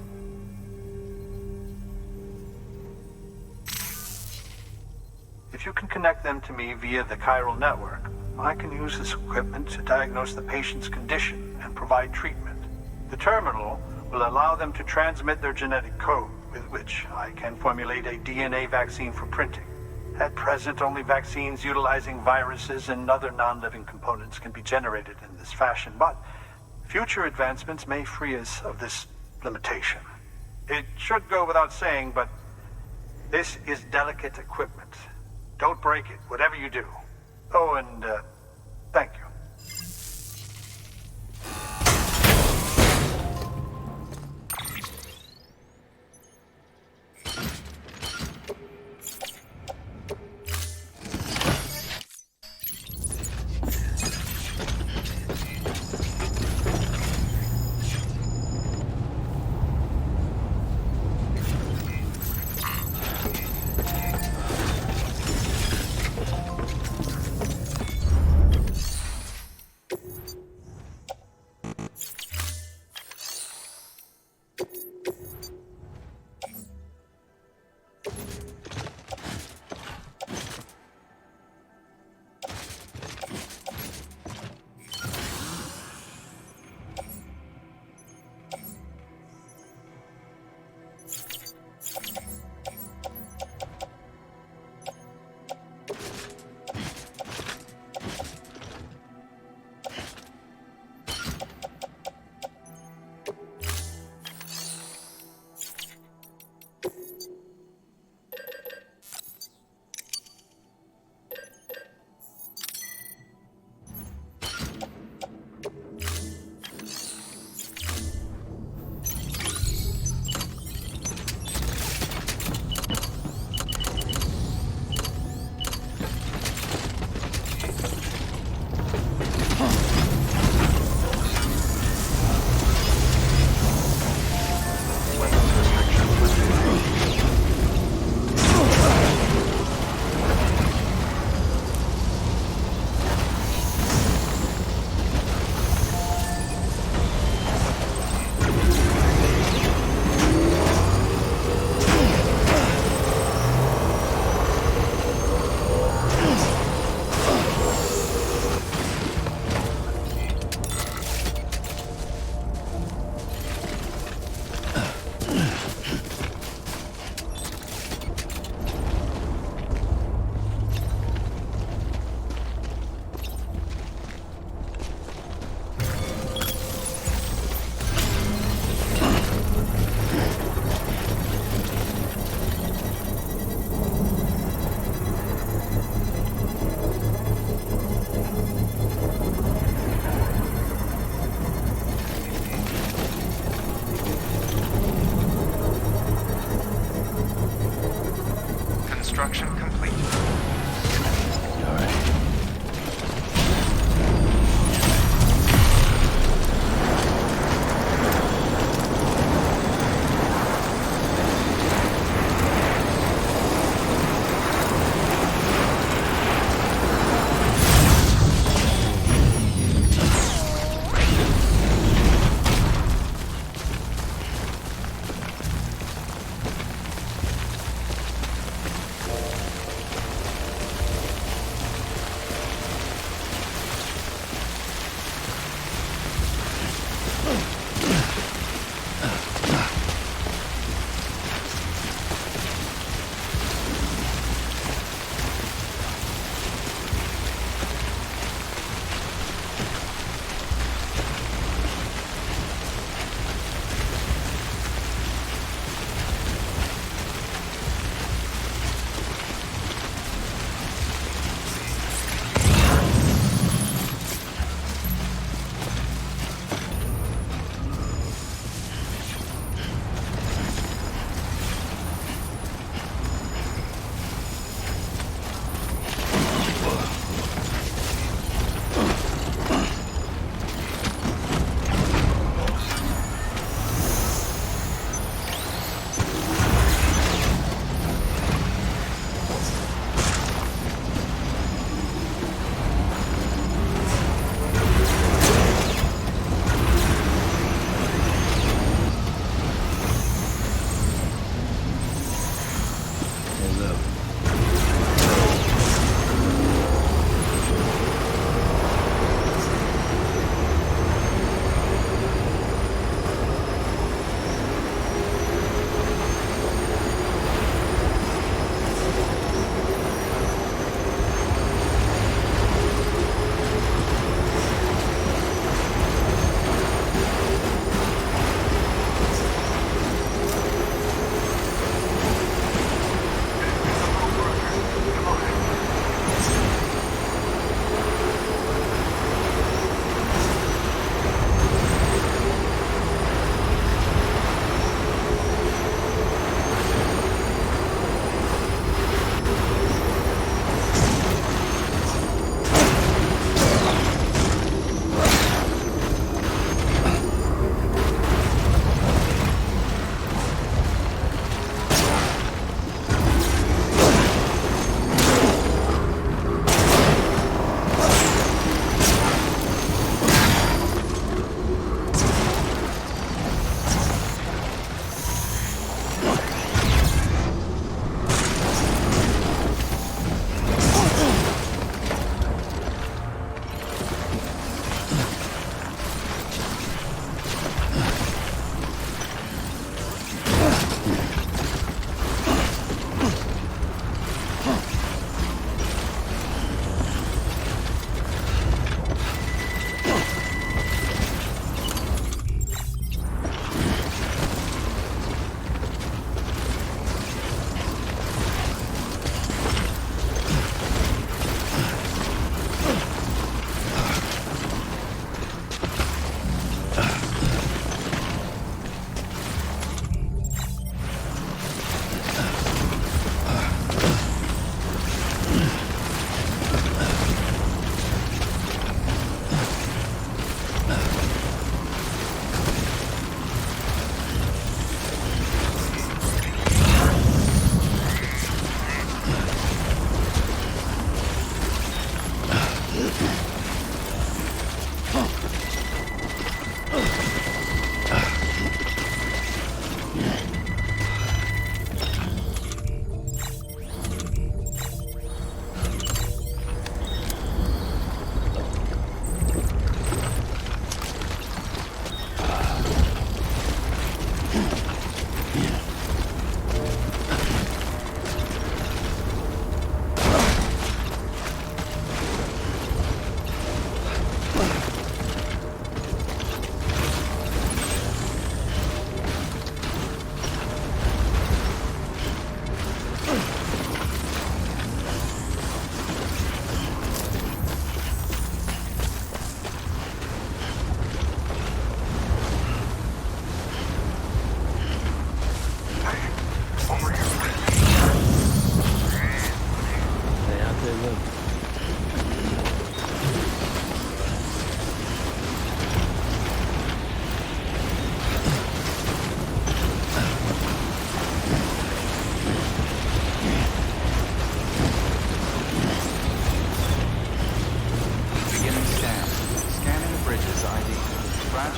If you can connect them to me via the chiral network, I can use this equipment to diagnose the patient's condition and provide treatment. The terminal will allow them to transmit their genetic code, with which I can formulate a DNA vaccine for printing. At present, only vaccines utilizing viruses and other non-living components can be generated in this fashion, but future advancements may free us of this limitation. It should go without saying, but this is delicate equipment. Don't break it, whatever you do. Oh, and thank you.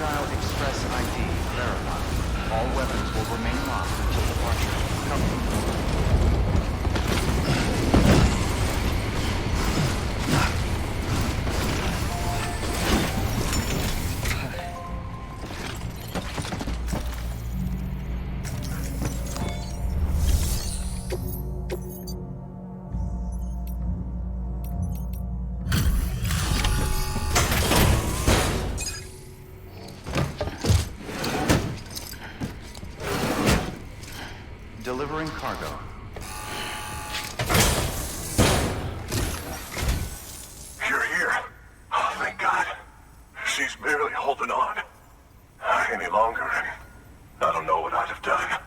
Fragile Express ID verified. All weapons will remain locked until departure. Cover. Delivering cargo. You're here. Oh, thank God. She's barely holding on. Any longer, and I don't know what I'd have done.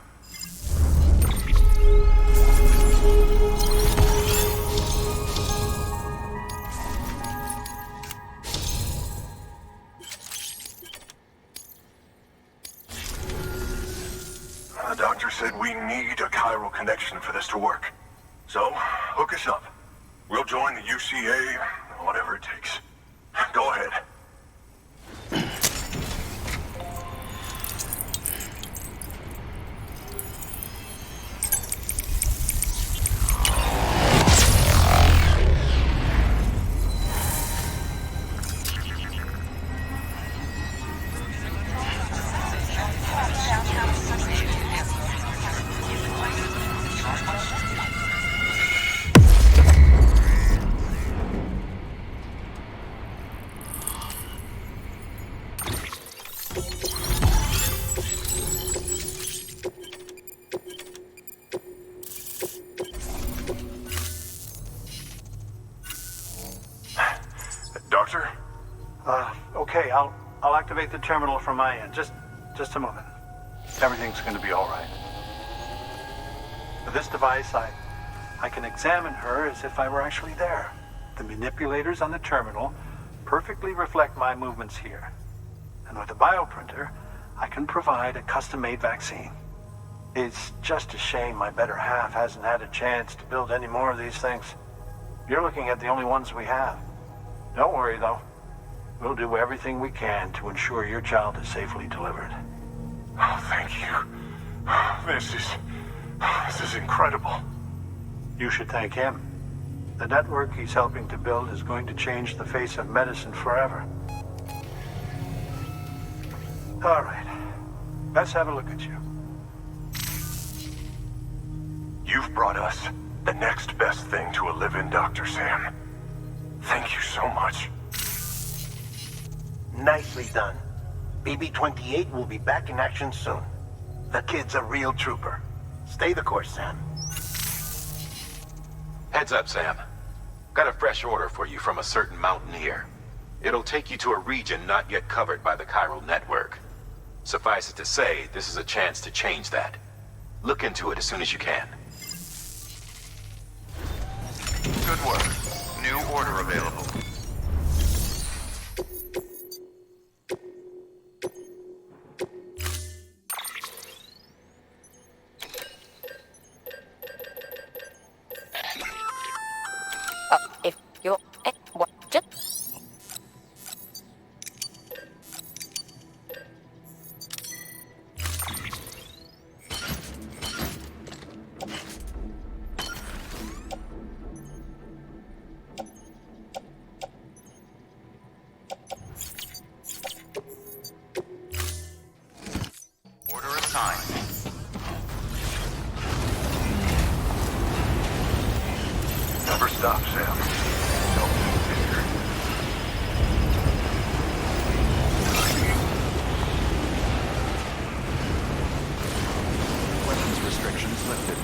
The doctor said we need a chiral connection for this to work. So, hook us up. We'll join the UCA, whatever it takes. Go ahead. Doctor? Okay, I'll activate the terminal from my end. Just a moment. Everything's gonna be all right. With this device, I can examine her as if I were actually there. The manipulators on the terminal perfectly reflect my movements here. And with the bioprinter, I can provide a custom-made vaccine. It's just a shame my better half hasn't had a chance to build any more of these things. You're looking at the only ones we have. Don't worry, though. We'll do everything we can to ensure your child is safely delivered. Oh, thank you. This is incredible. You should thank him. The network he's helping to build is going to change the face of medicine forever. All right. Let's have a look at you. You've brought us the next best thing to a live-in, Dr. Sam. Thank you so much. Nicely done. BB-28 will be back in action soon. The kid's a real trooper. Stay the course, Sam. Heads up, Sam. Got a fresh order for you from a certain mountaineer. It'll take you to a region not yet covered by the chiral network. Suffice it to say, this is a chance to change that. Look into it as soon as you can. Good work. New order available. If you're... what? Just... Order assigned. Never stop, Sam. Don't fear. Weapons restrictions lifted.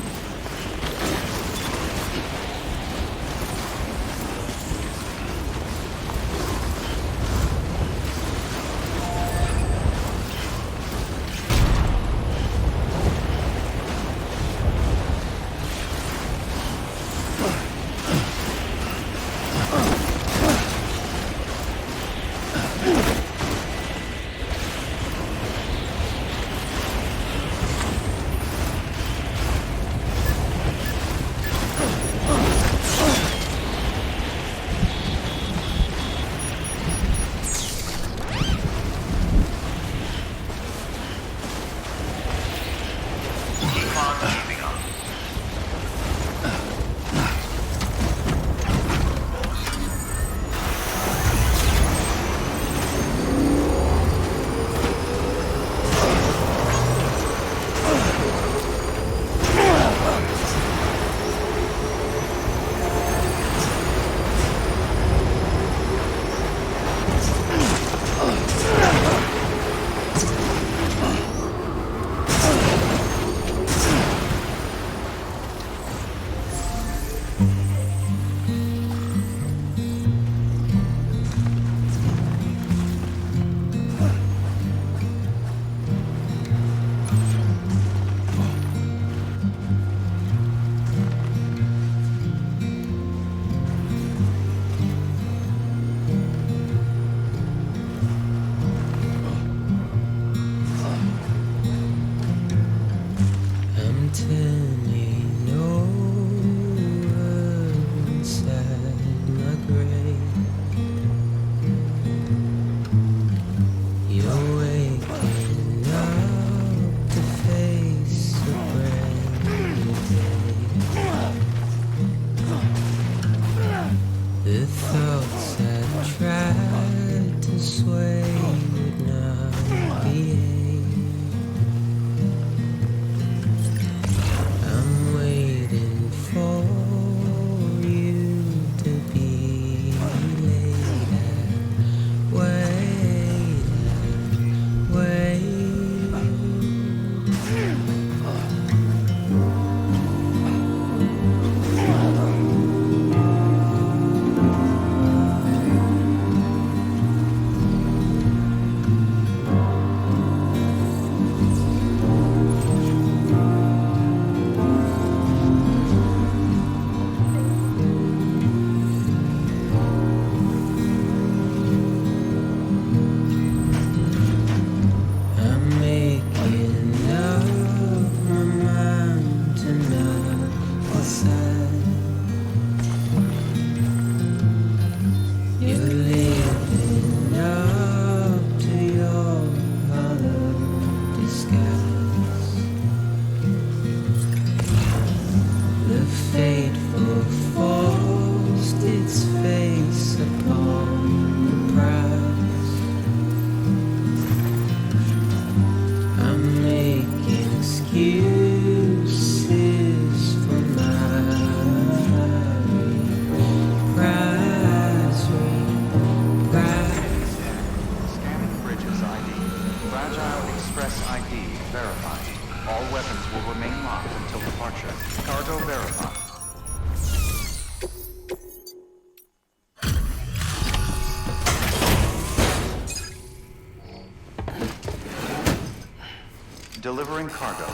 Delivering cargo.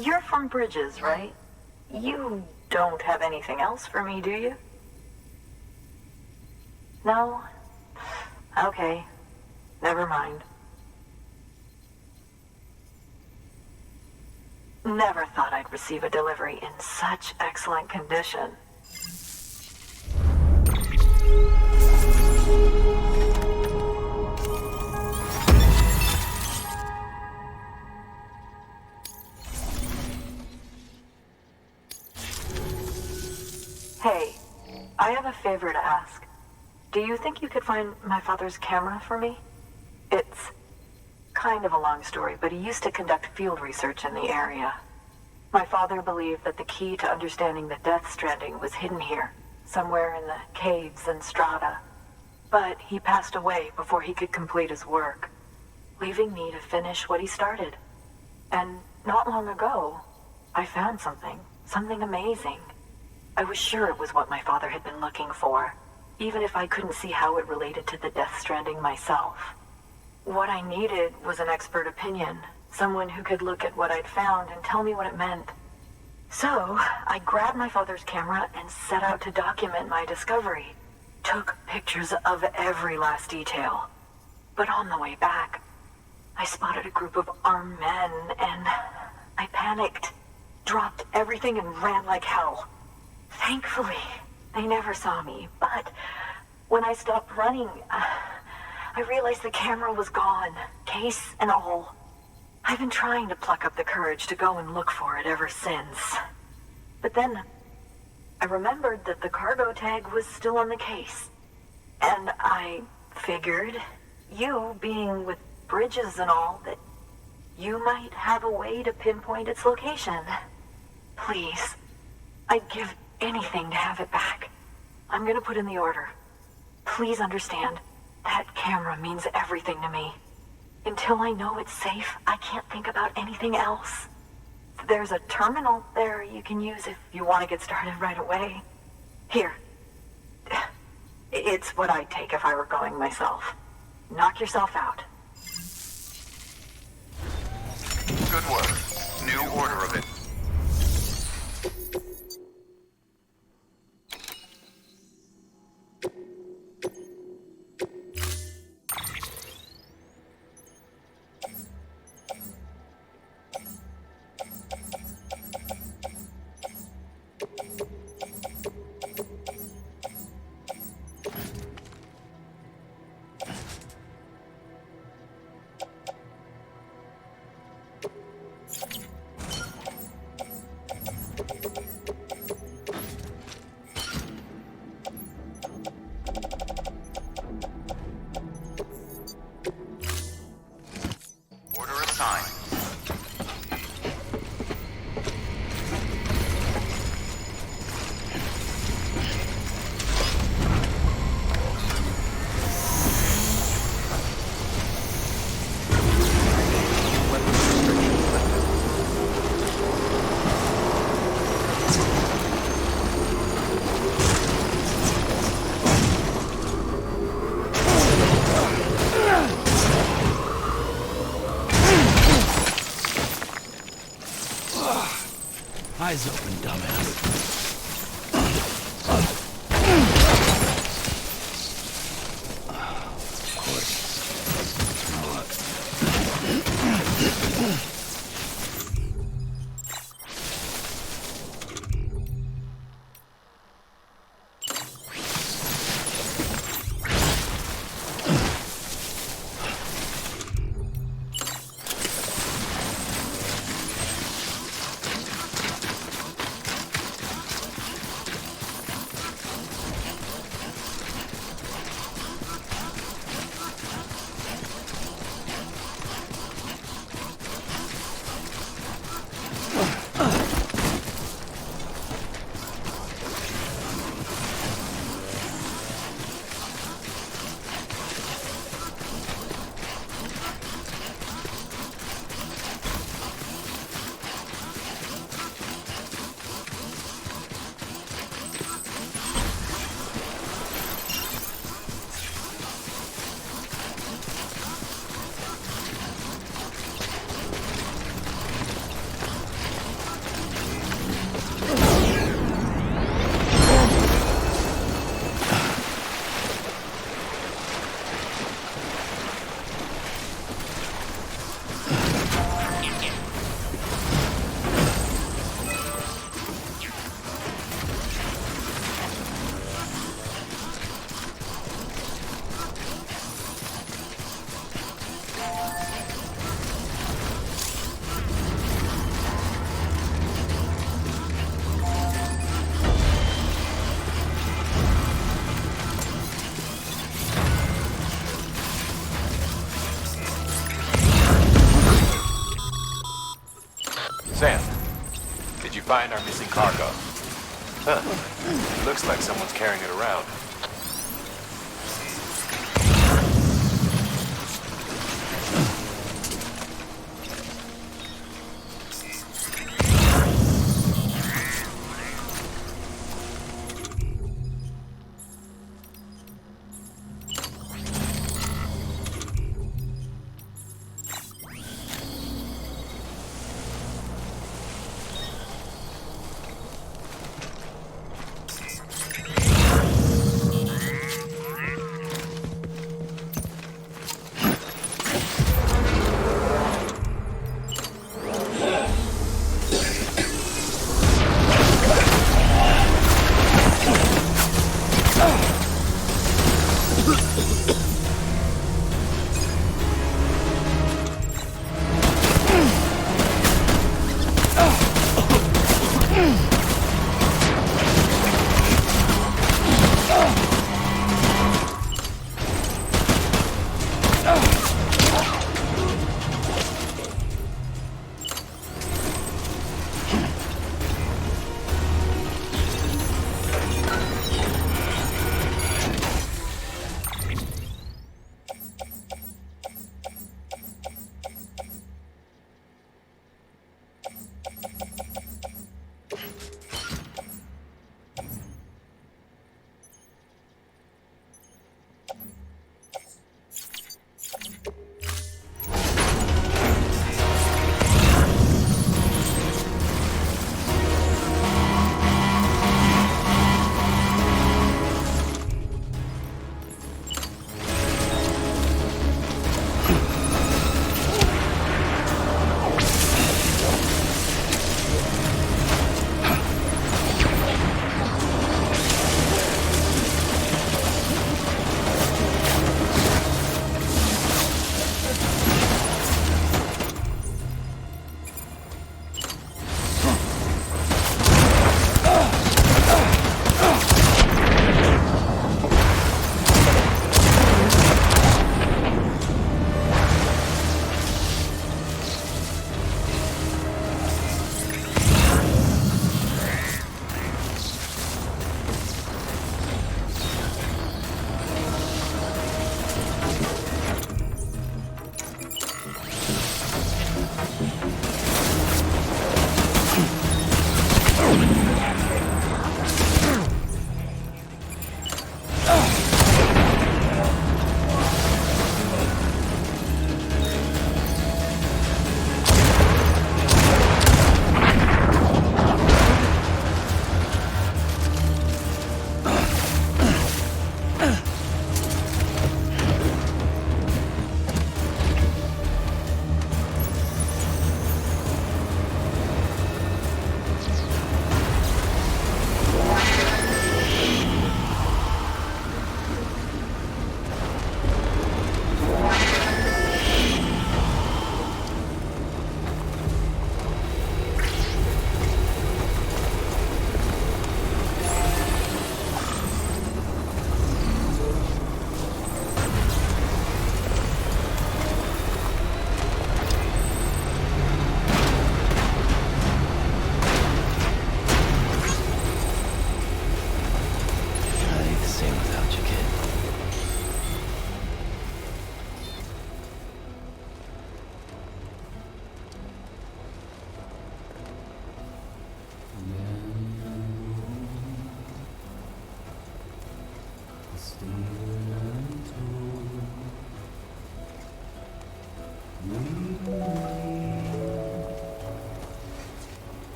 You're from Bridges, right? You don't have anything else for me, do you? No? Okay. Never mind. Never thought I'd receive a delivery in such excellent condition. Hey, I have a favor to ask. Do you think you could find my father's camera for me? It's kind of a long story, but he used to conduct field research in the area. My father believed that the key to understanding the Death Stranding was hidden here, somewhere in the caves and strata. But he passed away before he could complete his work, leaving me to finish what he started. And not long ago, I found something amazing. I was sure it was what my father had been looking for, even if I couldn't see how it related to the Death Stranding myself. What I needed was an expert opinion, someone who could look at what I'd found and tell me what it meant. So, I grabbed my father's camera and set out to document my discovery. Took pictures of every last detail. But on the way back, I spotted a group of armed men and I panicked, dropped everything and ran like hell. Thankfully, they never saw me, but when I stopped running, I realized the camera was gone, case and all. I've been trying to pluck up the courage to go and look for it ever since. But then, I remembered that the cargo tag was still on the case. And I figured, you being with Bridges and all, that you might have a way to pinpoint its location. Please, I'd give anything to have it back. I'm gonna put in the order. Please understand, that camera means everything to me. Until I know it's safe, I can't think about anything else. There's a terminal there you can use if you want to get started right away. Here. It's what I'd take if I were going myself. Knock yourself out. Good work. New order of it. Find our missing cargo. Huh. Looks like someone's carrying it around.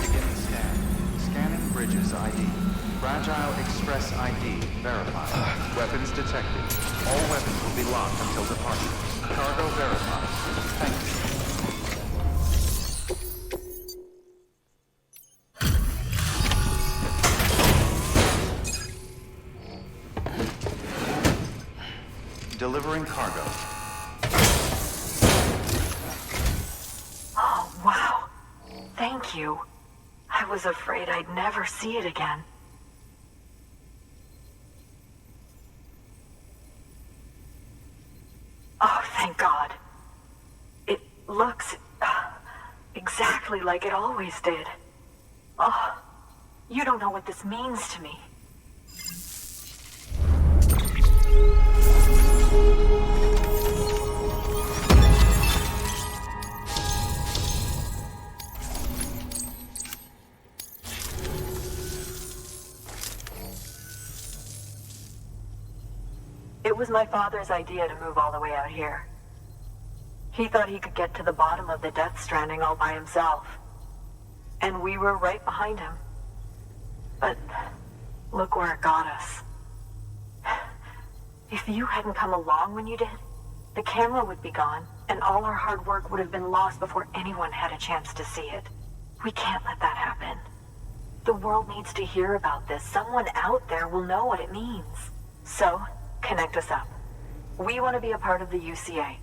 Beginning scan. Scanning Bridges ID. Fragile Express ID verified. Weapons detected. All weapons will be locked until departure. Cargo verified. Thank you. Delivering cargo. Oh, wow. Thank you. I was afraid I'd never see it again. exactly like it always did. Oh, you don't know what this means to me. It was my father's idea to move all the way out here. He thought he could get to the bottom of the Death Stranding all by himself. And we were right behind him. But look where it got us. If you hadn't come along when you did, the camera would be gone, and all our hard work would have been lost before anyone had a chance to see it. We can't let that happen. The world needs to hear about this. Someone out there will know what it means. So, connect us up. We want to be a part of the UCA.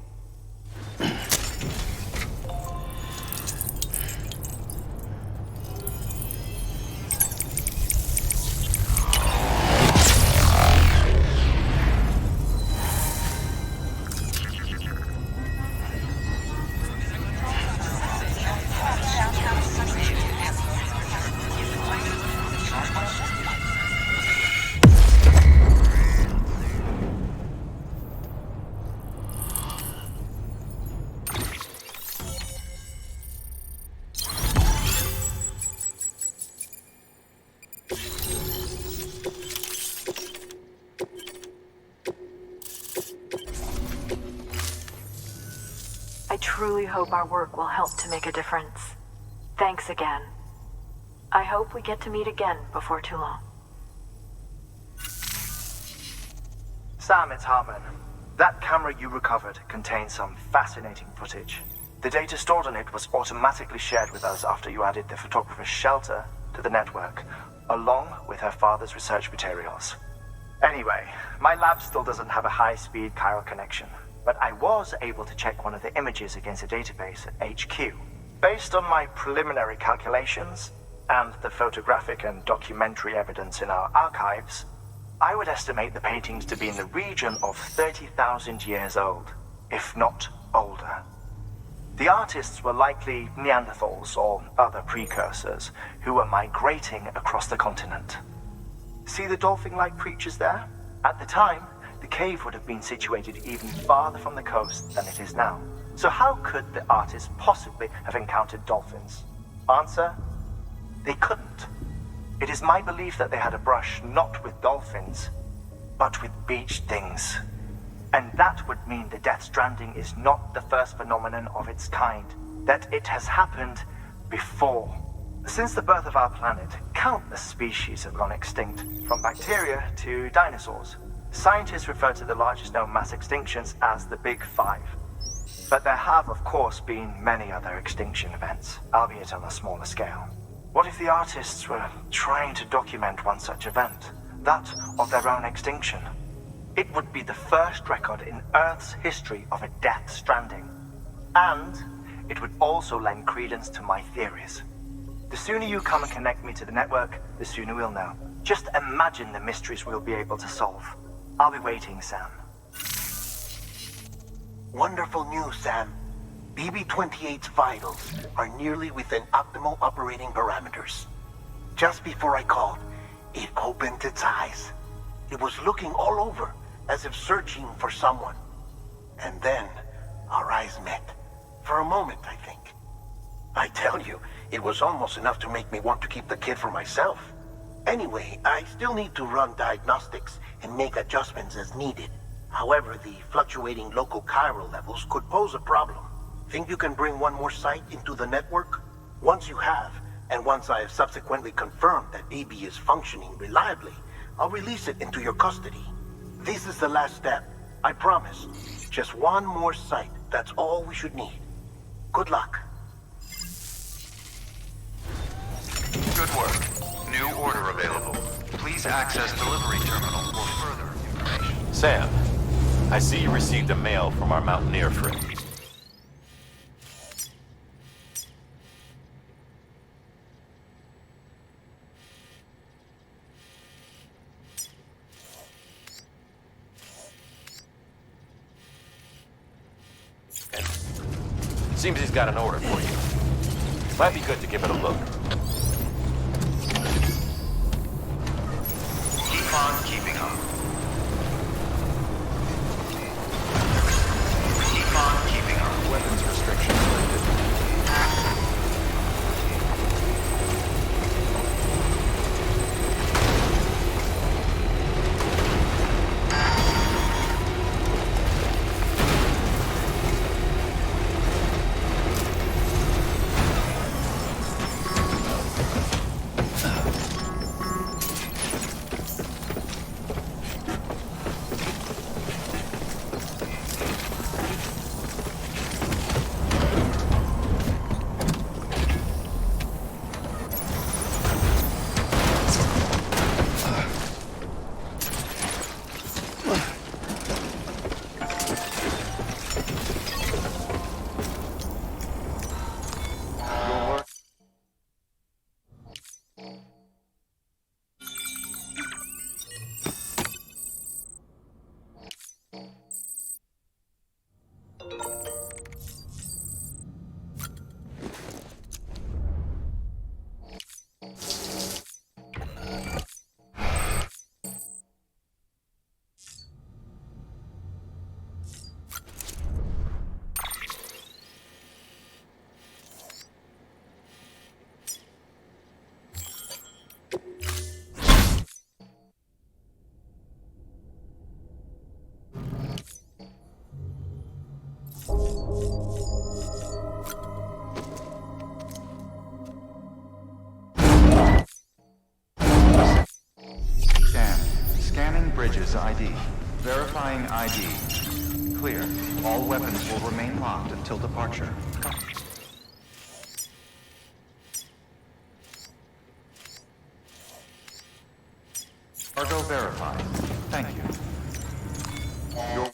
I truly hope our work will help to make a difference. Thanks again. I hope we get to meet again before too long. Sam, it's Harmon. That camera you recovered contains some fascinating footage. The data stored on it was automatically shared with us after you added the photographer's shelter to the network, along with her father's research materials. Anyway, my lab still doesn't have a high-speed chiral connection, but I was able to check one of the images against a database at HQ. Based on my preliminary calculations, and the photographic and documentary evidence in our archives, I would estimate the paintings to be in the region of 30,000 years old, if not older. The artists were likely Neanderthals or other precursors who were migrating across the continent. See the dolphin-like creatures there? At the time, the cave would have been situated even farther from the coast than it is now. So how could the artists possibly have encountered dolphins? Answer: they couldn't. It is my belief that they had a brush not with dolphins, but with beach things. And that would mean the Death Stranding is not the first phenomenon of its kind, that it has happened before. Since the birth of our planet, countless species have gone extinct, from bacteria to dinosaurs. Scientists refer to the largest known mass extinctions as the Big Five. But there have, of course, been many other extinction events, albeit on a smaller scale. What if the artists were trying to document one such event, that of their own extinction? It would be the first record in Earth's history of a Death Stranding. And it would also lend credence to my theories. The sooner you come and connect me to the network, the sooner we'll know. Just imagine the mysteries we'll be able to solve. I'll be waiting, Sam. Wonderful news, Sam. BB-28's vitals are nearly within optimal operating parameters. Just before I called, it opened its eyes. It was looking all over, as if searching for someone. And then, our eyes met. For a moment, I think. I tell you, it was almost enough to make me want to keep the kid for myself. Anyway, I still need to run diagnostics and make adjustments as needed. However, the fluctuating local chiral levels could pose a problem. Think you can bring one more site into the network? Once you have, and once I have subsequently confirmed that BB is functioning reliably, I'll release it into your custody. This is the last step, I promise. Just one more site, that's all we should need. Good luck. Good work. New order available. Please access delivery terminal for further information. Sam, I see you received a mail from our Mountaineer friend. Seems he's got an order for you. Might be good to give it a look. Keep on keeping on. Keep on keeping on. Weapons restrictions lifted. Scanning Bridges ID. Verifying ID. Clear. All weapons will remain locked until departure. Cargo verified. Thank you. Your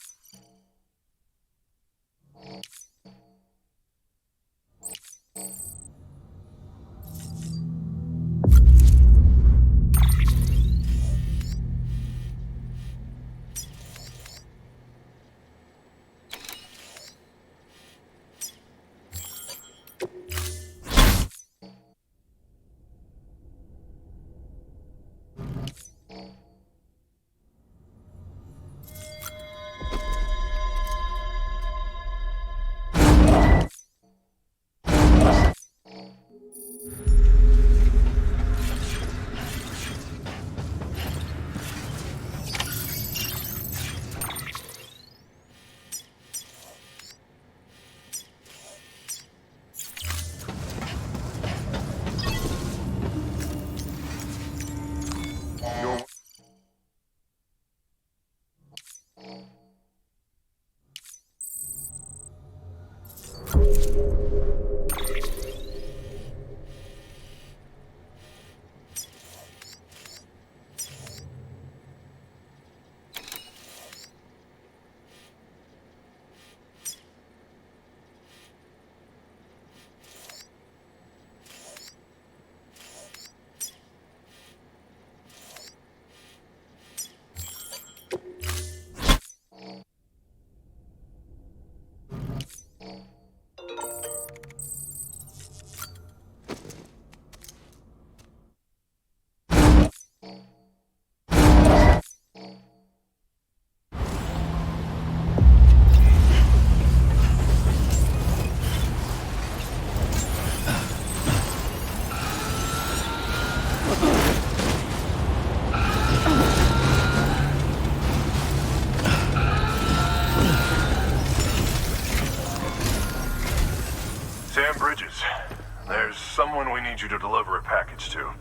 There's someone we need you to deliver a package to.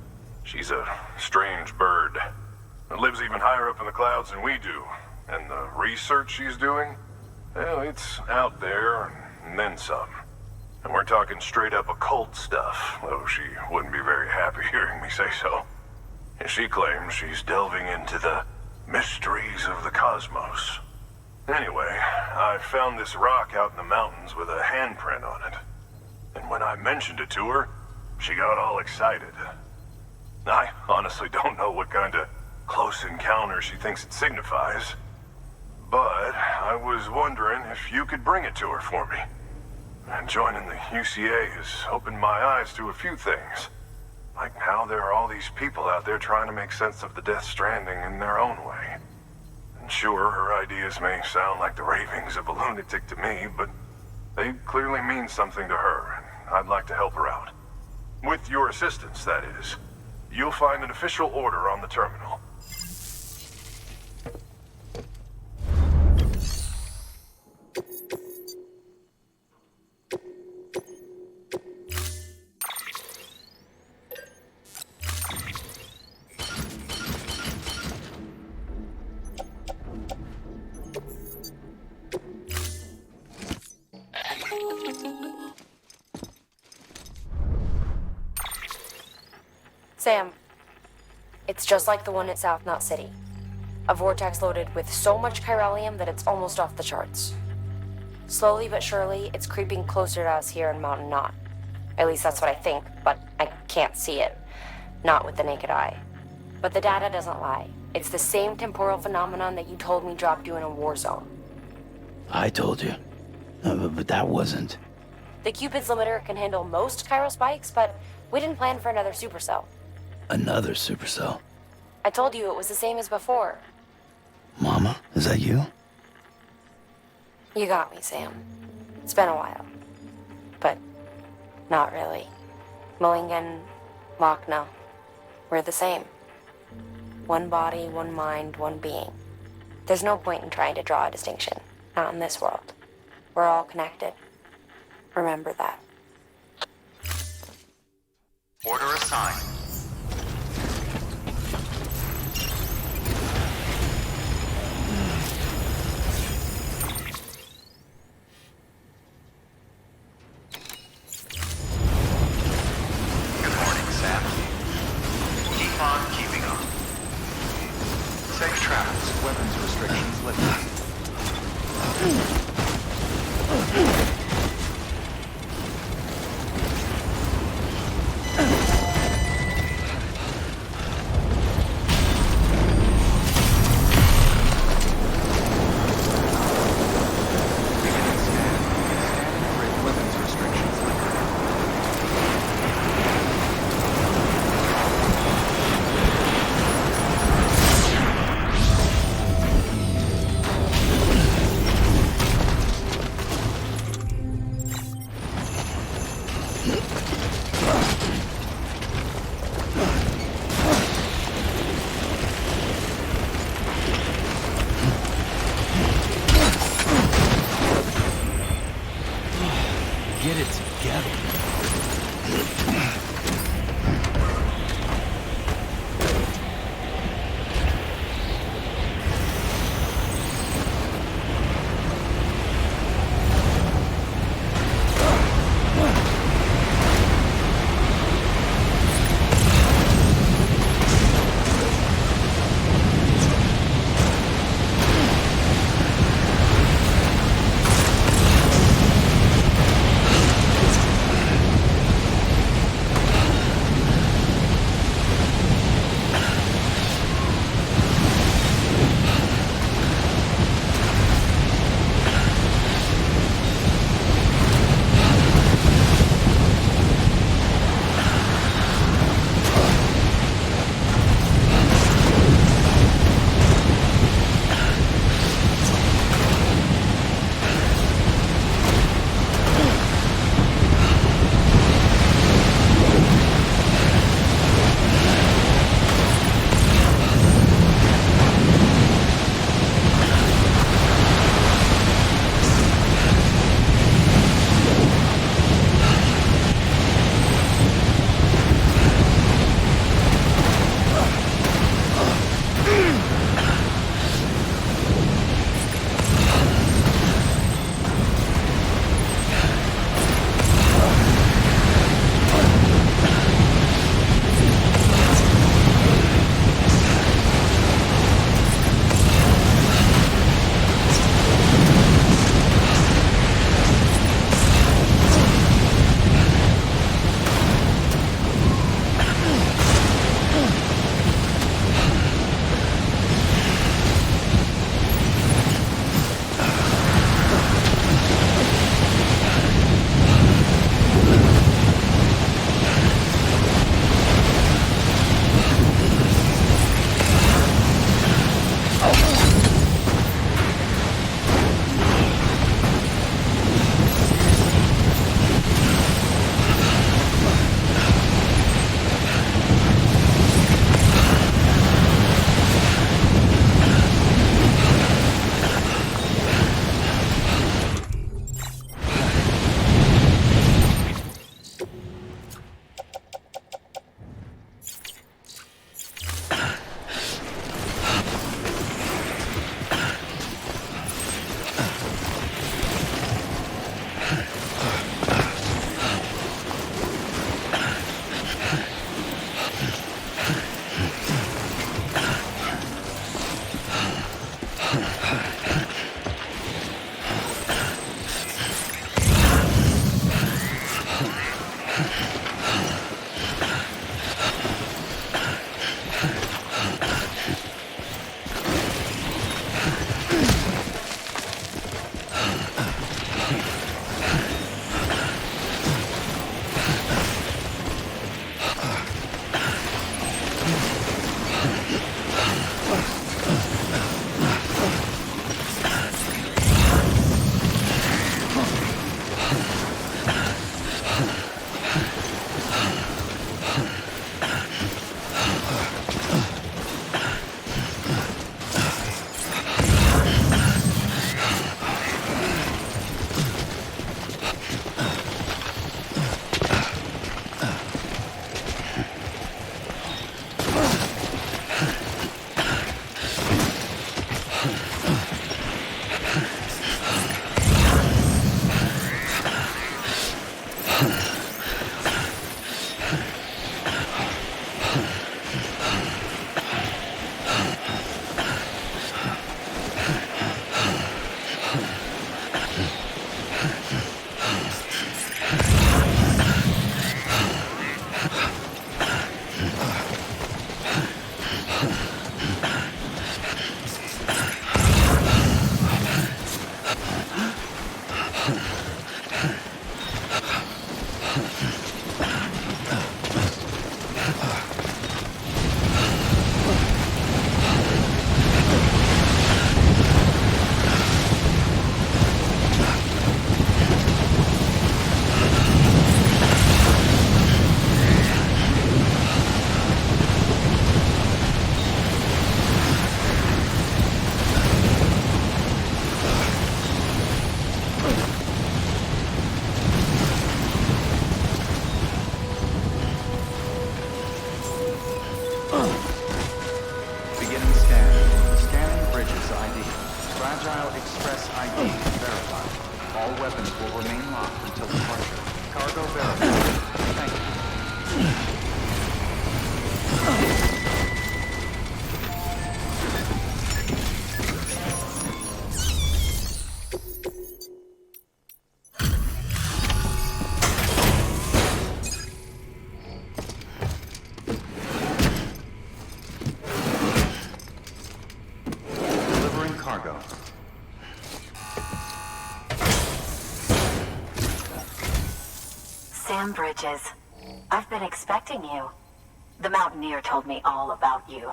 She's a strange bird. That lives even higher up in the clouds than we do. And the research she's doing, well, it's out there and then some. And we're talking straight up occult stuff, though she wouldn't be very happy hearing me say so. And she claims she's delving into the mysteries of the cosmos. Anyway, I found this rock out in the mountains with a handprint on it. And when I mentioned it to her, she got all excited. I honestly don't know what kind of close encounter she thinks it signifies. But I was wondering if you could bring it to her for me. And joining the UCA has opened my eyes to a few things. Like how there are all these people out there trying to make sense of the Death Stranding in their own way. And sure, her ideas may sound like the ravings of a lunatic to me, but they clearly mean something to her, and I'd like to help her out. With your assistance, that is. You'll find an official order on the terminal. Sam, it's just like the one at South Knot City. A vortex loaded with so much chiralium that it's almost off the charts. Slowly but surely, it's creeping closer to us here in Mountain Knot. At least that's what I think, but I can't see it. Not with the naked eye. But the data doesn't lie. It's the same temporal phenomenon that you told me dropped you in a war zone. I told you. But that wasn't. The Cupid's limiter can handle most chiral spikes, but we didn't plan for another supercell. Another supercell. I told you it was the same as before. Mama, is that you? You got me, Sam. It's been a while. But not really. Mulligan, Lochna, we're the same. One body, one mind, one being. There's no point in trying to draw a distinction. Not in this world. We're all connected. Remember that. Order assigned. Good morning, Sam. Keep on keeping on. Safe travels. Weapons restrictions lifted. Get it together. Bridges. I've been expecting you. The Mountaineer told me all about you.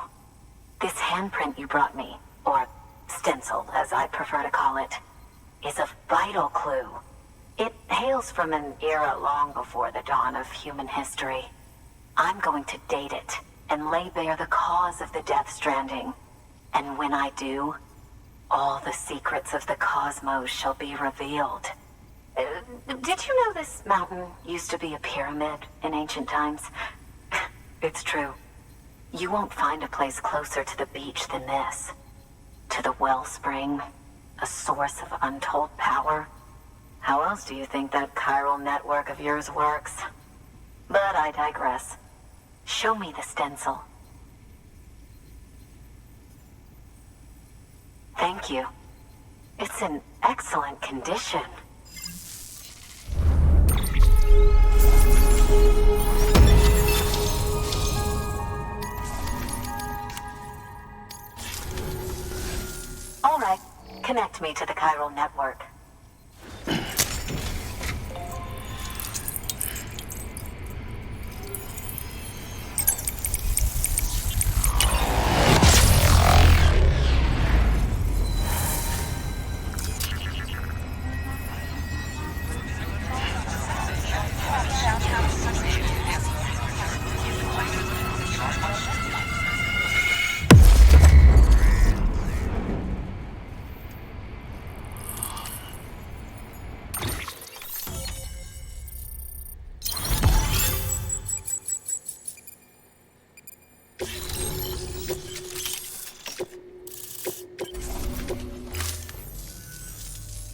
This handprint you brought me, or stencil as I prefer to call it, is a vital clue. It hails from an era long before the dawn of human history. I'm going to date it and lay bare the cause of the Death Stranding. And when I do, all the secrets of the cosmos shall be revealed. Did you know this mountain used to be a pyramid in ancient times? It's true. You won't find a place closer to the beach than this. To the wellspring, a source of untold power. How else do you think that chiral network of yours works? But I digress. Show me the stencil. Thank you. It's in excellent condition. All right, connect me to the chiral network.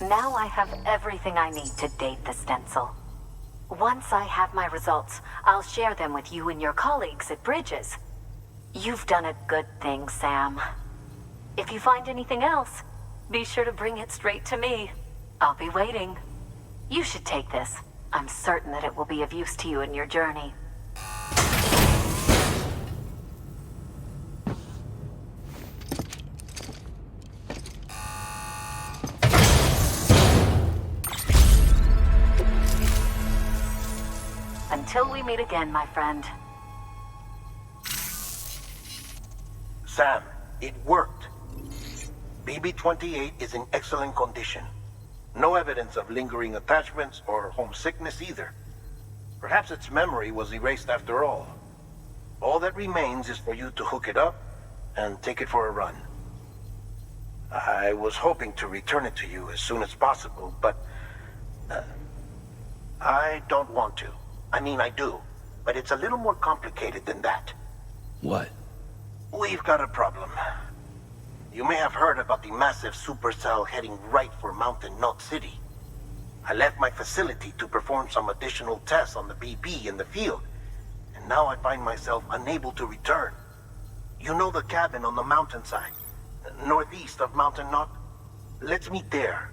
Now I have everything I need to date the stencil. Once I have my results, I'll share them with you and your colleagues at Bridges. You've done a good thing, Sam. If you find anything else, be sure to bring it straight to me. I'll be waiting. You should take this. I'm certain that it will be of use to you in your journey. Until we meet again, my friend. Sam, it worked. BB-28 is in excellent condition. No evidence of lingering attachments or homesickness either. Perhaps its memory was erased after all. All that remains is for you to hook it up and take it for a run. I was hoping to return it to you as soon as possible, but I don't want to. I mean, I do, but it's a little more complicated than that. What? We've got a problem. You may have heard about the massive supercell heading right for Mountain Knot City. I left my facility to perform some additional tests on the BB in the field, and now I find myself unable to return. You know the cabin on the mountainside, northeast of Mountain Knot? Let's meet there.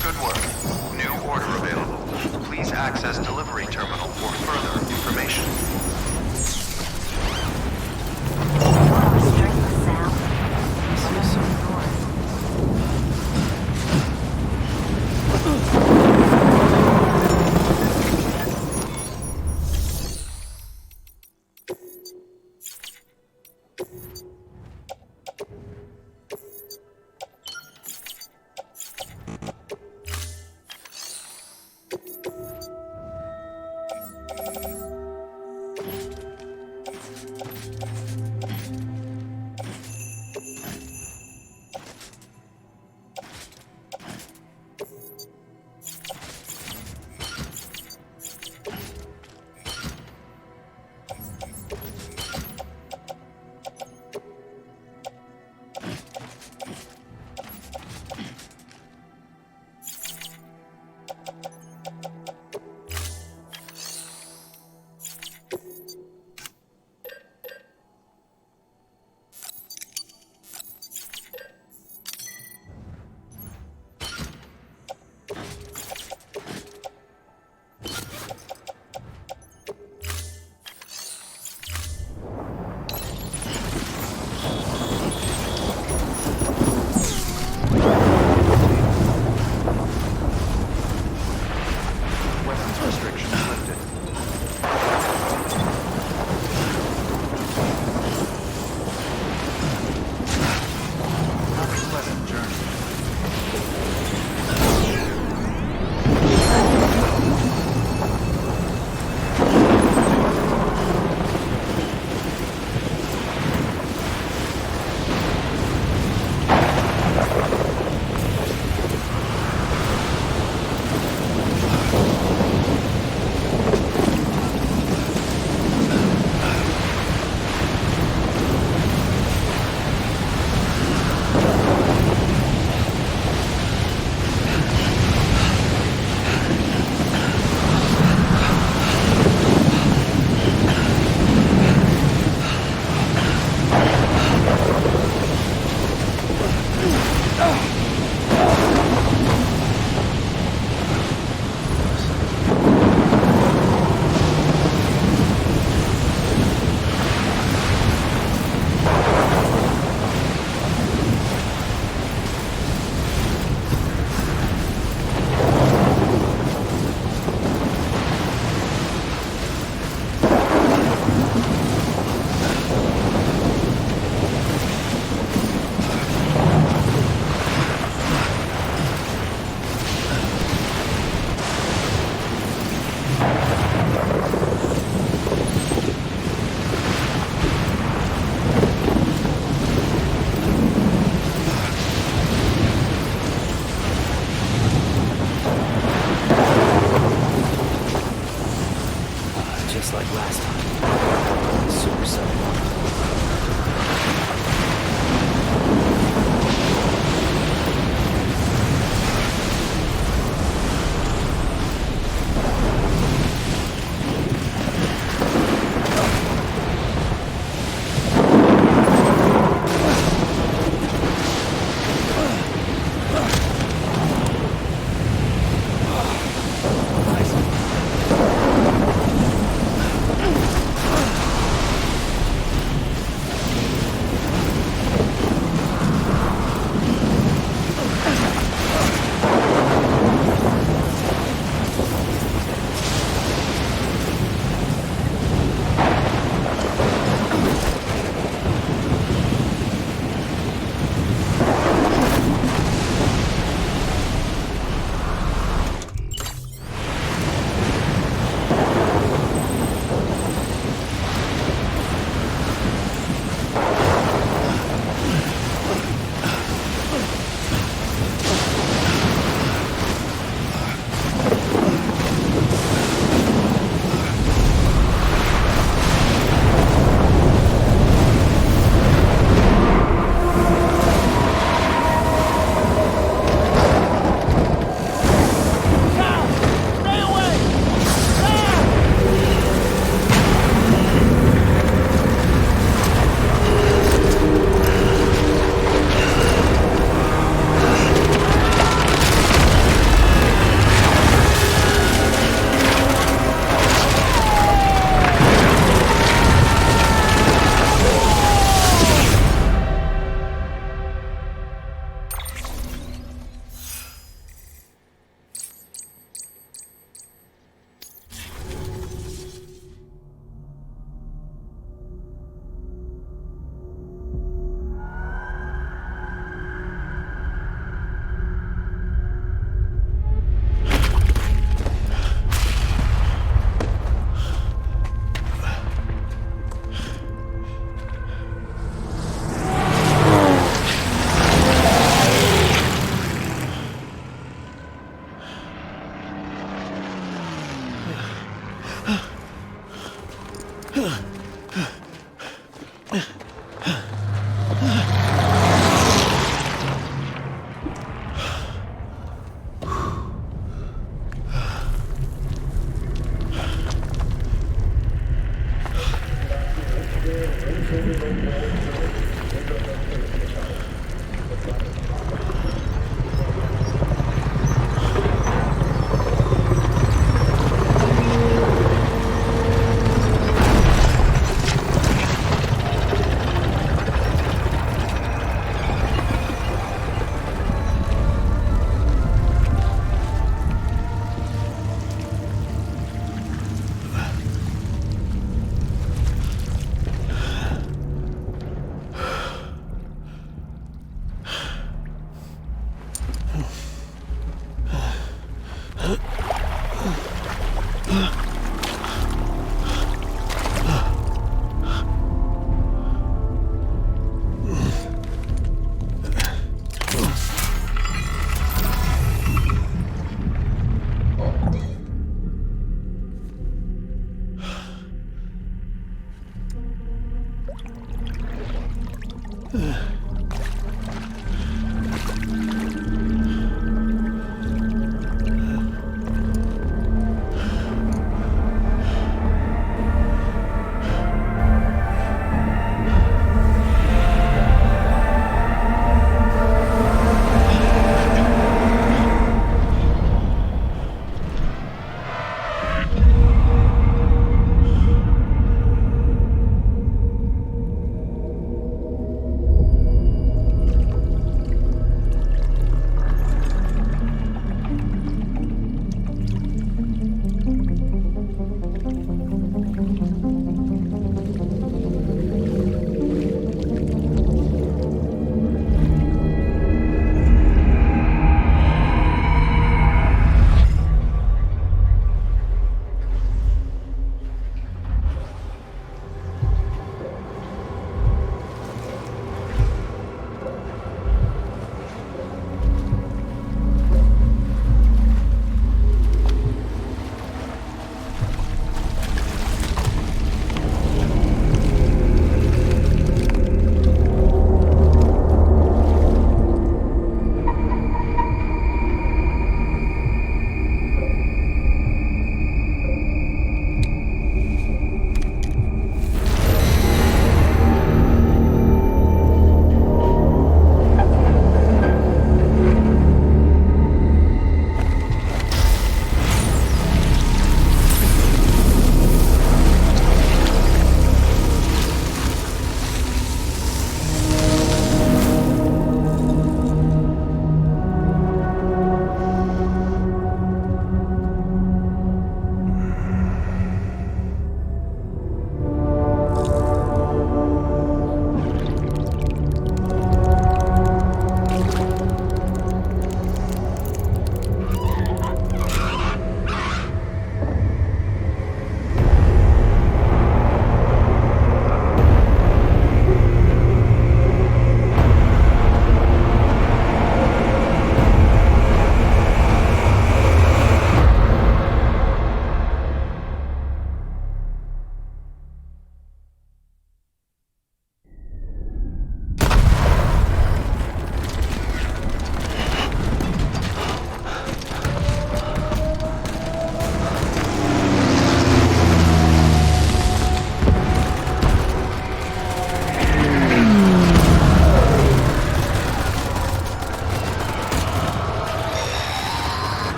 Good work. New order available. Please access delivery terminal for further information.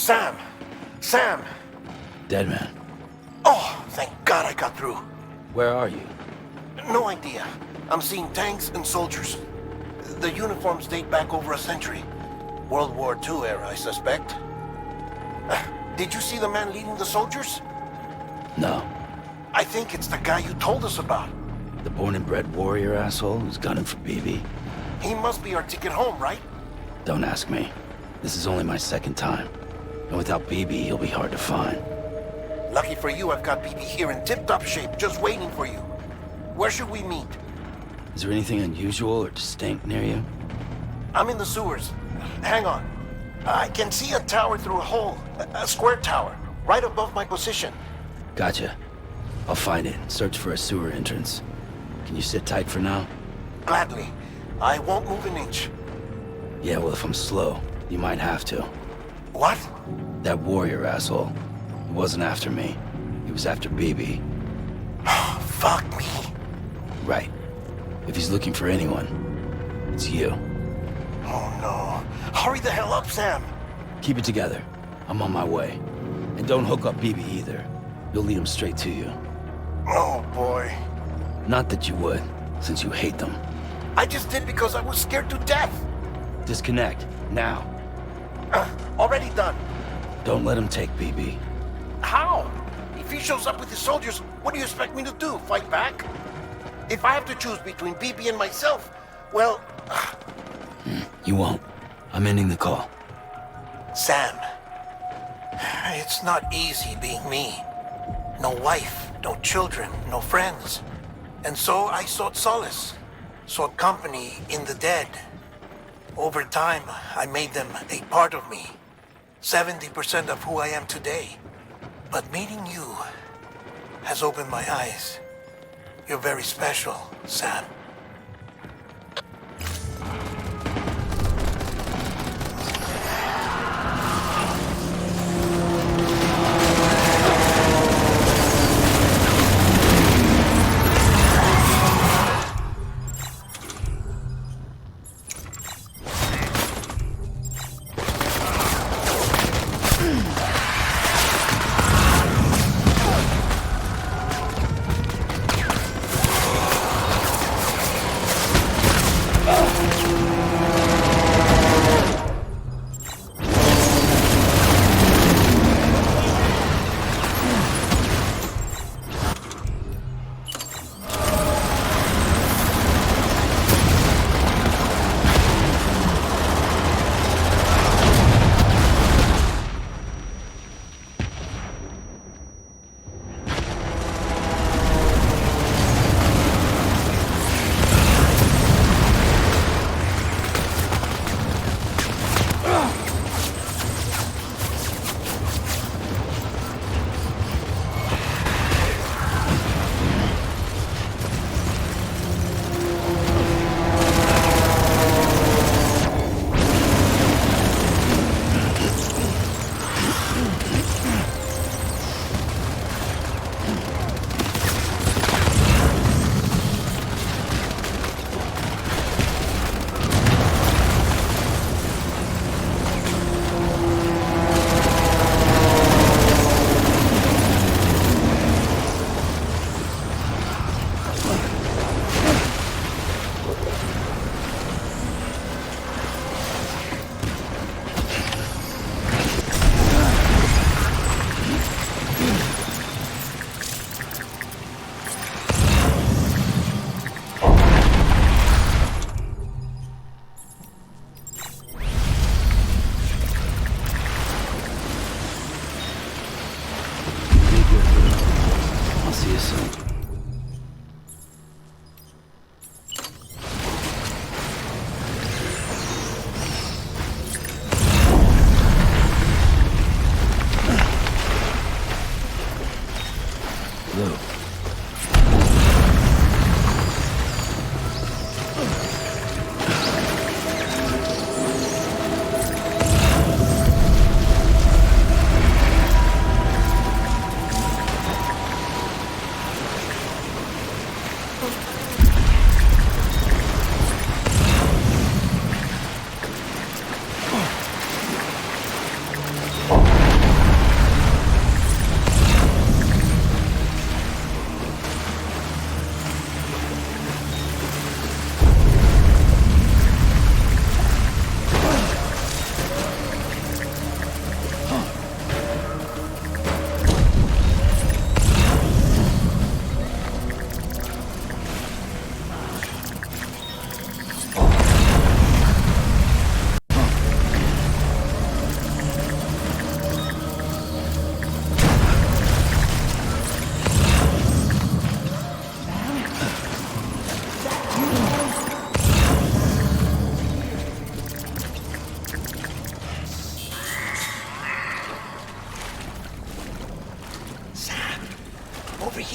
Sam! Sam! Deadman. Oh, thank God I got through. Where are you? No idea. I'm seeing tanks and soldiers. The uniforms date back over a century. World War II era, I suspect. Did you see the man leading the soldiers? No. I think it's the guy you told us about. The born and bred warrior asshole who's gunning for BB? He must be our ticket home, right? Don't ask me. This is only my second time. And without BB, he'll be hard to find. Lucky for you, I've got BB here in tip-top shape, just waiting for you. Where should we meet? Is there anything unusual or distinct near you? I'm in the sewers. Hang on. I can see a tower through a hole. A square tower, right above my position. Gotcha. I'll find it. Search for a sewer entrance. Can you sit tight for now? Gladly. I won't move an inch. Yeah, well, if I'm slow, you might have to. What? That warrior asshole. He wasn't after me. He was after BB. Fuck me. Right. If he's looking for anyone, it's you. Oh no. Hurry the hell up, Sam. Keep it together. I'm on my way. And don't hook up BB either. You'll lead him straight to you. Oh boy. Not that you would, since you hate them. I just did because I was scared to death. Disconnect, now. Already done. Don't let him take BB. How? If he shows up with his soldiers, what do you expect me to do? Fight back? If I have to choose between BB and myself, well... You won't. I'm ending the call. Sam, it's not easy being me. No wife, no children, no friends. And so I sought solace, sought company in the dead. Over time, I made them a part of me. 70% of who I am today. But meeting you has opened my eyes. You're very special, Sam.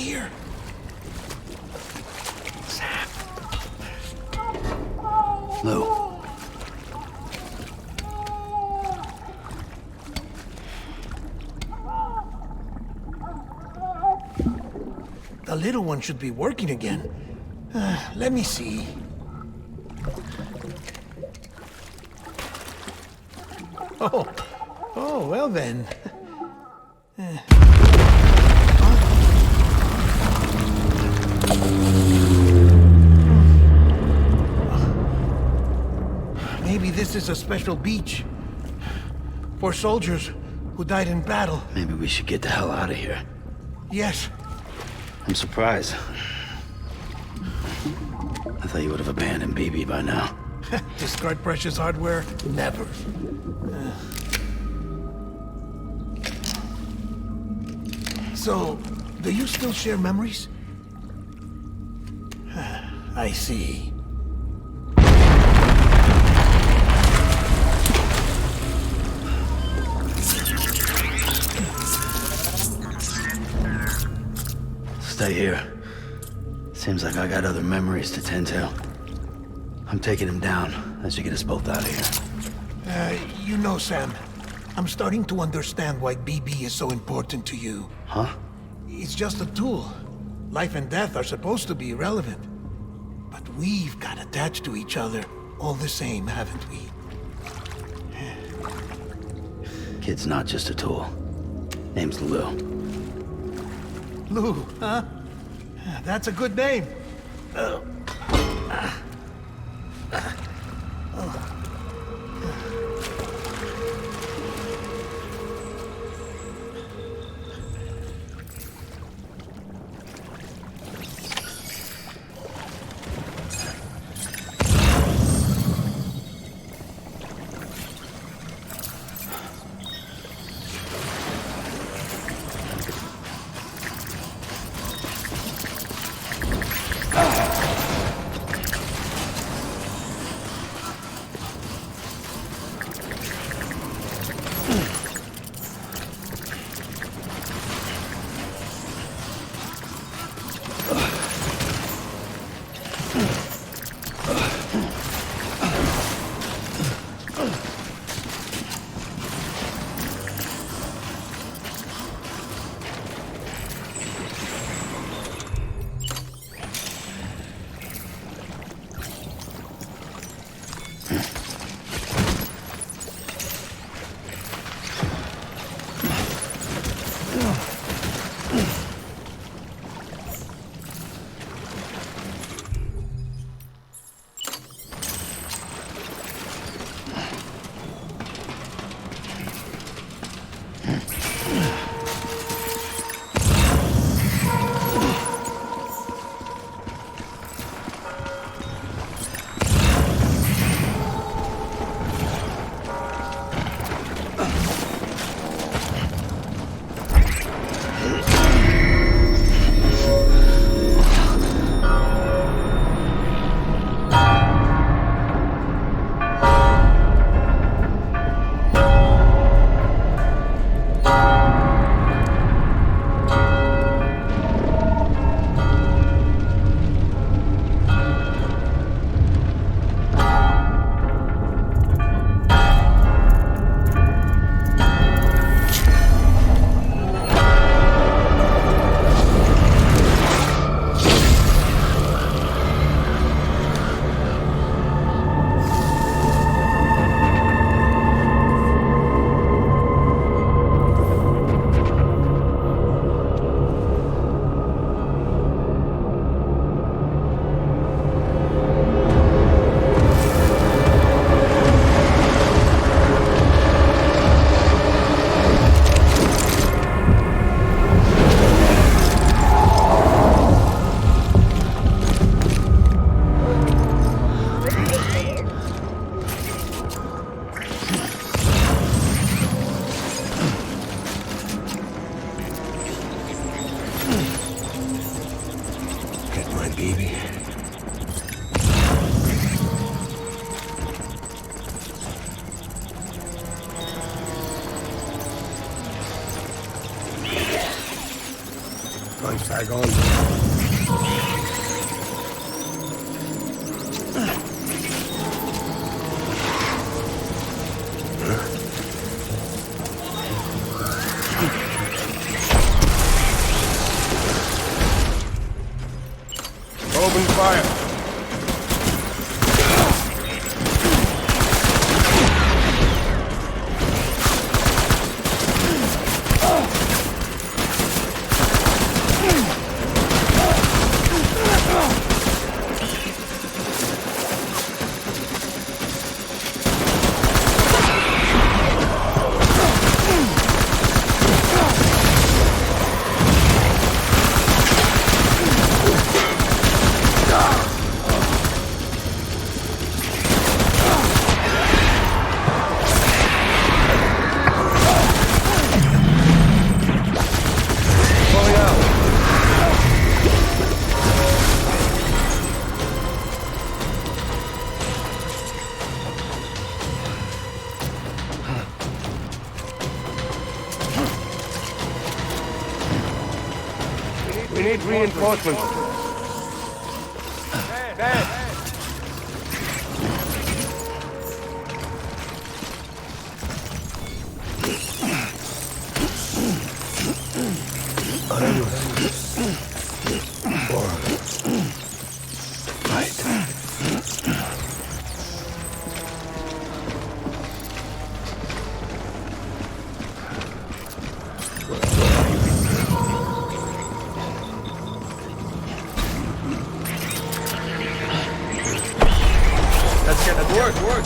here. Sam. Lou. The little one should be working again. Let me see. Oh, well then. Maybe this is a special beach for soldiers who died in battle. Maybe we should get the hell out of here. Yes. I'm surprised. I thought you would have abandoned BB by now. Discard precious hardware? Never. So, do you still share memories? I see. Stay here. Seems like I got other memories to tend to. I'm taking him down as you get us both out of here. You know, Sam, I'm starting to understand why BB is so important to you. Huh? It's just a tool. Life and death are supposed to be irrelevant. But we've got attached to each other all the same, haven't we? Kid's not just a tool. Name's Lou. Lou, huh? That's a good name. Punch tag on. Open fire. We need reinforcements. Let's get it. Work.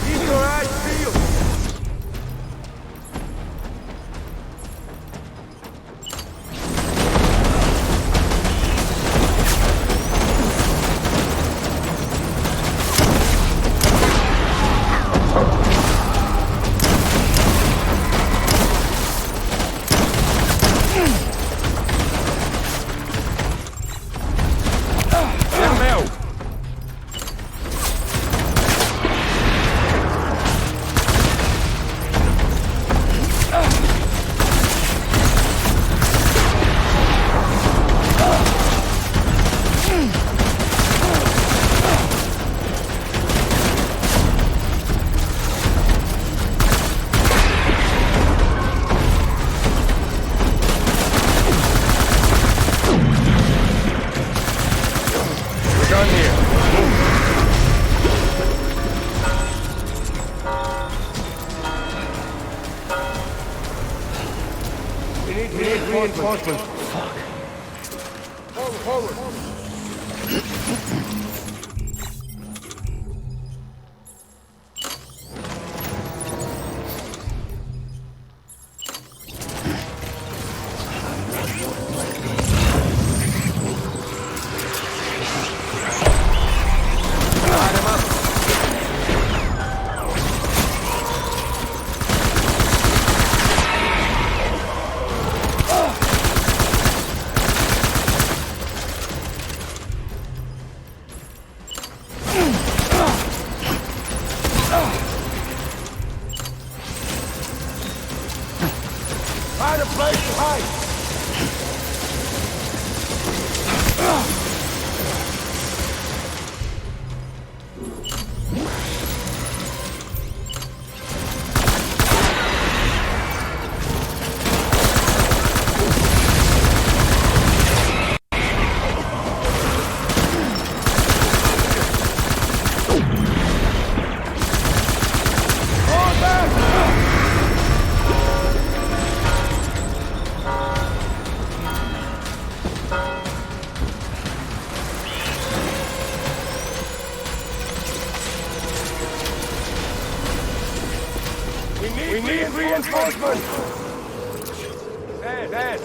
Keep your eyes peeled. Reinforcements. Fuck. Forward. Find a place to hide! We need reinforcements! Bad.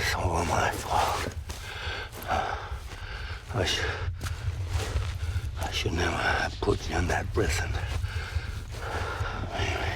It's all my fault. I should never have put you in that prison. Anyway.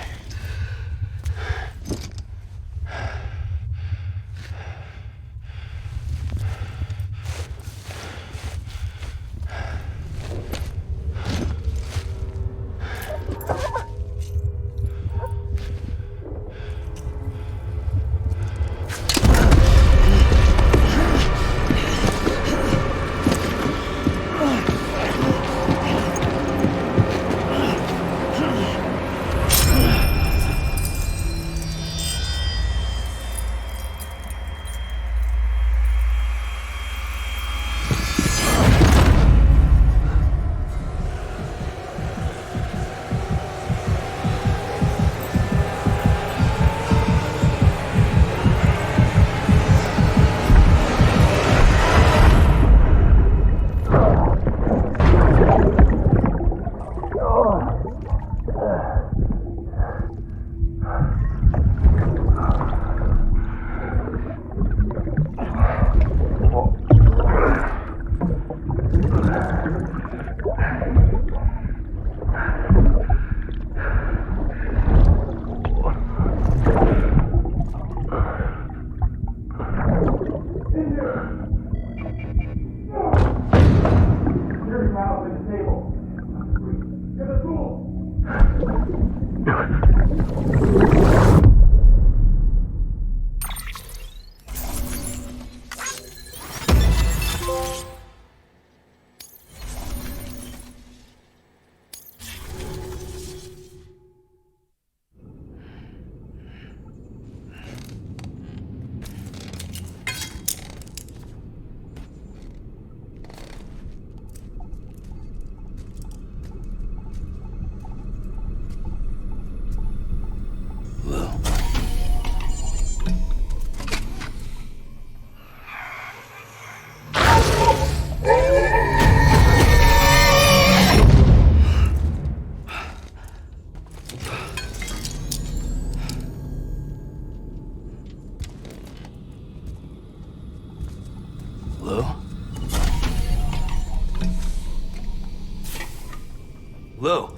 Lou.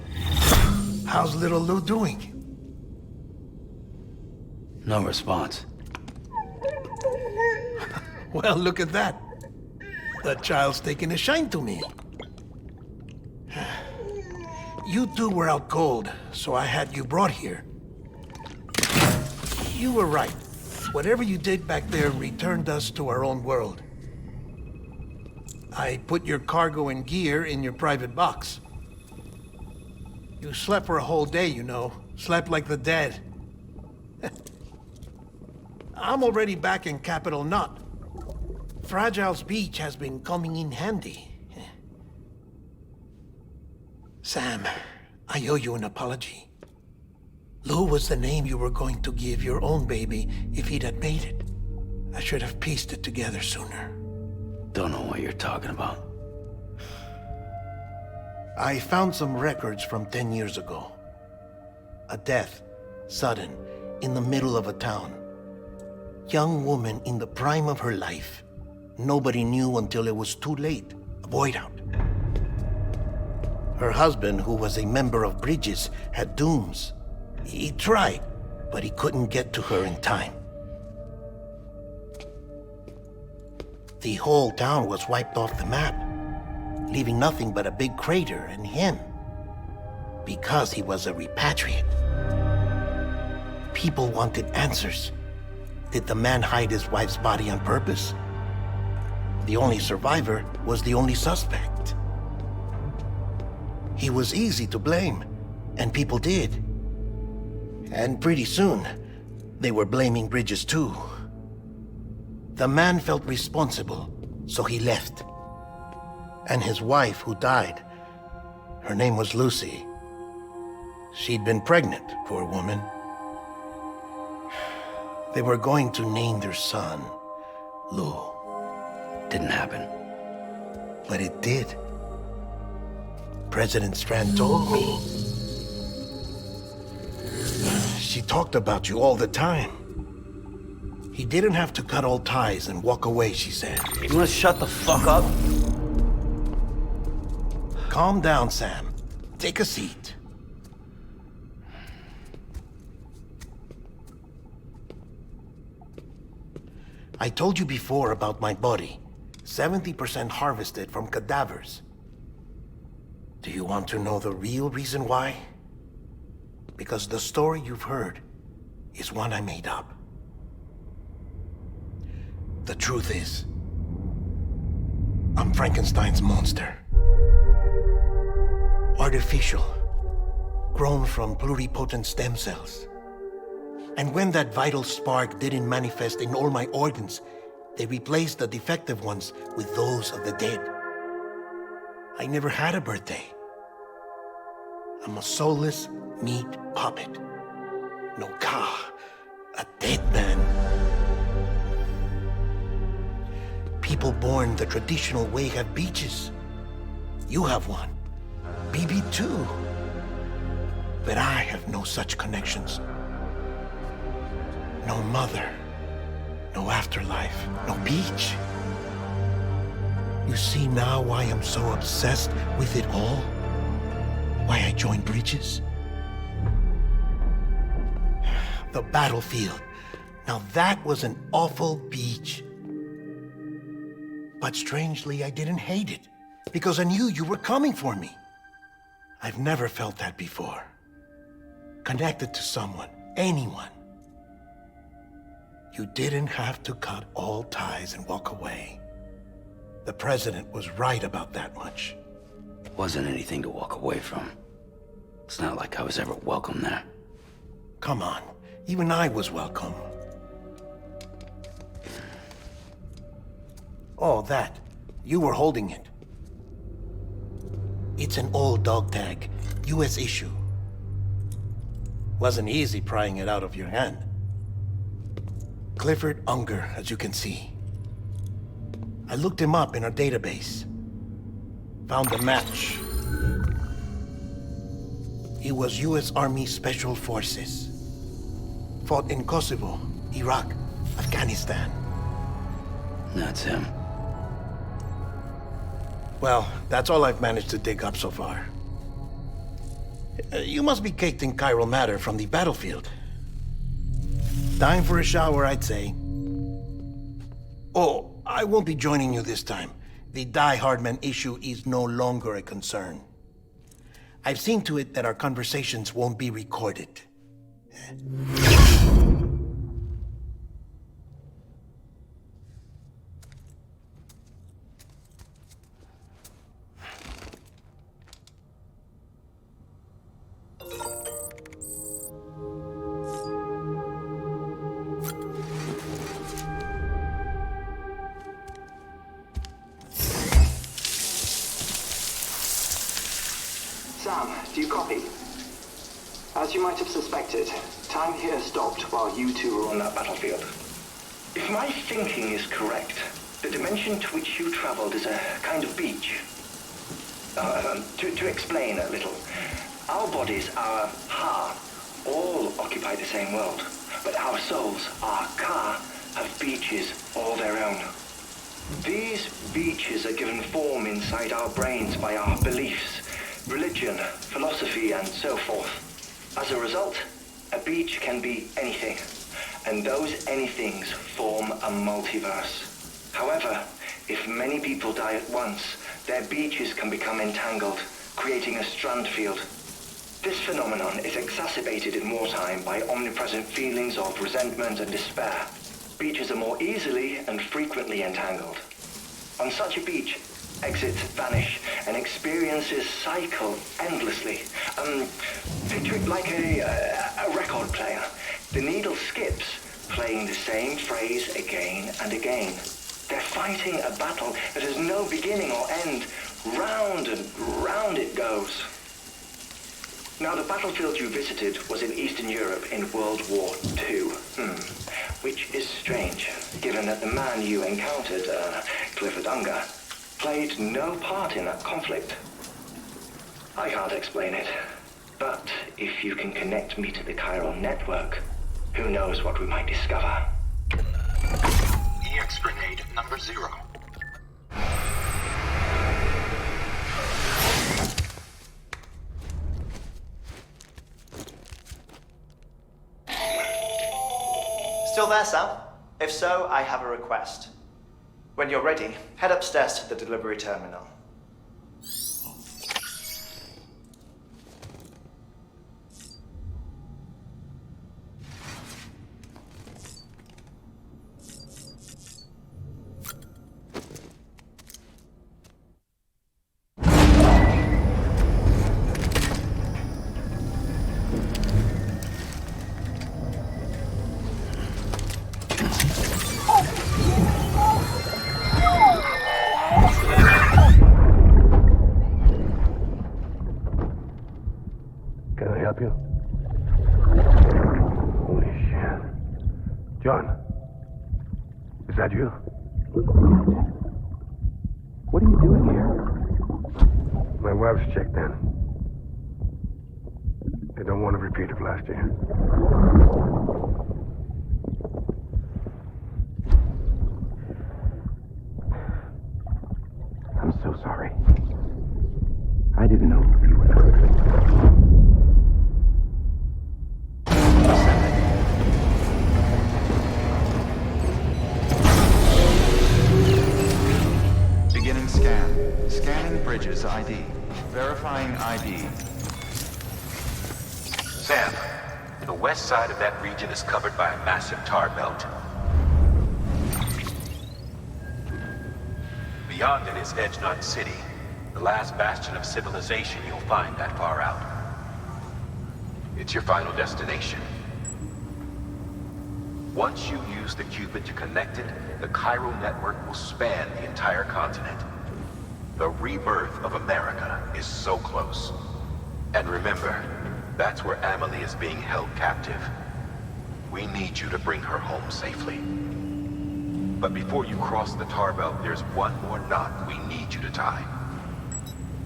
How's little Lou doing? No response. Well, look at that. The child's taking a shine to me. You two were out cold, so I had you brought here. You were right. Whatever you did back there returned us to our own world. I put your cargo and gear in your private box. You slept for a whole day, you know. Slept like the dead. I'm already back in Capital Knot. Fragile's beach has been coming in handy. Sam, I owe you an apology. Lou was the name you were going to give your own baby if he'd had made it. I should have pieced it together sooner. Don't know what you're talking about. I found some records from 10 years ago. A death, sudden, in the middle of a town. Young woman in the prime of her life. Nobody knew until it was too late. A void out. Her husband, who was a member of Bridges, had dooms. He tried, but he couldn't get to her in time. The whole town was wiped off the map, leaving nothing but a big crater and him. Because he was a repatriate. People wanted answers. Did the man hide his wife's body on purpose? The only survivor was the only suspect. He was easy to blame, and people did. And pretty soon, they were blaming Bridges too. The man felt responsible, so he left. And his wife, who died, her name was Lucy. She'd been pregnant, poor woman. They were going to name their son Lou. Didn't happen. But it did. President Strand told me. She talked about you all the time. He didn't have to cut all ties and walk away, she said. You wanna shut the fuck up? Calm down, Sam. Take a seat. I told you before about my body. 70% harvested from cadavers. Do you want to know the real reason why? Because the story you've heard is one I made up. The truth is, I'm Frankenstein's monster. Artificial, grown from pluripotent stem cells. And when that vital spark didn't manifest in all my organs, they replaced the defective ones with those of the dead. I never had a birthday. I'm a soulless meat puppet. No ka, a dead man. People born the traditional way have beaches. You have one. BB too. But I have no such connections. No mother, no afterlife, no beach. You see now why I'm so obsessed with it all? Why I joined Bridges? The battlefield. Now that was an awful beach. But strangely, I didn't hate it, because I knew you were coming for me. I've never felt that before. Connected to someone, anyone. You didn't have to cut all ties and walk away. The president was right about that much. Wasn't anything to walk away from. It's not like I was ever welcome there. Come on, even I was welcome. Oh, that. You were holding it. It's an old dog tag, US issue. Wasn't easy prying it out of your hand. Clifford Unger, as you can see. I looked him up in our database. Found a match. He was US Army Special Forces. Fought in Kosovo, Iraq, Afghanistan. That's him. Well, that's all I've managed to dig up so far. You must be caked in chiral matter from the battlefield. Time for a shower, I'd say. Oh, I won't be joining you this time. The Die Hardman issue is no longer a concern. I've seen to it that our conversations won't be recorded. Sam, do you copy? As you might have suspected, time here stopped while you two were on that battlefield. If my thinking is correct, the dimension to which you traveled is a kind of beach. To explain a little, our bodies, our ha, all occupy the same world, but our souls, our ka, have beaches all their own. These beaches are given form inside our brains by our beliefs, religion, philosophy, and so forth. As a result, a beach can be anything, and those anythings form a multiverse. However, if many people die at once, their beaches can become entangled, creating a strand field. This phenomenon is exacerbated in wartime by omnipresent feelings of resentment and despair. Beaches are more easily and frequently entangled. On such a beach, exits vanish and experiences cycle endlessly. Picture it like a record player. The needle skips, playing the same phrase again and again. They're fighting a battle that has no beginning or end. Round and round it goes. Now, the battlefield you visited was in Eastern Europe in World War II. Which is strange, given that the man you encountered, Clifford Unger, played no part in that conflict. I can't explain it, but if you can connect me to the chiral network, who knows what we might discover. EX grenade number 0. Still there, Sam? If so, I have a request. When you're ready, head upstairs to the delivery terminal. Can I help you? Holy shit. John, is that you? What are you doing here? My wife's checked in. I don't want to repeat of last year. I'm so sorry. I didn't know you were perfect. Beginning scan. Scanning Bridges ID. Verifying ID. Sam, the west side of that region is covered by a massive tar belt. Beyond it is Edgenot City, the last bastion of civilization you'll find that far out. It's your final destination. Once you use the qubit to connect it, the chiral network will span the entire continent. The rebirth of America is so close. And remember, that's where Amelie is being held captive. We need you to bring her home safely. But before you cross the tar belt, there's one more knot we need you to tie.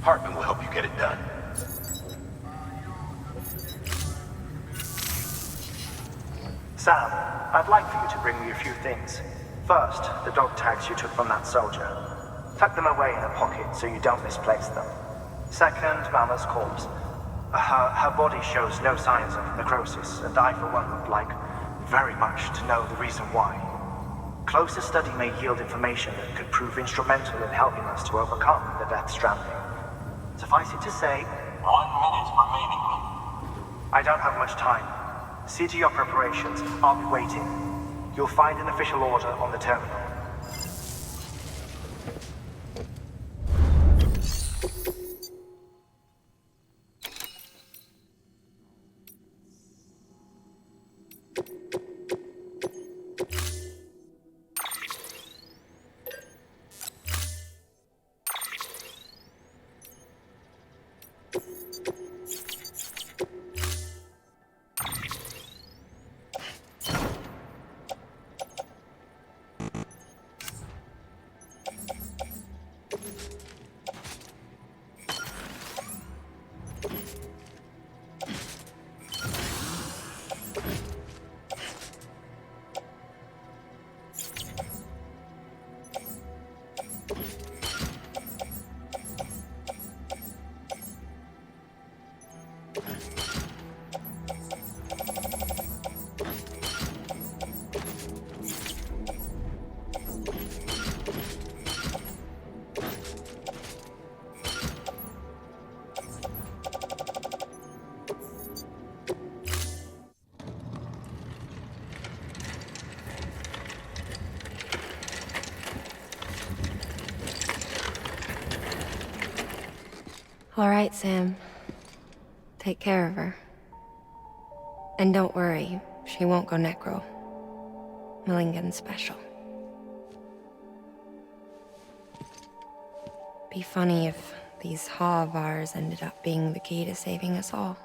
Hartman will help you get it done. Sam, I'd like for you to bring me a few things. First, the dog tags you took from that soldier. Tuck them away in a pocket so you don't misplace them. Second, Mama's corpse. Her body shows no signs of necrosis, and I, for one, would like very much to know the reason why. Closer study may yield information that could prove instrumental in helping us to overcome the Death Stranding. Suffice it to say, 1 minute remaining. I don't have much time. See to your preparations. I'll be waiting. You'll find an official order on the terminal. All right, Sam. Take care of her. And don't worry, she won't go necro. Millingen's special. Be funny if these Ha of ours ended up being the key to saving us all.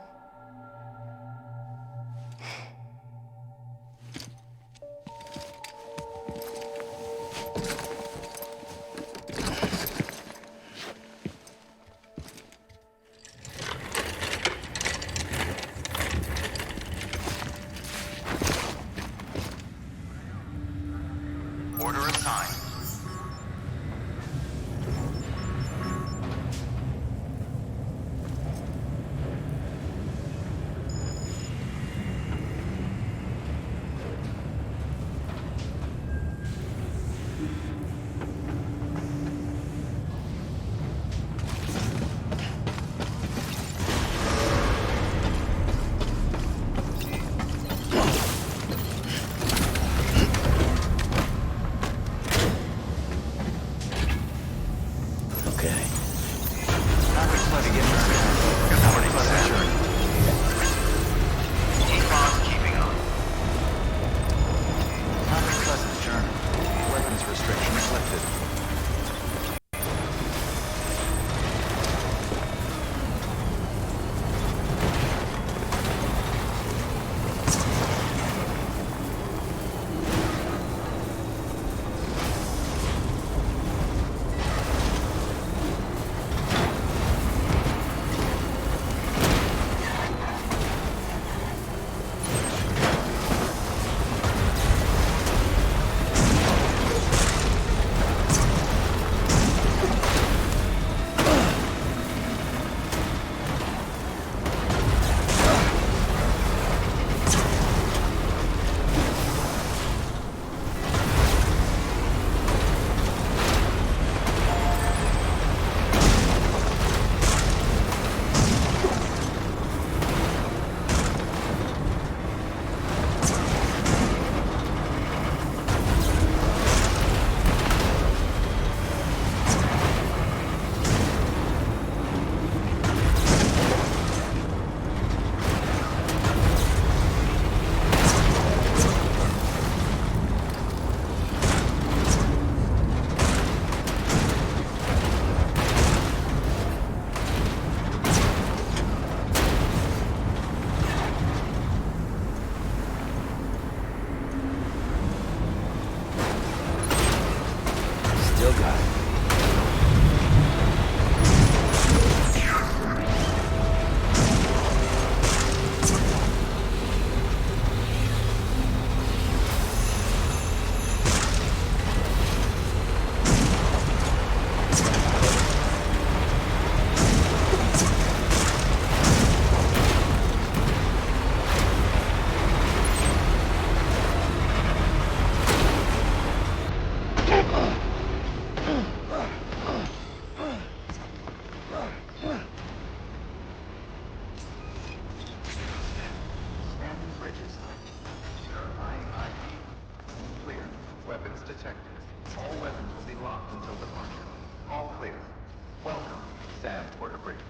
stand, Porter Bridges.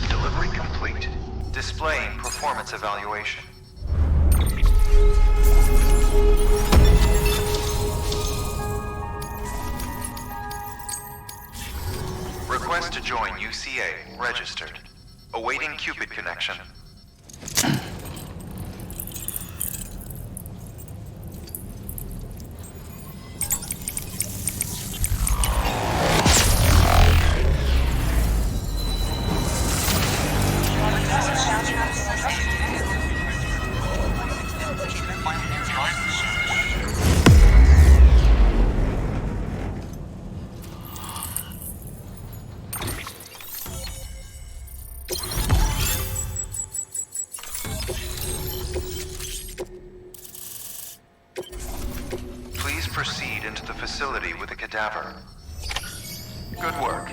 Delivery complete. Displaying performance evaluation. Request to join UCA. Registered. Awaiting Cupid connection. Please proceed into the facility with a cadaver. Good work.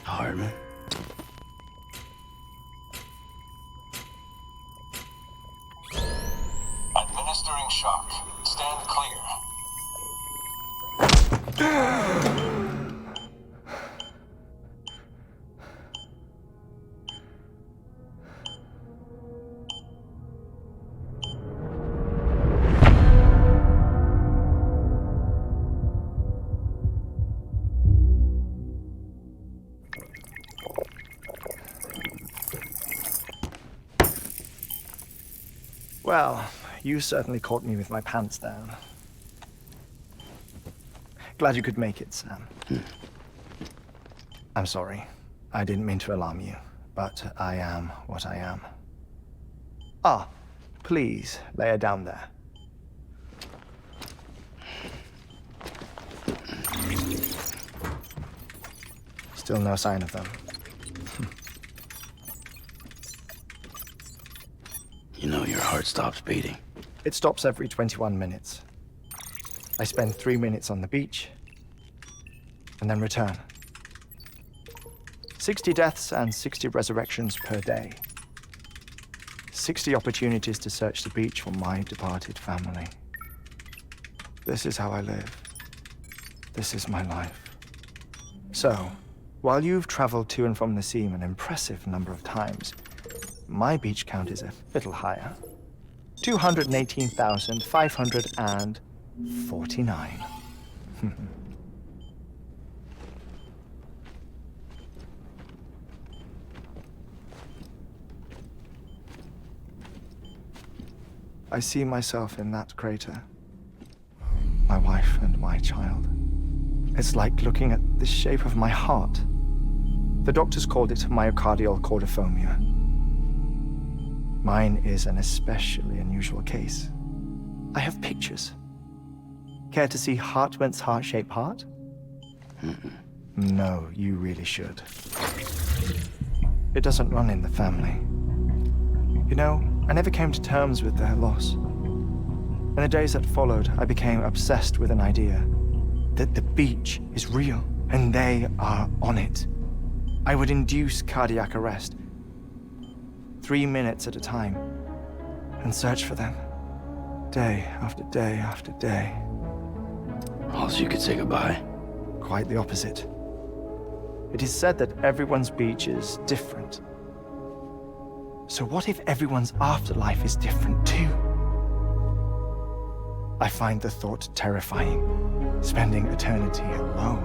Hartman? Administering shock. Stand clear. Well, you certainly caught me with my pants down. Glad you could make it, Sam. I'm sorry. I didn't mean to alarm you, but I am what I am. Ah, please, lay her down there. Still no sign of them. You know your heart stops beating. It stops every 21 minutes. I spend 3 minutes on the beach, and then return. 60 deaths and 60 resurrections per day. 60 opportunities to search the beach for my departed family. This is how I live. This is my life. So, while you've traveled to and from the seam an impressive number of times, my beach count is a little higher. 218,549. I see myself in that crater. My wife and my child. It's like looking at the shape of my heart. The doctors called it myocardial cordiformia. Mine is an especially unusual case. I have pictures. Care to see Hartman's heart-shaped heart? No, you really should. It doesn't run in the family. You know, I never came to terms with their loss. In the days that followed, I became obsessed with an idea that the beach is real and they are on it. I would induce cardiac arrest, 3 minutes at a time, and search for them, day after day after day. Also, you could say goodbye. Quite the opposite. It is said that everyone's beach is different. So what if everyone's afterlife is different too? I find the thought terrifying, spending eternity alone,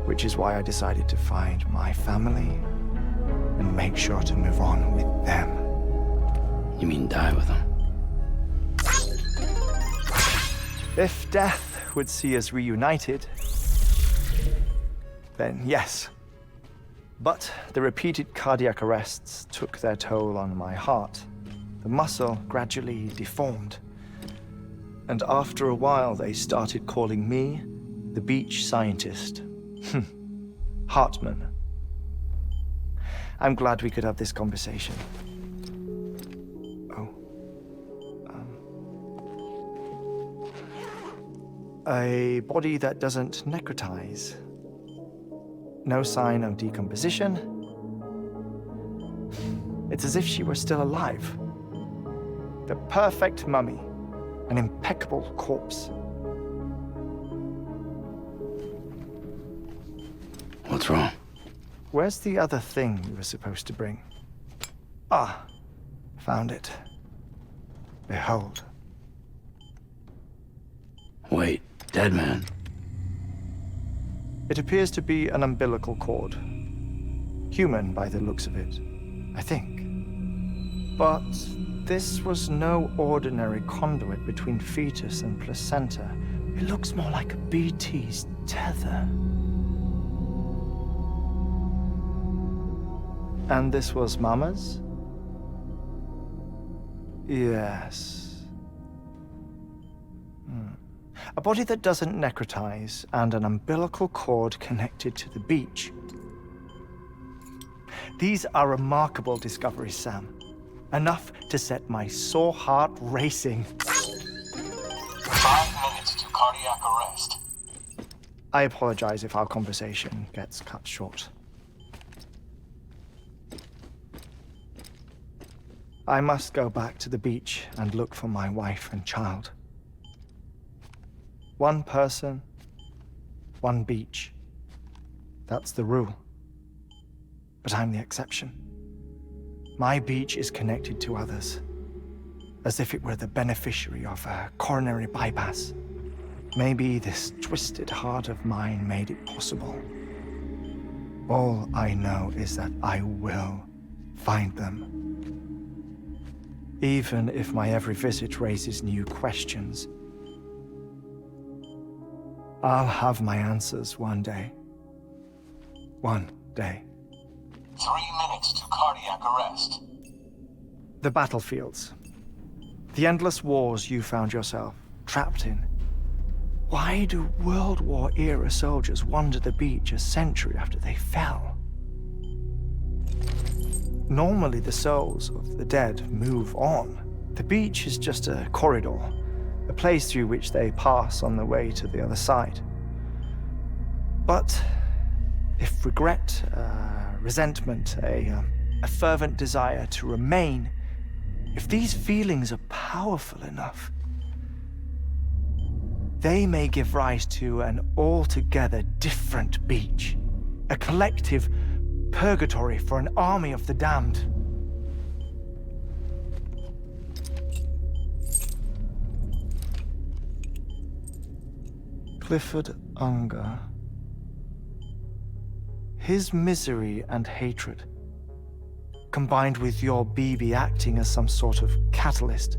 which is why I decided to find my family and make sure to move on with them. You mean die with them? If death would see us reunited, then yes. But the repeated cardiac arrests took their toll on my heart. The muscle gradually deformed. And after a while, they started calling me the beach scientist. Hartman. I'm glad we could have this conversation. A body that doesn't necrotize. No sign of decomposition. It's as if she were still alive. The perfect mummy. An impeccable corpse. What's wrong? Where's the other thing you were supposed to bring? Ah, found it. Behold. Wait, Deadman. It appears to be an umbilical cord. Human by the looks of it, I think. But this was no ordinary conduit between fetus and placenta. It looks more like a BT's tether. And this was Mama's? Yes. A body that doesn't necrotize and an umbilical cord connected to the beach. These are remarkable discoveries, Sam. Enough to set my sore heart racing. 5 minutes to cardiac arrest. I apologize if our conversation gets cut short. I must go back to the beach and look for my wife and child. One person, one beach. That's the rule. But I'm the exception. My beach is connected to others, as if it were the beneficiary of a coronary bypass. Maybe this twisted heart of mine made it possible. All I know is that I will find them. Even if my every visit raises new questions, I'll have my answers one day. One day. 3 minutes to cardiac arrest. The battlefields. The endless wars you found yourself trapped in. Why do World War-era soldiers wander the beach a century after they fell? Normally, the souls of the dead move on. The beach is just a corridor, a place through which they pass on the way to the other side. But if regret, resentment, a fervent desire to remain, if these feelings are powerful enough, they may give rise to an altogether different beach, a collective purgatory for an army of the damned. Clifford Unger. His misery and hatred, combined with your BB acting as some sort of catalyst,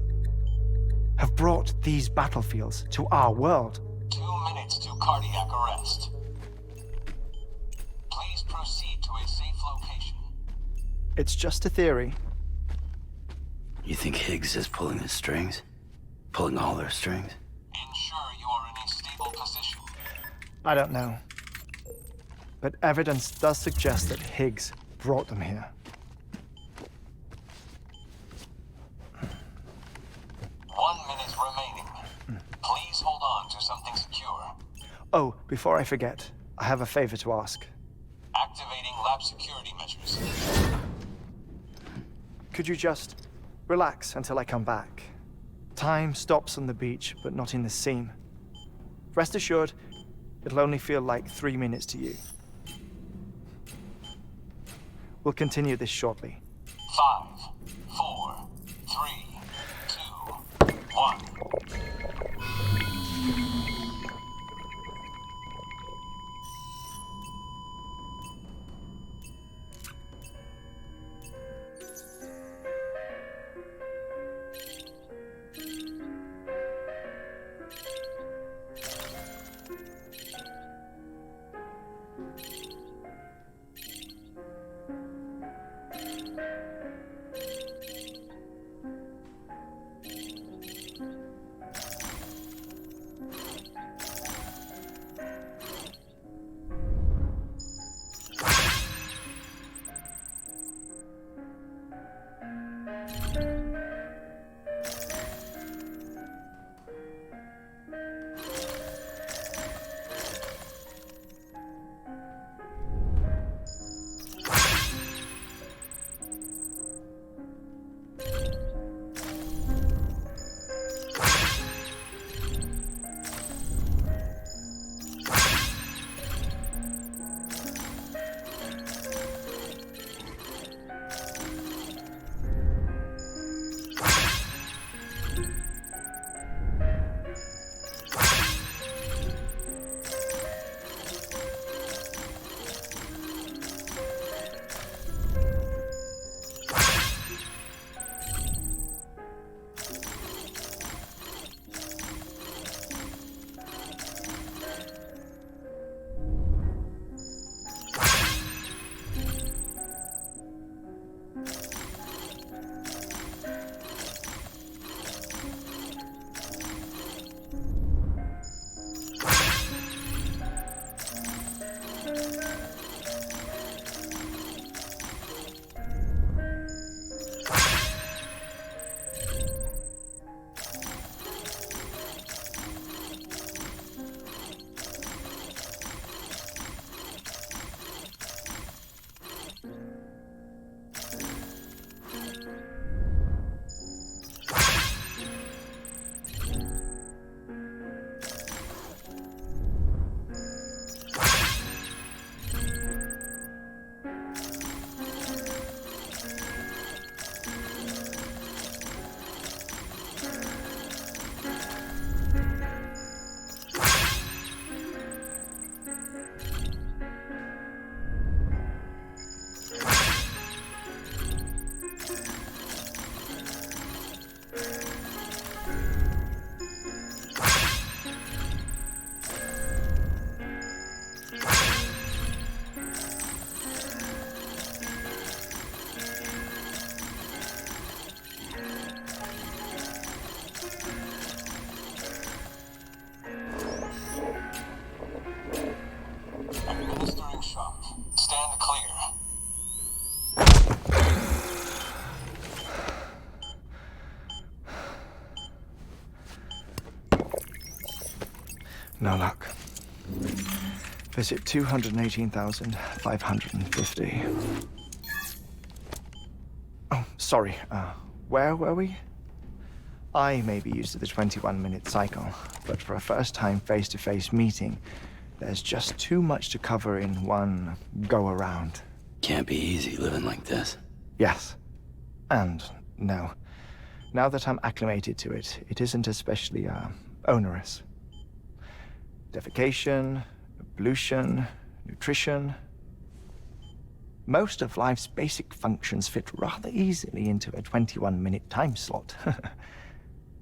have brought these battlefields to our world. 2 minutes to cardiac arrest. Please proceed to a safe location. It's just a theory. You think Higgs is pulling the strings? Pulling all their strings? Ensure you are in a stable position. I don't know. But evidence does suggest that Higgs brought them here. 1 minute remaining. Please hold on to something secure. Oh, before I forget, I have a favor to ask. Activating lab security measures. Could you just relax until I come back? Time stops on the beach, but not in the scene. Rest assured, it'll only feel like 3 minutes to you. We'll continue this shortly. 5, 4, 3, 2, 1. No luck. Visit 218,550. Oh, sorry. Where were we? I may be used to the 21-minute cycle, but for a first-time face-to-face meeting, there's just too much to cover in one go-around. Can't be easy living like this. Yes. And no. Now that I'm acclimated to it, it isn't especially, onerous. Defecation, ablution, nutrition. Most of life's basic functions fit rather easily into a 21-minute time slot.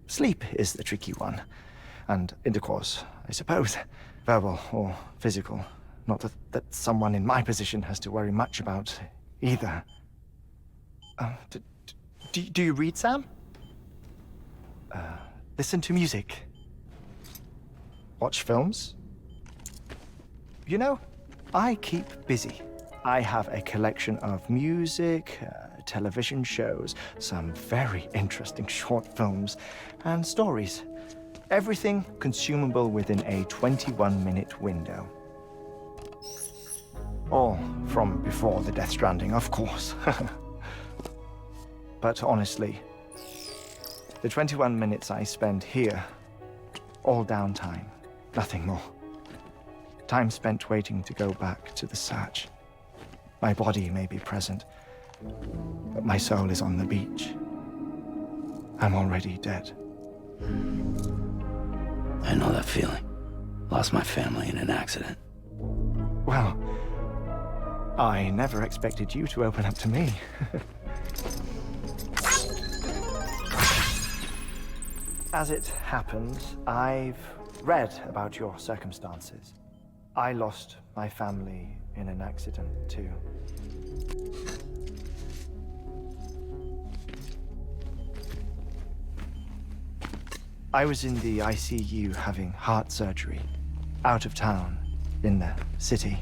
Sleep is the tricky one. And intercourse, I suppose. Verbal or physical. Not that someone in my position has to worry much about either. Do you read, Sam? Listen to music. Watch films? You know, I keep busy. I have a collection of music, television shows, some very interesting short films, and stories. Everything consumable within a 21-minute window. All from before the Death Stranding, of course. But honestly, the 21 minutes I spend here, all downtime, nothing more. Time spent waiting to go back to the search. My body may be present, but my soul is on the beach. I'm already dead. I know that feeling. Lost my family in an accident. Well, I never expected you to open up to me. As it happens, I've read about your circumstances. I lost my family in an accident, too. I was in the ICU having heart surgery, out of town, in the city.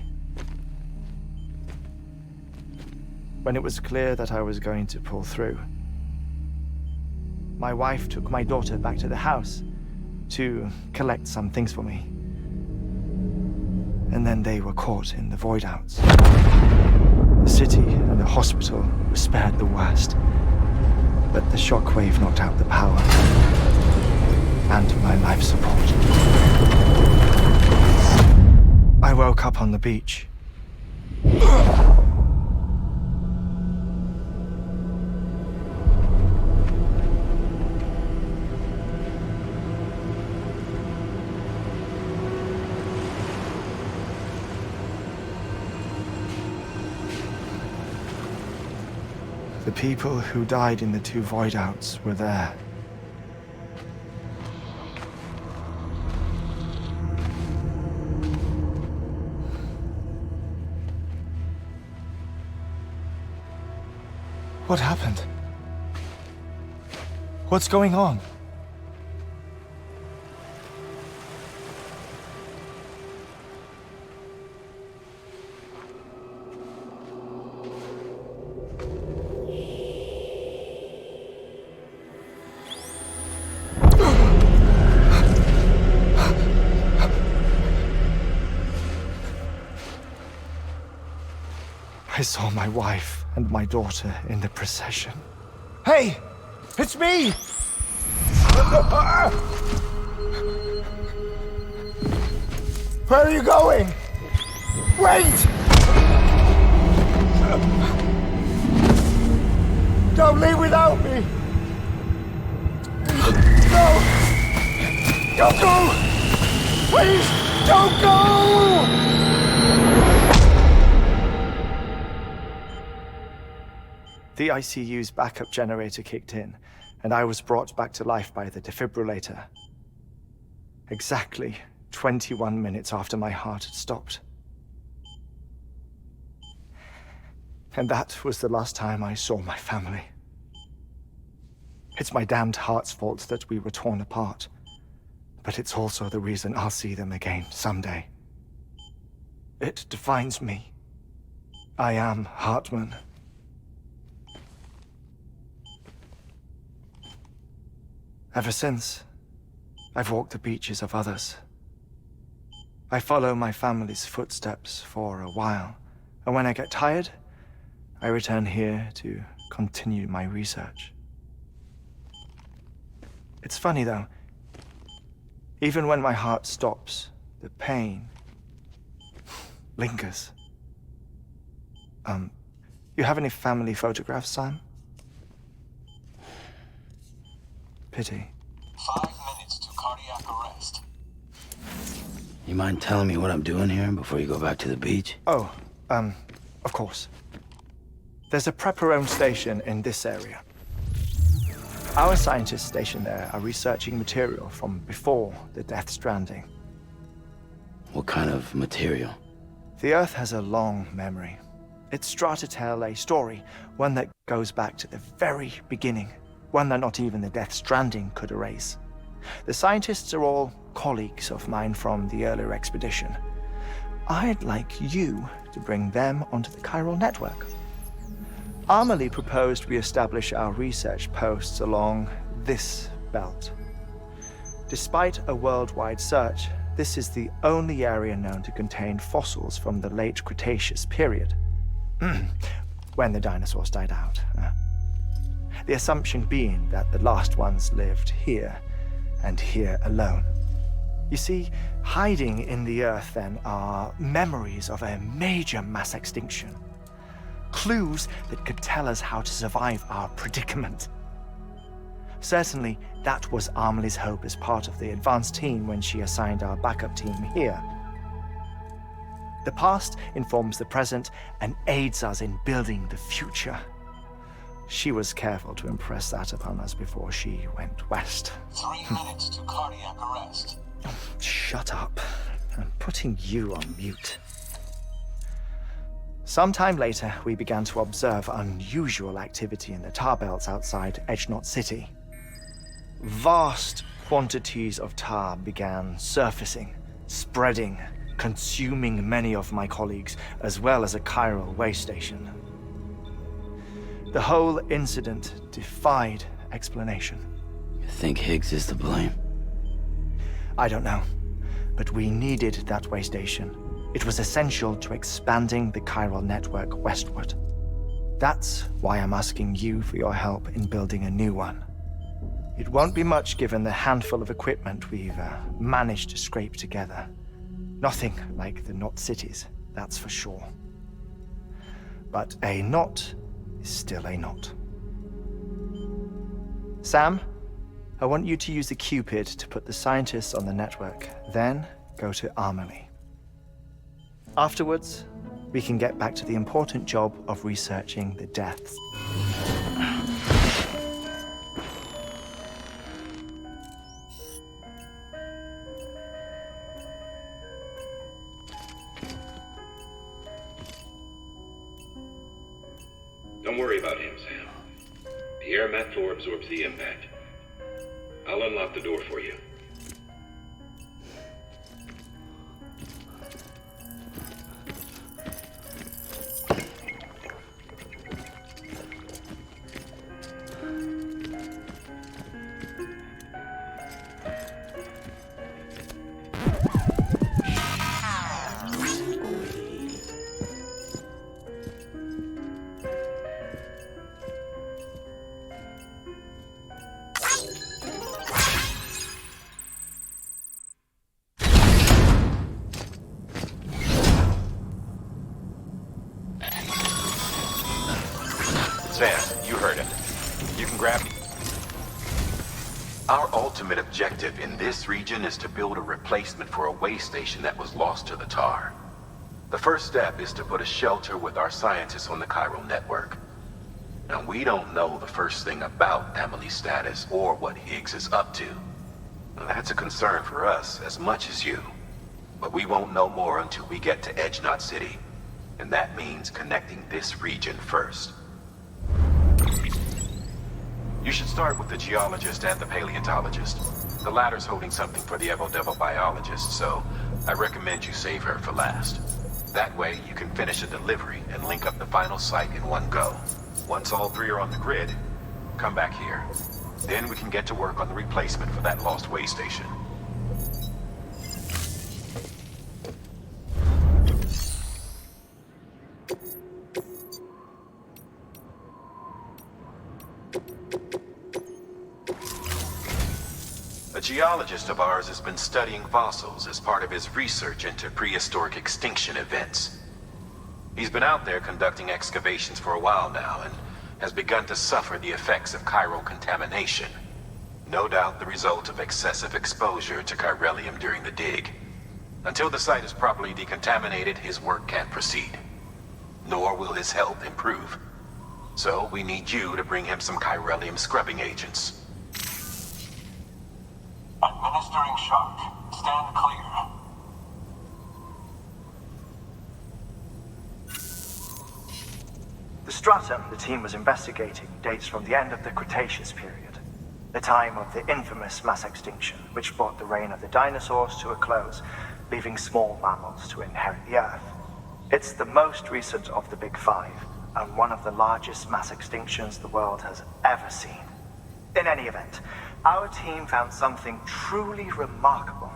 When it was clear that I was going to pull through, my wife took my daughter back to the house to collect some things for me. And then they were caught in the void-outs. The city and the hospital were spared the worst, but the shockwave knocked out the power and my life support. I woke up on the beach. The people who died in the two void-outs were there. What happened? What's going on? I saw my wife and my daughter in the procession. Hey! It's me! Where are you going? Wait! Don't leave without me! No! Don't go! Please, don't go! The ICU's backup generator kicked in, and I was brought back to life by the defibrillator. Exactly 21 minutes after my heart had stopped. And that was the last time I saw my family. It's my damned heart's fault that we were torn apart, but it's also the reason I'll see them again someday. It defines me. I am Hartman. Ever since, I've walked the beaches of others. I follow my family's footsteps for a while, and when I get tired, I return here to continue my research. It's funny though, even when my heart stops, the pain lingers. You have any family photographs, Sam? Pity. 5 minutes to cardiac arrest. You mind telling me what I'm doing here before you go back to the beach? Oh, of course. There's a prepper-owned station in this area. Our scientists stationed there are researching material from before the Death Stranding. What kind of material? The Earth has a long memory. It's trying to tell a story, one that goes back to the very beginning, one that not even the Death Stranding could erase. The scientists are all colleagues of mine from the earlier expedition. I'd like you to bring them onto the chiral network. Amelie proposed we establish our research posts along this belt. Despite a worldwide search, this is the only area known to contain fossils from the late Cretaceous period, when the dinosaurs died out. The assumption being that the last ones lived here, and here alone. You see, hiding in the Earth then are memories of a major mass extinction. Clues that could tell us how to survive our predicament. Certainly, that was Amelie's hope as part of the advanced team when she assigned our backup team here. The past informs the present and aids us in building the future. She was careful to impress that upon us before she went west. 3 minutes to cardiac arrest. Shut up. I'm putting you on mute. Sometime later, we began to observe unusual activity in the tar belts outside Edgenot City. Vast quantities of tar began surfacing, spreading, consuming many of my colleagues, as well as a chiral way station. The whole incident defied explanation. You think Higgs is to blame? I don't know, but we needed that way station. It was essential to expanding the chiral network westward. That's why I'm asking you for your help in building a new one. It won't be much given the handful of equipment we've managed to scrape together. Nothing like the Knot cities, that's for sure. But a knot is still a knot. Sam, I want you to use the Cupid to put the scientists on the network, then go to Amelie. Afterwards, we can get back to the important job of researching the deaths. Don't worry about him, Sam. The air mat floor absorbs the impact. I'll unlock the door for you. Sam, you heard it. You can grab... Our ultimate objective in this region is to build a replacement for a way station that was lost to the tar. The first step is to put a shelter with our scientists on the chiral network. Now, we don't know the first thing about Amelie's status or what Higgs is up to. Now, that's a concern for us as much as you. But we won't know more until we get to Edgenot City. And that means connecting this region first. You should start with the geologist and the paleontologist. The latter's holding something for the Evo-Devo biologist, so I recommend you save her for last. That way, you can finish a delivery and link up the final site in one go. Once all three are on the grid, come back here. Then we can get to work on the replacement for that lost way station. A geologist of ours has been studying fossils as part of his research into prehistoric extinction events. He's been out there conducting excavations for a while now and has begun to suffer the effects of chiral contamination. No doubt the result of excessive exposure to chiralium during the dig. Until the site is properly decontaminated, his work can't proceed. Nor will his health improve. So we need you to bring him some chiralium scrubbing agents. Registering shark. Stand clear. The stratum the team was investigating dates from the end of the Cretaceous period, the time of the infamous mass extinction, which brought the reign of the dinosaurs to a close, leaving small mammals to inherit the Earth. It's the most recent of the Big Five, and one of the largest mass extinctions the world has ever seen. In any event, our team found something truly remarkable.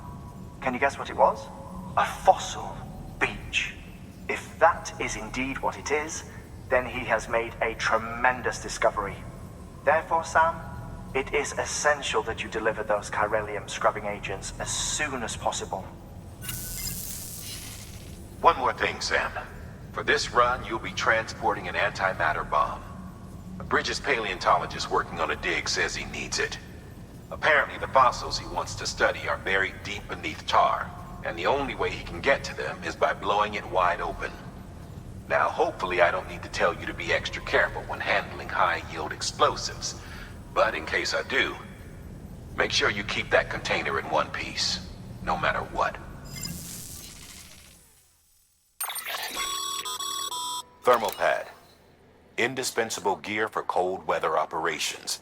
Can you guess what it was? A fossil beach. If that is indeed what it is, then he has made a tremendous discovery. Therefore, Sam, it is essential that you deliver those chiralium scrubbing agents as soon as possible. One more thing, Sam. For this run, you'll be transporting an antimatter bomb. A Bridges paleontologist working on a dig says he needs it. Apparently, the fossils he wants to study are buried deep beneath tar, and the only way he can get to them is by blowing it wide open. Now, hopefully I don't need to tell you to be extra careful when handling high-yield explosives. But in case I do, make sure you keep that container in one piece, no matter what. Thermal pad. Indispensable gear for cold weather operations,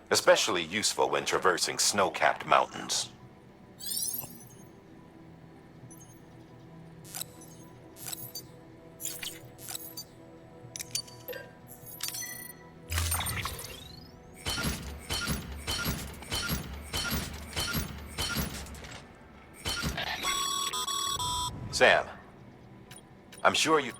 especially useful when traversing snow-capped mountains. Sam, I'm sure you...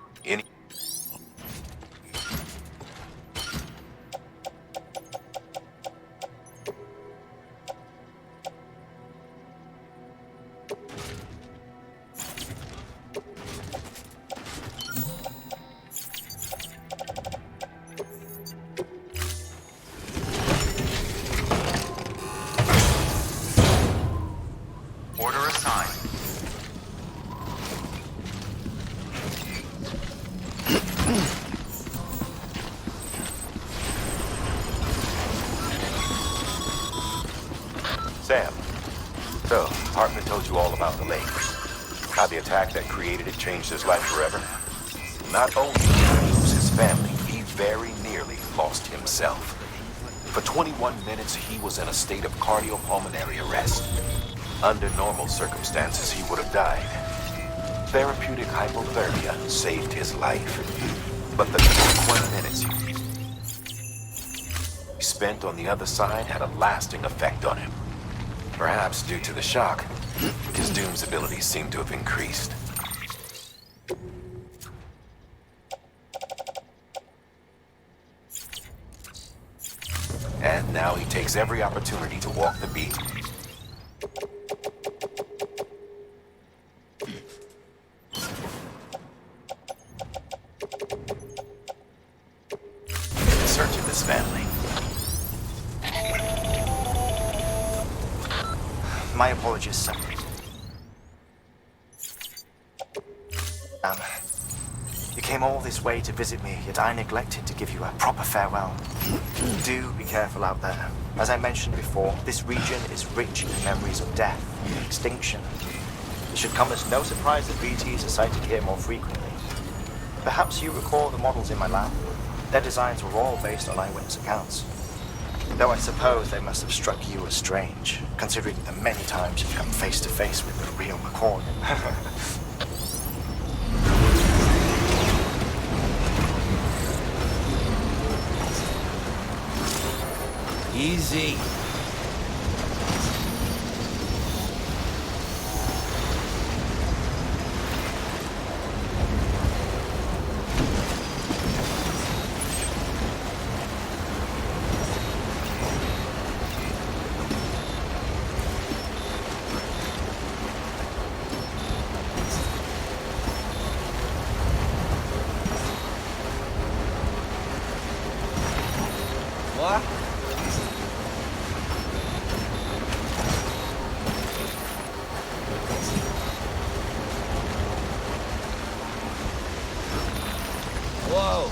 Order assigned. Sam, so, Hartman told you all about the lake. How the attack that created it changed his life forever. Not only did he lose his family, he very nearly lost himself. For 21 minutes, he was in a state of cardiopulmonary arrest. Under normal circumstances, he would have died. Therapeutic hypothermia saved his life. But the 21 minutes he spent on the other side had a lasting effect on him. Perhaps due to the shock, his Doom's abilities seem to have increased. And now he takes every opportunity to walk the beat. In search of his family. My apologies, sir. You came all this way to visit me, yet I neglected to give you a proper farewell. Do be careful out there. As I mentioned before, this region is rich in memories of death and extinction. It should come as no surprise that BTs are sighted here more frequently. Perhaps you recall the models in my lab? Their designs were all based on eyewitness accounts. Though I suppose they must have struck you as strange, considering the many times you've come face to face with the real McCoy. Easy. What? Whoa.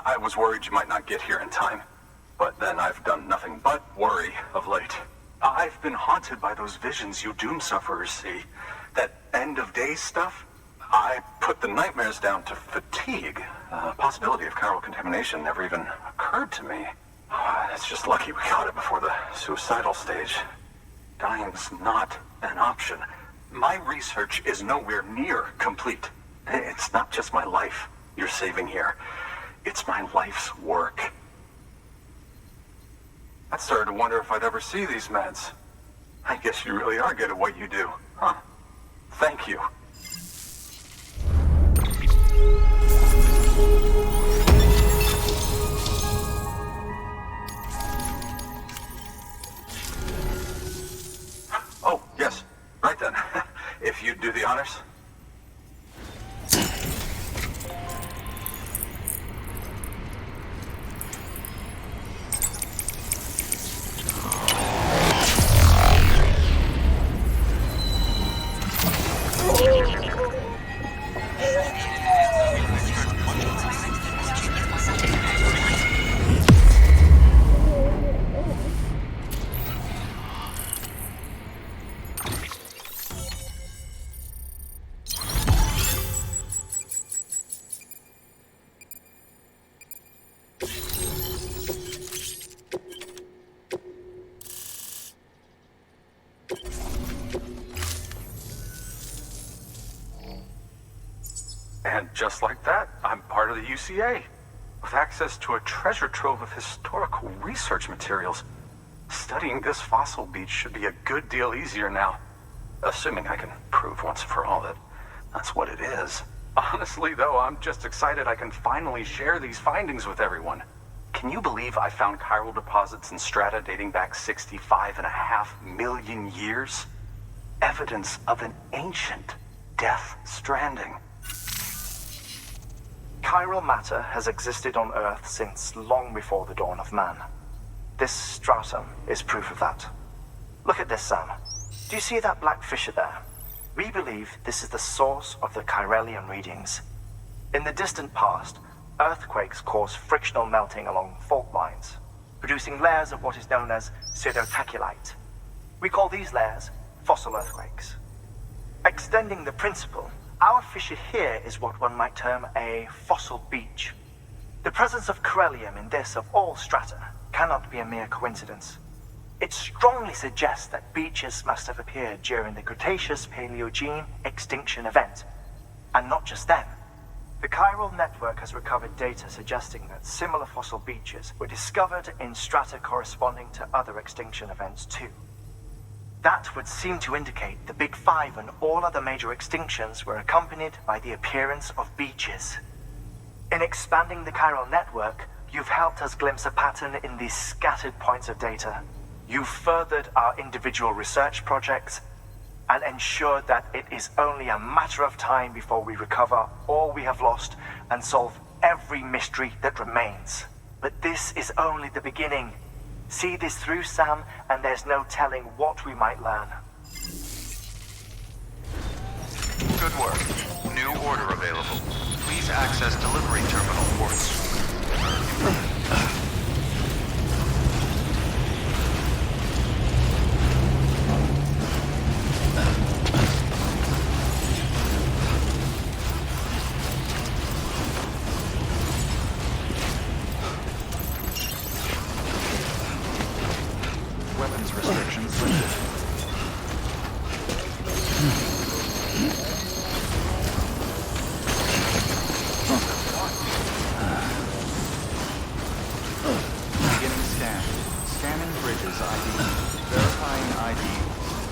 I was worried you might not get here in time. But then I've done nothing but worry of late. I've been haunted by those visions you doom sufferers see. That end of days stuff. I put the nightmares down to fatigue. Possibility of chiral contamination never even occurred to me. It's just lucky we caught it before the suicidal stage. Dying's not an option. My research is nowhere near complete. It's not just my life you're saving here. It's my life's work. I started to wonder if I'd ever see these meds. I guess you really are good at what you do, huh? Thank you. Oh, yes. Right then. If you'd do the honors. And just like that, I'm part of the UCA, with access to a treasure trove of historical research materials. Studying this fossil beach should be a good deal easier now, assuming I can prove once and for all that that's what it is. Honestly, though, I'm just excited I can finally share these findings with everyone. Can you believe I found chiral deposits in strata dating back 65.5 million years? Evidence of an ancient death stranding. Chiral matter has existed on Earth since long before the dawn of man. This stratum is proof of that. Look at this, Sam. Do you see that black fissure there? We believe this is the source of the Chiralian readings. In the distant past, earthquakes caused frictional melting along fault lines, producing layers of what is known as pseudotaculite. We call these layers fossil earthquakes. Extending the principle, our fissure here is what one might term a fossil beach. The presence of chiralium in this of all strata cannot be a mere coincidence. It strongly suggests that beaches must have appeared during the Cretaceous-Paleogene extinction event. And not just then. The chiral network has recovered data suggesting that similar fossil beaches were discovered in strata corresponding to other extinction events too. That would seem to indicate the Big Five and all other major extinctions were accompanied by the appearance of beaches. In expanding the chiral network, you've helped us glimpse a pattern in these scattered points of data. You've furthered our individual research projects and ensured that it is only a matter of time before we recover all we have lost and solve every mystery that remains. But this is only the beginning. See this through, Sam, and there's no telling what we might learn. Good work. New order available. Please access delivery terminal ports. Weapons restrictions lifted. Beginning scan. Scanning Bridges ID. Verifying ID.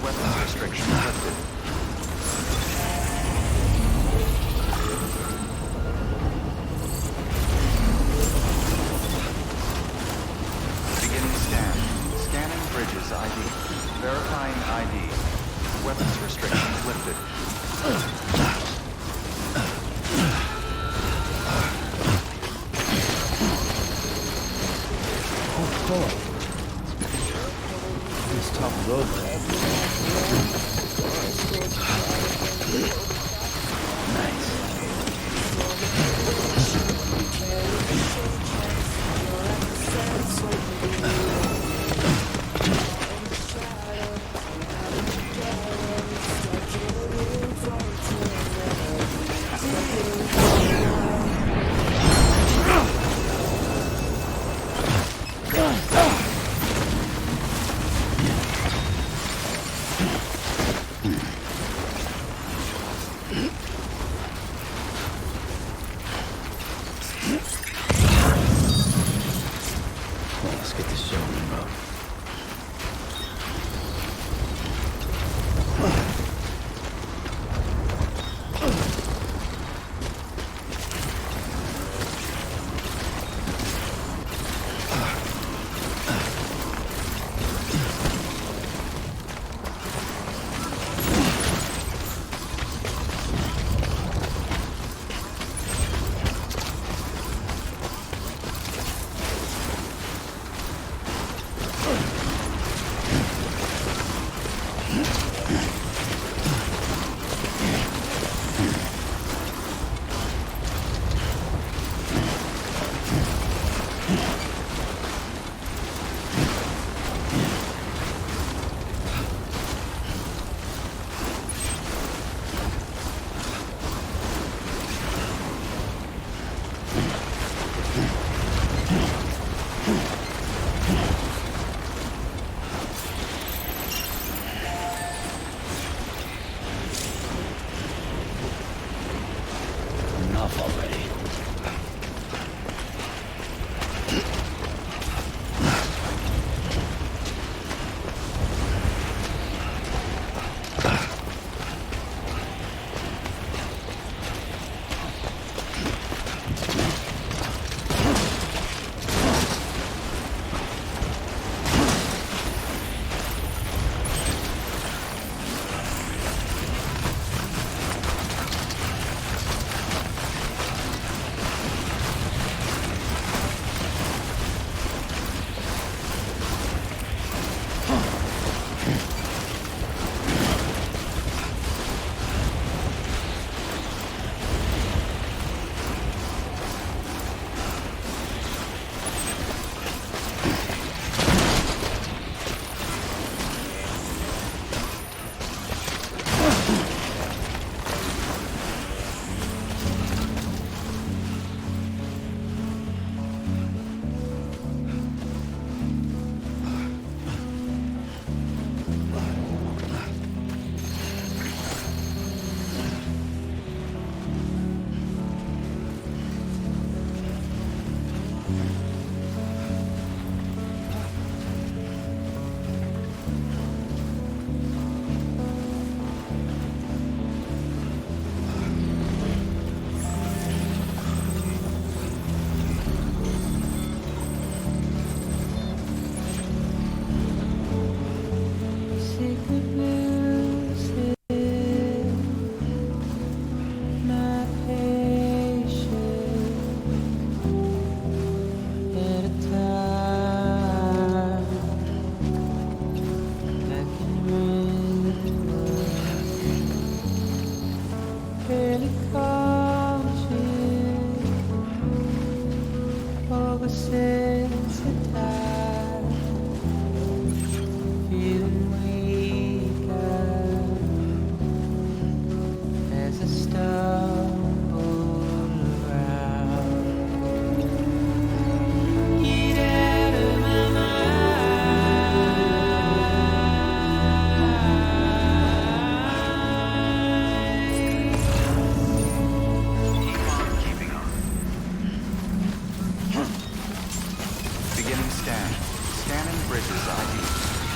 Weapons restrictions lifted. Beginning scan. Scanning Bridges ID. Verifying ID. Weapons restrictions lifted. Oh, cool. This tough road,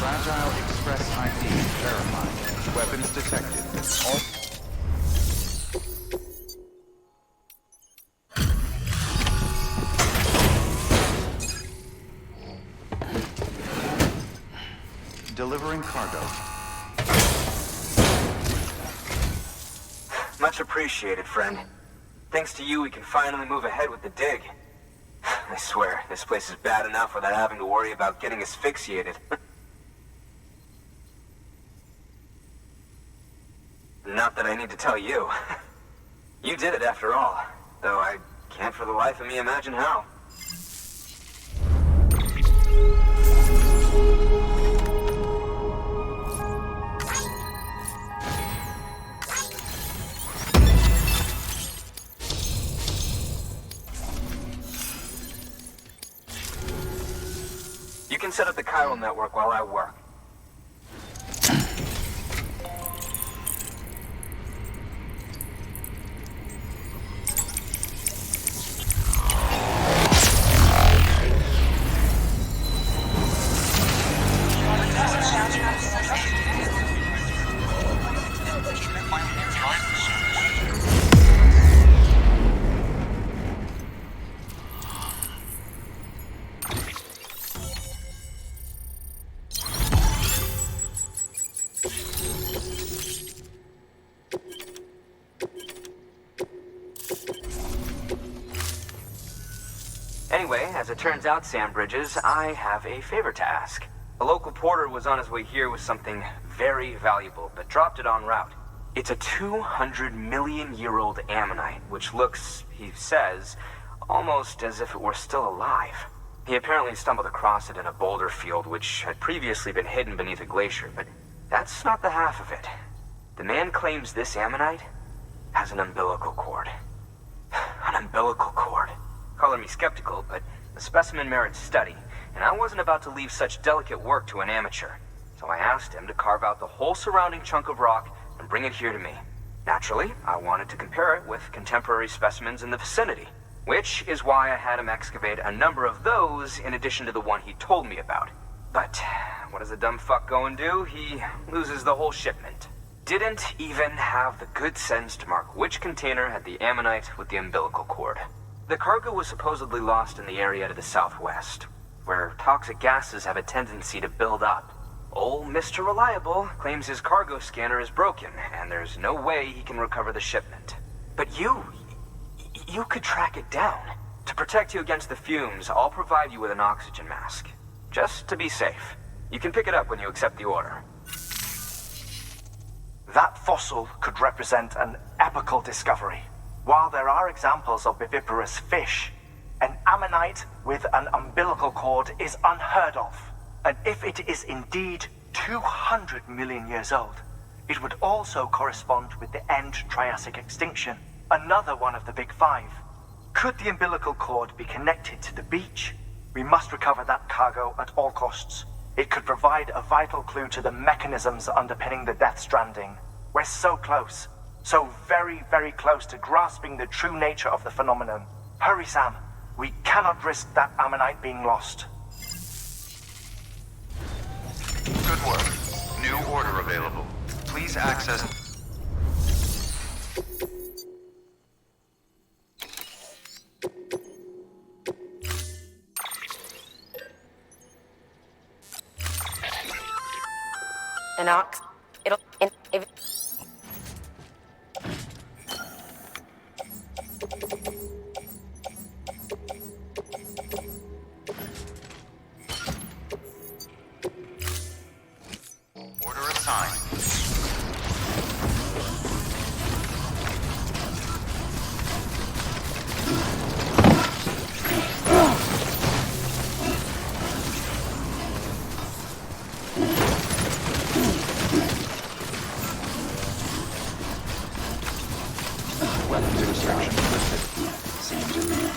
Fragile Express ID verified. Weapons detected. Delivering cargo. Much appreciated, friend. Thanks to you, we can finally move ahead with the dig. I swear, this place is bad enough without having to worry about getting asphyxiated. Not that I need to tell you. You did it after all, though I can't for the life of me imagine how. You can set up the chiral network while I work. Anyway, as it turns out, Sam Bridges, I have a favor to ask. A local porter was on his way here with something very valuable, but dropped it en route. It's a 200-million-year-old ammonite, which looks, he says, almost as if it were still alive. He apparently stumbled across it in a boulder field, which had previously been hidden beneath a glacier, but that's not the half of it. The man claims this ammonite has an umbilical cord. An umbilical cord. Color me skeptical, but the specimen merits study, and I wasn't about to leave such delicate work to an amateur. So I asked him to carve out the whole surrounding chunk of rock and bring it here to me. Naturally, I wanted to compare it with contemporary specimens in the vicinity, which is why I had him excavate a number of those in addition to the one he told me about. But what does the dumb fuck go and do? He loses the whole shipment. Didn't even have the good sense to mark which container had the ammonite with the umbilical cord. The cargo was supposedly lost in the area to the southwest, where toxic gases have a tendency to build up. Old Mr. Reliable claims his cargo scanner is broken, and there's no way he can recover the shipment. But you could track it down. To protect you against the fumes, I'll provide you with an oxygen mask. Just to be safe. You can pick it up when you accept the order. That fossil could represent an epical discovery. While there are examples of viviparous fish, an ammonite with an umbilical cord is unheard of. And if it is indeed 200 million years old, it would also correspond with the end Triassic extinction, another one of the big five. Could the umbilical cord be connected to the beach? We must recover that cargo at all costs. It could provide a vital clue to the mechanisms underpinning the Death Stranding. We're so close. So very, very close to grasping the true nature of the phenomenon. Hurry, Sam. We cannot risk that ammonite being lost. Good work. New order available. Please access... An ox. It'll. If... Order assigned. Weapons extraction lifted. Seems in there.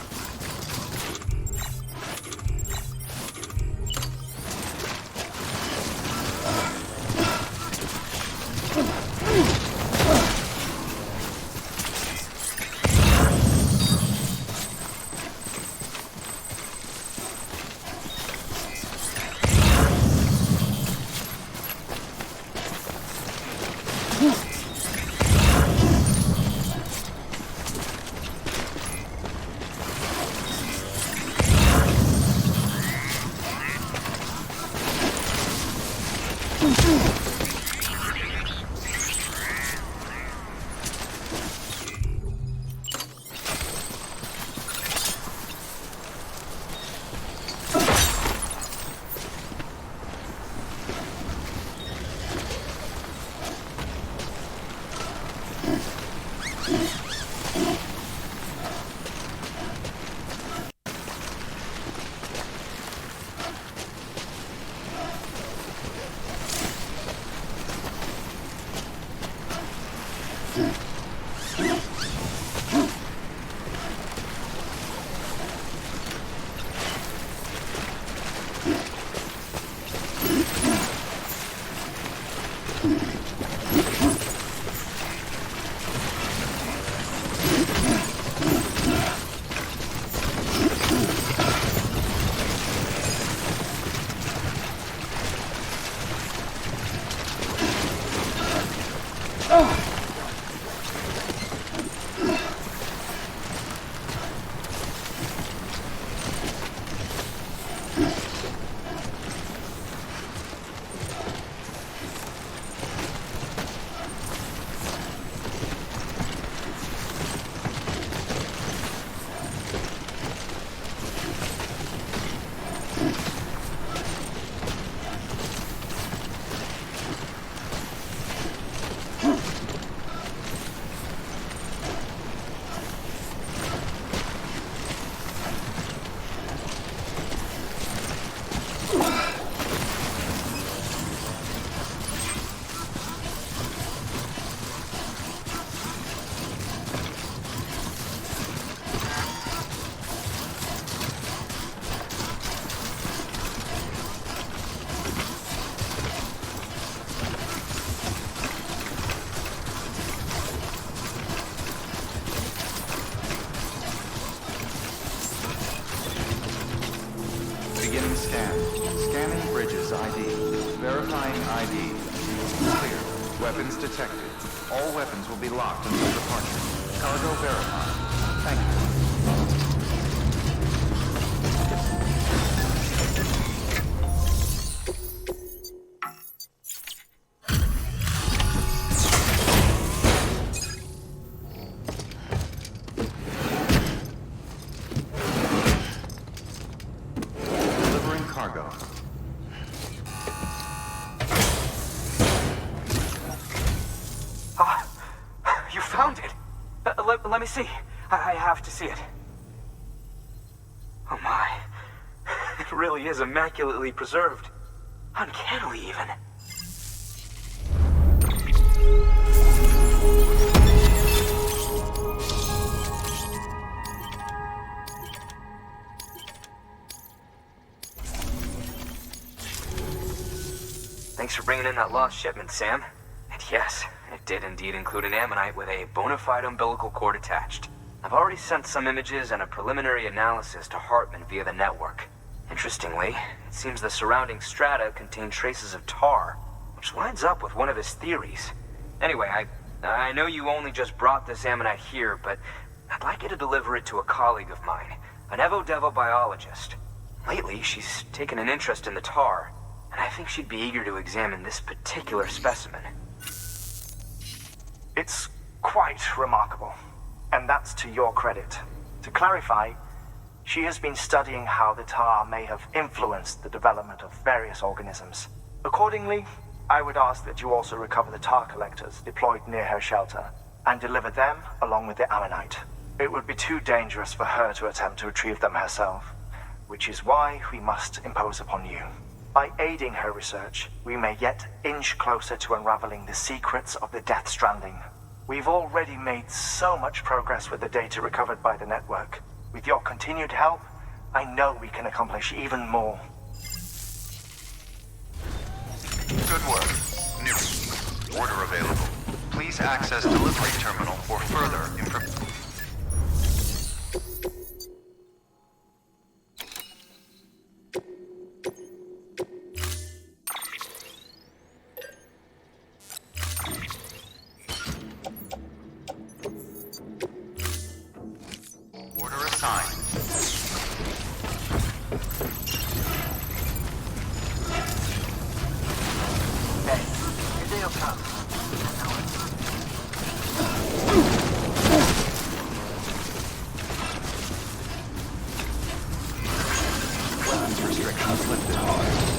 Beginning scan. Scanning Bridges ID. Verifying ID. Clear. Weapons detected. All weapons will be locked until departure. Cargo verified. Thank you. Let me see. I have to see it. Oh my. It really is immaculately preserved. Uncannily even. Thanks for bringing in that lost shipment, Sam. And yes, it did indeed include an ammonite with a bona fide umbilical cord attached. I've already sent some images and a preliminary analysis to Hartman via the network. Interestingly, it seems the surrounding strata contain traces of tar, which lines up with one of his theories. Anyway, I know you only just brought this ammonite here, but I'd like you to deliver it to a colleague of mine, an Evo-Devo biologist. Lately, she's taken an interest in the tar, and I think she'd be eager to examine this particular specimen. It's quite remarkable, and that's to your credit. To clarify, she has been studying how the tar may have influenced the development of various organisms. Accordingly, I would ask that you also recover the tar collectors deployed near her shelter, and deliver them along with the ammonite. It would be too dangerous for her to attempt to retrieve them herself, which is why we must impose upon you. By aiding her research, we may yet inch closer to unraveling the secrets of the Death Stranding. We've already made so much progress with the data recovered by the network. With your continued help, I know we can accomplish even more. Good work. New. Order available. Please access delivery terminal for further information. Weapons restrictions lifted hard.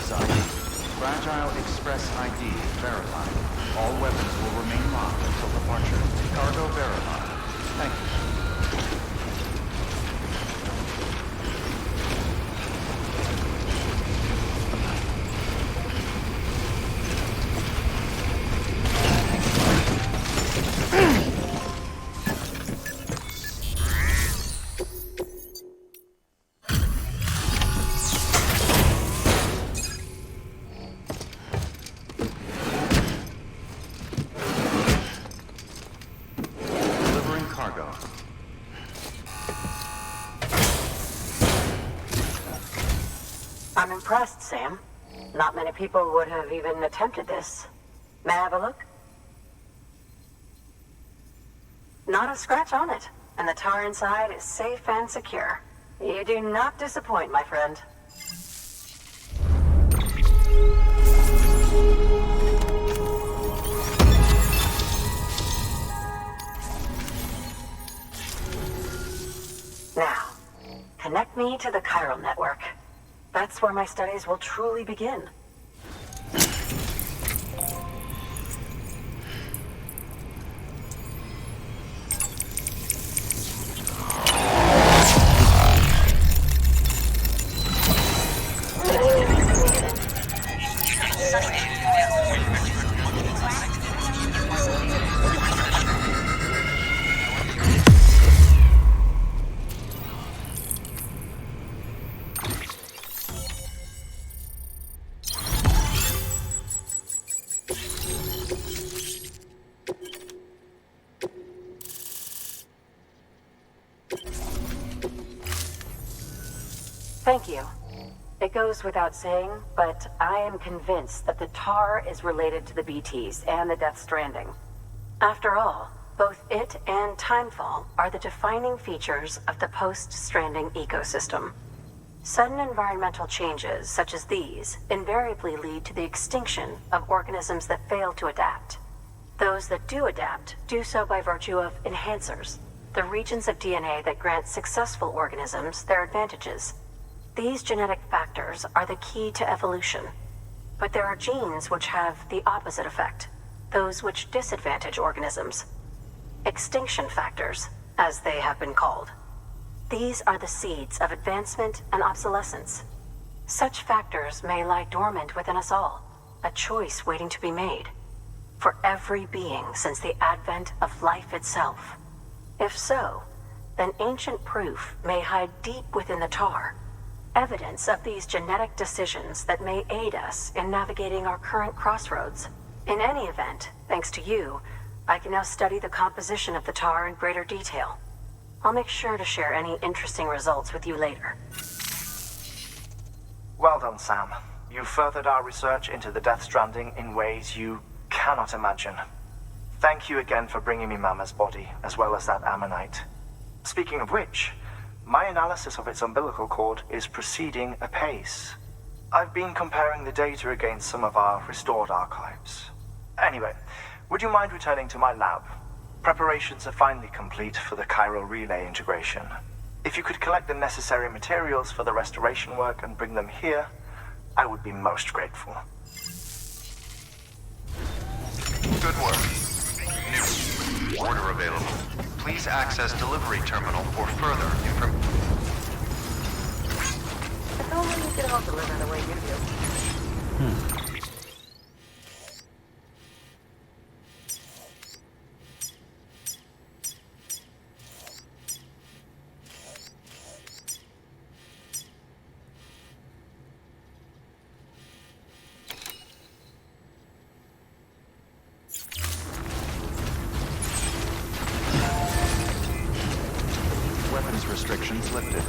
Bridges ID. Fragile Express ID verified. All weapons will remain locked until departure. Cargo verified. Thank you. I'm impressed, Sam. Not many people would have even attempted this. May I have a look? Not a scratch on it, and the tar inside is safe and secure. You do not disappoint, my friend. Now, connect me to the chiral network. That's where my studies will truly begin. Thank you. It goes without saying, but I am convinced that the tar is related to the BTs and the Death Stranding. After all, both it and Timefall are the defining features of the post-Stranding ecosystem. Sudden environmental changes such as these invariably lead to the extinction of organisms that fail to adapt. Those that do adapt do so by virtue of enhancers, the regions of DNA that grant successful organisms their advantages. These genetic factors are the key to evolution. But there are genes which have the opposite effect, those which disadvantage organisms. Extinction factors, as they have been called. These are the seeds of advancement and obsolescence. Such factors may lie dormant within us all, a choice waiting to be made. For every being since the advent of life itself. If so, then ancient proof may hide deep within the tar. Evidence of these genetic decisions that may aid us in navigating our current crossroads. In any event, thanks to you, I can now study the composition of the tar in greater detail. I'll make sure to share any interesting results with you later. Well done, Sam. You furthered our research into the Death Stranding in ways you cannot imagine. Thank you again for bringing me Mama's body, as well as that ammonite. Speaking of which, my analysis of its umbilical cord is proceeding apace. I've been comparing the data against some of our restored archives. Anyway, would you mind returning to my lab? Preparations are finally complete for the chiral relay integration. If you could collect the necessary materials for the restoration work and bring them here, I would be most grateful. Good work. New order available. Please access delivery terminal for further information. If only you could all deliver the way you do. Weapons restrictions lifted.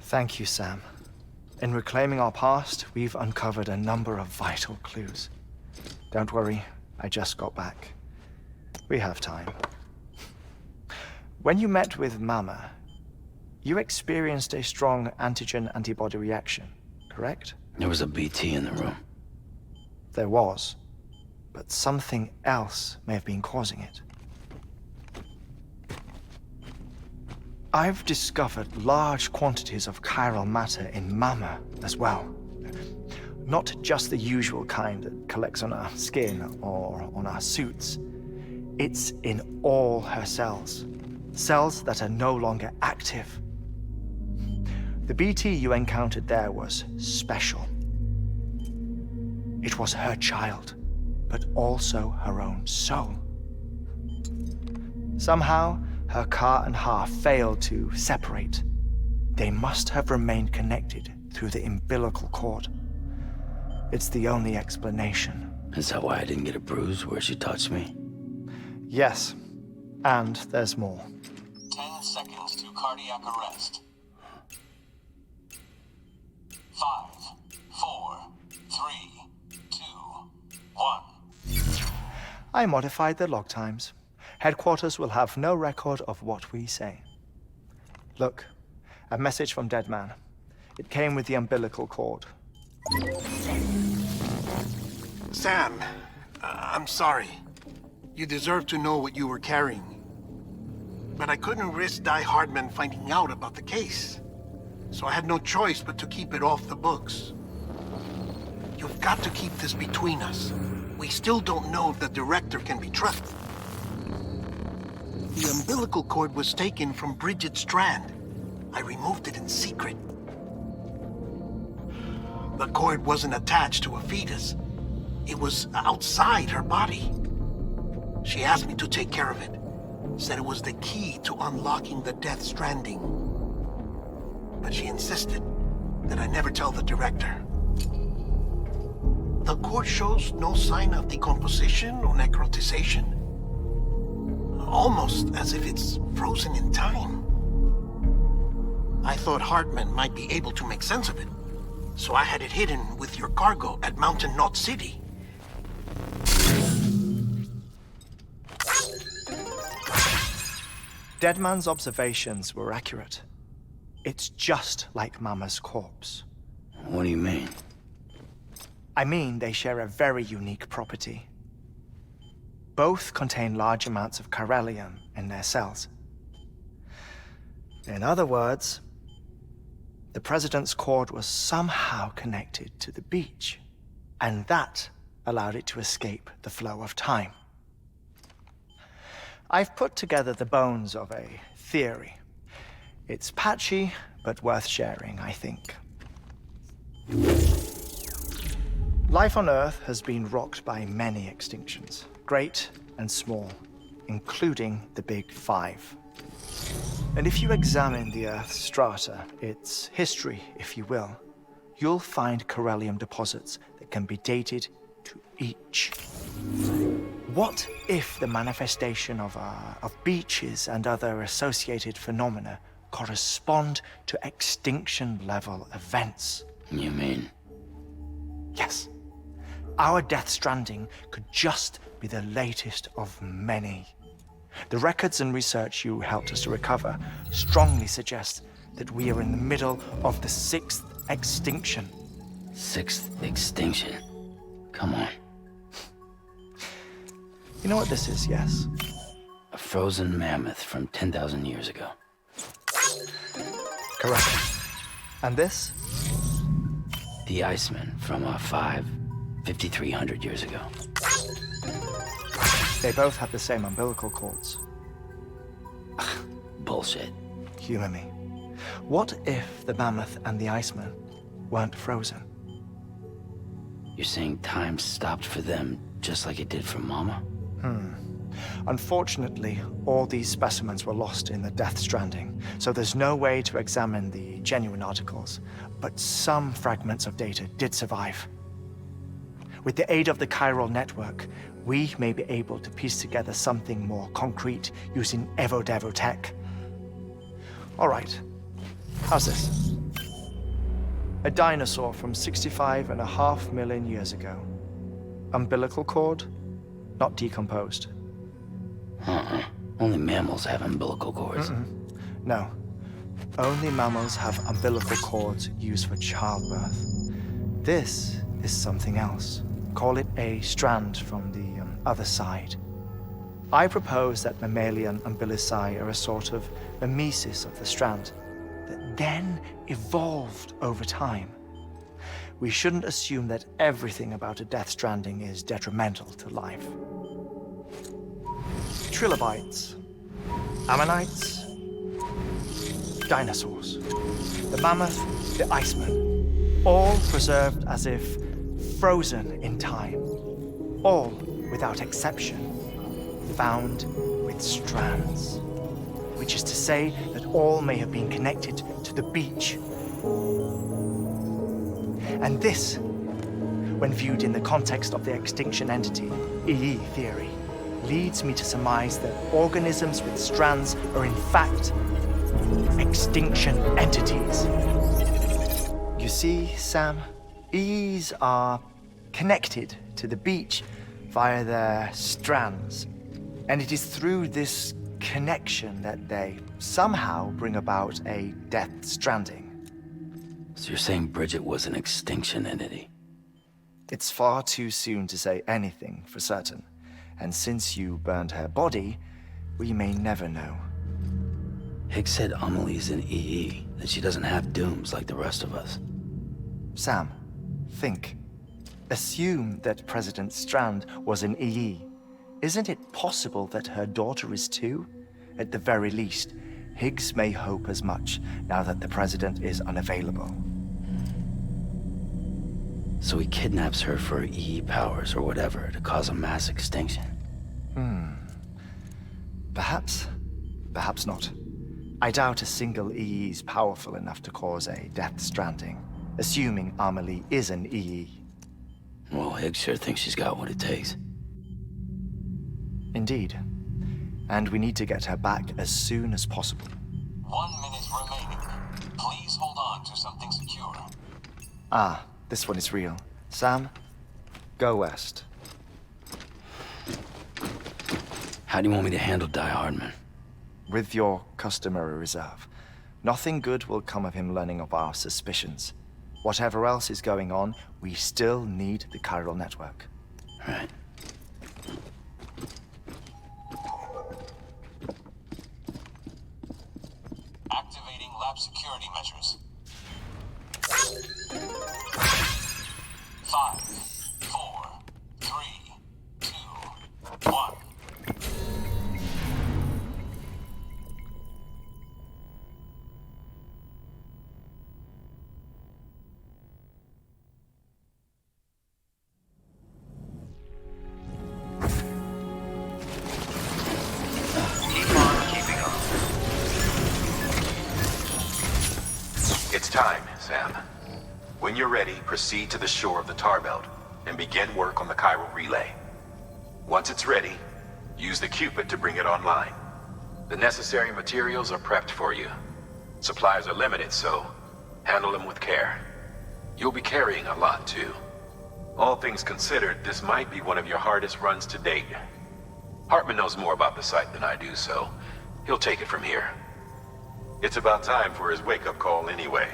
Thank you, Sam. In reclaiming our past, we've uncovered a number of vital clues. Don't worry, I just got back. We have time. When you met with Mama, you experienced a strong antigen-antibody reaction, correct? There was a BT in the room. There was, but something else may have been causing it. I've discovered large quantities of chiral matter in Mama as well. Not just the usual kind that collects on our skin or on our suits. It's in all her cells. cells that are no longer active. The BT you encountered there was special. It was her child, but also her own soul. Somehow, her car and half failed to separate. They must have remained connected through the umbilical cord. It's the only explanation. Is that why I didn't get a bruise where she touched me? Yes, and there's more. 10 seconds to cardiac arrest. 5, 4, 3, 2, 1. I modified the log times. Headquarters will have no record of what we say. Look, a message from Deadman. It came with the umbilical cord. Sam, I'm sorry. You deserve to know what you were carrying. But I couldn't risk Die Hardman finding out about the case. So I had no choice but to keep it off the books. You've got to keep this between us. We still don't know if the director can be trusted. The umbilical cord was taken from Bridget Strand. I removed it in secret. The cord wasn't attached to a fetus. It was outside her body. She asked me to take care of it. Said it was the key to unlocking the Death Stranding. But she insisted that I never tell the director. The cord shows no sign of decomposition or necrotization. Almost as if it's frozen in time. I thought Hartman might be able to make sense of it, so I had it hidden with your cargo at Mountain Knot City. Deadman's observations were accurate. It's just like Mama's corpse. What do you mean? I mean, they share a very unique property. Both contain large amounts of chiralium in their cells. In other words, the President's cord was somehow connected to the beach, and that allowed it to escape the flow of time. I've put together the bones of a theory. It's patchy, but worth sharing, I think. Life on Earth has been rocked by many extinctions, great and small, including the Big Five. And if you examine the Earth's strata, its history, if you will, you'll find chiralium deposits that can be dated to each. What if the manifestation of beaches and other associated phenomena correspond to extinction-level events? You mean? Yes. Our Death Stranding could just be the latest of many. The records and research you helped us to recover strongly suggest that we are in the middle of the 6th extinction. 6th extinction? Come on. You know what this is, yes? A frozen mammoth from 10,000 years ago. Correct. And this? The Iceman from 5,300 years ago. They both have the same umbilical cords. Bullshit. Humor me. What if the mammoth and the Iceman weren't frozen? You're saying time stopped for them just like it did for Mama? Unfortunately, all these specimens were lost in the Death Stranding, so there's no way to examine the genuine articles, but some fragments of data did survive. With the aid of the chiral network, we may be able to piece together something more concrete using Evo-Devo tech. All right, how's this? A dinosaur from 65.5 million years ago. Umbilical cord, not decomposed. Only mammals have umbilical cords. No. Only mammals have umbilical cords used for childbirth. This is something else. Call it a strand from the other side. I propose that mammalian umbilici are a sort of mimesis of the strand that then evolved over time. We shouldn't assume that everything about a Death Stranding is detrimental to life. Trilobites. Ammonites, dinosaurs, the mammoth, the Iceman, all preserved as if frozen in time, all, without exception, found with strands, which is to say that all may have been connected to the beach. And this, when viewed in the context of the extinction entity, EE theory, leads me to surmise that organisms with strands are in fact extinction entities. You see, Sam, EEs are connected to the beach via their strands, and it is through this connection that they somehow bring about a death stranding. So you're saying Bridget was an extinction entity? It's far too soon to say anything for certain, and since you burned her body, we may never know. Higgs said Amelie's an EE, that she doesn't have dooms like the rest of us. Sam, think. Assume that President Strand was an EE. Isn't it possible that her daughter is too? At the very least, Higgs may hope as much now that the President is unavailable. So he kidnaps her for EE powers or whatever to cause a mass extinction. Perhaps. Perhaps not. I doubt a single EE is powerful enough to cause a death stranding, assuming Amelie is an EE. Well, Higgs sure thinks she's got what it takes. Indeed. And we need to get her back as soon as possible. 1 minute remaining. Please hold on to something secure. Ah, this one is real. Sam, go west. How do you want me to handle Die Hardman? With your customary reserve. Nothing good will come of him learning of our suspicions. Whatever else is going on, we still need the chiral network. Right. Activating lab security measures. 5, 4, 3, 2, 1. It's time, Sam. When you're ready, proceed to the shore of the tar belt and begin work on the chiral relay. Once it's ready, use the Cupid to bring it online. The necessary materials are prepped for you. Supplies are limited, so handle them with care. You'll be carrying a lot, too. All things considered, this might be one of your hardest runs to date. Hartman knows more about the site than I do, so he'll take it from here. It's about time for his wake-up call anyway.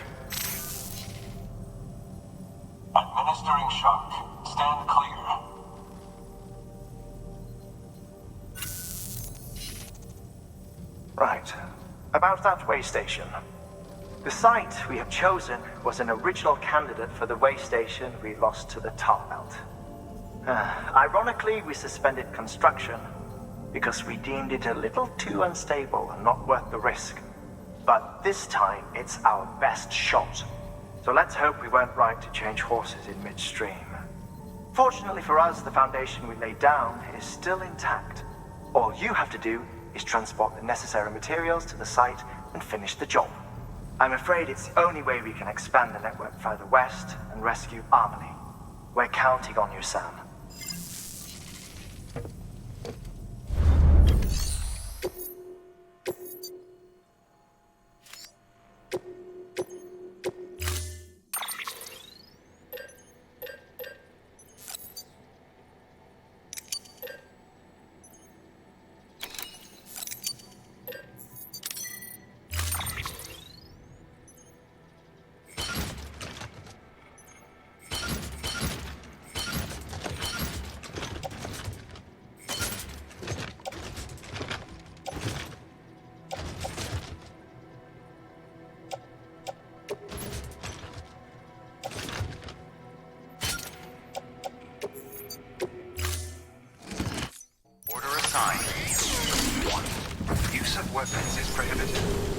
Administering shock. Stand clear. Right. About that way station. The site we have chosen was an original candidate for the way station we lost to the tar belt. Ironically, we suspended construction because we deemed it a little too unstable and not worth the risk. But this time, it's our best shot. So let's hope we weren't right to change horses in midstream. Fortunately for us, the foundation we laid down is still intact. All you have to do is transport the necessary materials to the site and finish the job. I'm afraid it's the only way we can expand the network further west and rescue Amelie. We're counting on you, Sam. weapons is prohibited.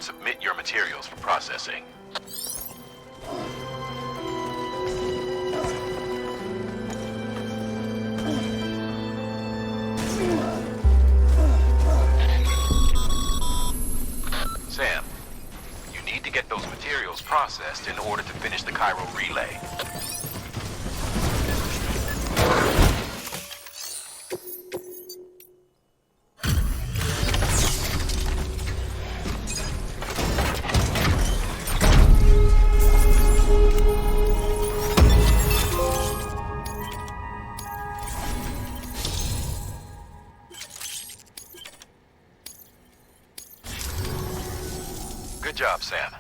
submit your materials for processing. Sam, you need to get those materials processed in order to finish the Cairo relay. Good job, Sam.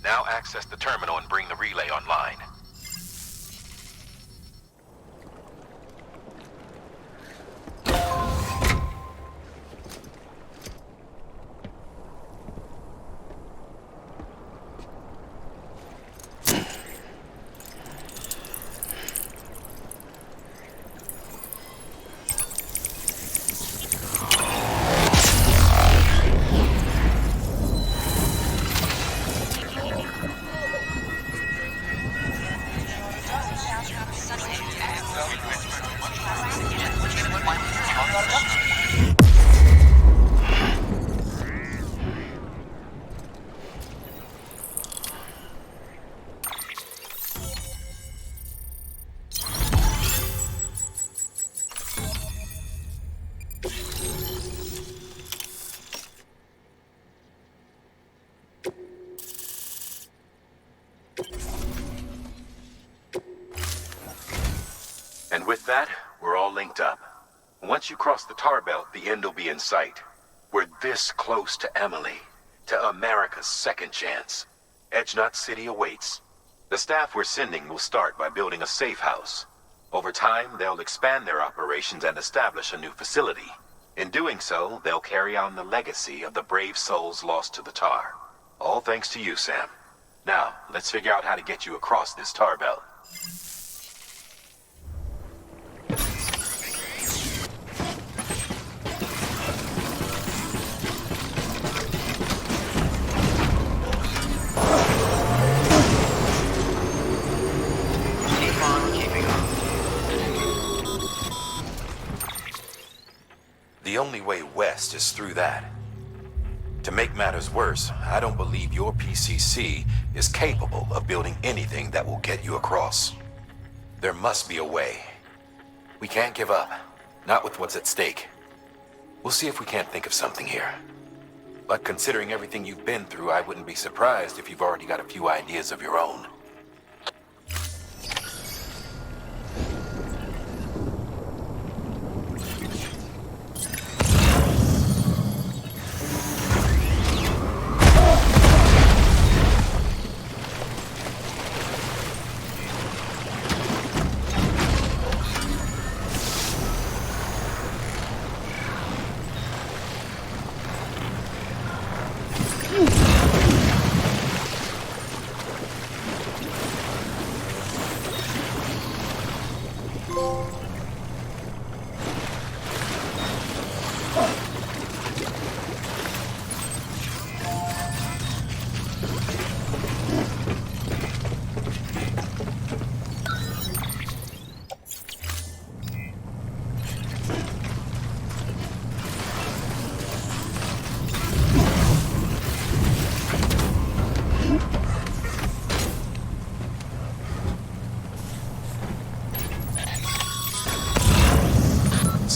Now access the terminal and bring the relay online. And with that, we're all linked up. Once you cross the tar belt, the end will be in sight. We're this close to Amelie, to America's second chance. Edgenut City awaits. The staff we're sending will start by building a safe house. Over time, they'll expand their operations and establish a new facility. In doing so, they'll carry on the legacy of the brave souls lost to the tar. All thanks to you, Sam. Now, let's figure out how to get you across this tar belt. The only way west is through that. To make matters worse, I don't believe your PCC is capable of building anything that will get you across. There must be a way. We can't give up, not with what's at stake. We'll see if we can't think of something here. But considering everything you've been through, I wouldn't be surprised if you've already got a few ideas of your own.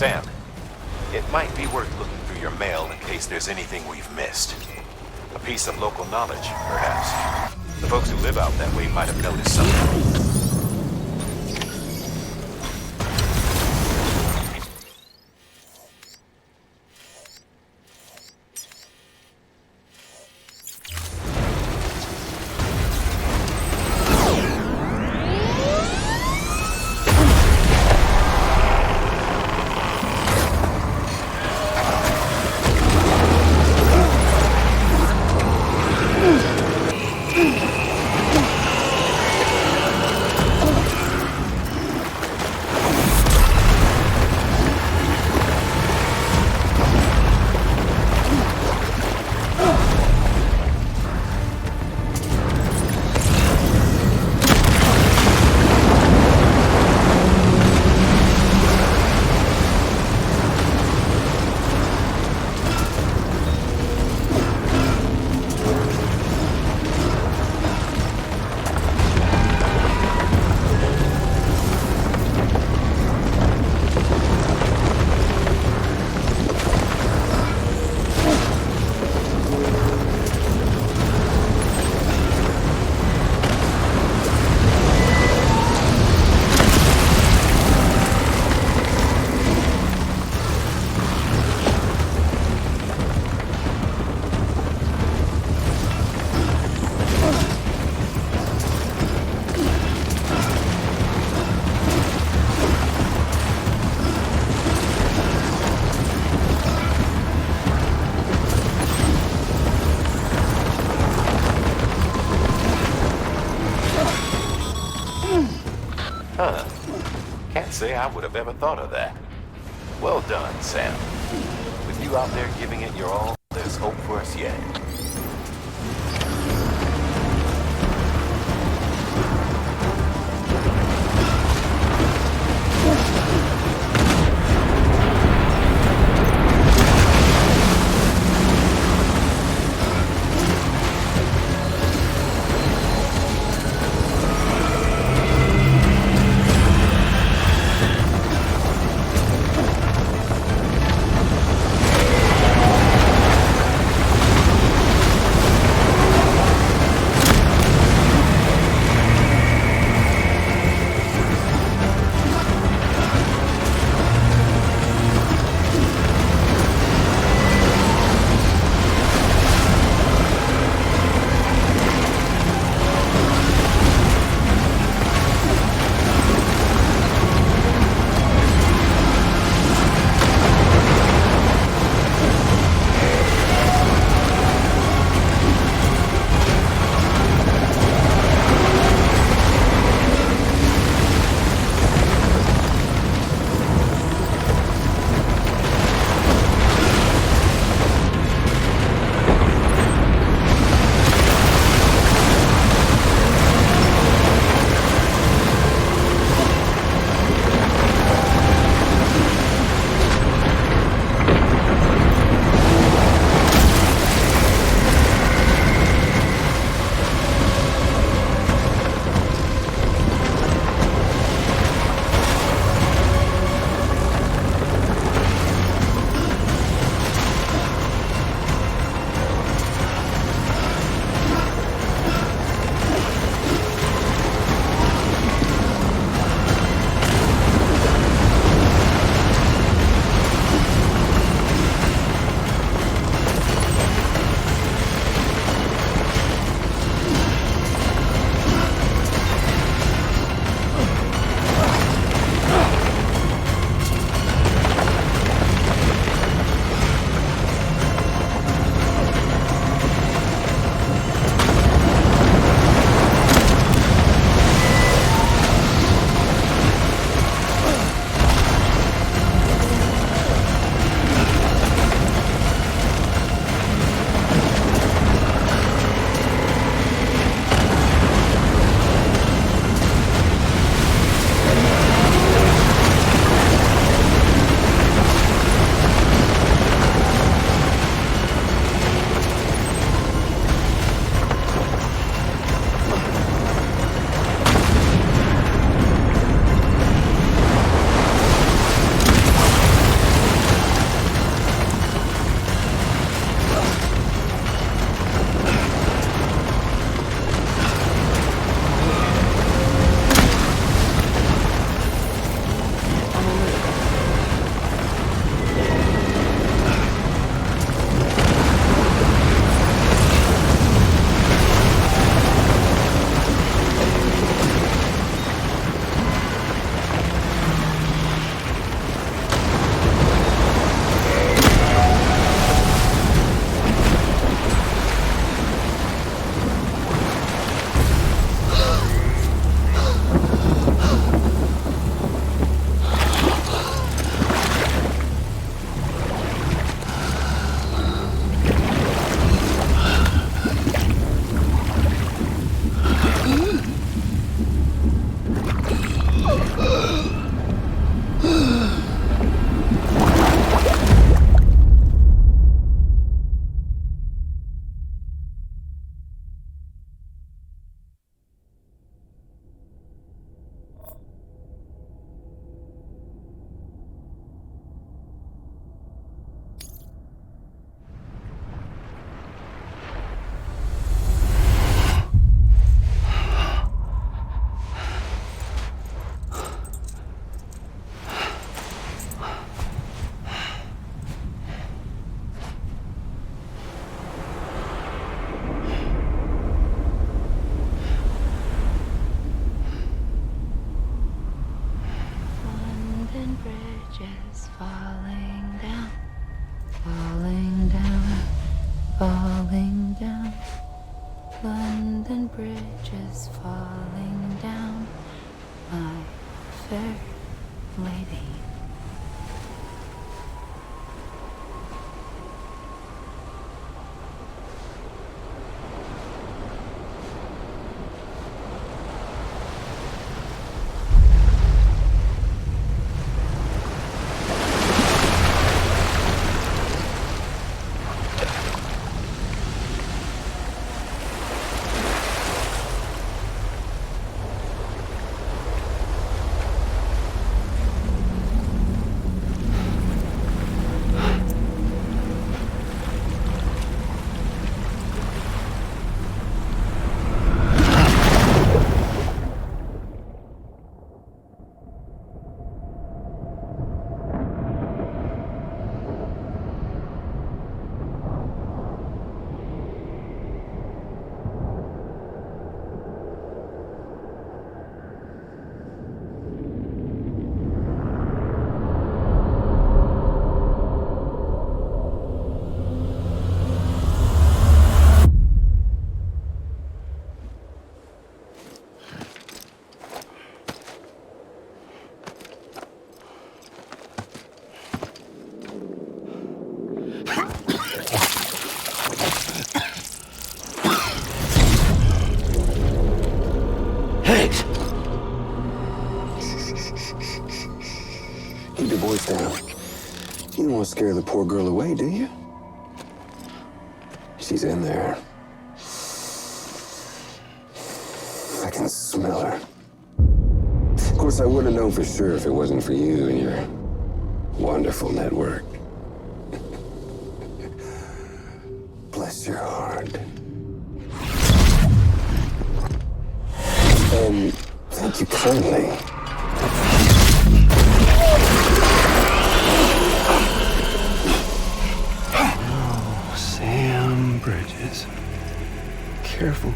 Sam, it might be worth looking through your mail in case there's anything we've missed. A piece of local knowledge, perhaps. The folks who live out that way might have noticed something. Huh. Can't say I would have ever thought of that. Well done, Sam. With you out there giving it your all, there's hope for us yet. London Bridge is falling down. My fair lady. Keep your voice down. You don't want to scare the poor girl away, do you? She's in there. I can smell her. Of course, I wouldn't know for sure if it wasn't for you and your wonderful network. Bless your heart. And thank you kindly. Oh, Sam Bridges. Careful.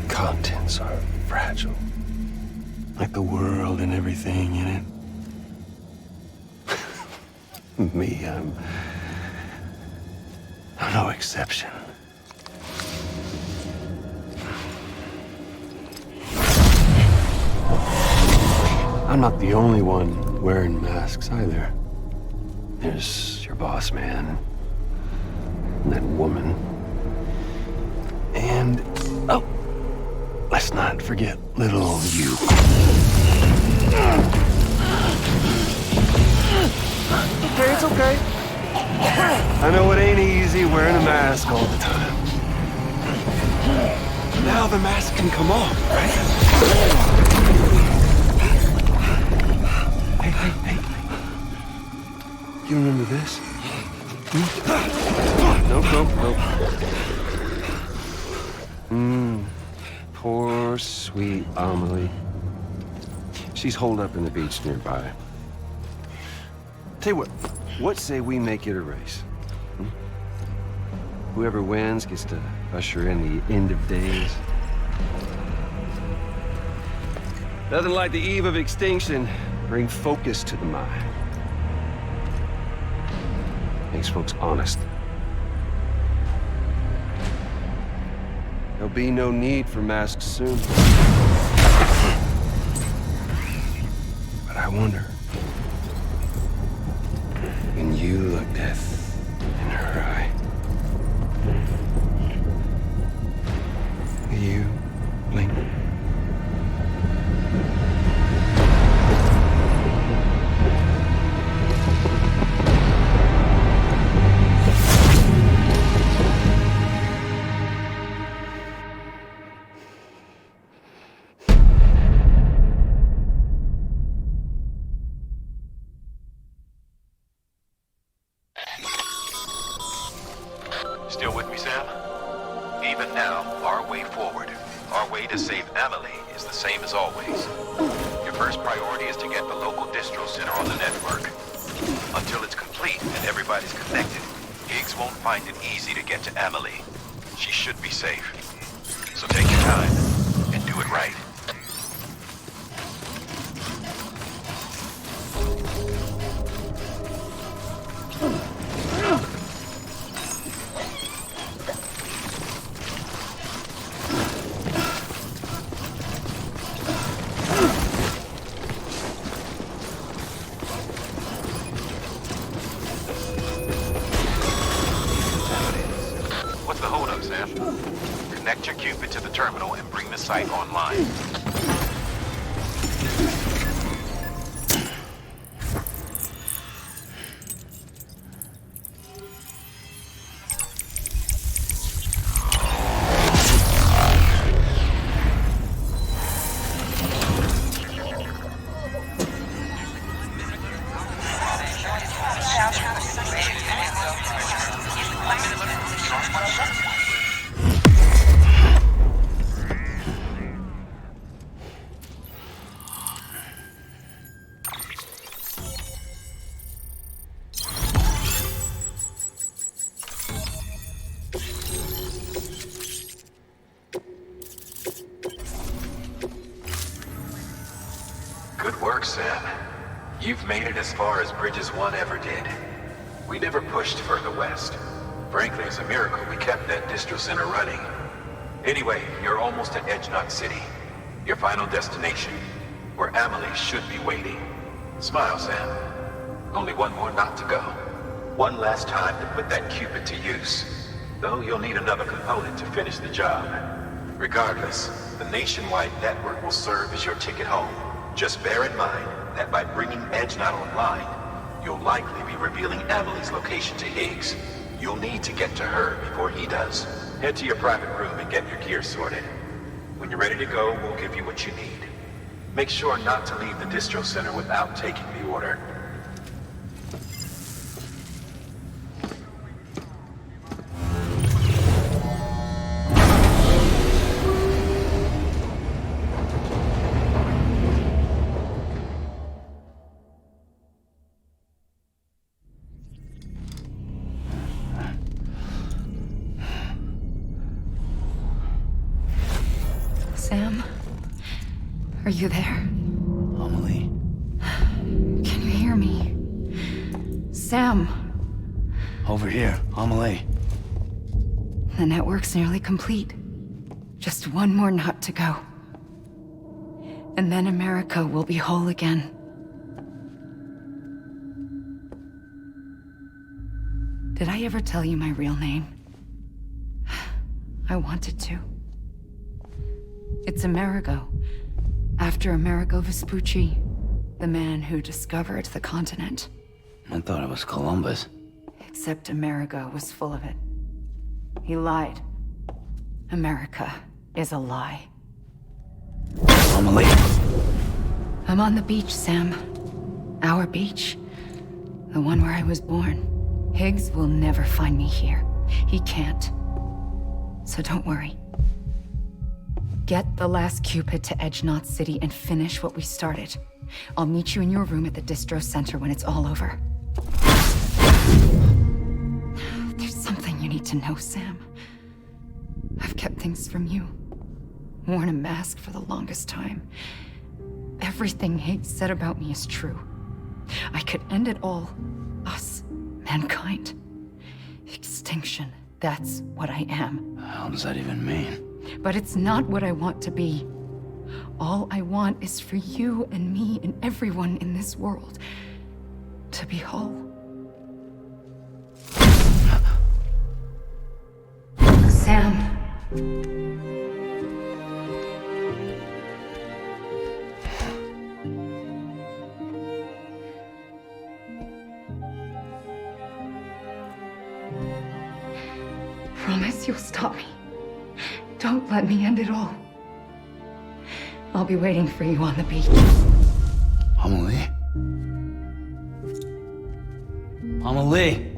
Contents are fragile. Like the world and everything in it. Me, I'm no exception. I'm not the only one wearing masks either. There's your boss man, and that woman, and, oh, let's not forget little you. Okay, it's okay. I know it ain't easy wearing a mask all the time. Now the mask can come off, right? Hey. You remember this? Nope. Poor, sweet Amelie. She's holed up in the beach nearby. Tell you what say we make it a race? Whoever wins gets to usher in the end of days. Nothing like the eve of extinction. Bring focus to the mind. Makes folks honest. There'll be no need for masks soon. But I wonder, when you look death in her eye, will you blink? Still with me, Sam? Even now, our way forward, our way to save Amelie is the same as always. Your first priority is to get the local distro center on the network. Until it's complete and everybody's connected, Higgs won't find it easy to get to Amelie. She should be safe. So take your time and do it right. it to the terminal and bring the site online. Good work, Sam. You've made it as far as Bridges 1 ever did. We never pushed further west. Frankly, it's a miracle we kept that distro center running. Anyway, you're almost at Edge Knot City, your final destination, where Amelie should be waiting. Smile, Sam. Only one more knot to go. One last time to put that Cupid to use. Though you'll need another component to finish the job. Regardless, the nationwide network will serve as your ticket home. Just bear in mind that by bringing Edge Knot online, you'll likely be revealing Amelie's location to Higgs. You'll need to get to her before he does. Head to your private room and get your gear sorted. When you're ready to go, we'll give you what you need. Make sure not to leave the distro center without taking the order. Sam? Are you there? Amelie? Can you hear me? Sam! Over here, Amelie. The network's nearly complete. Just one more knot to go. And then America will be whole again. Did I ever tell you my real name? I wanted to. It's Amerigo, after Amerigo Vespucci, the man who discovered the continent. I thought it was Columbus. Except Amerigo was full of it. He lied. America is a lie. Amelie. I'm on the beach, Sam. Our beach. The one where I was born. Higgs will never find me here. He can't. So don't worry. Get the last Cupid to Edge Knot City and finish what we started. I'll meet you in your room at the distro center when it's all over. There's something you need to know, Sam. I've kept things from you. Worn a mask for the longest time. Everything Higgs said about me is true. I could end it all. Us. Mankind. Extinction. That's what I am. How does that even mean? But it's not what I want to be. All I want is for you and me and everyone in this world to be whole. Sam. Promise you'll stop me. Don't let me end it all. I'll be waiting for you on the beach. Amelie? Amelie!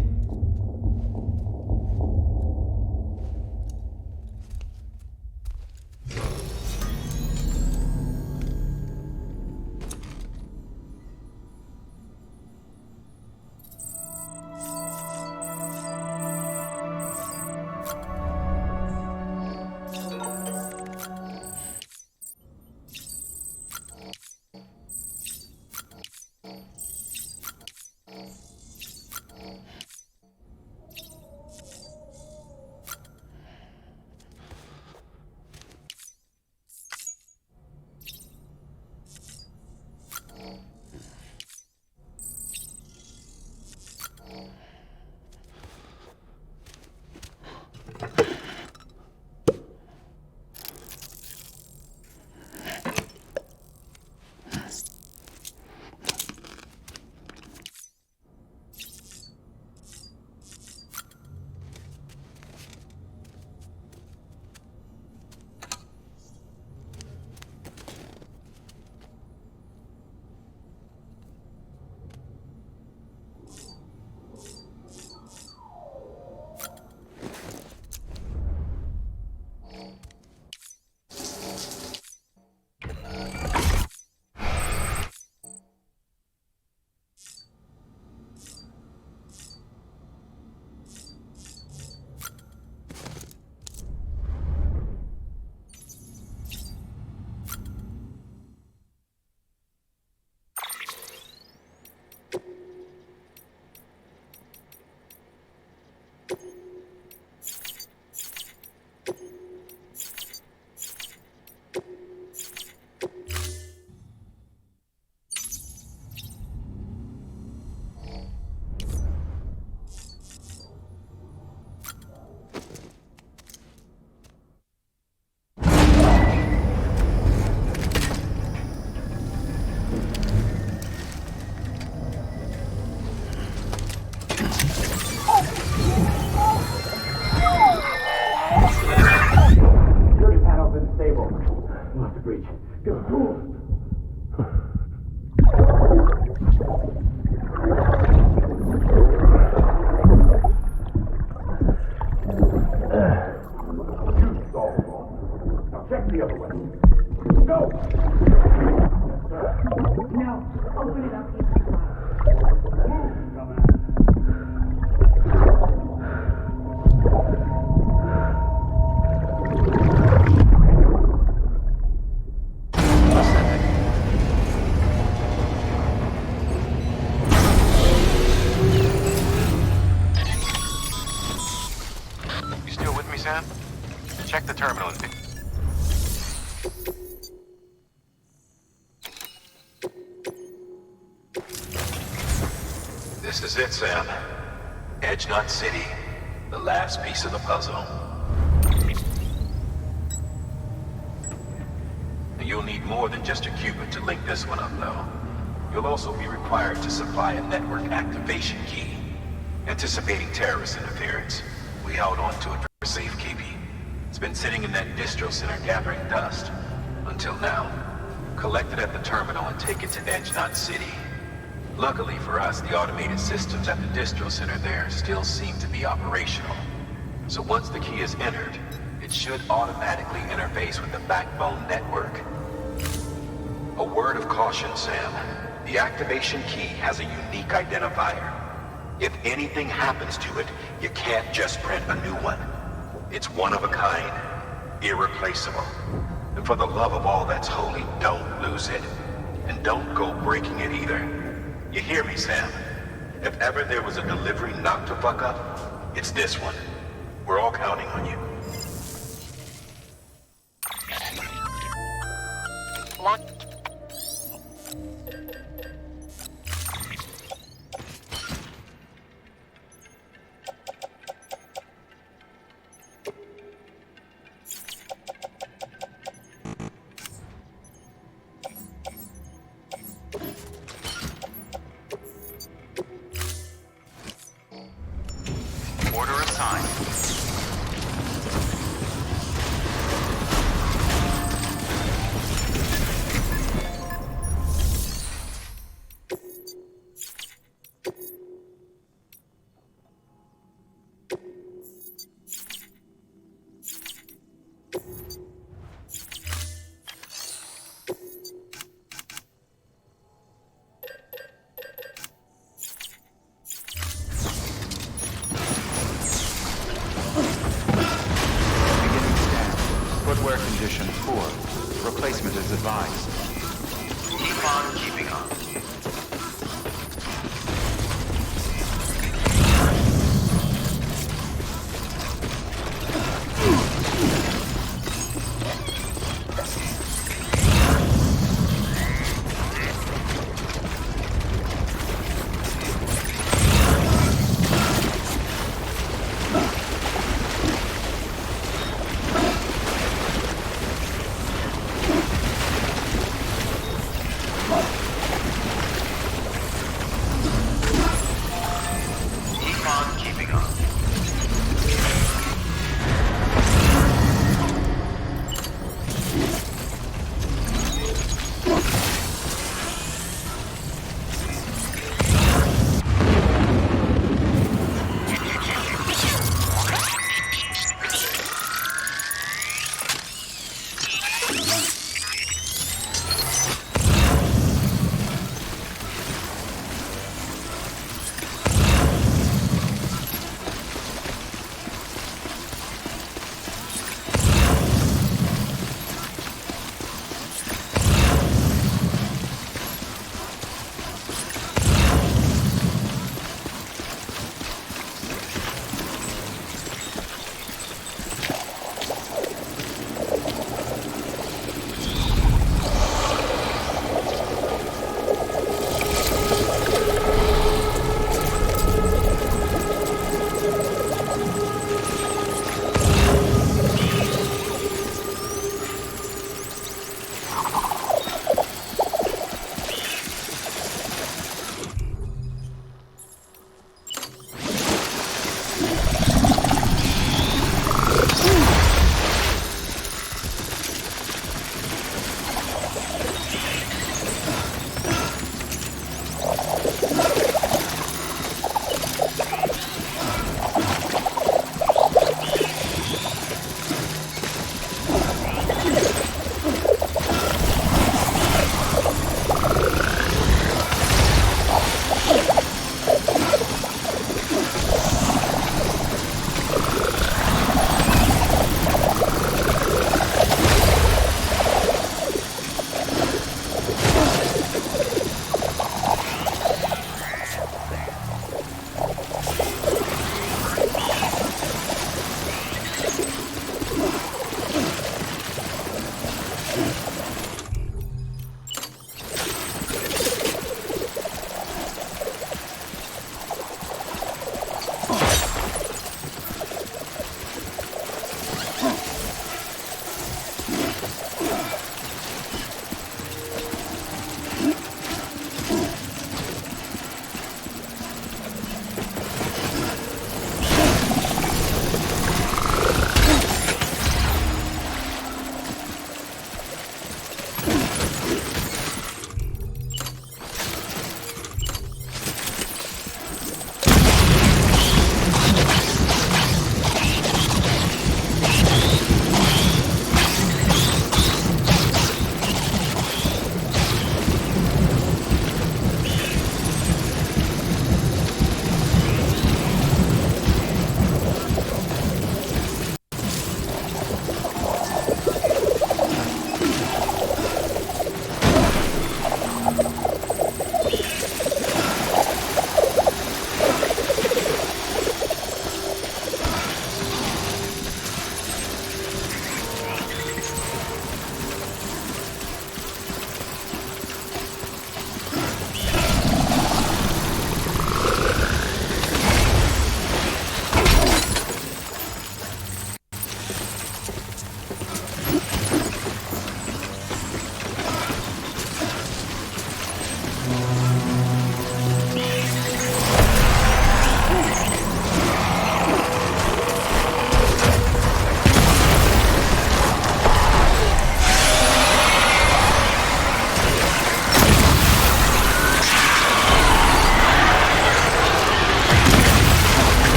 off the bridge. Go. You stalled. Now check the other way. Go! No, open it up. You still with me, Sam? Check the terminal and... This is it, Sam. Edge Knot City. The last piece of the puzzle. You'll need more than just a Cupid to link this one up, though. You'll also be required to supply a network activation key. Anticipating terrorist interference, we held on to it for safekeeping. It's been sitting in that distro center gathering dust. Until now. Collect it at the terminal and take it to Edge Knot City. Luckily for us, the automated systems at the distro center there still seem to be operational. So once the key is entered, it should automatically interface with the backbone network. A word of caution, Sam. The activation key has a unique identifier. If anything happens to it, you can't just print a new one. It's one of a kind, irreplaceable. And for the love of all that's holy, don't lose it. And don't go breaking it either. You hear me, Sam? If ever there was a delivery not to fuck up, it's this one. We're all counting on you. Order assigned. Footwear condition poor. Replacement is advised. Keep on keeping on.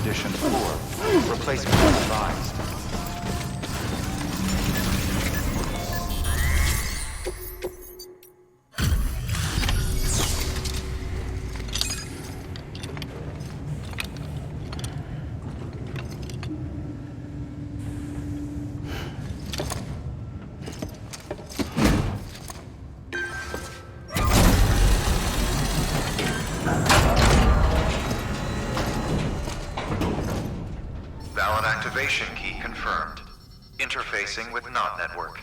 condition poor. Replacement is advised. Valid activation key confirmed. Interfacing with NOT network.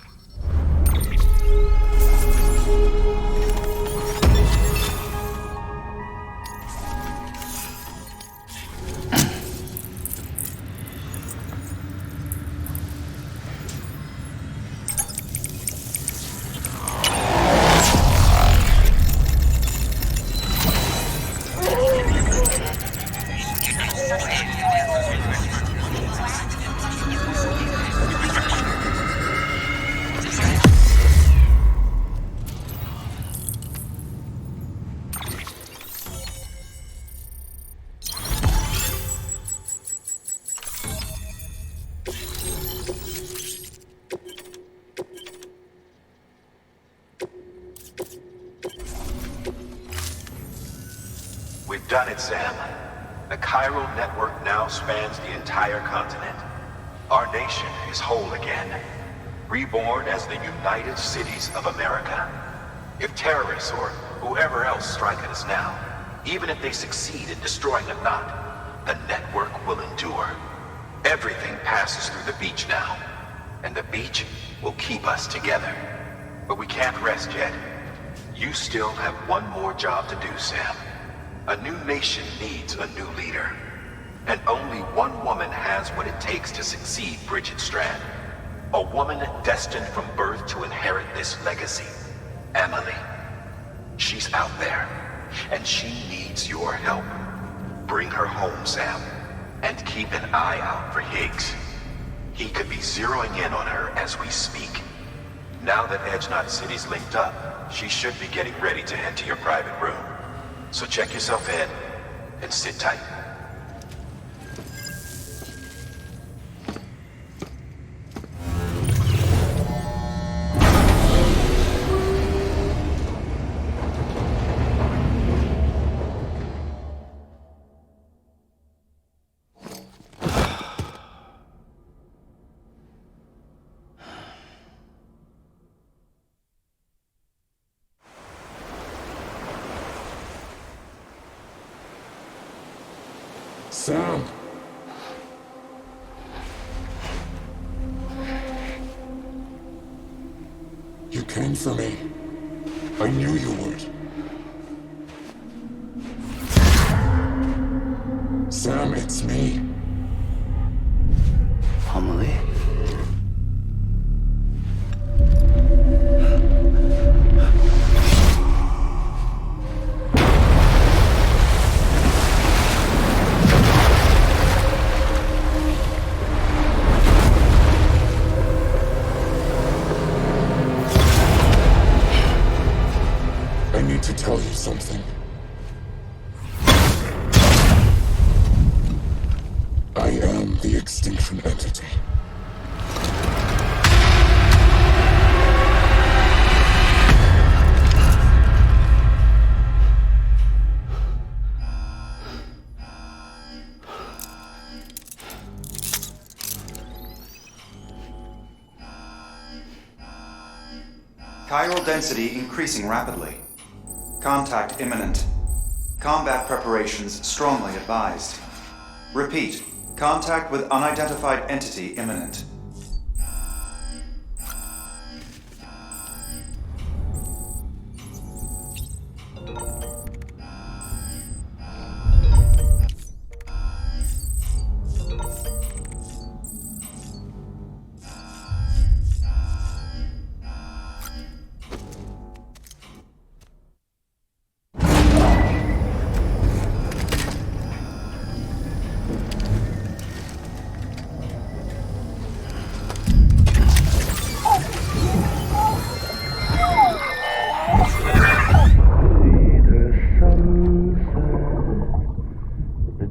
We've done it, Sam. The chiral network now spans the entire continent. Our nation is whole again, reborn as the United Cities of America. If terrorists or whoever else strike at us now, even if they succeed in destroying the knot, the network will endure. Everything passes through the beach now, and the beach will keep us together. But we can't rest yet. You still have one more job to do, Sam. A new nation needs a new leader. And only one woman has what it takes to succeed Bridget Strand. A woman destined from birth to inherit this legacy. Amelie. She's out there, and she needs your help. Bring her home, Sam, and keep an eye out for Higgs. He could be zeroing in on her as we speak. Now that Edge Knot City's linked up, she should be getting ready to head to your private room. So check yourself in, and sit tight. Sam! You came for me. I knew you would. Sam, it's me. Amelie? To tell you something. I am the Extinction Entity. Chiral density increasing rapidly. Contact imminent. Combat preparations strongly advised. Repeat. Contact with unidentified entity imminent.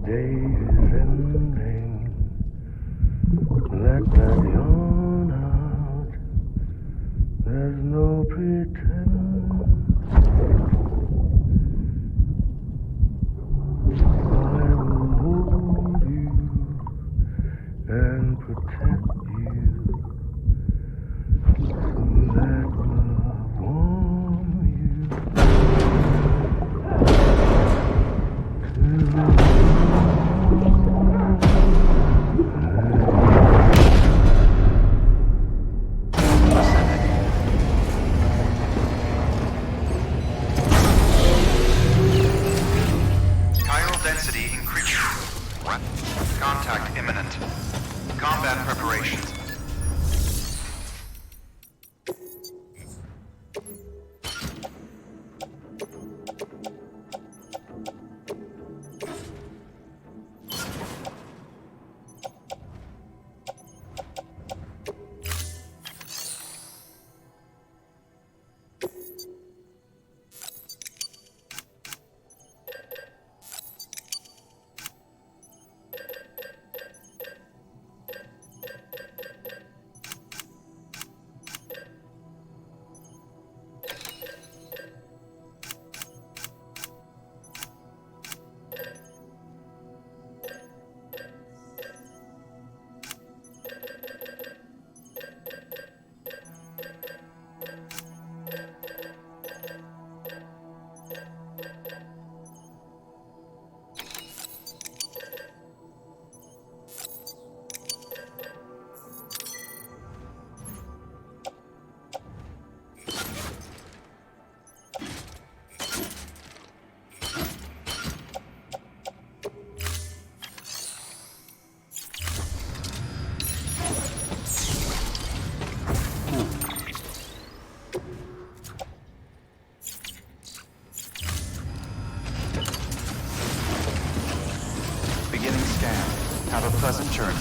Day is in Have a pleasant journey.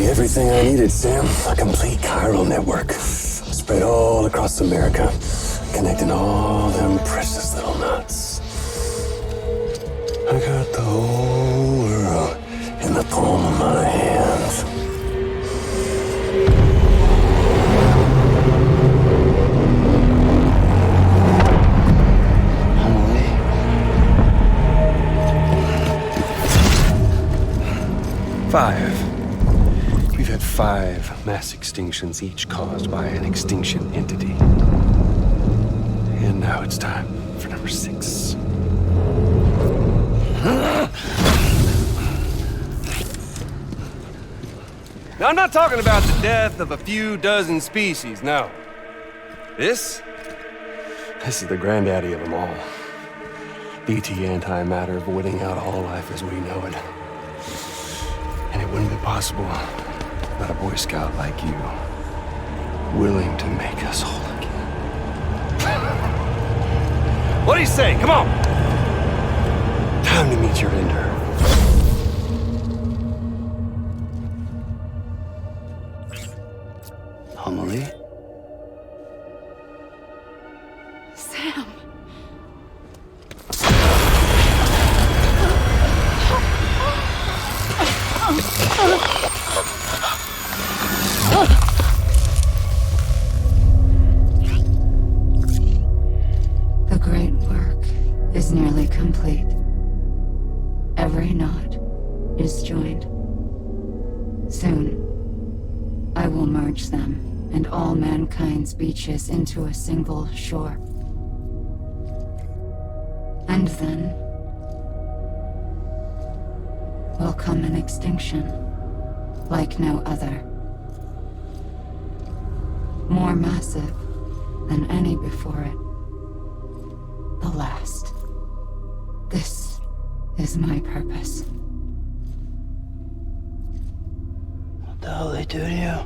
Everything I needed, Sam. A complete chiral network. Spread all across America. Connecting all them precious little nuts. I got the whole world in the palm of my hand. Amelie. 5. We've had 5 mass extinctions, each caused by an extinction entity. And now it's time for number 6. Now, I'm not talking about the death of a few dozen species, no. This is the granddaddy of them all. BT antimatter voiding out all life as we know it. And it wouldn't be possible without a Boy Scout like you, willing to make us whole again. What do you say? Come on! Time to meet your ender. Amelie? Sam. The great work is nearly complete. Every knot is joined. Soon, I will merge them and all mankind's beaches into a single shore. And then will come an extinction like no other. More massive than any before it. The last. This is my purpose. What the hell they do to you?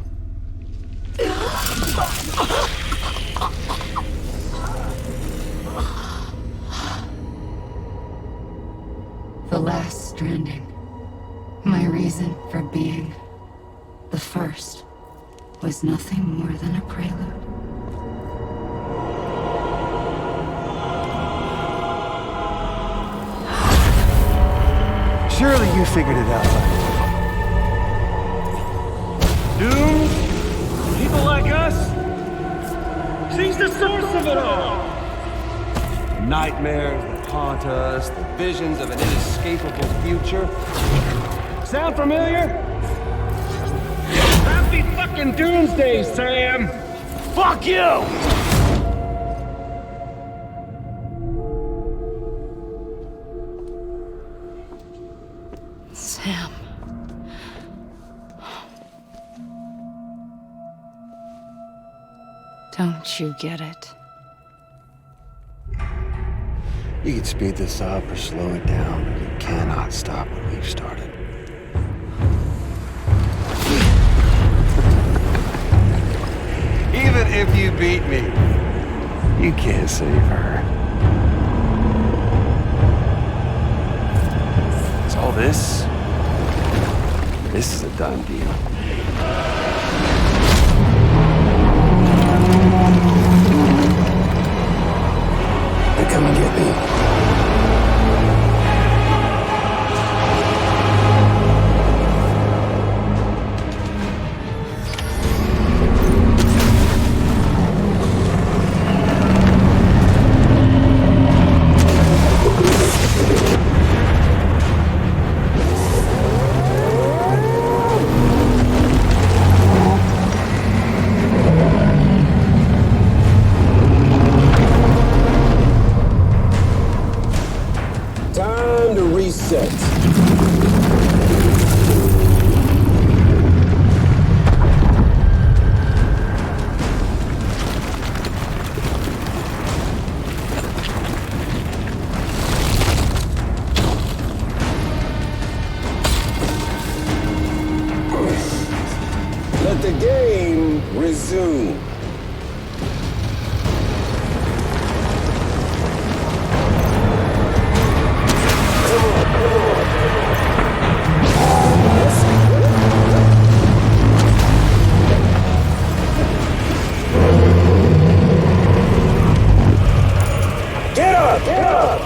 The last Stranding. My reason for being. The first was nothing more than a prelude. Surely you figured it out. Dooms? People like us? She's the source of it all! Nightmares that haunt us, the visions of an inescapable future. Sound familiar? Happy fucking doomsday, Sam! Fuck you! Sam. Don't you get it? You can speed this up or slow it down, but you cannot stop what we've started. Even if you beat me, you can't save her. So all this is a done deal. They come and get me. Time to reset. Let the game resume. Get up! Get up!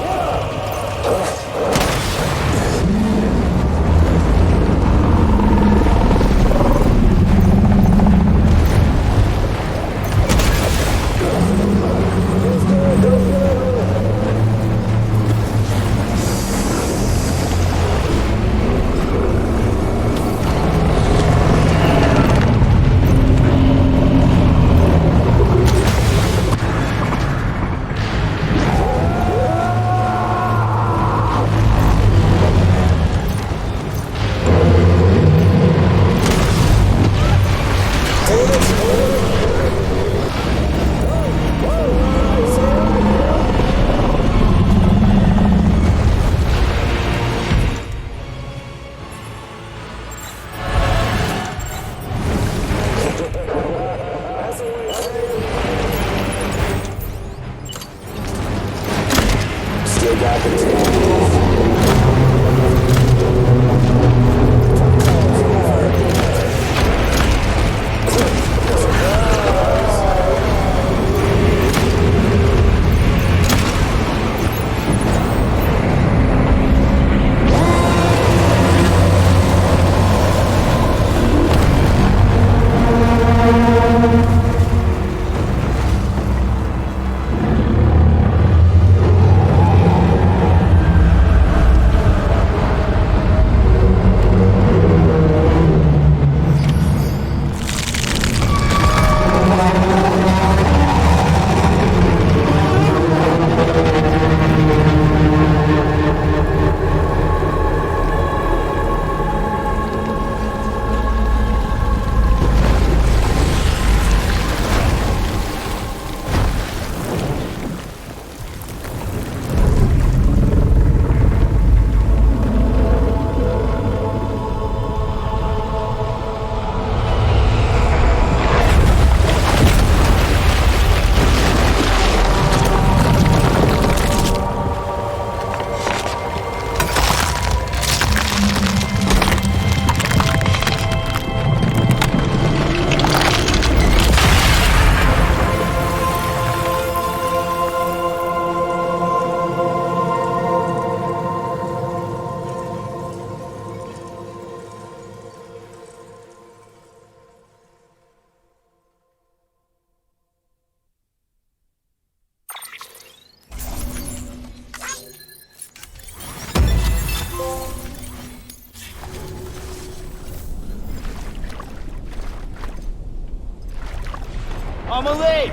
Amelie!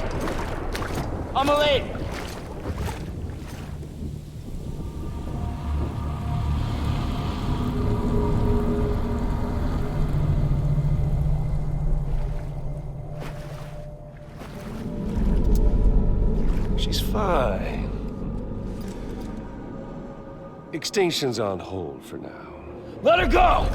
Amelie! She's fine. Extinction's on hold for now. Let her go!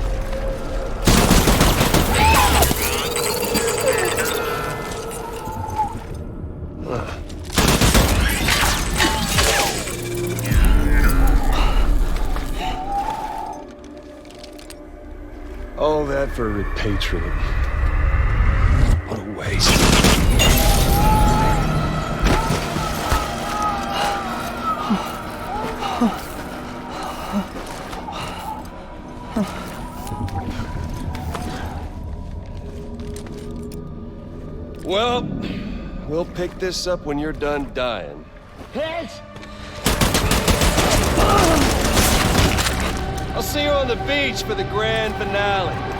All that for repatriate. What a waste. Well, we'll pick this up when you're done dying. Hit! I'll see you on the beach for the grand finale.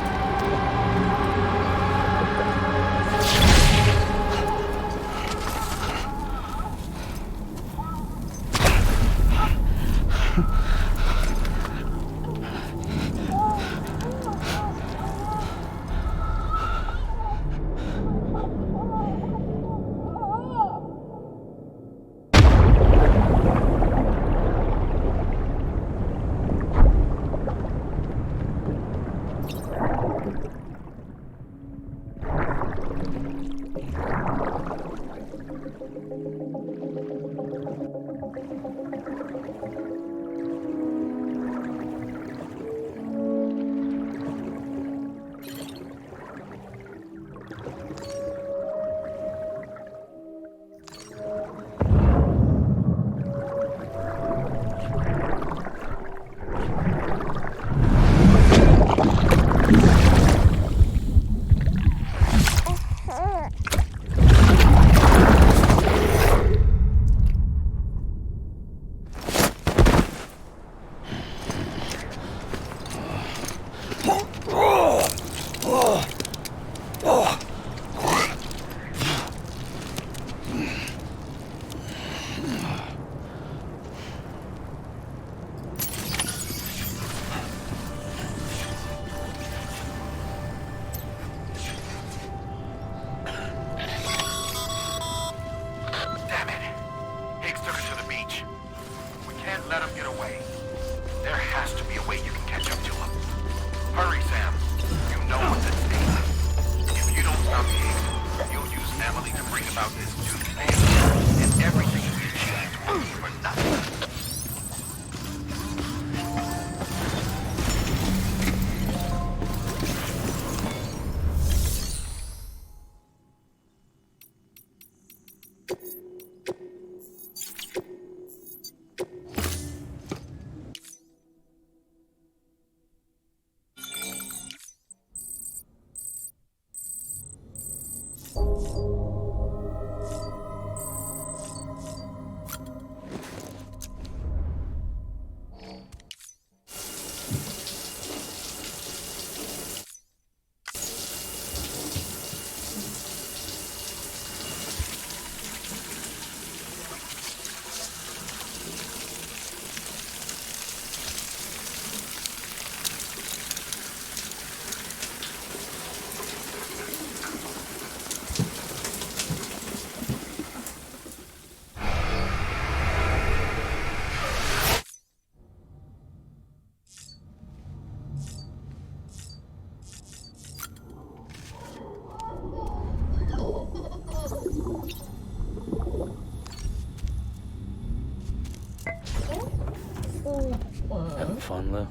Having fun, Lou?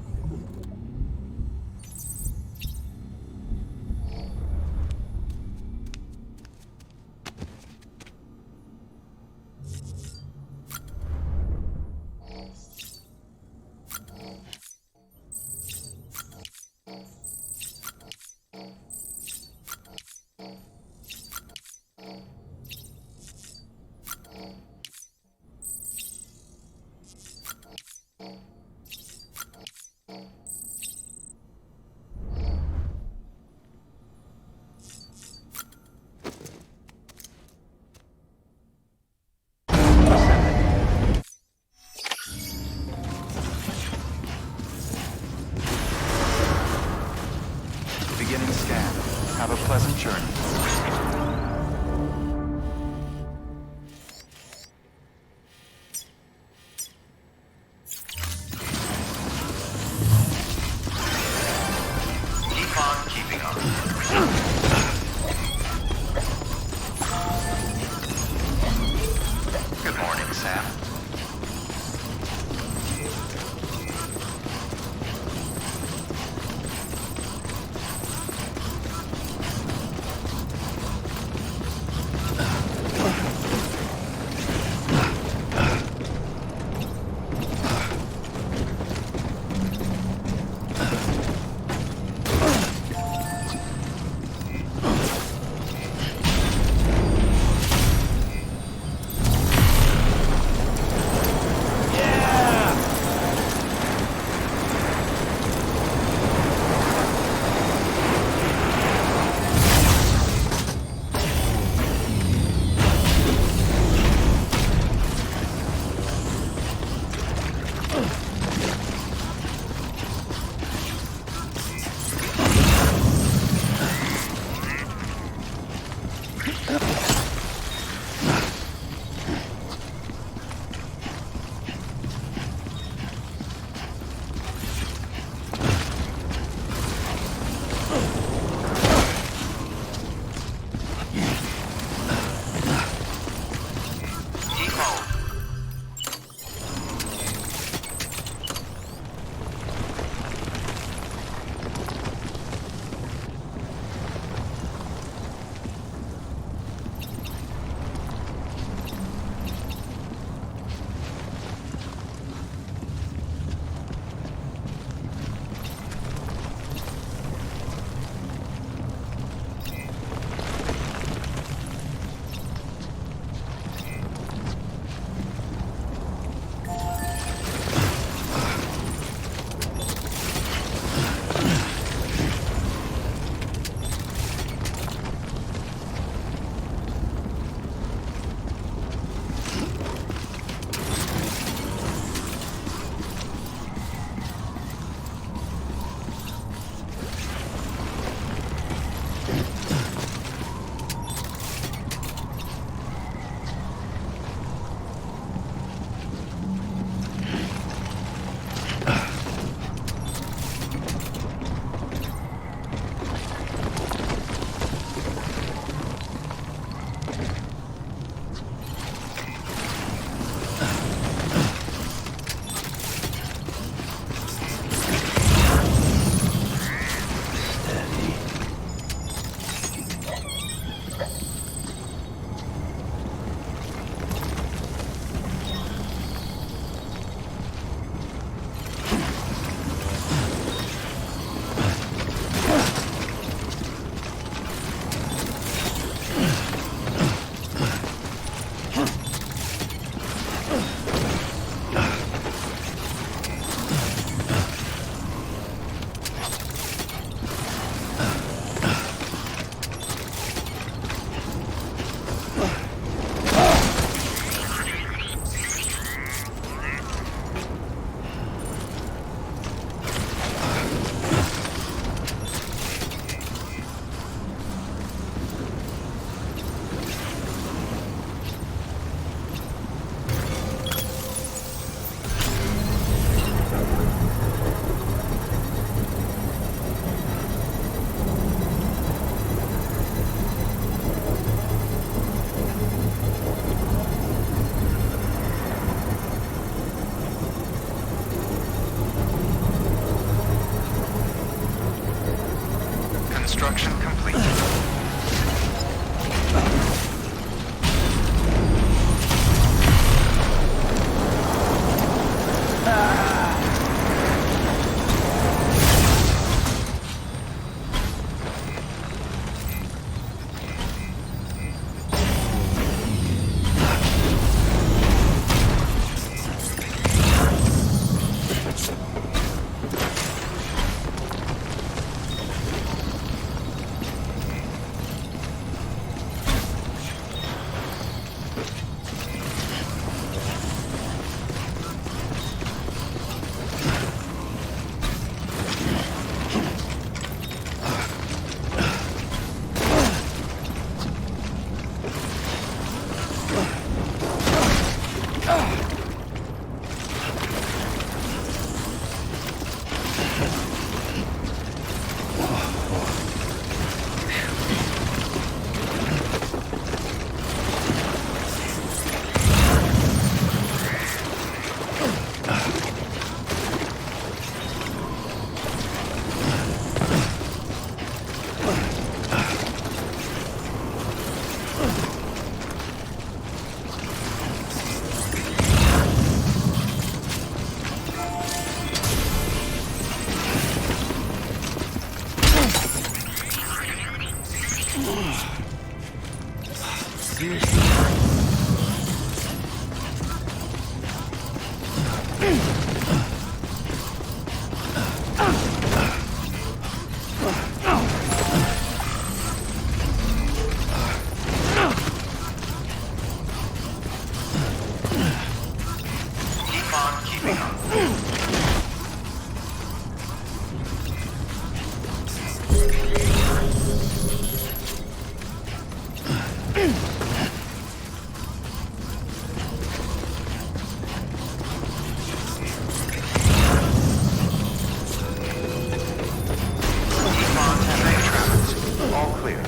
All clear.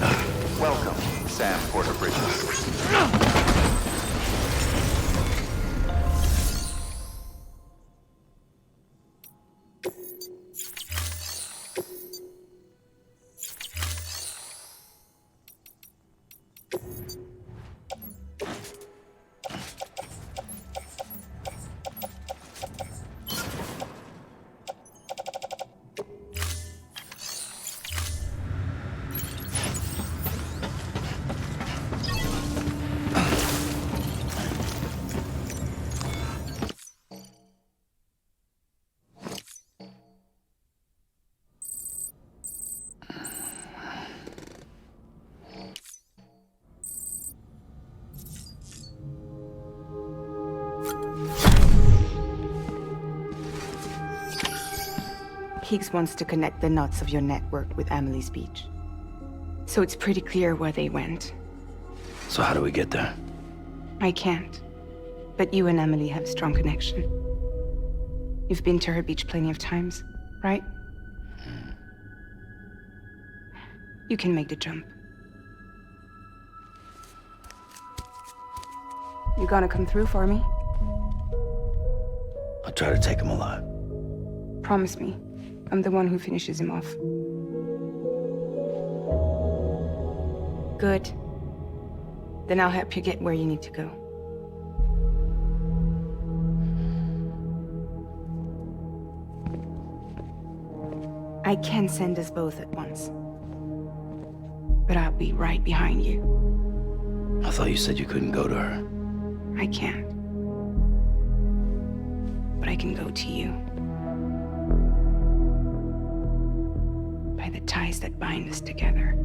Welcome, Sam Porter Bridges. Higgs wants to connect the knots of your network with Amelie's beach. So it's pretty clear where they went. So how do we get there? I can't. But you and Amelie have a strong connection. You've been to her beach plenty of times, right? You can make the jump. You gonna come through for me? I'll try to take him alive. Promise me. I'm the one who finishes him off. Good. Then I'll help you get where you need to go. I can send us both at once. But I'll be right behind you. I thought you said you couldn't go to her. I can't. But I can go to you. By the ties that bind us together.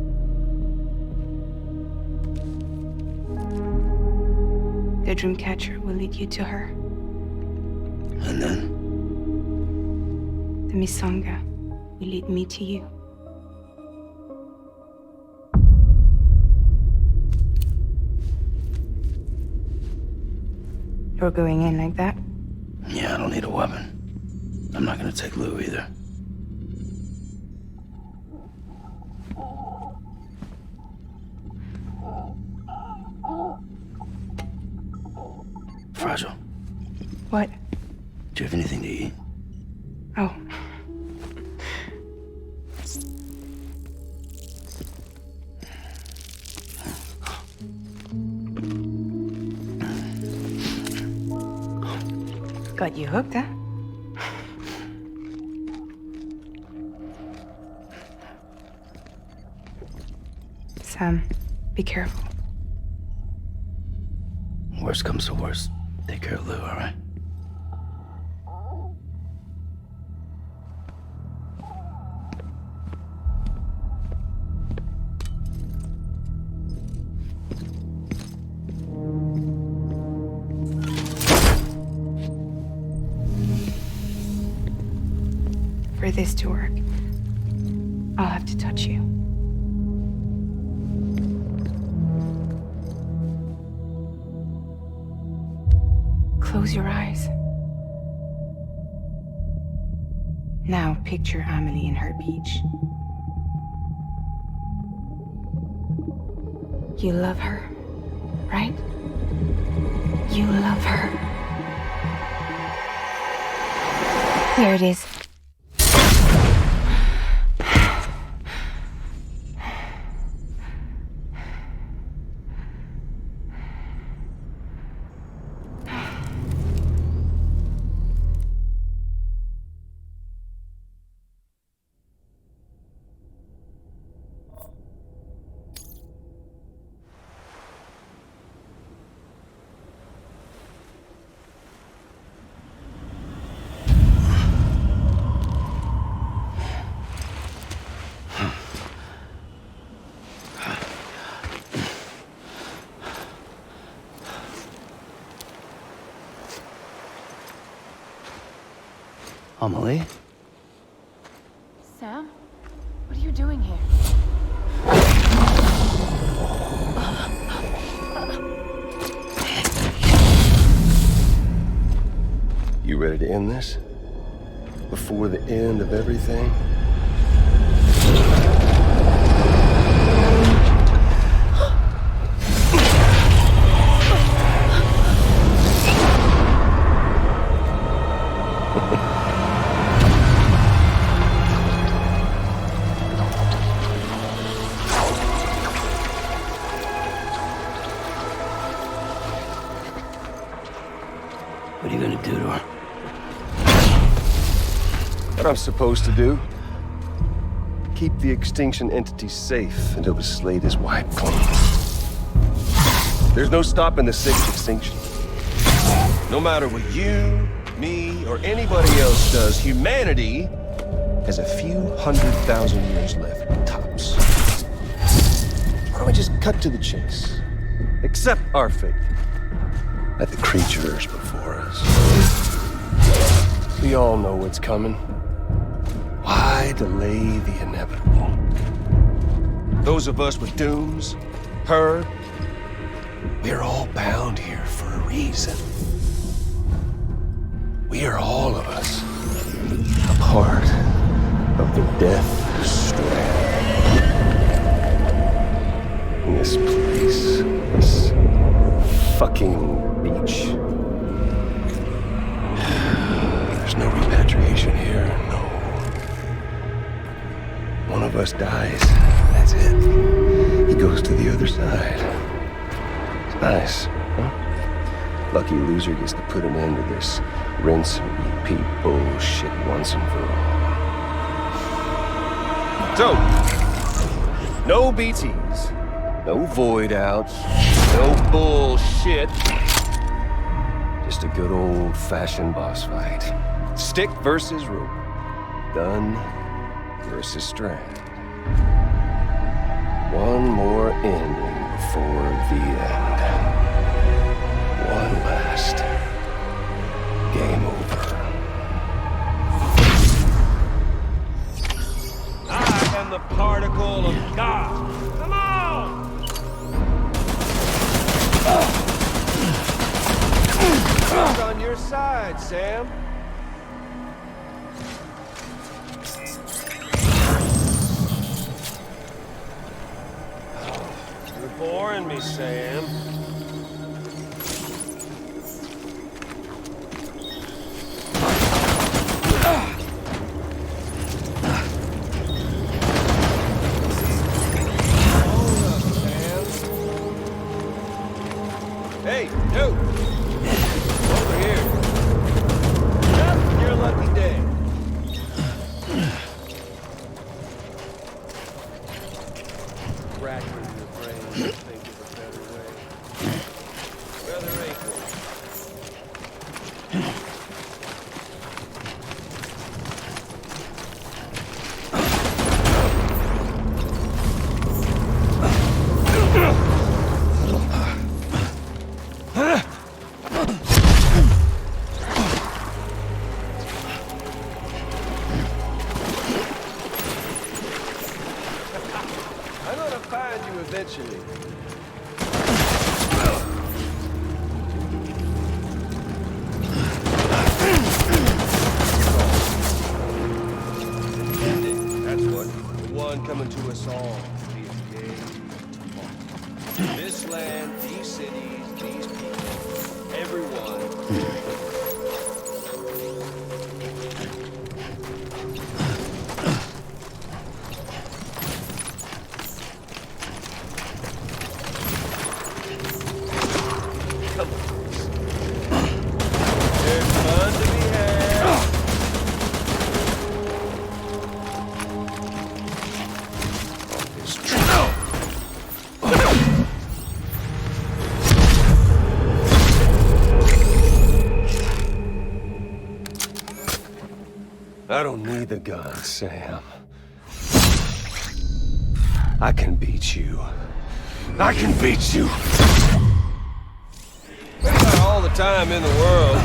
The Dreamcatcher will lead you to her. And then? The Misanga will lead me to you. You're going in like that? Yeah, I don't need a weapon. I'm not gonna take Lou either. Fragile. What? Do you have anything to eat? Oh. Got you hooked, huh? Sam, be careful. Worst comes to worst. Take care of Lou, all right? For this to work, I'll have to touch you. Close your eyes. Now picture Amelie in her beach. You love her, right? You love her. There it is. Amelie? Sam? What are you doing here? You ready to end this? Before the end of everything? What are you gonna do to her? What I'm supposed to do? Keep the extinction entity safe until the slate is wiped clean. There's no stopping the sixth extinction. No matter what you, me, or anybody else does, humanity has a few 100,000 years left, tops. Why don't we just cut to the chase? Accept our fate. Let the creatures before us. We all know what's coming. Why delay the inevitable? Those of us with dooms, her, we're all bound here for a reason. We are all of us a part of the Death Strand. In this place, this fucking beach. There's no repatriation here, no. One of us dies, that's it. He goes to the other side. It's nice, huh? Lucky loser gets to put an end to this rinse and repeat bullshit once and for all. So, no BTs, no void outs, no bullshit. Just a good old-fashioned boss fight. Stick versus rope. Gun versus strand. One more ending before the end. One last game over. I am the particle of God. Come on! Who's on your side, Sam? You're boring me, Sam. Hey, dude! Over here. Just your lucky day. Rack with your brain, think of a better way. Brother April. I'm gonna find you eventually. That's what. The one coming to us all. This land, these cities, these people, everyone. I don't need the gun, Sam. I can beat you. I can beat you. We've got all the time in the world.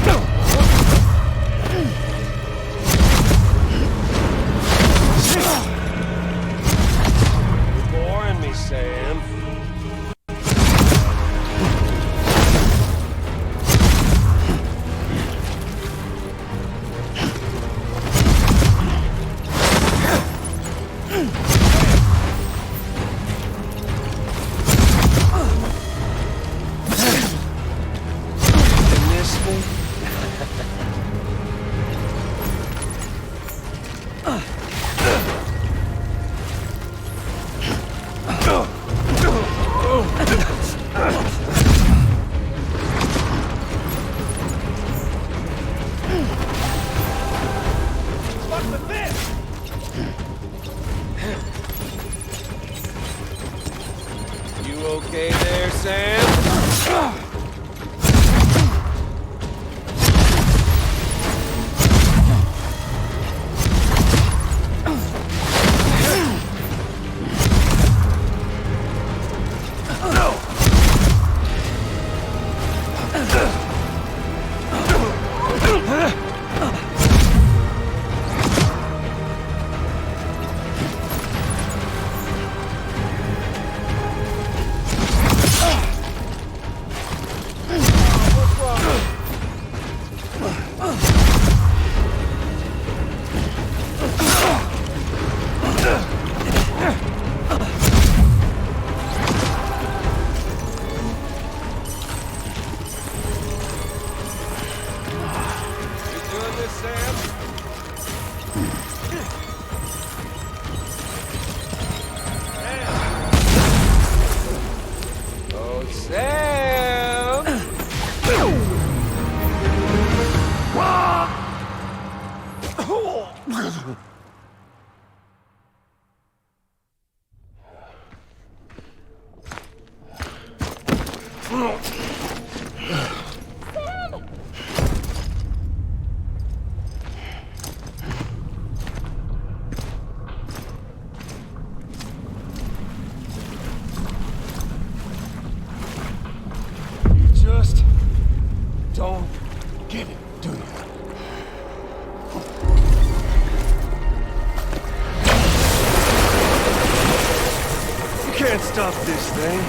You're boring me, Sam. Okay there, Sam? Just don't get it, do you? You can't stop this thing.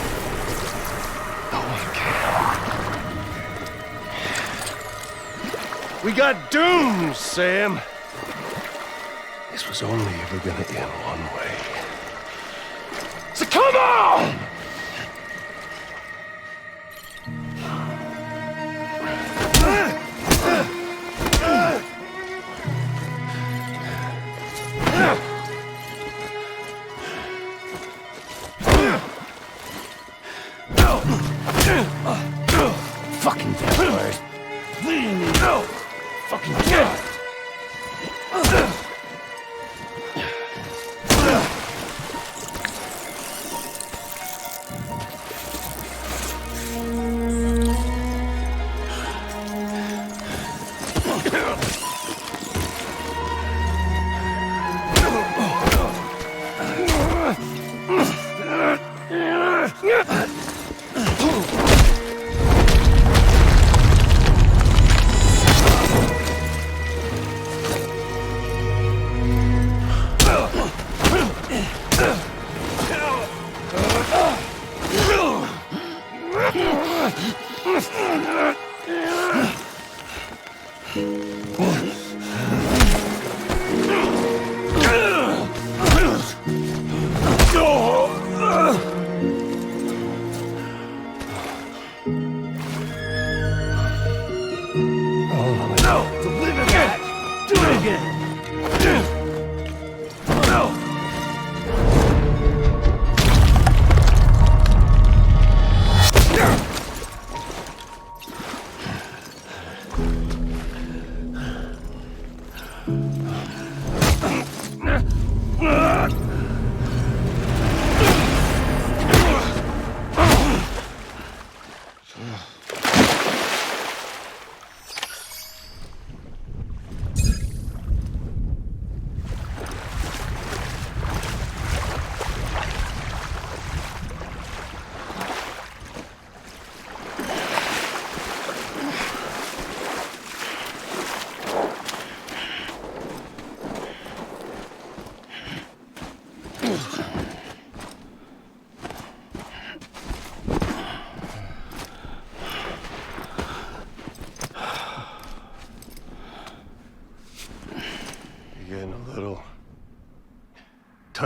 No one can. We got doomed, Sam. This was only ever gonna end one way. So come on! Fucking vampires. No! Fucking God.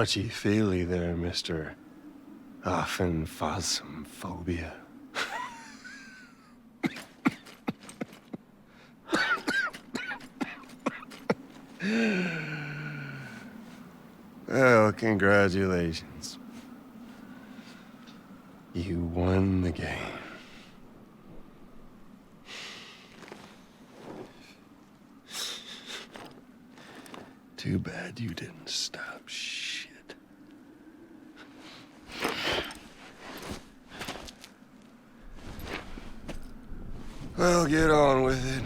touchy-feely there, Mr. Phasmophobia. Well, congratulations. You won the game. Too bad you didn't stop shit. Well, get on with it.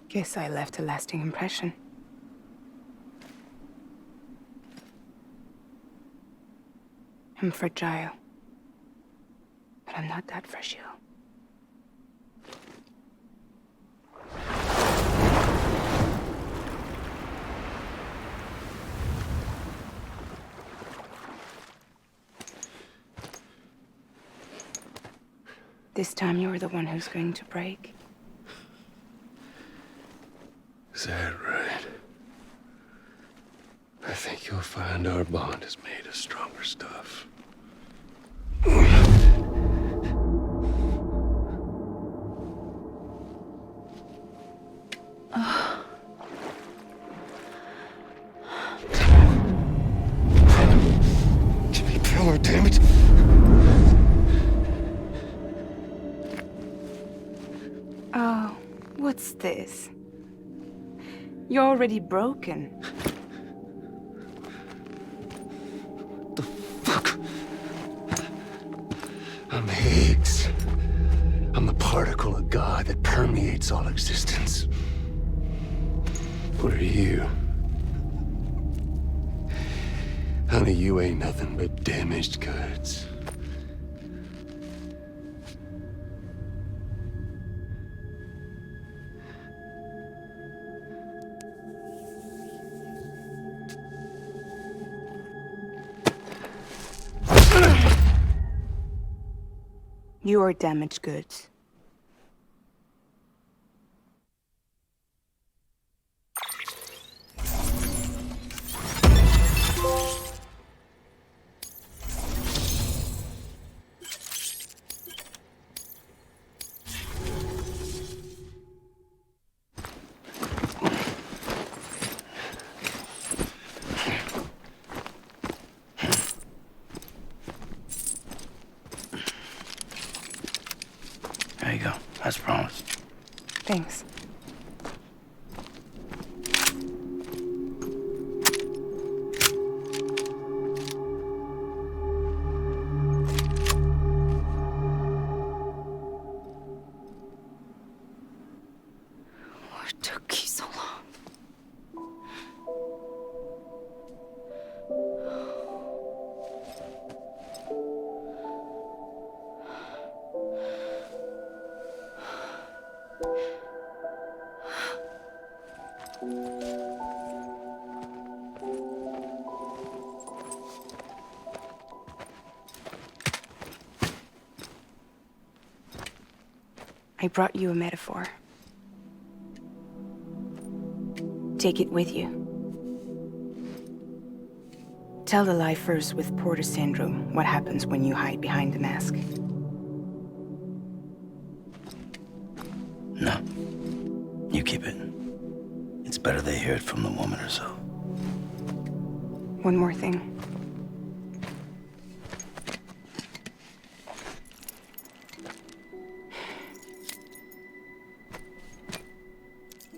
Guess I left a lasting impression. I'm fragile. But I'm not that fragile. This time you're the one who's going to break. Is that right? I think you'll find our bond is made of stronger stuff. Jimmy Pillar, damn it! Oh, what's this? You're already broken. The fuck? I'm Higgs. I'm the particle of God that permeates all existence. What are you? Honey, you ain't nothing but damaged goods. You are damaged goods. There you go, as promised. Thanks. What took you so long? I brought you a metaphor. Take it with you. Tell the lifers with Porter syndrome what happens when you hide behind the mask. No. You keep it. It's better they hear it from the woman herself. One more thing.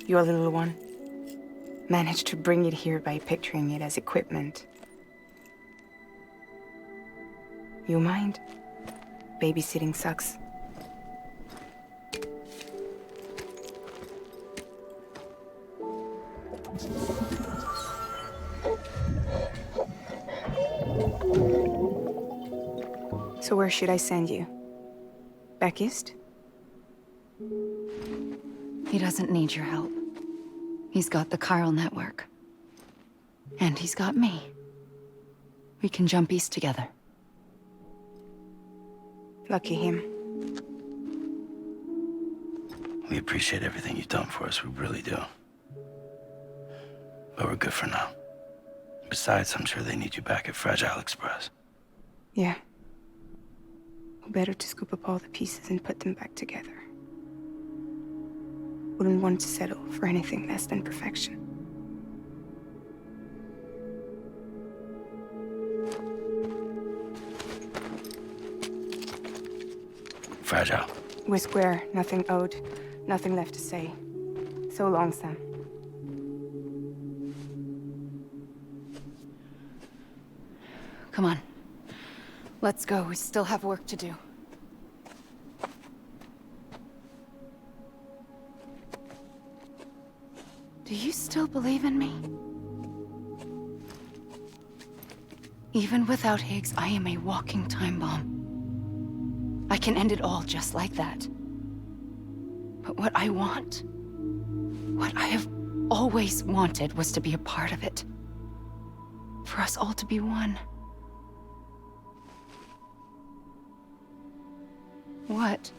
Your little one managed to bring it here by picturing it as equipment. You mind? Babysitting sucks. So where should I send you? Back east? He doesn't need your help. He's got the chiral network. And he's got me. We can jump east together. Lucky him. We appreciate everything you've done for us, we really do. But we're good for now. Besides, I'm sure they need you back at Fragile Express. Yeah. Better to scoop up all the pieces and put them back together. Wouldn't want to settle for anything less than perfection. Fragile. We're square, nothing owed, nothing left to say. So long, Sam. Come on. Let's go. We still have work to do. Do you still believe in me? Even without Higgs, I am a walking time bomb. I can end it all just like that. But what I want, what I have always wanted, was to be a part of it. For us all to be one. What?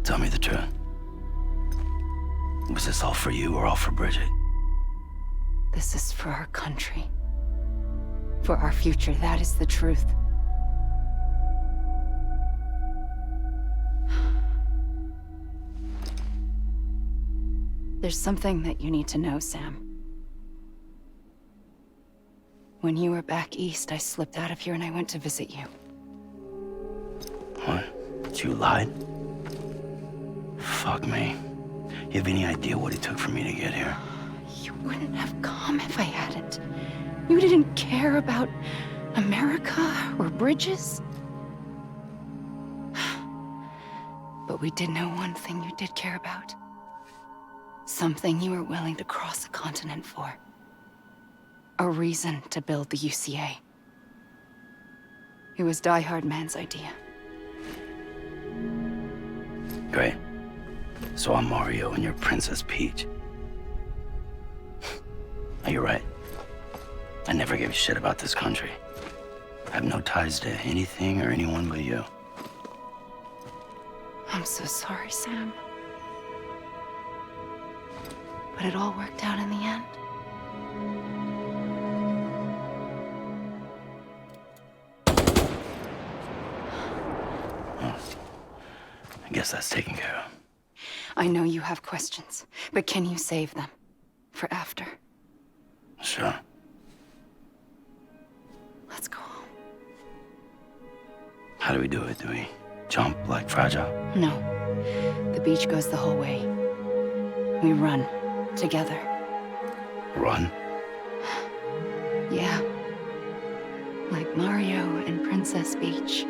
Tell me the truth. Was this all for you or all for Bridget? This is for our country. For our future, that is the truth. There's something that you need to know, Sam. When you were back east, I slipped out of here and I went to visit you. What? You lied? Fuck me. You have any idea what it took for me to get here? You wouldn't have come if I hadn't. You didn't care about America or bridges. But we did know one thing you did care about. Something you were willing to cross a continent for. A reason to build the UCA. It was Die Hard Man's idea. Great. So I'm Mario and you're Princess Peach. Now you're right. I never gave a shit about this country. I have no ties to anything or anyone but you. I'm so sorry, Sam. But it all worked out in the end. I guess that's taken care of. I know you have questions, but can you save them? For after? Sure. Let's go home. How do we do it? Do we jump like Fragile? No. The beach goes the whole way. We run. Together. Run? Yeah. Like Mario and Princess Peach.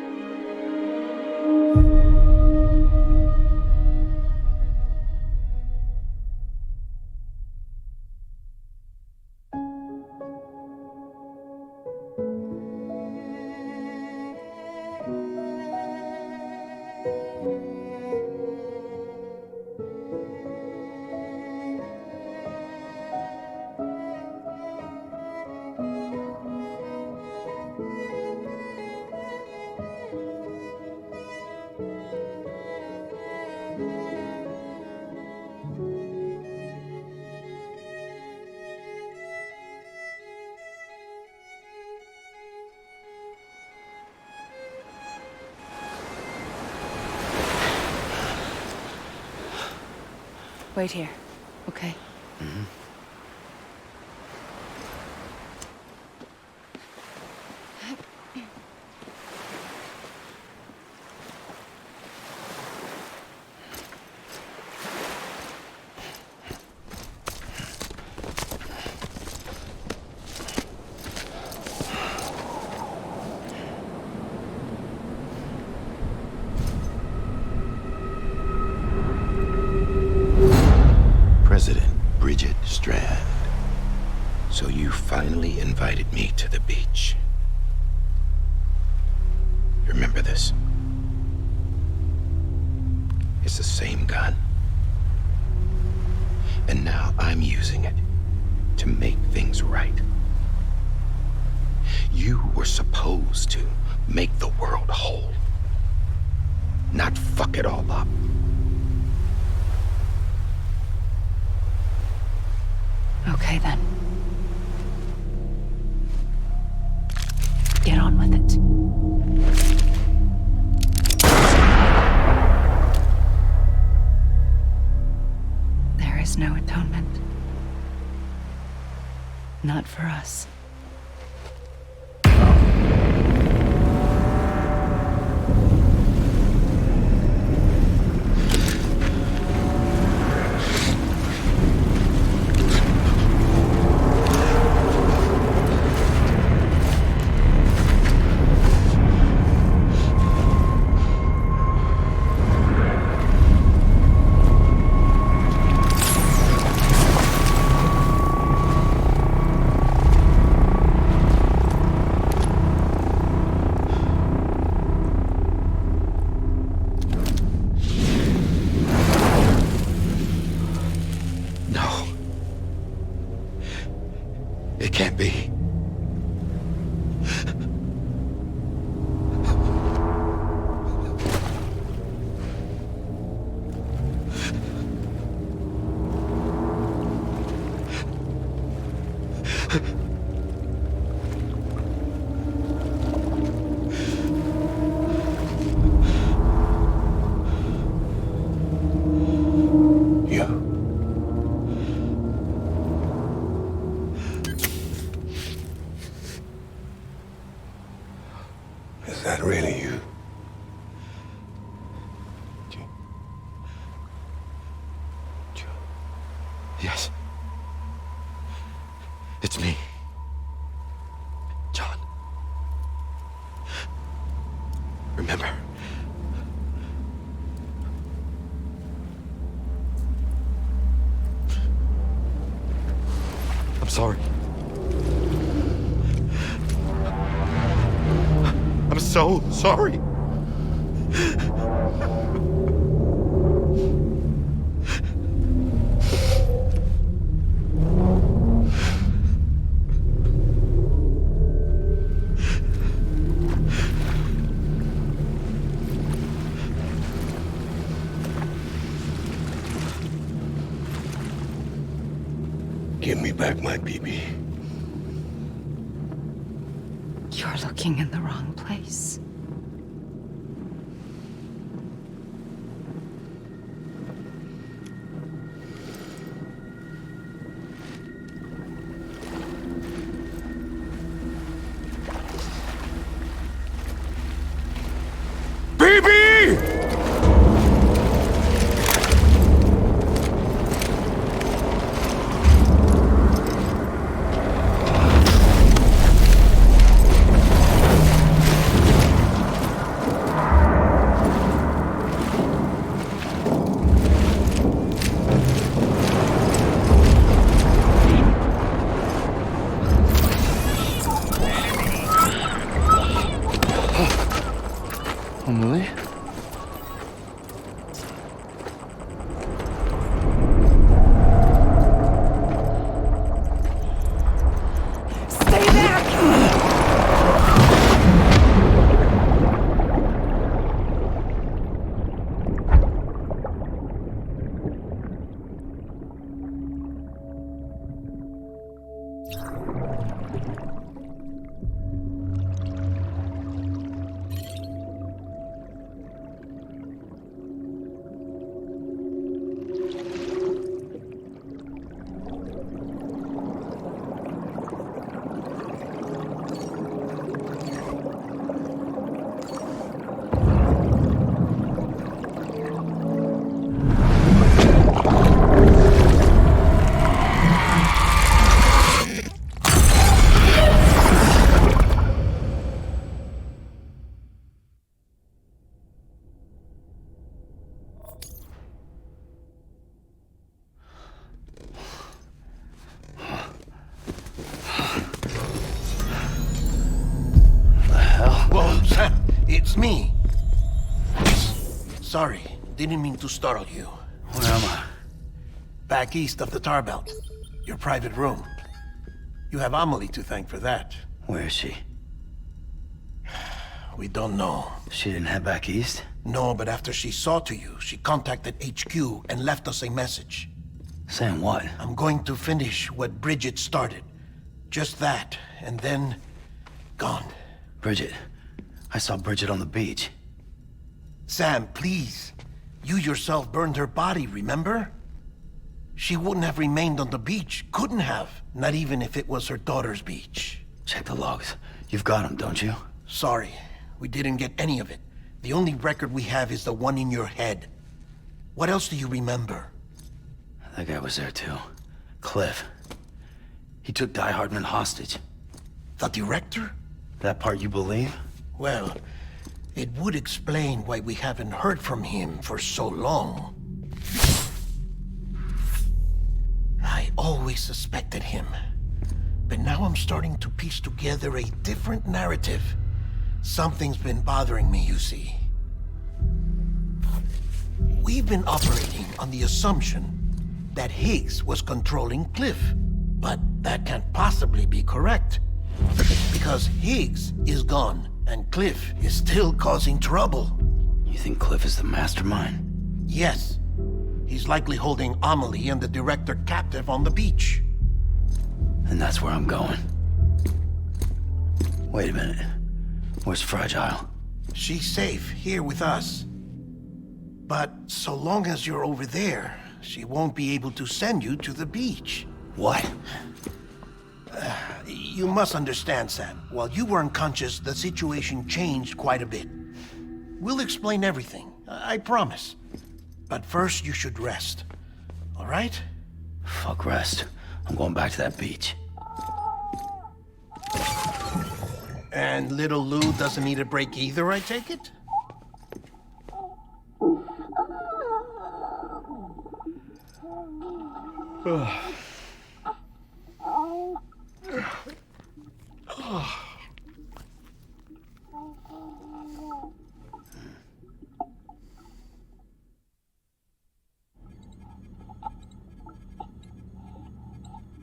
Wait here, okay? Mm-hmm. President Bridget Strand. So you finally invited me to the beach. Remember this? It's the same gun. now I'm using it to make things right. You were supposed to make the world whole, not fuck it all up. Okay, then. Get on with it. There is no atonement. Not for us. Is that really you? Yes. It's me. John. Remember. I'm sorry. I'm so sorry. Give me back my BB. You're looking in the wrong place. Amelie? It's me. Sorry, didn't mean to startle you. Where am I? Back east of the tar belt. Your private room. You have Amelie to thank for that. Where is she? We don't know. She didn't head back east? No, but after she saw to you, she contacted HQ and left us a message. Saying what? I'm going to finish what Bridget started. Just that, and then... gone. Bridget. I saw Bridget on the beach. Sam, please. You yourself burned her body, remember? She wouldn't have remained on the beach. Couldn't have. Not even if it was her daughter's beach. Check the logs. You've got them, don't you? Sorry. We didn't get any of it. The only record we have is the one in your head. What else do you remember? That guy was there too. Cliff. He took Die Hardman hostage. The director? That part you believe? Well, it would explain why we haven't heard from him for so long. I always suspected him. But now I'm starting to piece together a different narrative. Something's been bothering me, you see. We've been operating on the assumption that Higgs was controlling Cliff. But that can't possibly be correct. Because Higgs is gone, and Cliff is still causing trouble. You think Cliff is the mastermind? Yes. He's likely holding Amelie and the director captive on the beach. And that's where I'm going. Wait a minute. Where's Fragile? She's safe, here with us. But so long as you're over there, she won't be able to send you to the beach. What? You must understand, Sam. While you were unconscious, the situation changed quite a bit. We'll explain everything, I promise. But first, you should rest. All right? Fuck rest. I'm going back to that beach. And little Lou doesn't need a break either, I take it?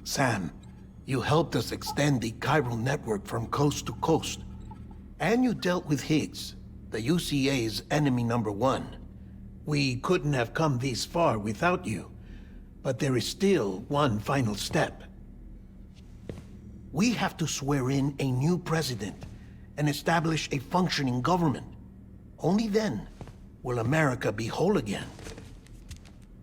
Sam, you helped us extend the chiral network from coast to coast. And you dealt with Higgs, the UCA's enemy #1. We couldn't have come this far without you. But there is still one final step. We have to swear in a new president and establish a functioning government. Only then will America be whole again.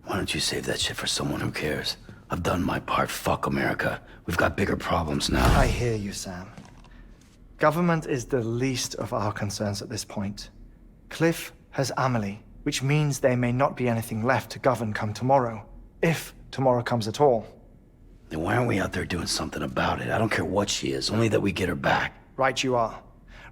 Why don't you save that shit for someone who cares? I've done my part. Fuck America. We've got bigger problems now. I hear you, Sam. Government is the least of our concerns at this point. Cliff has Amelie, which means there may not be anything left to govern come tomorrow. If tomorrow comes at all. Then why aren't we out there doing something about it? I don't care what she is, only that we get her back. Right you are.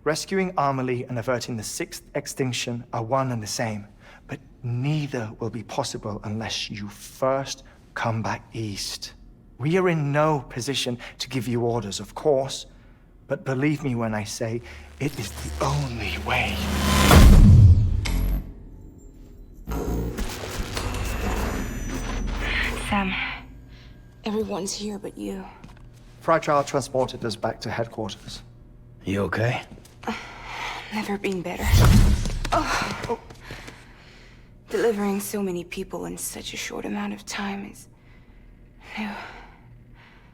Rescuing Amelie and averting the 6th extinction are one and the same. But neither will be possible unless you first come back east. We are in no position to give you orders, of course. But believe me when I say, it is the only way. Sam, everyone's here but you. Fragile transported us back to headquarters. You okay? Never been better. Oh. Delivering so many people in such a short amount of time is new.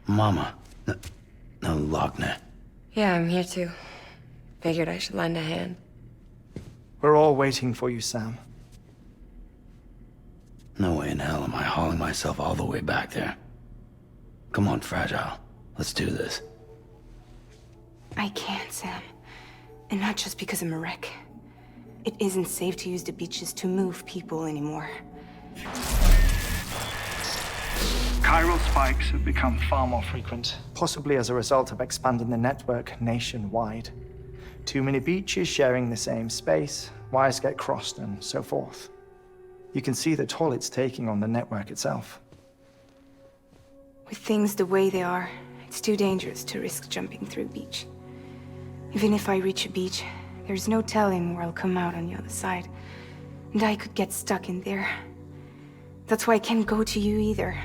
Mama. No, Lochner. Yeah, I'm here too. Figured I should lend a hand. We're all waiting for you, Sam. No way in hell am I hauling myself all the way back there. Come on, Fragile. Let's do this. I can't, Sam. And not just because I'm a wreck. It isn't safe to use the beaches to move people anymore. Chiral spikes have become far more frequent, possibly as a result of expanding the network nationwide. Too many beaches sharing the same space, wires get crossed, and so forth. You can see the toll it's taking on the network itself. With things the way they are, it's too dangerous to risk jumping through a beach. Even if I reach a beach, there's no telling where I'll come out on the other side. And I could get stuck in there. That's why I can't go to you either.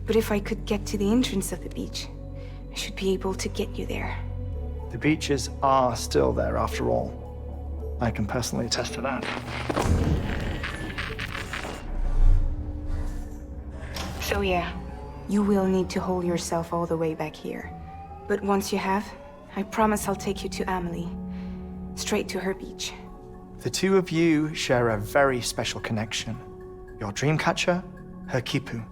But if I could get to the entrance of the beach, I should be able to get you there. The beaches are still there after all. I can personally attest to that. So yeah, you will need to hold yourself all the way back here. But once you have, I promise I'll take you to Amelie. Straight to her beach. The two of you share a very special connection. Your dreamcatcher, her quipu.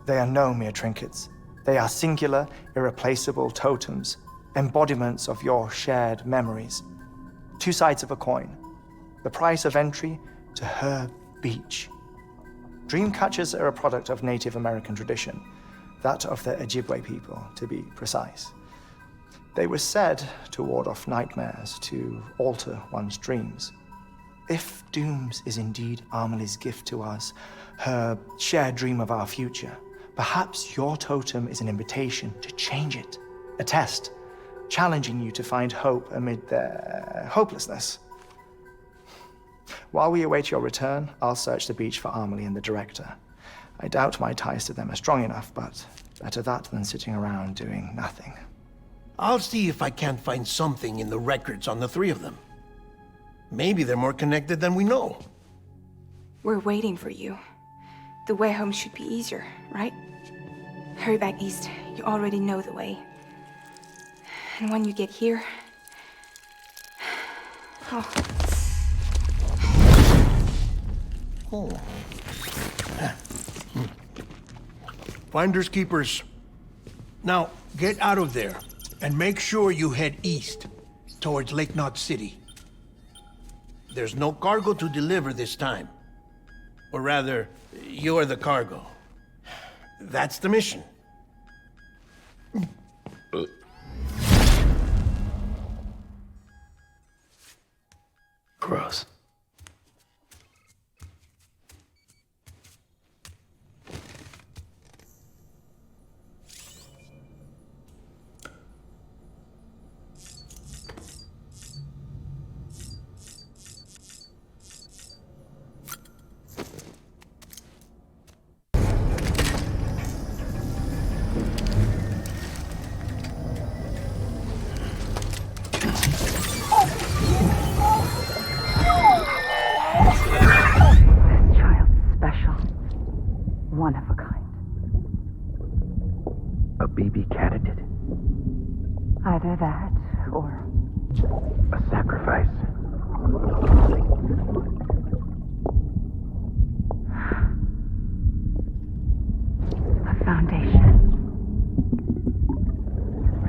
They are no mere trinkets. They are singular, irreplaceable totems, embodiments of your shared memories. Two sides of a coin. The price of entry to her beach. Dreamcatchers are a product of Native American tradition, that of the Ojibwe people, to be precise. They were said to ward off nightmares, to alter one's dreams. If Dooms is indeed Amelie's gift to us, her shared dream of our future, perhaps your totem is an invitation to change it, a test, challenging you to find hope amid their hopelessness. While we await your return, I'll search the beach for Amelie and the director. I doubt my ties to them are strong enough, but better that than sitting around doing nothing. I'll see if I can't find something in the records on the three of them. Maybe they're more connected than we know. We're waiting for you. The way home should be easier, right? Hurry back east. You already know the way. And when you get here... Oh. Finders keepers. Now, get out of there, and make sure you head east, towards Lake Knot City. There's no cargo to deliver this time. Or rather, you're the cargo. That's the mission. Gross. One of a kind. A baby candidate? Either that, or... a sacrifice. A foundation.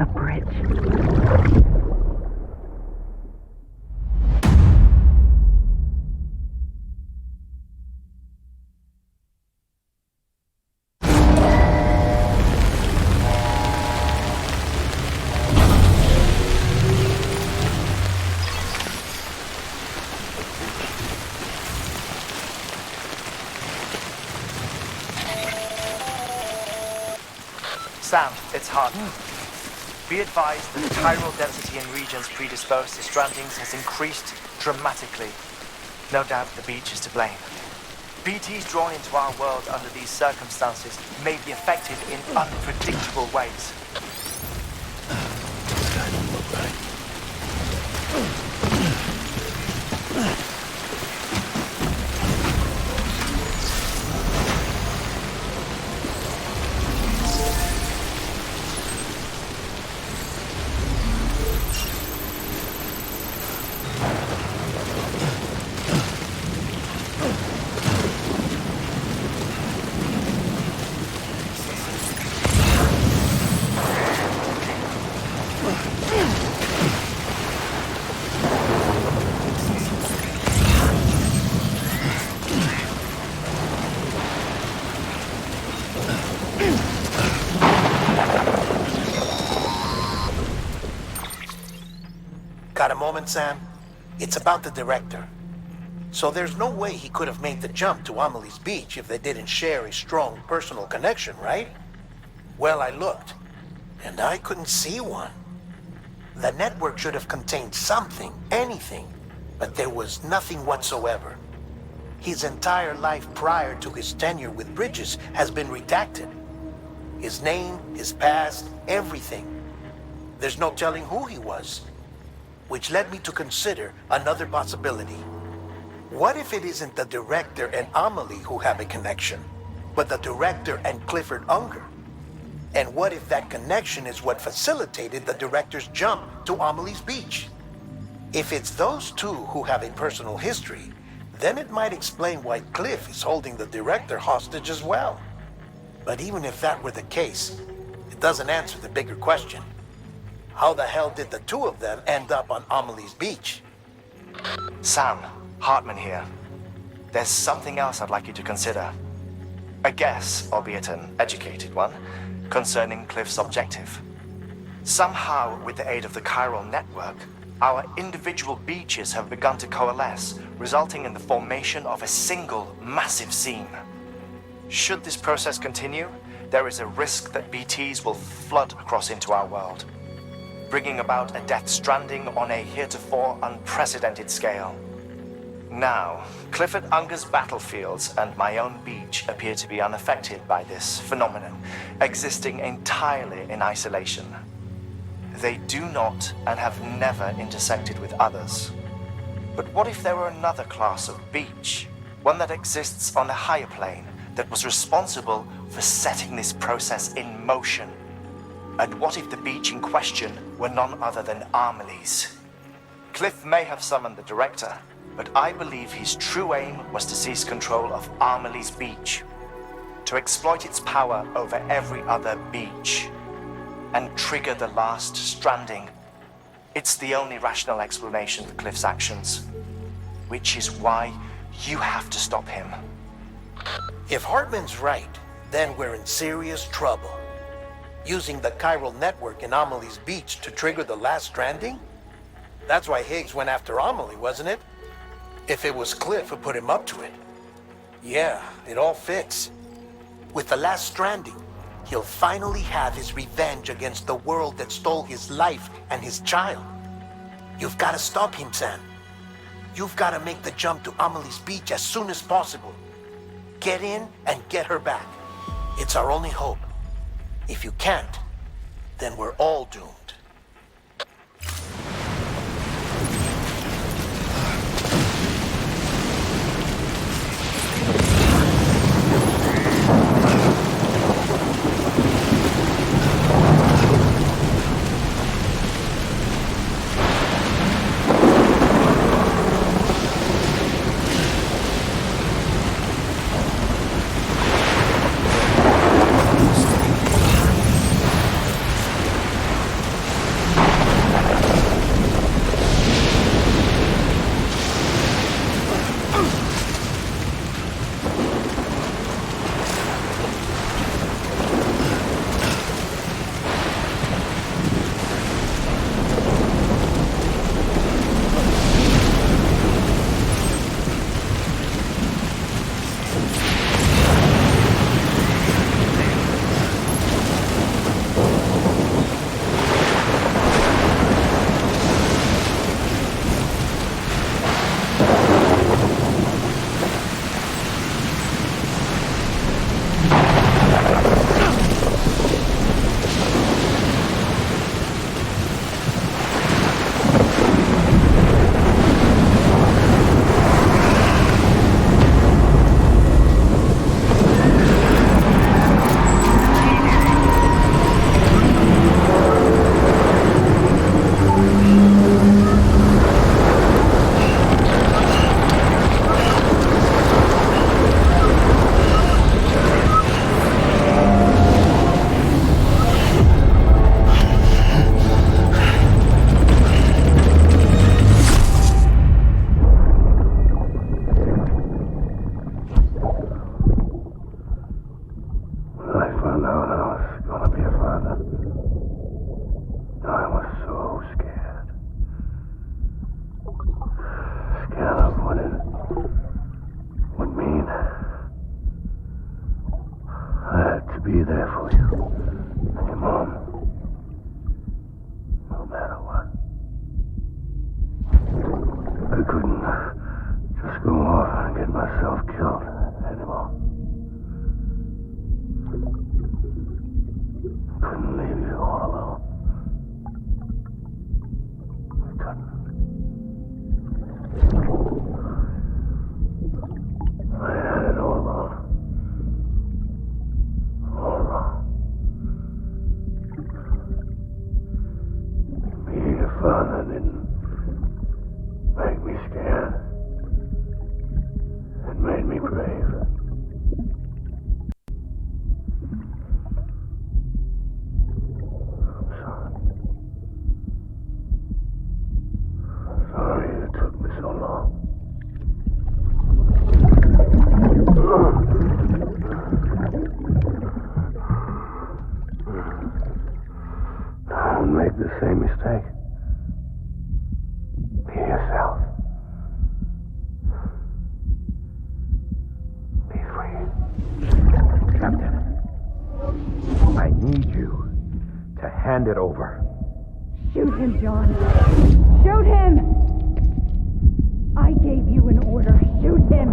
A bridge. Sam, it's hard. Be advised that the chiral density in regions predisposed to strandings has increased dramatically. No doubt the beach is to blame. BTs drawn into our world under these circumstances may be affected in unpredictable ways. Doesn't look right. Got a moment, Sam? It's about the director. So there's no way he could have made the jump to Amelie's beach if they didn't share a strong personal connection, right? Well, I looked, and I couldn't see one. The network should have contained something, anything, but there was nothing whatsoever. His entire life prior to his tenure with Bridges has been redacted. His name, his past, everything. There's no telling who he was. Which led me to consider another possibility. What if it isn't the director and Amelie who have a connection, but the director and Clifford Unger? And what if that connection is what facilitated the director's jump to Amelie's beach? If it's those two who have a personal history, then it might explain why Cliff is holding the director hostage as well. But even if that were the case, it doesn't answer the bigger question. How the hell did the two of them end up on Amelie's beach? Sam, Hartman here. There's something else I'd like you to consider. A guess, albeit an educated one, concerning Cliff's objective. Somehow, with the aid of the chiral network, our individual beaches have begun to coalesce, resulting in the formation of a single massive seam. Should this process continue, there is a risk that BTs will flood across into our world, bringing about a death stranding on a heretofore unprecedented scale. Now, Clifford Unger's battlefields and my own beach appear to be unaffected by this phenomenon, existing entirely in isolation. They do not and have never intersected with others. But what if there were another class of beach, one that exists on a higher plane, that was responsible for setting this process in motion? And what if the beach in question were none other than Amelie's? Cliff may have summoned the director, but I believe his true aim was to seize control of Amelie's beach, to exploit its power over every other beach, and trigger the last stranding. It's the only rational explanation for Cliff's actions, which is why you have to stop him. If Hartman's right, then we're in serious trouble. Using the chiral network in Amelie's beach to trigger the last stranding? That's why Higgs went after Amelie, wasn't it? If it was Cliff who put him up to it. Yeah, it all fits. With the last stranding, he'll finally have his revenge against the world that stole his life and his child. You've got to stop him, Sam. You've got to make the jump to Amelie's beach as soon as possible. Get in and get her back. It's our only hope. If you can't, then we're all doomed. Be there for you. And your mom. No matter what. I couldn't just go off want to get myself killed anymore. Couldn't leave you all alone. I couldn't. I had it all wrong. All wrong. Being a father didn't make me scared. It made me brave. I'm sorry. Sorry it took me so long. Don't make the same mistake. Be yourself. Be free. Captain, I need you to hand it over. Shoot him, John. Shoot him! I gave you an order. Shoot him!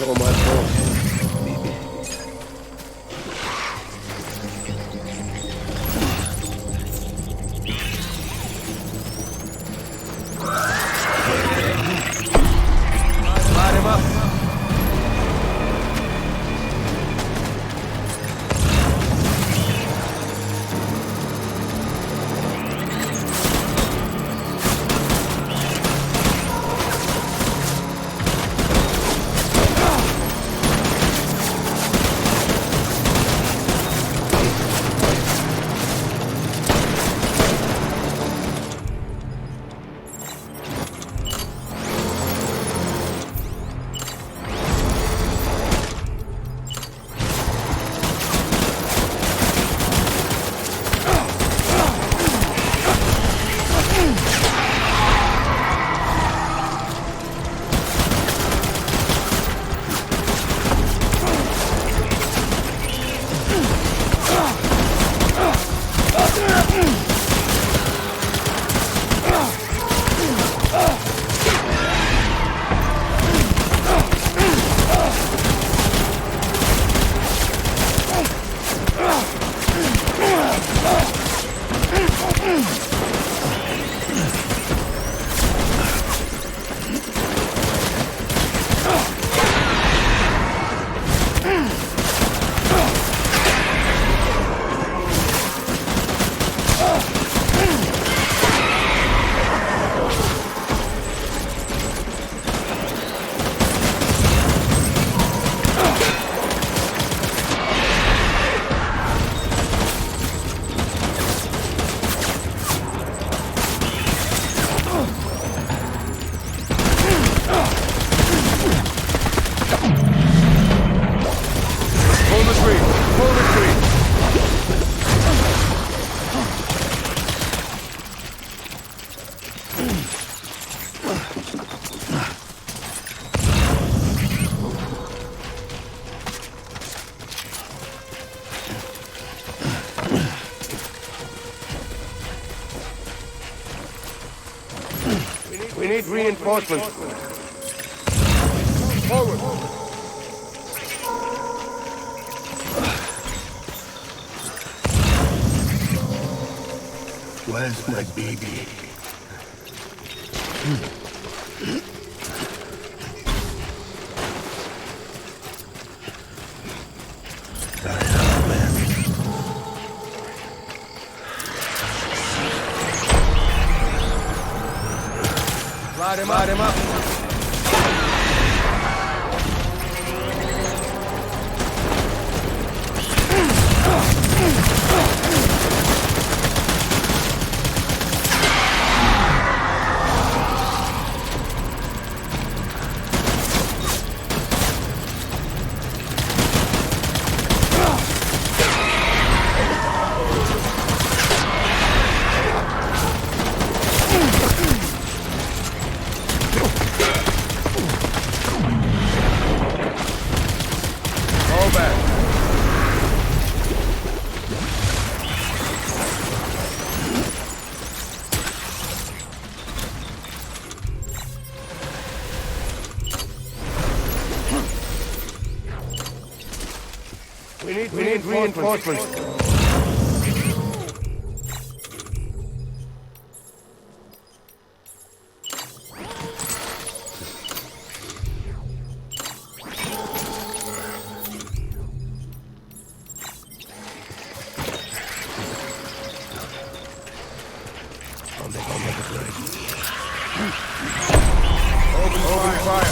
all my fault, baby. Light him up. We need reinforcements. Forward. Where's my baby? Light him up. We need reinforcements. Open fire.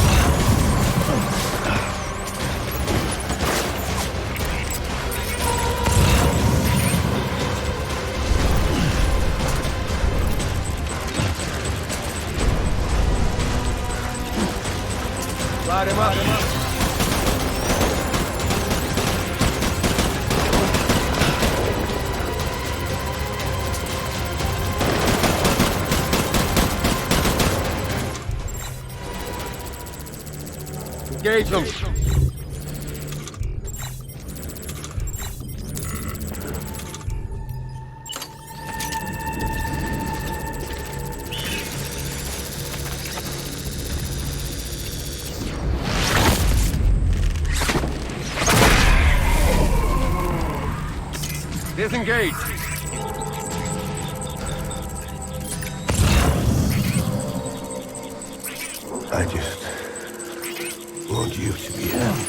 Light him up. Engage them. Disengage! I just want you to be happy.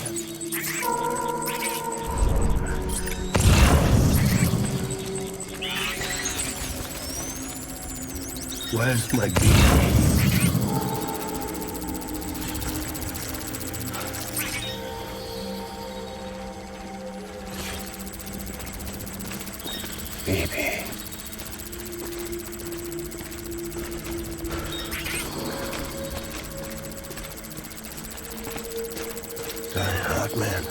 Where's my baby? Baby. Die hard, man.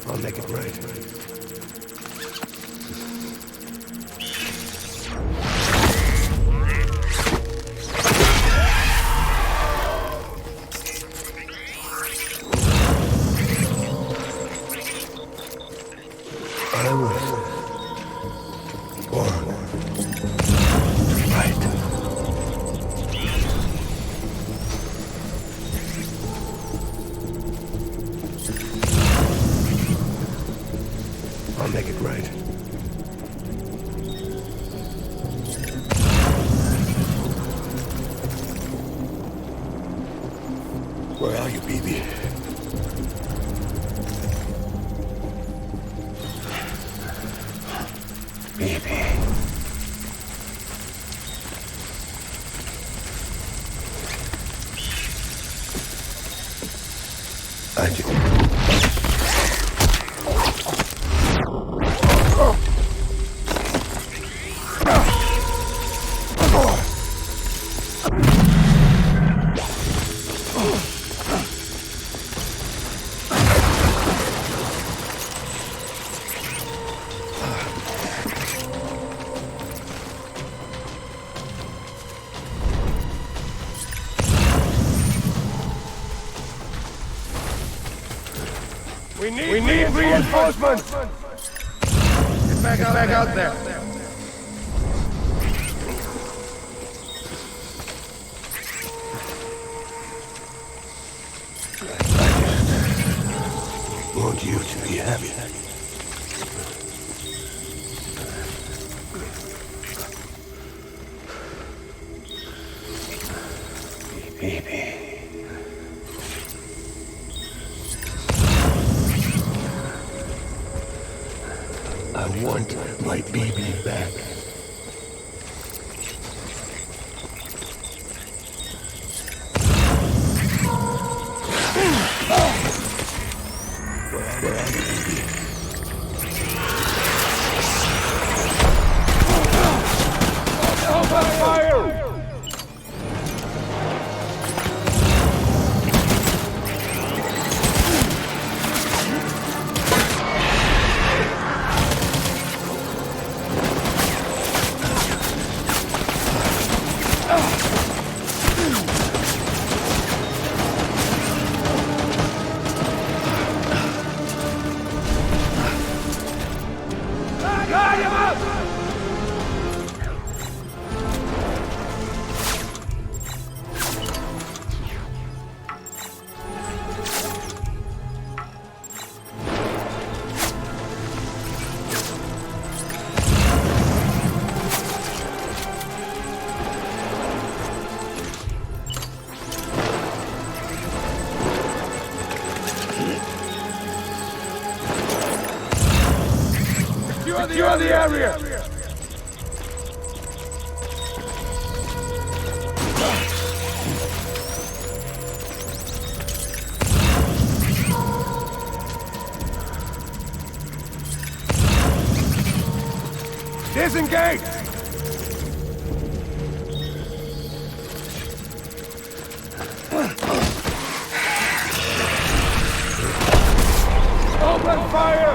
I'll make it right. I was born to fight. I'll make it right. Where are you, baby? Baby. I just... We need reinforcements! Get back out there! I want you to be happy. Baby. I want my baby back. Where are you, baby? Open fire! Secure the area! Disengage! Open fire!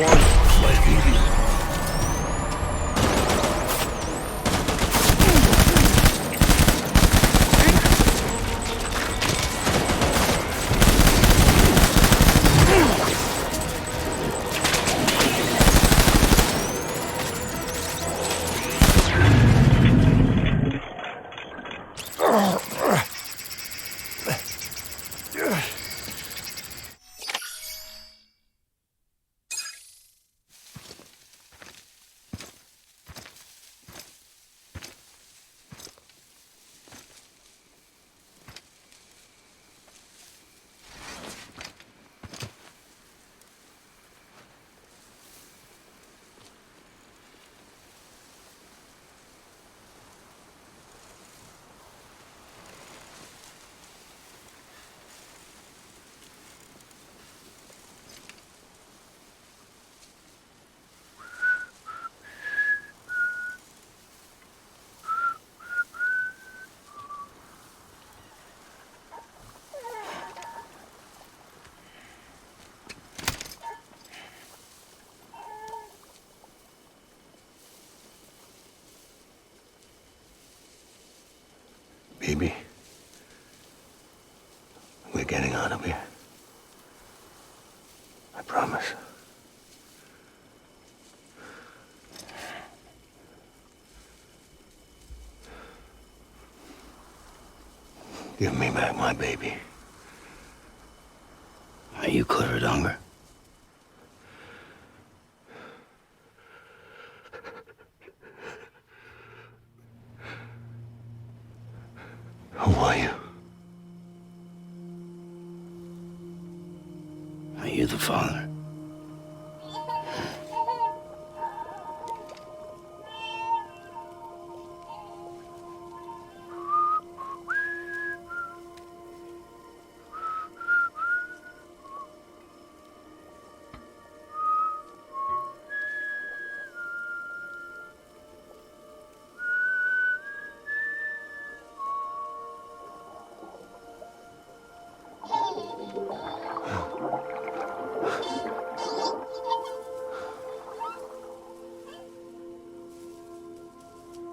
one, my baby. Baby, we're getting out of here. I promise. Give me back my baby. Are you cleared, Unger? Who are you? Are you the father?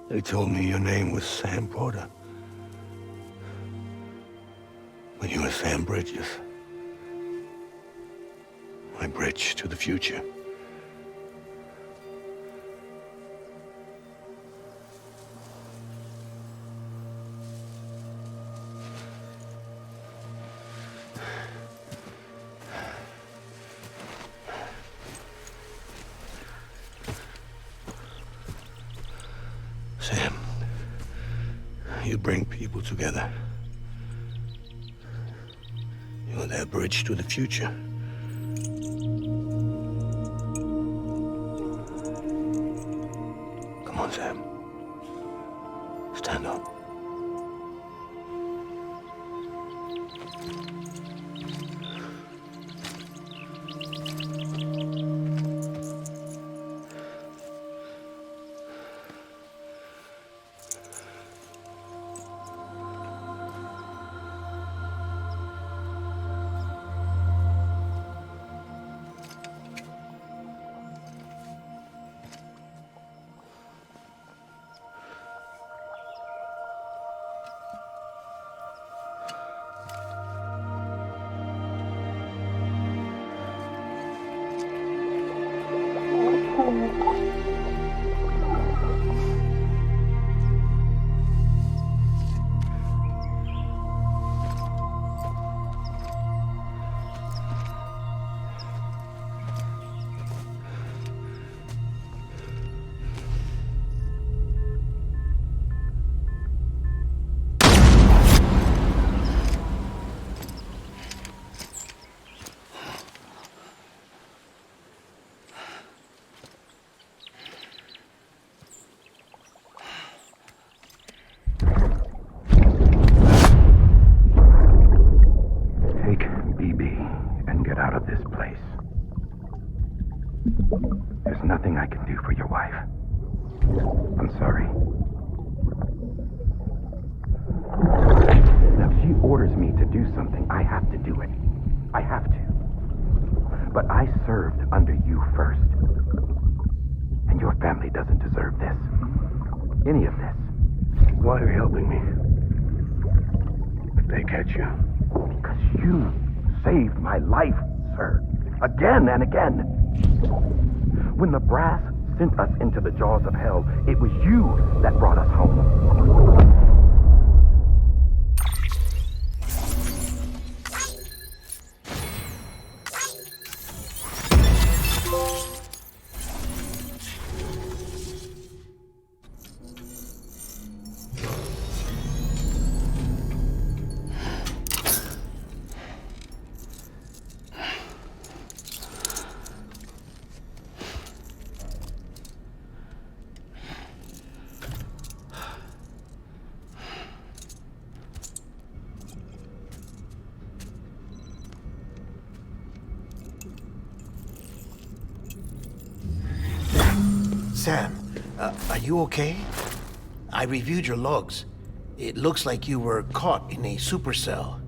They told me your name was Sam Porter. But you were Sam Bridges. My bridge to the future. Sam, you bring people together. You're their bridge to the future. Come on, Sam. Stand up. There's nothing I can do for your wife. I'm sorry. Now, if she orders me to do something, I have to do it. I have to. But I served under you first. And your family doesn't deserve this. Any of this. Why are you helping me? If they catch you. Because you saved my life, sir. Again and again. When the brass sent us into the jaws of hell, it was you that brought us home. Sam, are you okay? I reviewed your logs. It looks like you were caught in a supercell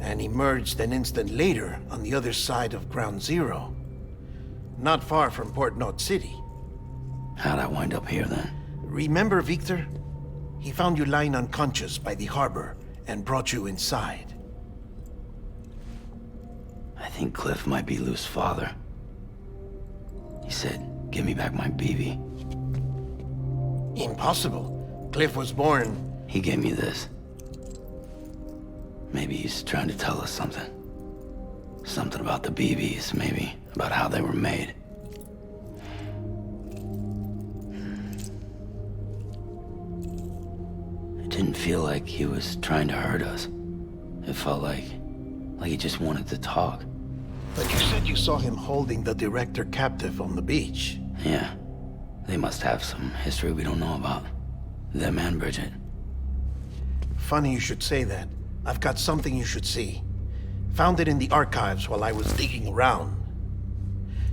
and emerged an instant later on the other side of Ground Zero. Not far from Port Knot City. How'd I wind up here then? Remember Victor? He found you lying unconscious by the harbor and brought you inside. I think Cliff might be Lou's father. He said, give me back my BB. Impossible. Cliff was born... He gave me this. Maybe he's trying to tell us something. Something about the BBs, maybe. About how they were made. It didn't feel like he was trying to hurt us. It felt like he just wanted to talk. But you said you saw him holding the director captive on the beach. Yeah. They must have some history we don't know about. Them and Bridget. Funny you should say that. I've got something you should see. Found it in the archives while I was digging around.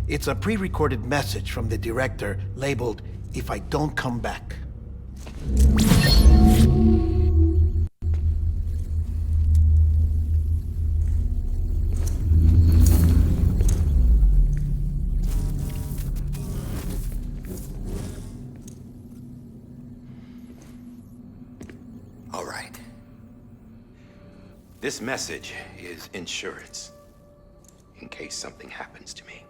It's a pre-recorded message from the director labeled, "If I don't come back." All right. This message is insurance, in case something happens to me.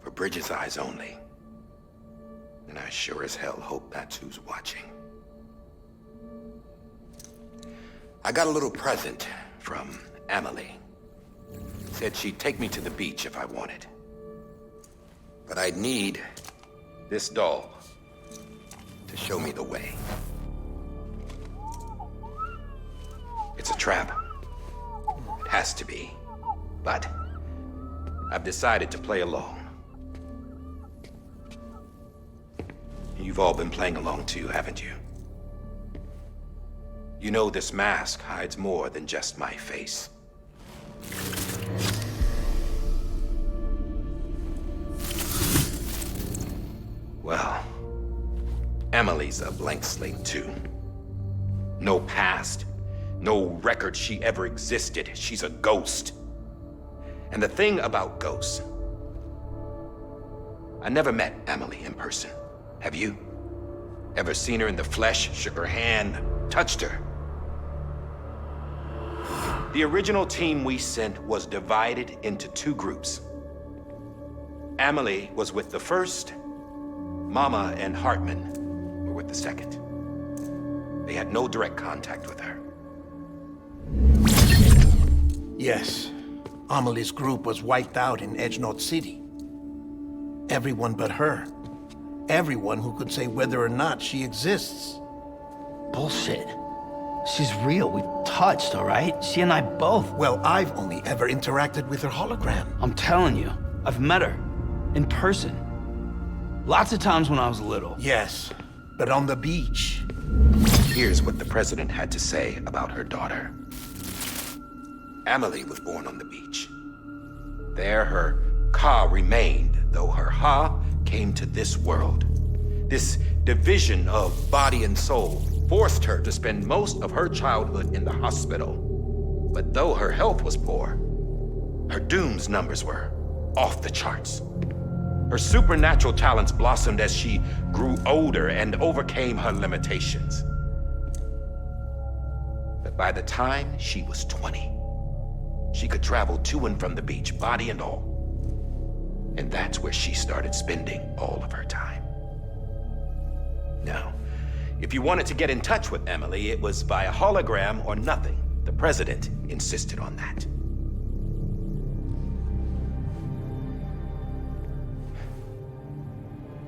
For Bridget's eyes only. And I sure as hell hope that's who's watching. I got a little present from Amelie. Said she'd take me to the beach if I wanted. But I'd need this doll to show me the way. It's a trap. It has to be. But I've decided to play along. You've all been playing along too, haven't you? You know this mask hides more than just my face. Well, Amelie's a blank slate too. No past. No record she ever existed. She's a ghost. And the thing about ghosts, I never met Amelie in person. Have you? Ever seen her in the flesh, shook her hand, touched her? The original team we sent was divided into two groups. Amelie was with the first. Mama and Hartman were with the second. They had no direct contact with her. Yes. Amelie's group was wiped out in Edge Knot City. Everyone but her. Everyone who could say whether or not she exists. Bullshit. She's real. We've touched, all right? She and I both. Well, I've only ever interacted with her hologram. I'm telling you, I've met her. In person. Lots of times when I was little. Yes, but on the beach. Here's what the president had to say about her daughter. Amelie was born on the beach. There her Ka remained, though her Ha came to this world. This division of body and soul forced her to spend most of her childhood in the hospital. But though her health was poor, Her Doom's numbers were off the charts. Her supernatural talents blossomed as she grew older and overcame her limitations. But by the time she was 20, she could travel to and from the beach, body and all. And that's where she started spending all of her time. Now, if you wanted to get in touch with Amelie, it was via hologram or nothing. The president insisted on that.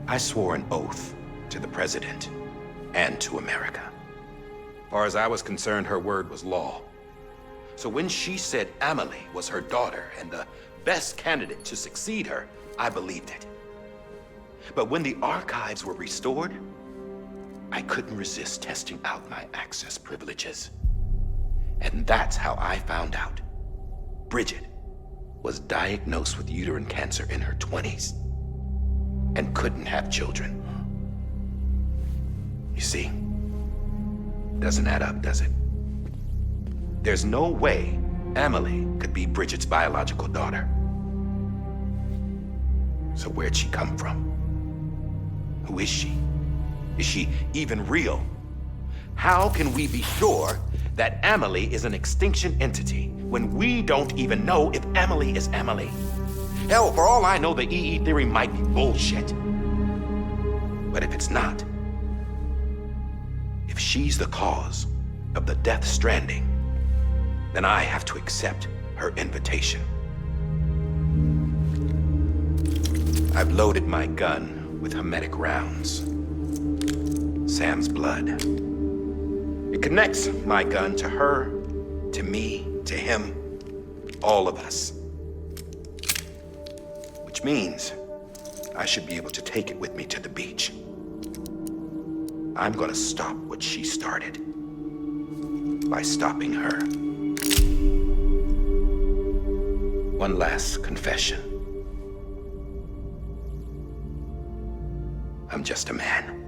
I swore an oath to the president and to America. As far as I was concerned, her word was law. So when she said Amelie was her daughter and the best candidate to succeed her, I believed it. But when the archives were restored, I couldn't resist testing out my access privileges. And that's how I found out Bridget was diagnosed with uterine cancer in her 20s and couldn't have children. You see, doesn't add up, does it? There's no way Amelie could be Bridget's biological daughter. So where'd she come from? Who is she? Is she even real? How can we be sure that Amelie is an extinction entity when we don't even know if Amelie is Amelie? Hell, for all I know, the EE theory might be bullshit. But if it's not, if she's the cause of the Death Stranding, then I have to accept her invitation. I've loaded my gun with hermetic rounds. Sam's blood. It connects my gun to her, to me, to him, all of us. Which means I should be able to take it with me to the beach. I'm gonna stop what she started by stopping her. One last confession. I'm just a man.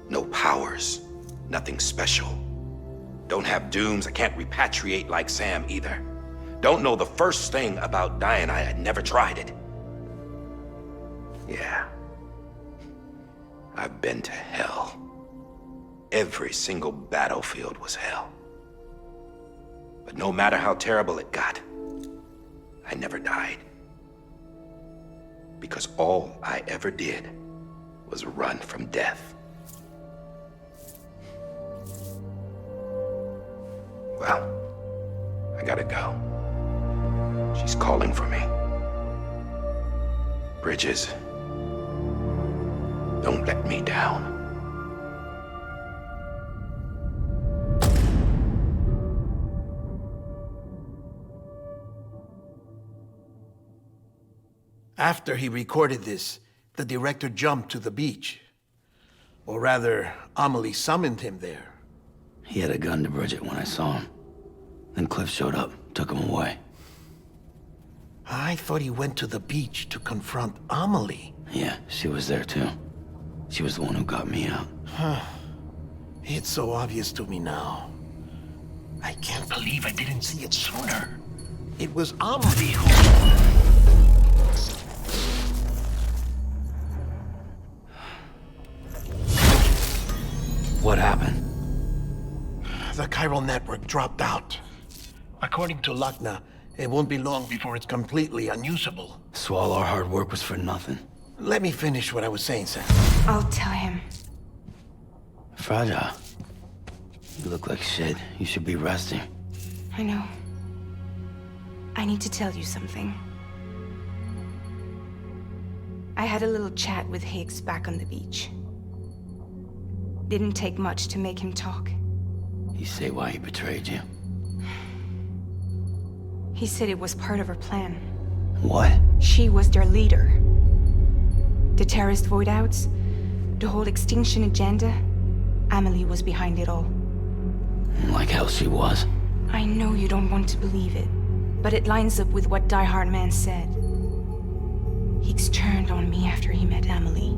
No powers, nothing special. Don't have dooms, I can't repatriate like Sam either. Don't know the first thing about dying, I had never tried it. Yeah. I've been to hell. Every single battlefield was hell. But no matter how terrible it got, I never died. Because all I ever did was run from death. Well, I gotta go. She's calling for me. Bridges, don't let me down. After he recorded this, the director jumped to the beach. Or rather, Amelie summoned him there. He had a gun to Bridget when I saw him. Then Cliff showed up, took him away. I thought he went to the beach to confront Amelie. Yeah, she was there too. She was the one who got me out. It's so obvious to me now. I can't believe I didn't see it sooner. It was Amelie who... What happened? The chiral network dropped out. According to Lakna, it won't be long before it's completely unusable. So all our hard work was for nothing. Let me finish what I was saying, Sam. I'll tell him. Fragile. You look like shit. You should be resting. I know. I need to tell you something. I had a little chat with Higgs back on the beach. Didn't take much to make him talk. You say why he betrayed you? He said it was part of her plan. What? She was their leader. The terrorist void-outs, the whole extinction agenda, Amelie was behind it all. Like hell she was. I know you don't want to believe it, but it lines up with what Die Hard Man said. Higgs turned on me after he met Amelie.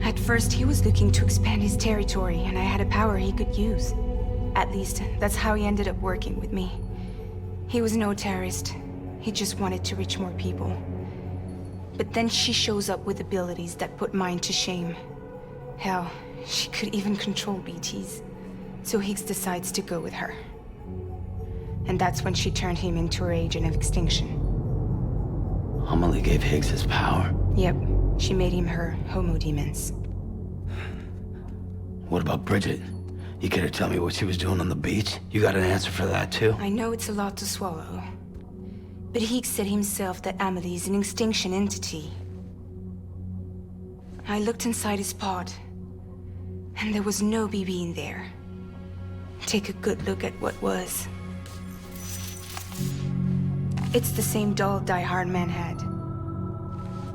At first, he was looking to expand his territory, and I had a power he could use. At least, that's how he ended up working with me. He was no terrorist, He just wanted to reach more people. But then she shows up with abilities that put mine to shame. Hell, she could even control BTs. So Higgs decides to go with her. And that's when she turned him into her agent of extinction. Amelie gave Higgs his power? Yep, she made him her homo demons. What about Bridget? You care to tell me what she was doing on the beach? You got an answer for that too? I know it's a lot to swallow. But Higgs said himself that Amelie is an extinction entity. I looked inside his pod, and there was no BB in there. Take a good look at what was. It's the same doll Die Hard Man had.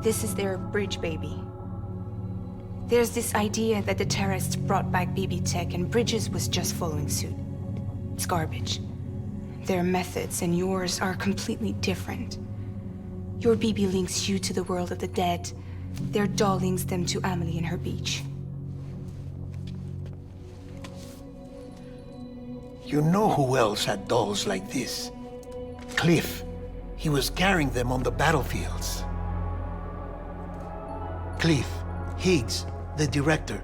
This is their bridge baby. There's this idea that the terrorists brought back BB tech and Bridges was just following suit. It's garbage. Their methods and yours are completely different. Your BB links you to the world of the dead. Their doll links them to Amelie and her beach. You know who else had dolls like this? Cliff. He was carrying them on the battlefields. Cliff, Higgs, the director.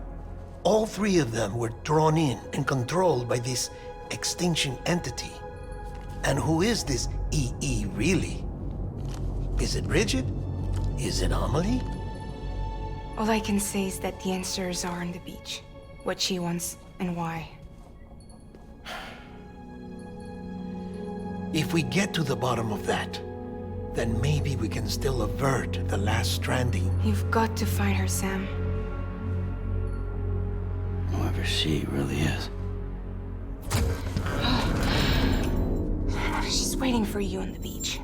All three of them were drawn in and controlled by this extinction entity. And who is this EE really? Is it Bridget? Is it Amelie? All I can say is that the answers are on the beach. What she wants and why. If we get to the bottom of that, then maybe we can still avert the last stranding. You've got to find her, Sam. Whoever she really is. She's waiting for you on the beach.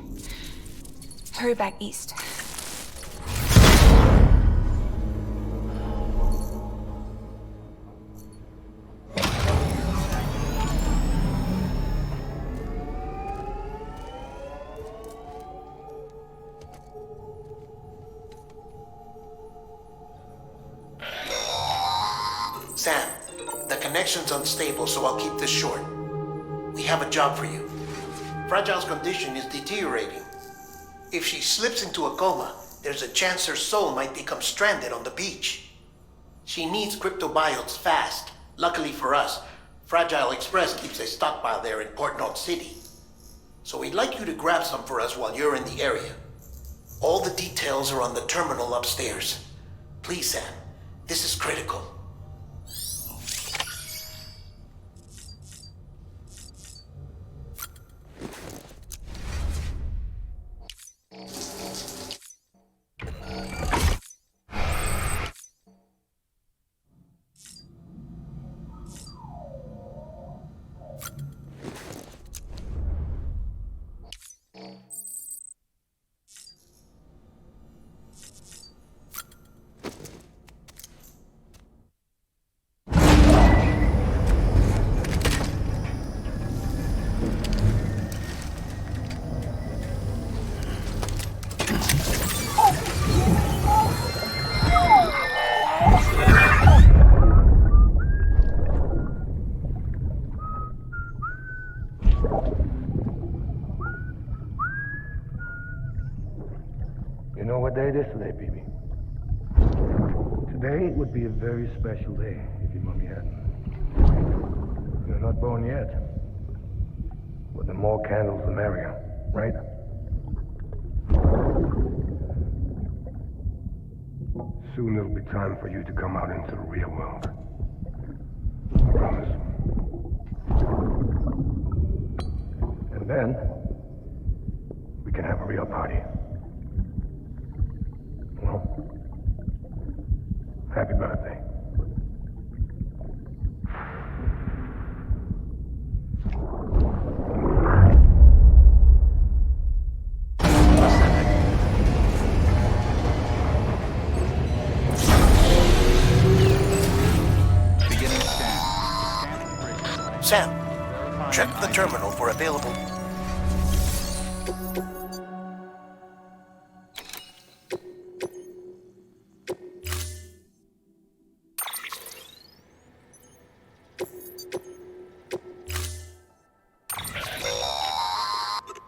Hurry back east. Sam, the connection's unstable, so I'll keep this short. We have a job for you. Fragile's condition is deteriorating. If she slips into a coma, there's a chance her soul might become stranded on the beach. She needs cryptobiotes fast. Luckily for us, Fragile Express keeps a stockpile there in Port North City. So we'd like you to grab some for us while you're in the area. All the details are on the terminal upstairs. Please, Sam, this is critical. You know what day it is today, BB? Today would be a very special day if your mommy hadn't. You're not born yet. But the more candles, the merrier, right? Soon it'll be time for you to come out into the real world. I promise. And then, we can have a real party. Well, happy birthday. Beginning scan. Scanning bridge. Sam, check the terminal for available.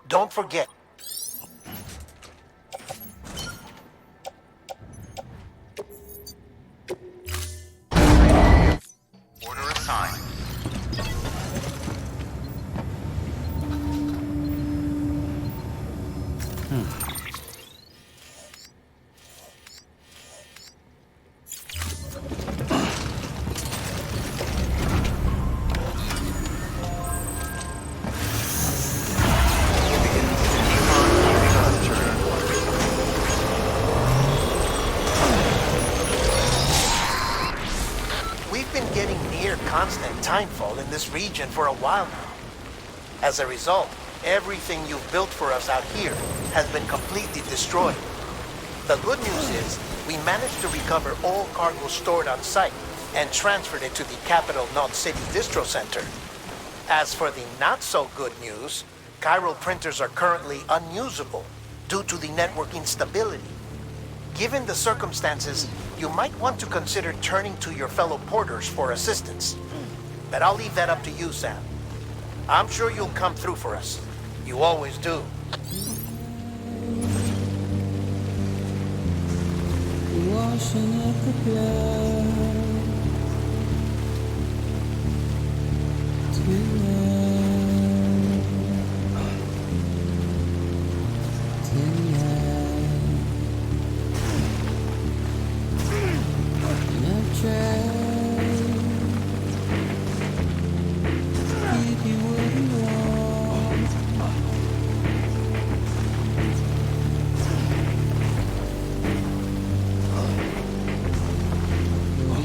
Don't forget, timefall in this region for a while now. As a result, everything you've built for us out here has been completely destroyed. The good news is, we managed to recover all cargo stored on site and transferred it to the Capital Knot City Distro Center. As for the not-so-good news, chiral printers are currently unusable due to the network instability. Given the circumstances, you might want to consider turning to your fellow porters for assistance. But I'll leave that up to you, Sam. I'm sure you'll come through for us. You always do. Washing up the blood tonight, and I've tried to give you what you want. But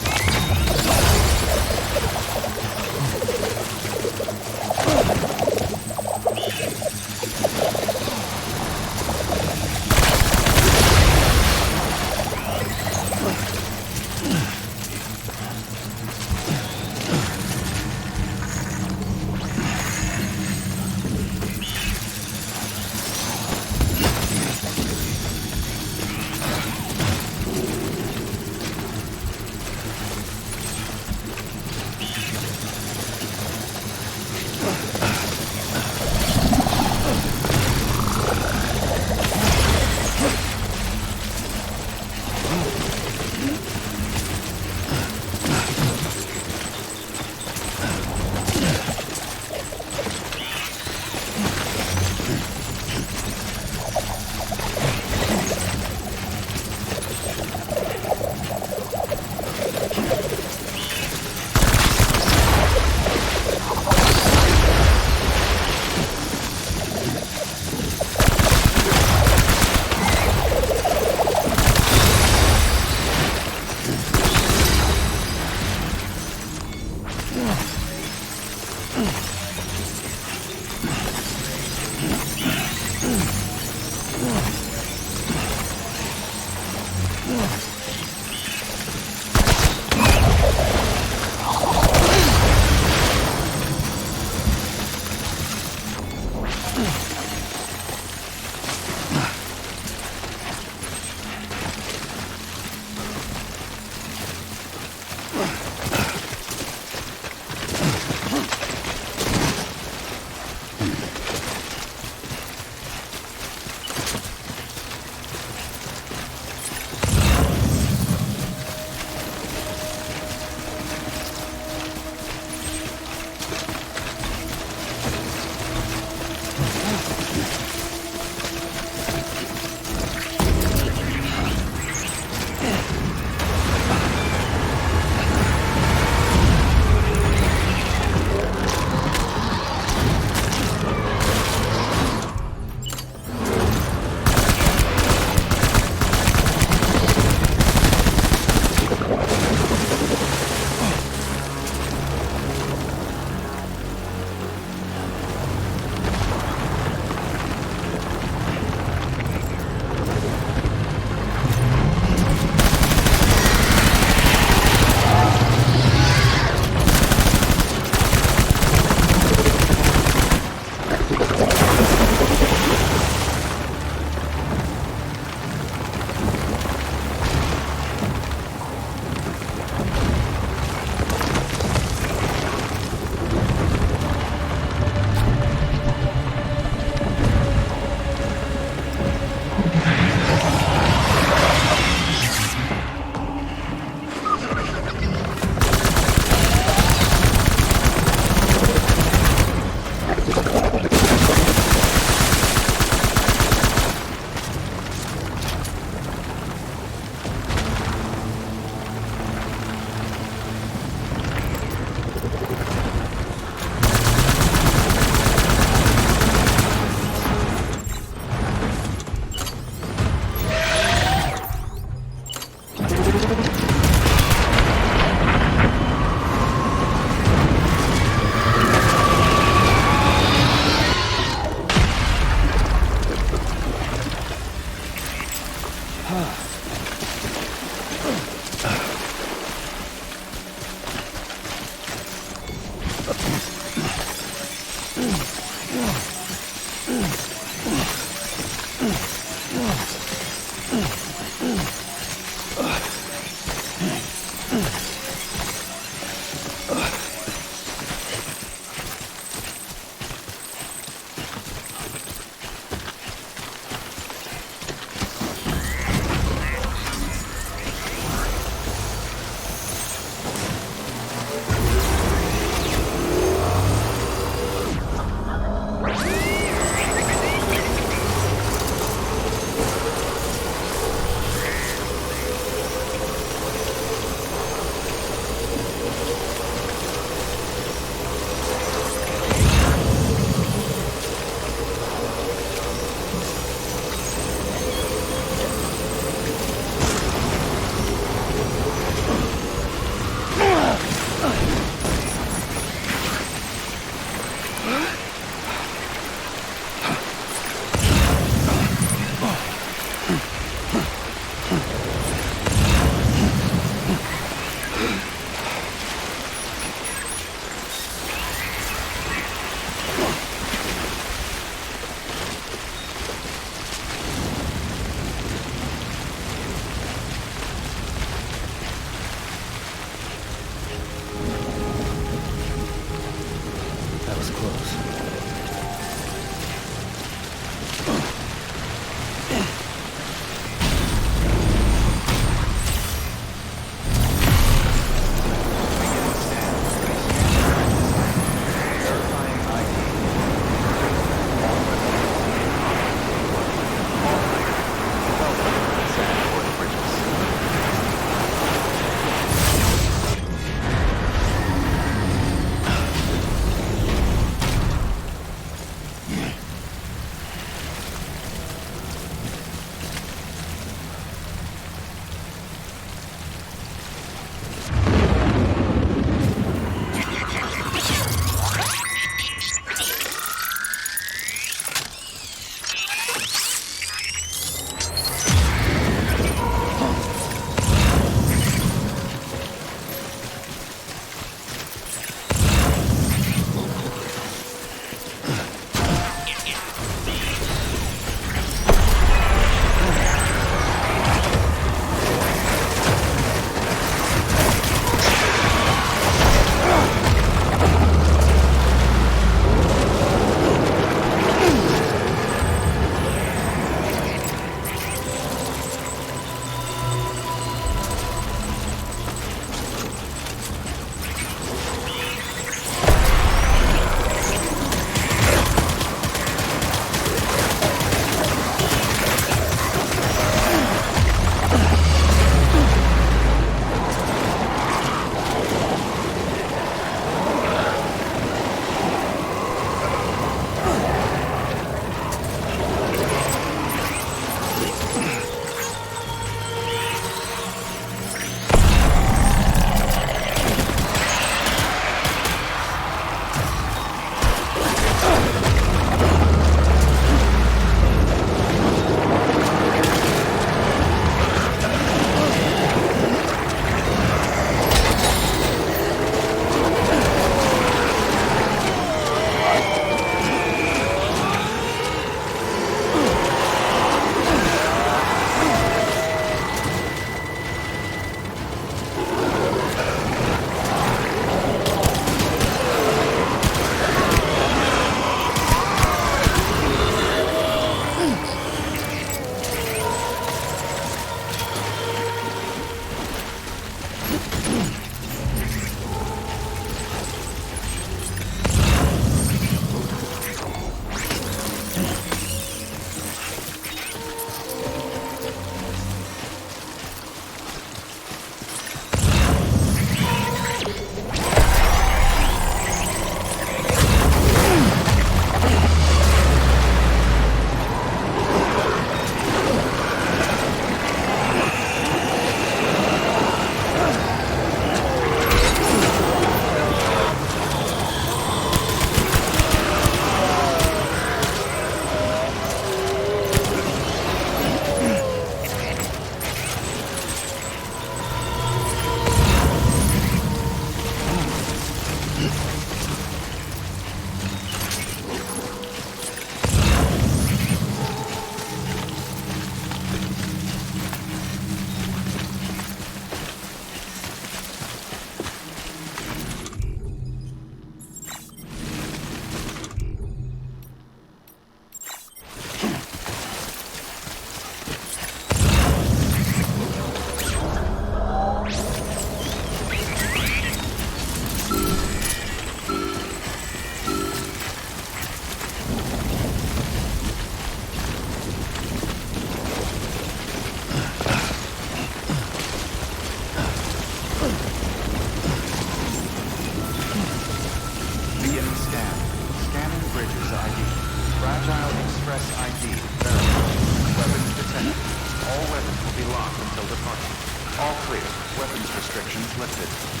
All clear. Weapons restrictions lifted.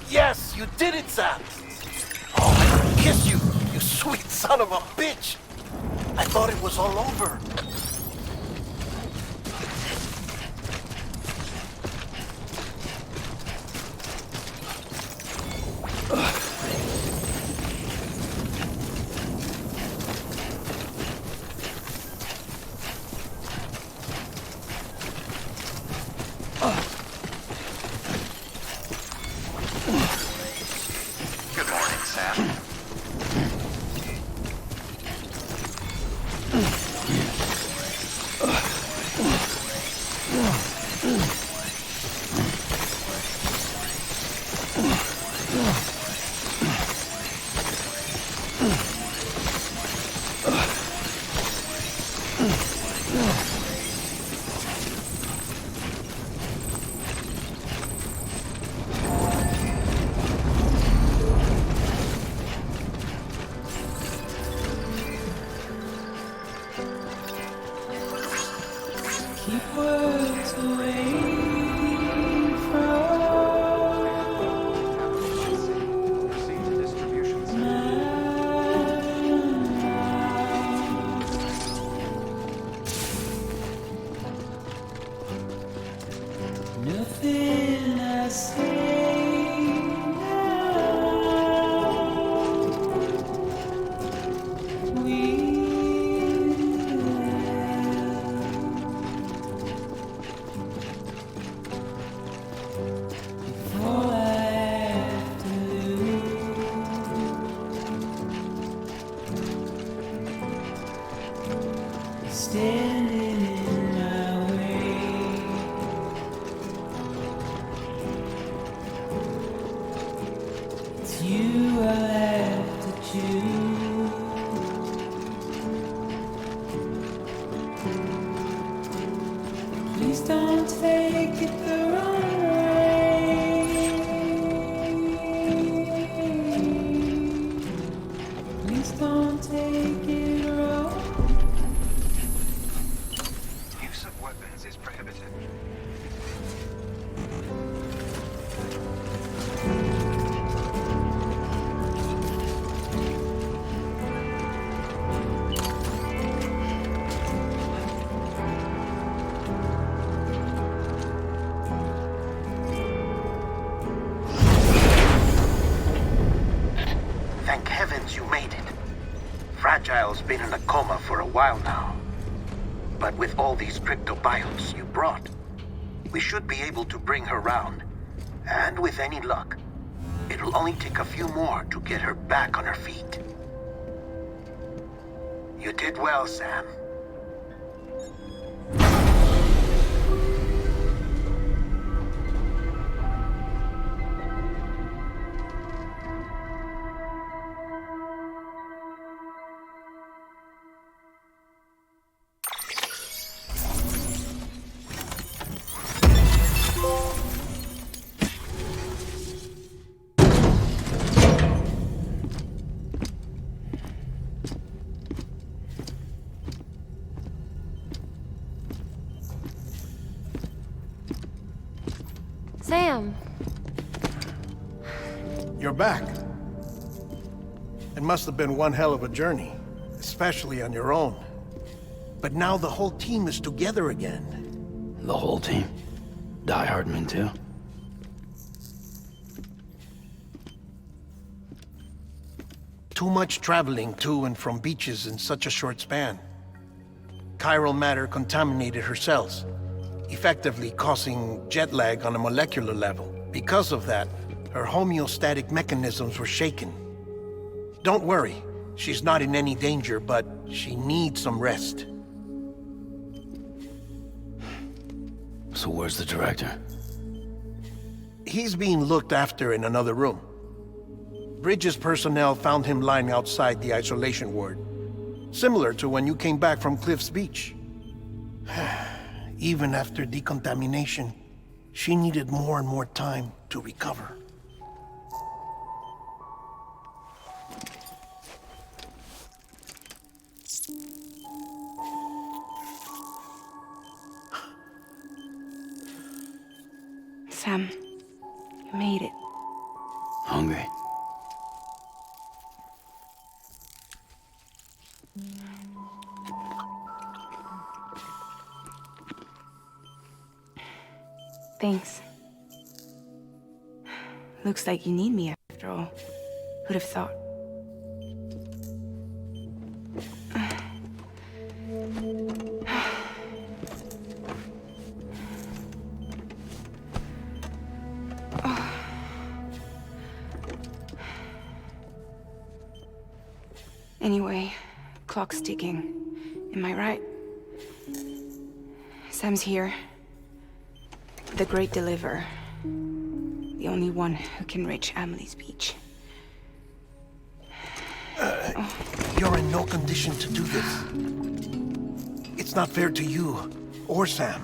Yes, you did it, Sam! Oh, I kiss you, you sweet son of a bitch! I thought it was all over. Good morning, Sam. Keep words away Proceed to distribution nothing I say now. We all I have to lose is standing in my way. It's you I have to choose. Please don't take it the wrong way. Please don't take it wrong. Use of weapons is prohibited. Thank heavens you made it. Fragile's been in a coma for a while now. But with all these cryptobiotes you brought, we should be able to bring her round. And with any luck, it'll only take a few more to get her back on her feet. You did well, Sam. Sam! You're back. It must have been one hell of a journey, especially on your own. But now the whole team is together again. The whole team? Die Hardman too? Too much traveling to and from beaches in such a short span. Chiral matter contaminated her cells, effectively causing jet lag on a molecular level. Because of that, her homeostatic mechanisms were shaken. Don't worry, she's not in any danger, but she needs some rest. So where's the director? He's being looked after in another room. Bridget's personnel found him lying outside the isolation ward, similar to when you came back from Cliff's Beach. Even after decontamination, she needed more and more time to recover. Sam, you made it. hungry. Thanks. Looks like you need me after all. Who'd have thought? Anyway, clock's ticking. Am I right? Sam's here. The Great Deliverer. The only one who can reach Amelie's beach. You're in no condition to do this. It's not fair to you or Sam.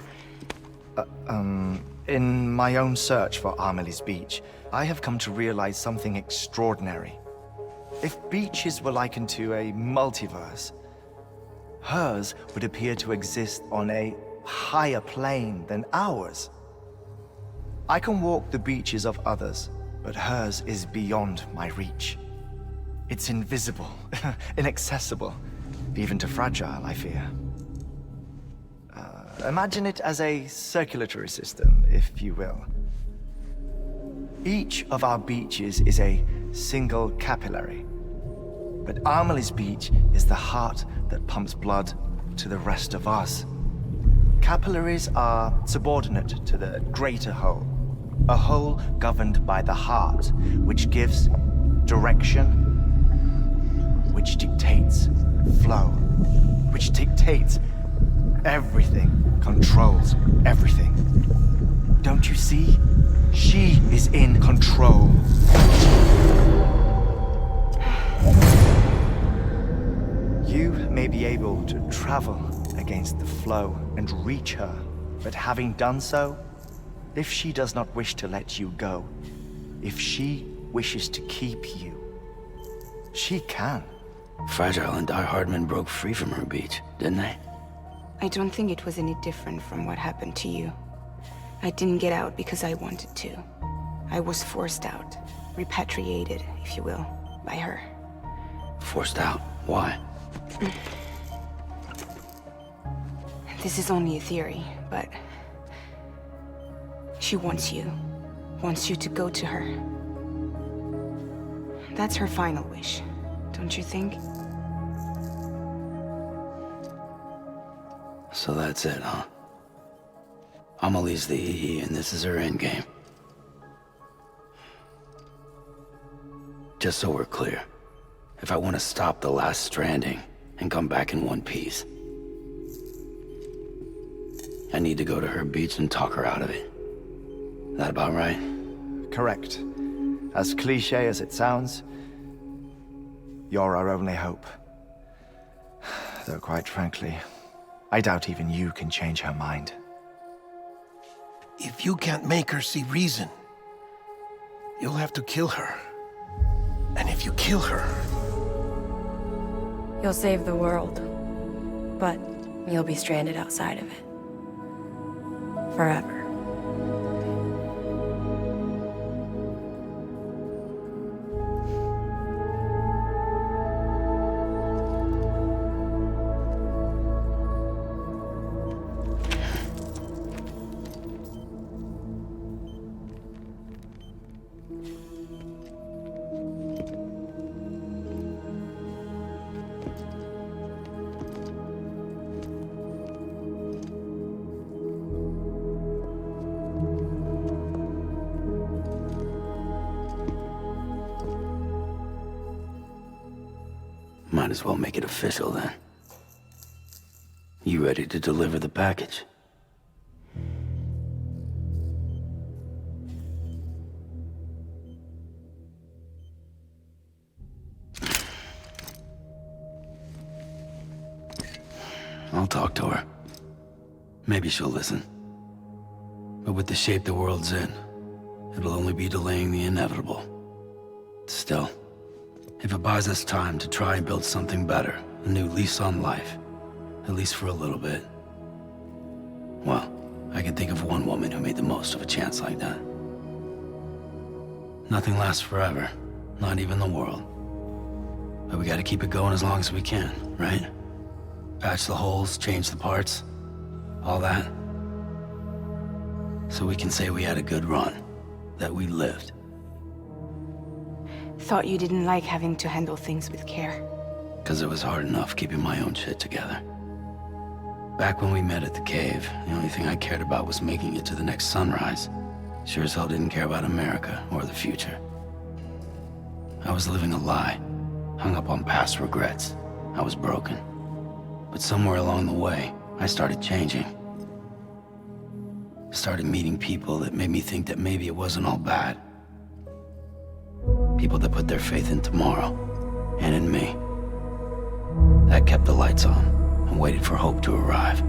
In my own search for Amelie's beach, I have come to realize something extraordinary. If beaches were likened to a multiverse, hers would appear to exist on a higher plane than ours. I can walk the beaches of others, but hers is beyond my reach. It's invisible, inaccessible, even to fragile, I fear. Imagine it as a circulatory system, if you will. Each of our beaches is a single capillary, but Amelie's beach is the heart that pumps blood to the rest of us. Capillaries are subordinate to the greater whole, a whole governed by the heart, which gives direction, which dictates flow, which dictates everything, controls everything. Don't you see? She is in control. You may be able to travel against the flow and reach her, but having done so, if she does not wish to let you go, if she wishes to keep you, she can. Fragile and Die Hardman broke free from her beach, didn't they? I don't think it was any different from what happened to you. I didn't get out because I wanted to. I was forced out, repatriated, if you will, by her. Forced out? Why? This is only a theory, but she wants you to go to her. That's her final wish, don't you think? So that's it, huh? Amelie's the EE, and this is her endgame. Just so we're clear, if I want to stop the last Stranding and come back in one piece, I need to go to her beach and talk her out of it. That about right? Correct. As cliché as it sounds, you're our only hope. Though quite frankly, I doubt even you can change her mind. If you can't make her see reason, you'll have to kill her. And if you kill her... You'll save the world, but you'll be stranded outside of it. Forever. Might as well make it official then. You ready to deliver the package? I'll talk to her. Maybe she'll listen. But with the shape the world's in, it'll only be delaying the inevitable. Still, if it buys us time to try and build something better, a new lease on life, at least for a little bit, well, I can think of one woman who made the most of a chance like that. Nothing lasts forever. Not even the world. But we gotta keep it going as long as we can, right? Patch the holes, change the parts, all that. So we can say we had a good run, that we lived. Thought you didn't like having to handle things with care. 'Cause it was hard enough keeping my own shit together. Back when we met at the cave, the only thing I cared about was making it to the next sunrise. Sure as hell didn't care about America or the future. I was living a lie, hung up on past regrets. I was broken. But somewhere along the way, I started changing. Started meeting people that made me think that maybe it wasn't all bad. People that put their faith in tomorrow, and in me. That kept the lights on, and waited for hope to arrive.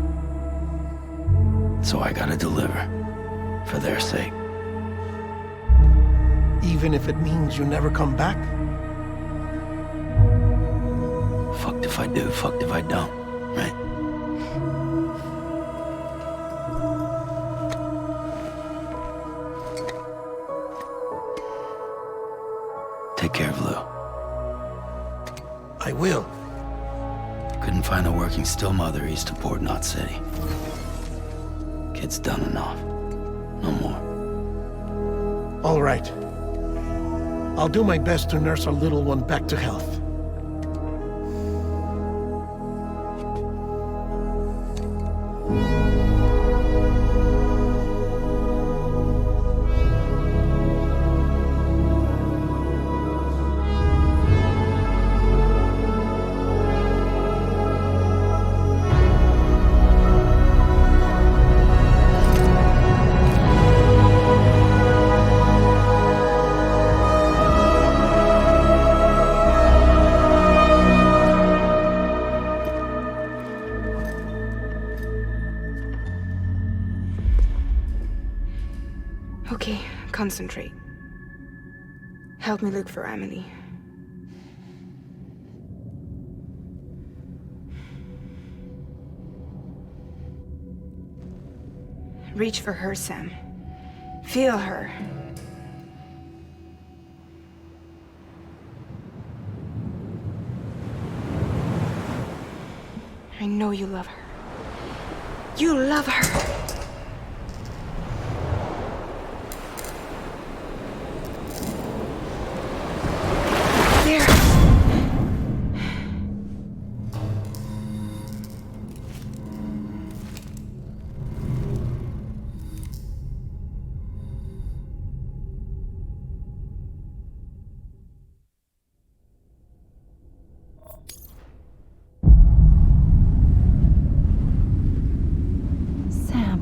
So I gotta deliver, for their sake. Even if it means you never come back? Fucked if I do, fucked if I don't, right? Take care of Lou. I will. Couldn't find a working still mother east of Port Knot City. Kid's done enough. No more. All right. I'll do my best to nurse our little one back to health. Okay, concentrate. Help me look for Amelie. Reach for her, Sam. Feel her. I know you love her. You love her! Sam.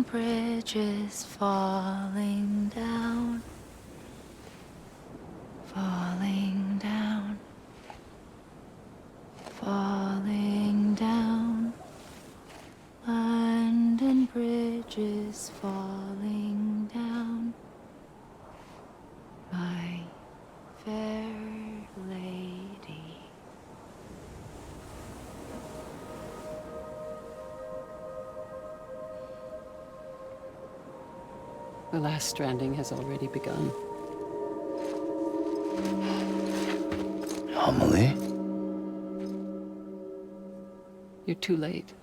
Abandoned bridges falling down. Falling down. Falling down. London bridges falling down. My fair lady. The last stranding has already begun. Amelie? You're too late.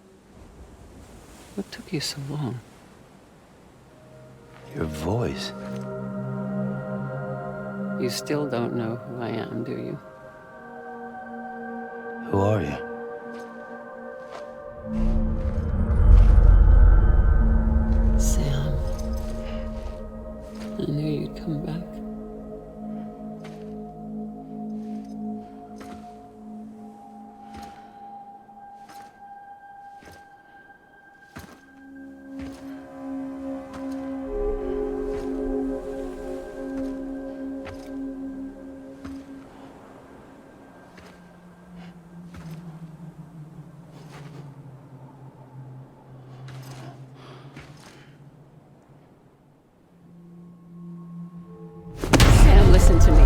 What took you so long? Your voice. You still don't know who I am, do you? Who are you? Sam. I knew you'd come back. Sam, listen to me.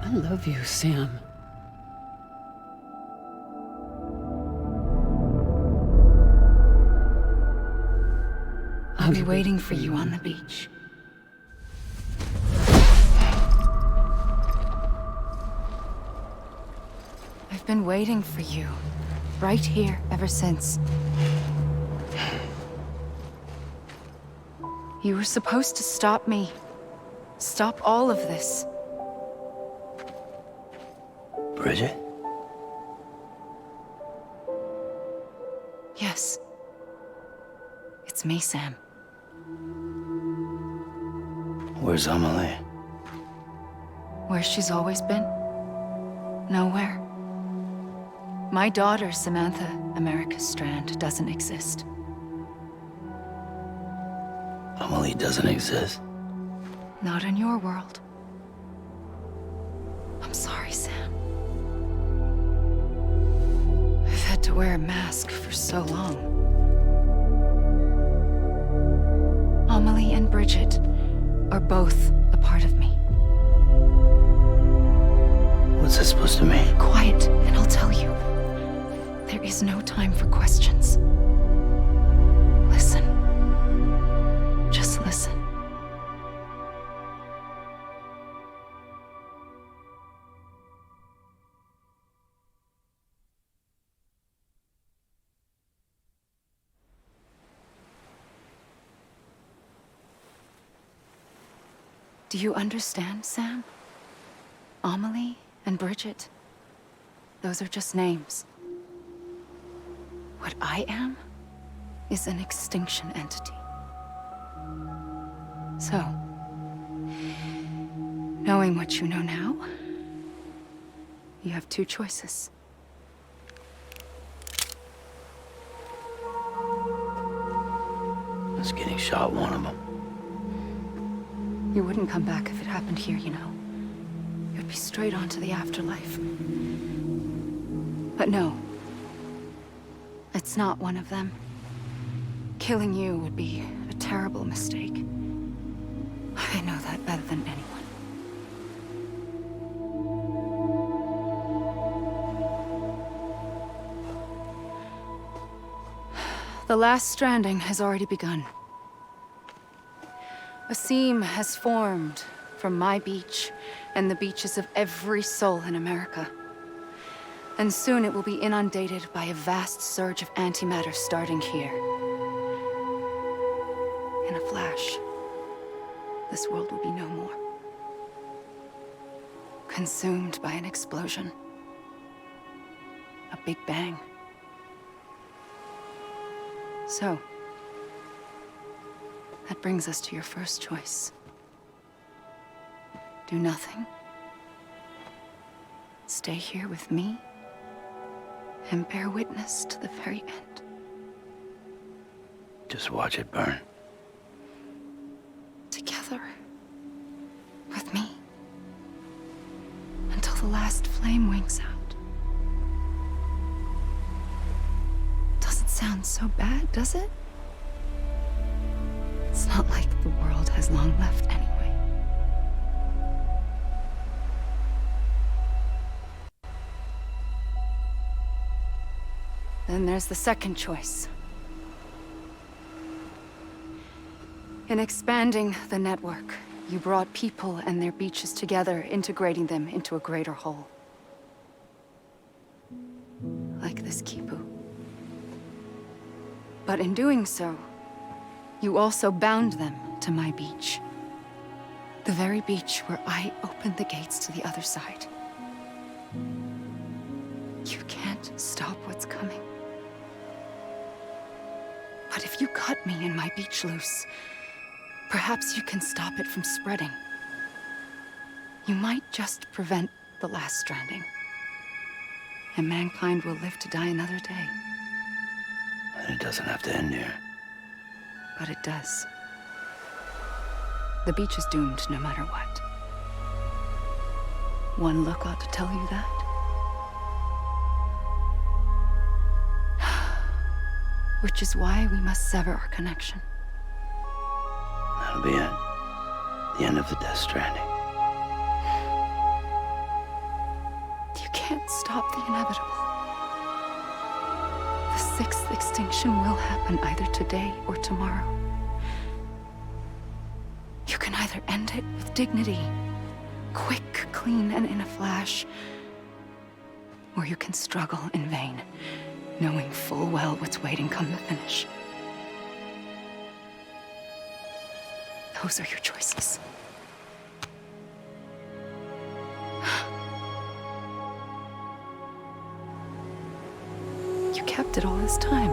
I love you, Sam. I'll be waiting for you on the beach. I've been waiting for you, right here, ever since. You were supposed to stop me. Stop all of this. Bridget? Yes. It's me, Sam. Where's Amelie? Where she's always been? Nowhere. My daughter, Samantha America Strand, doesn't exist. Amelie doesn't exist? Not in your world. I'm sorry, Sam. I've had to wear a mask for so long. Amelie and Bridget are both a part of me. What's that supposed to mean? Quiet, and I'll tell you. There is no time for questions. Listen. Just listen. Do you understand, Sam? Amelie and Bridget, those are just names. What I am is an extinction entity. So, knowing what you know now, you have two choices. Us getting shot, one of them. You wouldn't come back if it happened here, you know. You'd be straight on to the afterlife. But no. It's not one of them. Killing you would be a terrible mistake. I know that better than anyone. The last stranding has already begun. A seam has formed from my beach and the beaches of every soul in America. And soon it will be inundated by a vast surge of antimatter starting here. In a flash, this world will be no more. Consumed by an explosion. A big bang. So, that brings us to your first choice. Do nothing. Stay here with me and bear witness to the very end. Just watch it burn. Together. With me. Until the last flame winks out. Doesn't sound so bad, does it? It's not like the world has long left anyway. Then there's the second choice. In expanding the network, you brought people and their beaches together, integrating them into a greater whole. Like this Kipu. But in doing so, you also bound them to my beach. The very beach where I opened the gates to the other side. You can't stop what's coming. But if you cut me and my beach loose, perhaps you can stop it from spreading. You might just prevent the last stranding. And mankind will live to die another day. And it doesn't have to end here. But it does. The beach is doomed no matter what. One look ought to tell you that. Which is why we must sever our connection. That'll be it. The end of the Death Stranding. You can't stop the inevitable. The sixth extinction will happen either today or tomorrow. You can either end it with dignity, quick, clean, and in a flash, or you can struggle in vain, knowing full well what's waiting come the finish. Those are your choices. You kept it all this time.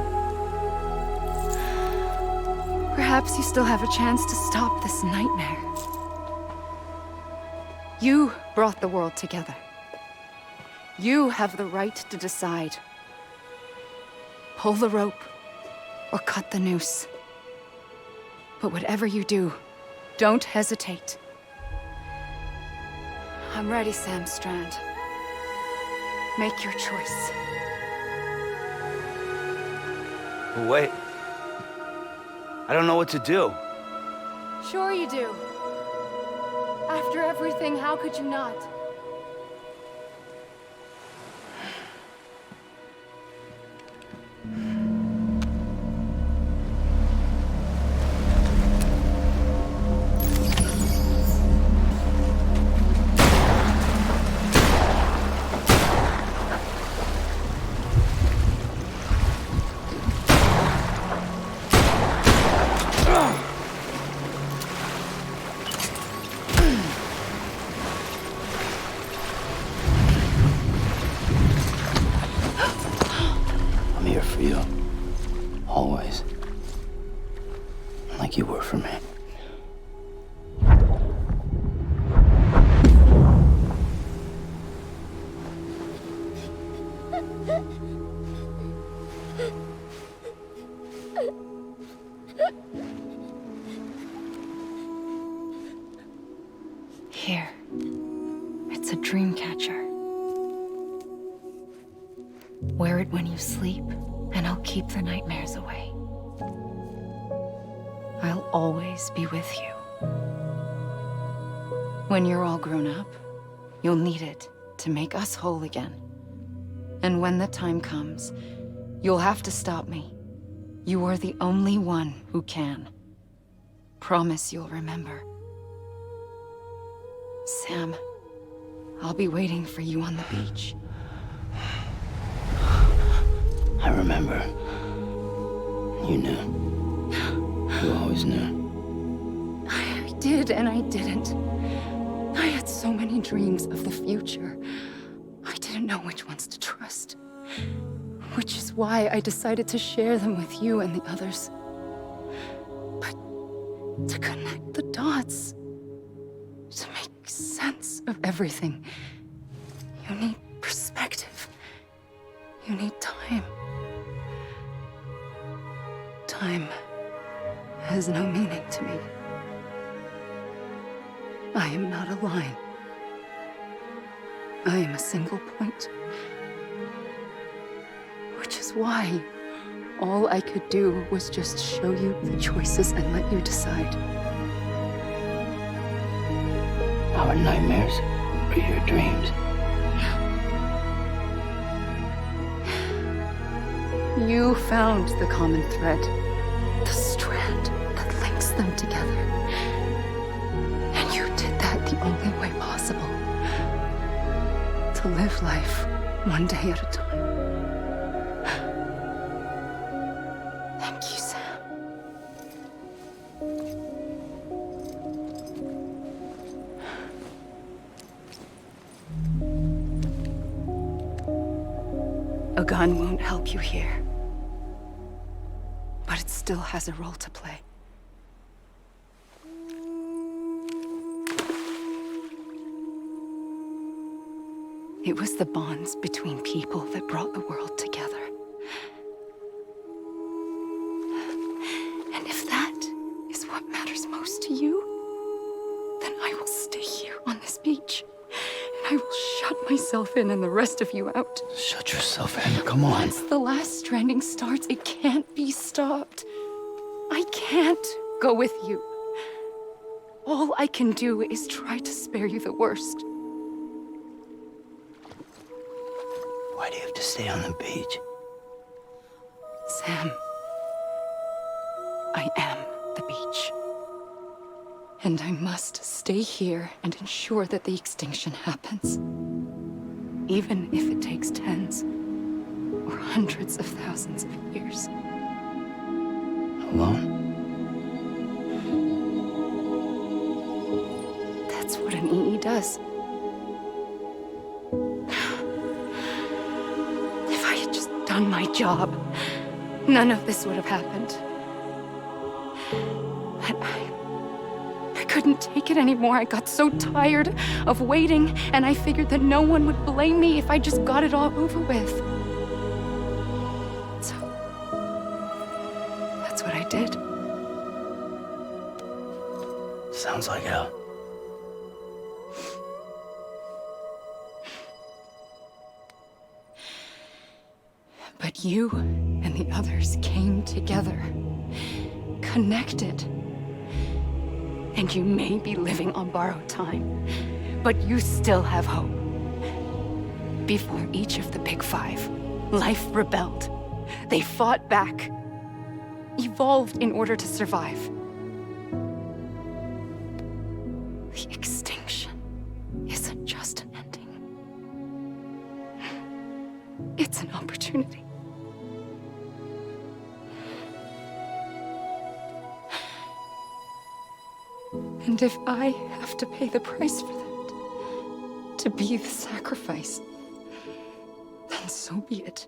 Perhaps you still have a chance to stop this nightmare. You brought the world together. You have the right to decide. Pull the rope or cut the noose. But whatever you do, don't hesitate. I'm ready, Sam Strand. Make your choice. Wait. I don't know what to do. Sure you do. After everything, how could you not? I'm here for you. Always. Like you were for me. Here. It's a dream catcher. Wear it when you sleep, and I'll keep the nightmares away. I'll always be with you. When you're all grown up, you'll need it to make us whole again. And when the time comes, you'll have to stop me. You are the only one who can. Promise you'll remember. Sam, I'll be waiting for you on the beach. I remember. You knew. You always knew. I did and I didn't. I had so many dreams of the future. I didn't know which ones to trust. Which is why I decided to share them with you and the others. But to connect the dots, to make sense of everything, you need perspective. You need time. Time has no meaning to me. I am not a line. I am a single point. Which is why all I could do was just show you the choices and let you decide. Our nightmares are your dreams. You found the common thread, the strand that links them together. And you did that the only way possible. To live life one day at a time. Thank you, Sam. A gun won't help you here. But it still has a role to play. It was the bonds between people that brought the world together. And if that is what matters most to you, then I will stay here on this beach. And I will shut myself in and the rest of you out. Shut yourself in, come on. Once the last stranding starts, it can't be stopped. I can't go with you. All I can do is try to spare you the worst. Why do you have to stay on the beach? Sam, I am the beach. And I must stay here and ensure that the extinction happens. Even if it takes tens or hundreds of thousands of years. Alone? That's what an EE does. If I had just done my job, none of this would have happened. But I couldn't take it anymore. I got so tired of waiting, and I figured that no one would blame me if I just got it all over with. So, that's what I did. Sounds like hell. But you and the others came together, connected. And you may be living on borrowed time, but you still have hope. Before each of the Big Five, life rebelled. They fought back, evolved in order to survive. The extinction isn't just an ending. It's an opportunity. And if I have to pay the price for that, to be the sacrifice, then so be it.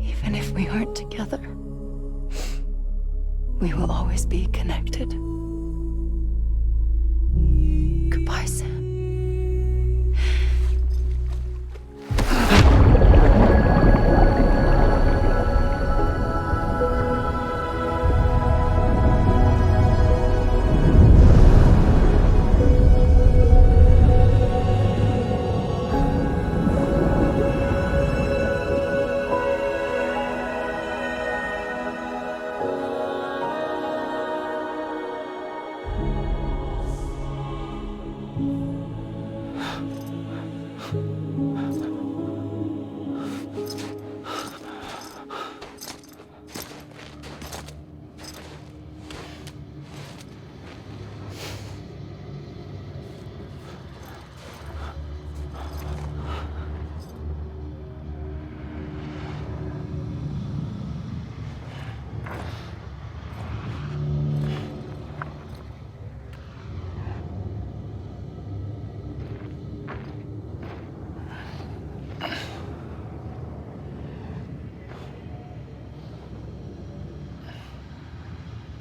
Even if we aren't together, we will always be connected. Goodbye, Sam.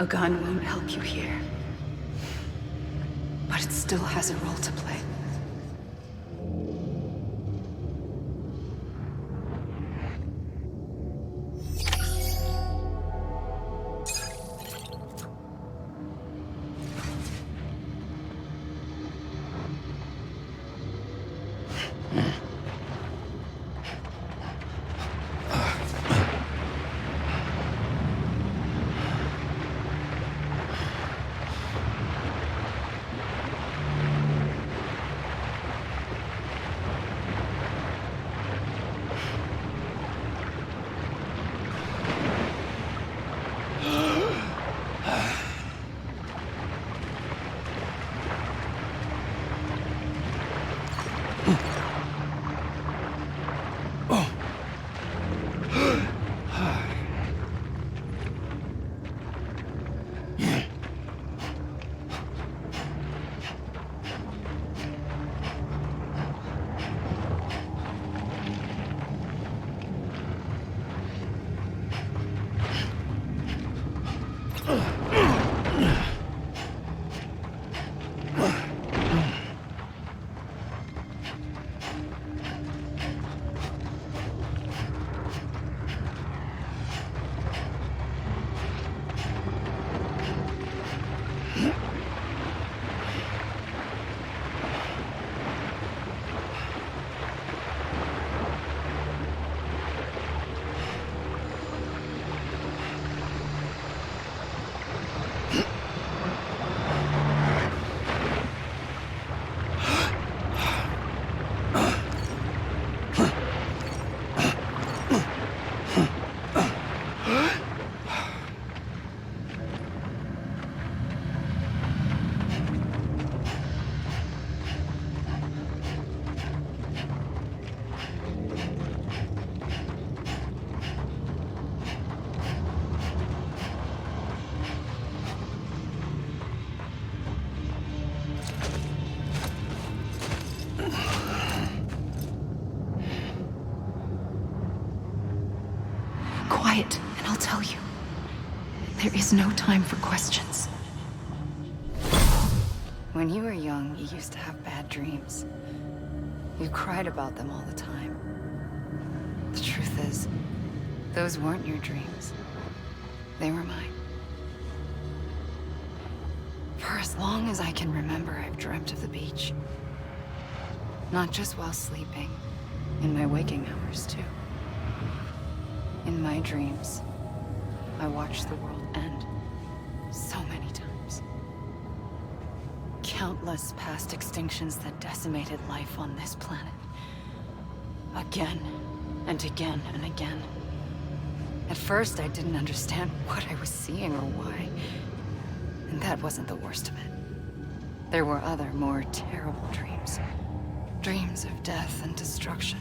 A gun won't help you here. But it still has a role to play. Quiet, and I'll tell you. There is no time for questions. When you were young, you used to have bad dreams. You cried about them all the time. The truth is, those weren't your dreams. They were mine. For as long as I can remember, I've dreamt of the beach. Not just while sleeping, in my waking hours, too. In my dreams, I watched the world end so many times. Countless past extinctions that decimated life on this planet. Again, and again, and again. At first, I didn't understand what I was seeing or why. And that wasn't the worst of it. There were other, more terrible dreams. Dreams of death and destruction.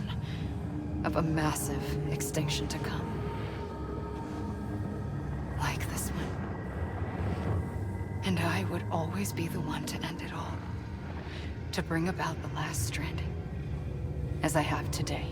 Of a massive extinction to come. Like this one. And I would always be the one to end it all. To bring about the last stranding. As I have today.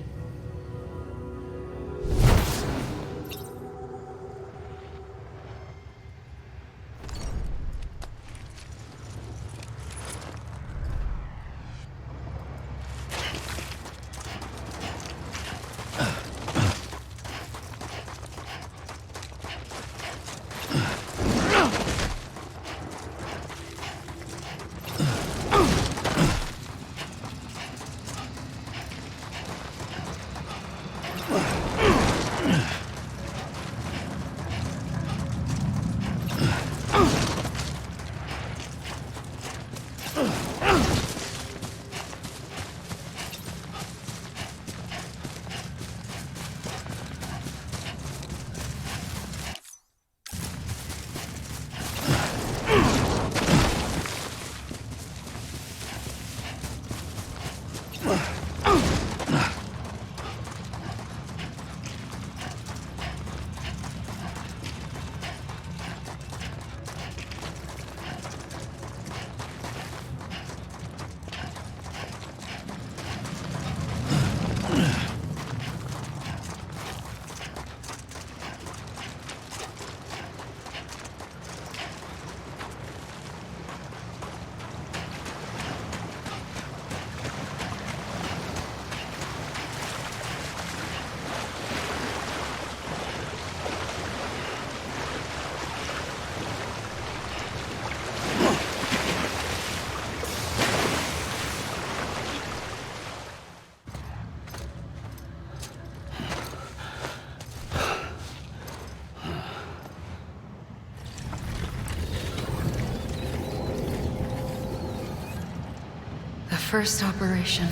first operation,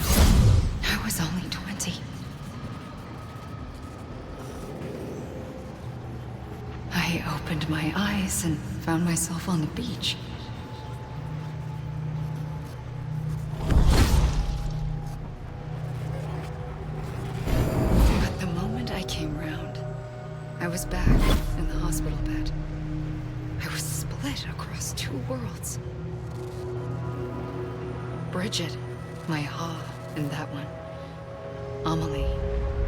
I was only 20. I opened my eyes and found myself on the beach. But the moment I came round, I was back in the hospital bed. I was split across two worlds. Bridget, my Ha in that one. Amelie,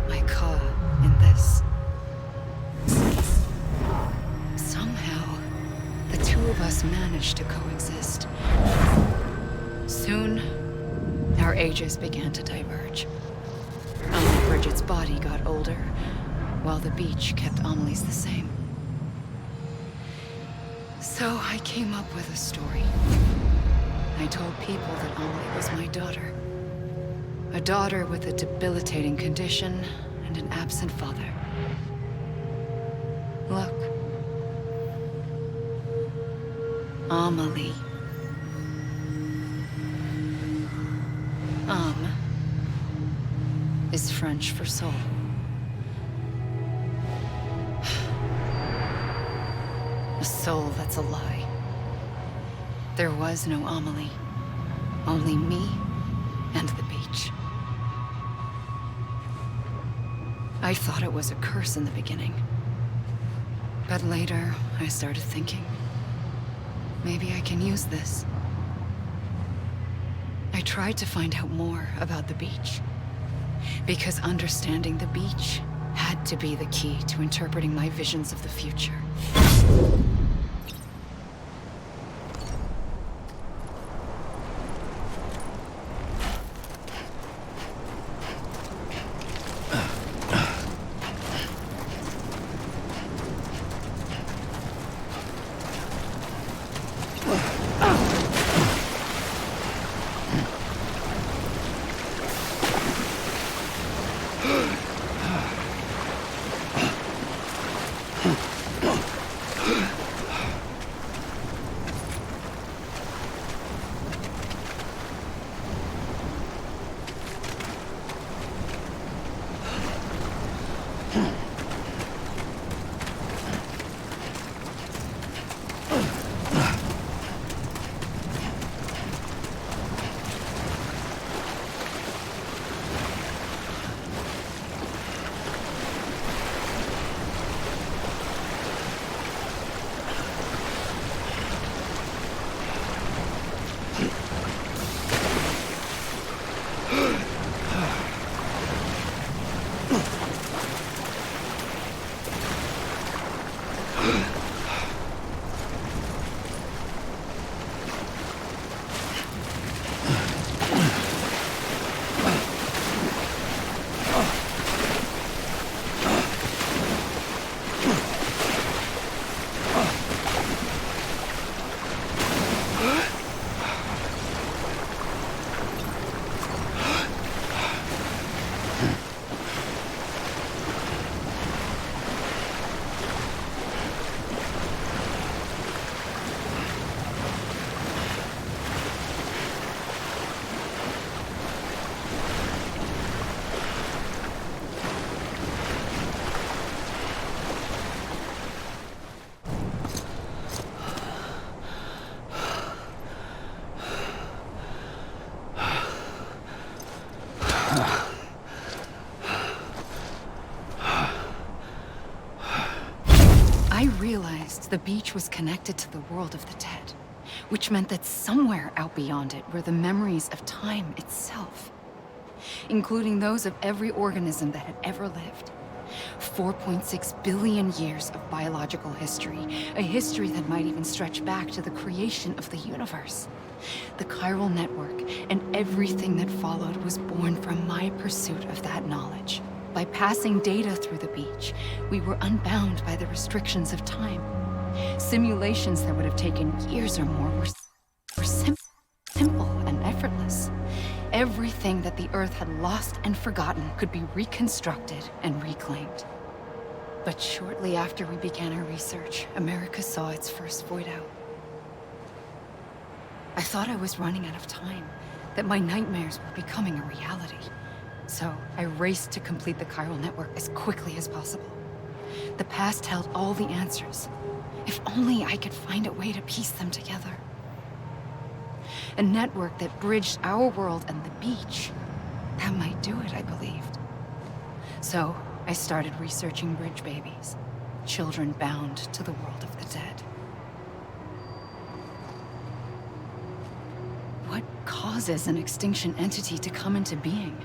my Ka in this. Somehow, the two of us managed to coexist. Soon, our ages began to diverge. Only Bridget's body got older, while the beach kept Amelie's the same. So I came up with a story. I told people that Amelie was my daughter. A daughter with a debilitating condition and an absent father. Look. Amelie. Is French for soul. A soul that's a lie. There was no Amelie. Only me and the beach. I thought it was a curse in the beginning. But later, I started thinking, maybe I can use this. I tried to find out more about the beach. Because understanding the beach had to be the key to interpreting my visions of the future. The beach was connected to the world of the dead, which meant that somewhere out beyond it were the memories of time itself, including those of every organism that had ever lived. 4.6 billion years of biological history, a history that might even stretch back to the creation of the universe. The chiral network and everything that followed was born from my pursuit of that knowledge. By passing data through the beach, we were unbound by the restrictions of time. Simulations that would have taken years or more were simple and effortless. Everything that the Earth had lost and forgotten could be reconstructed and reclaimed. But shortly after we began our research, America saw its first void out. I thought I was running out of time, that my nightmares were becoming a reality. So I raced to complete the chiral network as quickly as possible. The past held all the answers. If only I could find a way to piece them together. A network that bridged our world and the beach. That might do it, I believed. So I started researching bridge babies, children bound to the world of the dead. What causes an extinction entity to come into being?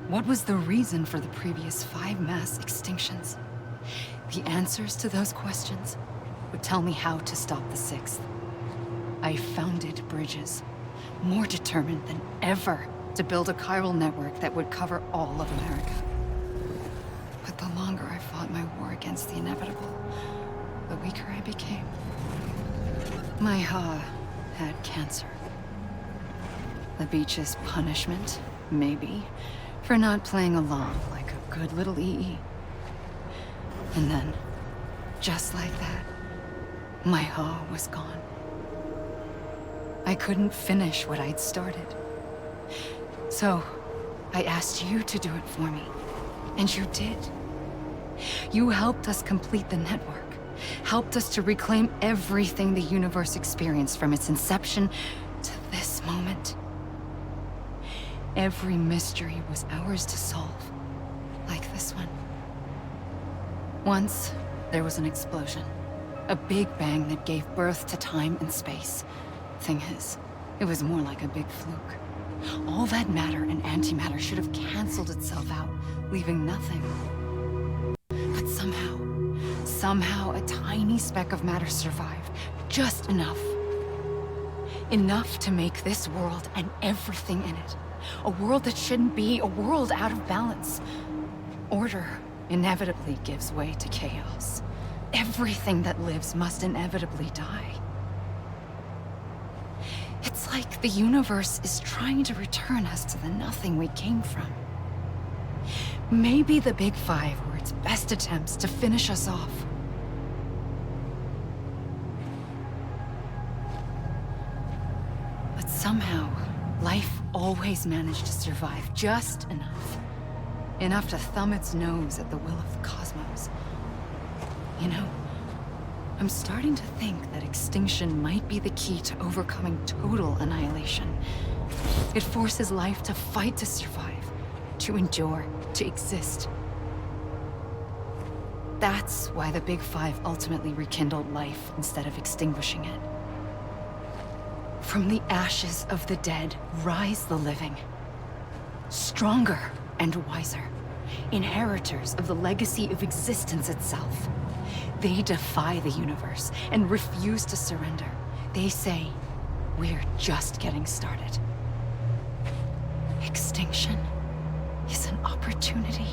What was the reason for the previous 5 mass extinctions? The answers to those questions would tell me how to stop the 6th. I founded Bridges, more determined than ever to build a chiral network that would cover all of America. But the longer I fought my war against the inevitable, the weaker I became. My Ha had cancer. The beach's punishment, maybe, for not playing along like a good little EE. And then, just like that, my Ha was gone. I couldn't finish what I'd started. So, I asked you to do it for me. And you did. You helped us complete the network. Helped us to reclaim everything the universe experienced from its inception to this moment. Every mystery was ours to solve. Like this one. Once, there was an explosion. A big bang that gave birth to time and space. Thing is, it was more like a big fluke. All that matter and antimatter should have canceled itself out, leaving nothing. But somehow a tiny speck of matter survived. Just enough. Enough to make this world and everything in it. A world that shouldn't be, a world out of balance. Order inevitably gives way to chaos. Everything that lives must inevitably die. It's like the universe is trying to return us to the nothing we came from. Maybe the Big Five were its best attempts to finish us off. But somehow, life always managed to survive just enough. Enough to thumb its nose at the will of the cosmos. You know, I'm starting to think that extinction might be the key to overcoming total annihilation. It forces life to fight to survive, to endure, to exist. That's why the Big Five ultimately rekindled life instead of extinguishing it. From the ashes of the dead rise the living. Stronger and wiser. Inheritors of the legacy of existence itself. They defy the universe and refuse to surrender. They say, we're just getting started. Extinction is an opportunity.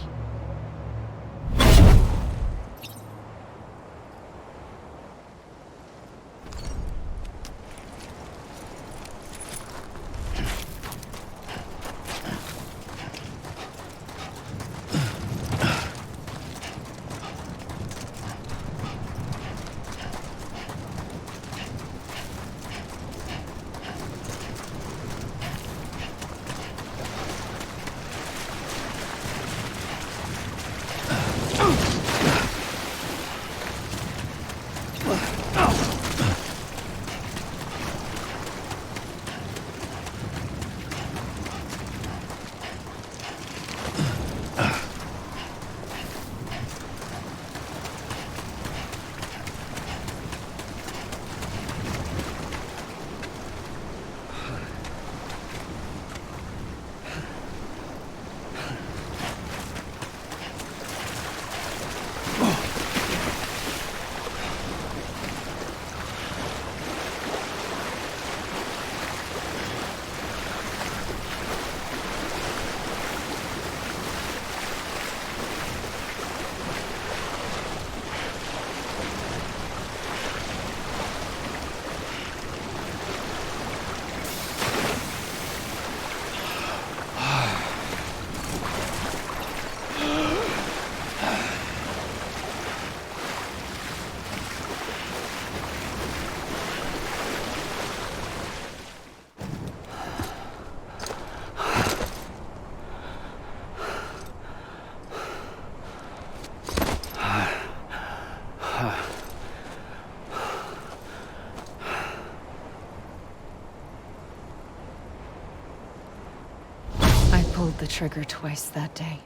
the trigger twice that day.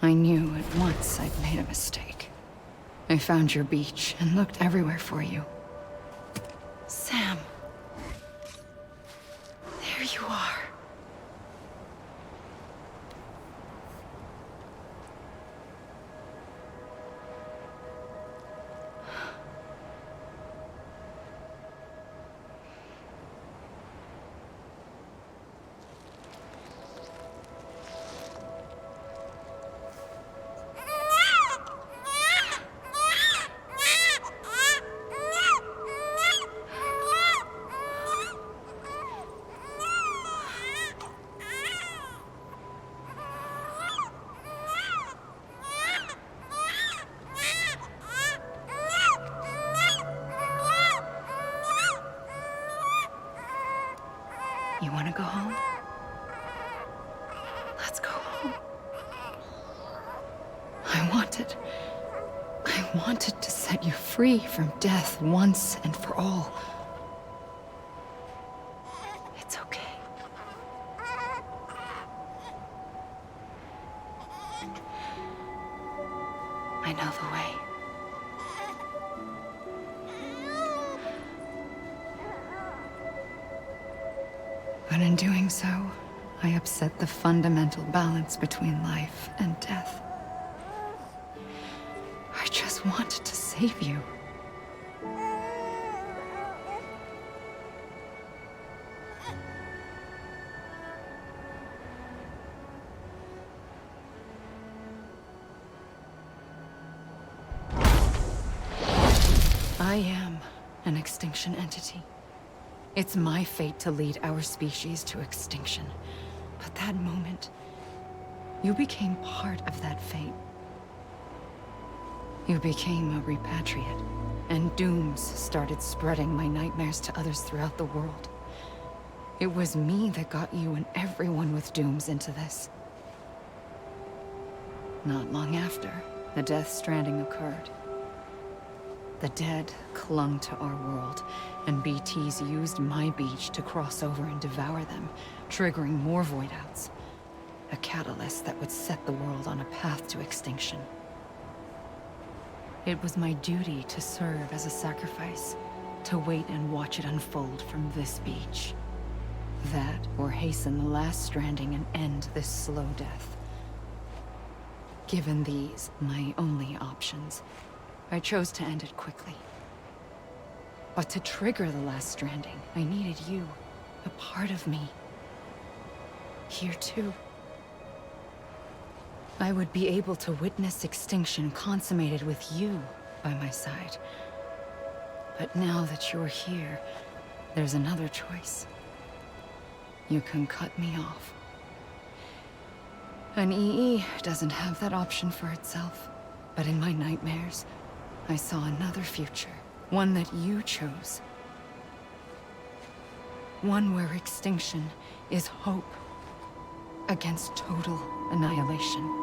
I knew at once I'd made a mistake. I found your beach and looked everywhere for you. Sam. There you are. You want to go home? Let's go home. I wanted to set you free from death once and for all. It's okay. I know the way. But in doing so, I upset the fundamental balance between life and death. I just wanted to save you. I am an extinction entity. It's my fate to lead our species to extinction. But that moment, you became part of that fate. You became a repatriate, and dooms started spreading my nightmares to others throughout the world. It was me that got you and everyone with dooms into this. Not long after, the Death Stranding occurred. The dead clung to our world, and BTs used my beach to cross over and devour them, triggering more void-outs. A catalyst that would set the world on a path to extinction. It was my duty to serve as a sacrifice, to wait and watch it unfold from this beach. That, or hasten the last stranding and end this slow death. Given these, my only options, I chose to end it quickly. But to trigger the last stranding, I needed you, a part of me. Here too. I would be able to witness extinction consummated with you by my side. But now that you're here, there's another choice. You can cut me off. An EE doesn't have that option for itself. But in my nightmares, I saw another future. One that you chose. One where extinction is hope against total annihilation.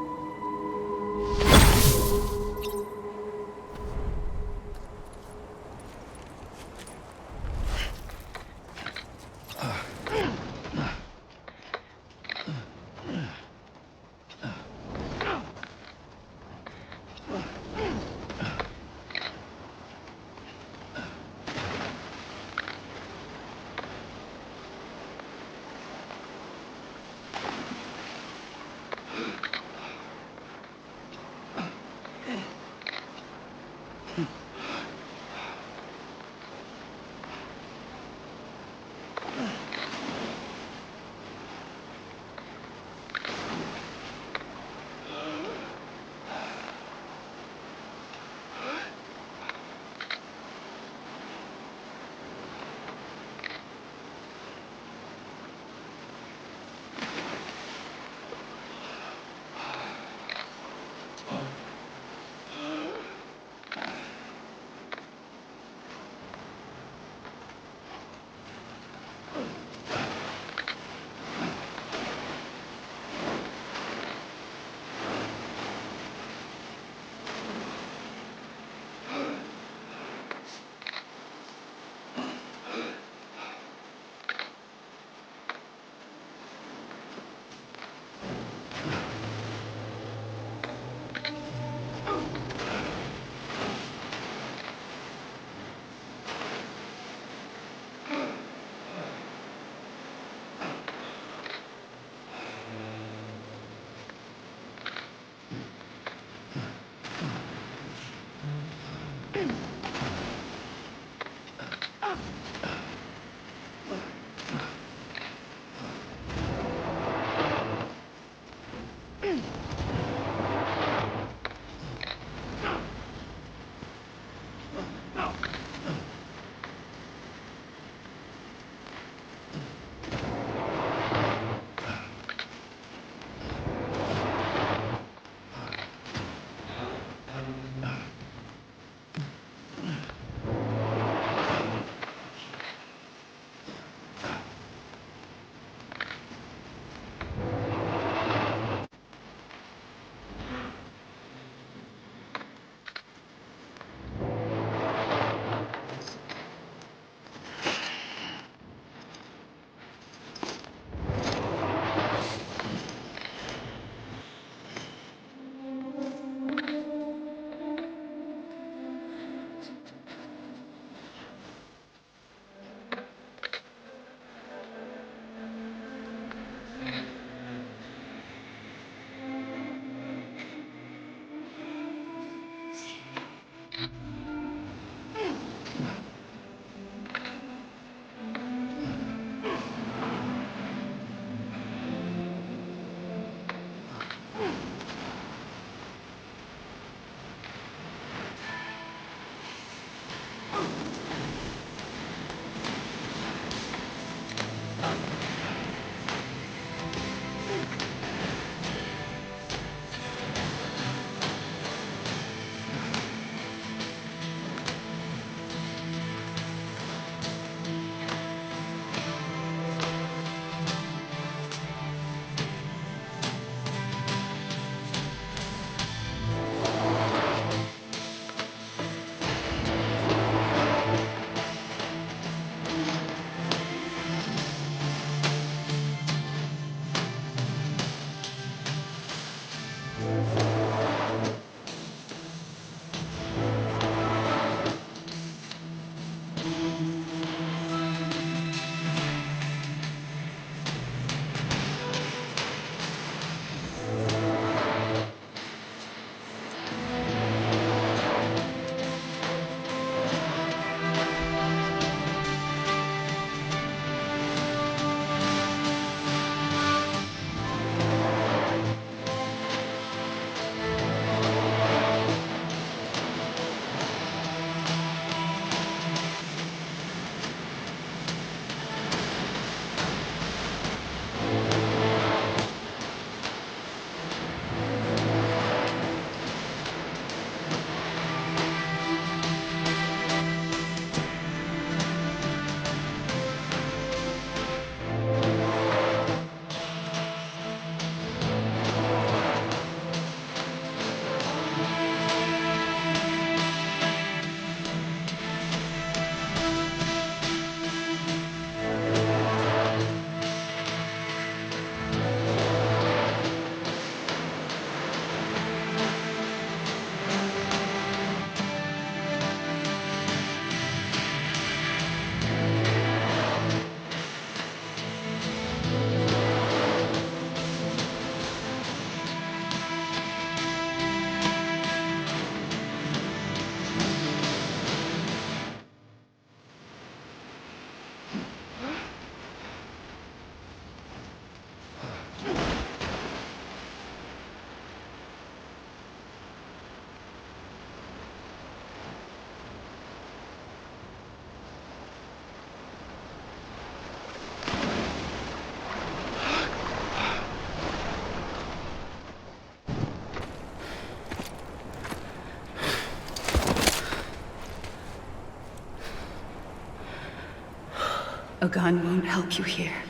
A gun won't help you here.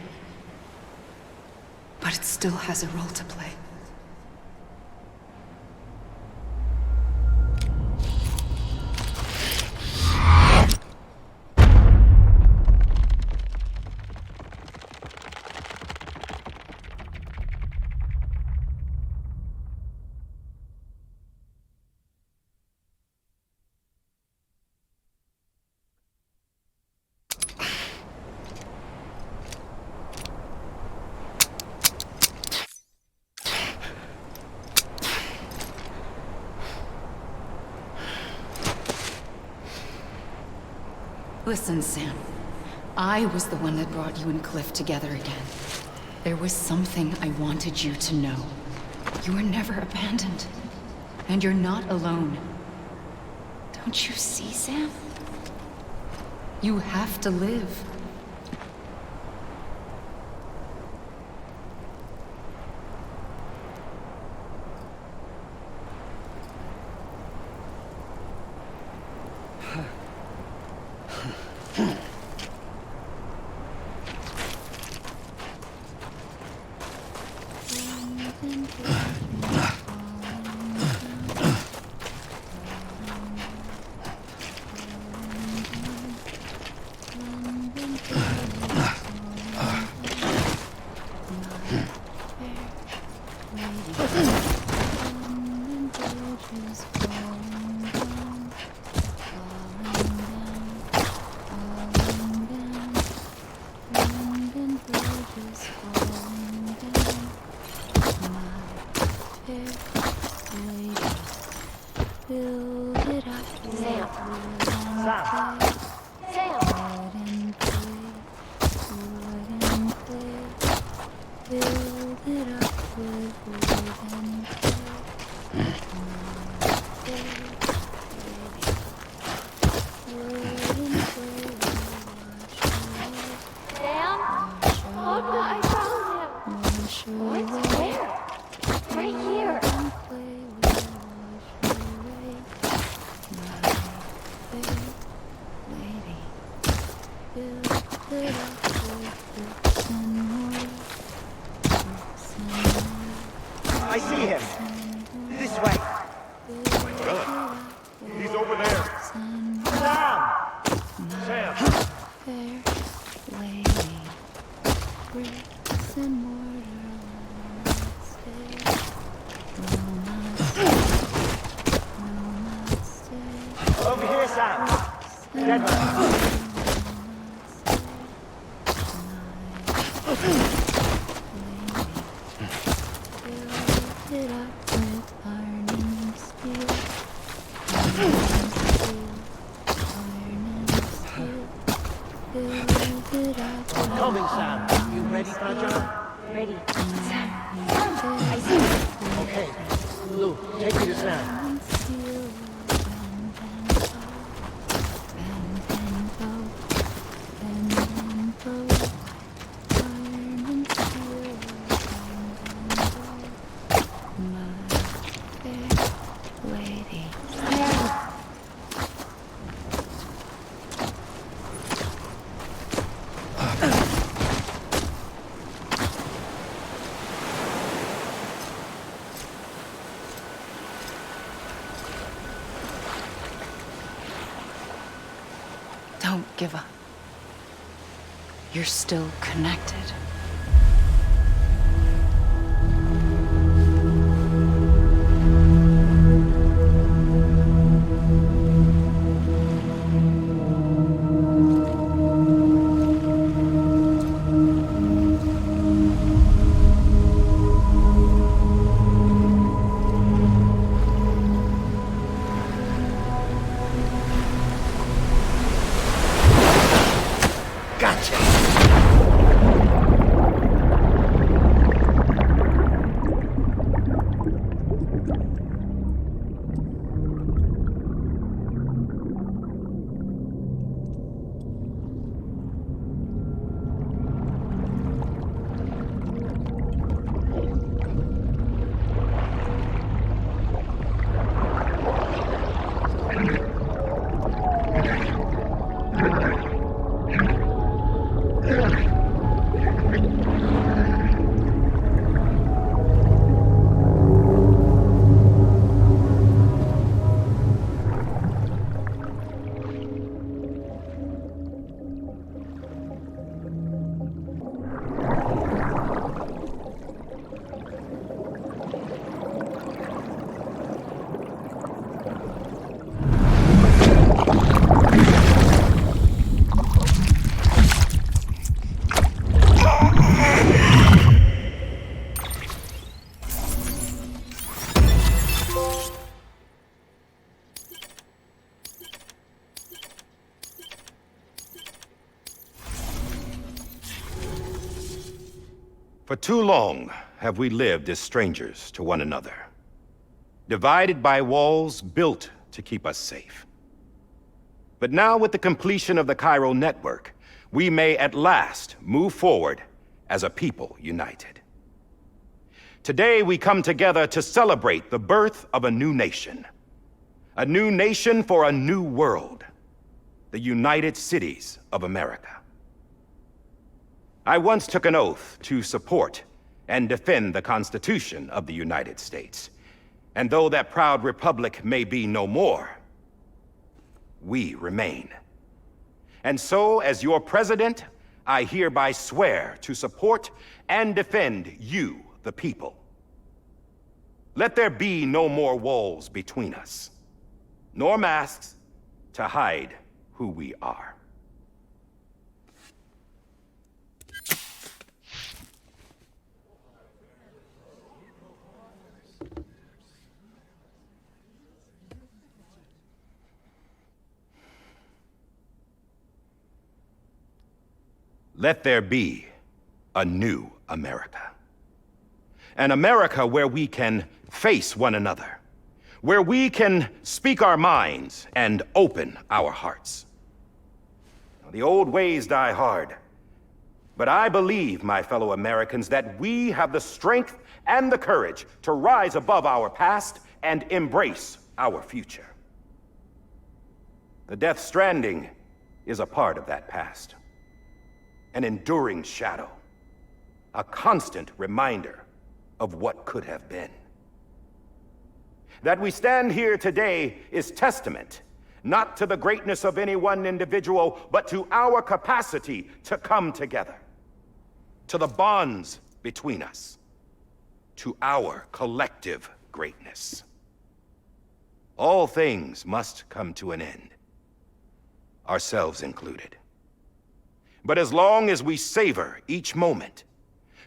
But it still has a role to play. Listen, Sam. I was the one that brought you and Cliff together again. There was something I wanted you to know. You were never abandoned. And you're not alone. Don't you see, Sam? You have to live. I see him. This way. He's over there. Sam! Sam! Over here, Sam. Deadman. Coming, Sam. You ready for a job? Ready. Sam. I see you. Okay. Lou, take me to Sam. Don't give up. You're still connected. Gotcha. For too long have we lived as strangers to one another, divided by walls built to keep us safe. But now, with the completion of the chiral network, we may at last move forward as a people united. Today, we come together to celebrate the birth of a new nation. A new nation for a new world. The United Cities of America. I once took an oath to support and defend the Constitution of the United States. And though that proud republic may be no more, we remain. And so, as your president, I hereby swear to support and defend you, the people. Let there be no more walls between us, nor masks to hide who we are. Let there be a new America. An America where we can face one another, where we can speak our minds and open our hearts. The old ways die hard, but I believe, my fellow Americans, that we have the strength and the courage to rise above our past and embrace our future. The Death Stranding is a part of that past. An enduring shadow, a constant reminder of what could have been. That we stand here today is testament, not to the greatness of any one individual, but to our capacity to come together, to the bonds between us, to our collective greatness. All things must come to an end, ourselves included. But as long as we savor each moment,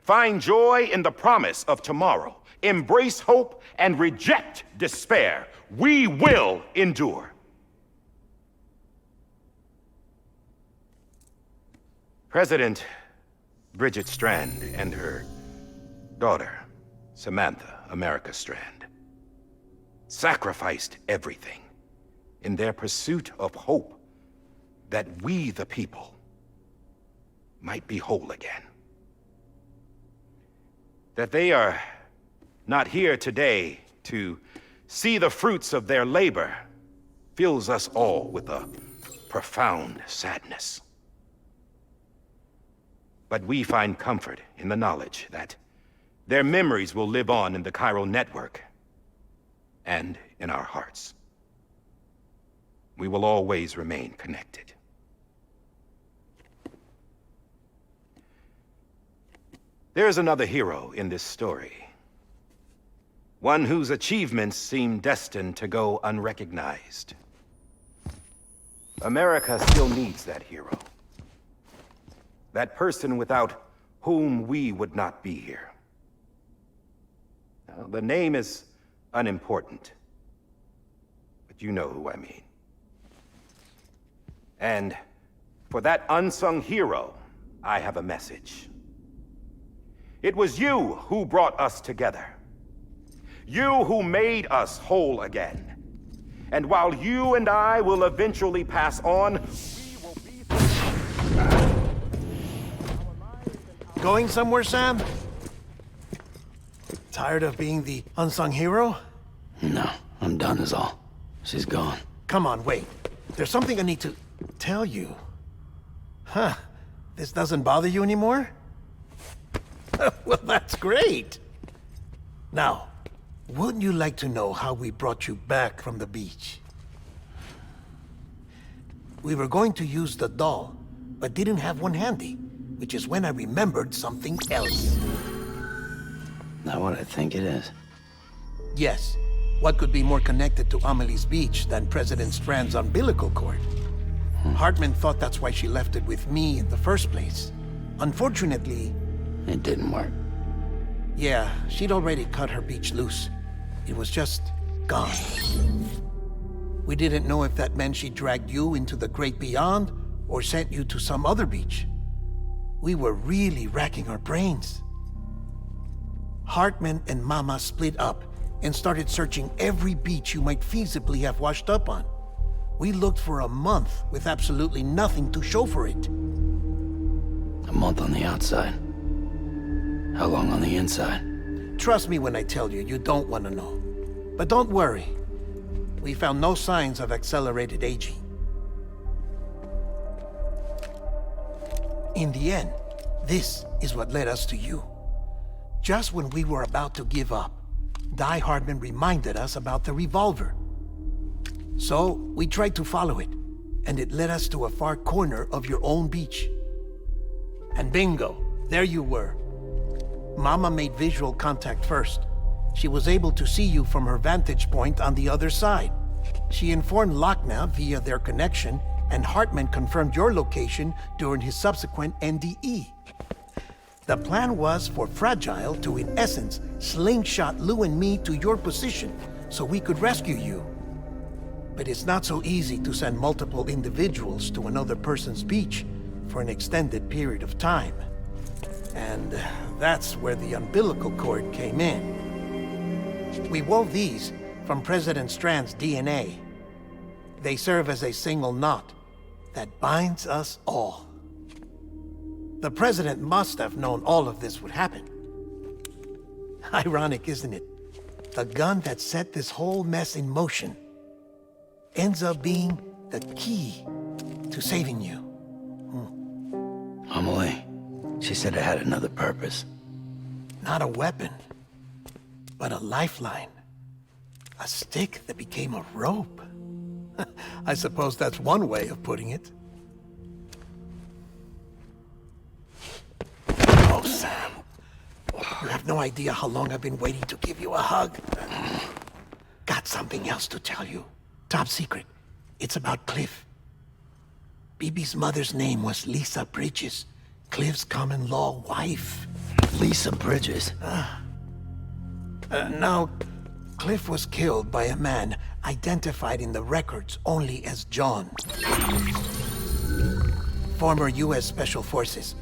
find joy in the promise of tomorrow, embrace hope, and reject despair, we will endure. President Bridget Strand and her daughter, Samantha America Strand, sacrificed everything in their pursuit of hope that we, the people, might be whole again. That they are not here today to see the fruits of their labor fills us all with a profound sadness. But we find comfort in the knowledge that their memories will live on in the chiral network and in our hearts. We will always remain connected. There's another hero in this story. One whose achievements seem destined to go unrecognized. America still needs that hero. That person without whom we would not be here. Now, the name is unimportant, but you know who I mean. And for that unsung hero, I have a message. It was you who brought us together. You who made us whole again. And while you and I will eventually pass on, we will be... Going somewhere, Sam? Tired of being the unsung hero? No, I'm done is all. She's gone. Come on, wait. There's something I need to tell you. Huh. This doesn't bother you anymore? Well, that's great. Now, wouldn't you like to know how we brought you back from the beach? We were going to use the doll, but didn't have one handy, which is when I remembered something else. Not what I think it is. Yes. What could be more connected to Amelie's beach than President Strand's umbilical cord? Hartman thought that's why she left it with me in the first place. Unfortunately... It didn't work. Yeah, she'd already cut her beach loose. It was just gone. We didn't know if that meant she dragged you into the great beyond or sent you to some other beach. We were really racking our brains. Hartman and Mama split up and started searching every beach you might feasibly have washed up on. We looked for a month with absolutely nothing to show for it. A month on the outside. How long on the inside? Trust me when I tell you, you don't want to know. But don't worry. We found no signs of accelerated aging. In the end, this is what led us to you. Just when we were about to give up, Die Hardman reminded us about the revolver. So, we tried to follow it, and it led us to a far corner of your own beach. And bingo, there you were. Mama made visual contact first. She was able to see you from her vantage point on the other side. She informed Lochna via their connection, and Hartman confirmed your location during his subsequent NDE. The plan was for Fragile to, in essence, slingshot Lou and me to your position so we could rescue you. But it's not so easy to send multiple individuals to another person's beach for an extended period of time. And that's where the umbilical cord came in. We wove these from President Strand's DNA. They serve as a single knot that binds us all. The President must have known all of this would happen. Ironic, isn't it? The gun that set this whole mess in motion ends up being the key to saving you. Amelie, she said it had another purpose. Not a weapon, but a lifeline. A stick that became a rope. I suppose that's one way of putting it. Oh, Sam. You have no idea how long I've been waiting to give you a hug. Got something else to tell you. Top secret. It's about Cliff. BB's mother's name was Lisa Bridges, Cliff's common-law wife. Lisa Bridges? Now, Cliff was killed by a man identified in the records only as John. Former U.S. Special Forces.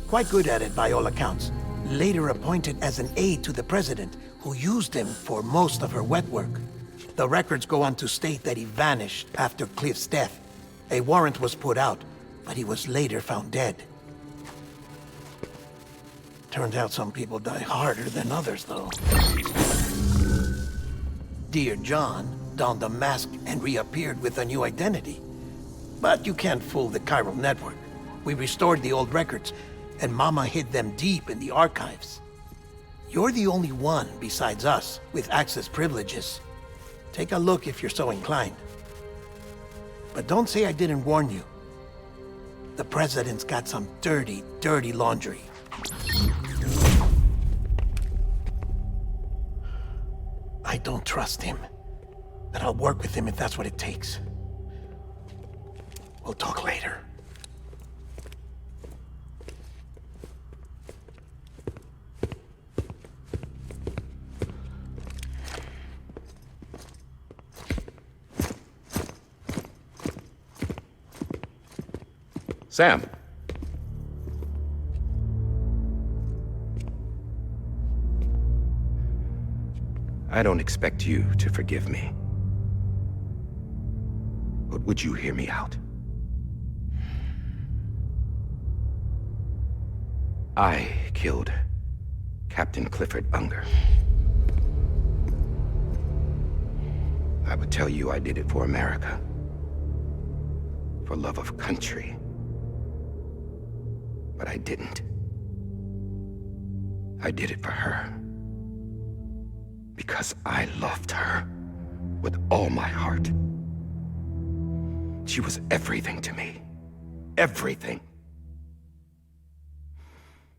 Quite good at it by all accounts. Later appointed as an aide to the president, who used him for most of her wet work. The records go on to state that he vanished after Cliff's death. A warrant was put out, but he was later found dead. Turns out some people die harder than others, though. Dear John donned a mask and reappeared with a new identity. But you can't fool the chiral network. We restored the old records, and Mama hid them deep in the archives. You're the only one besides us with access privileges. Take a look if you're so inclined. But don't say I didn't warn you. The president's got some dirty, dirty laundry. I don't trust him, but I'll work with him if that's what it takes. We'll talk later. Sam. I don't expect you to forgive me. But would you hear me out? I killed Captain Clifford Unger. I would tell you I did it for America. For love of country. But I didn't. I did it for her. Because I loved her with all my heart. She was everything to me. Everything.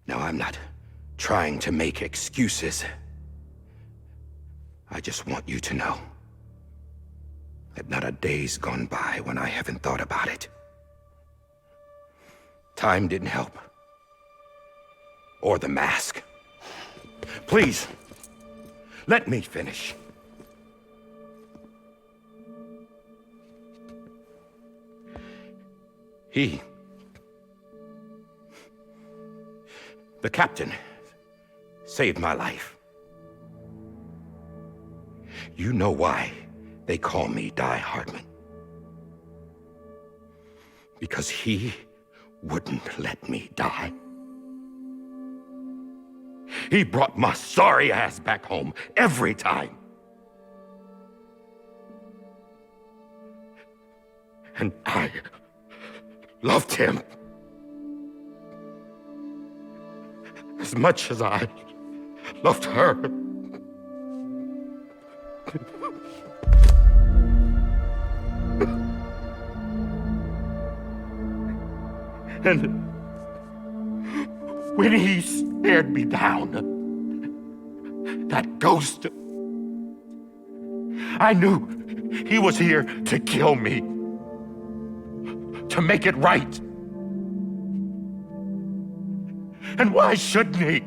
Now, I'm not trying to make excuses. I just want you to know that not a day's gone by when I haven't thought about it. Time didn't help. Or the mask. Please, let me finish. The captain saved my life. You know why they call me Die Hardman? Because he wouldn't let me die. He brought my sorry ass back home every time. And I loved him as much as I loved her. And when he stared me down, that ghost, I knew he was here to kill me, to make it right. And why shouldn't he?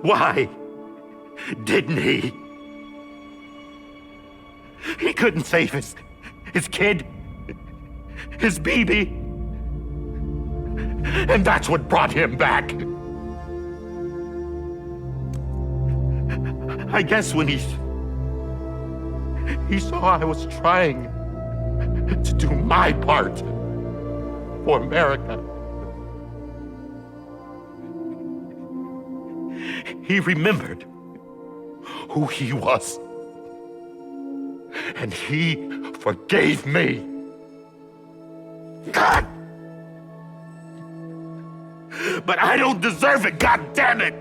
Why didn't he? He couldn't save his kid, his baby. And that's what brought him back. I guess when he saw I was trying to do my part for America, he remembered who he was. And he forgave me. God! But I don't deserve it, God damn it!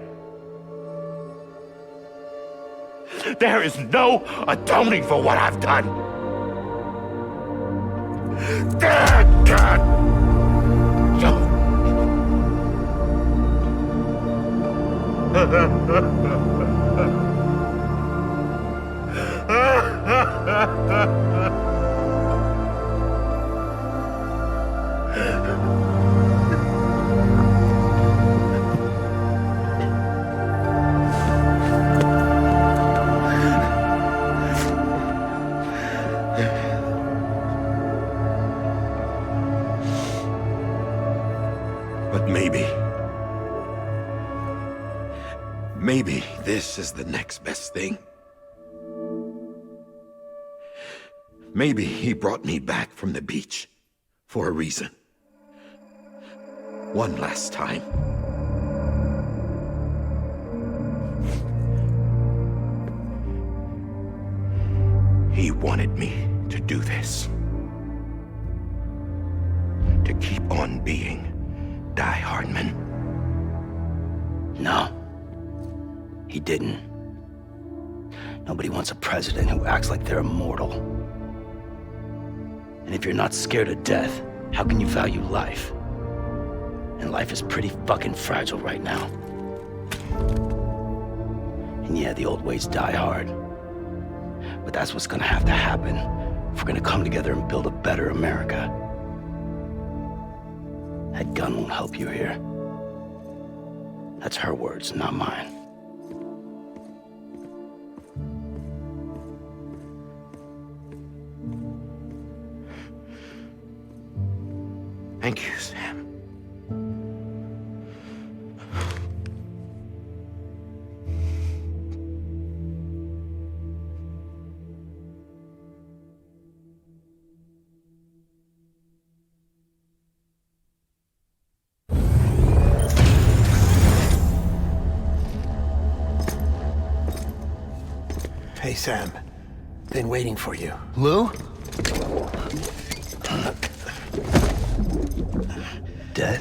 There is no atoning for what I've done. God! But maybe this is the next best thing. Maybe he brought me back from the beach for a reason. One last time. He wanted me to do this. To keep on being Die Hardman. No. He didn't. Nobody wants a president who acts like they're immortal. And if you're not scared of death, how can you value life? And life is pretty fucking fragile right now. And yeah, the old ways die hard. But that's what's gonna have to happen if we're gonna come together and build a better America. That gun won't help you here. That's her words, not mine. Thank you, Sam. Hey, Sam. Been waiting for you. Lou? Dead?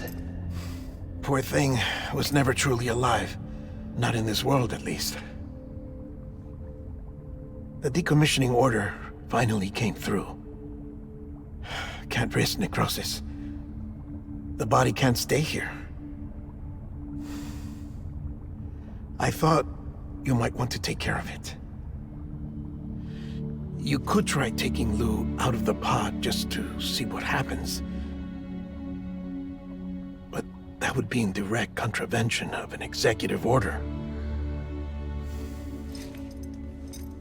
Poor thing was never truly alive. Not in this world, at least. The decommissioning order finally came through. Can't risk necrosis. The body can't stay here. I thought you might want to take care of it. You could try taking Lou out of the pod just to see what happens. But that would be in direct contravention of an executive order.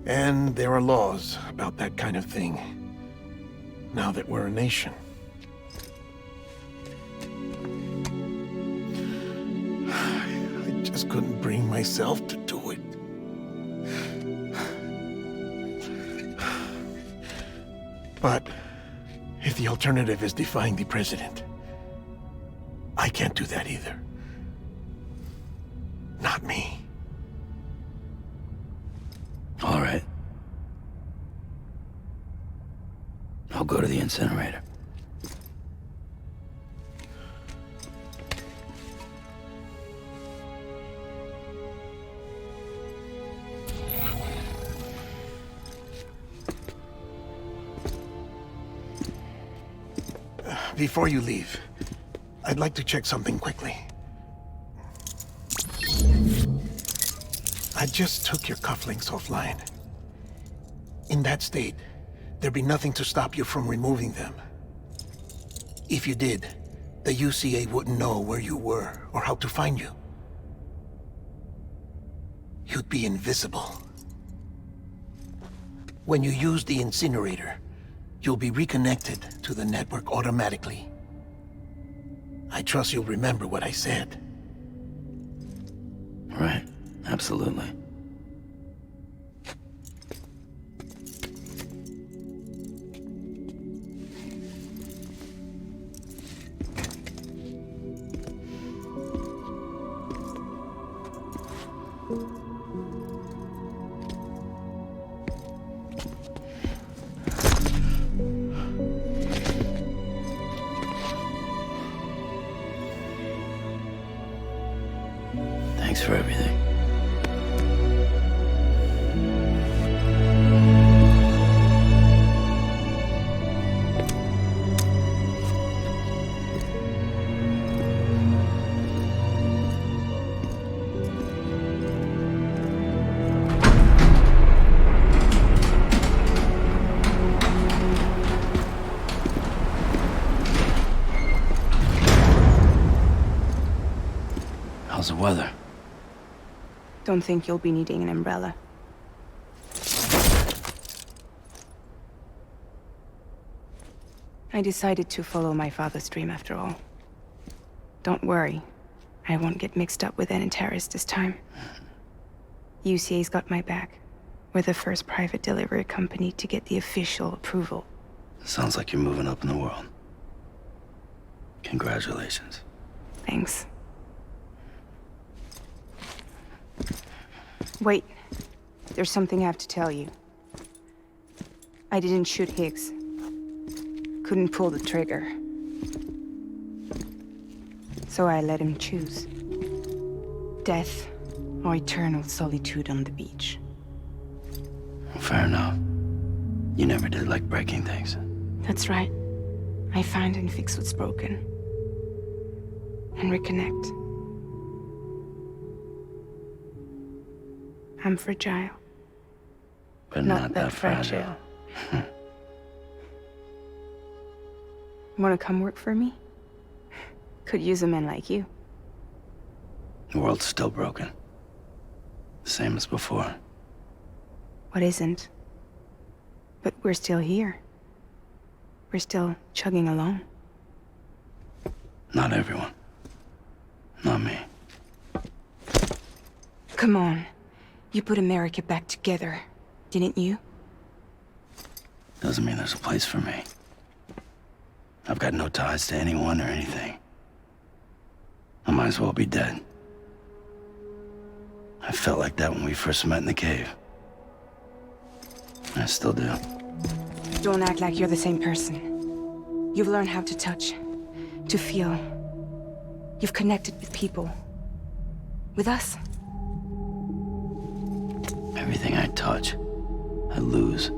And there are laws about that kind of thing, now that we're a nation. myself to do it. But if the alternative is defying the president, I can't do that either. Not me. All right. I'll go to the incinerator. Before you leave, I'd like to check something quickly. I just took your cufflinks offline. In that state, there'd be nothing to stop you from removing them. If you did, the UCA wouldn't know where you were or how to find you. You'd be invisible. When you use the incinerator, you'll be reconnected to the network automatically. I trust you'll remember what I said. Right, absolutely. Thanks for everything. How's the weather? Don't think you'll be needing an umbrella. I decided to follow my father's dream after all. Don't worry, I won't get mixed up with any terrorists this time. UCA's got my back. We're the first private delivery company to get the official approval. Sounds like you're moving up in the world. Congratulations. Thanks. Wait, there's something I have to tell you. I didn't shoot Higgs. Couldn't pull the trigger. So I let him choose. Death or eternal solitude on the beach. Fair enough. You never did like breaking things. That's right. I find and fix what's broken. And reconnect. I'm fragile. But not that fragile. Wanna come work for me? Could use a man like you. The world's still broken. The same as before. What isn't? But we're still here. We're still chugging along. Not everyone. Not me. Come on. You put America back together, didn't you? Doesn't mean there's a place for me. I've got no ties to anyone or anything. I might as well be dead. I felt like that when we first met in the cave. I still do. Don't act like you're the same person. You've learned how to touch, to feel. You've connected with people. With us. Everything I touch, I lose.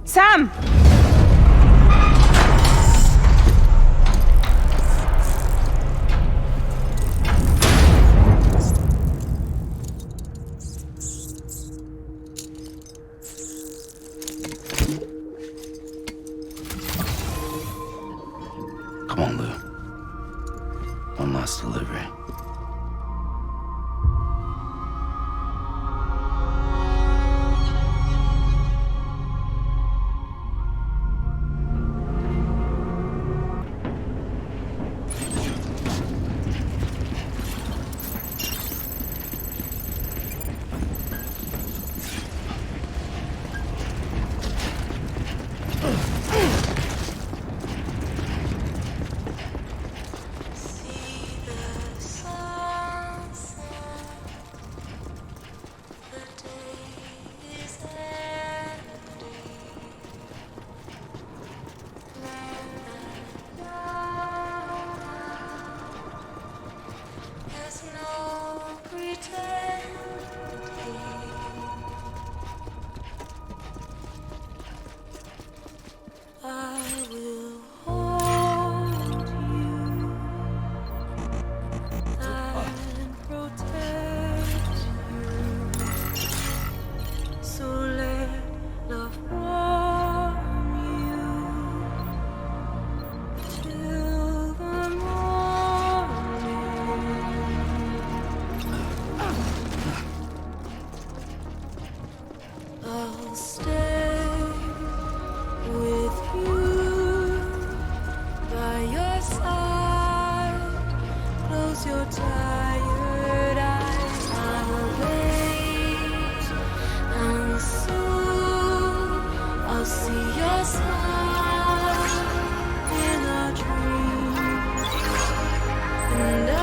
Sam! Come on, Lou. One last delivery. tired eyes, I'm awake, and soon I'll see your smile in a dream, and I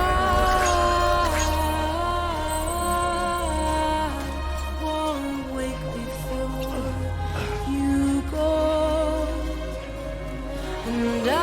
won't wake before you go, and I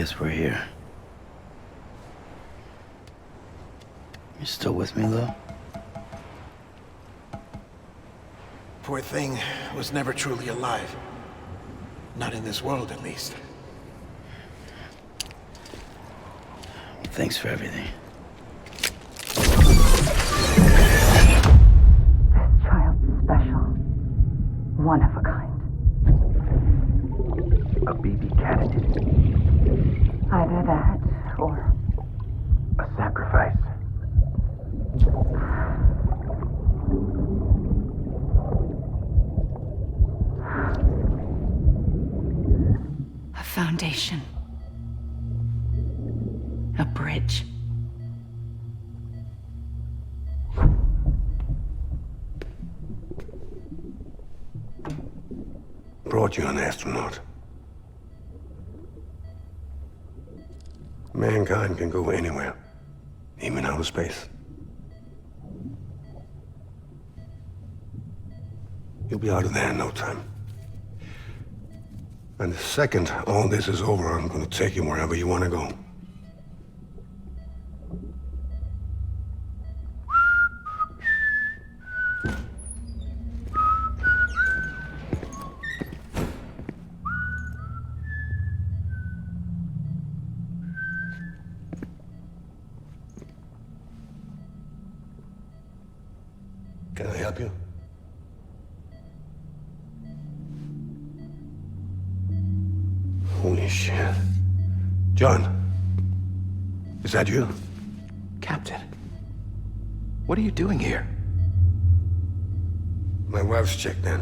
guess we're here. You still with me, Lou? Poor thing was never truly alive. Not in this world, at least. Thanks for everything. This child's special. One of a kind. A BB candidate. Either that, or... a sacrifice. A foundation. A bridge. Brought you an astronaut. Mankind can go anywhere, even outer space. You'll be out of there in no time. And the second all this is over, I'm gonna take you wherever you want to go. Can I help you? Holy shit. John, is that you? Captain, what are you doing here? My wife's checked in.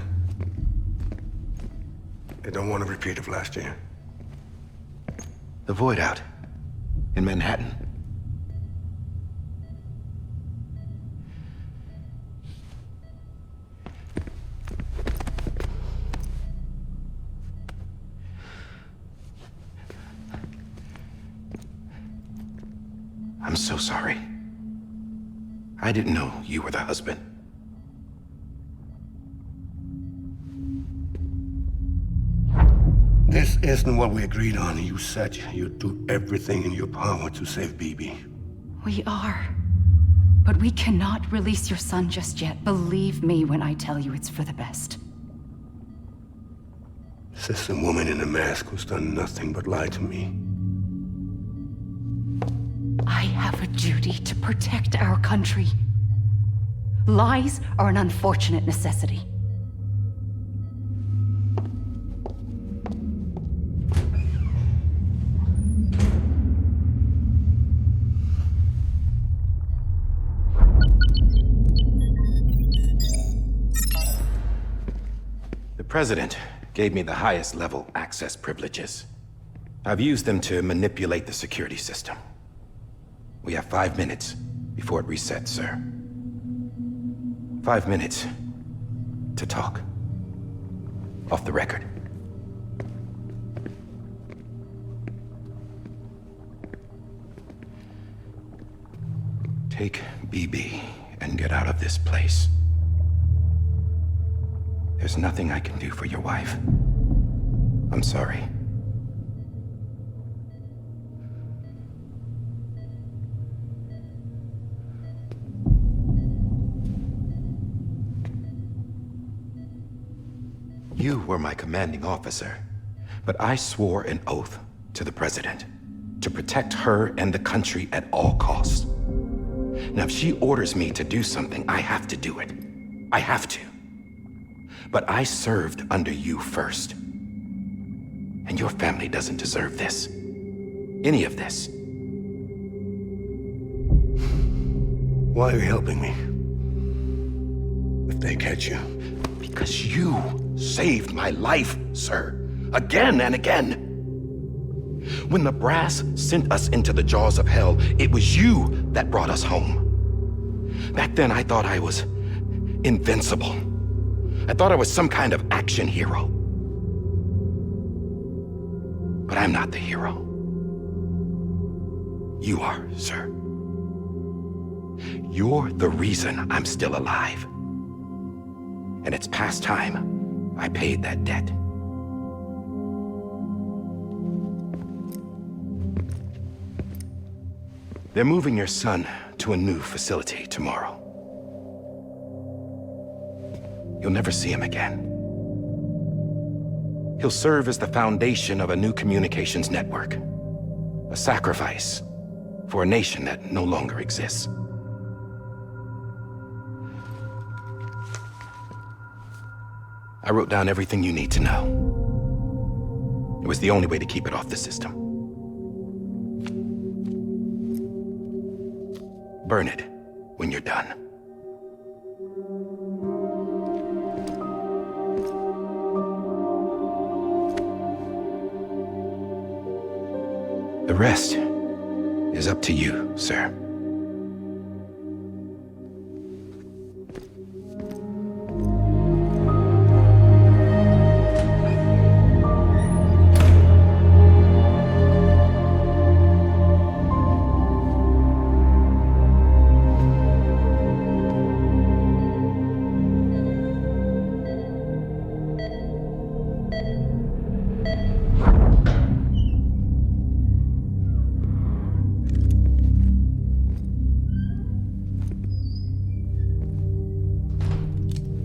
They don't want a repeat of last year. The Void Out in Manhattan. I'm so sorry. I didn't know you were the husband. This isn't what we agreed on. You said you'd do everything in your power to save BB. We are. But we cannot release your son just yet. Believe me when I tell you it's for the best. This is a woman in a mask who's done nothing but lie to me. I have a duty to protect our country. Lies are an unfortunate necessity. The President gave me the highest level access privileges. I've used them to manipulate the security system. We have 5 minutes before it resets, sir. 5 minutes to talk. Off the record. Take BB and get out of this place. There's nothing I can do for your wife. I'm sorry. You were my commanding officer, but I swore an oath to the President to protect her and the country at all costs. Now, if she orders me to do something, I have to do it. I have to. But I served under you first. And your family doesn't deserve this. Any of this. Why are you helping me? If they catch you. Because you saved my life, sir. Again and again. When the brass sent us into the jaws of hell, it was you that brought us home. Back then, I thought I was invincible. I thought I was some kind of action hero. But I'm not the hero. You are, sir. You're the reason I'm still alive. And it's past time I paid that debt. They're moving your son to a new facility tomorrow. You'll never see him again. He'll serve as the foundation of a new communications network. A sacrifice for a nation that no longer exists. I wrote down everything you need to know. It was the only way to keep it off the system. Burn it when you're done. The rest is up to you, sir.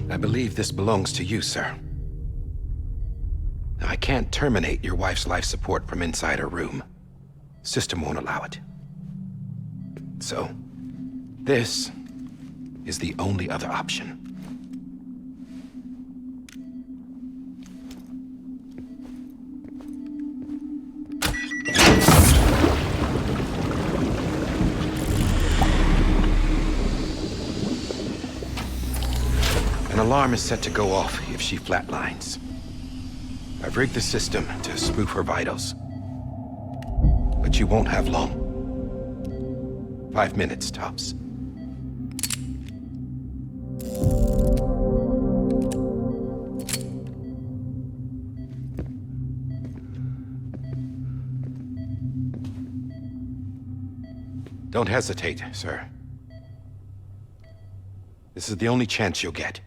I believe this belongs to you, sir. Now, I can't terminate your wife's life support from inside her room. System won't allow it. So, this is the only other option. An alarm is set to go off if she flatlines. I've rigged the system to spoof her vitals. But you won't have long. 5 minutes, tops. Don't hesitate, sir. This is the only chance you'll get.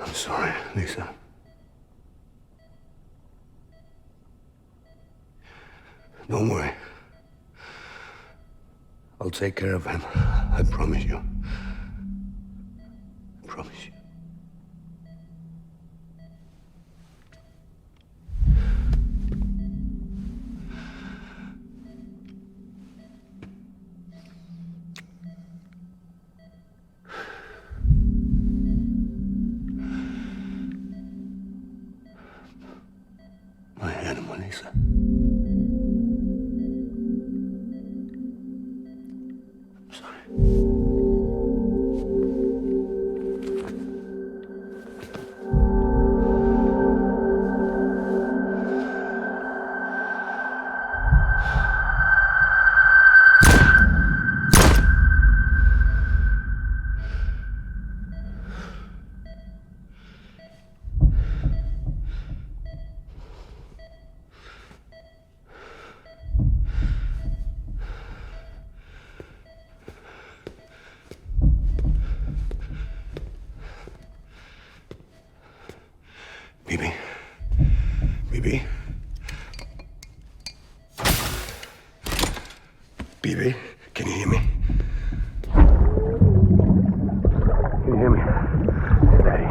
I'm sorry, Lisa. Don't worry. I'll take care of him. I promise you. I promise you. Lisa. I'm sorry. BB, can you hear me? Can you hear me? Daddy.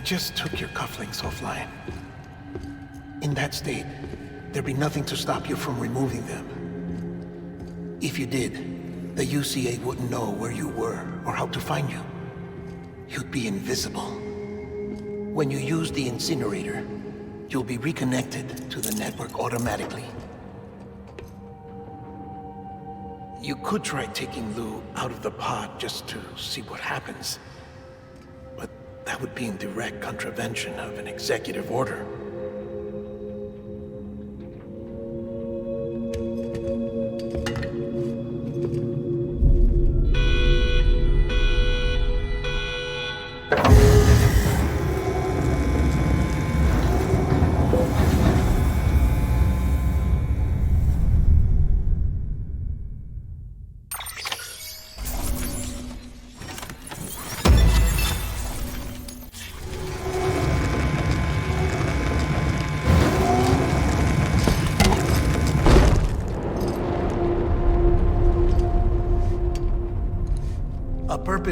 just took your cufflinks offline. In that state, there'd be nothing to stop you from removing them. If you did, the UCA wouldn't know where you were or how to find you. You'd be invisible. When you use the incinerator, you'll be reconnected to the network automatically. You could try taking Lou out of the pod just to see what happens. But that would be in direct contravention of an executive order.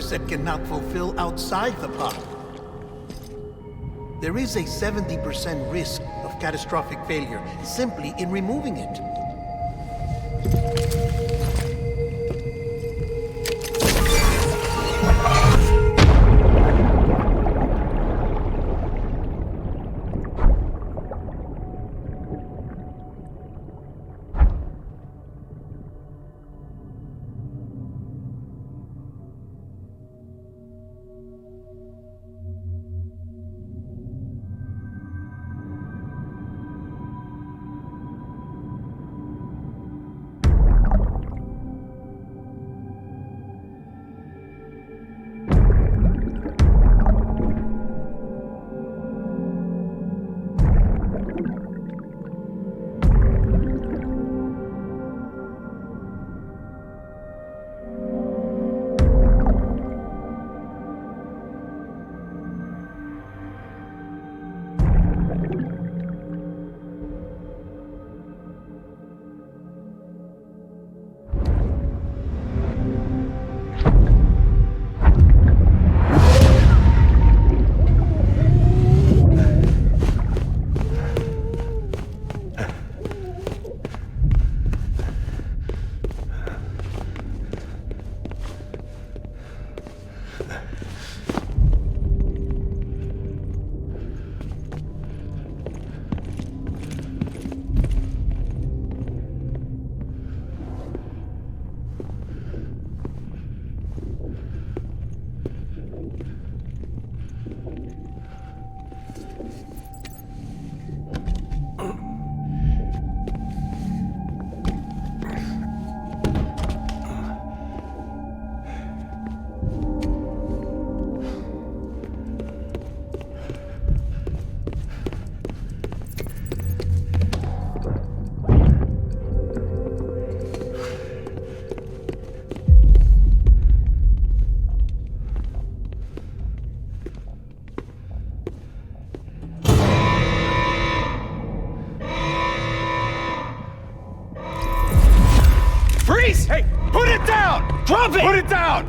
That cannot fulfill outside the pod. There is a 70% risk of catastrophic failure simply in removing it. Hey, put it down! Drop it! Put it down!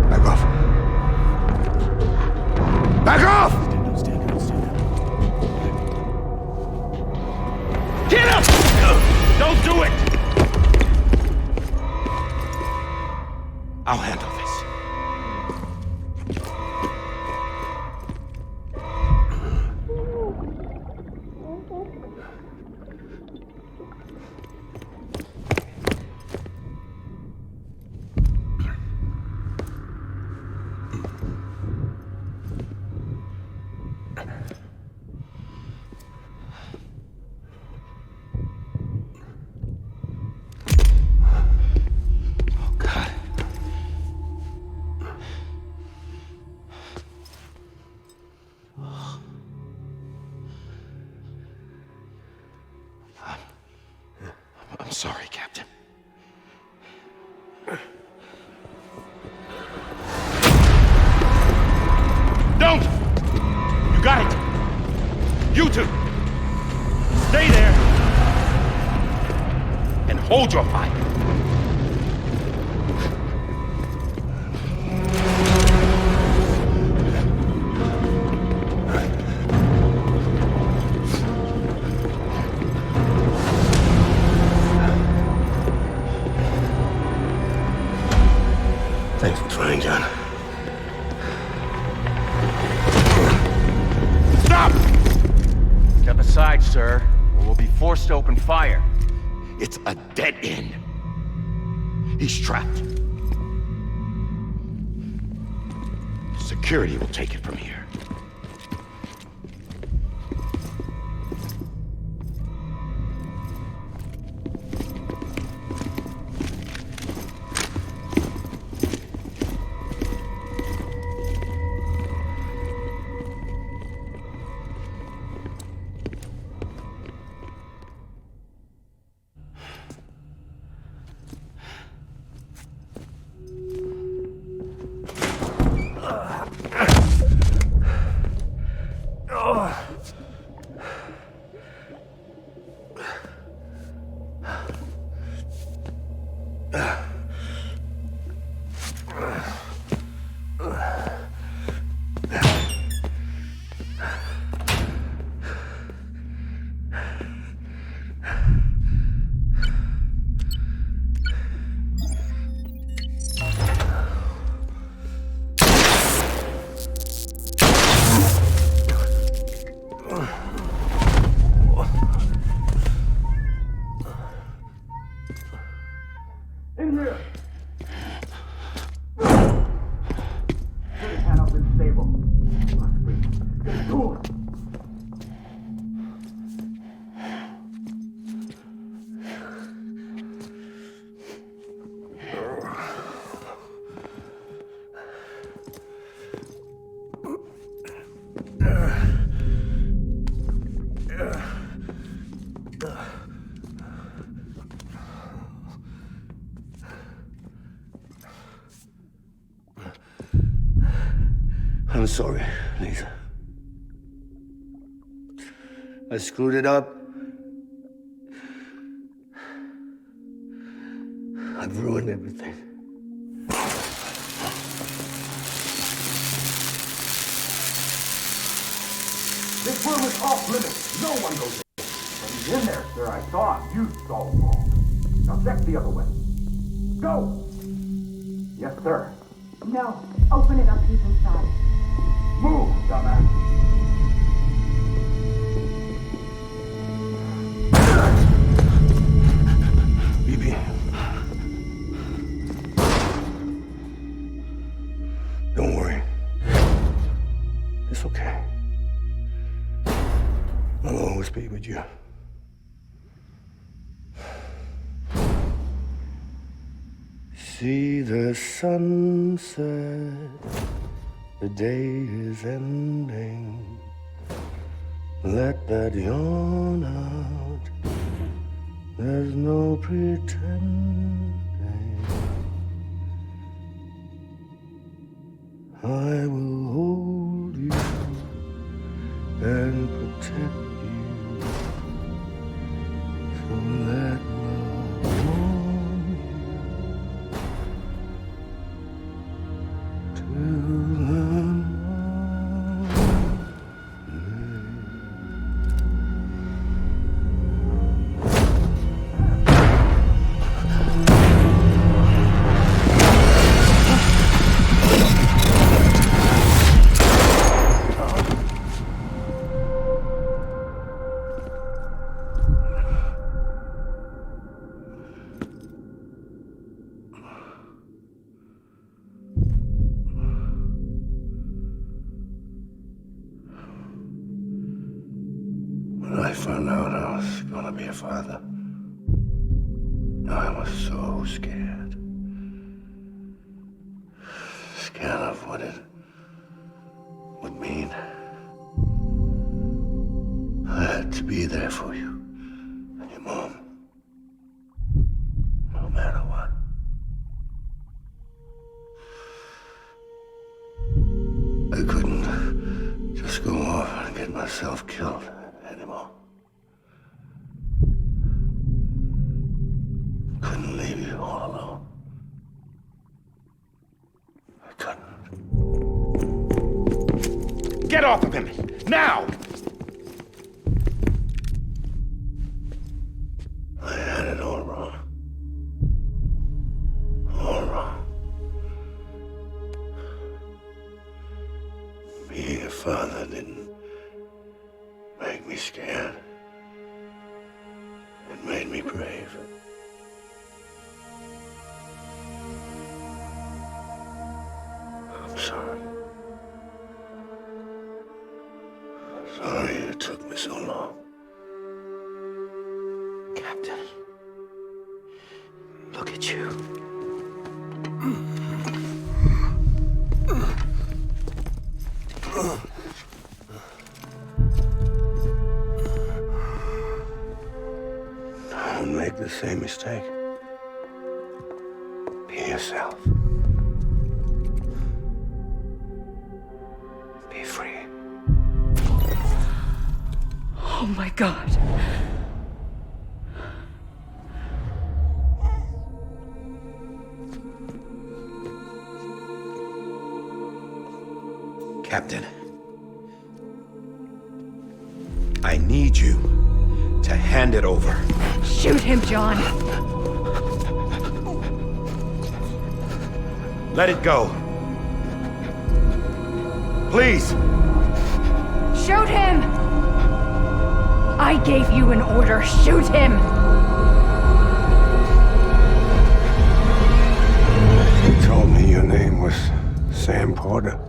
Back off. Back off! Get up! Don't do it! I'll handle this. I'm sorry, Captain. Don't! You got it! You two! Stay there! And hold your fire! outside, sir, or we'll be forced to open fire. It's a dead end. He's trapped. Security will take it from here. I'm sorry, Lisa. I screwed it up. I've ruined everything. This room is off limits. No one goes in. But he's in there, sir. I saw him. You saw him wrong. Now check the other way. Go! Yes, sir. No. Open it up. He's inside. Move, dumbass. BB. Don't worry. It's okay. I'll always be with you. See the sunset. The day is ending. Let that yawn out. There's no pretending. I will hold you and protect you. So let love warm you till When I found out I was gonna be a father, I was so scared. Scared of what it would mean. I had to be there for you and your mom, no matter what. I couldn't just go off and get myself killed anymore. Couldn't leave you all alone. I couldn't. Get off of him! Now! I had it all wrong. All wrong. Being a father didn't make me scared. made me brave. I'm sorry. Sorry it took me so long. Captain, look at you. Don't make the same mistake. Be yourself. Be free. Oh my God. Captain, I need you to hand it over. Shoot him, John. Let it go. Please. Shoot him! I gave you an order. Shoot him! You told me your name was Sam Porter.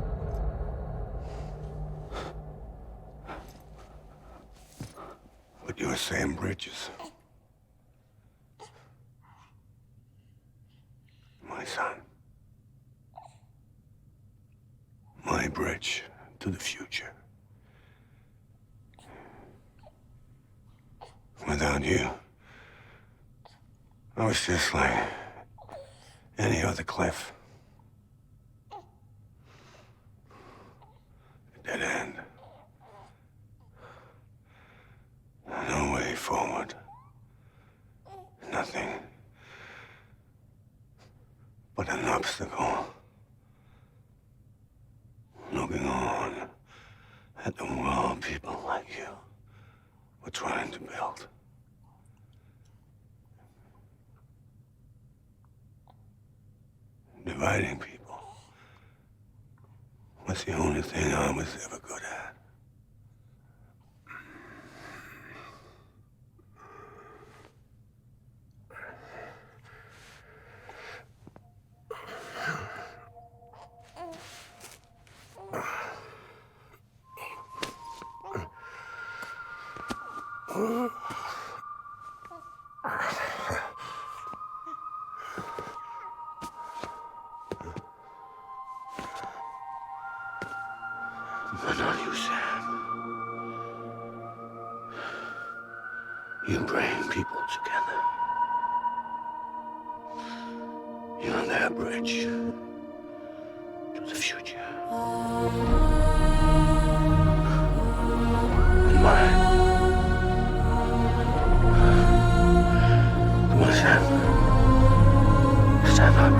But you're Sam Bridges. My son. My bridge to the future. Without you, I was just like any other Cliff. A dead end. No way forward. Nothing but an obstacle. Looking on at the world people like you were trying to build. Dividing people was the only thing I was ever good at. But not you, Sam. You bring people together. You're their bridge to the future. And mine. Come on, Sam. Stand up.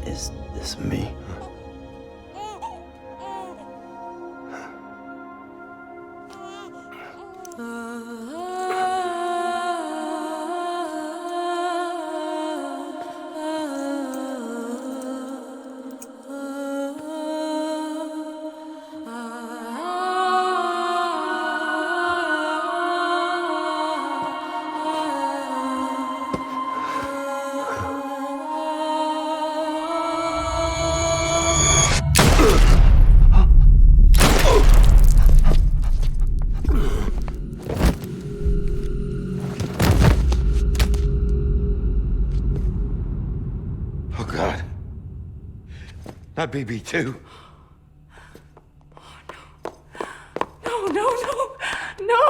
Is this me? Not BB2. No, no, no, no!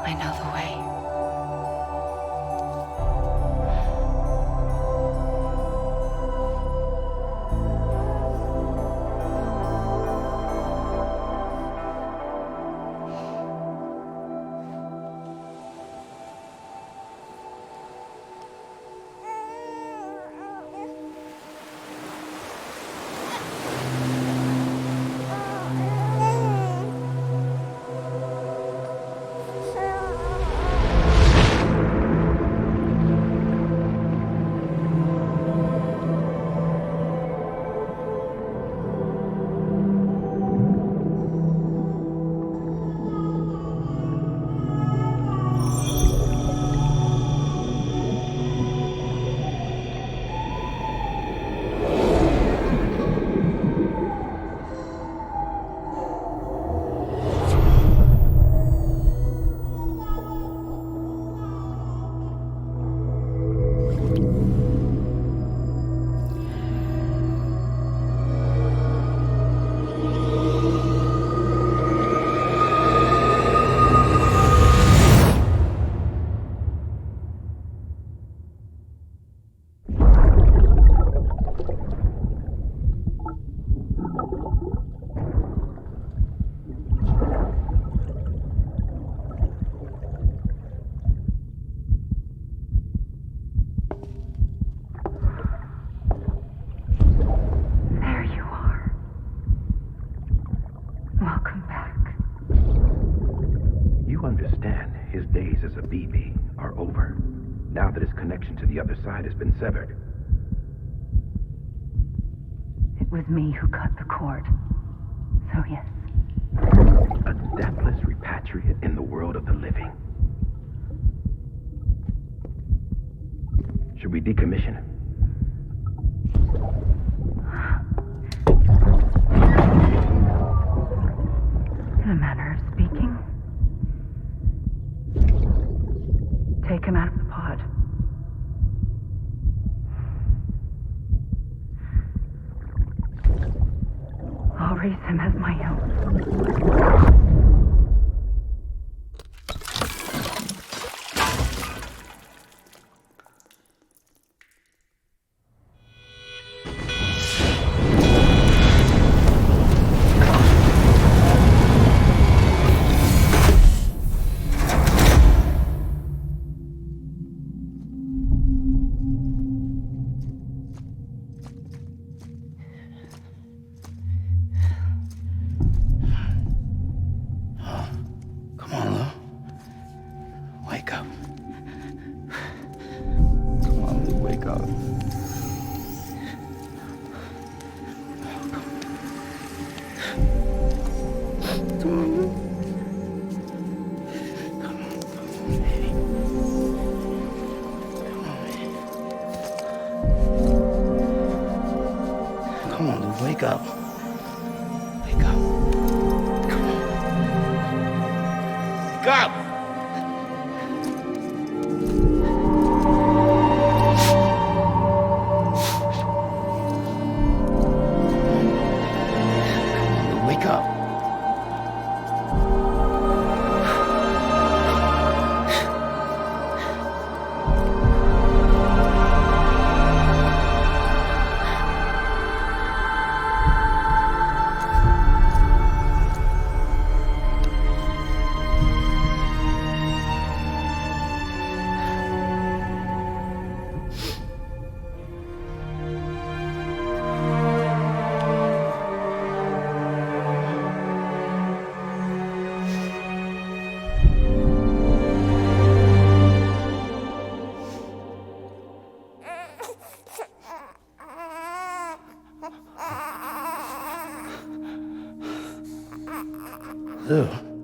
I know the way. To the other side has been severed. It was me who cut the cord. So yes. A deathless repatriate in the world of the living. Should we decommission him? In a manner of speaking. Take him out of the pod. I'll raise him as my own. Wake up. Wake up. Come on. Wake up! Come on, wake up. Ew.